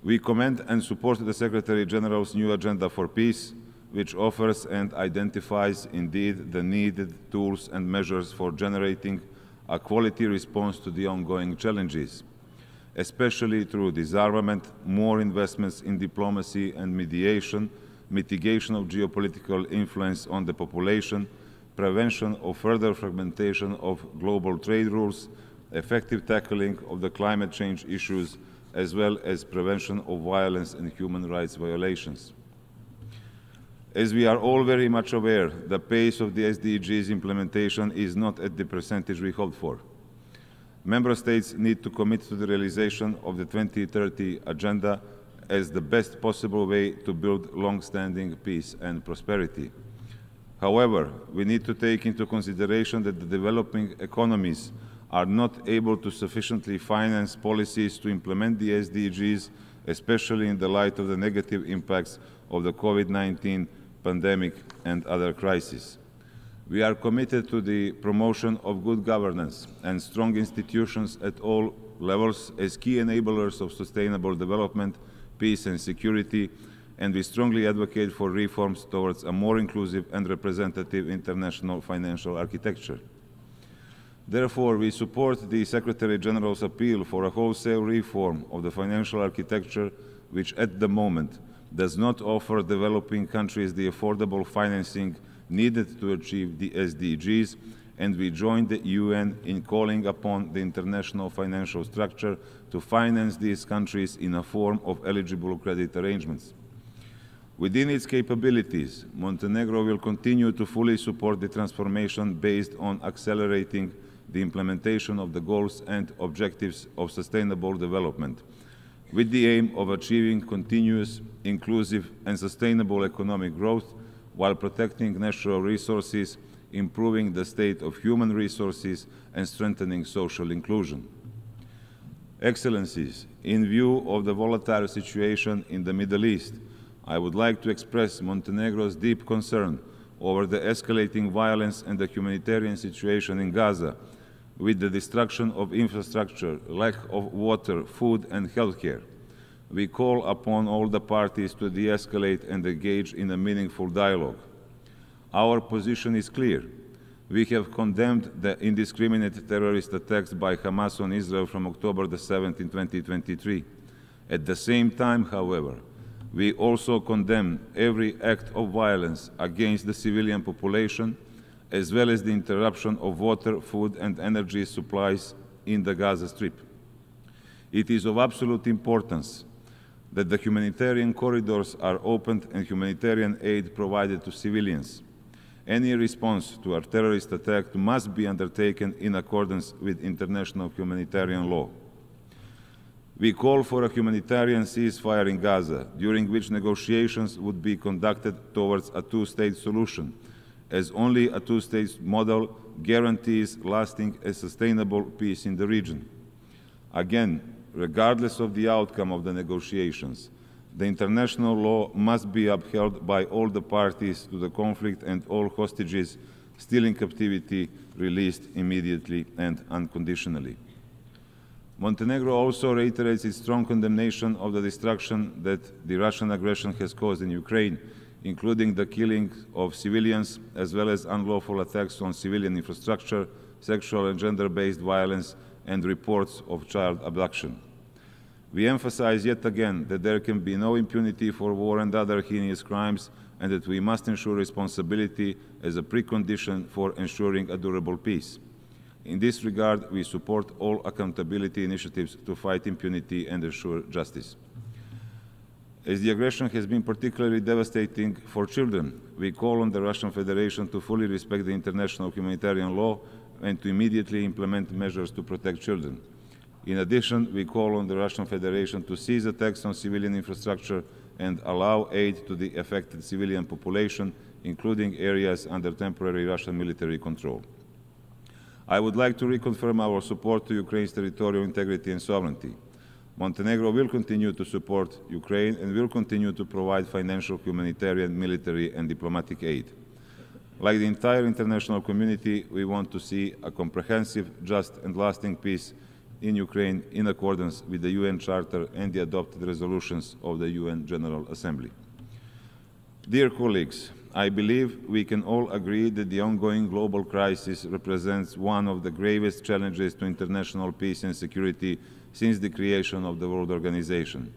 We commend and support the Secretary-General's new Agenda for Peace, which offers and identifies indeed the needed tools and measures for generating a quality response to the ongoing challenges, especially through disarmament, more investments in diplomacy and mediation, mitigation of geopolitical influence on the population, prevention of further fragmentation of global trade rules, effective tackling of the climate change issues, as well as prevention of violence and human rights violations. As we are all very much aware, the pace of the SDGs implementation is not at the percentage we hoped for. Member States need to commit to the realization of the 2030 Agenda as the best possible way to build long-standing peace and prosperity. However, we need to take into consideration that the developing economies are not able to sufficiently finance policies to implement the SDGs, especially in the light of the negative impacts of the COVID-19 pandemic and other crises. We are committed to the promotion of good governance and strong institutions at all levels as key enablers of sustainable development, peace and security, and we strongly advocate for reforms towards a more inclusive and representative international financial architecture. Therefore, we support the Secretary-General's appeal for a wholesale reform of the financial architecture, which at the moment does not offer developing countries the affordable financing needed to achieve the SDGs, and we join the UN in calling upon the international financial structure to finance these countries in a form of eligible credit arrangements. Within its capabilities, Montenegro will continue to fully support the transformation based on accelerating the implementation of the goals and objectives of sustainable development, with the aim of achieving continuous, inclusive and sustainable economic growth while protecting natural resources, improving the state of human resources and strengthening social inclusion. Excellencies, in view of the volatile situation in the Middle East, I would like to express Montenegro's deep concern over the escalating violence and the humanitarian situation in Gaza, with the destruction of infrastructure, lack of water, food and healthcare. We call upon all the parties to de-escalate and engage in a meaningful dialogue. Our position is clear. We have condemned the indiscriminate terrorist attacks by Hamas on Israel from October the 7th in 2023. At the same time, however, we also condemn every act of violence against the civilian population, as well as the interruption of water, food and energy supplies in the Gaza Strip. It is of absolute importance that the humanitarian corridors are opened and humanitarian aid provided to civilians. Any response to a terrorist attack must be undertaken in accordance with international humanitarian law. We call for a humanitarian ceasefire in Gaza, during which negotiations would be conducted towards a two-state solution, as only a two-state model guarantees lasting and sustainable peace in the region. Again, regardless of the outcome of the negotiations, the international law must be upheld by all the parties to the conflict and all hostages still in captivity released immediately and unconditionally. Montenegro also reiterates its strong condemnation of the destruction that the Russian aggression has caused in Ukraine, including the killing of civilians, as well as unlawful attacks on civilian infrastructure, sexual and gender-based violence, and reports of child abduction. We emphasize yet again that there can be no impunity for war and other heinous crimes, and that we must ensure responsibility as a precondition for ensuring a durable peace. In this regard, we support all accountability initiatives to fight impunity and ensure justice. As the aggression has been particularly devastating for children, we call on the Russian Federation to fully respect the international humanitarian law and to immediately implement measures to protect children. In addition, we call on the Russian Federation to cease attacks on civilian infrastructure and allow aid to the affected civilian population, including areas under temporary Russian military control. I would like to reconfirm our support to Ukraine's territorial integrity and sovereignty. Montenegro will continue to support Ukraine and will continue to provide financial, humanitarian, military, and diplomatic aid. Like the entire international community, we want to see a comprehensive, just, and lasting peace in Ukraine in accordance with the UN Charter and the adopted resolutions of the UN General Assembly. Dear colleagues, I believe we can all agree that the ongoing global crisis represents one of the gravest challenges to international peace and security since the creation of the World Organization.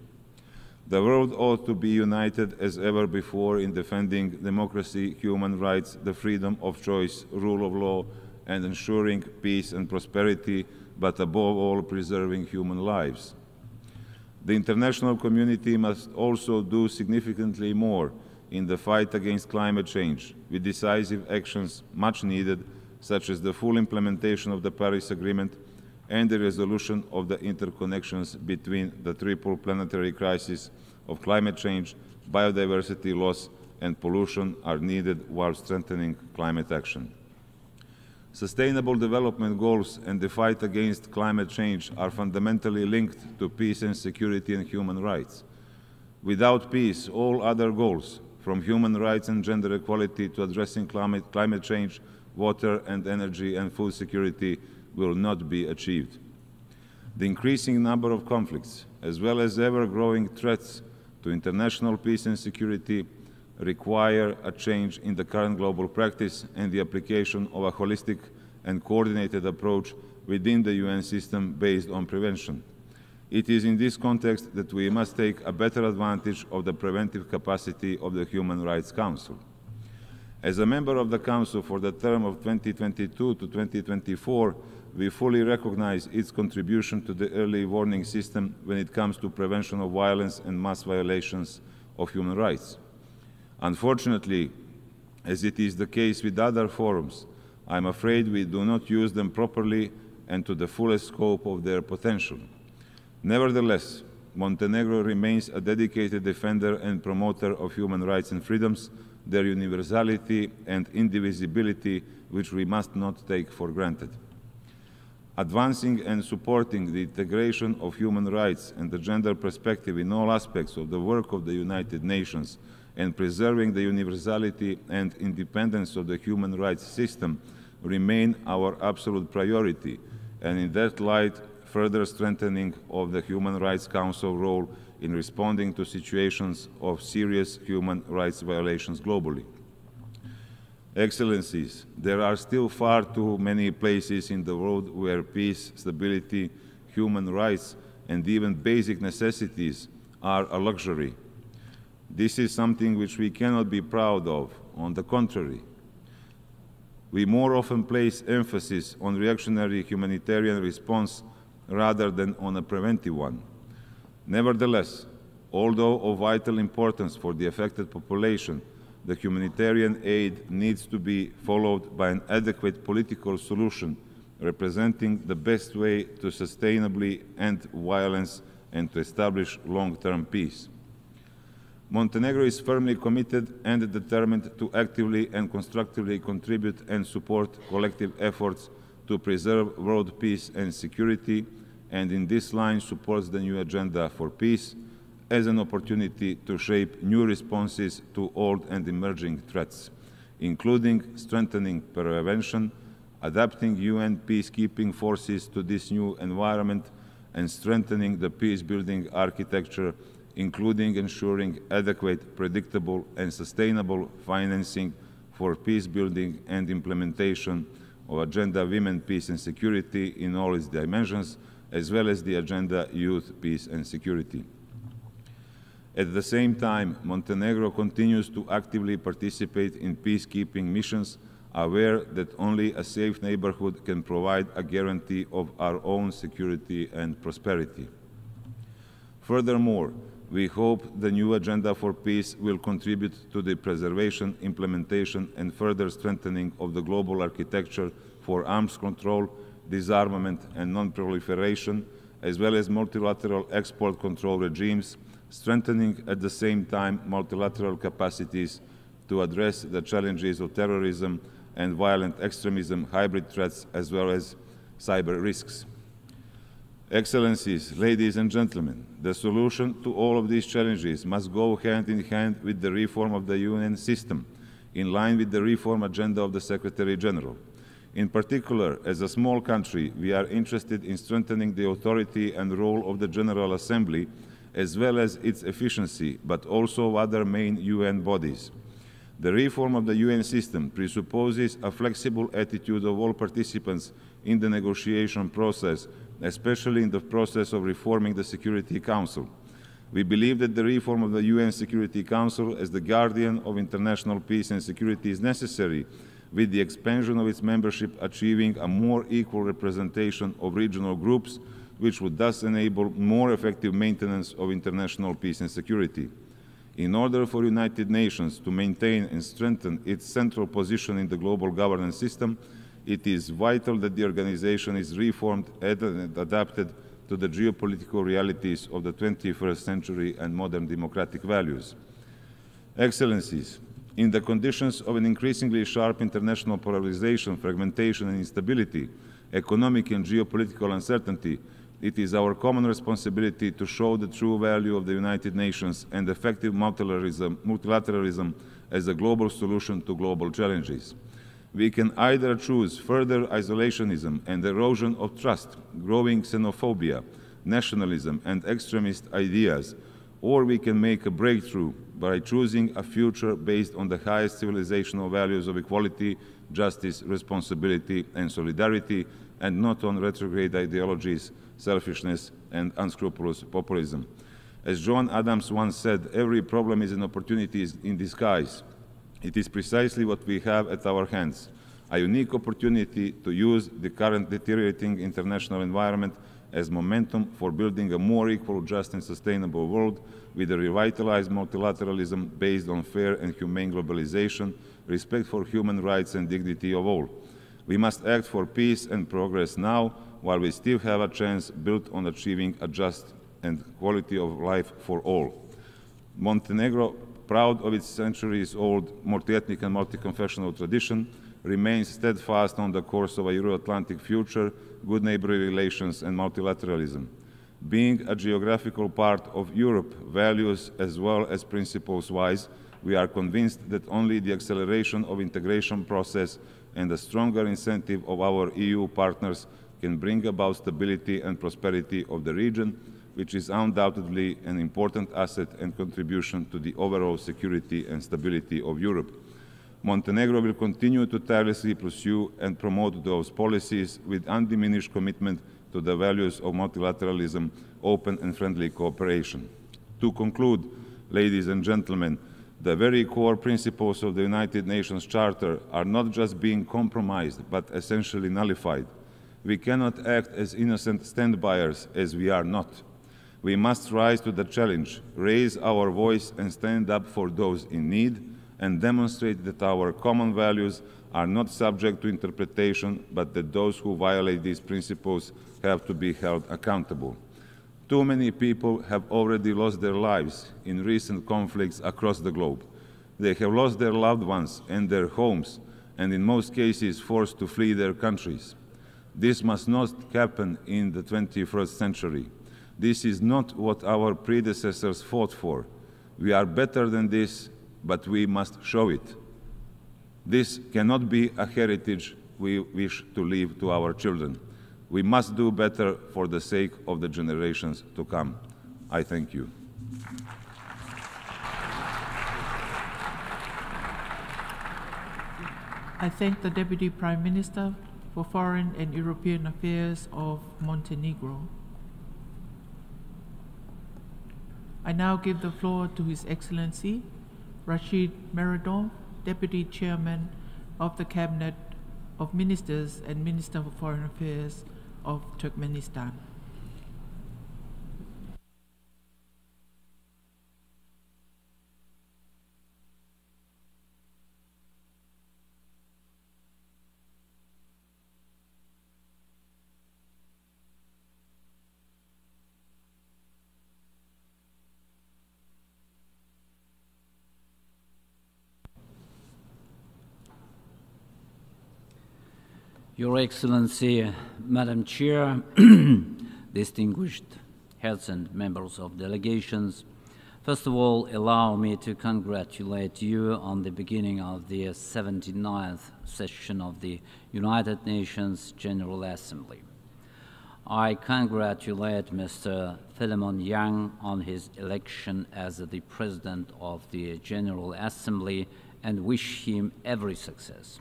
The world ought to be united as ever before in defending democracy, human rights, the freedom of choice, rule of law, and ensuring peace and prosperity, but above all preserving human lives. The international community must also do significantly more in the fight against climate change, with decisive actions much needed, such as the full implementation of the Paris Agreement and the resolution of the interconnections between the triple planetary crisis of climate change, biodiversity loss, and pollution are needed while strengthening climate action. Sustainable development goals and the fight against climate change are fundamentally linked to peace and security and human rights. Without peace, all other goals, from human rights and gender equality to addressing climate change, water and energy and food security, will not be achieved. The increasing number of conflicts, as well as ever-growing threats to international peace and security, require a change in the current global practice and the application of a holistic and coordinated approach within the UN system based on prevention. It is in this context that we must take a better advantage of the preventive capacity of the Human Rights Council. As a member of the Council for the term of 2022 to 2024, we fully recognize its contribution to the early warning system when it comes to prevention of violence and mass violations of human rights. Unfortunately, as it is the case with other forums, I am afraid we do not use them properly and to the fullest scope of their potential. Nevertheless, Montenegro remains a dedicated defender and promoter of human rights and freedoms, their universality and indivisibility, which we must not take for granted. Advancing and supporting the integration of human rights and the gender perspective in all aspects of the work of the United Nations and preserving the universality and independence of the human rights system remain our absolute priority, and in that light, further strengthening of the Human Rights Council role in responding to situations of serious human rights violations globally. Excellencies, there are still far too many places in the world where peace, stability, human rights, and even basic necessities are a luxury. This is something which we cannot be proud of. On the contrary, we more often place emphasis on reactionary humanitarian response rather than on a preventive one. Nevertheless, although of vital importance for the affected population, the humanitarian aid needs to be followed by an adequate political solution representing the best way to sustainably end violence and to establish long-term peace. Montenegro is firmly committed and determined to actively and constructively contribute and support collective efforts to preserve world peace and security, and in this line supports the new agenda for peace as an opportunity to shape new responses to old and emerging threats, including strengthening prevention, adapting UN peacekeeping forces to this new environment, and strengthening the peace-building architecture, including ensuring adequate, predictable, and sustainable financing for peace-building and implementation of Agenda Women, Peace and Security in all its dimensions, as well as the Agenda Youth, Peace and Security. At the same time, Montenegro continues to actively participate in peacekeeping missions, aware that only a safe neighborhood can provide a guarantee of our own security and prosperity. Furthermore, we hope the new agenda for peace will contribute to the preservation, implementation, and further strengthening of the global architecture for arms control, disarmament, and non-proliferation, as well as multilateral export control regimes, strengthening at the same time multilateral capacities to address the challenges of terrorism and violent extremism, hybrid threats, as well as cyber risks. Excellencies, ladies and gentlemen, the solution to all of these challenges must go hand in hand with the reform of the UN system, in line with the reform agenda of the Secretary General. In particular, as a small country, we are interested in strengthening the authority and role of the General Assembly, as well as its efficiency, but also other main UN bodies. The reform of the UN system presupposes a flexible attitude of all participants in the negotiation process, especially in the process of reforming the Security Council. We believe that the reform of the UN Security Council as the guardian of international peace and security is necessary, with the expansion of its membership achieving a more equal representation of regional groups, which would thus enable more effective maintenance of international peace and security. In order for the United Nations to maintain and strengthen its central position in the global governance system, it is vital that the organization is reformed and adapted to the geopolitical realities of the 21st century and modern democratic values. Excellencies, in the conditions of an increasingly sharp international polarization, fragmentation and instability, economic and geopolitical uncertainty, it is our common responsibility to show the true value of the United Nations and effective multilateralism as a global solution to global challenges. We can either choose further isolationism and erosion of trust, growing xenophobia, nationalism, and extremist ideas, or we can make a breakthrough by choosing a future based on the highest civilizational values of equality, justice, responsibility, and solidarity, and not on retrograde ideologies, selfishness, and unscrupulous populism. As John Adams once said, every problem is an opportunity in disguise. It is precisely what we have at our hands, a unique opportunity to use the current deteriorating international environment as momentum for building a more equal, just, and sustainable world with a revitalized multilateralism based on fair and humane globalization, respect for human rights and dignity of all. We must act for peace and progress now, while we still have a chance built on achieving a just and quality of life for all. Montenegro, proud of its centuries-old multi-ethnic and multi-confessional tradition, remains steadfast on the course of a Euro-Atlantic future, good neighborly relations, and multilateralism. Being a geographical part of Europe, values as well as principles-wise, we are convinced that only the acceleration of integration process and a stronger incentive of our EU partners can bring about stability and prosperity of the region, which is undoubtedly an important asset and contribution to the overall security and stability of Europe. Montenegro will continue to tirelessly pursue and promote those policies with undiminished commitment to the values of multilateralism, open and friendly cooperation. To conclude, ladies and gentlemen, the very core principles of the United Nations Charter are not just being compromised, but essentially nullified. We cannot act as innocent stand-byers, as we are not. We must rise to the challenge, raise our voice and stand up for those in need, and demonstrate that our common values are not subject to interpretation, but that those who violate these principles have to be held accountable. Too many people have already lost their lives in recent conflicts across the globe. They have lost their loved ones and their homes, and in most cases forced to flee their countries. This must not happen in the 21st century. This is not what our predecessors fought for. We are better than this, but we must show it. This cannot be a heritage we wish to leave to our children. We must do better for the sake of the generations to come. I thank you. I thank the Deputy Prime Minister for Foreign and European Affairs of Montenegro. I now give the floor to His Excellency Rashid Meredov, Deputy Chairman of the Cabinet of Ministers and Minister for Foreign Affairs of Turkmenistan. Your Excellency, Madam Chair, distinguished heads and members of delegations, first of all, allow me to congratulate you on the beginning of the 79th session of the United Nations General Assembly. I congratulate Mr. Philemon Yang on his election as the President of the General Assembly and wish him every success.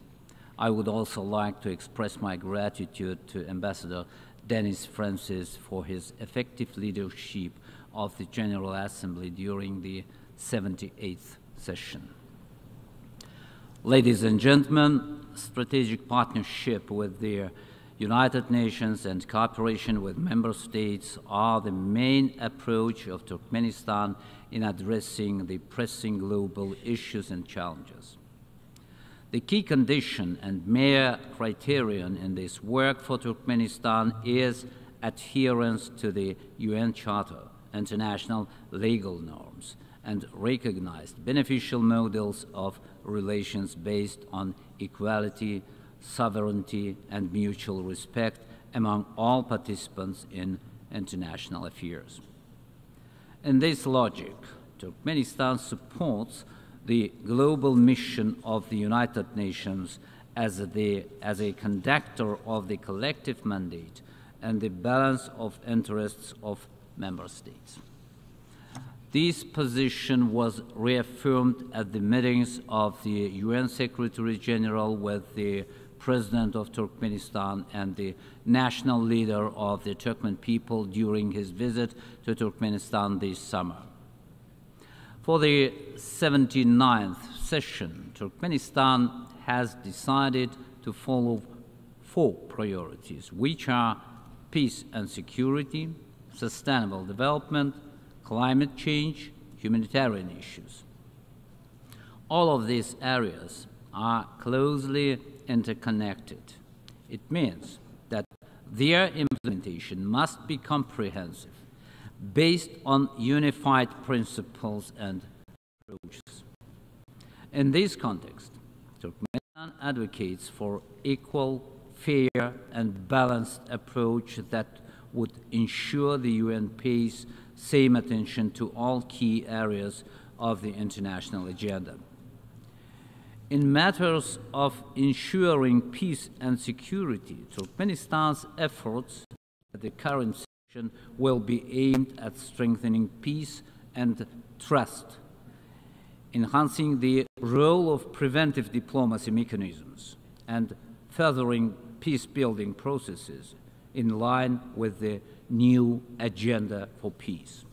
I would also like to express my gratitude to Ambassador Denis Francis for his effective leadership of the General Assembly during the 78th session. Ladies and gentlemen, strategic partnership with the United Nations and cooperation with member states are the main approach of Turkmenistan in addressing the pressing global issues and challenges. The key condition and mere criterion in this work for Turkmenistan is adherence to the UN Charter, international legal norms, and recognized beneficial models of relations based on equality, sovereignty, and mutual respect among all participants in international affairs. In this logic, Turkmenistan supports the global mission of the United Nations as a conductor of the collective mandate and the balance of interests of member states. This position was reaffirmed at the meetings of the UN Secretary General with the President of Turkmenistan and the national leader of the Turkmen people during his visit to Turkmenistan this summer. For the 79th session, Turkmenistan has decided to follow 4 priorities, which are peace and security, sustainable development, climate change, humanitarian issues. All of these areas are closely interconnected. It means that their implementation must be comprehensive, based on unified principles and approaches. In this context, Turkmenistan advocates for equal, fair, and balanced approach that would ensure the UN pays same attention to all key areas of the international agenda. In matters of ensuring peace and security, Turkmenistan's efforts at the current will be aimed at strengthening peace and trust, enhancing the role of preventive diplomacy mechanisms, and furthering peace-building processes in line with the new agenda for peace.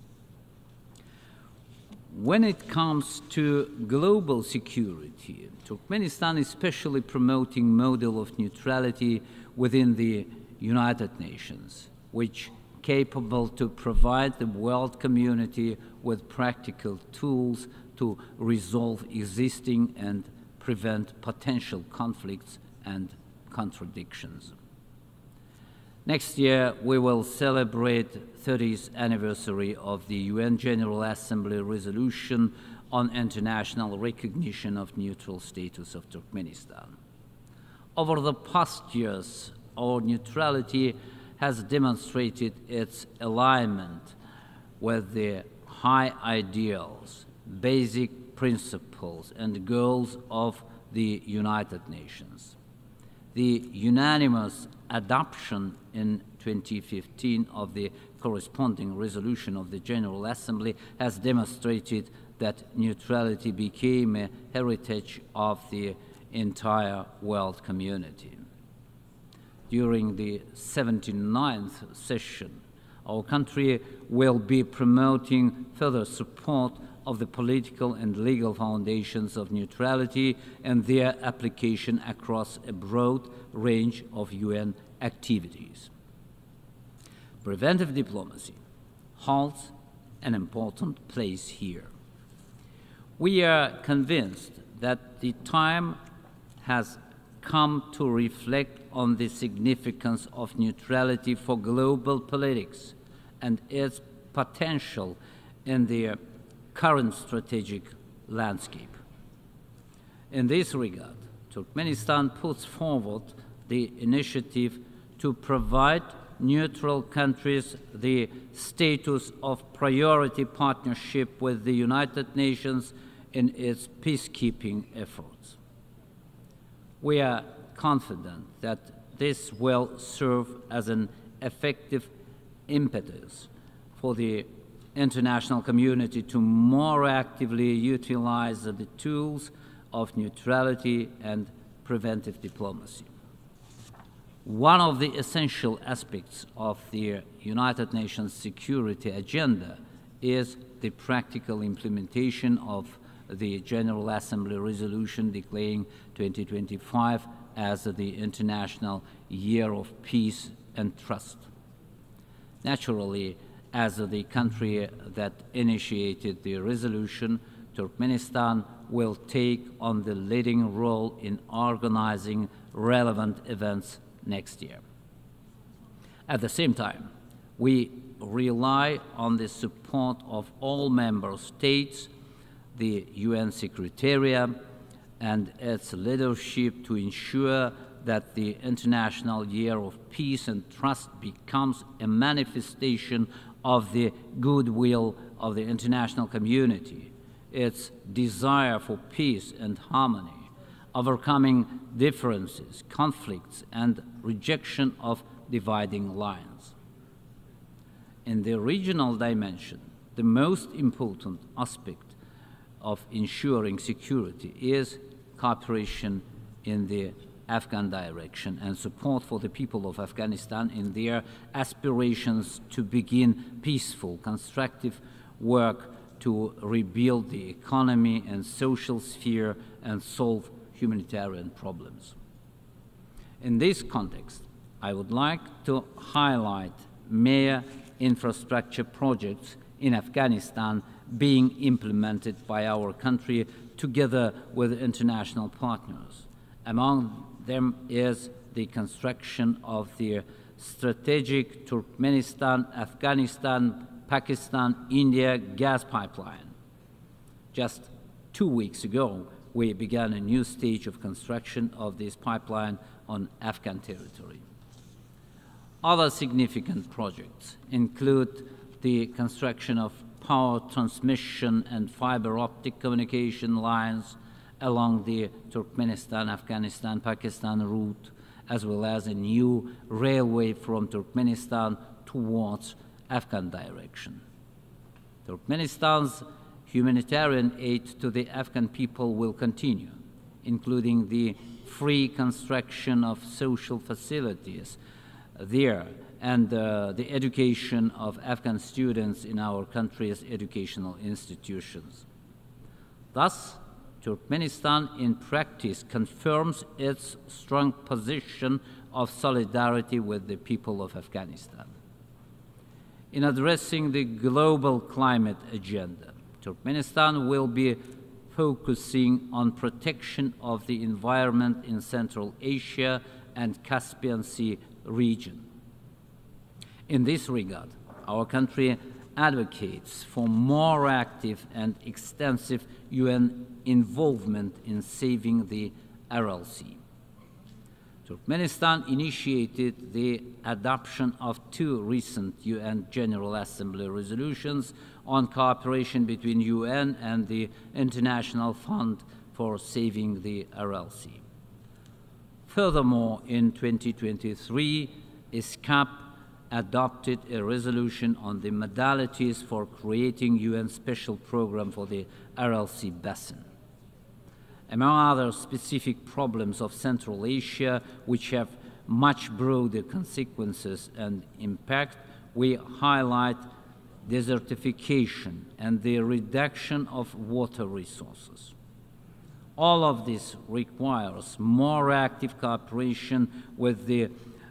When it comes to global security, Turkmenistan is especially promoting model of neutrality within the United Nations, which capable to provide the world community with practical tools to resolve existing and prevent potential conflicts and contradictions. Next year, we will celebrate 30th anniversary of the UN General Assembly resolution on international recognition of neutral status of Turkmenistan. Over the past years, our neutrality has demonstrated its alignment with the high ideals, basic principles, and goals of the United Nations. The unanimous adoption in 2015 of the corresponding resolution of the General Assembly has demonstrated that neutrality became a heritage of the entire world community. During the 79th session, our country will be promoting further support of the political and legal foundations of neutrality and their application across a broad range of UN activities. Preventive diplomacy holds an important place here. We are convinced that the time has come to reflect on the significance of neutrality for global politics and its potential in the current strategic landscape. In this regard, Turkmenistan puts forward the initiative to provide neutral countries the status of priority partnership with the United Nations in its peacekeeping efforts. We are confident that this will serve as an effective impetus for the international community to more actively utilize the tools of neutrality and preventive diplomacy. One of the essential aspects of the United Nations security agenda is the practical implementation of the General Assembly resolution declaring 2025 as the International Year of Peace and Trust. Naturally, as the country that initiated the resolution, Turkmenistan will take on the leading role in organizing relevant events next year. At the same time, we rely on the support of all member states, the UN Secretariat, and its leadership to ensure that the International Year of Peace and Trust becomes a manifestation of the goodwill of the international community, its desire for peace and harmony, overcoming differences, conflicts, and rejection of dividing lines. In the regional dimension, the most important aspect of ensuring security is cooperation in the Afghan direction and support for the people of Afghanistan in their aspirations to begin peaceful, constructive work to rebuild the economy and social sphere and solve humanitarian problems. In this context, I would like to highlight major infrastructure projects in Afghanistan being implemented by our country together with international partners. Among them is the construction of the strategic Turkmenistan-Afghanistan-Pakistan-India gas pipeline. Just 2 weeks ago, we began a new stage of construction of this pipeline on Afghan territory. Other significant projects include the construction of power transmission and fiber optic communication lines along the Turkmenistan-Afghanistan-Pakistan route, as well as a new railway from Turkmenistan towards Afghan direction. Turkmenistan's humanitarian aid to the Afghan people will continue, including the free construction of social facilities there and the education of Afghan students in our country's educational institutions. Thus, Turkmenistan in practice confirms its strong position of solidarity with the people of Afghanistan. In addressing the global climate agenda, Turkmenistan will be focusing on protection of the environment in Central Asia and Caspian Sea region. In this regard, our country advocates for more active and extensive UN involvement in saving the Aral Sea. Turkmenistan initiated the adoption of 2 recent UN General Assembly resolutions on cooperation between UN and the International Fund for Saving the Aral Sea. Furthermore, in 2023, ISCAP adopted a resolution on the modalities for creating UN special program for the Aral Sea Basin. Among other specific problems of Central Asia, which have much broader consequences and impact, we highlight desertification and the reduction of water resources. All of this requires more active cooperation with the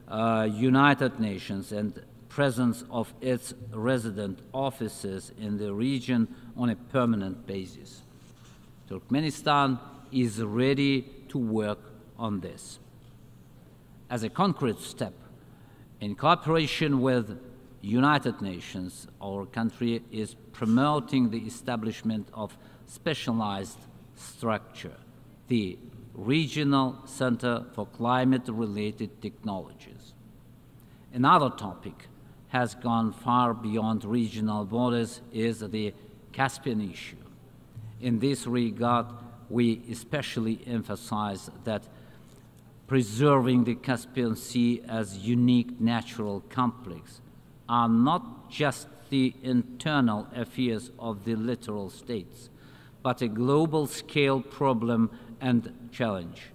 United Nations and presence of its resident offices in the region on a permanent basis. Turkmenistan is ready to work on this. As a concrete step, in cooperation with United Nations, our country is promoting the establishment of specialized structure, the Regional Center for Climate-Related Technologies. Another topic has gone far beyond regional borders is the Caspian issue. In this regard, we especially emphasize that preserving the Caspian Sea as unique natural complex are not just the internal affairs of the littoral states, but a global-scale problem and challenge.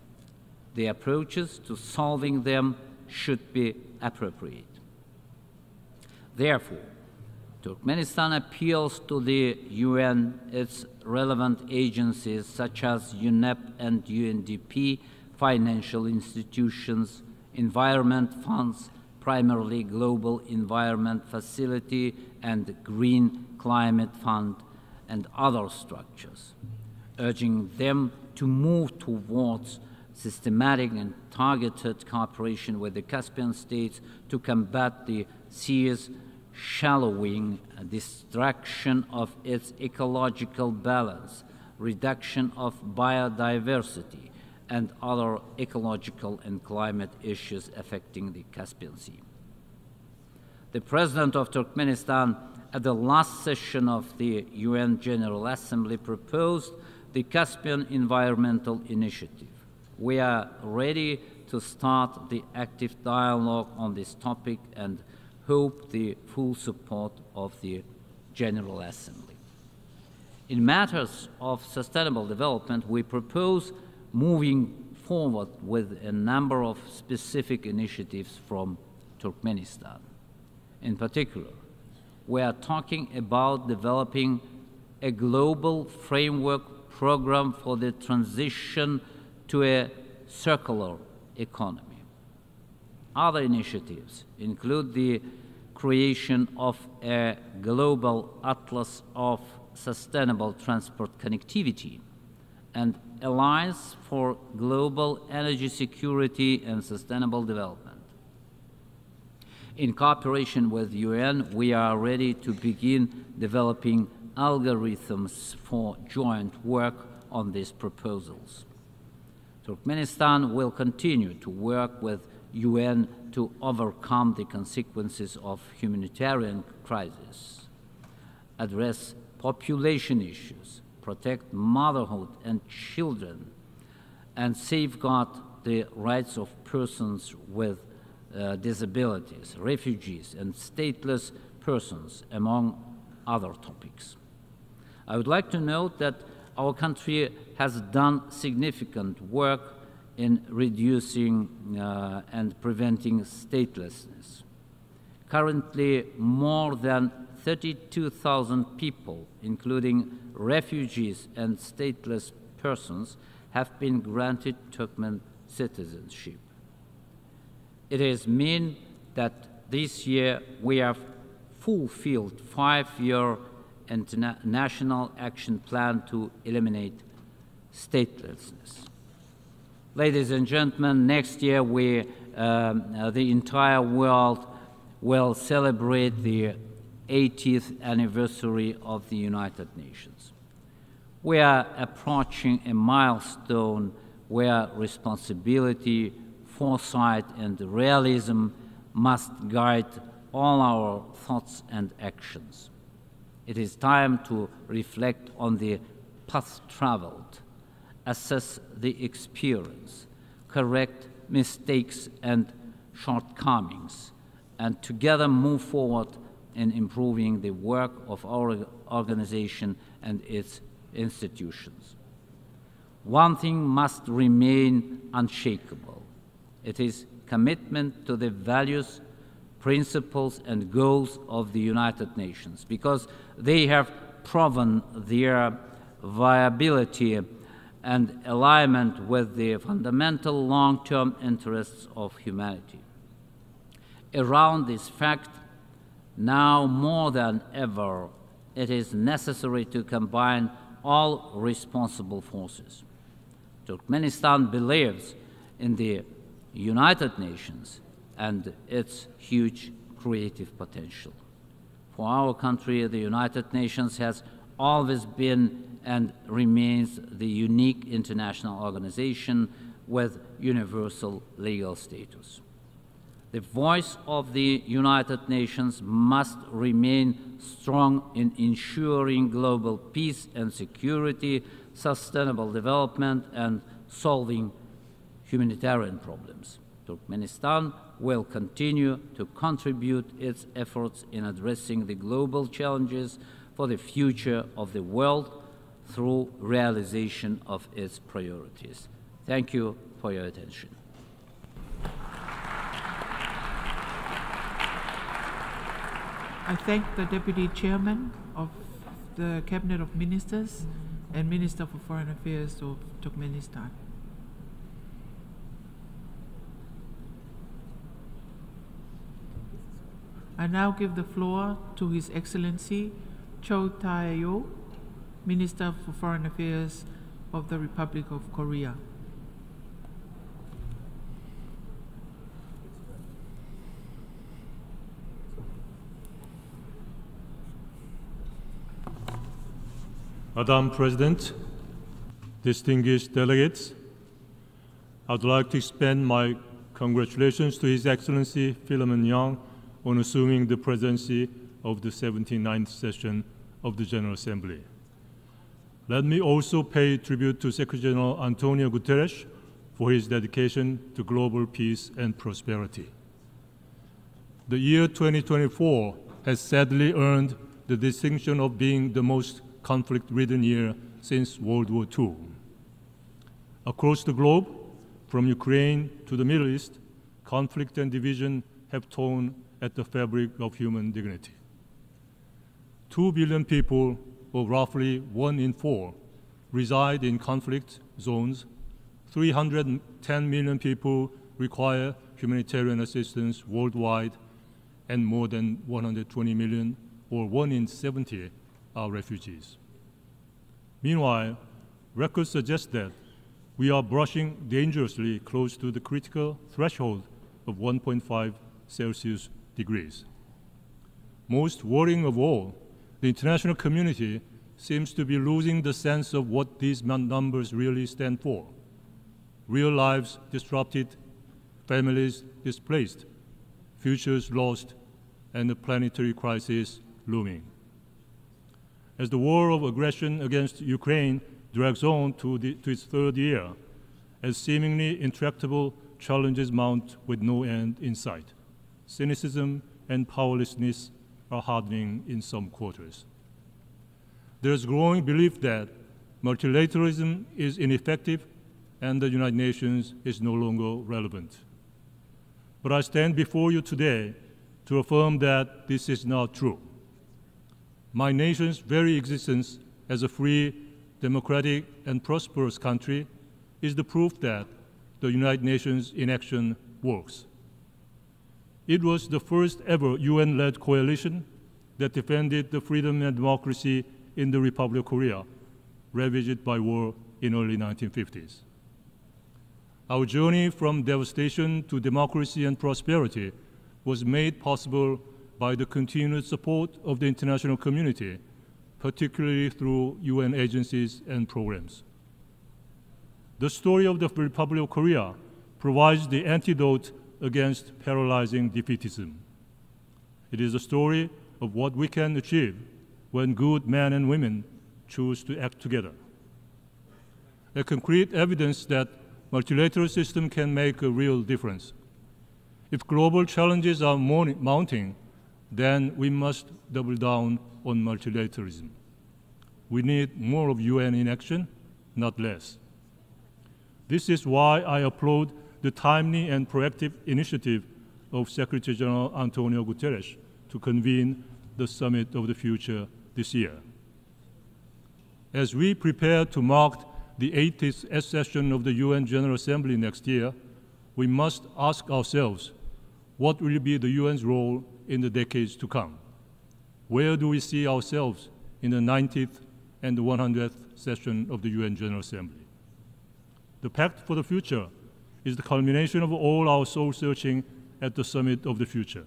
The approaches to solving them should be appropriate. Therefore, Turkmenistan appeals to the UN, its relevant agencies such as UNEP and UNDP, financial institutions, environment funds, primarily Global Environment Facility and Green Climate Fund, and other structures, urging them to move towards systematic and targeted cooperation with the Caspian states to combat the sea's shallowing, destruction of its ecological balance, reduction of biodiversity, and other ecological and climate issues affecting the Caspian Sea. The President of Turkmenistan at the last session of the UN General Assembly proposed the Caspian Environmental Initiative. We are ready to start the active dialogue on this topic and hope the full support of the General Assembly. In matters of sustainable development, we propose moving forward with a number of specific initiatives from Turkmenistan. In particular, we are talking about developing a global framework program for the transition to a circular economy. Other initiatives include the creation of a global atlas of sustainable transport connectivity and Alliance for Global Energy Security and Sustainable Development. In cooperation with UN, we are ready to begin developing algorithms for joint work on these proposals. Turkmenistan will continue to work with UN to overcome the consequences of humanitarian crisis, address population issues, protect motherhood and children, and safeguard the rights of persons with disabilities, refugees, and stateless persons, among other topics. I would like to note that our country has done significant work in reducing and preventing statelessness. Currently, more than 32,000 people, including refugees and stateless persons, have been granted Turkmen citizenship. It is mean that this year we have fulfilled 5-year international action plan to eliminate statelessness. Ladies and gentlemen, next year the entire world will celebrate the 80th anniversary of the United Nations. We are approaching a milestone where responsibility, foresight, and realism must guide all our thoughts and actions. It is time to reflect on the path traveled, assess the experience, correct mistakes and shortcomings, and together move forward in improving the work of our organization and its institutions. One thing must remain unshakable. It is commitment to the values, principles, and goals of the United Nations, because they have proven their viability and alignment with the fundamental long-term interests of humanity. Around this fact, now more than ever, it is necessary to combine all responsible forces. Turkmenistan believes in the United Nations and its huge creative potential. For our country, the United Nations has always been and remains the unique international organization with universal legal status. The voice of the United Nations must remain strong in ensuring global peace and security, sustainable development, and solving humanitarian problems. Turkmenistan will continue to contribute its efforts in addressing the global challenges for the future of the world through realization of its priorities. Thank you for your attention. I thank the Deputy Chairman of the Cabinet of Ministers and Minister for Foreign Affairs of Turkmenistan. I now give the floor to His Excellency Cho Tae-yo, Minister for Foreign Affairs of the Republic of Korea. Madam President, distinguished delegates, I would like to extend my congratulations to His Excellency Philemon Yang on assuming the presidency of the 79th session of the General Assembly. Let me also pay tribute to Secretary General Antonio Guterres for his dedication to global peace and prosperity. The year 2024 has sadly earned the distinction of being the most conflict-ridden year since World War II. Across the globe, from Ukraine to the Middle East, conflict and division have torn at the fabric of human dignity. 2 billion people, or roughly 1 in 4, reside in conflict zones. 310 million people require humanitarian assistance worldwide, and more than 120 million, or 1 in 70, are refugees. Meanwhile, records suggest that we are brushing dangerously close to the critical threshold of 1.5 Celsius degrees. Most worrying of all, the international community seems to be losing the sense of what these numbers really stand for. Real lives disrupted, families displaced, futures lost, and a planetary crisis looming. As the war of aggression against Ukraine drags on to its third year, as seemingly intractable challenges mount with no end in sight, cynicism and powerlessness are hardening in some quarters. There is growing belief that multilateralism is ineffective and the United Nations is no longer relevant. But I stand before you today to affirm that this is not true. My nation's very existence as a free, democratic, and prosperous country is the proof that the United Nations in action works. It was the first ever UN-led coalition that defended the freedom and democracy in the Republic of Korea, ravaged by war in early 1950s. Our journey from devastation to democracy and prosperity was made possible by the continued support of the international community, particularly through UN agencies and programs. The story of the Republic of Korea provides the antidote against paralyzing defeatism. It is a story of what we can achieve when good men and women choose to act together. A concrete evidence that multilateral system can make a real difference. If global challenges are mounting, then we must double down on multilateralism. We need more of UN in action, not less. This is why I applaud the timely and proactive initiative of Secretary General Antonio Guterres to convene the Summit of the Future this year. As we prepare to mark the 80th session of the UN General Assembly next year, we must ask ourselves, what will be the UN's role in the decades to come? Where do we see ourselves in the 90th and the 100th session of the UN General Assembly? The Pact for the Future is the culmination of all our soul-searching at the Summit of the Future.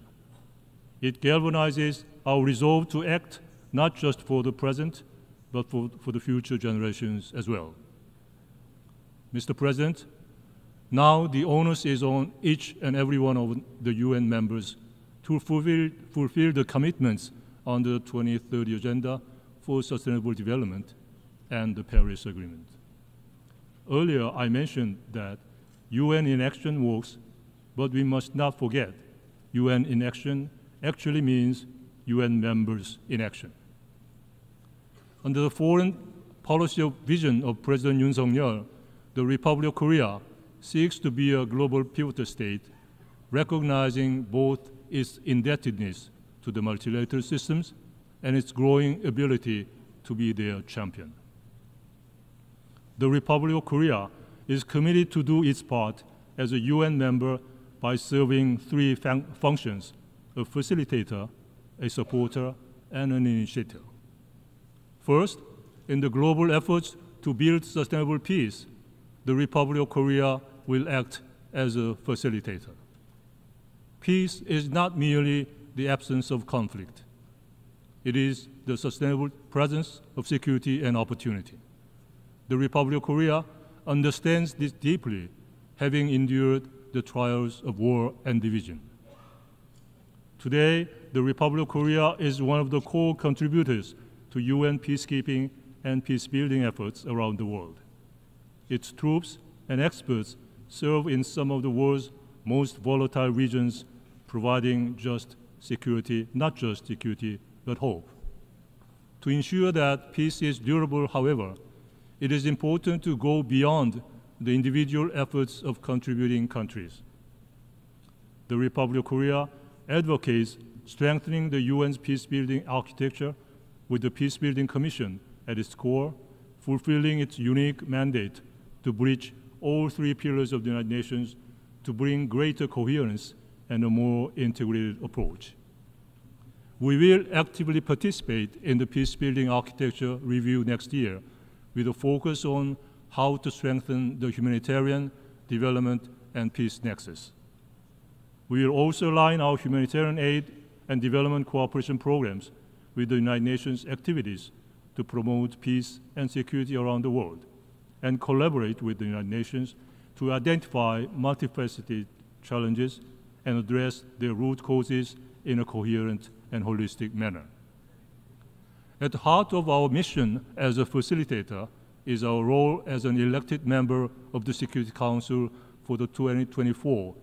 It galvanizes our resolve to act not just for the present, but for the future generations as well. Mr. President, now the onus is on each and every one of the UN members to fulfill the commitments on the 2030 Agenda for Sustainable Development and the Paris Agreement. Earlier, I mentioned that UN in action works, but we must not forget UN in action actually means UN members in action. Under the foreign policy vision of President Yoon Suk-yeol, the Republic of Korea seeks to be a global pivotal state, recognizing both its indebtedness to the multilateral systems and its growing ability to be their champion. The Republic of Korea is committed to do its part as a UN member by serving three functions: a facilitator, a supporter, and an initiator. First, in the global efforts to build sustainable peace, the Republic of Korea will act as a facilitator. Peace is not merely the absence of conflict. It is the sustainable presence of security and opportunity. The Republic of Korea understands this deeply, having endured the trials of war and division. Today, the Republic of Korea is one of the core contributors to UN peacekeeping and peace-building efforts around the world. Its troops and experts serve in some of the world's most volatile regions, providing not just security, but hope. To ensure that peace is durable, however, it is important to go beyond the individual efforts of contributing countries. The Republic of Korea advocates strengthening the UN's peace-building architecture with the Peacebuilding Commission at its core, fulfilling its unique mandate to bridge all three pillars of the United Nations to bring greater coherence and a more integrated approach. We will actively participate in the peace-building architecture review next year with a focus on how to strengthen the humanitarian, development, and peace nexus. We will also align our humanitarian aid and development cooperation programs with the United Nations activities to promote peace and security around the world, and collaborate with the United Nations to identify multifaceted challenges and address their root causes in a coherent and holistic manner. At the heart of our mission as a facilitator is our role as an elected member of the Security Council for the 2024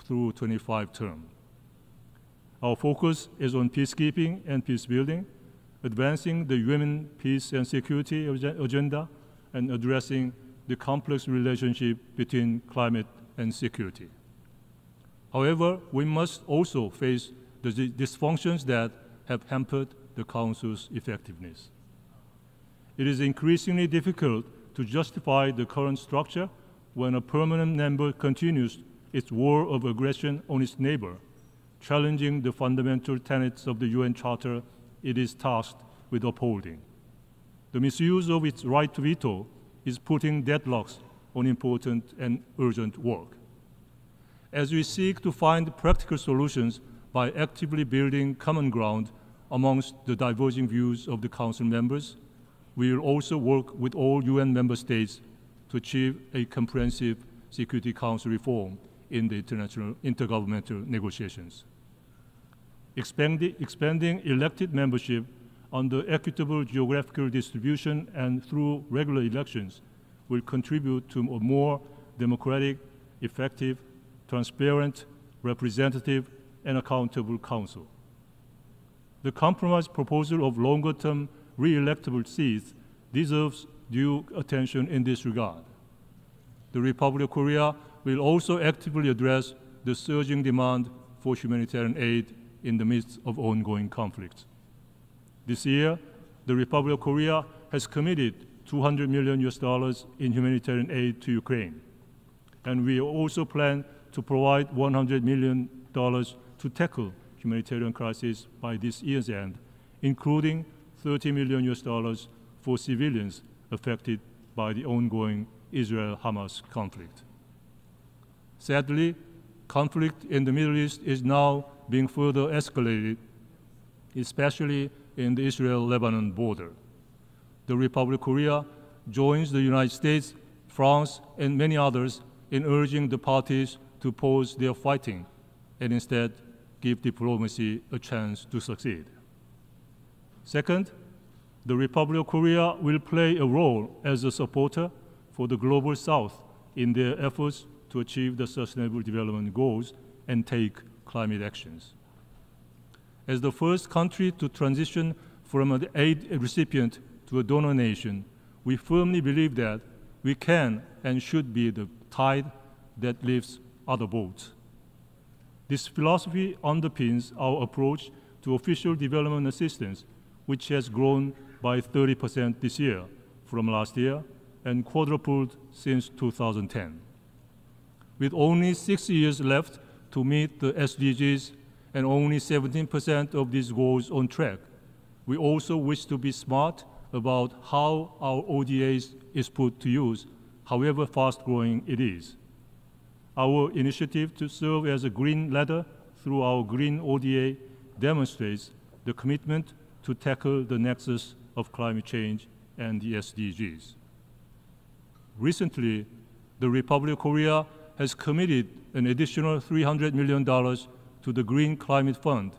through 25 term. Our focus is on peacekeeping and peace building, advancing the UN peace and security agenda, and addressing the complex relationship between climate and security. However, we must also face the dysfunctions that have hampered the Council's effectiveness. It is increasingly difficult to justify the current structure when a permanent member continues its war of aggression on its neighbor, challenging the fundamental tenets of the UN Charter it is tasked with upholding. The misuse of its right to veto is putting deadlocks on important and urgent work. As we seek to find practical solutions by actively building common ground amongst the diverging views of the Council members, we will also work with all UN member states to achieve a comprehensive Security Council reform in the international intergovernmental negotiations. Expanding elected membership under equitable geographical distribution and through regular elections will contribute to a more democratic, effective, transparent, representative, and accountable Council. The compromise proposal of longer-term re-electable seats deserves due attention in this regard. The Republic of Korea will also actively address the surging demand for humanitarian aid in the midst of ongoing conflicts. This year, the Republic of Korea has committed $200 million in humanitarian aid to Ukraine, and we also plan to provide $100 million to tackle humanitarian crisis by this year's end, including $30 million for civilians affected by the ongoing Israel-Hamas conflict. Sadly, conflict in the Middle East is now being further escalated, especially in the Israel-Lebanon border. The Republic of Korea joins the United States, France, and many others in urging the parties to pause their fighting and instead give diplomacy a chance to succeed. Second, the Republic of Korea will play a role as a supporter for the Global South in their efforts to achieve the Sustainable Development Goals and take climate actions. As the first country to transition from an aid recipient to a donor nation, we firmly believe that we can and should be the tide that lifts other boats. This philosophy underpins our approach to official development assistance, which has grown by 30% this year from last year and quadrupled since 2010. With only 6 years left to meet the SDGs and only 17% of these goals on track, we also wish to be smart about how our ODAs is put to use, however fast-growing it is. Our initiative to serve as a green ladder through our Green ODA demonstrates the commitment to tackle the nexus of climate change and the SDGs. Recently, the Republic of Korea has committed an additional $300 million to the Green Climate Fund,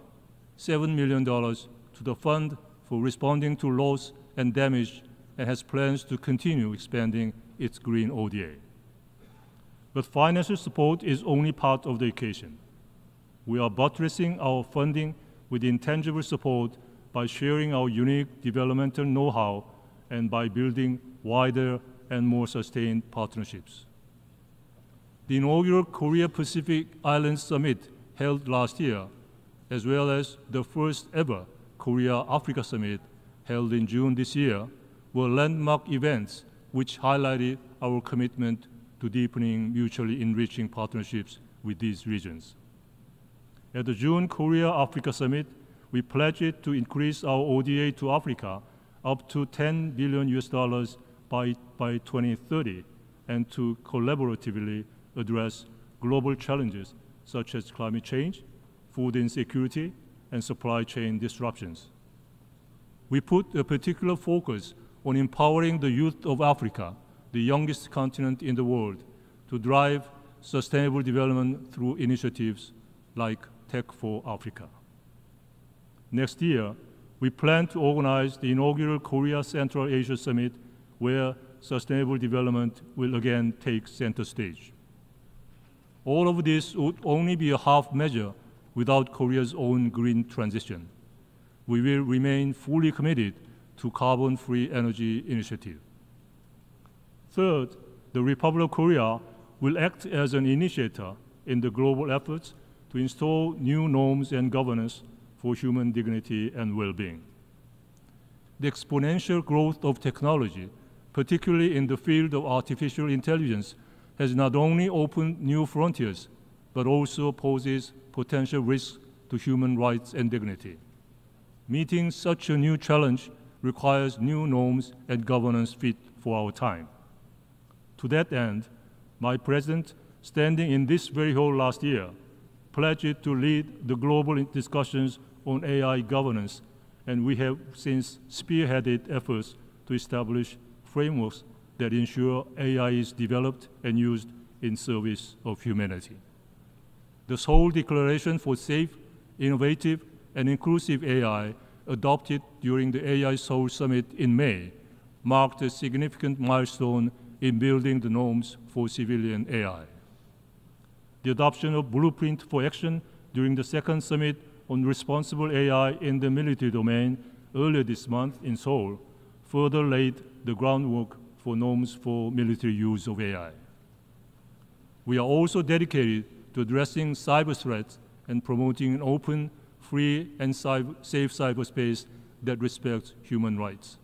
$7 million to the Fund for Responding to Loss and Damage, and has plans to continue expanding its Green ODA. But financial support is only part of the equation. We are buttressing our funding with intangible support by sharing our unique developmental know-how and by building wider and more sustained partnerships. The inaugural Korea-Pacific Islands Summit held last year, as well as the first ever Korea-Africa Summit held in June this year, were landmark events which highlighted our commitment to deepening mutually enriching partnerships with these regions. At the June Korea-Africa Summit, we pledged to increase our ODA to Africa up to $10 billion by 2030 and to collaboratively address global challenges such as climate change, food insecurity, and supply chain disruptions. We put a particular focus on empowering the youth of Africa, the youngest continent in the world, to drive sustainable development through initiatives like Tech for Africa. Next year, we plan to organize the inaugural Korea Central Asia Summit, where sustainable development will again take center stage. All of this would only be a half measure without Korea's own green transition. We will remain fully committed to carbon-free energy initiative. Third, the Republic of Korea will act as an initiator in the global efforts to install new norms and governance for human dignity and well-being. The exponential growth of technology, particularly in the field of artificial intelligence, has not only opened new frontiers, but also poses potential risks to human rights and dignity. Meeting such a new challenge requires new norms and governance fit for our time. To that end, my president, standing in this very hall last year, pledged to lead the global discussions on AI governance, and we have since spearheaded efforts to establish frameworks that ensure AI is developed and used in service of humanity. The Seoul Declaration for Safe, Innovative, and Inclusive AI, adopted during the AI Seoul Summit in May, marked a significant milestone in building the norms for civilian AI. The adoption of Blueprint for Action during the second summit on responsible AI in the military domain earlier this month in Seoul further laid the groundwork for norms for military use of AI. We are also dedicated to addressing cyber threats and promoting an open, free, and safe cyberspace that respects human rights.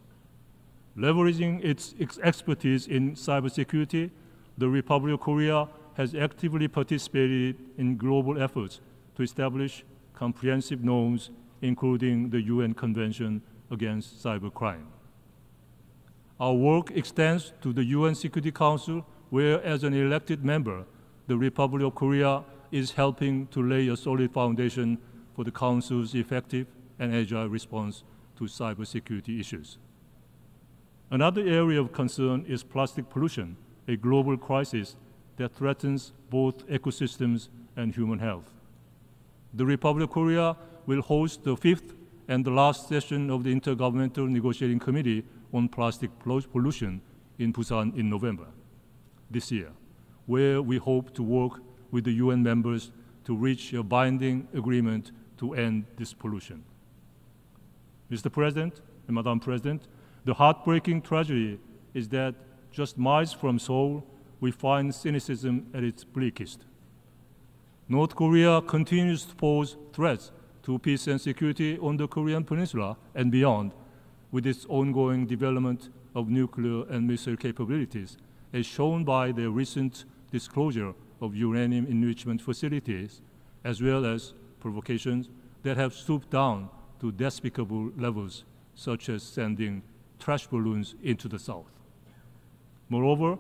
Leveraging its expertise in cybersecurity, the Republic of Korea has actively participated in global efforts to establish comprehensive norms, including the UN Convention Against Cybercrime. Our work extends to the UN Security Council, where, as an elected member, the Republic of Korea is helping to lay a solid foundation for the Council's effective and agile response to cybersecurity issues. Another area of concern is plastic pollution, a global crisis that threatens both ecosystems and human health. The Republic of Korea will host the fifth and the last session of the Intergovernmental Negotiating Committee on Plastic Pollution in Busan in November this year, where we hope to work with the UN members to reach a binding agreement to end this pollution. Mr. President and Madam President, the heartbreaking tragedy is that just miles from Seoul, we find cynicism at its bleakest. North Korea continues to pose threats to peace and security on the Korean Peninsula and beyond, with its ongoing development of nuclear and missile capabilities, as shown by their recent disclosure of uranium enrichment facilities, as well as provocations that have stooped down to despicable levels, such as sending trash balloons into the south. Moreover,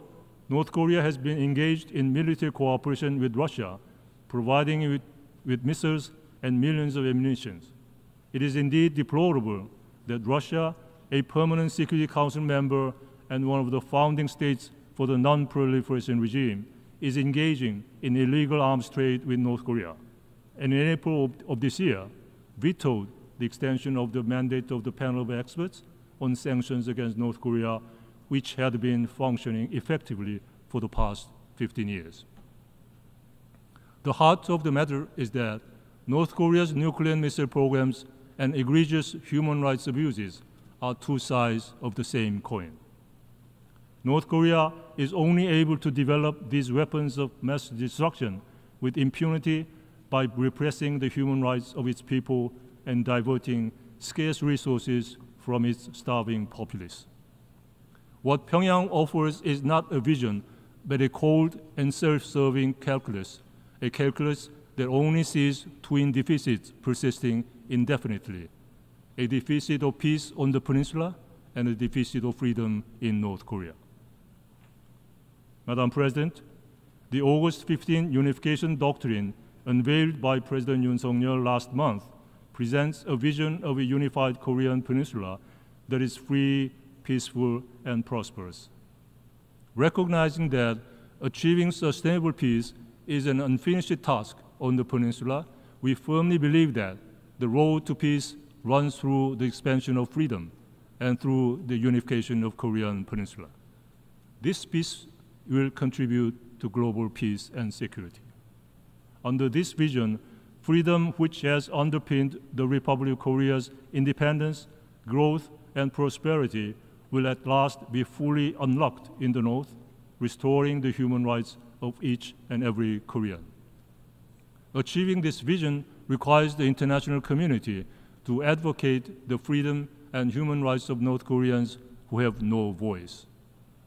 North Korea has been engaged in military cooperation with Russia, providing it with missiles and millions of ammunition. It is indeed deplorable that Russia, a permanent Security Council member and one of the founding states for the non-proliferation regime, is engaging in illegal arms trade with North Korea, and in April of this year, vetoed the extension of the mandate of the panel of experts on sanctions against North Korea, which had been functioning effectively for the past 15 years. The heart of the matter is that North Korea's nuclear and missile programs and egregious human rights abuses are two sides of the same coin. North Korea is only able to develop these weapons of mass destruction with impunity by repressing the human rights of its people and diverting scarce resources from its starving populace. What Pyongyang offers is not a vision, but a cold and self-serving calculus, a calculus that only sees twin deficits persisting indefinitely, a deficit of peace on the peninsula and a deficit of freedom in North Korea. Madam President, the August 15 Unification Doctrine unveiled by President Yoon Suk-yeol last month presents a vision of a unified Korean peninsula that is free, peaceful, and prosperous. Recognizing that achieving sustainable peace is an unfinished task on the peninsula, we firmly believe that the road to peace runs through the expansion of freedom and through the unification of Korean peninsula. This peace will contribute to global peace and security. Under this vision, freedom which has underpinned the Republic of Korea's independence, growth, and prosperity will at last be fully unlocked in the North, restoring the human rights of each and every Korean. Achieving this vision requires the international community to advocate the freedom and human rights of North Koreans who have no voice.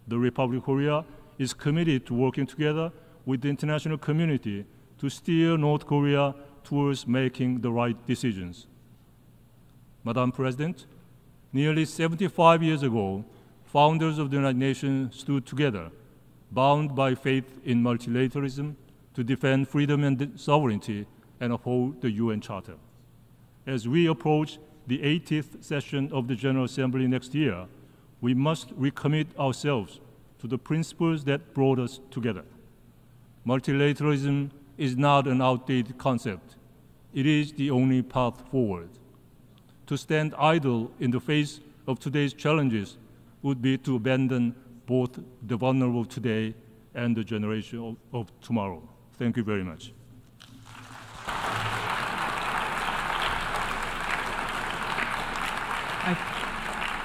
The Republic of Korea is committed to working together with the international community to steer North Korea towards making the right decisions. Madam President, nearly 75 years ago, founders of the United Nations stood together, bound by faith in multilateralism, to defend freedom and sovereignty and uphold the UN Charter. As we approach the 80th session of the General Assembly next year, we must recommit ourselves to the principles that brought us together. Multilateralism is not an outdated concept. It is the only path forward. To stand idle in the face of today's challenges would be to abandon both the vulnerable today and the generation of tomorrow. Thank you very much.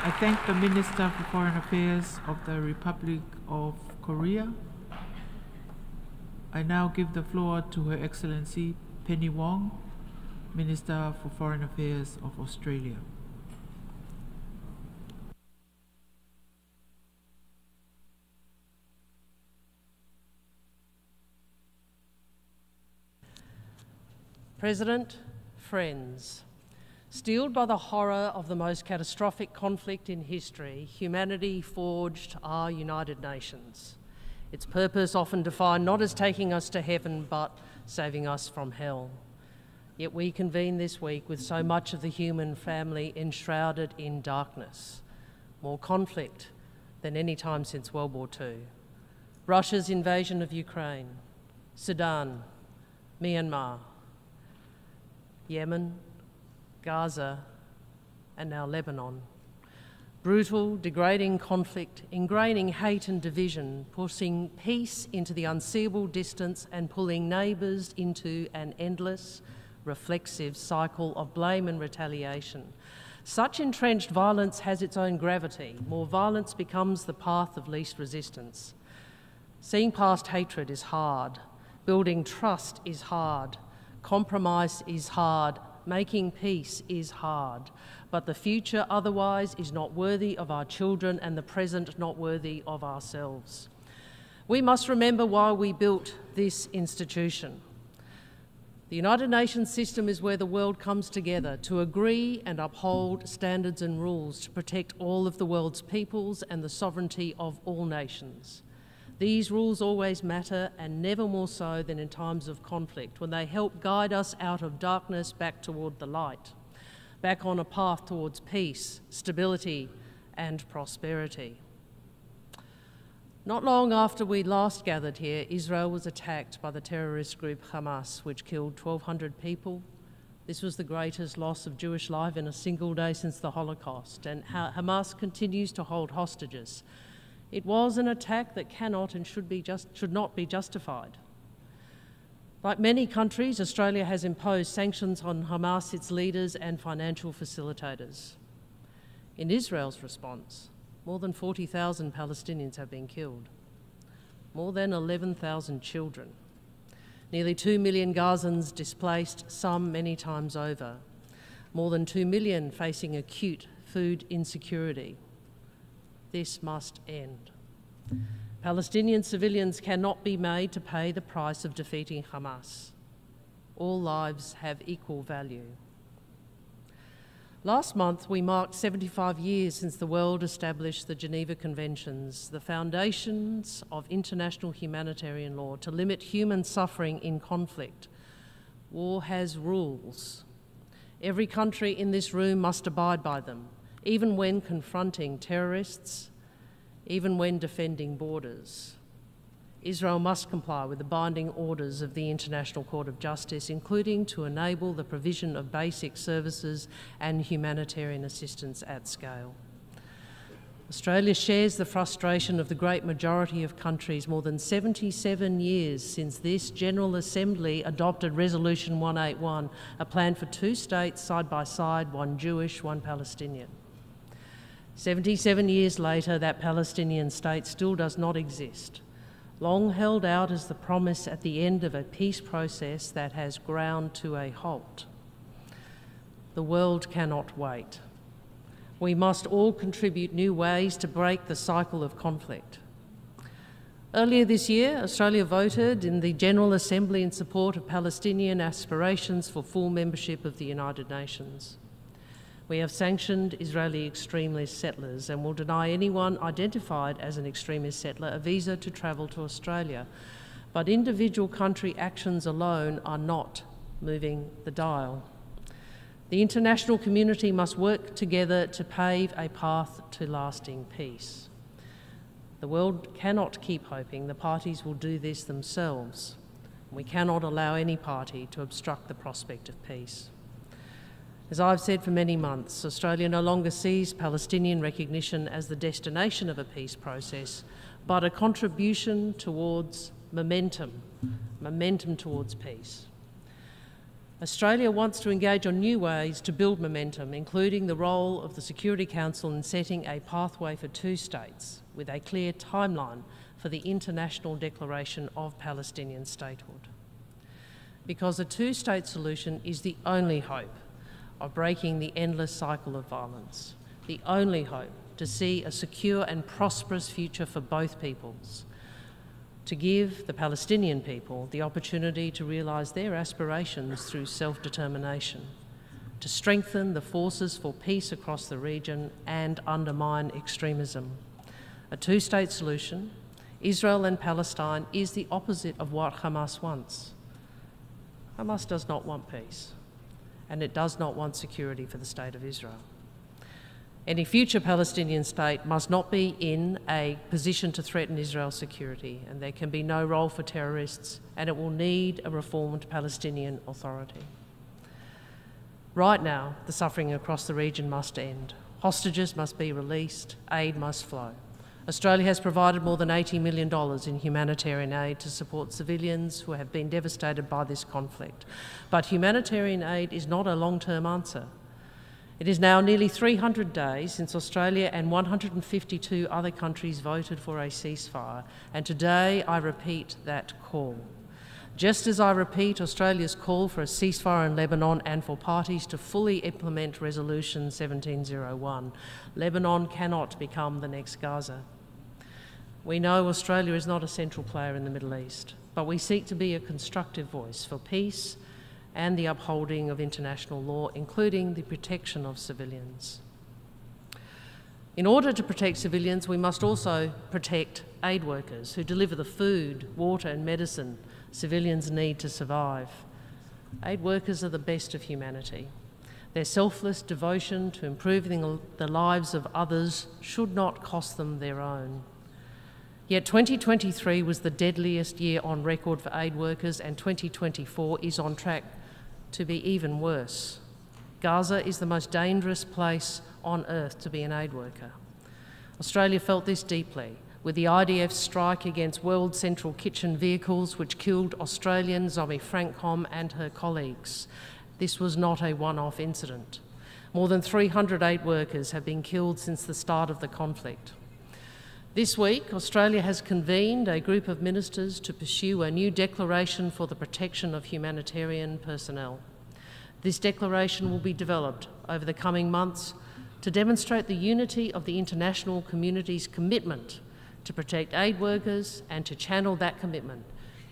I thank the Minister for Foreign Affairs of the Republic of Korea. I now give the floor to Her Excellency Penny Wong, Minister for Foreign Affairs of Australia. President, friends, steeled by the horror of the most catastrophic conflict in history, humanity forged our United Nations. Its purpose often defined not as taking us to heaven, but saving us from hell. Yet we convene this week with so much of the human family enshrouded in darkness. More conflict than any time since World War II. Russia's invasion of Ukraine, Sudan, Myanmar, Yemen, Gaza, and now Lebanon. Brutal, degrading conflict, ingraining hate and division, pushing peace into the unseeable distance and pulling neighbours into an endless, reflexive cycle of blame and retaliation. Such entrenched violence has its own gravity. More violence becomes the path of least resistance. Seeing past hatred is hard. Building trust is hard. Compromise is hard. Making peace is hard. But the future otherwise is not worthy of our children and the present not worthy of ourselves. We must remember why we built this institution. The United Nations system is where the world comes together to agree and uphold standards and rules to protect all of the world's peoples and the sovereignty of all nations. These rules always matter, and never more so than in times of conflict, when they help guide us out of darkness back toward the light, back on a path towards peace, stability, and prosperity. Not long after we last gathered here, Israel was attacked by the terrorist group Hamas, which killed 1,200 people. This was the greatest loss of Jewish life in a single day since the Holocaust, and Hamas continues to hold hostages. It was an attack that cannot and should not be justified. Like many countries, Australia has imposed sanctions on Hamas, its leaders and financial facilitators. In Israel's response, more than 40,000 Palestinians have been killed, more than 11,000 children, nearly 2 million Gazans displaced, some many times over, more than 2 million facing acute food insecurity. This must end. Palestinian civilians cannot be made to pay the price of defeating Hamas. All lives have equal value. Last month, we marked 75 years since the world established the Geneva Conventions, the foundations of international humanitarian law to limit human suffering in conflict. War has rules. Every country in this room must abide by them, even when confronting terrorists, even when defending borders. Israel must comply with the binding orders of the International Court of Justice, including to enable the provision of basic services and humanitarian assistance at scale. Australia shares the frustration of the great majority of countries more than 77 years since this General Assembly adopted Resolution 181, a plan for 2 states side by side, one Jewish, one Palestinian. 77 years later, that Palestinian state still does not exist, long held out as the promise at the end of a peace process that has ground to a halt. The world cannot wait. We must all contribute new ways to break the cycle of conflict. Earlier this year, Australia voted in the General Assembly in support of Palestinian aspirations for full membership of the United Nations. We have sanctioned Israeli extremist settlers and will deny anyone identified as an extremist settler a visa to travel to Australia. But individual country actions alone are not moving the dial. The international community must work together to pave a path to lasting peace. The world cannot keep hoping the parties will do this themselves. We cannot allow any party to obstruct the prospect of peace. As I've said for many months, Australia no longer sees Palestinian recognition as the destination of a peace process, but a contribution towards momentum towards peace. Australia wants to engage on new ways to build momentum, including the role of the Security Council in setting a pathway for two states, with a clear timeline for the international declaration of Palestinian statehood. Because a two-state solution is the only hope of breaking the endless cycle of violence, the only hope to see a secure and prosperous future for both peoples, to give the Palestinian people the opportunity to realise their aspirations through self-determination, to strengthen the forces for peace across the region and undermine extremism. A two-state solution, Israel and Palestine, is the opposite of what Hamas wants. Hamas does not want peace, and it does not want security for the State of Israel. Any future Palestinian state must not be in a position to threaten Israel's security, and there can be no role for terrorists, and it will need a reformed Palestinian Authority. Right now, the suffering across the region must end. Hostages must be released, aid must flow. Australia has provided more than $80 million in humanitarian aid to support civilians who have been devastated by this conflict. But humanitarian aid is not a long-term answer. It is now nearly 300 days since Australia and 152 other countries voted for a ceasefire, and today I repeat that call. Just as I repeat Australia's call for a ceasefire in Lebanon and for parties to fully implement Resolution 1701, Lebanon cannot become the next Gaza. We know Australia is not a central player in the Middle East, but we seek to be a constructive voice for peace and the upholding of international law, including the protection of civilians. In order to protect civilians, we must also protect aid workers who deliver the food, water and medicine civilians need to survive. Aid workers are the best of humanity. Their selfless devotion to improving the lives of others should not cost them their own. Yet 2023 was the deadliest year on record for aid workers, and 2024 is on track to be even worse. Gaza is the most dangerous place on earth to be an aid worker. Australia felt this deeply with the IDF's strike against World Central Kitchen vehicles, which killed Australian Zomi Francom and her colleagues. This was not a one-off incident. More than 300 aid workers have been killed since the start of the conflict. This week, Australia has convened a group of ministers to pursue a new declaration for the protection of humanitarian personnel. This declaration will be developed over the coming months to demonstrate the unity of the international community's commitment to protect aid workers and to channel that commitment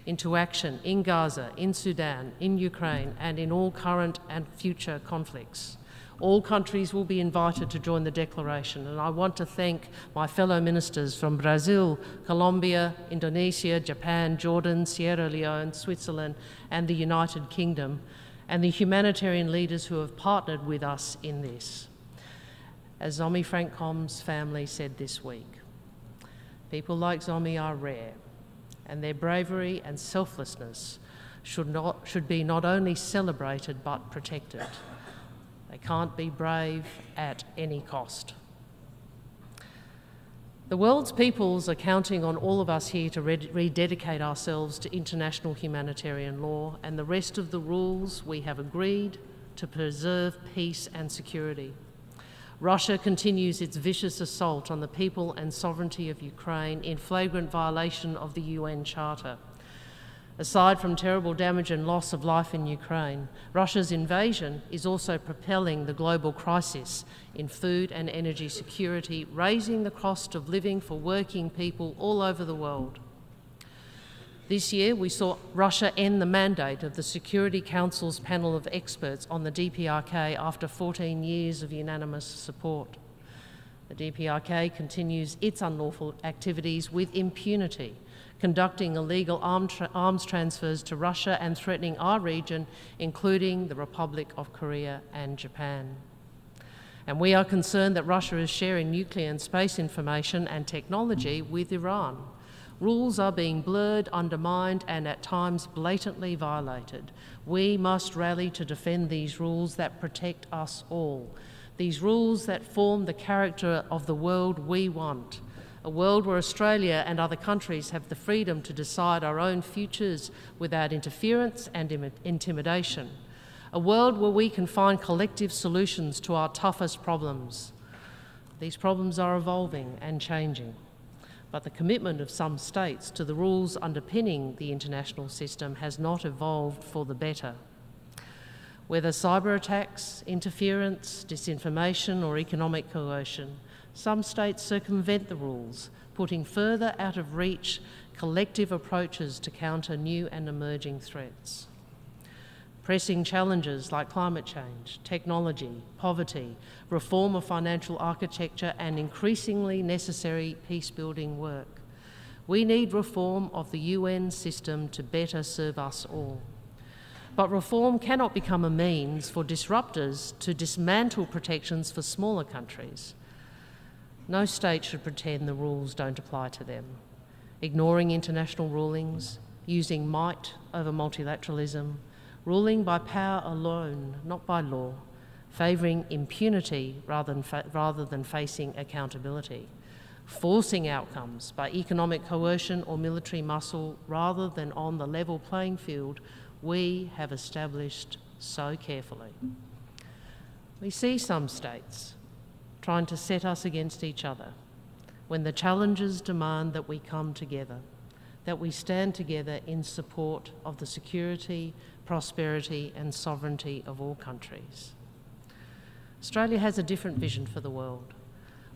into action in Gaza, in Sudan, in Ukraine, and in all current and future conflicts. All countries will be invited to join the declaration, and I want to thank my fellow ministers from Brazil, Colombia, Indonesia, Japan, Jordan, Sierra Leone, Switzerland, and the United Kingdom, and the humanitarian leaders who have partnered with us in this. As Zomi Francom's family said this week, people like Zomi are rare, and their bravery and selflessness should be not only celebrated but protected. They can't be brave at any cost. The world's peoples are counting on all of us here to rededicate ourselves to international humanitarian law and the rest of the rules we have agreed to preserve peace and security. Russia continues its vicious assault on the people and sovereignty of Ukraine in flagrant violation of the UN Charter. Aside from terrible damage and loss of life in Ukraine, Russia's invasion is also propelling the global crisis in food and energy security, raising the cost of living for working people all over the world. This year, we saw Russia end the mandate of the Security Council's panel of experts on the DPRK after 14 years of unanimous support. The DPRK continues its unlawful activities with impunity, conducting illegal arms transfers to Russia and threatening our region, including the Republic of Korea and Japan. And we are concerned that Russia is sharing nuclear and space information and technology with Iran. Rules are being blurred, undermined, and at times blatantly violated. We must rally to defend these rules that protect us all, these rules that form the character of the world we want, a world where Australia and other countries have the freedom to decide our own futures without interference and intimidation, a world where we can find collective solutions to our toughest problems. These problems are evolving and changing, but the commitment of some states to the rules underpinning the international system has not evolved for the better. Whether cyber attacks, interference, disinformation, or economic coercion, some states circumvent the rules, putting further out of reach collective approaches to counter new and emerging threats. Pressing challenges like climate change, technology, poverty, reform of financial architecture, and increasingly necessary peace-building work. We need reform of the UN system to better serve us all. But reform cannot become a means for disruptors to dismantle protections for smaller countries. No state should pretend the rules don't apply to them, ignoring international rulings, using might over multilateralism, ruling by power alone, not by law, favouring impunity rather than facing accountability, forcing outcomes by economic coercion or military muscle rather than on the level playing field we have established so carefully. We see some states trying to set us against each other when the challenges demand that we come together, that we stand together in support of the security, prosperity and sovereignty of all countries. Australia has a different vision for the world,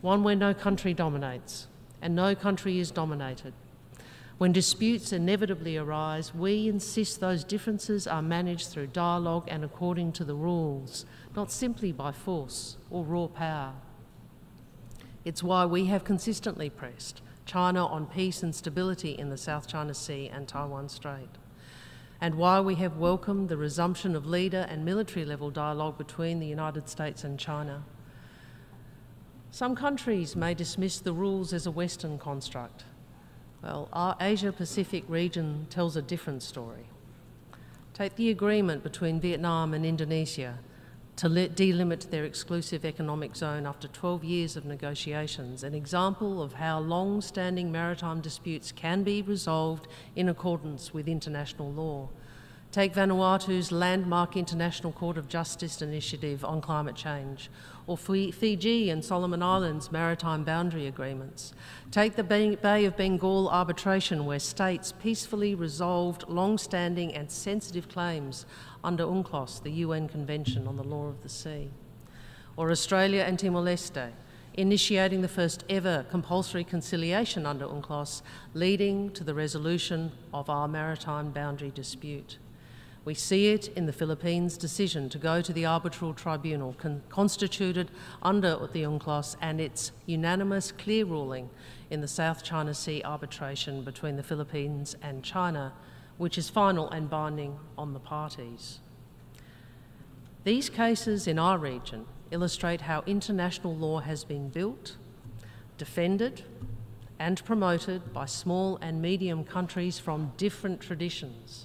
one where no country dominates and no country is dominated. When disputes inevitably arise, we insist those differences are managed through dialogue and according to the rules, not simply by force or raw power. It's why we have consistently pressed China on peace and stability in the South China Sea and Taiwan Strait, and why we have welcomed the resumption of leader and military level dialogue between the United States and China. Some countries may dismiss the rules as a Western construct. Well, our Asia-Pacific region tells a different story. Take the agreement between Vietnam and Indonesia to delimit their exclusive economic zone after 12 years of negotiations, an example of how long-standing maritime disputes can be resolved in accordance with international law. Take Vanuatu's landmark International Court of Justice initiative on climate change, or Fiji and Solomon Islands maritime boundary agreements. Take the Bay of Bengal arbitration, where states peacefully resolved long-standing and sensitive claims under UNCLOS, the UN Convention on the Law of the Sea. Or Australia and Timor-Leste, initiating the first ever compulsory conciliation under UNCLOS, leading to the resolution of our maritime boundary dispute. We see it in the Philippines' decision to go to the arbitral tribunal constituted under the UNCLOS and its unanimous clear ruling in the South China Sea arbitration between the Philippines and China, which is final and binding on the parties. These cases in our region illustrate how international law has been built, defended, and promoted by small and medium countries from different traditions.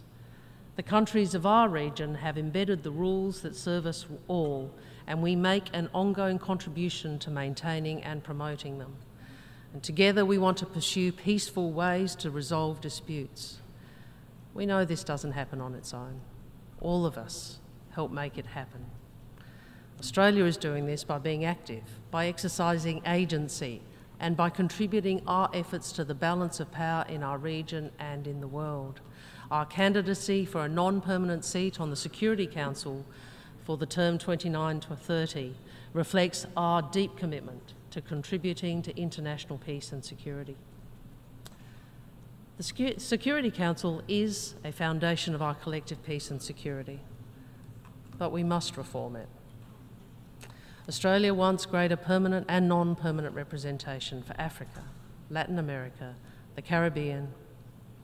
The countries of our region have embedded the rules that serve us all, and we make an ongoing contribution to maintaining and promoting them. And together we want to pursue peaceful ways to resolve disputes. We know this doesn't happen on its own. All of us help make it happen. Australia is doing this by being active, by exercising agency, and by contributing our efforts to the balance of power in our region and in the world. Our candidacy for a non-permanent seat on the Security Council for the term 29 to 30 reflects our deep commitment to contributing to international peace and security. The Security Council is a foundation of our collective peace and security, but we must reform it. Australia wants greater permanent and non-permanent representation for Africa, Latin America, the Caribbean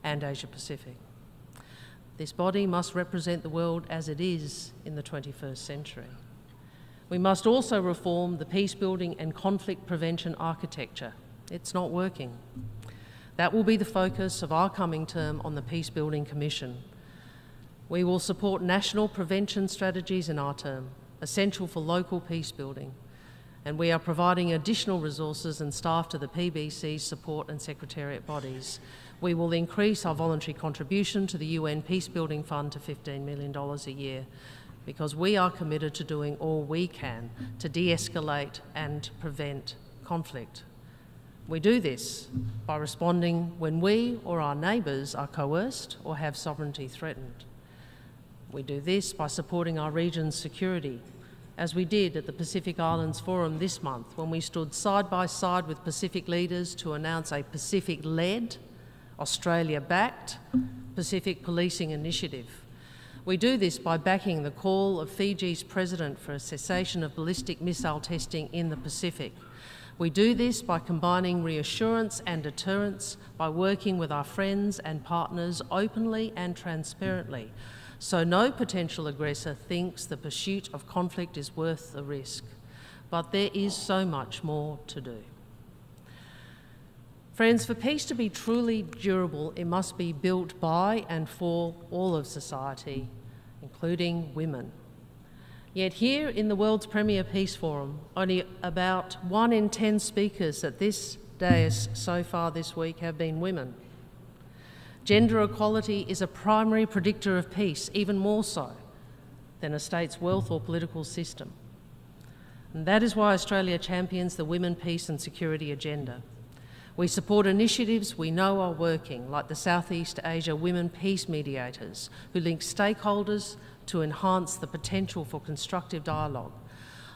and Asia Pacific. This body must represent the world as it is in the 21st century. We must also reform the peace-building and conflict prevention architecture. It's not working. That will be the focus of our coming term on the Peace-Building Commission. We will support national prevention strategies in our term, essential for local peace building, and we are providing additional resources and staff to the PBC's support and secretariat bodies. We will increase our voluntary contribution to the UN Peacebuilding Fund to $15 million a year, because we are committed to doing all we can to de-escalate and prevent conflict. We do this by responding when we or our neighbours are coerced or have sovereignty threatened. We do this by supporting our region's security, as we did at the Pacific Islands Forum this month when we stood side by side with Pacific leaders to announce a Pacific-led, Australia-backed Pacific policing initiative. We do this by backing the call of Fiji's president for a cessation of ballistic missile testing in the Pacific. We do this by combining reassurance and deterrence, by working with our friends and partners openly and transparently, so no potential aggressor thinks the pursuit of conflict is worth the risk. But there is so much more to do. Friends, for peace to be truly durable, it must be built by and for all of society, including women. Yet here in the world's premier peace forum, only about 1 in 10 speakers at this dais so far this week have been women. Gender equality is a primary predictor of peace, even more so than a state's wealth or political system. And that is why Australia champions the Women, Peace and Security agenda. We support initiatives we know are working, like the Southeast Asia Women Peace Mediators, who link stakeholders to enhance the potential for constructive dialogue,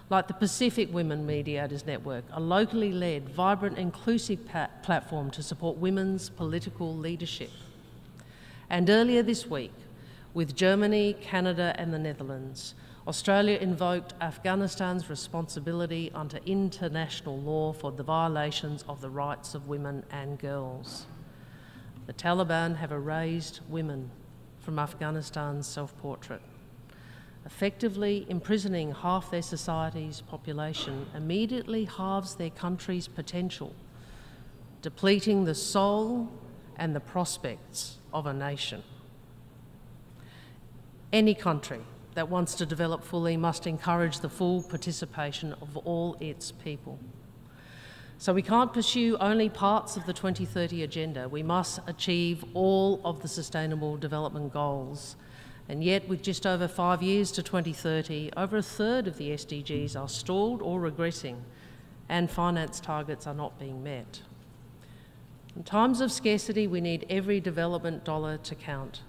like the Pacific Women Mediators Network, a locally led, vibrant, inclusive platform to support women's political leadership. And earlier this week, with Germany, Canada and the Netherlands, Australia invoked Afghanistan's responsibility under international law for the violations of the rights of women and girls. The Taliban have erased women from Afghanistan's self-portrait, effectively imprisoning half their society's population immediately halves their country's potential, depleting the soul and the prospects of a nation. Any country that wants to develop fully must encourage the full participation of all its people. So we can't pursue only parts of the 2030 agenda. We must achieve all of the Sustainable Development Goals. And yet, with just over 5 years to 2030, over a third of the SDGs are stalled or regressing, and finance targets are not being met. In times of scarcity, we need every development dollar to count.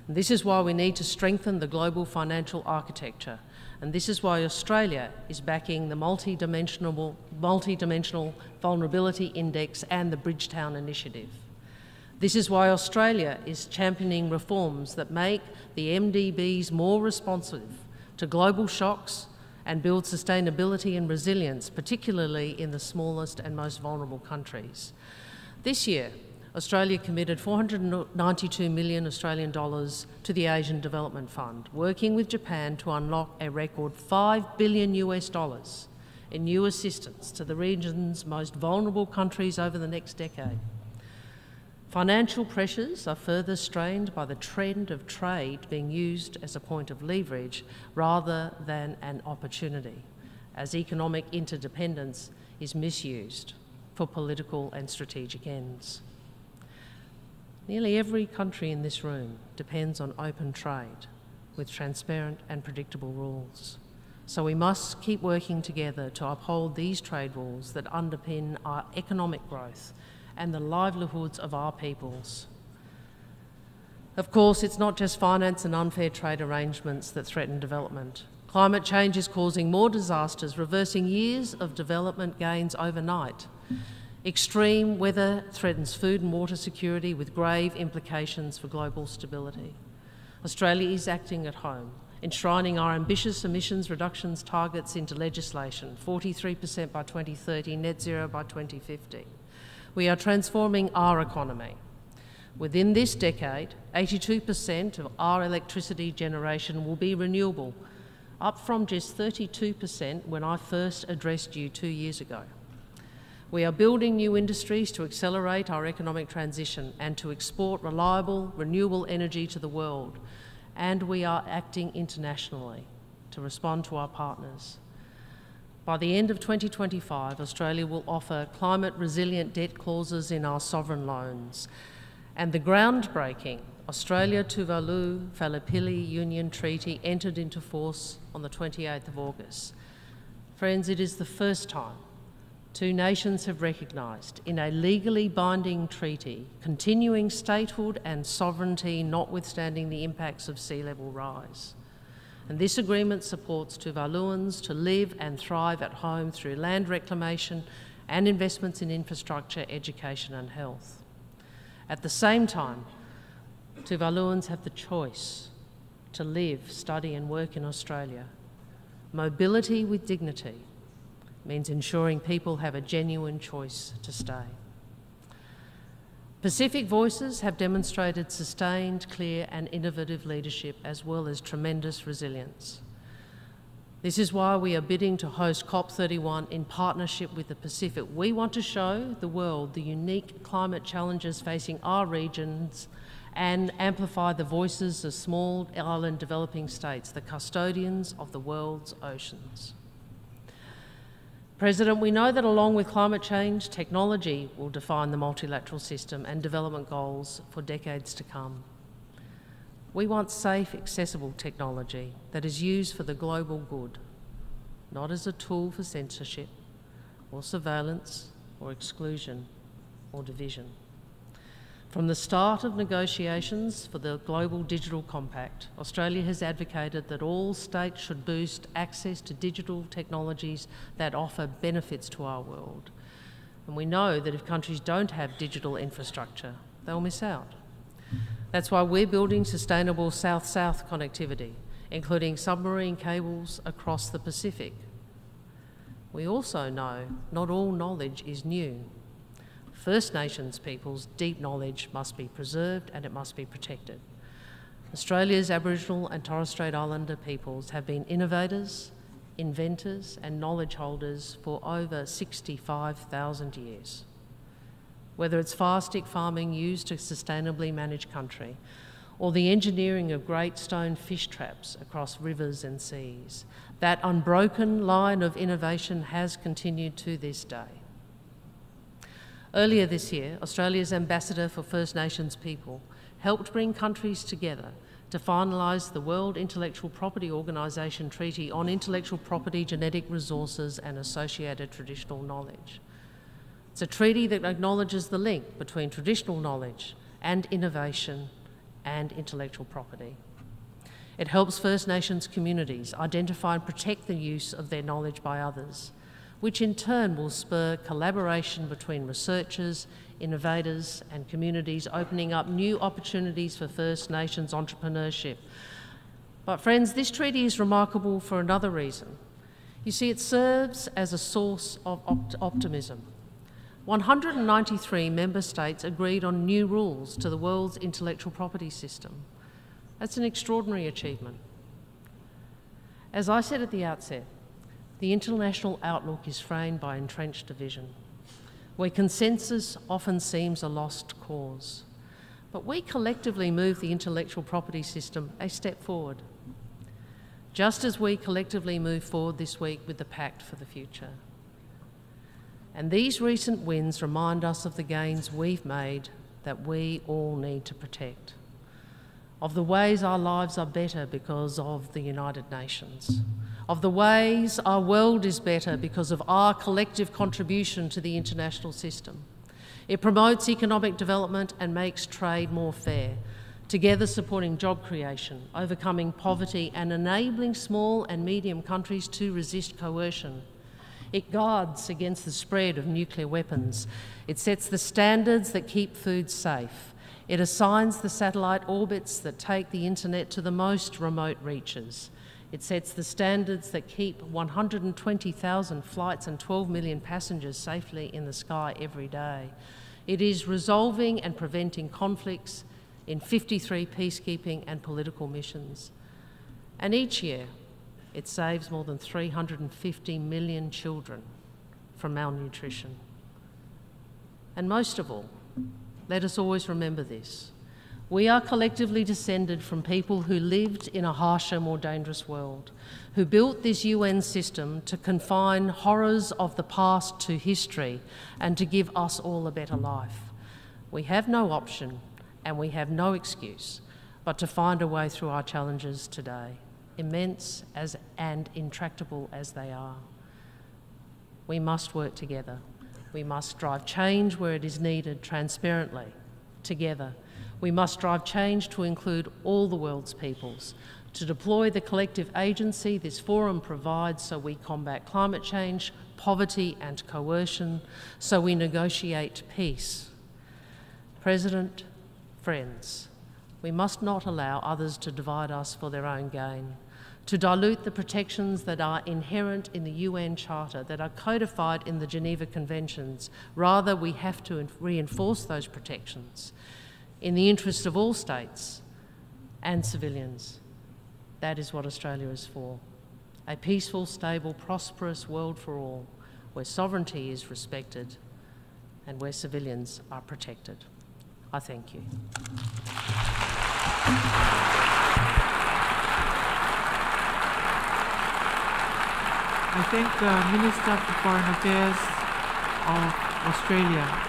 And this is why we need to strengthen the global financial architecture. And this is why Australia is backing the multidimensional Vulnerability Index and the Bridgetown Initiative. This is why Australia is championing reforms that make the MDBs more responsive to global shocks and build sustainability and resilience, particularly in the smallest and most vulnerable countries. This year, Australia committed 492 million Australian dollars to the Asian Development Fund, working with Japan to unlock a record $5 billion in new assistance to the region's most vulnerable countries over the next decade. Financial pressures are further strained by the trend of trade being used as a point of leverage rather than an opportunity, as economic interdependence is misused for political and strategic ends. Nearly every country in this room depends on open trade with transparent and predictable rules. So we must keep working together to uphold these trade rules that underpin our economic growth and the livelihoods of our peoples. Of course, it's not just finance and unfair trade arrangements that threaten development. Climate change is causing more disasters, reversing years of development gains overnight. Extreme weather threatens food and water security with grave implications for global stability. Australia is acting at home, enshrining our ambitious emissions reductions targets into legislation, 43% by 2030, net zero by 2050. We are transforming our economy. Within this decade, 82% of our electricity generation will be renewable, up from just 32% when I first addressed you 2 years ago. We are building new industries to accelerate our economic transition and to export reliable, renewable energy to the world. And we are acting internationally to respond to our partners. By the end of 2025, Australia will offer climate-resilient debt clauses in our sovereign loans. And the groundbreaking Australia-Tuvalu-Fallipili Union Treaty entered into force on the 28th of August. Friends, it is the first time two nations have recognised in a legally binding treaty continuing statehood and sovereignty notwithstanding the impacts of sea level rise. And this agreement supports Tuvaluans to live and thrive at home through land reclamation and investments in infrastructure, education and health. At the same time, Tuvaluans have the choice to live, study and work in Australia. Mobility with dignity means ensuring people have a genuine choice to stay. Pacific voices have demonstrated sustained, clear and innovative leadership as well as tremendous resilience. This is why we are bidding to host COP31 in partnership with the Pacific. We want to show the world the unique climate challenges facing our regions and amplify the voices of small island developing states, the custodians of the world's oceans. President, we know that along with climate change, technology will define the multilateral system and development goals for decades to come. We want safe, accessible technology that is used for the global good, not as a tool for censorship or surveillance or exclusion or division. From the start of negotiations for the Global Digital Compact, Australia has advocated that all states should boost access to digital technologies that offer benefits to our world. And we know that if countries don't have digital infrastructure, they'll miss out. That's why we're building sustainable south-south connectivity, including submarine cables across the Pacific. We also know not all knowledge is new. First Nations peoples' deep knowledge must be preserved and it must be protected. Australia's Aboriginal and Torres Strait Islander peoples have been innovators, inventors and knowledge holders for over 65,000 years. Whether it's fire stick farming used to sustainably manage country, or the engineering of great stone fish traps across rivers and seas, that unbroken line of innovation has continued to this day. Earlier this year, Australia's Ambassador for First Nations People helped bring countries together to finalise the World Intellectual Property Organisation Treaty on Intellectual Property, Genetic Resources and Associated Traditional Knowledge. It's a treaty that acknowledges the link between traditional knowledge and innovation and intellectual property. It helps First Nations communities identify and protect the use of their knowledge by others, which in turn will spur collaboration between researchers, innovators and communities, opening up new opportunities for First Nations entrepreneurship. But friends, this treaty is remarkable for another reason. You see, it serves as a source of optimism. 193 member states agreed on new rules to the world's intellectual property system. That's an extraordinary achievement. As I said at the outset, the international outlook is framed by entrenched division, where consensus often seems a lost cause. But we collectively move the intellectual property system a step forward, just as we collectively move forward this week with the Pact for the Future. And these recent wins remind us of the gains we've made that we all need to protect, of the ways our lives are better because of the United Nations, of the ways our world is better because of our collective contribution to the international system. It promotes economic development and makes trade more fair, together supporting job creation, overcoming poverty and enabling small and medium countries to resist coercion. It guards against the spread of nuclear weapons. It sets the standards that keep food safe. It assigns the satellite orbits that take the internet to the most remote reaches. It sets the standards that keep 120,000 flights and 12 million passengers safely in the sky every day. It is resolving and preventing conflicts in 53 peacekeeping and political missions. And each year, it saves more than 350 million children from malnutrition. And most of all, let us always remember this. We are collectively descended from people who lived in a harsher, more dangerous world, who built this UN system to confine horrors of the past to history and to give us all a better life. We have no option and we have no excuse but to find a way through our challenges today, immense and intractable as they are. We must work together. We must drive change where it is needed transparently, together. We must drive change to include all the world's peoples, to deploy the collective agency this forum provides so we combat climate change, poverty and coercion, so we negotiate peace. President, friends, we must not allow others to divide us for their own gain, to dilute the protections that are inherent in the UN Charter, that are codified in the Geneva Conventions. Rather, we have to reinforce those protections in the interest of all states and civilians. That is what Australia is for. A peaceful, stable, prosperous world for all, where sovereignty is respected and where civilians are protected. I thank you. I thank the Minister for Foreign Affairs of Australia.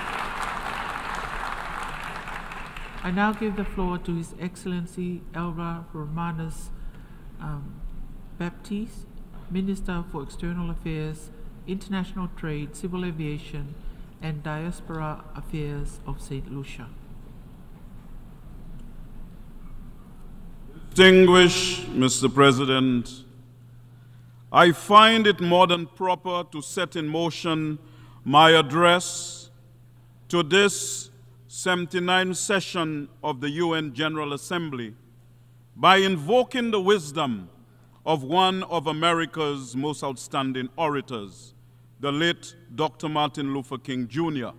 I now give the floor to His Excellency Elra Romanus Baptiste, Minister for External Affairs, International Trade, Civil Aviation and Diaspora Affairs of St. Lucia. Distinguished Mr. President, I find it more than proper to set in motion my address to this 79th session of the UN General Assembly by invoking the wisdom of one of America's most outstanding orators, the late Dr. Martin Luther King Jr.,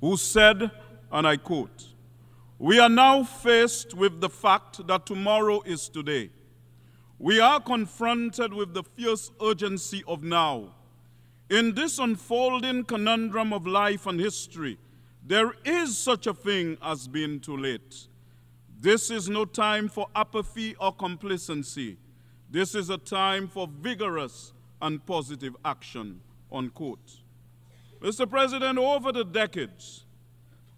who said, and I quote, "We are now faced with the fact that tomorrow is today. We are confronted with the fierce urgency of now. In this unfolding conundrum of life and history, there is such a thing as being too late. This is no time for apathy or complacency. This is a time for vigorous and positive action," unquote. Mr. President, over the decades,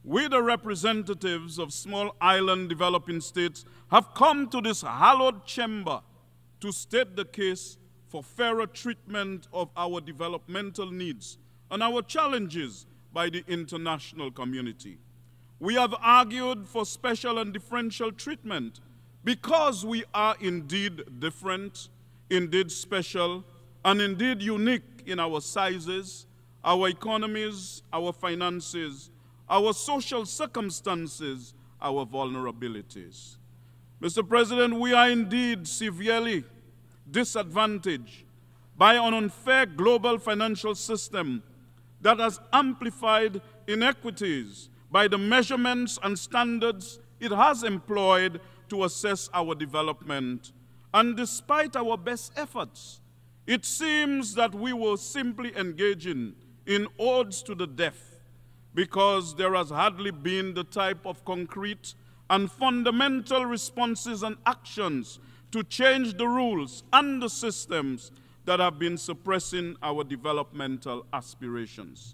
we, the representatives of small island developing states, have come to this hallowed chamber to state the case for fairer treatment of our developmental needs and our challenges by the international community. We have argued for special and differential treatment because we are indeed different, indeed special, and indeed unique in our sizes, our economies, our finances, our social circumstances, our vulnerabilities. Mr. President, we are indeed severely disadvantaged by an unfair global financial system that has amplified inequities by the measurements and standards it has employed to assess our development. And despite our best efforts, it seems that we were simply engaging in odds to the death because there has hardly been the type of concrete and fundamental responses and actions to change the rules and the systems that have been suppressing our developmental aspirations.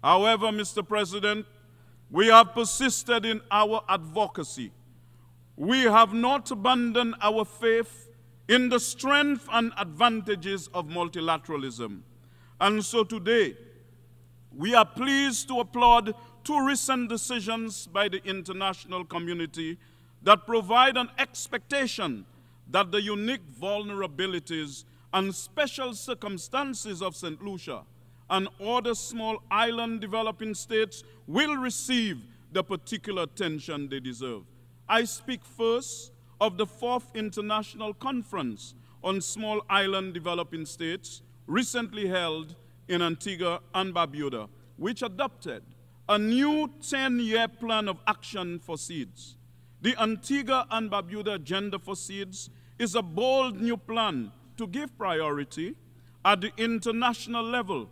However, Mr. President, we have persisted in our advocacy. We have not abandoned our faith in the strength and advantages of multilateralism. And so today, we are pleased to applaud two recent decisions by the international community that provide an expectation that the unique vulnerabilities and special circumstances of St. Lucia and other small island developing states will receive the particular attention they deserve. I speak first of the 4th International Conference on Small Island Developing States, recently held in Antigua and Barbuda, which adopted a new 10-year plan of action for seeds. The Antigua and Barbuda Agenda for Seeds is a bold new plan to give priority at the international level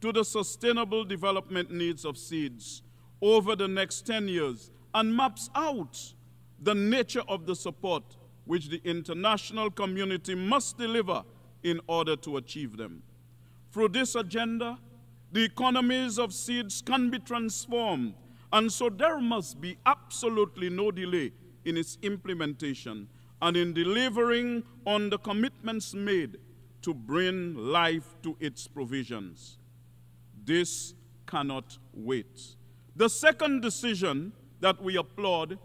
to the sustainable development needs of seeds over the next 10 years and maps out the nature of the support which the international community must deliver in order to achieve them. Through this agenda, the economies of seeds can be transformed, and so there must be absolutely no delay in its implementation and in delivering on the commitments made to bring life to its provisions. This cannot wait. The second decision that we applaud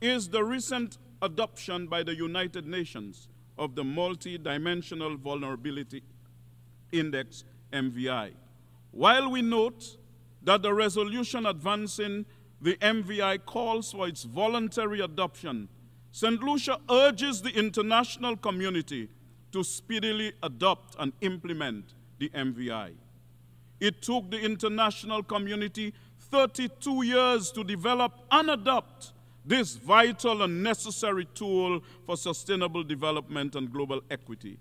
is the recent adoption by the United Nations of the Multi-Dimensional Vulnerability Index, MVI. While we note that the resolution advancing the MVI calls for its voluntary adoption, St. Lucia urges the international community to speedily adopt and implement the MVI. It took the international community 32 years to develop and adopt this vital and necessary tool for sustainable development and global equity.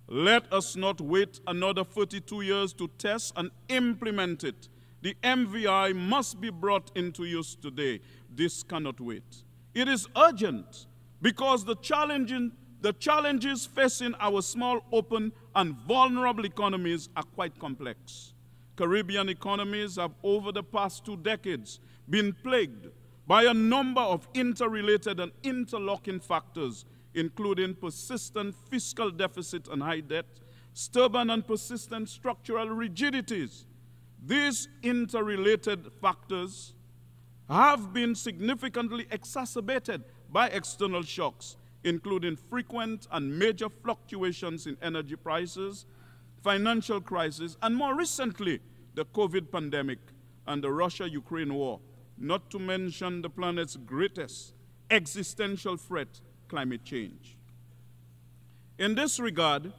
Let us not wait another 32 years to test and implement it. The MVI must be brought into use today. This cannot wait. It is urgent because the challenges facing our small, open, and vulnerable economies are quite complex. Caribbean economies have, over the past 2 decades, been plagued by a number of interrelated and interlocking factors, including persistent fiscal deficit and high debt, stubborn and persistent structural rigidities. These interrelated factors have been significantly exacerbated by external shocks, including frequent and major fluctuations in energy prices, financial crisis, and more recently, the COVID pandemic and the Russia-Ukraine war, not to mention the planet's greatest existential threat, climate change. In this regard,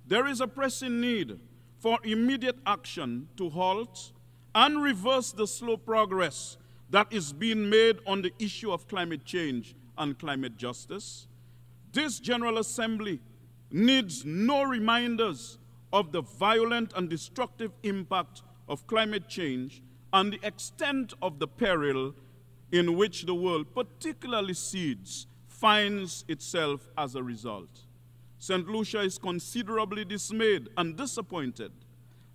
there is a pressing need for immediate action to halt and reverse the slow progress that is being made on the issue of climate change and climate justice. This General Assembly needs no reminders of the violent and destructive impact of climate change and the extent of the peril in which the world, particularly seeds, finds itself as a result. St. Lucia is considerably dismayed and disappointed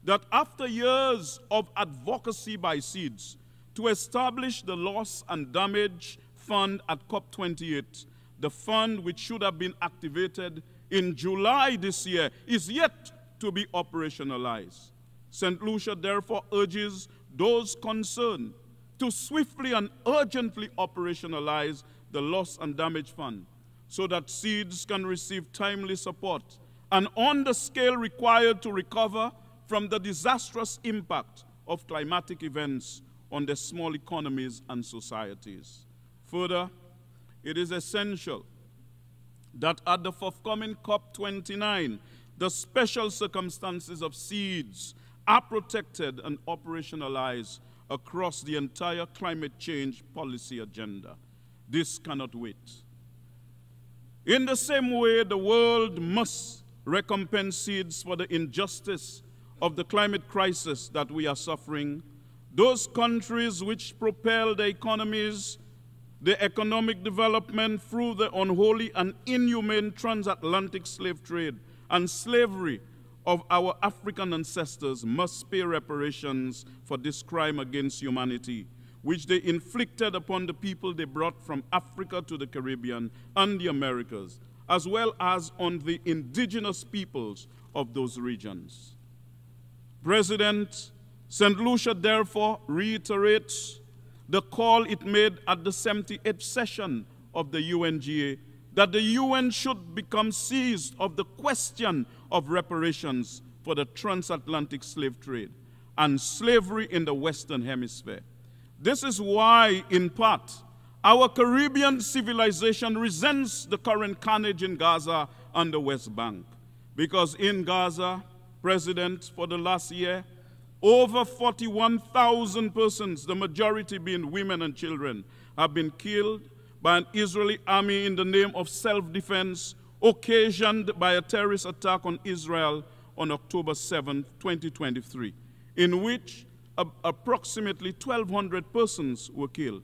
that after years of advocacy by seeds to establish the Loss and Damage Fund at COP28, the fund which should have been activated in July this year is yet to be operationalized. St. Lucia therefore urges those concerned to swiftly and urgently operationalize the Loss and Damage Fund so that seeds can receive timely support and on the scale required to recover from the disastrous impact of climatic events on their small economies and societies. Further, it is essential that at the forthcoming COP29, the special circumstances of seeds are protected and operationalized across the entire climate change policy agenda. This cannot wait. In the same way, the world must recompense seeds for the injustice of the climate crisis that we are suffering. Those countries which propel their economies, their economic development through the unholy and inhumane transatlantic slave trade and slavery of our African ancestors must pay reparations for this crime against humanity, which they inflicted upon the people they brought from Africa to the Caribbean and the Americas, as well as on the indigenous peoples of those regions. President, St. Lucia therefore reiterates the call it made at the 78th session of the UNGA that the UN should become seized of the question of reparations for the transatlantic slave trade and slavery in the Western Hemisphere. This is why, in part, our Caribbean civilization resents the current carnage in Gaza and the West Bank. Because in Gaza, President, for the last year, over 41,000 persons, the majority being women and children, have been killed by an Israeli army in the name of self-defense, occasioned by a terrorist attack on Israel on October 7, 2023, in which approximately 1,200 persons were killed.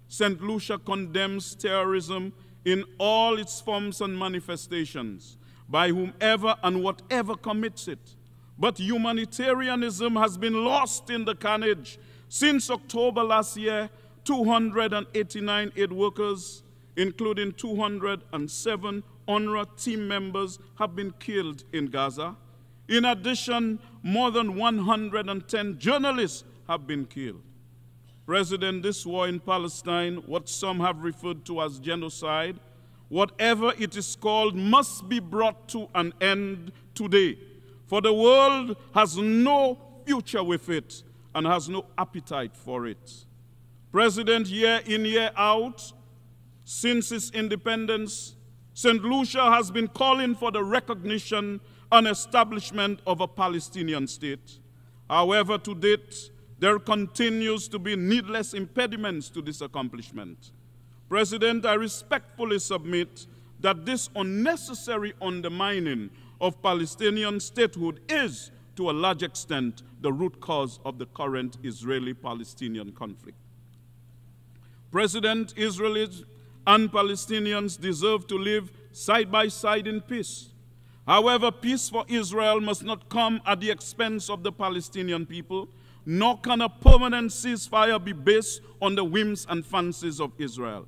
St. Lucia condemns terrorism in all its forms and manifestations, by whomever and whatever commits it. But humanitarianism has been lost in the carnage. Since October last year, 289 aid workers, including 207 UNRWA team members, have been killed in Gaza. In addition, more than 110 journalists have been killed. President, this war in Palestine, what some have referred to as genocide, whatever it is called, must be brought to an end today. For the world has no future with it and has no appetite for it. President, year in, year out, since its independence, St. Lucia has been calling for the recognition and establishment of a Palestinian state. However, to date, there continues to be needless impediments to this accomplishment. President, I respectfully submit that this unnecessary undermining of Palestinian statehood is, to a large extent, the root cause of the current Israeli-Palestinian conflict. President, Israelis and Palestinians deserve to live side by side in peace. However, peace for Israel must not come at the expense of the Palestinian people, nor can a permanent ceasefire be based on the whims and fancies of Israel.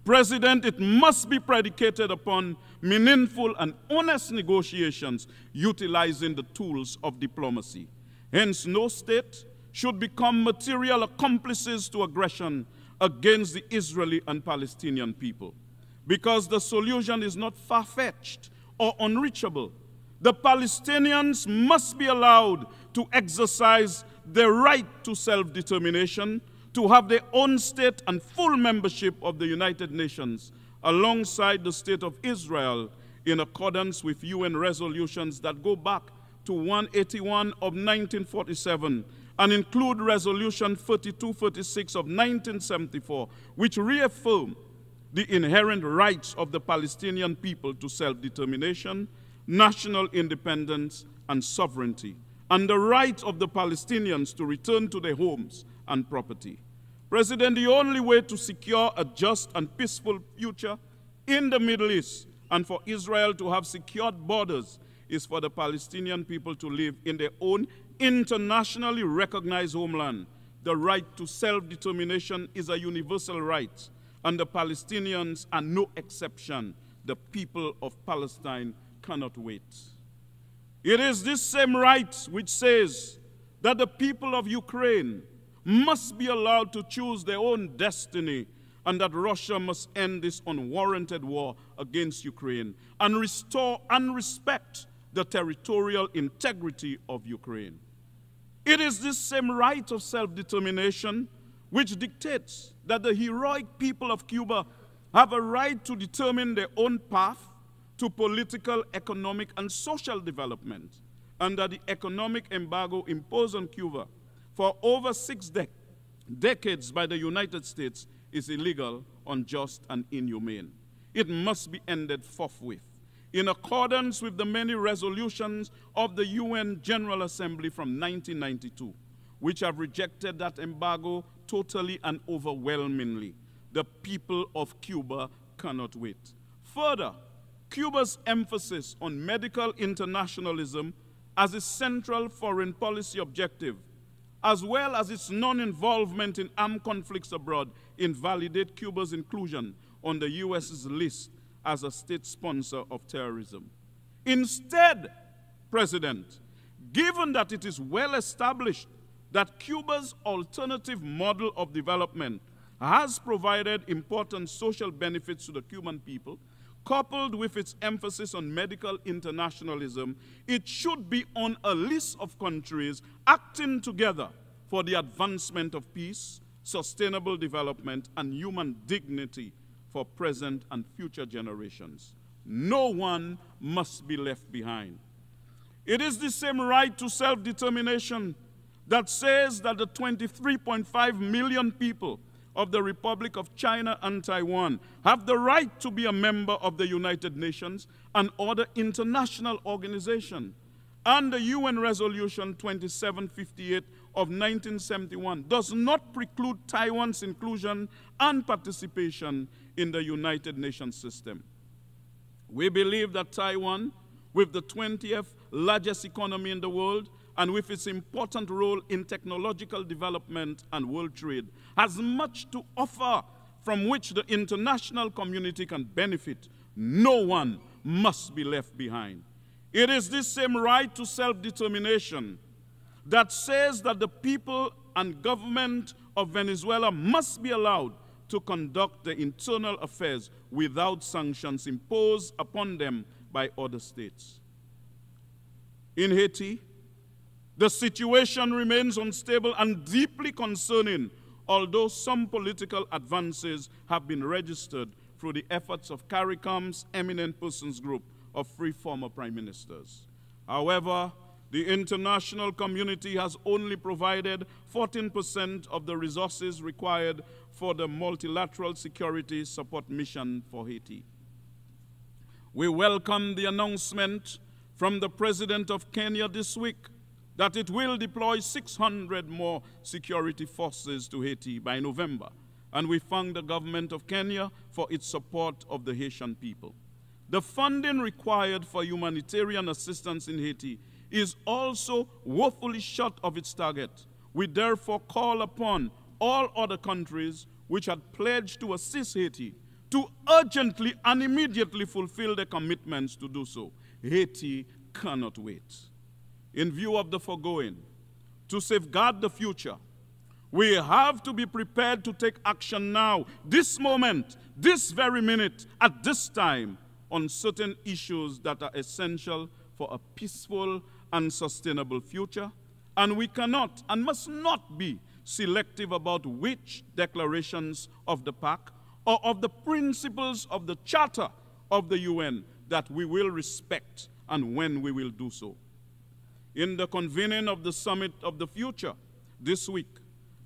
President, it must be predicated upon meaningful and honest negotiations utilizing the tools of diplomacy. Hence, no state should become material accomplices to aggression against the Israeli and Palestinian people. Because the solution is not far-fetched or unreachable. The Palestinians must be allowed to exercise their right to self-determination, to have their own state and full membership of the United Nations, alongside the state of Israel, in accordance with UN resolutions that go back to 181 of 1947 and include Resolution 3246 of 1974, which reaffirm the inherent rights of the Palestinian people to self-determination, national independence, and sovereignty, and the right of the Palestinians to return to their homes and property. President, the only way to secure a just and peaceful future in the Middle East and for Israel to have secured borders is for the Palestinian people to live in their own internationally recognized homeland. The right to self-determination is a universal right, and the Palestinians are no exception. The people of Palestine cannot wait. It is this same right which says that the people of Ukraine must be allowed to choose their own destiny, and that Russia must end this unwarranted war against Ukraine and restore and respect the territorial integrity of Ukraine. It is this same right of self-determination which dictates that the heroic people of Cuba have a right to determine their own path to political, economic, and social development, and that the economic embargo imposed on Cuba for over 6 decades by the United States is illegal, unjust, and inhumane. It must be ended forthwith, in accordance with the many resolutions of the UN General Assembly from 1992, which have rejected that embargo totally and overwhelmingly. The people of Cuba cannot wait. Further, Cuba's emphasis on medical internationalism as its central foreign policy objective, as well as its non-involvement in armed conflicts abroad, invalidate Cuba's inclusion on the US's list as a state sponsor of terrorism. Instead, President, given that it is well established that Cuba's alternative model of development has provided important social benefits to the Cuban people, coupled with its emphasis on medical internationalism, it should be on a list of countries acting together for the advancement of peace, sustainable development, and human dignity for present and future generations. No one must be left behind. It is the same right to self-determination that says that the 23.5 million people of the Republic of China and Taiwan have the right to be a member of the United Nations and other international organizations. And the UN Resolution 2758 of 1971 does not preclude Taiwan's inclusion and participation in the United Nations system. We believe that Taiwan, with the 20th largest economy in the world, and with its important role in technological development and world trade, has much to offer from which the international community can benefit. No one must be left behind. It is this same right to self-determination that says that the people and government of Venezuela must be allowed to conduct their internal affairs without sanctions imposed upon them by other states. In Haiti, the situation remains unstable and deeply concerning, although some political advances have been registered through the efforts of CARICOM's Eminent Persons Group of 3 former prime ministers. However, the international community has only provided 14% of the resources required for the multilateral security support mission for Haiti. We welcome the announcement from the President of Kenya this week that it will deploy 600 more security forces to Haiti by November, and we thank the government of Kenya for its support of the Haitian people. The funding required for humanitarian assistance in Haiti is also woefully short of its target. We therefore call upon all other countries which had pledged to assist Haiti to urgently and immediately fulfill their commitments to do so. Haiti cannot wait. In view of the foregoing, to safeguard the future, we have to be prepared to take action now, this moment, this very minute, at this time, on certain issues that are essential for a peaceful and sustainable future, and we cannot and must not be selective about which declarations of the Pact or of the principles of the Charter of the UN that we will respect and when we will do so. In the convening of the Summit of the Future this week,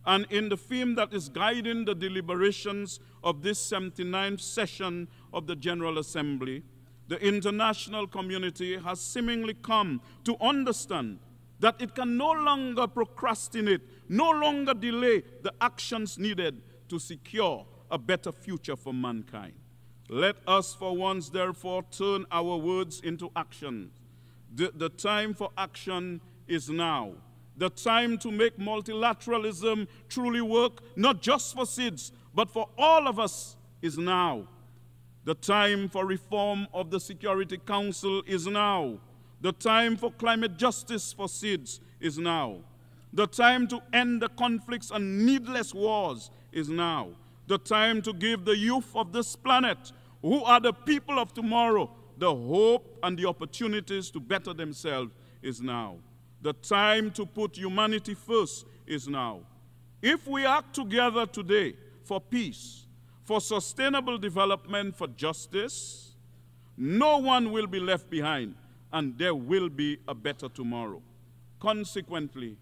and in the theme that is guiding the deliberations of this 79th session of the General Assembly, the international community has seemingly come to understand that it can no longer procrastinate, no longer delay the actions needed to secure a better future for mankind. Let us for once, therefore, turn our words into action. The time for action is now. The time to make multilateralism truly work, not just for SIDS, but for all of us, is now. The time for reform of the Security Council is now. The time for climate justice for SIDS is now. The time to end the conflicts and needless wars is now. The time to give the youth of this planet, who are the people of tomorrow, the hope and the opportunities to better themselves is now. The time to put humanity first is now. If we act together today for peace, for sustainable development, for justice, no one will be left behind, and there will be a better tomorrow. Consequently,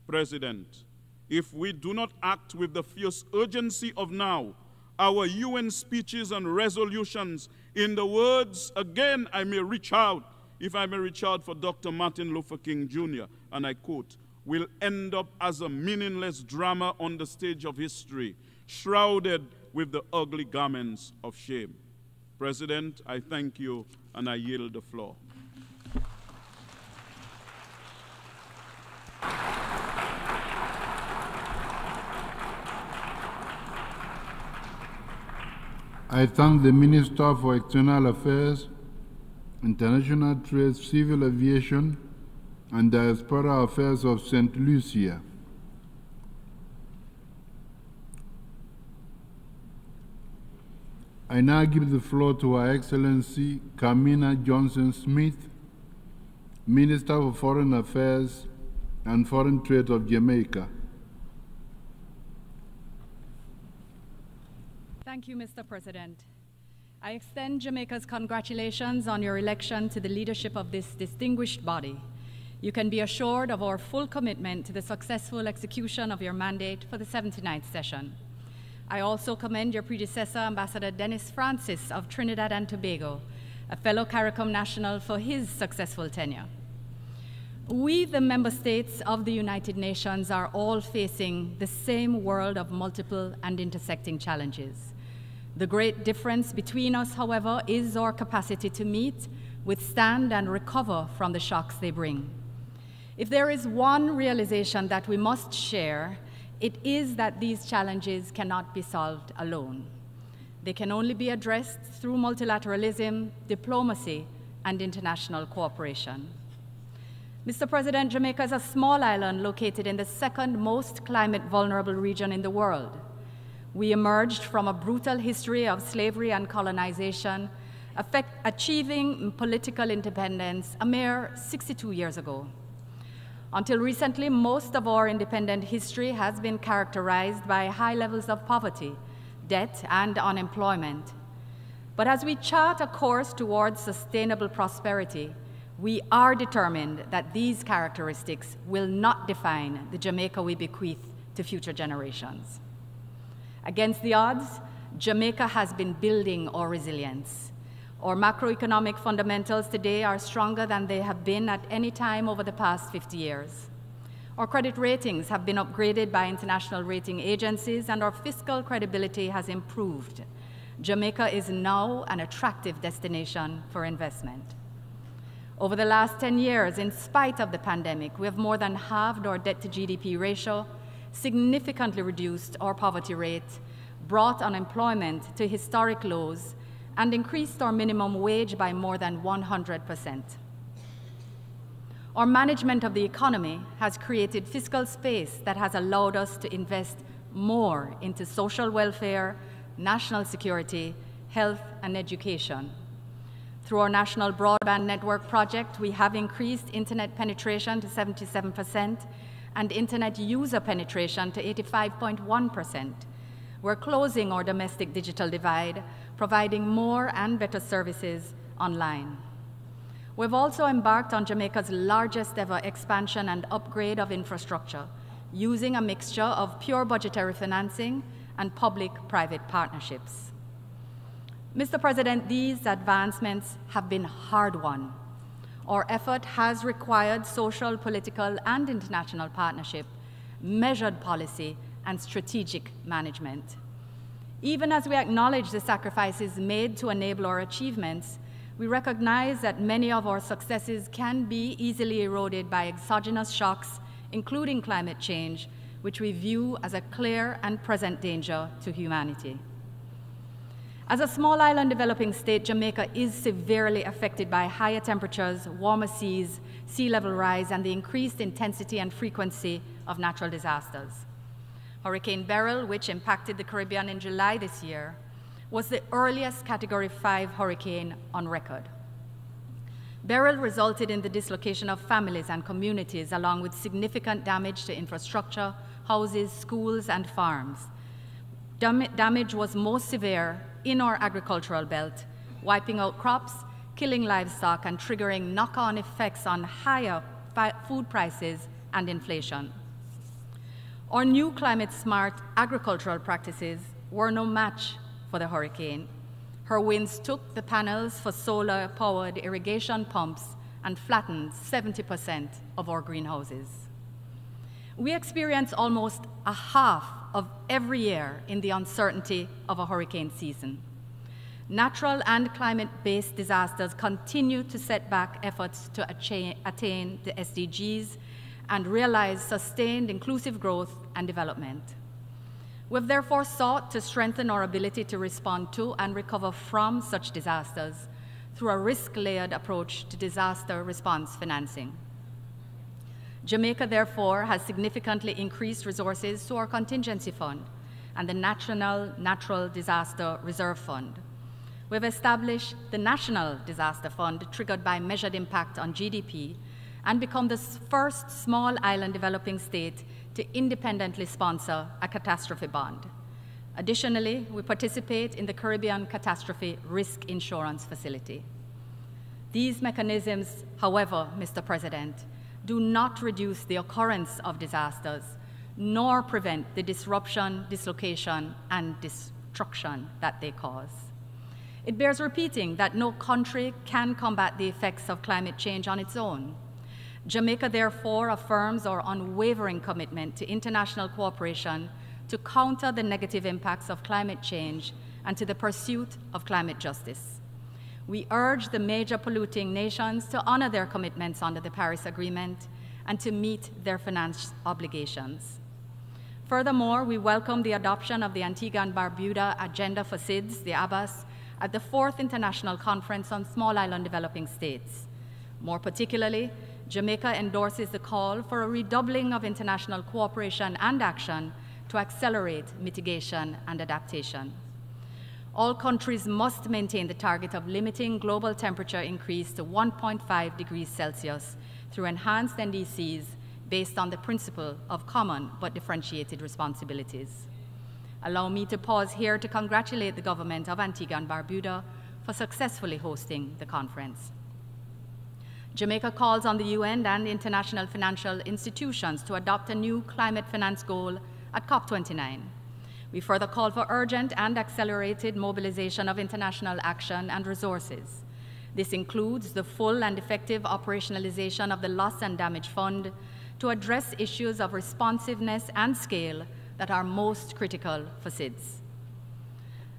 President, if we do not act with the fierce urgency of now, our UN speeches and resolutions, in the words, again, if I may reach out for Dr. Martin Luther King Jr., and I quote, will end up as a meaningless drama on the stage of history, shrouded with the ugly garments of shame. President, I thank you, and I yield the floor. I thank the Minister for External Affairs, International Trade, Civil Aviation, and Diaspora Affairs of St. Lucia. I now give the floor to Her Excellency Kamina Johnson-Smith, Minister for Foreign Affairs and Foreign Trade of Jamaica. Thank you, Mr. President. I extend Jamaica's congratulations on your election to the leadership of this distinguished body. You can be assured of our full commitment to the successful execution of your mandate for the 79th session. I also commend your predecessor, Ambassador Dennis Francis of Trinidad and Tobago, a fellow CARICOM national, for his successful tenure. We, the member states of the United Nations, are all facing the same world of multiple and intersecting challenges. The great difference between us, however, is our capacity to meet, withstand, and recover from the shocks they bring. If there is one realization that we must share, it is that these challenges cannot be solved alone. They can only be addressed through multilateralism, diplomacy, and international cooperation. Mr. President, Jamaica is a small island located in the second most climate vulnerable region in the world. We emerged from a brutal history of slavery and colonization, achieving political independence a mere 62 years ago. Until recently, most of our independent history has been characterized by high levels of poverty, debt, and unemployment. But as we chart a course towards sustainable prosperity, we are determined that these characteristics will not define the Jamaica we bequeath to future generations. Against the odds, Jamaica has been building our resilience. Our macroeconomic fundamentals today are stronger than they have been at any time over the past 50 years. Our credit ratings have been upgraded by international rating agencies, and our fiscal credibility has improved. Jamaica is now an attractive destination for investment. Over the last 10 years, in spite of the pandemic, we have more than halved our debt-to-GDP ratio, significantly reduced our poverty rate, brought unemployment to historic lows, and increased our minimum wage by more than 100%. Our management of the economy has created fiscal space that has allowed us to invest more into social welfare, national security, health, and education. Through our national broadband network project, we have increased internet penetration to 77% and internet user penetration to 85.1%. We're closing our domestic digital divide, providing more and better services online. We've also embarked on Jamaica's largest ever expansion and upgrade of infrastructure, using a mixture of pure budgetary financing and public-private partnerships. Mr. President, these advancements have been hard-won. Our effort has required social, political, and international partnership, measured policy, and strategic management. Even as we acknowledge the sacrifices made to enable our achievements, we recognize that many of our successes can be easily eroded by exogenous shocks, including climate change, which we view as a clear and present danger to humanity. As a small island developing state, Jamaica is severely affected by higher temperatures, warmer seas, sea level rise, and the increased intensity and frequency of natural disasters. Hurricane Beryl, which impacted the Caribbean in July this year, was the earliest Category 5 hurricane on record. Beryl resulted in the dislocation of families and communities, along with significant damage to infrastructure, houses, schools, and farms. Damage was most severe in our agricultural belt, wiping out crops, killing livestock, and triggering knock-on effects on higher food prices and inflation. Our new climate-smart agricultural practices were no match for the hurricane. Her winds took the panels for solar-powered irrigation pumps and flattened 70% of our greenhouses. We experience almost a half of every year in the uncertainty of a hurricane season. Natural and climate-based disasters continue to set back efforts to attain the SDGs and realize sustained inclusive growth and development. We've therefore sought to strengthen our ability to respond to and recover from such disasters through a risk-layered approach to disaster response financing. Jamaica, therefore, has significantly increased resources to our contingency fund and the National Natural Disaster Reserve Fund, we've established the National Disaster Fund, triggered by measured impact on GDP, and become the first small island developing state to independently sponsor a catastrophe bond. Additionally, we participate in the Caribbean Catastrophe Risk Insurance Facility. These mechanisms, however, Mr. President, do not reduce the occurrence of disasters, nor prevent the disruption, dislocation, and destruction that they cause. It bears repeating that no country can combat the effects of climate change on its own. Jamaica, therefore, affirms our unwavering commitment to international cooperation to counter the negative impacts of climate change and to the pursuit of climate justice. We urge the major polluting nations to honor their commitments under the Paris Agreement and to meet their finance obligations. Furthermore, we welcome the adoption of the Antigua and Barbuda Agenda for SIDS, the ABAS, at the 4th International Conference on Small Island Developing States. More particularly, Jamaica endorses the call for a redoubling of international cooperation and action to accelerate mitigation and adaptation. All countries must maintain the target of limiting global temperature increase to 1.5 degrees Celsius through enhanced NDCs based on the principle of common but differentiated responsibilities. Allow me to pause here to congratulate the government of Antigua and Barbuda for successfully hosting the conference. Jamaica calls on the UN and international financial institutions to adopt a new climate finance goal at COP29. We further call for urgent and accelerated mobilization of international action and resources. This includes the full and effective operationalization of the Loss and Damage Fund to address issues of responsiveness and scale that are most critical for SIDS.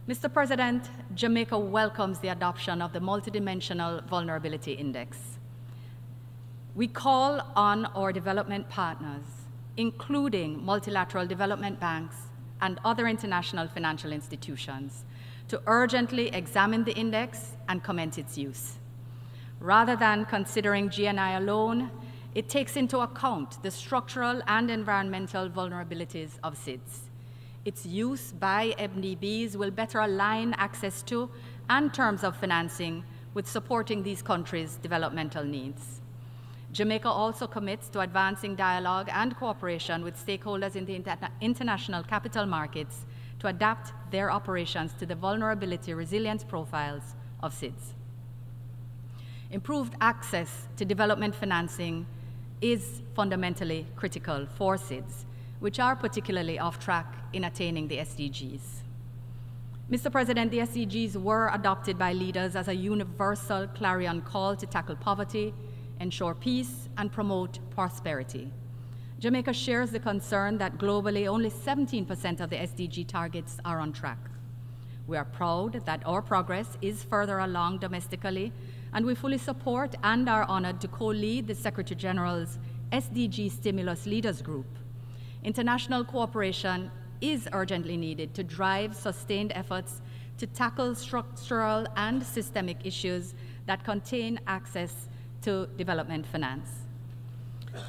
Mr. President, Jamaica welcomes the adoption of the Multidimensional Vulnerability Index. We call on our development partners, including multilateral development banks and other international financial institutions, to urgently examine the index and commence its use. Rather than considering GNI alone, it takes into account the structural and environmental vulnerabilities of SIDS. Its use by MDBs will better align access to and terms of financing with supporting these countries' developmental needs. Jamaica also commits to advancing dialogue and cooperation with stakeholders in the international capital markets to adapt their operations to the vulnerability resilience profiles of SIDS. Improved access to development financing is fundamentally critical for SIDS, which are particularly off track in attaining the SDGs. Mr. President, the SDGs were adopted by leaders as a universal clarion call to tackle poverty, ensure peace, and promote prosperity. Jamaica shares the concern that globally only 17% of the SDG targets are on track. We are proud that our progress is further along domestically, and we fully support and are honored to co-lead the Secretary General's SDG Stimulus Leaders Group. International cooperation is urgently needed to drive sustained efforts to tackle structural and systemic issues that contain access to development finance.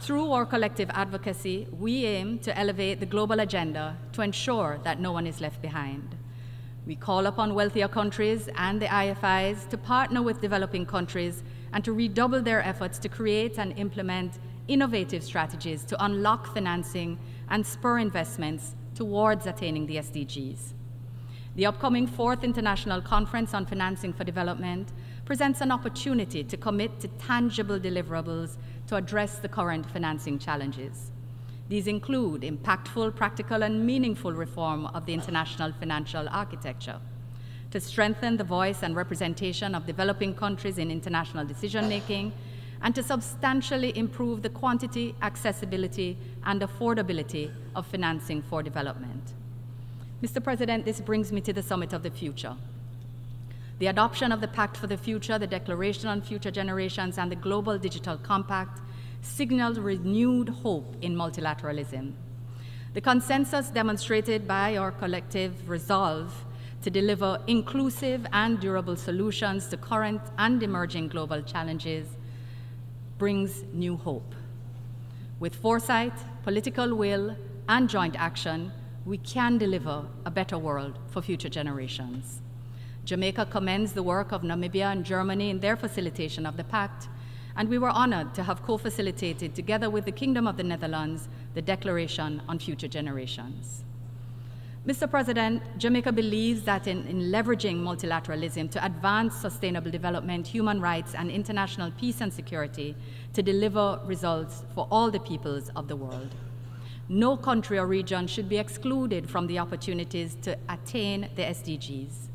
Through our collective advocacy, we aim to elevate the global agenda to ensure that no one is left behind. We call upon wealthier countries and the IFIs to partner with developing countries and to redouble their efforts to create and implement innovative strategies to unlock financing and spur investments towards attaining the SDGs. The upcoming 4th International Conference on Financing for Development presents an opportunity to commit to tangible deliverables to address the current financing challenges. These include impactful, practical, and meaningful reform of the international financial architecture, to strengthen the voice and representation of developing countries in international decision-making, and to substantially improve the quantity, accessibility, and affordability of financing for development. Mr. President, this brings me to the Summit of the Future. The adoption of the Pact for the Future, the Declaration on Future Generations, and the Global Digital Compact signaled renewed hope in multilateralism. The consensus demonstrated by our collective resolve to deliver inclusive and durable solutions to current and emerging global challenges brings new hope. With foresight, political will, and joint action, we can deliver a better world for future generations. Jamaica commends the work of Namibia and Germany in their facilitation of the pact, and we were honored to have co-facilitated, together with the Kingdom of the Netherlands, the Declaration on Future Generations. Mr. President, Jamaica believes that in leveraging multilateralism to advance sustainable development, human rights, and international peace and security to deliver results for all the peoples of the world. No country or region should be excluded from the opportunities to attain the SDGs.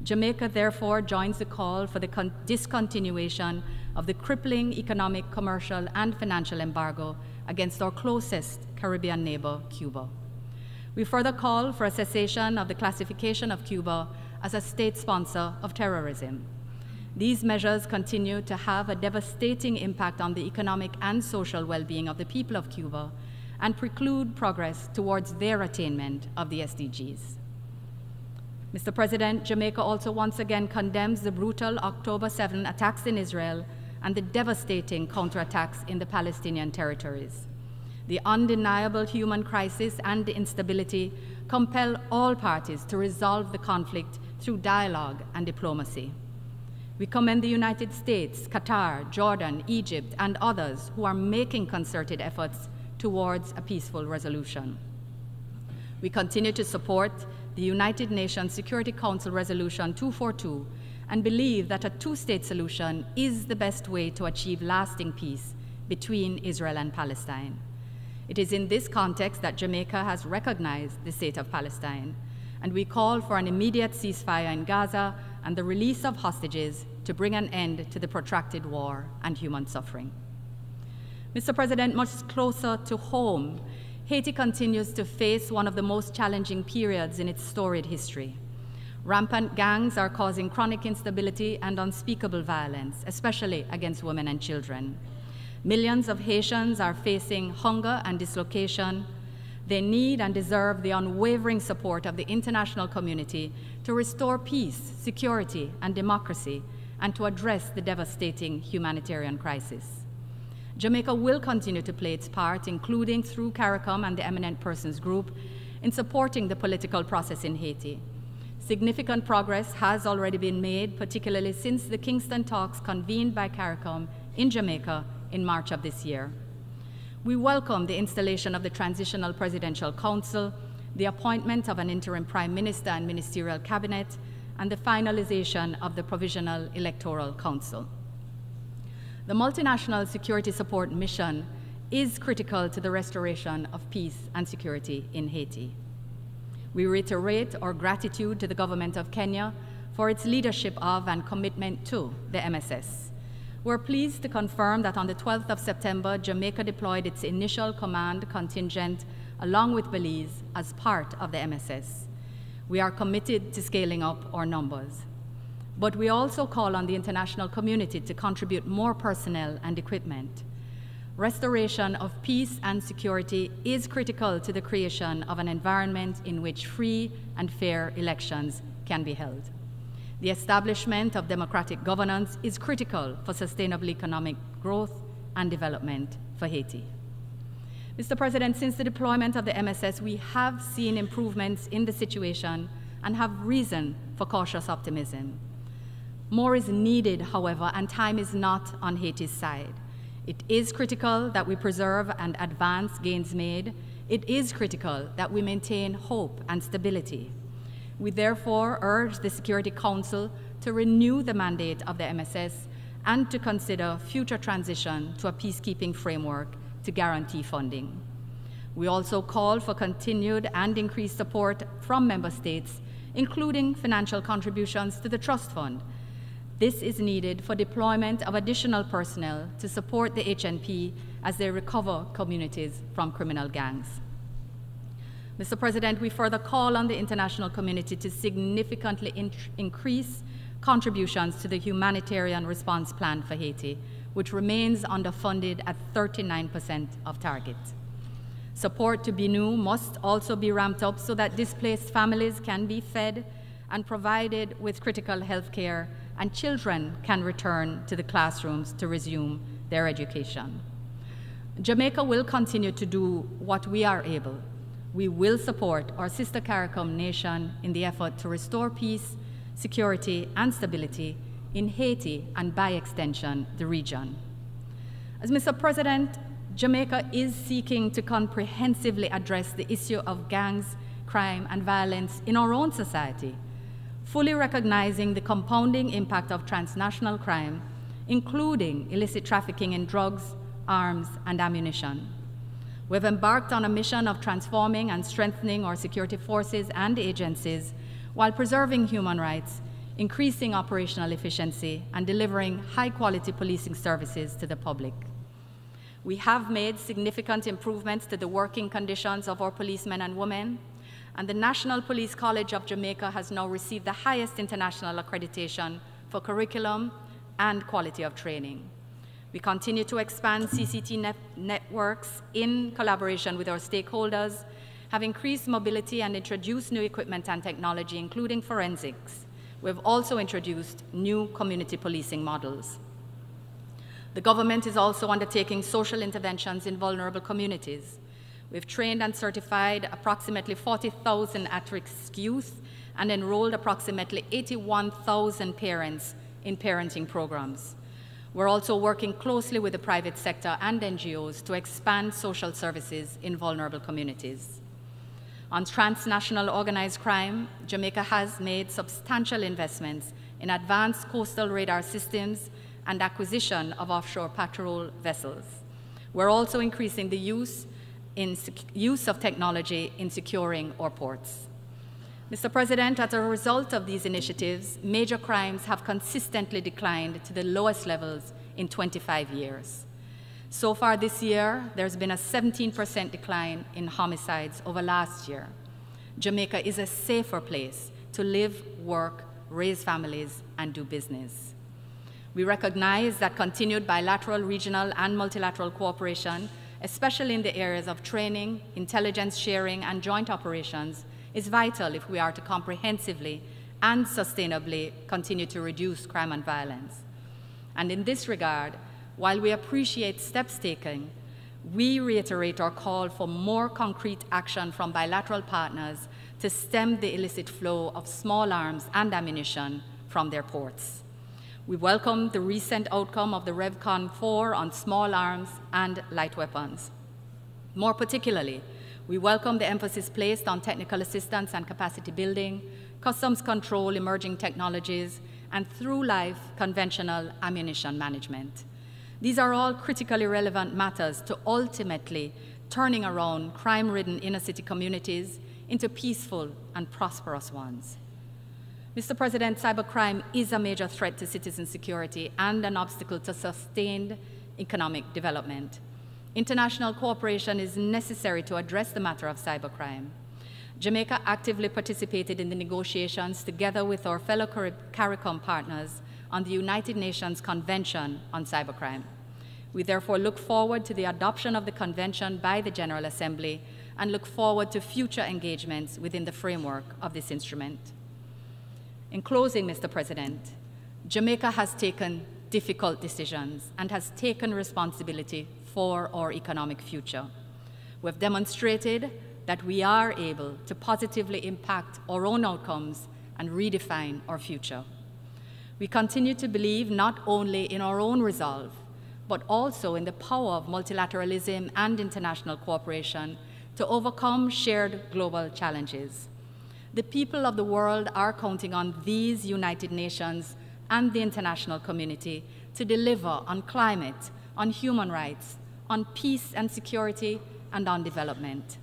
Jamaica, therefore, joins the call for the discontinuation of the crippling economic, commercial, and financial embargo against our closest Caribbean neighbor, Cuba. We further call for a cessation of the classification of Cuba as a state sponsor of terrorism. These measures continue to have a devastating impact on the economic and social well-being of the people of Cuba and preclude progress towards their attainment of the SDGs. Mr. President, Jamaica also once again condemns the brutal October 7 attacks in Israel and the devastating counterattacks in the Palestinian territories. The undeniable human crisis and instability compel all parties to resolve the conflict through dialogue and diplomacy. We commend the United States, Qatar, Jordan, Egypt, and others who are making concerted efforts towards a peaceful resolution. We continue to support the United Nations Security Council Resolution 242 and believe that a two-state solution is the best way to achieve lasting peace between Israel and Palestine. It is in this context that Jamaica has recognized the state of Palestine, and we call for an immediate ceasefire in Gaza and the release of hostages to bring an end to the protracted war and human suffering. Mr. President, much closer to home, Haiti continues to face one of the most challenging periods in its storied history. Rampant gangs are causing chronic instability and unspeakable violence, especially against women and children. Millions of Haitians are facing hunger and dislocation. They need and deserve the unwavering support of the international community to restore peace, security, and democracy, and to address the devastating humanitarian crisis. Jamaica will continue to play its part, including through CARICOM and the Eminent Persons Group, in supporting the political process in Haiti. Significant progress has already been made, particularly since the Kingston talks convened by CARICOM in Jamaica in March of this year. We welcome the installation of the Transitional Presidential Council, the appointment of an interim Prime Minister and ministerial cabinet, and the finalization of the Provisional Electoral Council. The Multinational Security Support Mission is critical to the restoration of peace and security in Haiti. We reiterate our gratitude to the government of Kenya for its leadership of and commitment to the MSS. We're pleased to confirm that on the 12th of September, Jamaica deployed its initial command contingent along with Belize as part of the MSS. We are committed to scaling up our numbers. But we also call on the international community to contribute more personnel and equipment. Restoration of peace and security is critical to the creation of an environment in which free and fair elections can be held. The establishment of democratic governance is critical for sustainable economic growth and development for Haiti. Mr. President, since the deployment of the MSS, we have seen improvements in the situation and have reason for cautious optimism. More is needed, however, and time is not on Haiti's side. It is critical that we preserve and advance gains made. It is critical that we maintain hope and stability. We therefore urge the Security Council to renew the mandate of the MSS and to consider future transition to a peacekeeping framework to guarantee funding. We also call for continued and increased support from member states, including financial contributions to the Trust Fund. This is needed for deployment of additional personnel to support the HNP as they recover communities from criminal gangs. Mr. President, we further call on the international community to significantly increase contributions to the humanitarian response plan for Haiti, which remains underfunded at 39% of target. Support to BNU must also be ramped up so that displaced families can be fed and provided with critical health care, and children can return to the classrooms to resume their education. Jamaica will continue to do what we are able. We will support our sister CARICOM nation in the effort to restore peace, security, and stability in Haiti and, by extension, the region. As Mr. President, Jamaica is seeking to comprehensively address the issue of gangs, crime, and violence in our own society, fully recognizing the compounding impact of transnational crime, including illicit trafficking in drugs, arms, and ammunition. We've embarked on a mission of transforming and strengthening our security forces and agencies while preserving human rights, increasing operational efficiency, and delivering high-quality policing services to the public. We have made significant improvements to the working conditions of our policemen and women, and the National Police College of Jamaica has now received the highest international accreditation for curriculum and quality of training. We continue to expand CCT networks in collaboration with our stakeholders, have increased mobility and introduced new equipment and technology, including forensics. We've also introduced new community policing models. The government is also undertaking social interventions in vulnerable communities. We've trained and certified approximately 40,000 at-risk youth and enrolled approximately 81,000 parents in parenting programs. We're also working closely with the private sector and NGOs to expand social services in vulnerable communities. On transnational organized crime, Jamaica has made substantial investments in advanced coastal radar systems and acquisition of offshore patrol vessels. We're also increasing the use of technology in securing our ports. Mr. President, as a result of these initiatives, major crimes have consistently declined to the lowest levels in 25 years. So far this year, there's been a 17% decline in homicides over last year. Jamaica is a safer place to live, work, raise families, and do business. We recognize that continued bilateral, regional, and multilateral cooperation, especially in the areas of training, intelligence sharing, and joint operations, is vital if we are to comprehensively and sustainably continue to reduce crime and violence. And in this regard, while we appreciate steps taken, we reiterate our call for more concrete action from bilateral partners to stem the illicit flow of small arms and ammunition from their ports. We welcome the recent outcome of the RevCon 4 on small arms and light weapons. More particularly, we welcome the emphasis placed on technical assistance and capacity building, customs control, emerging technologies, and through-life conventional ammunition management. These are all critically relevant matters to ultimately turning around crime-ridden inner-city communities into peaceful and prosperous ones. Mr. President, cybercrime is a major threat to citizen security and an obstacle to sustained economic development. International cooperation is necessary to address the matter of cybercrime. Jamaica actively participated in the negotiations together with our fellow CARICOM partners on the United Nations Convention on Cybercrime. We therefore look forward to the adoption of the convention by the General Assembly and look forward to future engagements within the framework of this instrument. In closing, Mr. President, Jamaica has taken difficult decisions and has taken responsibility for our economic future. We've demonstrated that we are able to positively impact our own outcomes and redefine our future. We continue to believe not only in our own resolve, but also in the power of multilateralism and international cooperation to overcome shared global challenges. The people of the world are counting on these United Nations and the international community to deliver on climate, on human rights, on peace and security, and on development.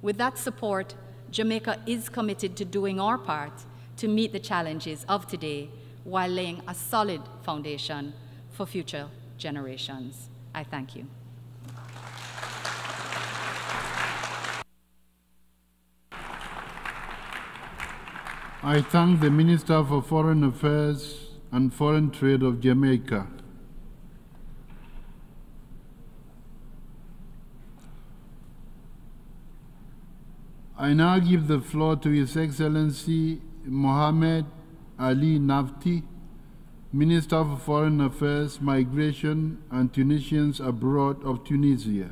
With that support, Jamaica is committed to doing our part to meet the challenges of today while laying a solid foundation for future generations. I thank you. I thank the Minister for Foreign Affairs and Foreign Trade of Jamaica. I now give the floor to His Excellency Mohammed Ali Nafti, Minister for Foreign Affairs, Migration and Tunisians Abroad of Tunisia.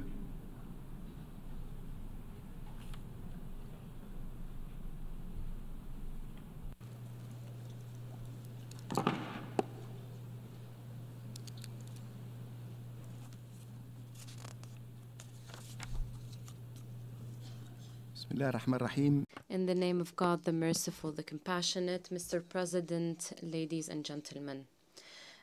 In the name of God, the merciful, the compassionate, Mr. President, ladies and gentlemen.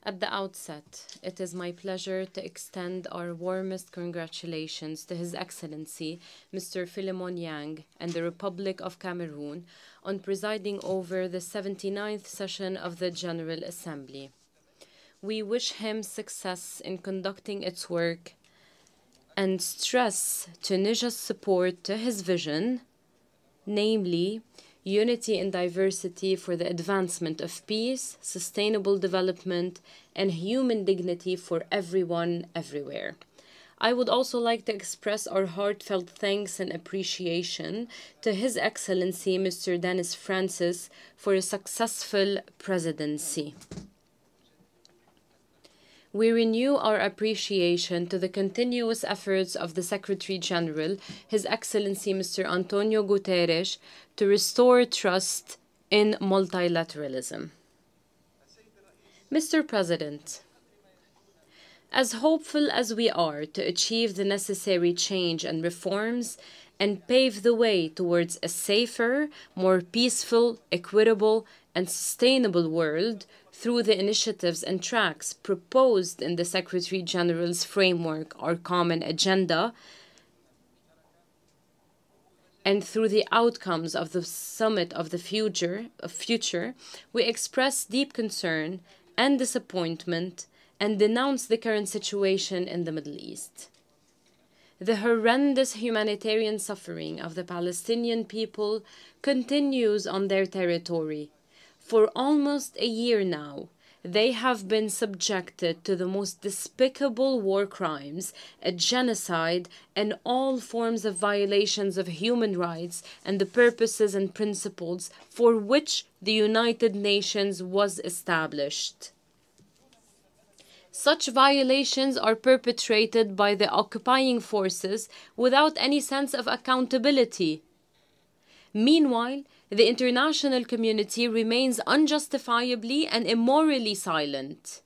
At the outset, it is my pleasure to extend our warmest congratulations to His Excellency, Mr. Philemon Yang, and the Republic of Cameroon on presiding over the 79th session of the General Assembly. We wish him success in conducting its work and stress Tunisia's support to his vision, namely, unity and diversity for the advancement of peace, sustainable development, and human dignity for everyone, everywhere. I would also like to express our heartfelt thanks and appreciation to His Excellency Mr. Dennis Francis for a successful presidency. We renew our appreciation to the continuous efforts of the Secretary-General, His Excellency Mr. Antonio Guterres, to restore trust in multilateralism. Mr. President, as hopeful as we are to achieve the necessary change and reforms and pave the way towards a safer, more peaceful, equitable, and sustainable world through the initiatives and tracks proposed in the Secretary-General's framework, our common agenda, and through the outcomes of the Summit of the Future, we express deep concern and disappointment and denounce the current situation in the Middle East. The horrendous humanitarian suffering of the Palestinian people continues on their territory. For almost a year now, they have been subjected to the most despicable war crimes, a genocide, and all forms of violations of human rights and the purposes and principles for which the United Nations was established. Such violations are perpetrated by the occupying forces without any sense of accountability. Meanwhile, the international community remains unjustifiably and immorally silent.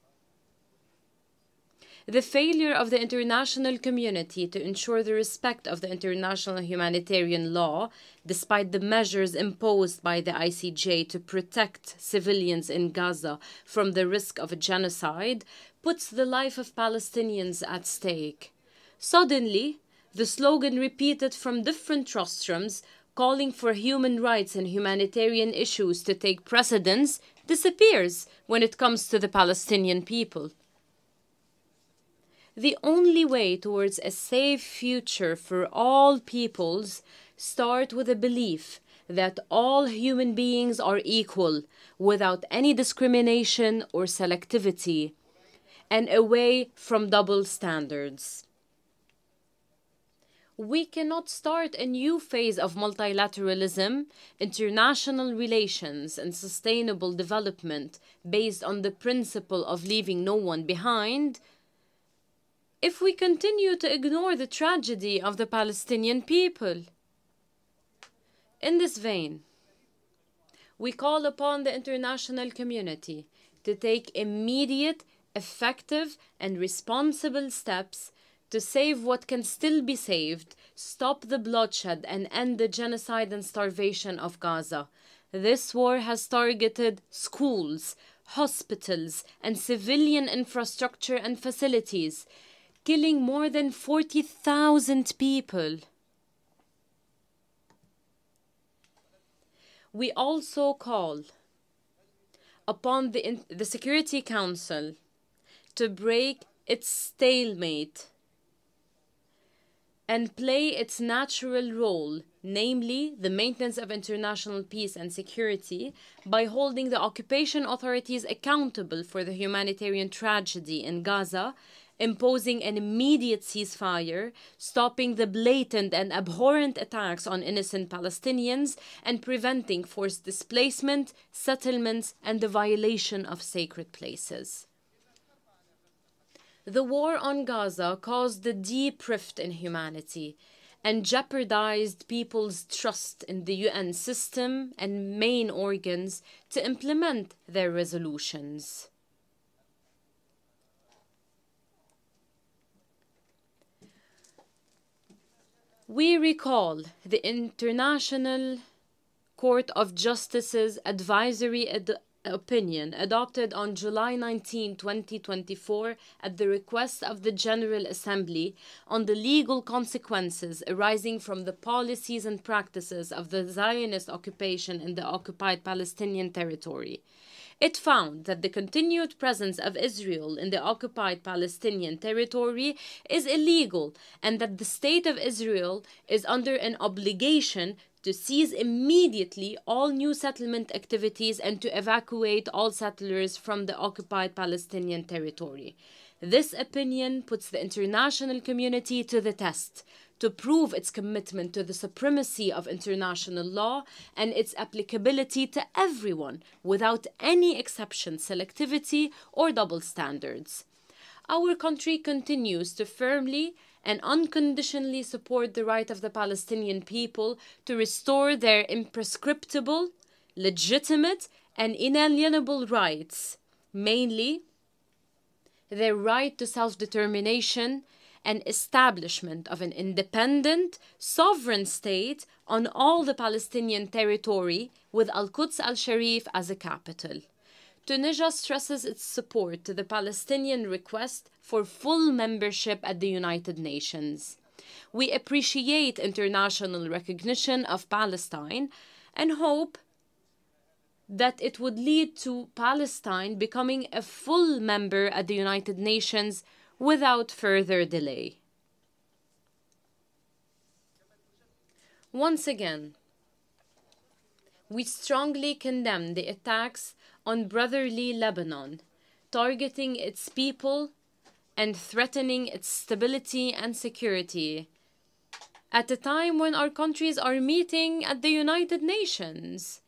The failure of the international community to ensure the respect of the international humanitarian law, despite the measures imposed by the ICJ to protect civilians in Gaza from the risk of a genocide, puts the life of Palestinians at stake. Suddenly, the slogan repeated from different rostrums calling for human rights and humanitarian issues to take precedence disappears when it comes to the Palestinian people. The only way towards a safe future for all peoples starts with a belief that all human beings are equal without any discrimination or selectivity, and away from double standards. We cannot start a new phase of multilateralism, international relations, and sustainable development based on the principle of leaving no one behind if we continue to ignore the tragedy of the Palestinian people. In this vein, we call upon the international community to take immediate, effective, and responsible steps to save what can still be saved, stop the bloodshed, and end the genocide and starvation of Gaza. This war has targeted schools, hospitals, and civilian infrastructure and facilities, killing more than 40,000 people. We also call upon the Security Council to break its stalemate and play its natural role, namely the maintenance of international peace and security, by holding the occupation authorities accountable for the humanitarian tragedy in Gaza, imposing an immediate ceasefire, stopping the blatant and abhorrent attacks on innocent Palestinians, and preventing forced displacement, settlements, and the violation of sacred places. The war on Gaza caused a deep rift in humanity and jeopardized people's trust in the UN system and main organs to implement their resolutions. We recall the International Court of Justice's advisory opinion adopted on July 19, 2024 at the request of the General Assembly on the legal consequences arising from the policies and practices of the Zionist occupation in the occupied Palestinian territory. It found that the continued presence of Israel in the occupied Palestinian territory is illegal and that the State of Israel is under an obligation to cease immediately all new settlement activities and to evacuate all settlers from the occupied Palestinian territory. This opinion puts the international community to the test to prove its commitment to the supremacy of international law and its applicability to everyone without any exception, selectivity, or double standards. Our country continues to firmly and unconditionally support the right of the Palestinian people to restore their imprescriptible, legitimate, and inalienable rights, mainly their right to self-determination and establishment of an independent, sovereign state on all the Palestinian territory with Al-Quds al-Sharif as a capital. Tunisia stresses its support to the Palestinian request for full membership at the United Nations. We appreciate international recognition of Palestine and hope that it would lead to Palestine becoming a full member at the United Nations without further delay. Once again, we strongly condemn the attacks on brotherly Lebanon, targeting its people and threatening its stability and security at a time when our countries are meeting at the United Nations.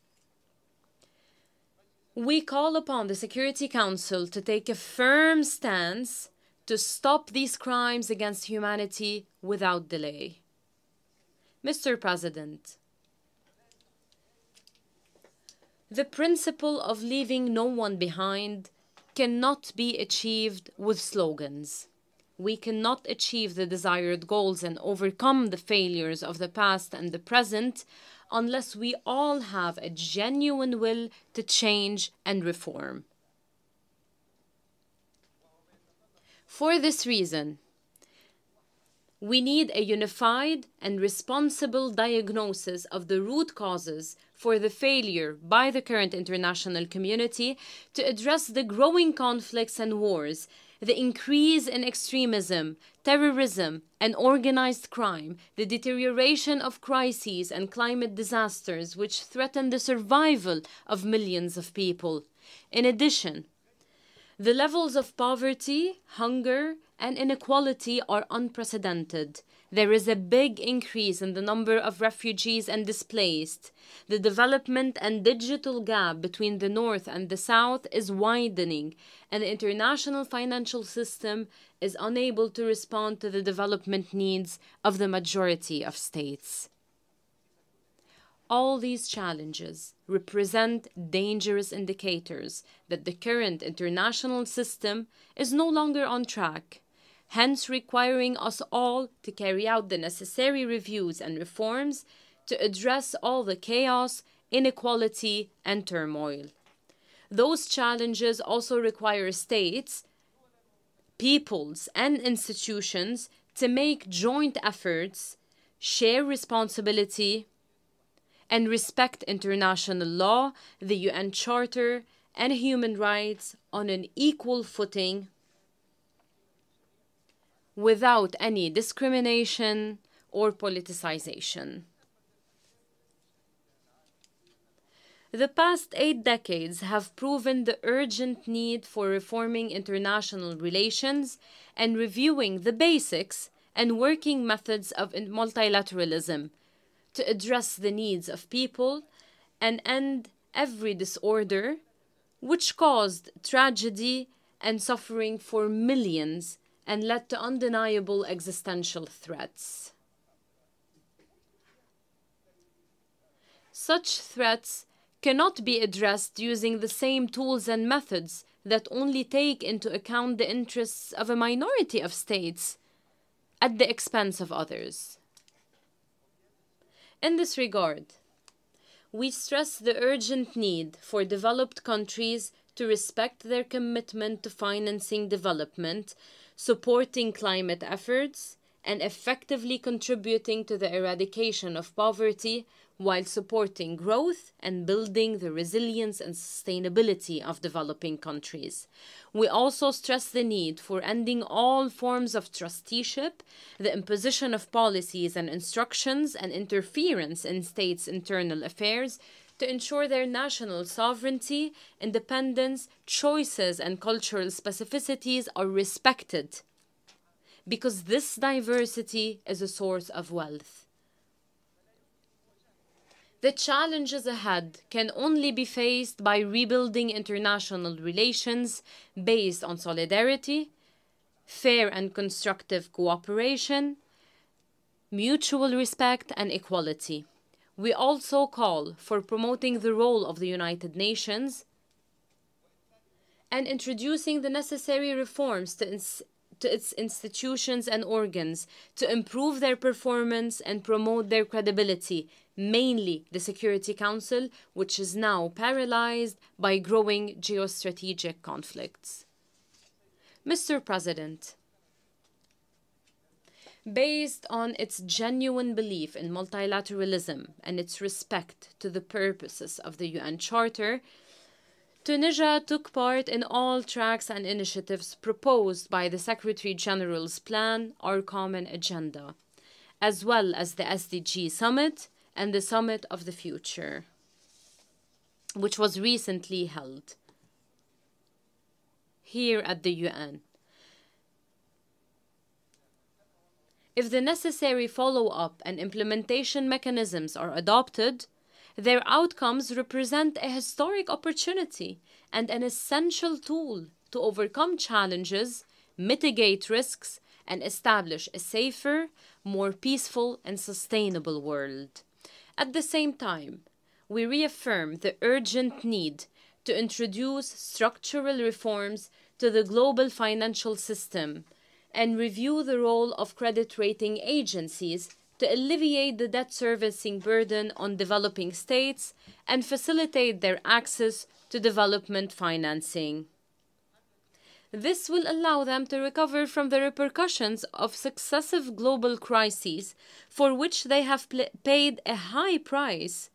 We call upon the Security Council to take a firm stance to stop these crimes against humanity without delay. Mr. President, the principle of leaving no one behind cannot be achieved with slogans. We cannot achieve the desired goals and overcome the failures of the past and the present unless we all have a genuine will to change and reform. For this reason, we need a unified and responsible diagnosis of the root causes for the failure by the current international community to address the growing conflicts and wars, the increase in extremism, terrorism, and organized crime, the deterioration of crises and climate disasters which threaten the survival of millions of people. In addition, the levels of poverty, hunger, and inequality are unprecedented. There is a big increase in the number of refugees and displaced. The development and digital gap between the North and the South is widening, and the international financial system is unable to respond to the development needs of the majority of states. All these challenges represent dangerous indicators that the current international system is no longer on track, hence requiring us all to carry out the necessary reviews and reforms to address all the chaos, inequality, and turmoil. Those challenges also require states, peoples, and institutions to make joint efforts, share responsibility, and respect international law, the UN Charter, and human rights on an equal footing without any discrimination or politicization. The past 8 decades have proven the urgent need for reforming international relations and reviewing the basics and working methods of multilateralism to address the needs of people and end every disorder which caused tragedy and suffering for millions and led to undeniable existential threats. Such threats cannot be addressed using the same tools and methods that only take into account the interests of a minority of states at the expense of others. In this regard, we stress the urgent need for developed countries to respect their commitment to financing development, supporting climate efforts, and effectively contributing to the eradication of poverty while supporting growth and building the resilience and sustainability of developing countries. We also stress the need for ending all forms of trusteeship, the imposition of policies and instructions, and interference in states' internal affairs to ensure their national sovereignty, independence, choices, and cultural specificities are respected, because this diversity is a source of wealth. The challenges ahead can only be faced by rebuilding international relations based on solidarity, fair and constructive cooperation, mutual respect, and equality. We also call for promoting the role of the United Nations and introducing the necessary reforms to its institutions and organs to improve their performance and promote their credibility, mainly the Security Council, which is now paralyzed by growing geostrategic conflicts. Mr. President, based on its genuine belief in multilateralism and its respect to the purposes of the UN Charter, Tunisia took part in all tracks and initiatives proposed by the Secretary-General's plan, Our Common Agenda, as well as the SDG Summit and the Summit of the Future, which was recently held here at the UN. If the necessary follow-up and implementation mechanisms are adopted, their outcomes represent a historic opportunity and an essential tool to overcome challenges, mitigate risks, and establish a safer, more peaceful, and sustainable world. At the same time, we reaffirm the urgent need to introduce structural reforms to the global financial system and review the role of credit rating agencies to alleviate the debt servicing burden on developing states and facilitate their access to development financing. This will allow them to recover from the repercussions of successive global crises for which they have paid a high price,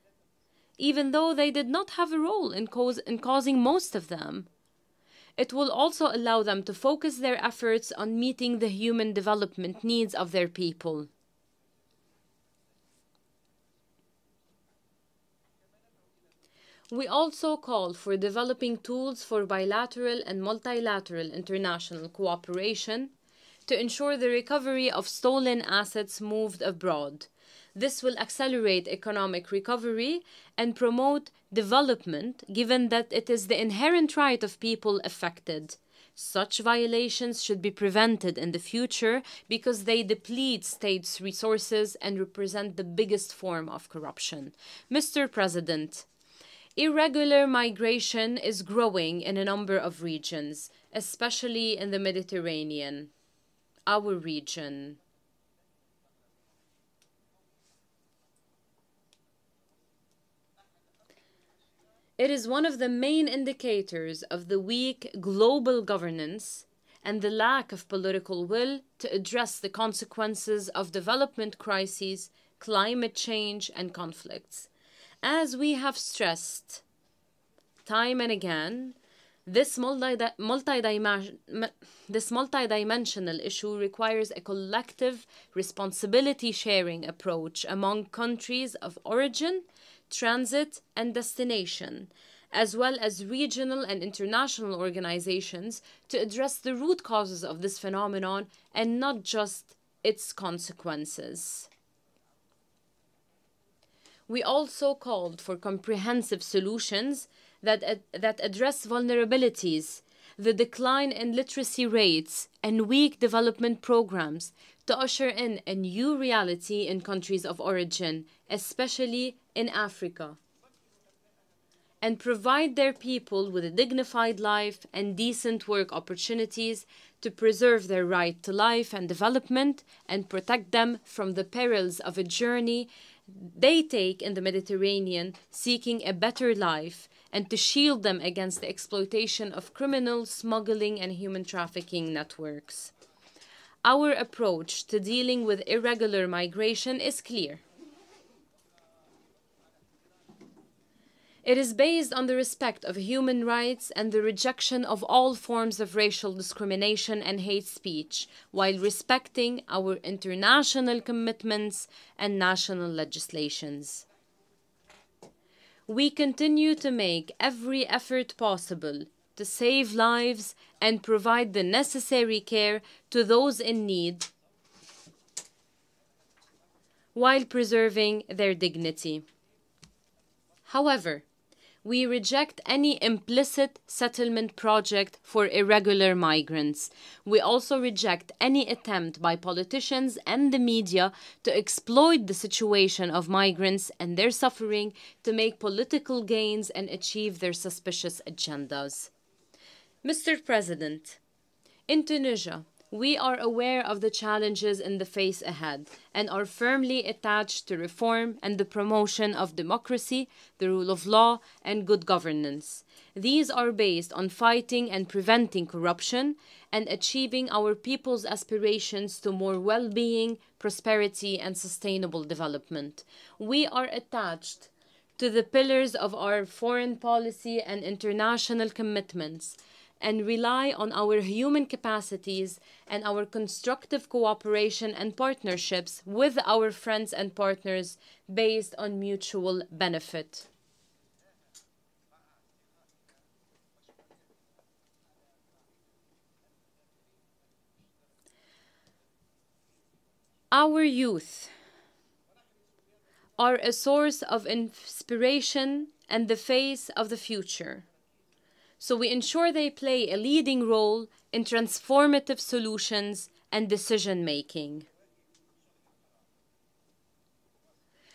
even though they did not have a role in causing most of them. It will also allow them to focus their efforts on meeting the human development needs of their people. We also call for developing tools for bilateral and multilateral international cooperation to ensure the recovery of stolen assets moved abroad. This will accelerate economic recovery and promote development, given that it is the inherent right of people affected. Such violations should be prevented in the future because they deplete states' resources and represent the biggest form of corruption. Mr. President, irregular migration is growing in a number of regions, especially in the Mediterranean, our region. It is one of the main indicators of the weak global governance and the lack of political will to address the consequences of development crises, climate change, and conflicts. As we have stressed time and again, this multidimensional issue requires a collective responsibility-sharing approach among countries of origin, transit, and destination, as well as regional and international organizations to address the root causes of this phenomenon and not just its consequences. We also called for comprehensive solutions that address vulnerabilities, the decline in literacy rates, and weak development programs to usher in a new reality in countries of origin, especially in Africa, and provide their people with a dignified life and decent work opportunities to preserve their right to life and development and protect them from the perils of a journey they take in the Mediterranean, seeking a better life, and to shield them against the exploitation of criminal smuggling and human trafficking networks. Our approach to dealing with irregular migration is clear. It is based on the respect of human rights and the rejection of all forms of racial discrimination and hate speech, while respecting our international commitments and national legislations. We continue to make every effort possible to save lives and provide the necessary care to those in need while preserving their dignity. However, we reject any implicit settlement project for irregular migrants. We also reject any attempt by politicians and the media to exploit the situation of migrants and their suffering to make political gains and achieve their suspicious agendas. Mr. President, in Tunisia, we are aware of the challenges in the phase ahead and are firmly attached to reform and the promotion of democracy, the rule of law, and good governance. These are based on fighting and preventing corruption and achieving our people's aspirations to more well-being, prosperity, and sustainable development. We are attached to the pillars of our foreign policy and international commitments, and rely on our human capacities and our constructive cooperation and partnerships with our friends and partners based on mutual benefit. Our youth are a source of inspiration and the face of the future. So we ensure they play a leading role in transformative solutions and decision-making.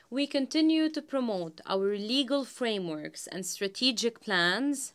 We continue to promote our legal frameworks and strategic plans